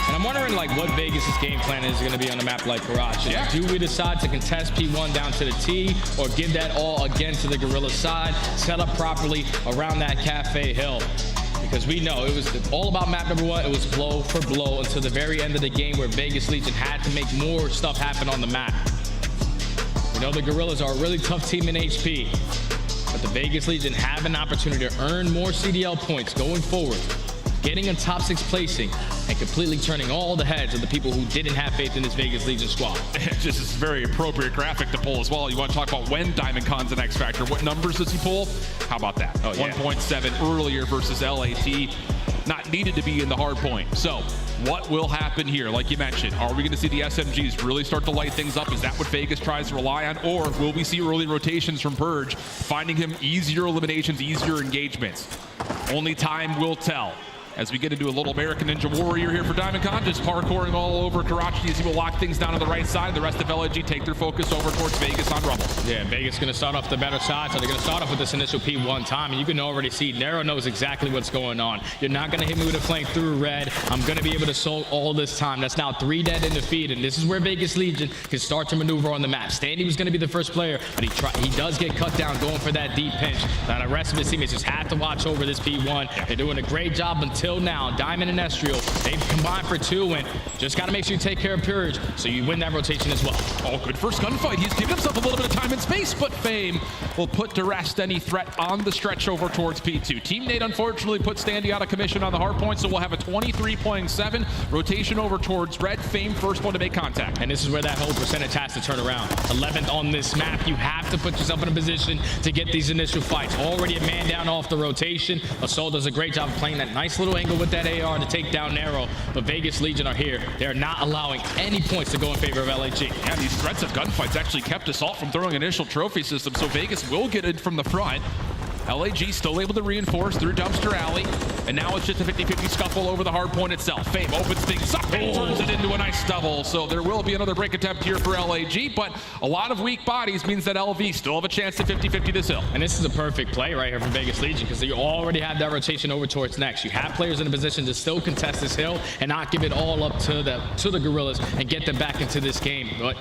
C: I'm wondering what Vegas' game plan is going to be on a map like Karachi.
B: Yeah.
C: Do we decide to contest P1 down to the T, or give that all again to the Guerrilla side, set up properly around that Cafe Hill? Because we know it was all about map number 1. It was blow for blow until the very end of the game, where Vegas Legion had to make more stuff happen on the map. We know the Guerrillas are a really tough team in HP, but the Vegas Legion have an opportunity to earn more CDL points going forward, getting a top 6 placing, and completely turning all the heads of the people who didn't have faith in this Vegas Legion squad.
B: Just is a very appropriate graphic to pull as well. You want to talk about when DiamondCon's an X-Factor. What numbers does he pull? How about that? 1.7 earlier versus LAT. Not needed to be in the hard point. So what will happen here? Like you mentioned, are we going to see the SMGs really start to light things up? Is that what Vegas tries to rely on? Or will we see early rotations from Purge, finding him easier eliminations, easier engagements? Only time will tell. As we get into a little American Ninja Warrior here for DiamondCon, just parkouring all over Karachi as he will lock things down on the right side. The rest of LAG take their focus over towards Vegas on Rumble.
C: Yeah, Vegas going to start off the better side, so they're going to start off with this initial P1 time, and you can already see Nero knows exactly what's going on. You're not going to hit me with a flank through red. I'm going to be able to soul all this time. That's now 3 dead in the feed, and this is where Vegas Legion can start to maneuver on the map. Standy was going to be the first player, but he does get cut down going for that deep pinch. Now the rest of his teammates just have to watch over this P1. They're doing a great job until now. Diamond and Estriel, they've combined for 2, and just got to make sure you take care of Purge so you win that rotation as well.
B: Oh, good first gunfight. He's given himself a little bit of time and space, but Fame will put to rest any threat on the stretch over towards P2. Team Nate unfortunately put Standy out of commission on the hard point, so we'll have a 23.7 rotation over towards red. Fame first one to make contact.
C: And this is where that whole percentage has to turn around. 11th on this map. You have to put yourself in a position to get these initial fights. Already a man down off the rotation. Assault does a great job of playing that nice little angle with that AR to take down Nero, but Vegas Legion are here. They're not allowing any points to go in favor of LAG.
B: Yeah, these threats of gunfights actually kept Assault from throwing initial trophy system, so Vegas will get it from the front. LAG still able to reinforce through Dumpster Alley, and now it's just a 50-50 scuffle over the hard point itself. Fame opens things up and turns it into a nice double, so there will be another break attempt here for LAG, but a lot of weak bodies means that LV still have a chance to 50-50 this hill.
C: And this is a perfect play right here for Vegas Legion, because you already have that rotation over towards next. You have players in a position to still contest this hill and not give it all up to the Guerrillas and get them back into this game. But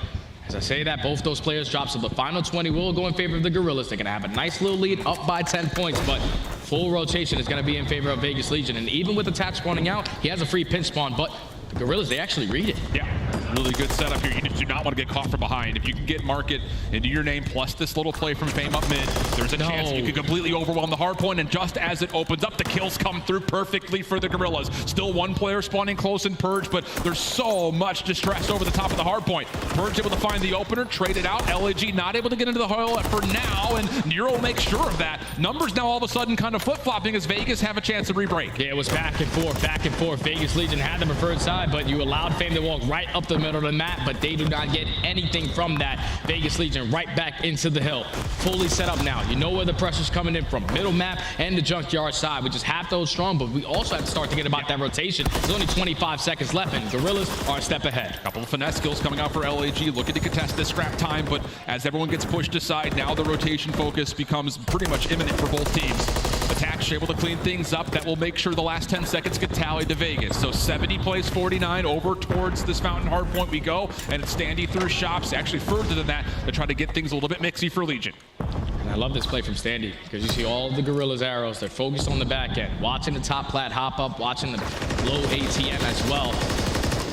C: as I say that, both those players drop, so the final 20 will go in favor of the Guerrillas. They're going to have a nice little lead, up by 10 points, but full rotation is going to be in favor of Vegas Legion. And even with the tap spawning out, he has a free pinch spawn, but the Guerrillas, they actually read it.
B: Yeah, Really good setup here. You just do not want to get caught from behind. If you can get Market into your name plus this little play from Fame up mid, there's a chance you could completely overwhelm the hard point. And just as it opens up, the kills come through perfectly for the Guerrillas. Still one player spawning close in Purge, but there's so much distress over the top of the hard point. Purge able to find the opener, trade it out. LAG not able to get into the hole for now, and Nero makes sure of that. Numbers now all of a sudden kind of flip-flopping as Vegas have a chance to re-break.
C: Yeah, it was back and forth, back and forth. Vegas Legion had the preferred side, but you allowed Fame to walk right up the middle of the map, but they do not get anything from that. Vegas Legion right back into the hill. Fully set up now. You know where the pressure's coming in from. Middle map and the junkyard side. We just have those strong, but we also have to start thinking about that rotation. There's only 25 seconds left, and Guerrillas are a step ahead.
B: A couple of finesse skills coming out for LAG, looking to contest this scrap time, but as everyone gets pushed aside, now the rotation focus becomes pretty much imminent for both teams. Attach able to clean things up. That will make sure the last 10 seconds get tallied to Vegas. So 70 plays 49 over towards this fountain hard point we go, and it's Standy through shops, actually further than that, to try to get things a little bit mixy for Legion.
C: And I love this play from Standy because you see all the Guerrillas arrows. They're focused on the back end, watching the top plat hop up, watching the low ATM as well.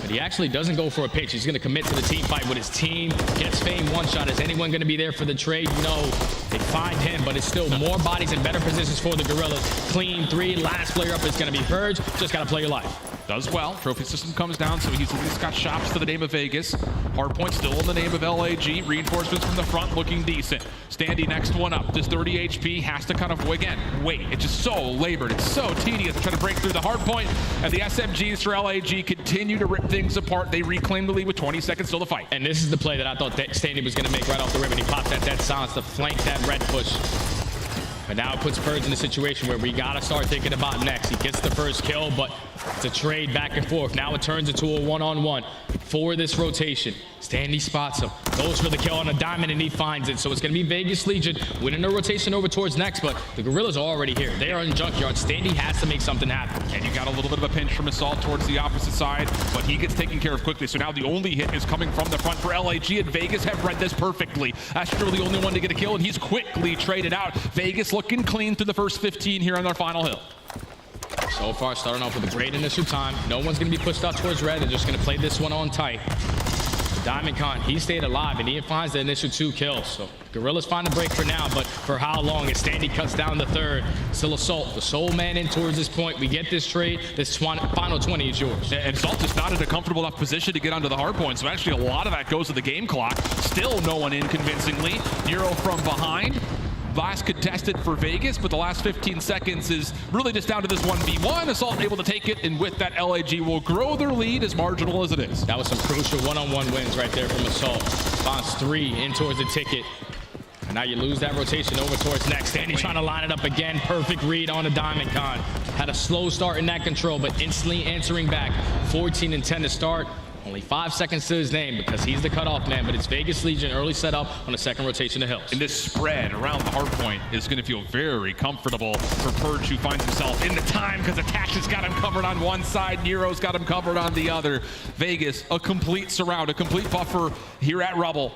C: But he actually doesn't go for a pitch. He's going to commit to the team fight with his team. Gets Fame one shot. Is anyone going to be there for the trade? No. They find him, but it's still more bodies and better positions for the Guerrillas. Clean three. Last player up is going to be Purge. Just got to play your life.
B: Does well. Trophy system comes down, so he's at least got shops to the name of Vegas. Hardpoint still in the name of LAG. Reinforcements from the front looking decent. Standy next one up. Does 30 HP. Has to kind of, again, wait. It's just so labored. It's so tedious to try to break through the hardpoint. And the SMGs for LAG continue to rip things apart. They reclaim the lead with 20 seconds still to fight.
C: And this is the play that I thought Standy was going to make right off the rip. And he popped that dead silence to flank that red push. But now it puts Purge in a situation where we got to start thinking about next. He gets the first kill, but it's a trade back and forth. Now it turns into a one-on-one for this rotation. Standy spots him, goes for the kill on a diamond, and he finds it. So it's going to be Vegas Legion winning the rotation over towards next, but the Guerrillas are already here. They are in junkyard. Standy has to make something happen.
B: And you got a little bit of a pinch from Assault towards the opposite side, but he gets taken care of quickly. So now the only hit is coming from the front for LAG, and Vegas have read this perfectly. Astro the only one to get a kill, and he's quickly traded out. Vegas looking clean through the first 15 here on their final hill.
C: So far, starting off with a great initial time. No one's going to be pushed out towards red. They're just going to play this one on tight. Diamond Con, he stayed alive, and he finds the initial 2 kills. So Guerrillas find a break for now, but for how long? As Standy cuts down the third. Still Assault, the sole man in towards this point. We get this trade. This final 20 is yours.
B: And Assault is not in a comfortable enough position to get onto the hard point, so actually a lot of that goes to the game clock. Still no one in convincingly. Nero from behind. Last contested for Vegas, but the last 15 seconds is really just down to this 1v1. Assault able to take it, and with that, LAG will grow their lead as marginal as it is.
C: That was some crucial one-on-one wins right there from Assault. Bounce 3 in towards the ticket. And now you lose that rotation over towards next. Standy trying to line it up again. Perfect read on the Diamond Con. Had a slow start in that control, but instantly answering back. 14 and 10 to start. Only 5 seconds to his name because he's the cutoff man, but it's Vegas Legion early setup on the second rotation to hills.
B: And this spread around the hard point is going to feel very comfortable for Purge, who finds himself in the time because Attach has got him covered on one side, Nero's got him covered on the other. Vegas, a complete surround, a complete buffer here at Rubble.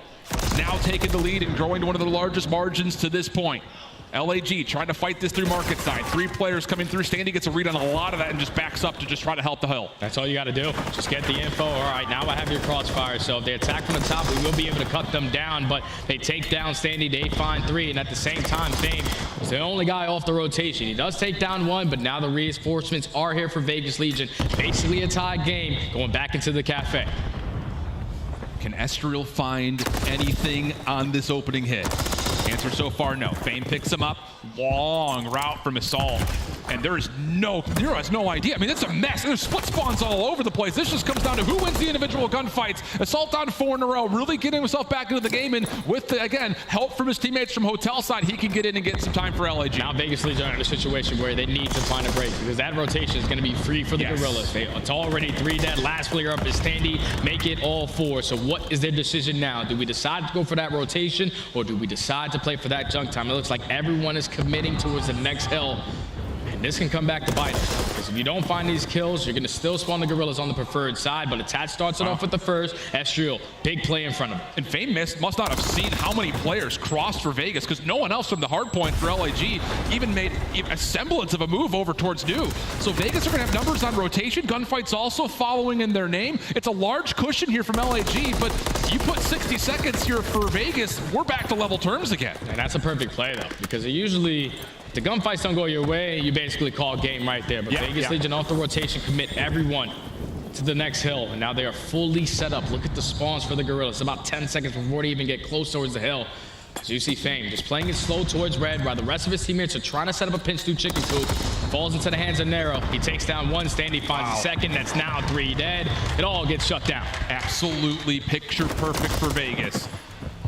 B: Now taking the lead and growing to one of the largest margins to this point. LAG trying to fight this through market side. 3 players coming through. Standy gets a read on a lot of that and just backs up to just try to help the hill.
C: That's all you got to do. Just get the info. All right, now I have your crossfire. So if they attack from the top, we will be able to cut them down. But they take down Standy. They find 3. And at the same time, Fame is the only guy off the rotation. He does take down 1, but now the reinforcements are here for Vegas Legion. Basically a tied game going back into the cafe.
B: Can Estriel find anything on this opening hit? Answer so far, no. Fame picks him up. Long route from Assault. And Nero has no idea. I mean, it's a mess. There's split spawns all over the place. This just comes down to who wins the individual gunfights. Assault on 4 in a row, really getting himself back into the game. And with, again, help from his teammates from Hotel side, he can get in and get some time for LAG.
C: Now Vegas Legion are in a situation where they need to find a break because that rotation is going to be free for the Guerrillas. It's already 3 dead. Last player up is Standy. Make it all 4. So what is their decision now? Do we decide to go for that rotation or do we decide to play for that junk time? It looks like everyone is committing towards the next hill. And this can come back to bite us. Because if you don't find these kills, you're going to still spawn the Guerrillas on the preferred side. But Attach starts it off with the first. Estriel, big play in front of him.
B: And Fame must not have seen how many players crossed for Vegas, because no one else from the hard point for LAG even made a semblance of a move over towards New. So Vegas are going to have numbers on rotation. Gunfights also following in their name. It's a large cushion here from LAG, but you put 60 seconds here for Vegas, we're back to level terms again.
C: And that's a perfect play, though, because it usually, if the gunfights don't go your way, you basically call game right there. But Vegas Legion off the rotation, commit everyone to the next hill, and now they are fully set up. Look at the spawns for the Guerrillas. About 10 seconds before they even get close towards the hill. So you see Fame just playing it slow towards red, while the rest of his teammates are trying to set up a pinch through chicken coop. Falls into the hands of Narrow. He takes down one. Standy finds a second. That's now 3 dead. It all gets shut down.
B: Absolutely picture perfect for Vegas.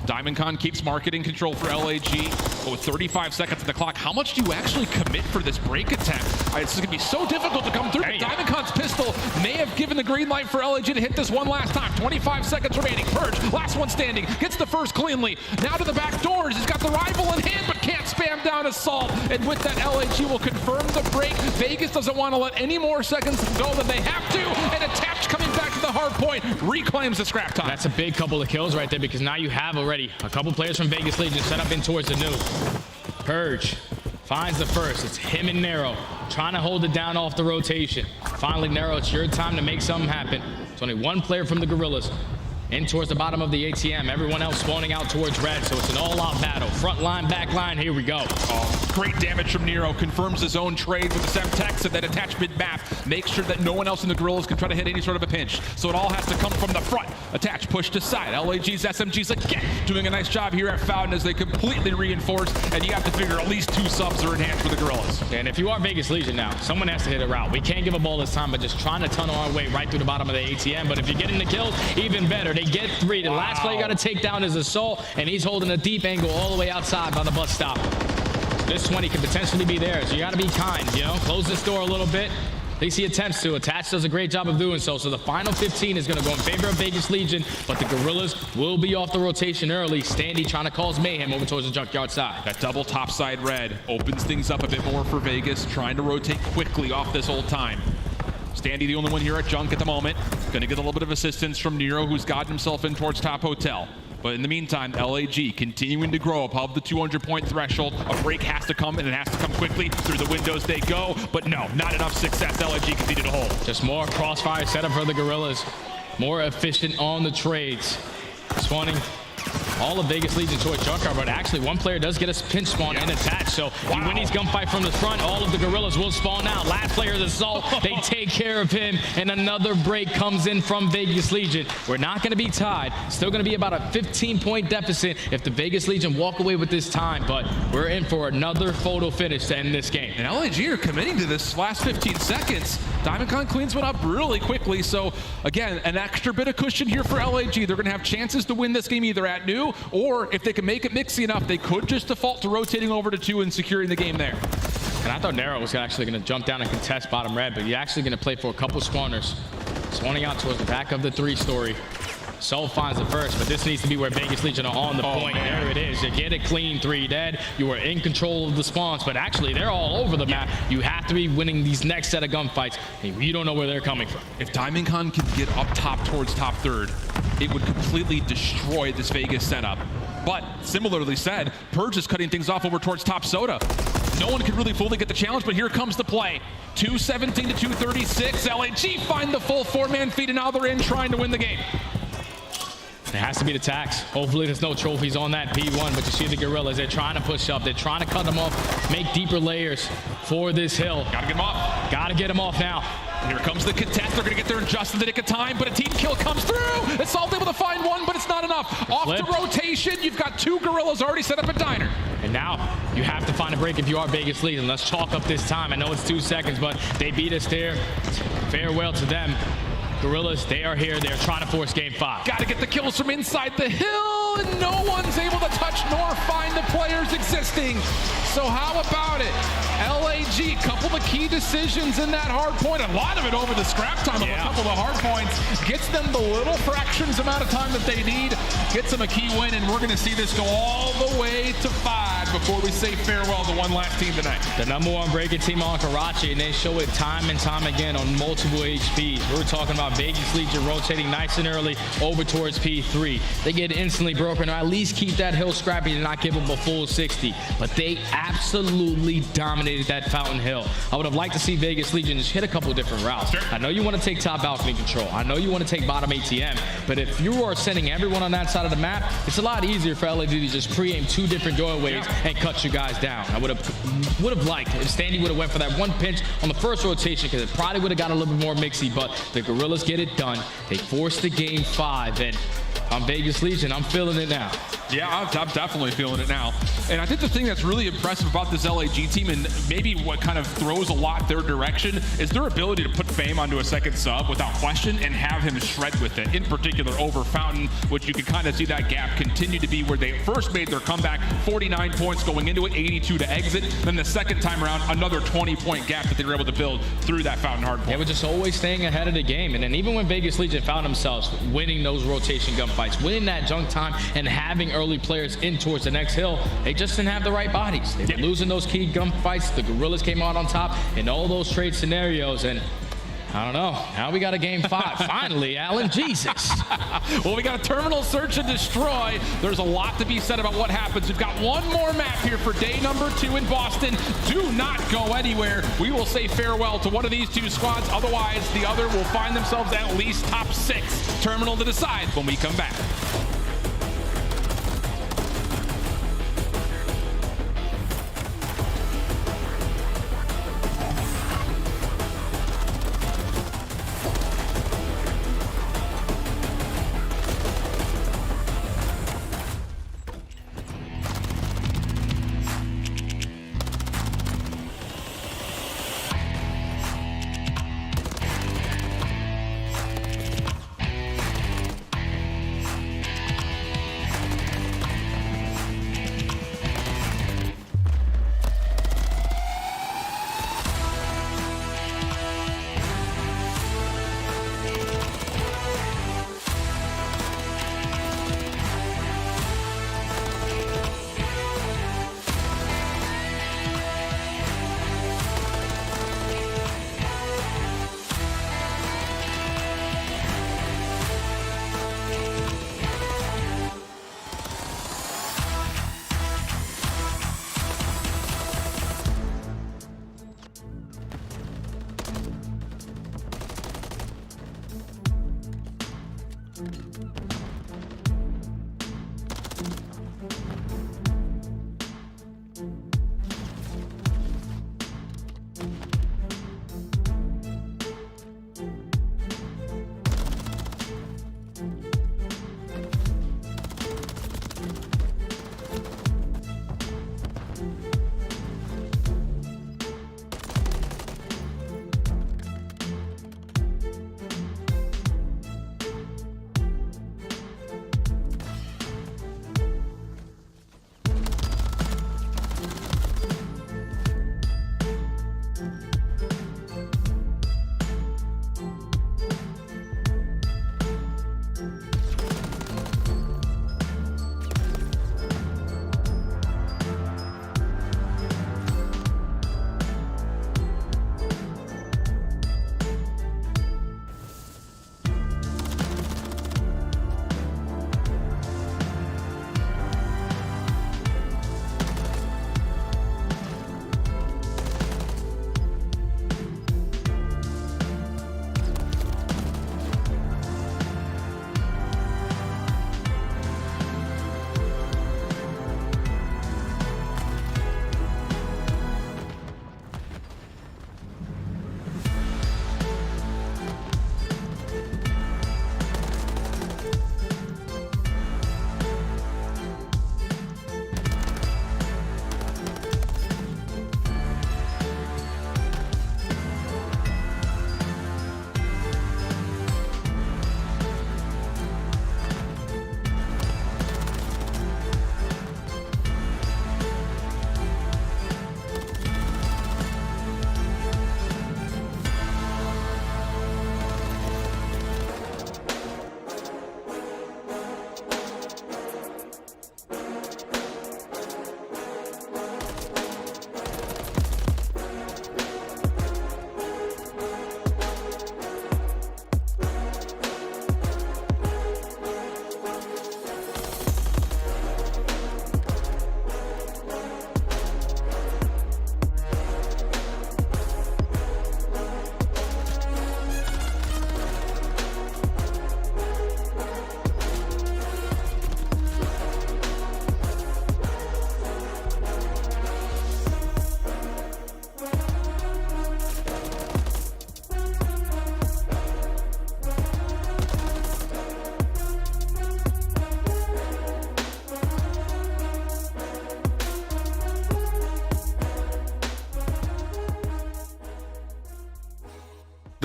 B: Diamondcon keeps marketing control for LAG, but with 35 seconds on the clock, how much do you actually commit for this break attempt? It's going to be so difficult to come through. Diamondcon's pistol may have given the green light for LAG to hit this one last time. 25 seconds remaining. Purge, last one standing, gets the first cleanly. Now to the back doors. He's got the rifle in hand, but can't spam down Assault. And with that, LAG will confirm the break. Vegas doesn't want to let any more seconds go than they have to. And Attach coming back to the hard point, reclaims the scrap time.
C: That's a big couple of kills right there, because now you have already a couple players from Vegas Legion set up in towards the New. Purge finds the first. It's him and Narrow trying to hold it down off the rotation. Finally, Narrow, it's your time to make something happen. It's only one player from the Guerrillas in towards the bottom of the ATM. Everyone else spawning out towards red, so it's an all-out battle. Front line, back line, here we go.
B: Great damage from Nero, confirms his own trade with the Semtex, and then Attach mid-map. Makes sure that no one else in the Guerrillas can try to hit any sort of a pinch. So it all has to come from the front. Attach pushed aside. LAG's SMGs again doing a nice job here at Fountain as they completely reinforce, and you have to figure at least 2 subs are in hand for the Guerrillas.
C: And if you are Vegas Legion now, someone has to hit a route. We can't give a ball this time, but just trying to tunnel our way right through the bottom of the ATM. But if you're getting the kills, even better. They get 3. The last play you got to take down is Assault, and he's holding a deep angle all the way outside by the bus stop. This 20 could potentially be theirs. You got to be kind, you know? Close this door a little bit. At least he attempts to. Attach does a great job of doing so. So the final 15 is going to go in favor of Vegas Legion, but the Guerrillas will be off the rotation early. Standy trying to cause mayhem over towards the junkyard side.
B: That double topside red opens things up a bit more for Vegas, trying to rotate quickly off this old time. Standy the only one here at junk at the moment. Going to get a little bit of assistance from Nero, who's gotten himself in towards top hotel. But in the meantime, LAG continuing to grow above the 200-point threshold. A break has to come, and it has to come quickly. Through the windows they go, but no, not enough success. LAG continue to hold.
C: Just more crossfire setup for the Guerrillas. More efficient on the trades. Spawning all of Vegas Legion towards Junkyard, but actually one player does get a pinch spawn and Attach. So you win these gunfight from the front, all of the Guerrillas will spawn out. Last player is Assault. They take care of him, and another break comes in from Vegas Legion. We're not going to be tied. Still going to be about a 15-point deficit if the Vegas Legion walk away with this time, but we're in for another photo finish to end this game.
B: And LAG are committing to this last 15 seconds. Diamondcon cleans one up really quickly. So again, an extra bit of cushion here for LAG. They're going to have chances to win this game either at New, or if they can make it mixy enough, they could just default to rotating over to 2 and securing the game there.
C: And I thought Narrow was actually going to jump down and contest bottom red, but he's actually going to play for a couple spawners. Spawning out towards the back of the 3-story. Soul finds the first, but this needs to be where Vegas Legion are on the point.
B: Man.
C: There it is. You get it clean, 3 dead. You are in control of the spawns, but actually they're all over the map. You have to be winning these next set of gunfights, and you don't know where they're coming from.
B: If Diamondcon can get up top towards top third, it would completely destroy this Vegas setup. But similarly said, Purge is cutting things off over towards top soda. No one can really fully get the challenge, but here comes the play. 217 to 236. LAG find the full 4-man feed, and now they're in trying to win the game.
C: It has to be the tax. Hopefully there's no trophies on that P1, but you see the Guerrillas, they're trying to push up. They're trying to cut them off, make deeper layers for this hill.
B: Gotta get them off.
C: Gotta get them off now.
B: Here comes the contest. They're gonna get there in just the nick of time, but a team kill comes through. Assault able to find one, but it's not enough. Off to rotation. You've got 2 Guerrillas already set up a diner.
C: And now you have to find a break if you are Vegas Legion. Let's chalk up this time. I know it's 2 seconds, but they beat us there. Farewell to them. Guerrillas, they are here. They're trying to force game 5.
B: Got to get the kills from inside the hill, and no one's able to touch nor find the players existing. So how about it? LAG, couple of key decisions in that hard point. A lot of it over the scrap time of a couple of hard points. Gets them the little fractions amount of time that they need. Gets them a key win, and we're going to see this go all the way to 5. side before we say farewell to one last team tonight.
C: The #1 breaking team on Karachi, and they show it time and time again on multiple HPs. We're talking about Vegas Legion rotating nice and early over towards P3. They get instantly broken, or at least keep that hill scrappy and not give them a full 60. But they absolutely dominated that Fountain Hill. I would have liked to see Vegas Legion just hit a couple different routes.
B: Sure.
C: I know you want to take top balcony control. I know you want to take bottom ATM. But if you are sending everyone on that side of the map, it's a lot easier for LAD to just pre-aim 2 different doorways and cut you guys down. I would have liked if Standy would have went for that 1 pinch on the first rotation, because it probably would have got a little bit more mixy, but the Guerrillas get it done. They force the game 5, and I'm Vegas Legion. I'm feeling it now.
B: Yeah, I'm definitely feeling it now. And I think the thing that's really impressive about this LAG team, and maybe what kind of throws a lot their direction, is their ability to put Fame onto a second sub without question and have him shred with it. In particular over Fountain, which you can kind of see that gap continue to be where they first made their comeback, 49 points going into it, 82 to exit. Then the second time around, another 20-point gap that they were able to build through that Fountain hard point.
C: They were just always staying ahead of the game. And then even when Vegas Legion found themselves winning those rotation gunfights, winning that junk time, and having early players in towards the next hill, they just didn't have the right bodies. They were losing those key gunfights. The Guerrillas came out on top in all those trade scenarios, and I don't know. Now we got a game 5. Finally, Alan, Jesus.
B: Well, we got a terminal search and destroy. There's a lot to be said about what happens. We've got one more map here for day number 2 in Boston. Do not go anywhere. We will say farewell to one of these 2 squads. Otherwise, the other will find themselves at least top 6. Terminal to decide when we come back.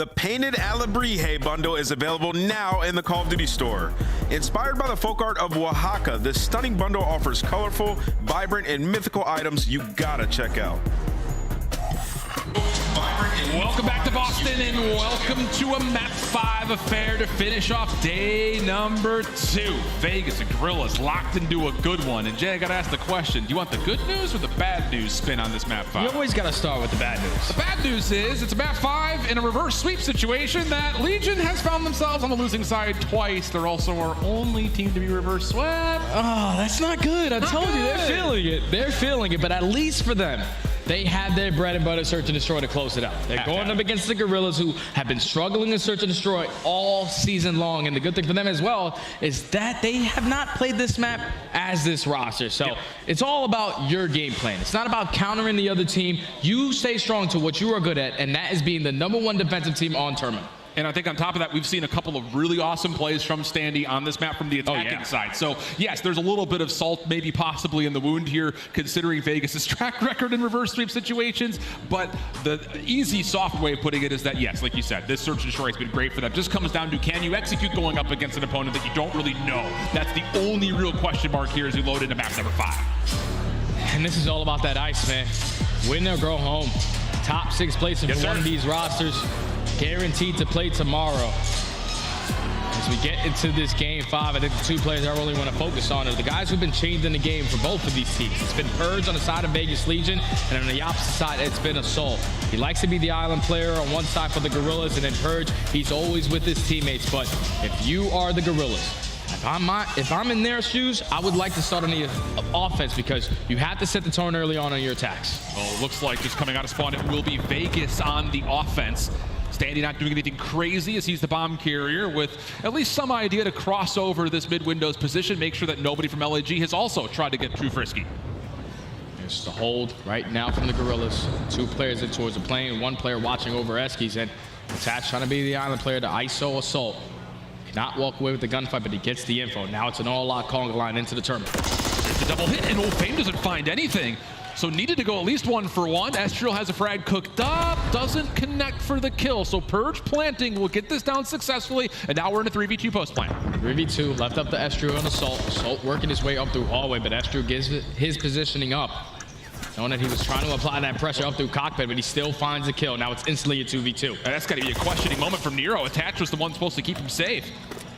D: The painted aBeZy bundle is available now in the Call of Duty store. Inspired by the folk art of Oaxaca, this stunning bundle offers colorful, vibrant, and mythical items you gotta check out.
B: Welcome back to Boston and welcome to a Map 5 affair to finish off day number 2. Vegas and Guerrillas locked into a good one. And Jay, I gotta ask the question, do you want the good news or the bad news spin on this Map 5?
C: You always gotta start with the bad news.
B: The bad news is it's a Map 5 in a reverse sweep situation that Legion has found themselves on the losing side twice. They're also our only team to be reverse swept.
C: Oh, that's not good. I told you, they're feeling it. They're feeling it, but at least for them, they have their bread and butter search and destroy to close it out. They're going up against the Guerrillas, who have been struggling in search and destroy all season long. And the good thing for them as well is that they have not played this map as this roster. So it's all about your game plan. It's not about countering the other team. You stay strong to what you are good at, and that is being the #1 defensive team on tournament.
B: And I think on top of that, we've seen a couple of really awesome plays from Standy on this map from the attacking side. So yes, there's a little bit of salt maybe possibly in the wound here, considering Vegas' track record in reverse sweep situations. But the easy, soft way of putting it is that, yes, like you said, this search and destroy has been great for them. Just comes down to, can you execute going up against an opponent that you don't really know? That's the only real question mark here as we load into map number 5.
C: And this is all about that ice, man. Win or go home. Top 6 places for one of these rosters. Guaranteed to play tomorrow. As we get into this game 5, I think the 2 players I really want to focus on are the guys who've been changed in the game for both of these teams. It's been Purge on the side of Vegas Legion, and on the opposite side, it's been Assault. He likes to be the island player on one side for the Guerrillas, and then Purge, he's always with his teammates. But if you are the Guerrillas, if I'm in their shoes, I would like to start on the offense because you have to set the tone early on your attacks.
B: Well, it looks like just coming out of spawn, it will be Vegas on the offense. Standy not doing anything crazy as he's the bomb carrier with at least some idea to cross over this mid-windows position, make sure that nobody from LAG has also tried to get too frisky.
C: There's the hold right now from the Guerrillas. 2 players in towards the plane, 1 player watching over Eskies, and Attach trying to be the island player to ISO Assault. Cannot walk away with the gunfight, but he gets the info. Now it's an all-out calling line into the tournament.
B: There's the double hit, and Old Fame doesn't find anything. So needed to go at least 1 for 1. Estriel has a frag cooked up, doesn't connect for the kill. So Purge planting will get this down successfully, and now we're in a 3v2 post plant.
C: 3v2, left up to Estriel and Assault. Assault working his way up through hallway, but Estriel gives his positioning up. Knowing that he was trying to apply that pressure up through cockpit, but he still finds the kill. Now it's instantly a 2v2.
B: And that's got to be a questioning moment from Nero. Attach was the one supposed to keep him safe.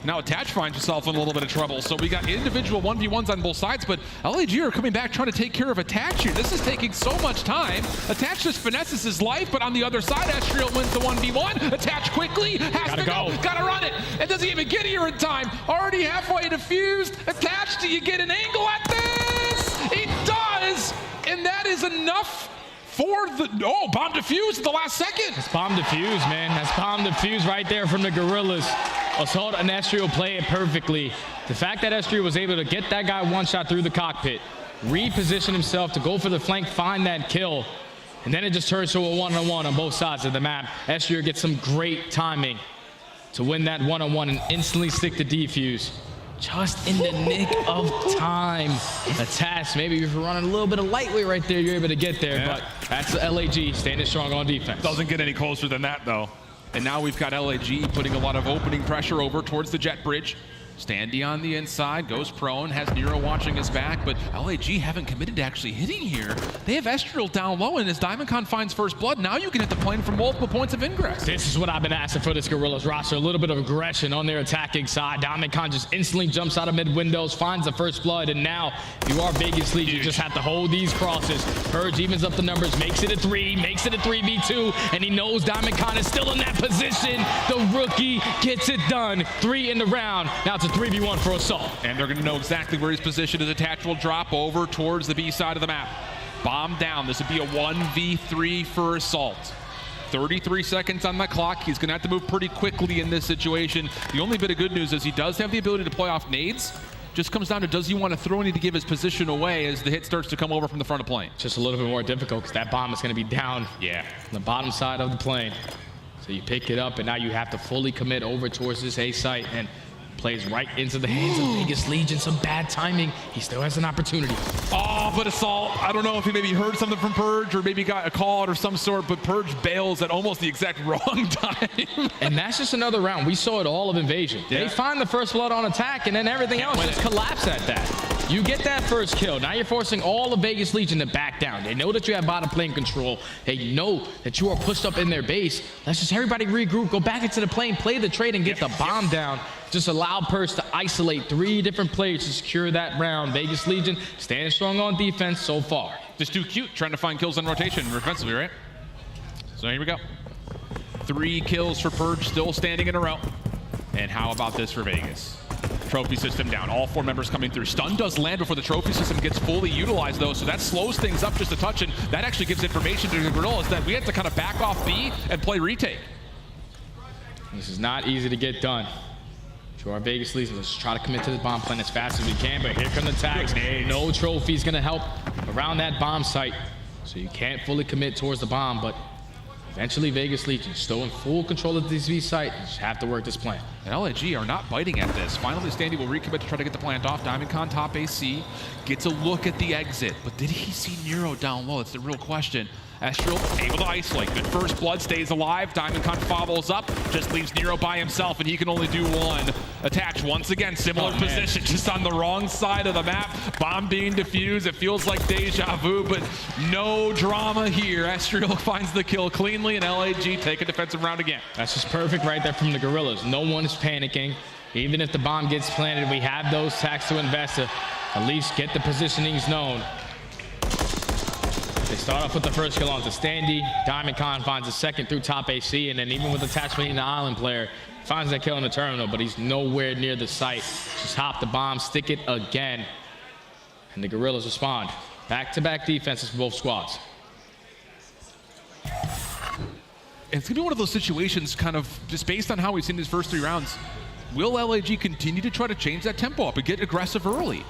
B: Now Attach finds himself in a little bit of trouble. So we got individual 1v1s on both sides, but LAG are coming back trying to take care of Attach here. This is taking so much time. Attach just finesses his life, but on the other side, Estriel wins the 1v1. Attach quickly, has to go, gotta run it. It doesn't even get here in time. Already halfway defused. Attach, do you get an angle at this? He does, and that is enough for the, bomb defused at the last second.
C: That's bomb defused, man. That's bomb defused right there from the Guerrillas. Assault and Estriel play it perfectly. The fact that Estriel was able to get that guy 1 shot through the cockpit, reposition himself to go for the flank, find that kill, and then it just turns to a 1-on-1 on both sides of the map. Estriel gets some great timing to win that 1-on-1 and instantly stick the defuse. Just in the nick of time. Attach, maybe if you're running a little bit of lightweight right there, you're able to get there, but that's the LAG standing strong on defense.
B: Doesn't get any closer than that, though. And now we've got LAG putting a lot of opening pressure over towards the jet bridge. Standy on the inside, goes prone, has Nero watching his back, but LAG haven't committed to actually hitting here. They have Estriel down low, and as Diamondcon finds first blood, now you can hit the plane from multiple points of ingress.
C: This is what I've been asking for this Guerrillas roster, a little bit of aggression on their attacking side. Diamondcon just instantly jumps out of mid-windows, finds the first blood, and now if you are Vegas League, you just have to hold these crosses. Purge evens up the numbers, makes it a 3, makes it a 3v2, and he knows Diamondcon is still in that position. The rookie gets it done. 3 in the round. Now it's a 3v1 for Assault.
B: And they're going to know exactly where his position is. Attach will drop over towards the B side of the map. Bomb down. This would be a 1v3 for Assault. 33 seconds on the clock. He's going to have to move pretty quickly in this situation. The only bit of good news is he does have the ability to play off nades. Just comes down to, does he want to throw any to give his position away as the hit starts to come over from the front of the plane?
C: Just a little bit more difficult because that bomb is going to be down on the bottom side of the plane. So you pick it up, and now you have to fully commit over towards this A site. And Plays right into the hands of Vegas Legion. Some bad timing. He still has an opportunity.
B: Oh, but Assault, I don't know if he maybe heard something from Purge or maybe got a call out or some sort, but Purge bails at almost the exact wrong time.
C: And that's just another round. We saw it all of Invasion.
B: Yeah.
C: They find the first blood on attack, and then everything else just collapse at that. You get that first kill. Now you're forcing all of Vegas Legion to back down. They know that you have bottom plane control. They know that you are pushed up in their base. Let's just everybody regroup, go back into the plane, play the trade, and get the bomb down. Just allow Purge to isolate 3 different players to secure that round. Vegas Legion standing strong on defense so far.
B: Just too cute, trying to find kills on rotation defensively, right? So here we go. 3 kills for Purge, still standing in a row. And how about this for Vegas? Trophy system down, all 4 members coming through. Stun does land before the trophy system gets fully utilized though, so that slows things up just a touch, and that actually gives information to the Guerrillas that we have to kind of back off B and play retake.
C: This is not easy to get done. To our Vegas Legion, let's try to commit to the bomb plan as fast as we can, but here come the tags. No trophy's gonna help around that bomb site, so you can't fully commit towards the bomb, but eventually Vegas Legion still in full control of this V site. You just have to work this plan.
B: And LAG are not biting at this. Finally, Standy will recommit to try to get the plant off. DiamondCon top AC gets a look at the exit, but did he see Nero down low? That's the real question. Astral able to isolate. Good first blood, stays alive. DiamondCon follows up, just leaves Nero by himself, and he can only do 1. Attach once again, similar position, just on the wrong side of the map. Bomb being defused. It feels like deja vu, but no drama here. Astral finds the kill cleanly, and LAG take a defensive round again.
C: That's just perfect right there from the Guerrillas. No one is panicking. Even if the bomb gets planted, we have those tags to invest to at least get the positionings known. They start off with the first kill onto Standy. DiamondCon finds a second through top AC, and then even with attachment in the island player, finds that kill in the terminal, but he's nowhere near the site. Just hop the bomb, stick it again, and the Guerrillas respond. Back-to-back defenses for both squads.
B: It's gonna be one of those situations kind of just based on how we've seen these first 3 rounds. Will LAG continue to try to change that tempo up and get aggressive early?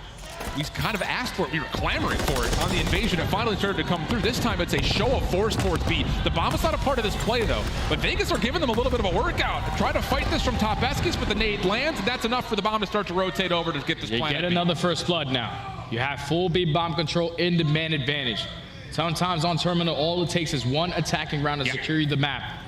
B: We kind of asked for it. We were clamoring for it on the invasion. It finally started to come through. This time it's a show of force towards B. The bomb is not a part of this play though, but Vegas are giving them a little bit of a workout. Try to fight this from top Eskis, but the nade lands, and that's enough for the bomb to start to rotate over to get this
C: You
B: planet
C: get another first blood now. You have full B bomb control in the man advantage. Sometimes on terminal, all it takes is 1 attacking round to secure the map.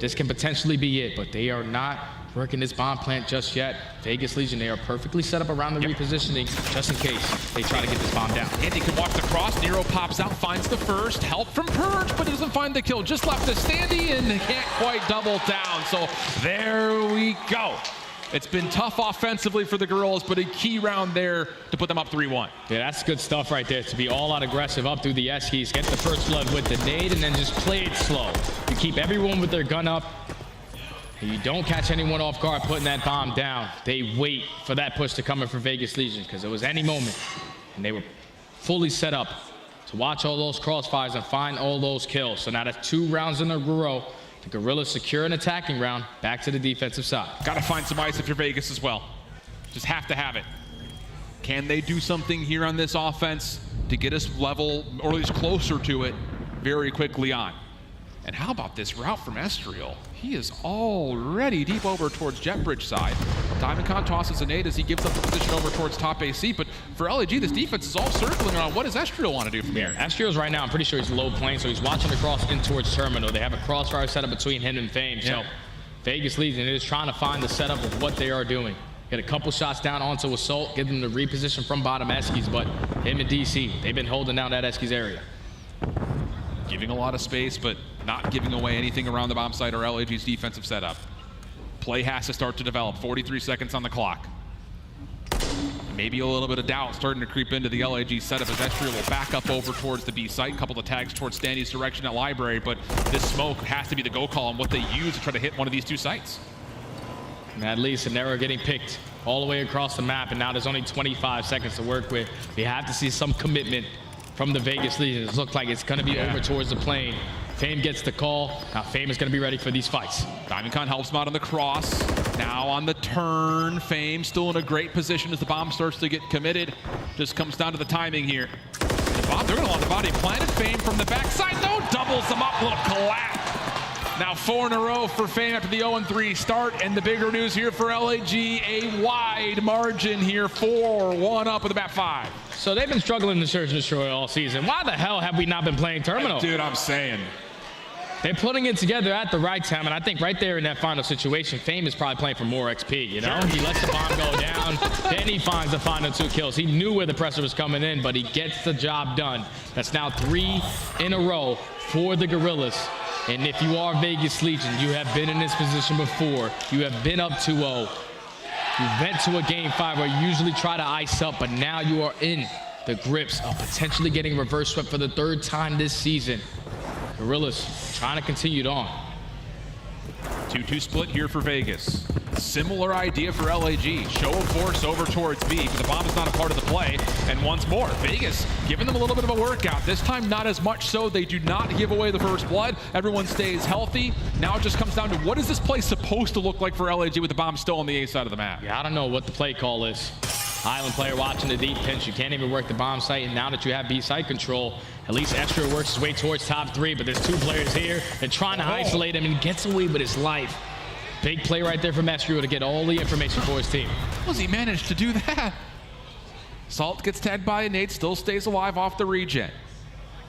C: This can potentially be it, but they are not working this bomb plant just yet. Vegas Legion, they are perfectly set up around the repositioning just in case they try to get this bomb down.
B: Andy can watch the cross. Nero pops out, finds the first. Help from Purge, but doesn't find the kill. Just left to Standy, and they can't quite double down. So there we go. It's been tough offensively for the Guerrillas, but a key round there to put them up 3-1.
C: Yeah, that's good stuff right there, to be all-out aggressive up through the Eskies, get the first blood with the nade, and then just play it slow. You keep everyone with their gun up, and you don't catch anyone off guard putting that bomb down. They wait for that push to come in for Vegas Legion, because it was any moment, and they were fully set up to watch all those crossfires and find all those kills. So now that's 2 rounds in a row. The Guerrillas secure an attacking round, back to the defensive side.
B: Gotta find some ice if you're Vegas as well. Just have to have it. Can they do something here on this offense to get us level, or at least closer to it, very quickly on? And how about this route from Estriel? He is already deep over towards Jet Bridge side. DiamondCon tosses a nade as he gives up the position over towards top AC, but for LAG, this defense is all circling on what does Estriel want to do from here?
C: Estriel's right now, I'm pretty sure he's low plane, so he's watching the cross in towards terminal. They have a crossfire set up between him and Fame, so Vegas Legion is trying to find the setup of what they are doing. Get a couple shots down onto Assault, get them to reposition from bottom Eskies, but him and DC, they've been holding down that Eskies area.
B: Giving a lot of space, but not giving away anything around the bomb site or LAG's defensive setup. Play has to start to develop. 43 seconds on the clock. Maybe a little bit of doubt starting to creep into the LAG setup as Estriel will back up over towards the B site. Couple of tags towards Standy's direction at Library, but this smoke has to be the go call on what they use to try to hit one of these 2 sites.
C: And at least an arrow getting picked all the way across the map, and now there's only 25 seconds to work with. We have to see some commitment from the Vegas Legion. It looks like it's going to be over towards the plane. Fame gets the call. Now Fame is going to be ready for these fights.
B: DiamondCon helps him out on the cross. Now on the turn, Fame still in a great position as the bomb starts to get committed. Just comes down to the timing here. The bomb, they're going to want the body planted. Fame from the backside, though, doubles them up. Little collapse. Now 4 in a row for FaZe after the 0-3 start, and the bigger news here for LAG, a wide margin here, 4-1 up with about 5.
C: So they've been struggling to search and destroy all season. Why the hell have we not been playing Terminal?
B: Dude, I'm saying.
C: They're putting it together at the right time, and I think right there in that final situation, FaZe is probably playing for more XP, you know? He lets the bomb go down, then he finds the final 2 kills. He knew where the pressure was coming in, but he gets the job done. That's now 3 in a row for the Guerrillas. And if you are Vegas Legion, you have been in this position before. You have been up 2-0. You went to a game 5 where you usually try to ice up, but now you are in the grips of potentially getting reverse swept for the 3rd time this season. Guerrillas trying to continue it on.
B: 2-2 split here for Vegas. Similar idea for LAG. Show of force over towards B, but the bomb is not a part of the play. And once more, Vegas giving them a little bit of a workout. This time not as much so. They do not give away the first blood. Everyone stays healthy. Now it just comes down to what is this play supposed to look like for LAG with the bomb still on the A side of the map?
C: Yeah, I don't know what the play call is. Island player watching the deep pinch. You can't even work the bomb site, and now that you have B site control, at least Astro works his way towards top 3, but there's 2 players here. They're trying to isolate him, and he gets away with his life. Big play right there from Astro to get all the information for his team.
B: How does he manage to do that? Salt gets tagged by a nade, still stays alive off the regen.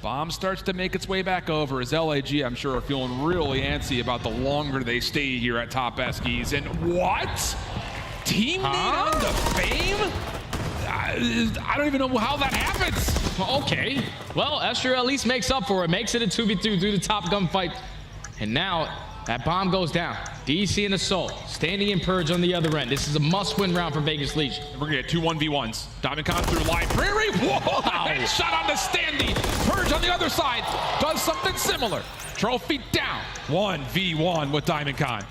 B: Bomb starts to make its way back over as LAG, I'm sure, are feeling really antsy about the longer they stay here at top Eskies. And what? Team nade on the Fame? I don't even know how that happens.
C: Okay. Well, Astro at least makes up for it. Makes it a 2v2 through the top gunfight. And now that bomb goes down. DC and Assault standing in Purge on the other end. This is a must-win round for Vegas Legion.
B: We're gonna get 2 1v1s. Diamondcon through Library. Whoa! Headshot on the standee. Purge on the other side does something similar. Trophy down. 1v1 with Diamondcon,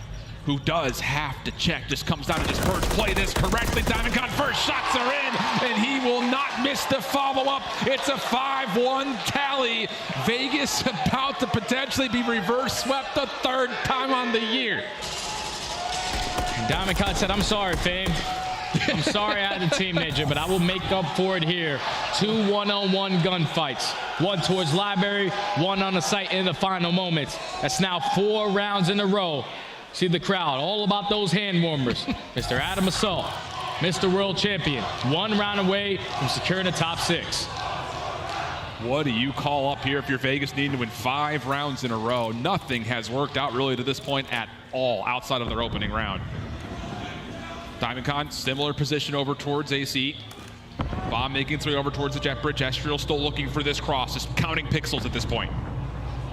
B: who does have to check. Just comes down to just Purge play this correctly. Diamondcon first shots are in, and he will not miss the follow-up. It's a 5-1 tally. Vegas about to potentially be reverse swept the 3rd time on the year.
C: Diamondcon said, I'm sorry, Fame. I'm sorry I had the team major, but I will make up for it here. 2 one-on-one gunfights. 1 towards Library, 1 on the site in the final moments. That's now 4 rounds in a row. See the crowd, all about those hand warmers. Mr. Adam Assault, Mr. World Champion, 1 round away from securing the top 6.
B: What do you call up here if you're Vegas needing to win 5 rounds in a row? Nothing has worked out really to this point at all outside of their opening round. Diamondcon, similar position over towards AC. Bomb making its way over towards the jet bridge. Estriel still looking for this cross, just counting pixels at this point.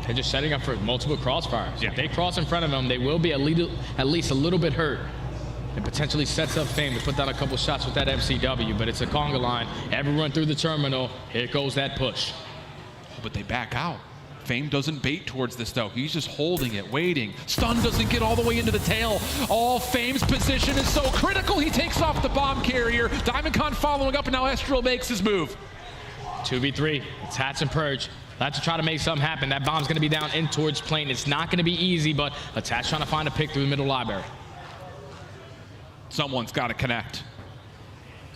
C: They're just setting up for multiple crossfires. Yeah. If they cross in front of them, they will be at least a little bit hurt. It potentially sets up Fame to put down a couple shots with that MCW, but it's a conga line. Everyone through the terminal. Here goes that push.
B: But they back out. Fame doesn't bait towards this though. He's just holding it, waiting. Stun doesn't get all the way into the tail. All Fame's position is so critical. He takes off the bomb carrier. Diamondcon following up, and now Estriel makes his move.
C: 2v3. It's Hats and Purge. Let's try to make something happen. That bomb's going to be down in towards plane. It's not going to be easy, but Attach trying to find a pick through the middle library.
B: Someone's got to connect.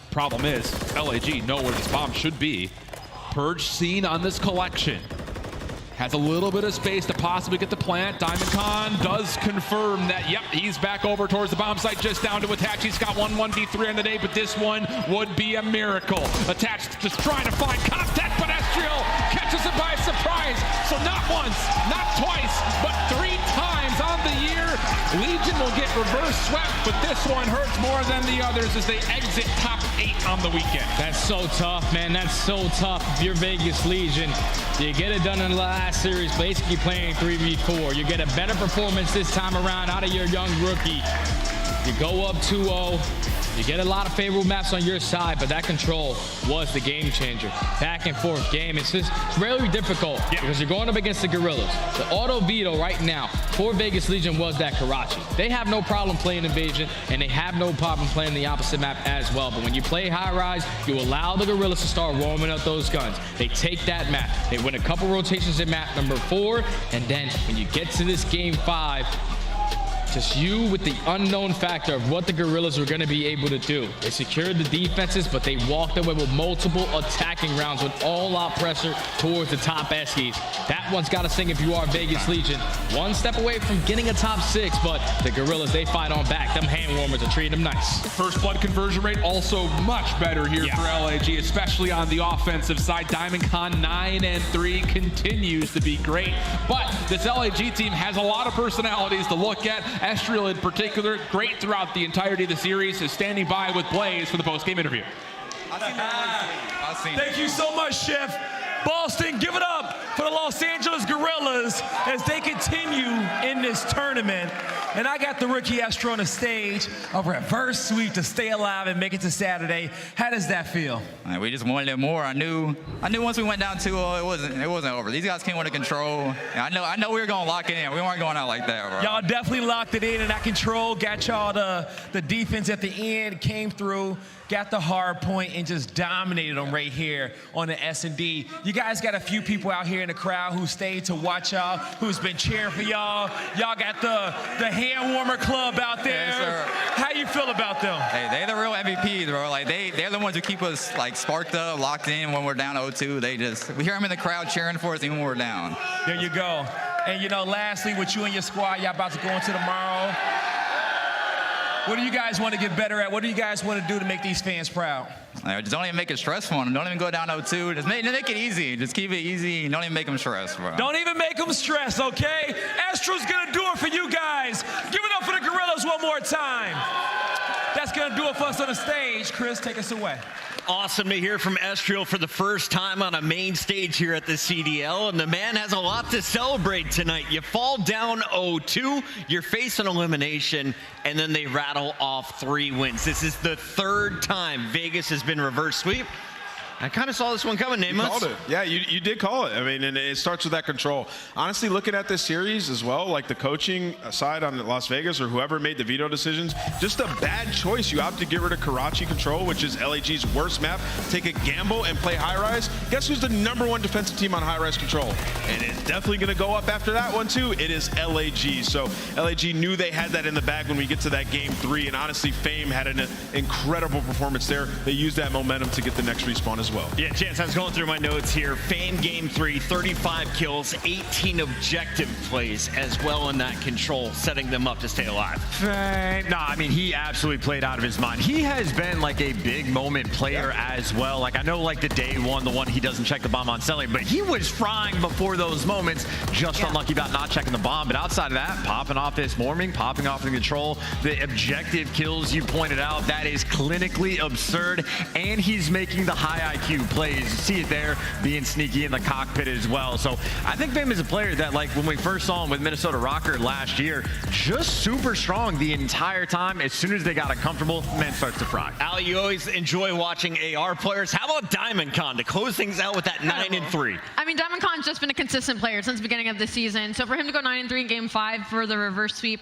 B: Problem is, LAG know where this bomb should be. Purge seen on this collection. Has a little bit of space to possibly get the plant. Diamondcon does confirm that, yep, he's back over towards the bomb site, just down to Attach. He's got 1-1v3 on the day, but this one would be a miracle. Attach just trying to find contact, but Estriel catches it by surprise. So not once, not twice, but 3 times on the year. Legion will get reverse swept, but this one hurts more than the others as they exit top 8 on the weekend.
C: That's so tough, man. That's so tough. If you're Vegas Legion, you get it done in the last series, basically playing 3v4. You get a better performance this time around out of your young rookie. You go up 2-0. You get a lot of favorable maps on your side, but that control was the game changer. Back and forth game. It's just really difficult because you're going up against the Guerrillas. The auto veto right now for Vegas Legion was that Karachi. They have no problem playing Invasion, and they have no problem playing the opposite map as well. But when you play high rise, you allow the Guerrillas to start warming up those guns. They take that map. They win a couple rotations in map number 4, and then when you get to this game 5, Just you with the unknown factor of what the Guerrillas were going to be able to do. They secured the defenses, but they walked away with multiple attacking rounds with all-out pressure towards the top Eskies. That one's got to sting if you are Vegas Legion. One step away from getting a top 6, but the Guerrillas, they fight on back. Them hand warmers are treating them nice.
B: First blood conversion rate also much better here for LAG, especially on the offensive side. DiamondCon 9-3 continues to be great, but this LAG team has a lot of personalities to look at. Estriel in particular, great throughout the entirety of the series, is standing by with Blaze for the post-game interview.
P: Thank you so much, Chef. Boston, give it up for the Los Angeles Guerrillas as they continue in this tournament. And I got the rookie Astro on the stage, a reverse sweep to stay alive and make it to Saturday. How does that feel?
G: We just wanted it more. I knew once we went down 2-0, it wasn't over. These guys came with the control. I know we were gonna lock it in. We weren't going out like that, bro.
P: Y'all definitely locked it in, and that control got y'all the defense at the end, came through, got the hard point, and just dominated them right here on the S&D. You guys got a few people out here in the crowd who stayed to watch y'all, who's been cheering for y'all. Y'all got the hand warmer club out there.
G: Yes,
P: How you feel about them?
G: Hey, they're the real MVPs, bro. Like they're the ones who keep us like sparked up, locked in when we're down 0-2. We hear them in the crowd cheering for us even when we're down.
P: There you go. And you know, lastly, with you and your squad, y'all about to go into tomorrow. What do you guys want to get better at? What do you guys want to do to make these fans proud?
G: Just don't even make it stressful on them. Don't even go down 0-2. Just make it easy. Just keep it easy. Don't even make them stress, bro.
P: Don't even make them stress, okay? Astro's going to do it for you guys. Give it up for the Guerrillas one more time. That's going to do it for us on the stage. Chris, take us away.
O: Awesome to hear from Estriel for the first time on a main stage here at the CDL, and the man has a lot to celebrate tonight. You fall down 0-2, you're facing elimination, and then they rattle off 3 wins. This is the 3rd time Vegas has been reverse sweep. I kind of saw this one coming, Nameless.
D: You called it. Yeah, you did call it. I mean, and it starts with that control. Honestly, looking at this series as well, like the coaching side on Las Vegas or whoever made the veto decisions, just a bad choice. You opt to get rid of Karachi control, which is LAG's worst map. Take a gamble and play high rise. Guess who's the #1 defensive team on high rise control? And it's definitely going to go up after that one too. It is LAG. So LAG knew they had that in the bag when we get to that game 3. And honestly, Fame had an incredible performance there. They used that momentum to get the next respawn as well.
O: Yeah, Chance, I was going through my notes here. Fame game 3, 35 kills, 18 objective plays as well in that control, setting them up to stay alive.
A: No, I mean, he absolutely played out of his mind. He has been like a big moment player as well. Like, I know like the day one, the one he doesn't check the bomb on Cellium, but he was frying before those moments. Just unlucky about not checking the bomb. But outside of that, popping off this morning, popping off the control, the objective kills you pointed out, that is clinically absurd. And he's making the high IQ plays. You see it there, being sneaky in the cockpit as well. So I think Fame is a player that, like, when we first saw him with Minnesota Røkkr last year, just super strong the entire time. As soon as they got it comfortable, man starts to fry.
O: Ali, you always enjoy watching AR players. How about DiamondCon to close things out with that 9-3?
F: I mean, DiamondCon's just been a consistent player since the beginning of the season. So for him to go 9-3 in game 5 for the reverse sweep,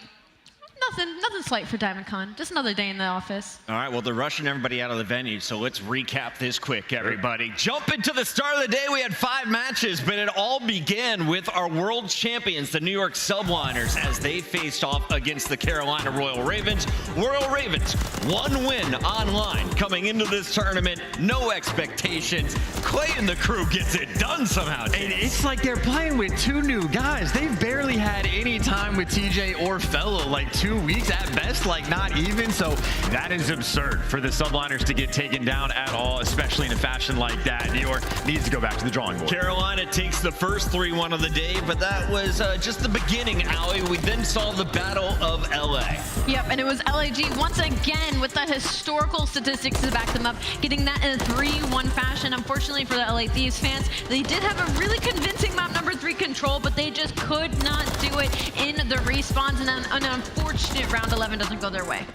F: nothing slight for DiamondCon. Just another day in the office.
O: All right, well, they're rushing everybody out of the venue, so let's recap this quick, everybody. Jump into the start of the day. We had 5 matches, but it all began with our world champions, the New York Subliners, as they faced off against the Carolina Royal Ravens. Royal Ravens, 1 win online coming into this tournament. No expectations. Clay and the crew gets it done somehow.
A: And it's like they're playing with 2 new guys. They've barely had any time with TJ or Fellow, like 2 weeks at best, like not even. So that is absurd for the Subliners to get taken down at all, especially in a fashion like that. New York needs to go back to the drawing board.
O: Carolina takes the first 3-1 of the day, but that was just the beginning, Ali. We then saw the Battle of LA.
F: Yep, and it was LAG once again with the historical statistics to back them up, getting that in a 3-1 fashion. Unfortunately for the LA Thieves fans, they did have a really convincing map #3 control, but they just could not do it in the respawns, and then an unfortunate round 11 doesn't go their way.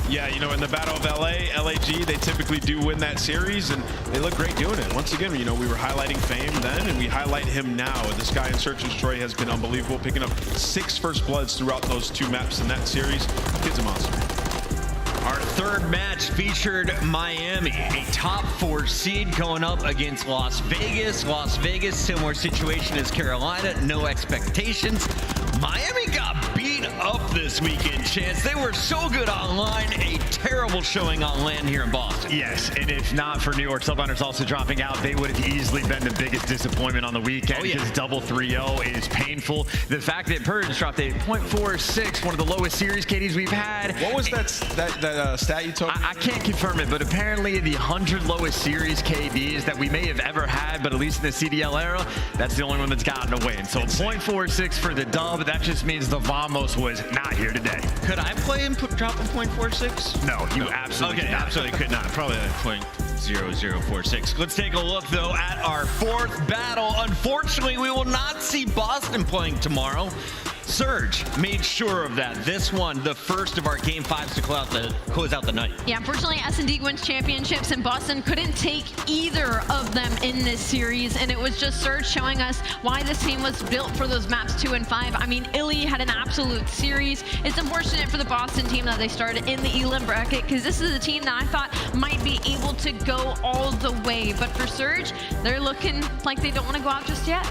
D: Yeah, you know, in the Battle of LAG, they typically do win that series, and they look great doing it. Once again, you know, we were highlighting Fame then, and we highlight him now. This guy in Search and Destroy has been unbelievable, picking up 6 first bloods throughout those 2 maps in that series. Kid's a monster.
O: Our third match featured Miami, a top 4 seed going up against Las Vegas. Las Vegas, similar situation as Carolina, no expectations. Miami got beat up this weekend, Chance. They were so good online, a terrible showing on land here in Boston.
A: Yes, and if not for New York Subliners also dropping out, they would have easily been the biggest disappointment on the weekend because double 3-0 is painful. The fact that Purge dropped a .46, one of the lowest series KDs we've had.
D: What was that stat you told me?
A: I can't confirm it, but apparently the 100 lowest series KDs that we may have ever had, but at least in the CDL era, that's the only one that's gotten a win. So .46 for the dub, that just means the Vamos was not here today.
O: Could I play and drop a .46?
A: No, you absolutely
O: could not. Absolutely could not. Probably a .0046. Let's take a look, though, at our fourth battle. Unfortunately, we will not see Boston playing tomorrow. Surge made sure of that. This one, the first of our Game 5s to close out the night.
F: Yeah, unfortunately, S&D wins championships, and Boston couldn't take either of them in this series, and it was just Surge showing us why this team was built for those maps 2 and 5. I mean, Illey had an absolute series. It's unfortunate for the Boston team that they started in the Elim bracket, because this is a team that I thought might be able to go all the way. But for Surge, they're looking like they don't want to go out just yet.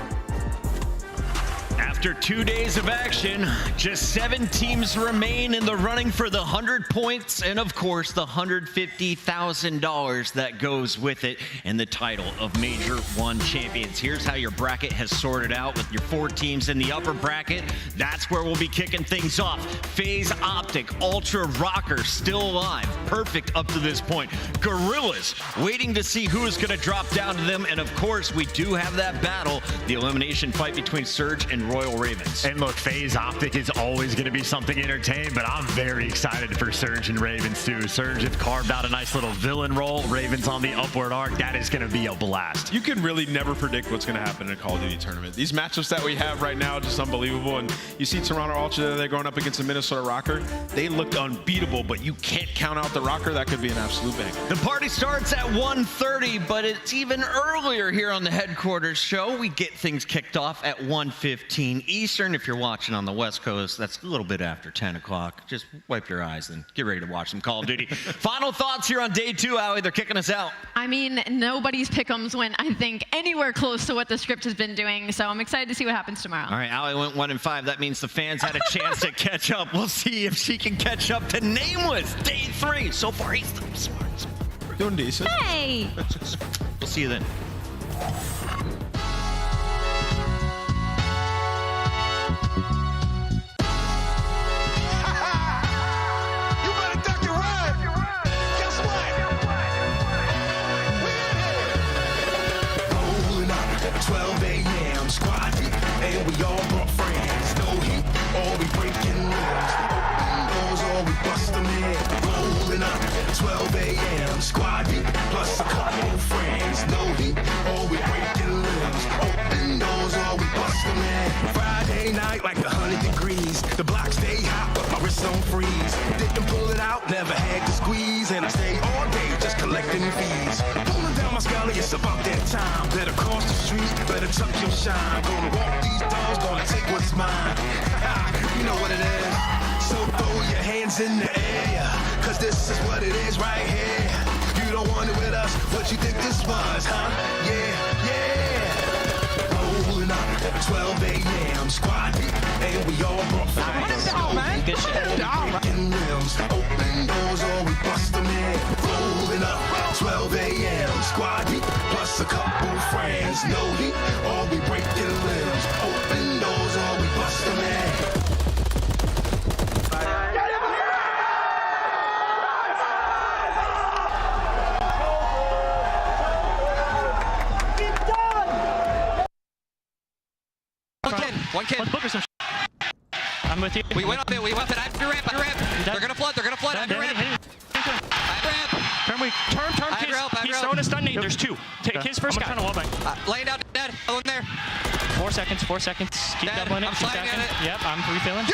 O: After 2 days of action, just 7 teams remain in the running for the 100 points and, of course, the $150,000 that goes with it and the title of Major 1 champions. Here's how your bracket has sorted out with your 4 teams in the upper bracket. That's where we'll be kicking things off. FaZe, OpTic, Ultra, Røkkr still alive. Perfect up to this point. Guerrillas waiting to see who is going to drop down to them. And, of course, we do have that battle, the elimination fight between Surge and Royal Ravens.
A: And look, FaZe OpTic is always going to be something entertaining, but I'm very excited for Surge and Ravens too. Surge have carved out a nice little villain role. Ravens on the upward arc. That is going to be a blast.
D: You can really never predict what's going to happen in a Call of Duty tournament. These matchups that we have right now are just unbelievable. And you see Toronto Ultra, they're going up against the Minnesota Røkkr. They looked unbeatable, but you can't count out the Røkkr. That could be an absolute banger.
O: The party starts at 1:30, but it's even earlier here on the headquarters show. We get things kicked off at 1:15 Eastern. If you're watching on the West Coast, that's a little bit after 10 o'clock. Just wipe your eyes and get ready to watch some Call of Duty. Final thoughts here on day 2, Allie. They're kicking us out.
F: I mean, nobody's pick'ems went, I think, anywhere close to what the script has been doing, so I'm excited to see what happens tomorrow.
O: All right, Allie went 1 and 5. That means the fans had a chance to catch up. We'll see if she can catch up to Nameless. Day 3. So far, he's smart.
D: Doing decent.
F: Hey!
O: We'll see you then.
K: And we all brought friends, no heat, or we breaking rules. Open doors or we bust them in. Rolling up, 12 a.m. squad beat, plus a couple of friends, no heat, or we breaking rules. Open doors or we bust them in. Friday night like 100 degrees, the block stay hot, but my wrist don't freeze. Didn't pull it out, never had to squeeze, and I stay all day just collecting fees. Pulling down my scully, it's about that time. Better cross the street, better tuck your shine. Gonna walk these dogs, gonna take what's mine. You know what it is. So throw your hands in the air, cause this is what it is right here. You don't want it with us, what you think this was, huh? Yeah, yeah. Rolling up, 12 a.m. squad beat, and we all brought friends. Good shit. Breaking rims, open doors or we bust them in. Rolling up, 12 a.m. squad beat, plus a couple friends. No heat, or we breaking limbs. Open doors or we bust them in.
T: One kid. I'm with you. We went up there. We went to that ramp. They're gonna flood. Under ramp.
Q: Turn. He's throwing a stun nade. There's 2. Take his first guy.
T: Laying down dead. Oh, in there.
Q: 4 seconds. Keep doubling it.
T: I'm sliding at it.
Q: Yep, I'm refilling.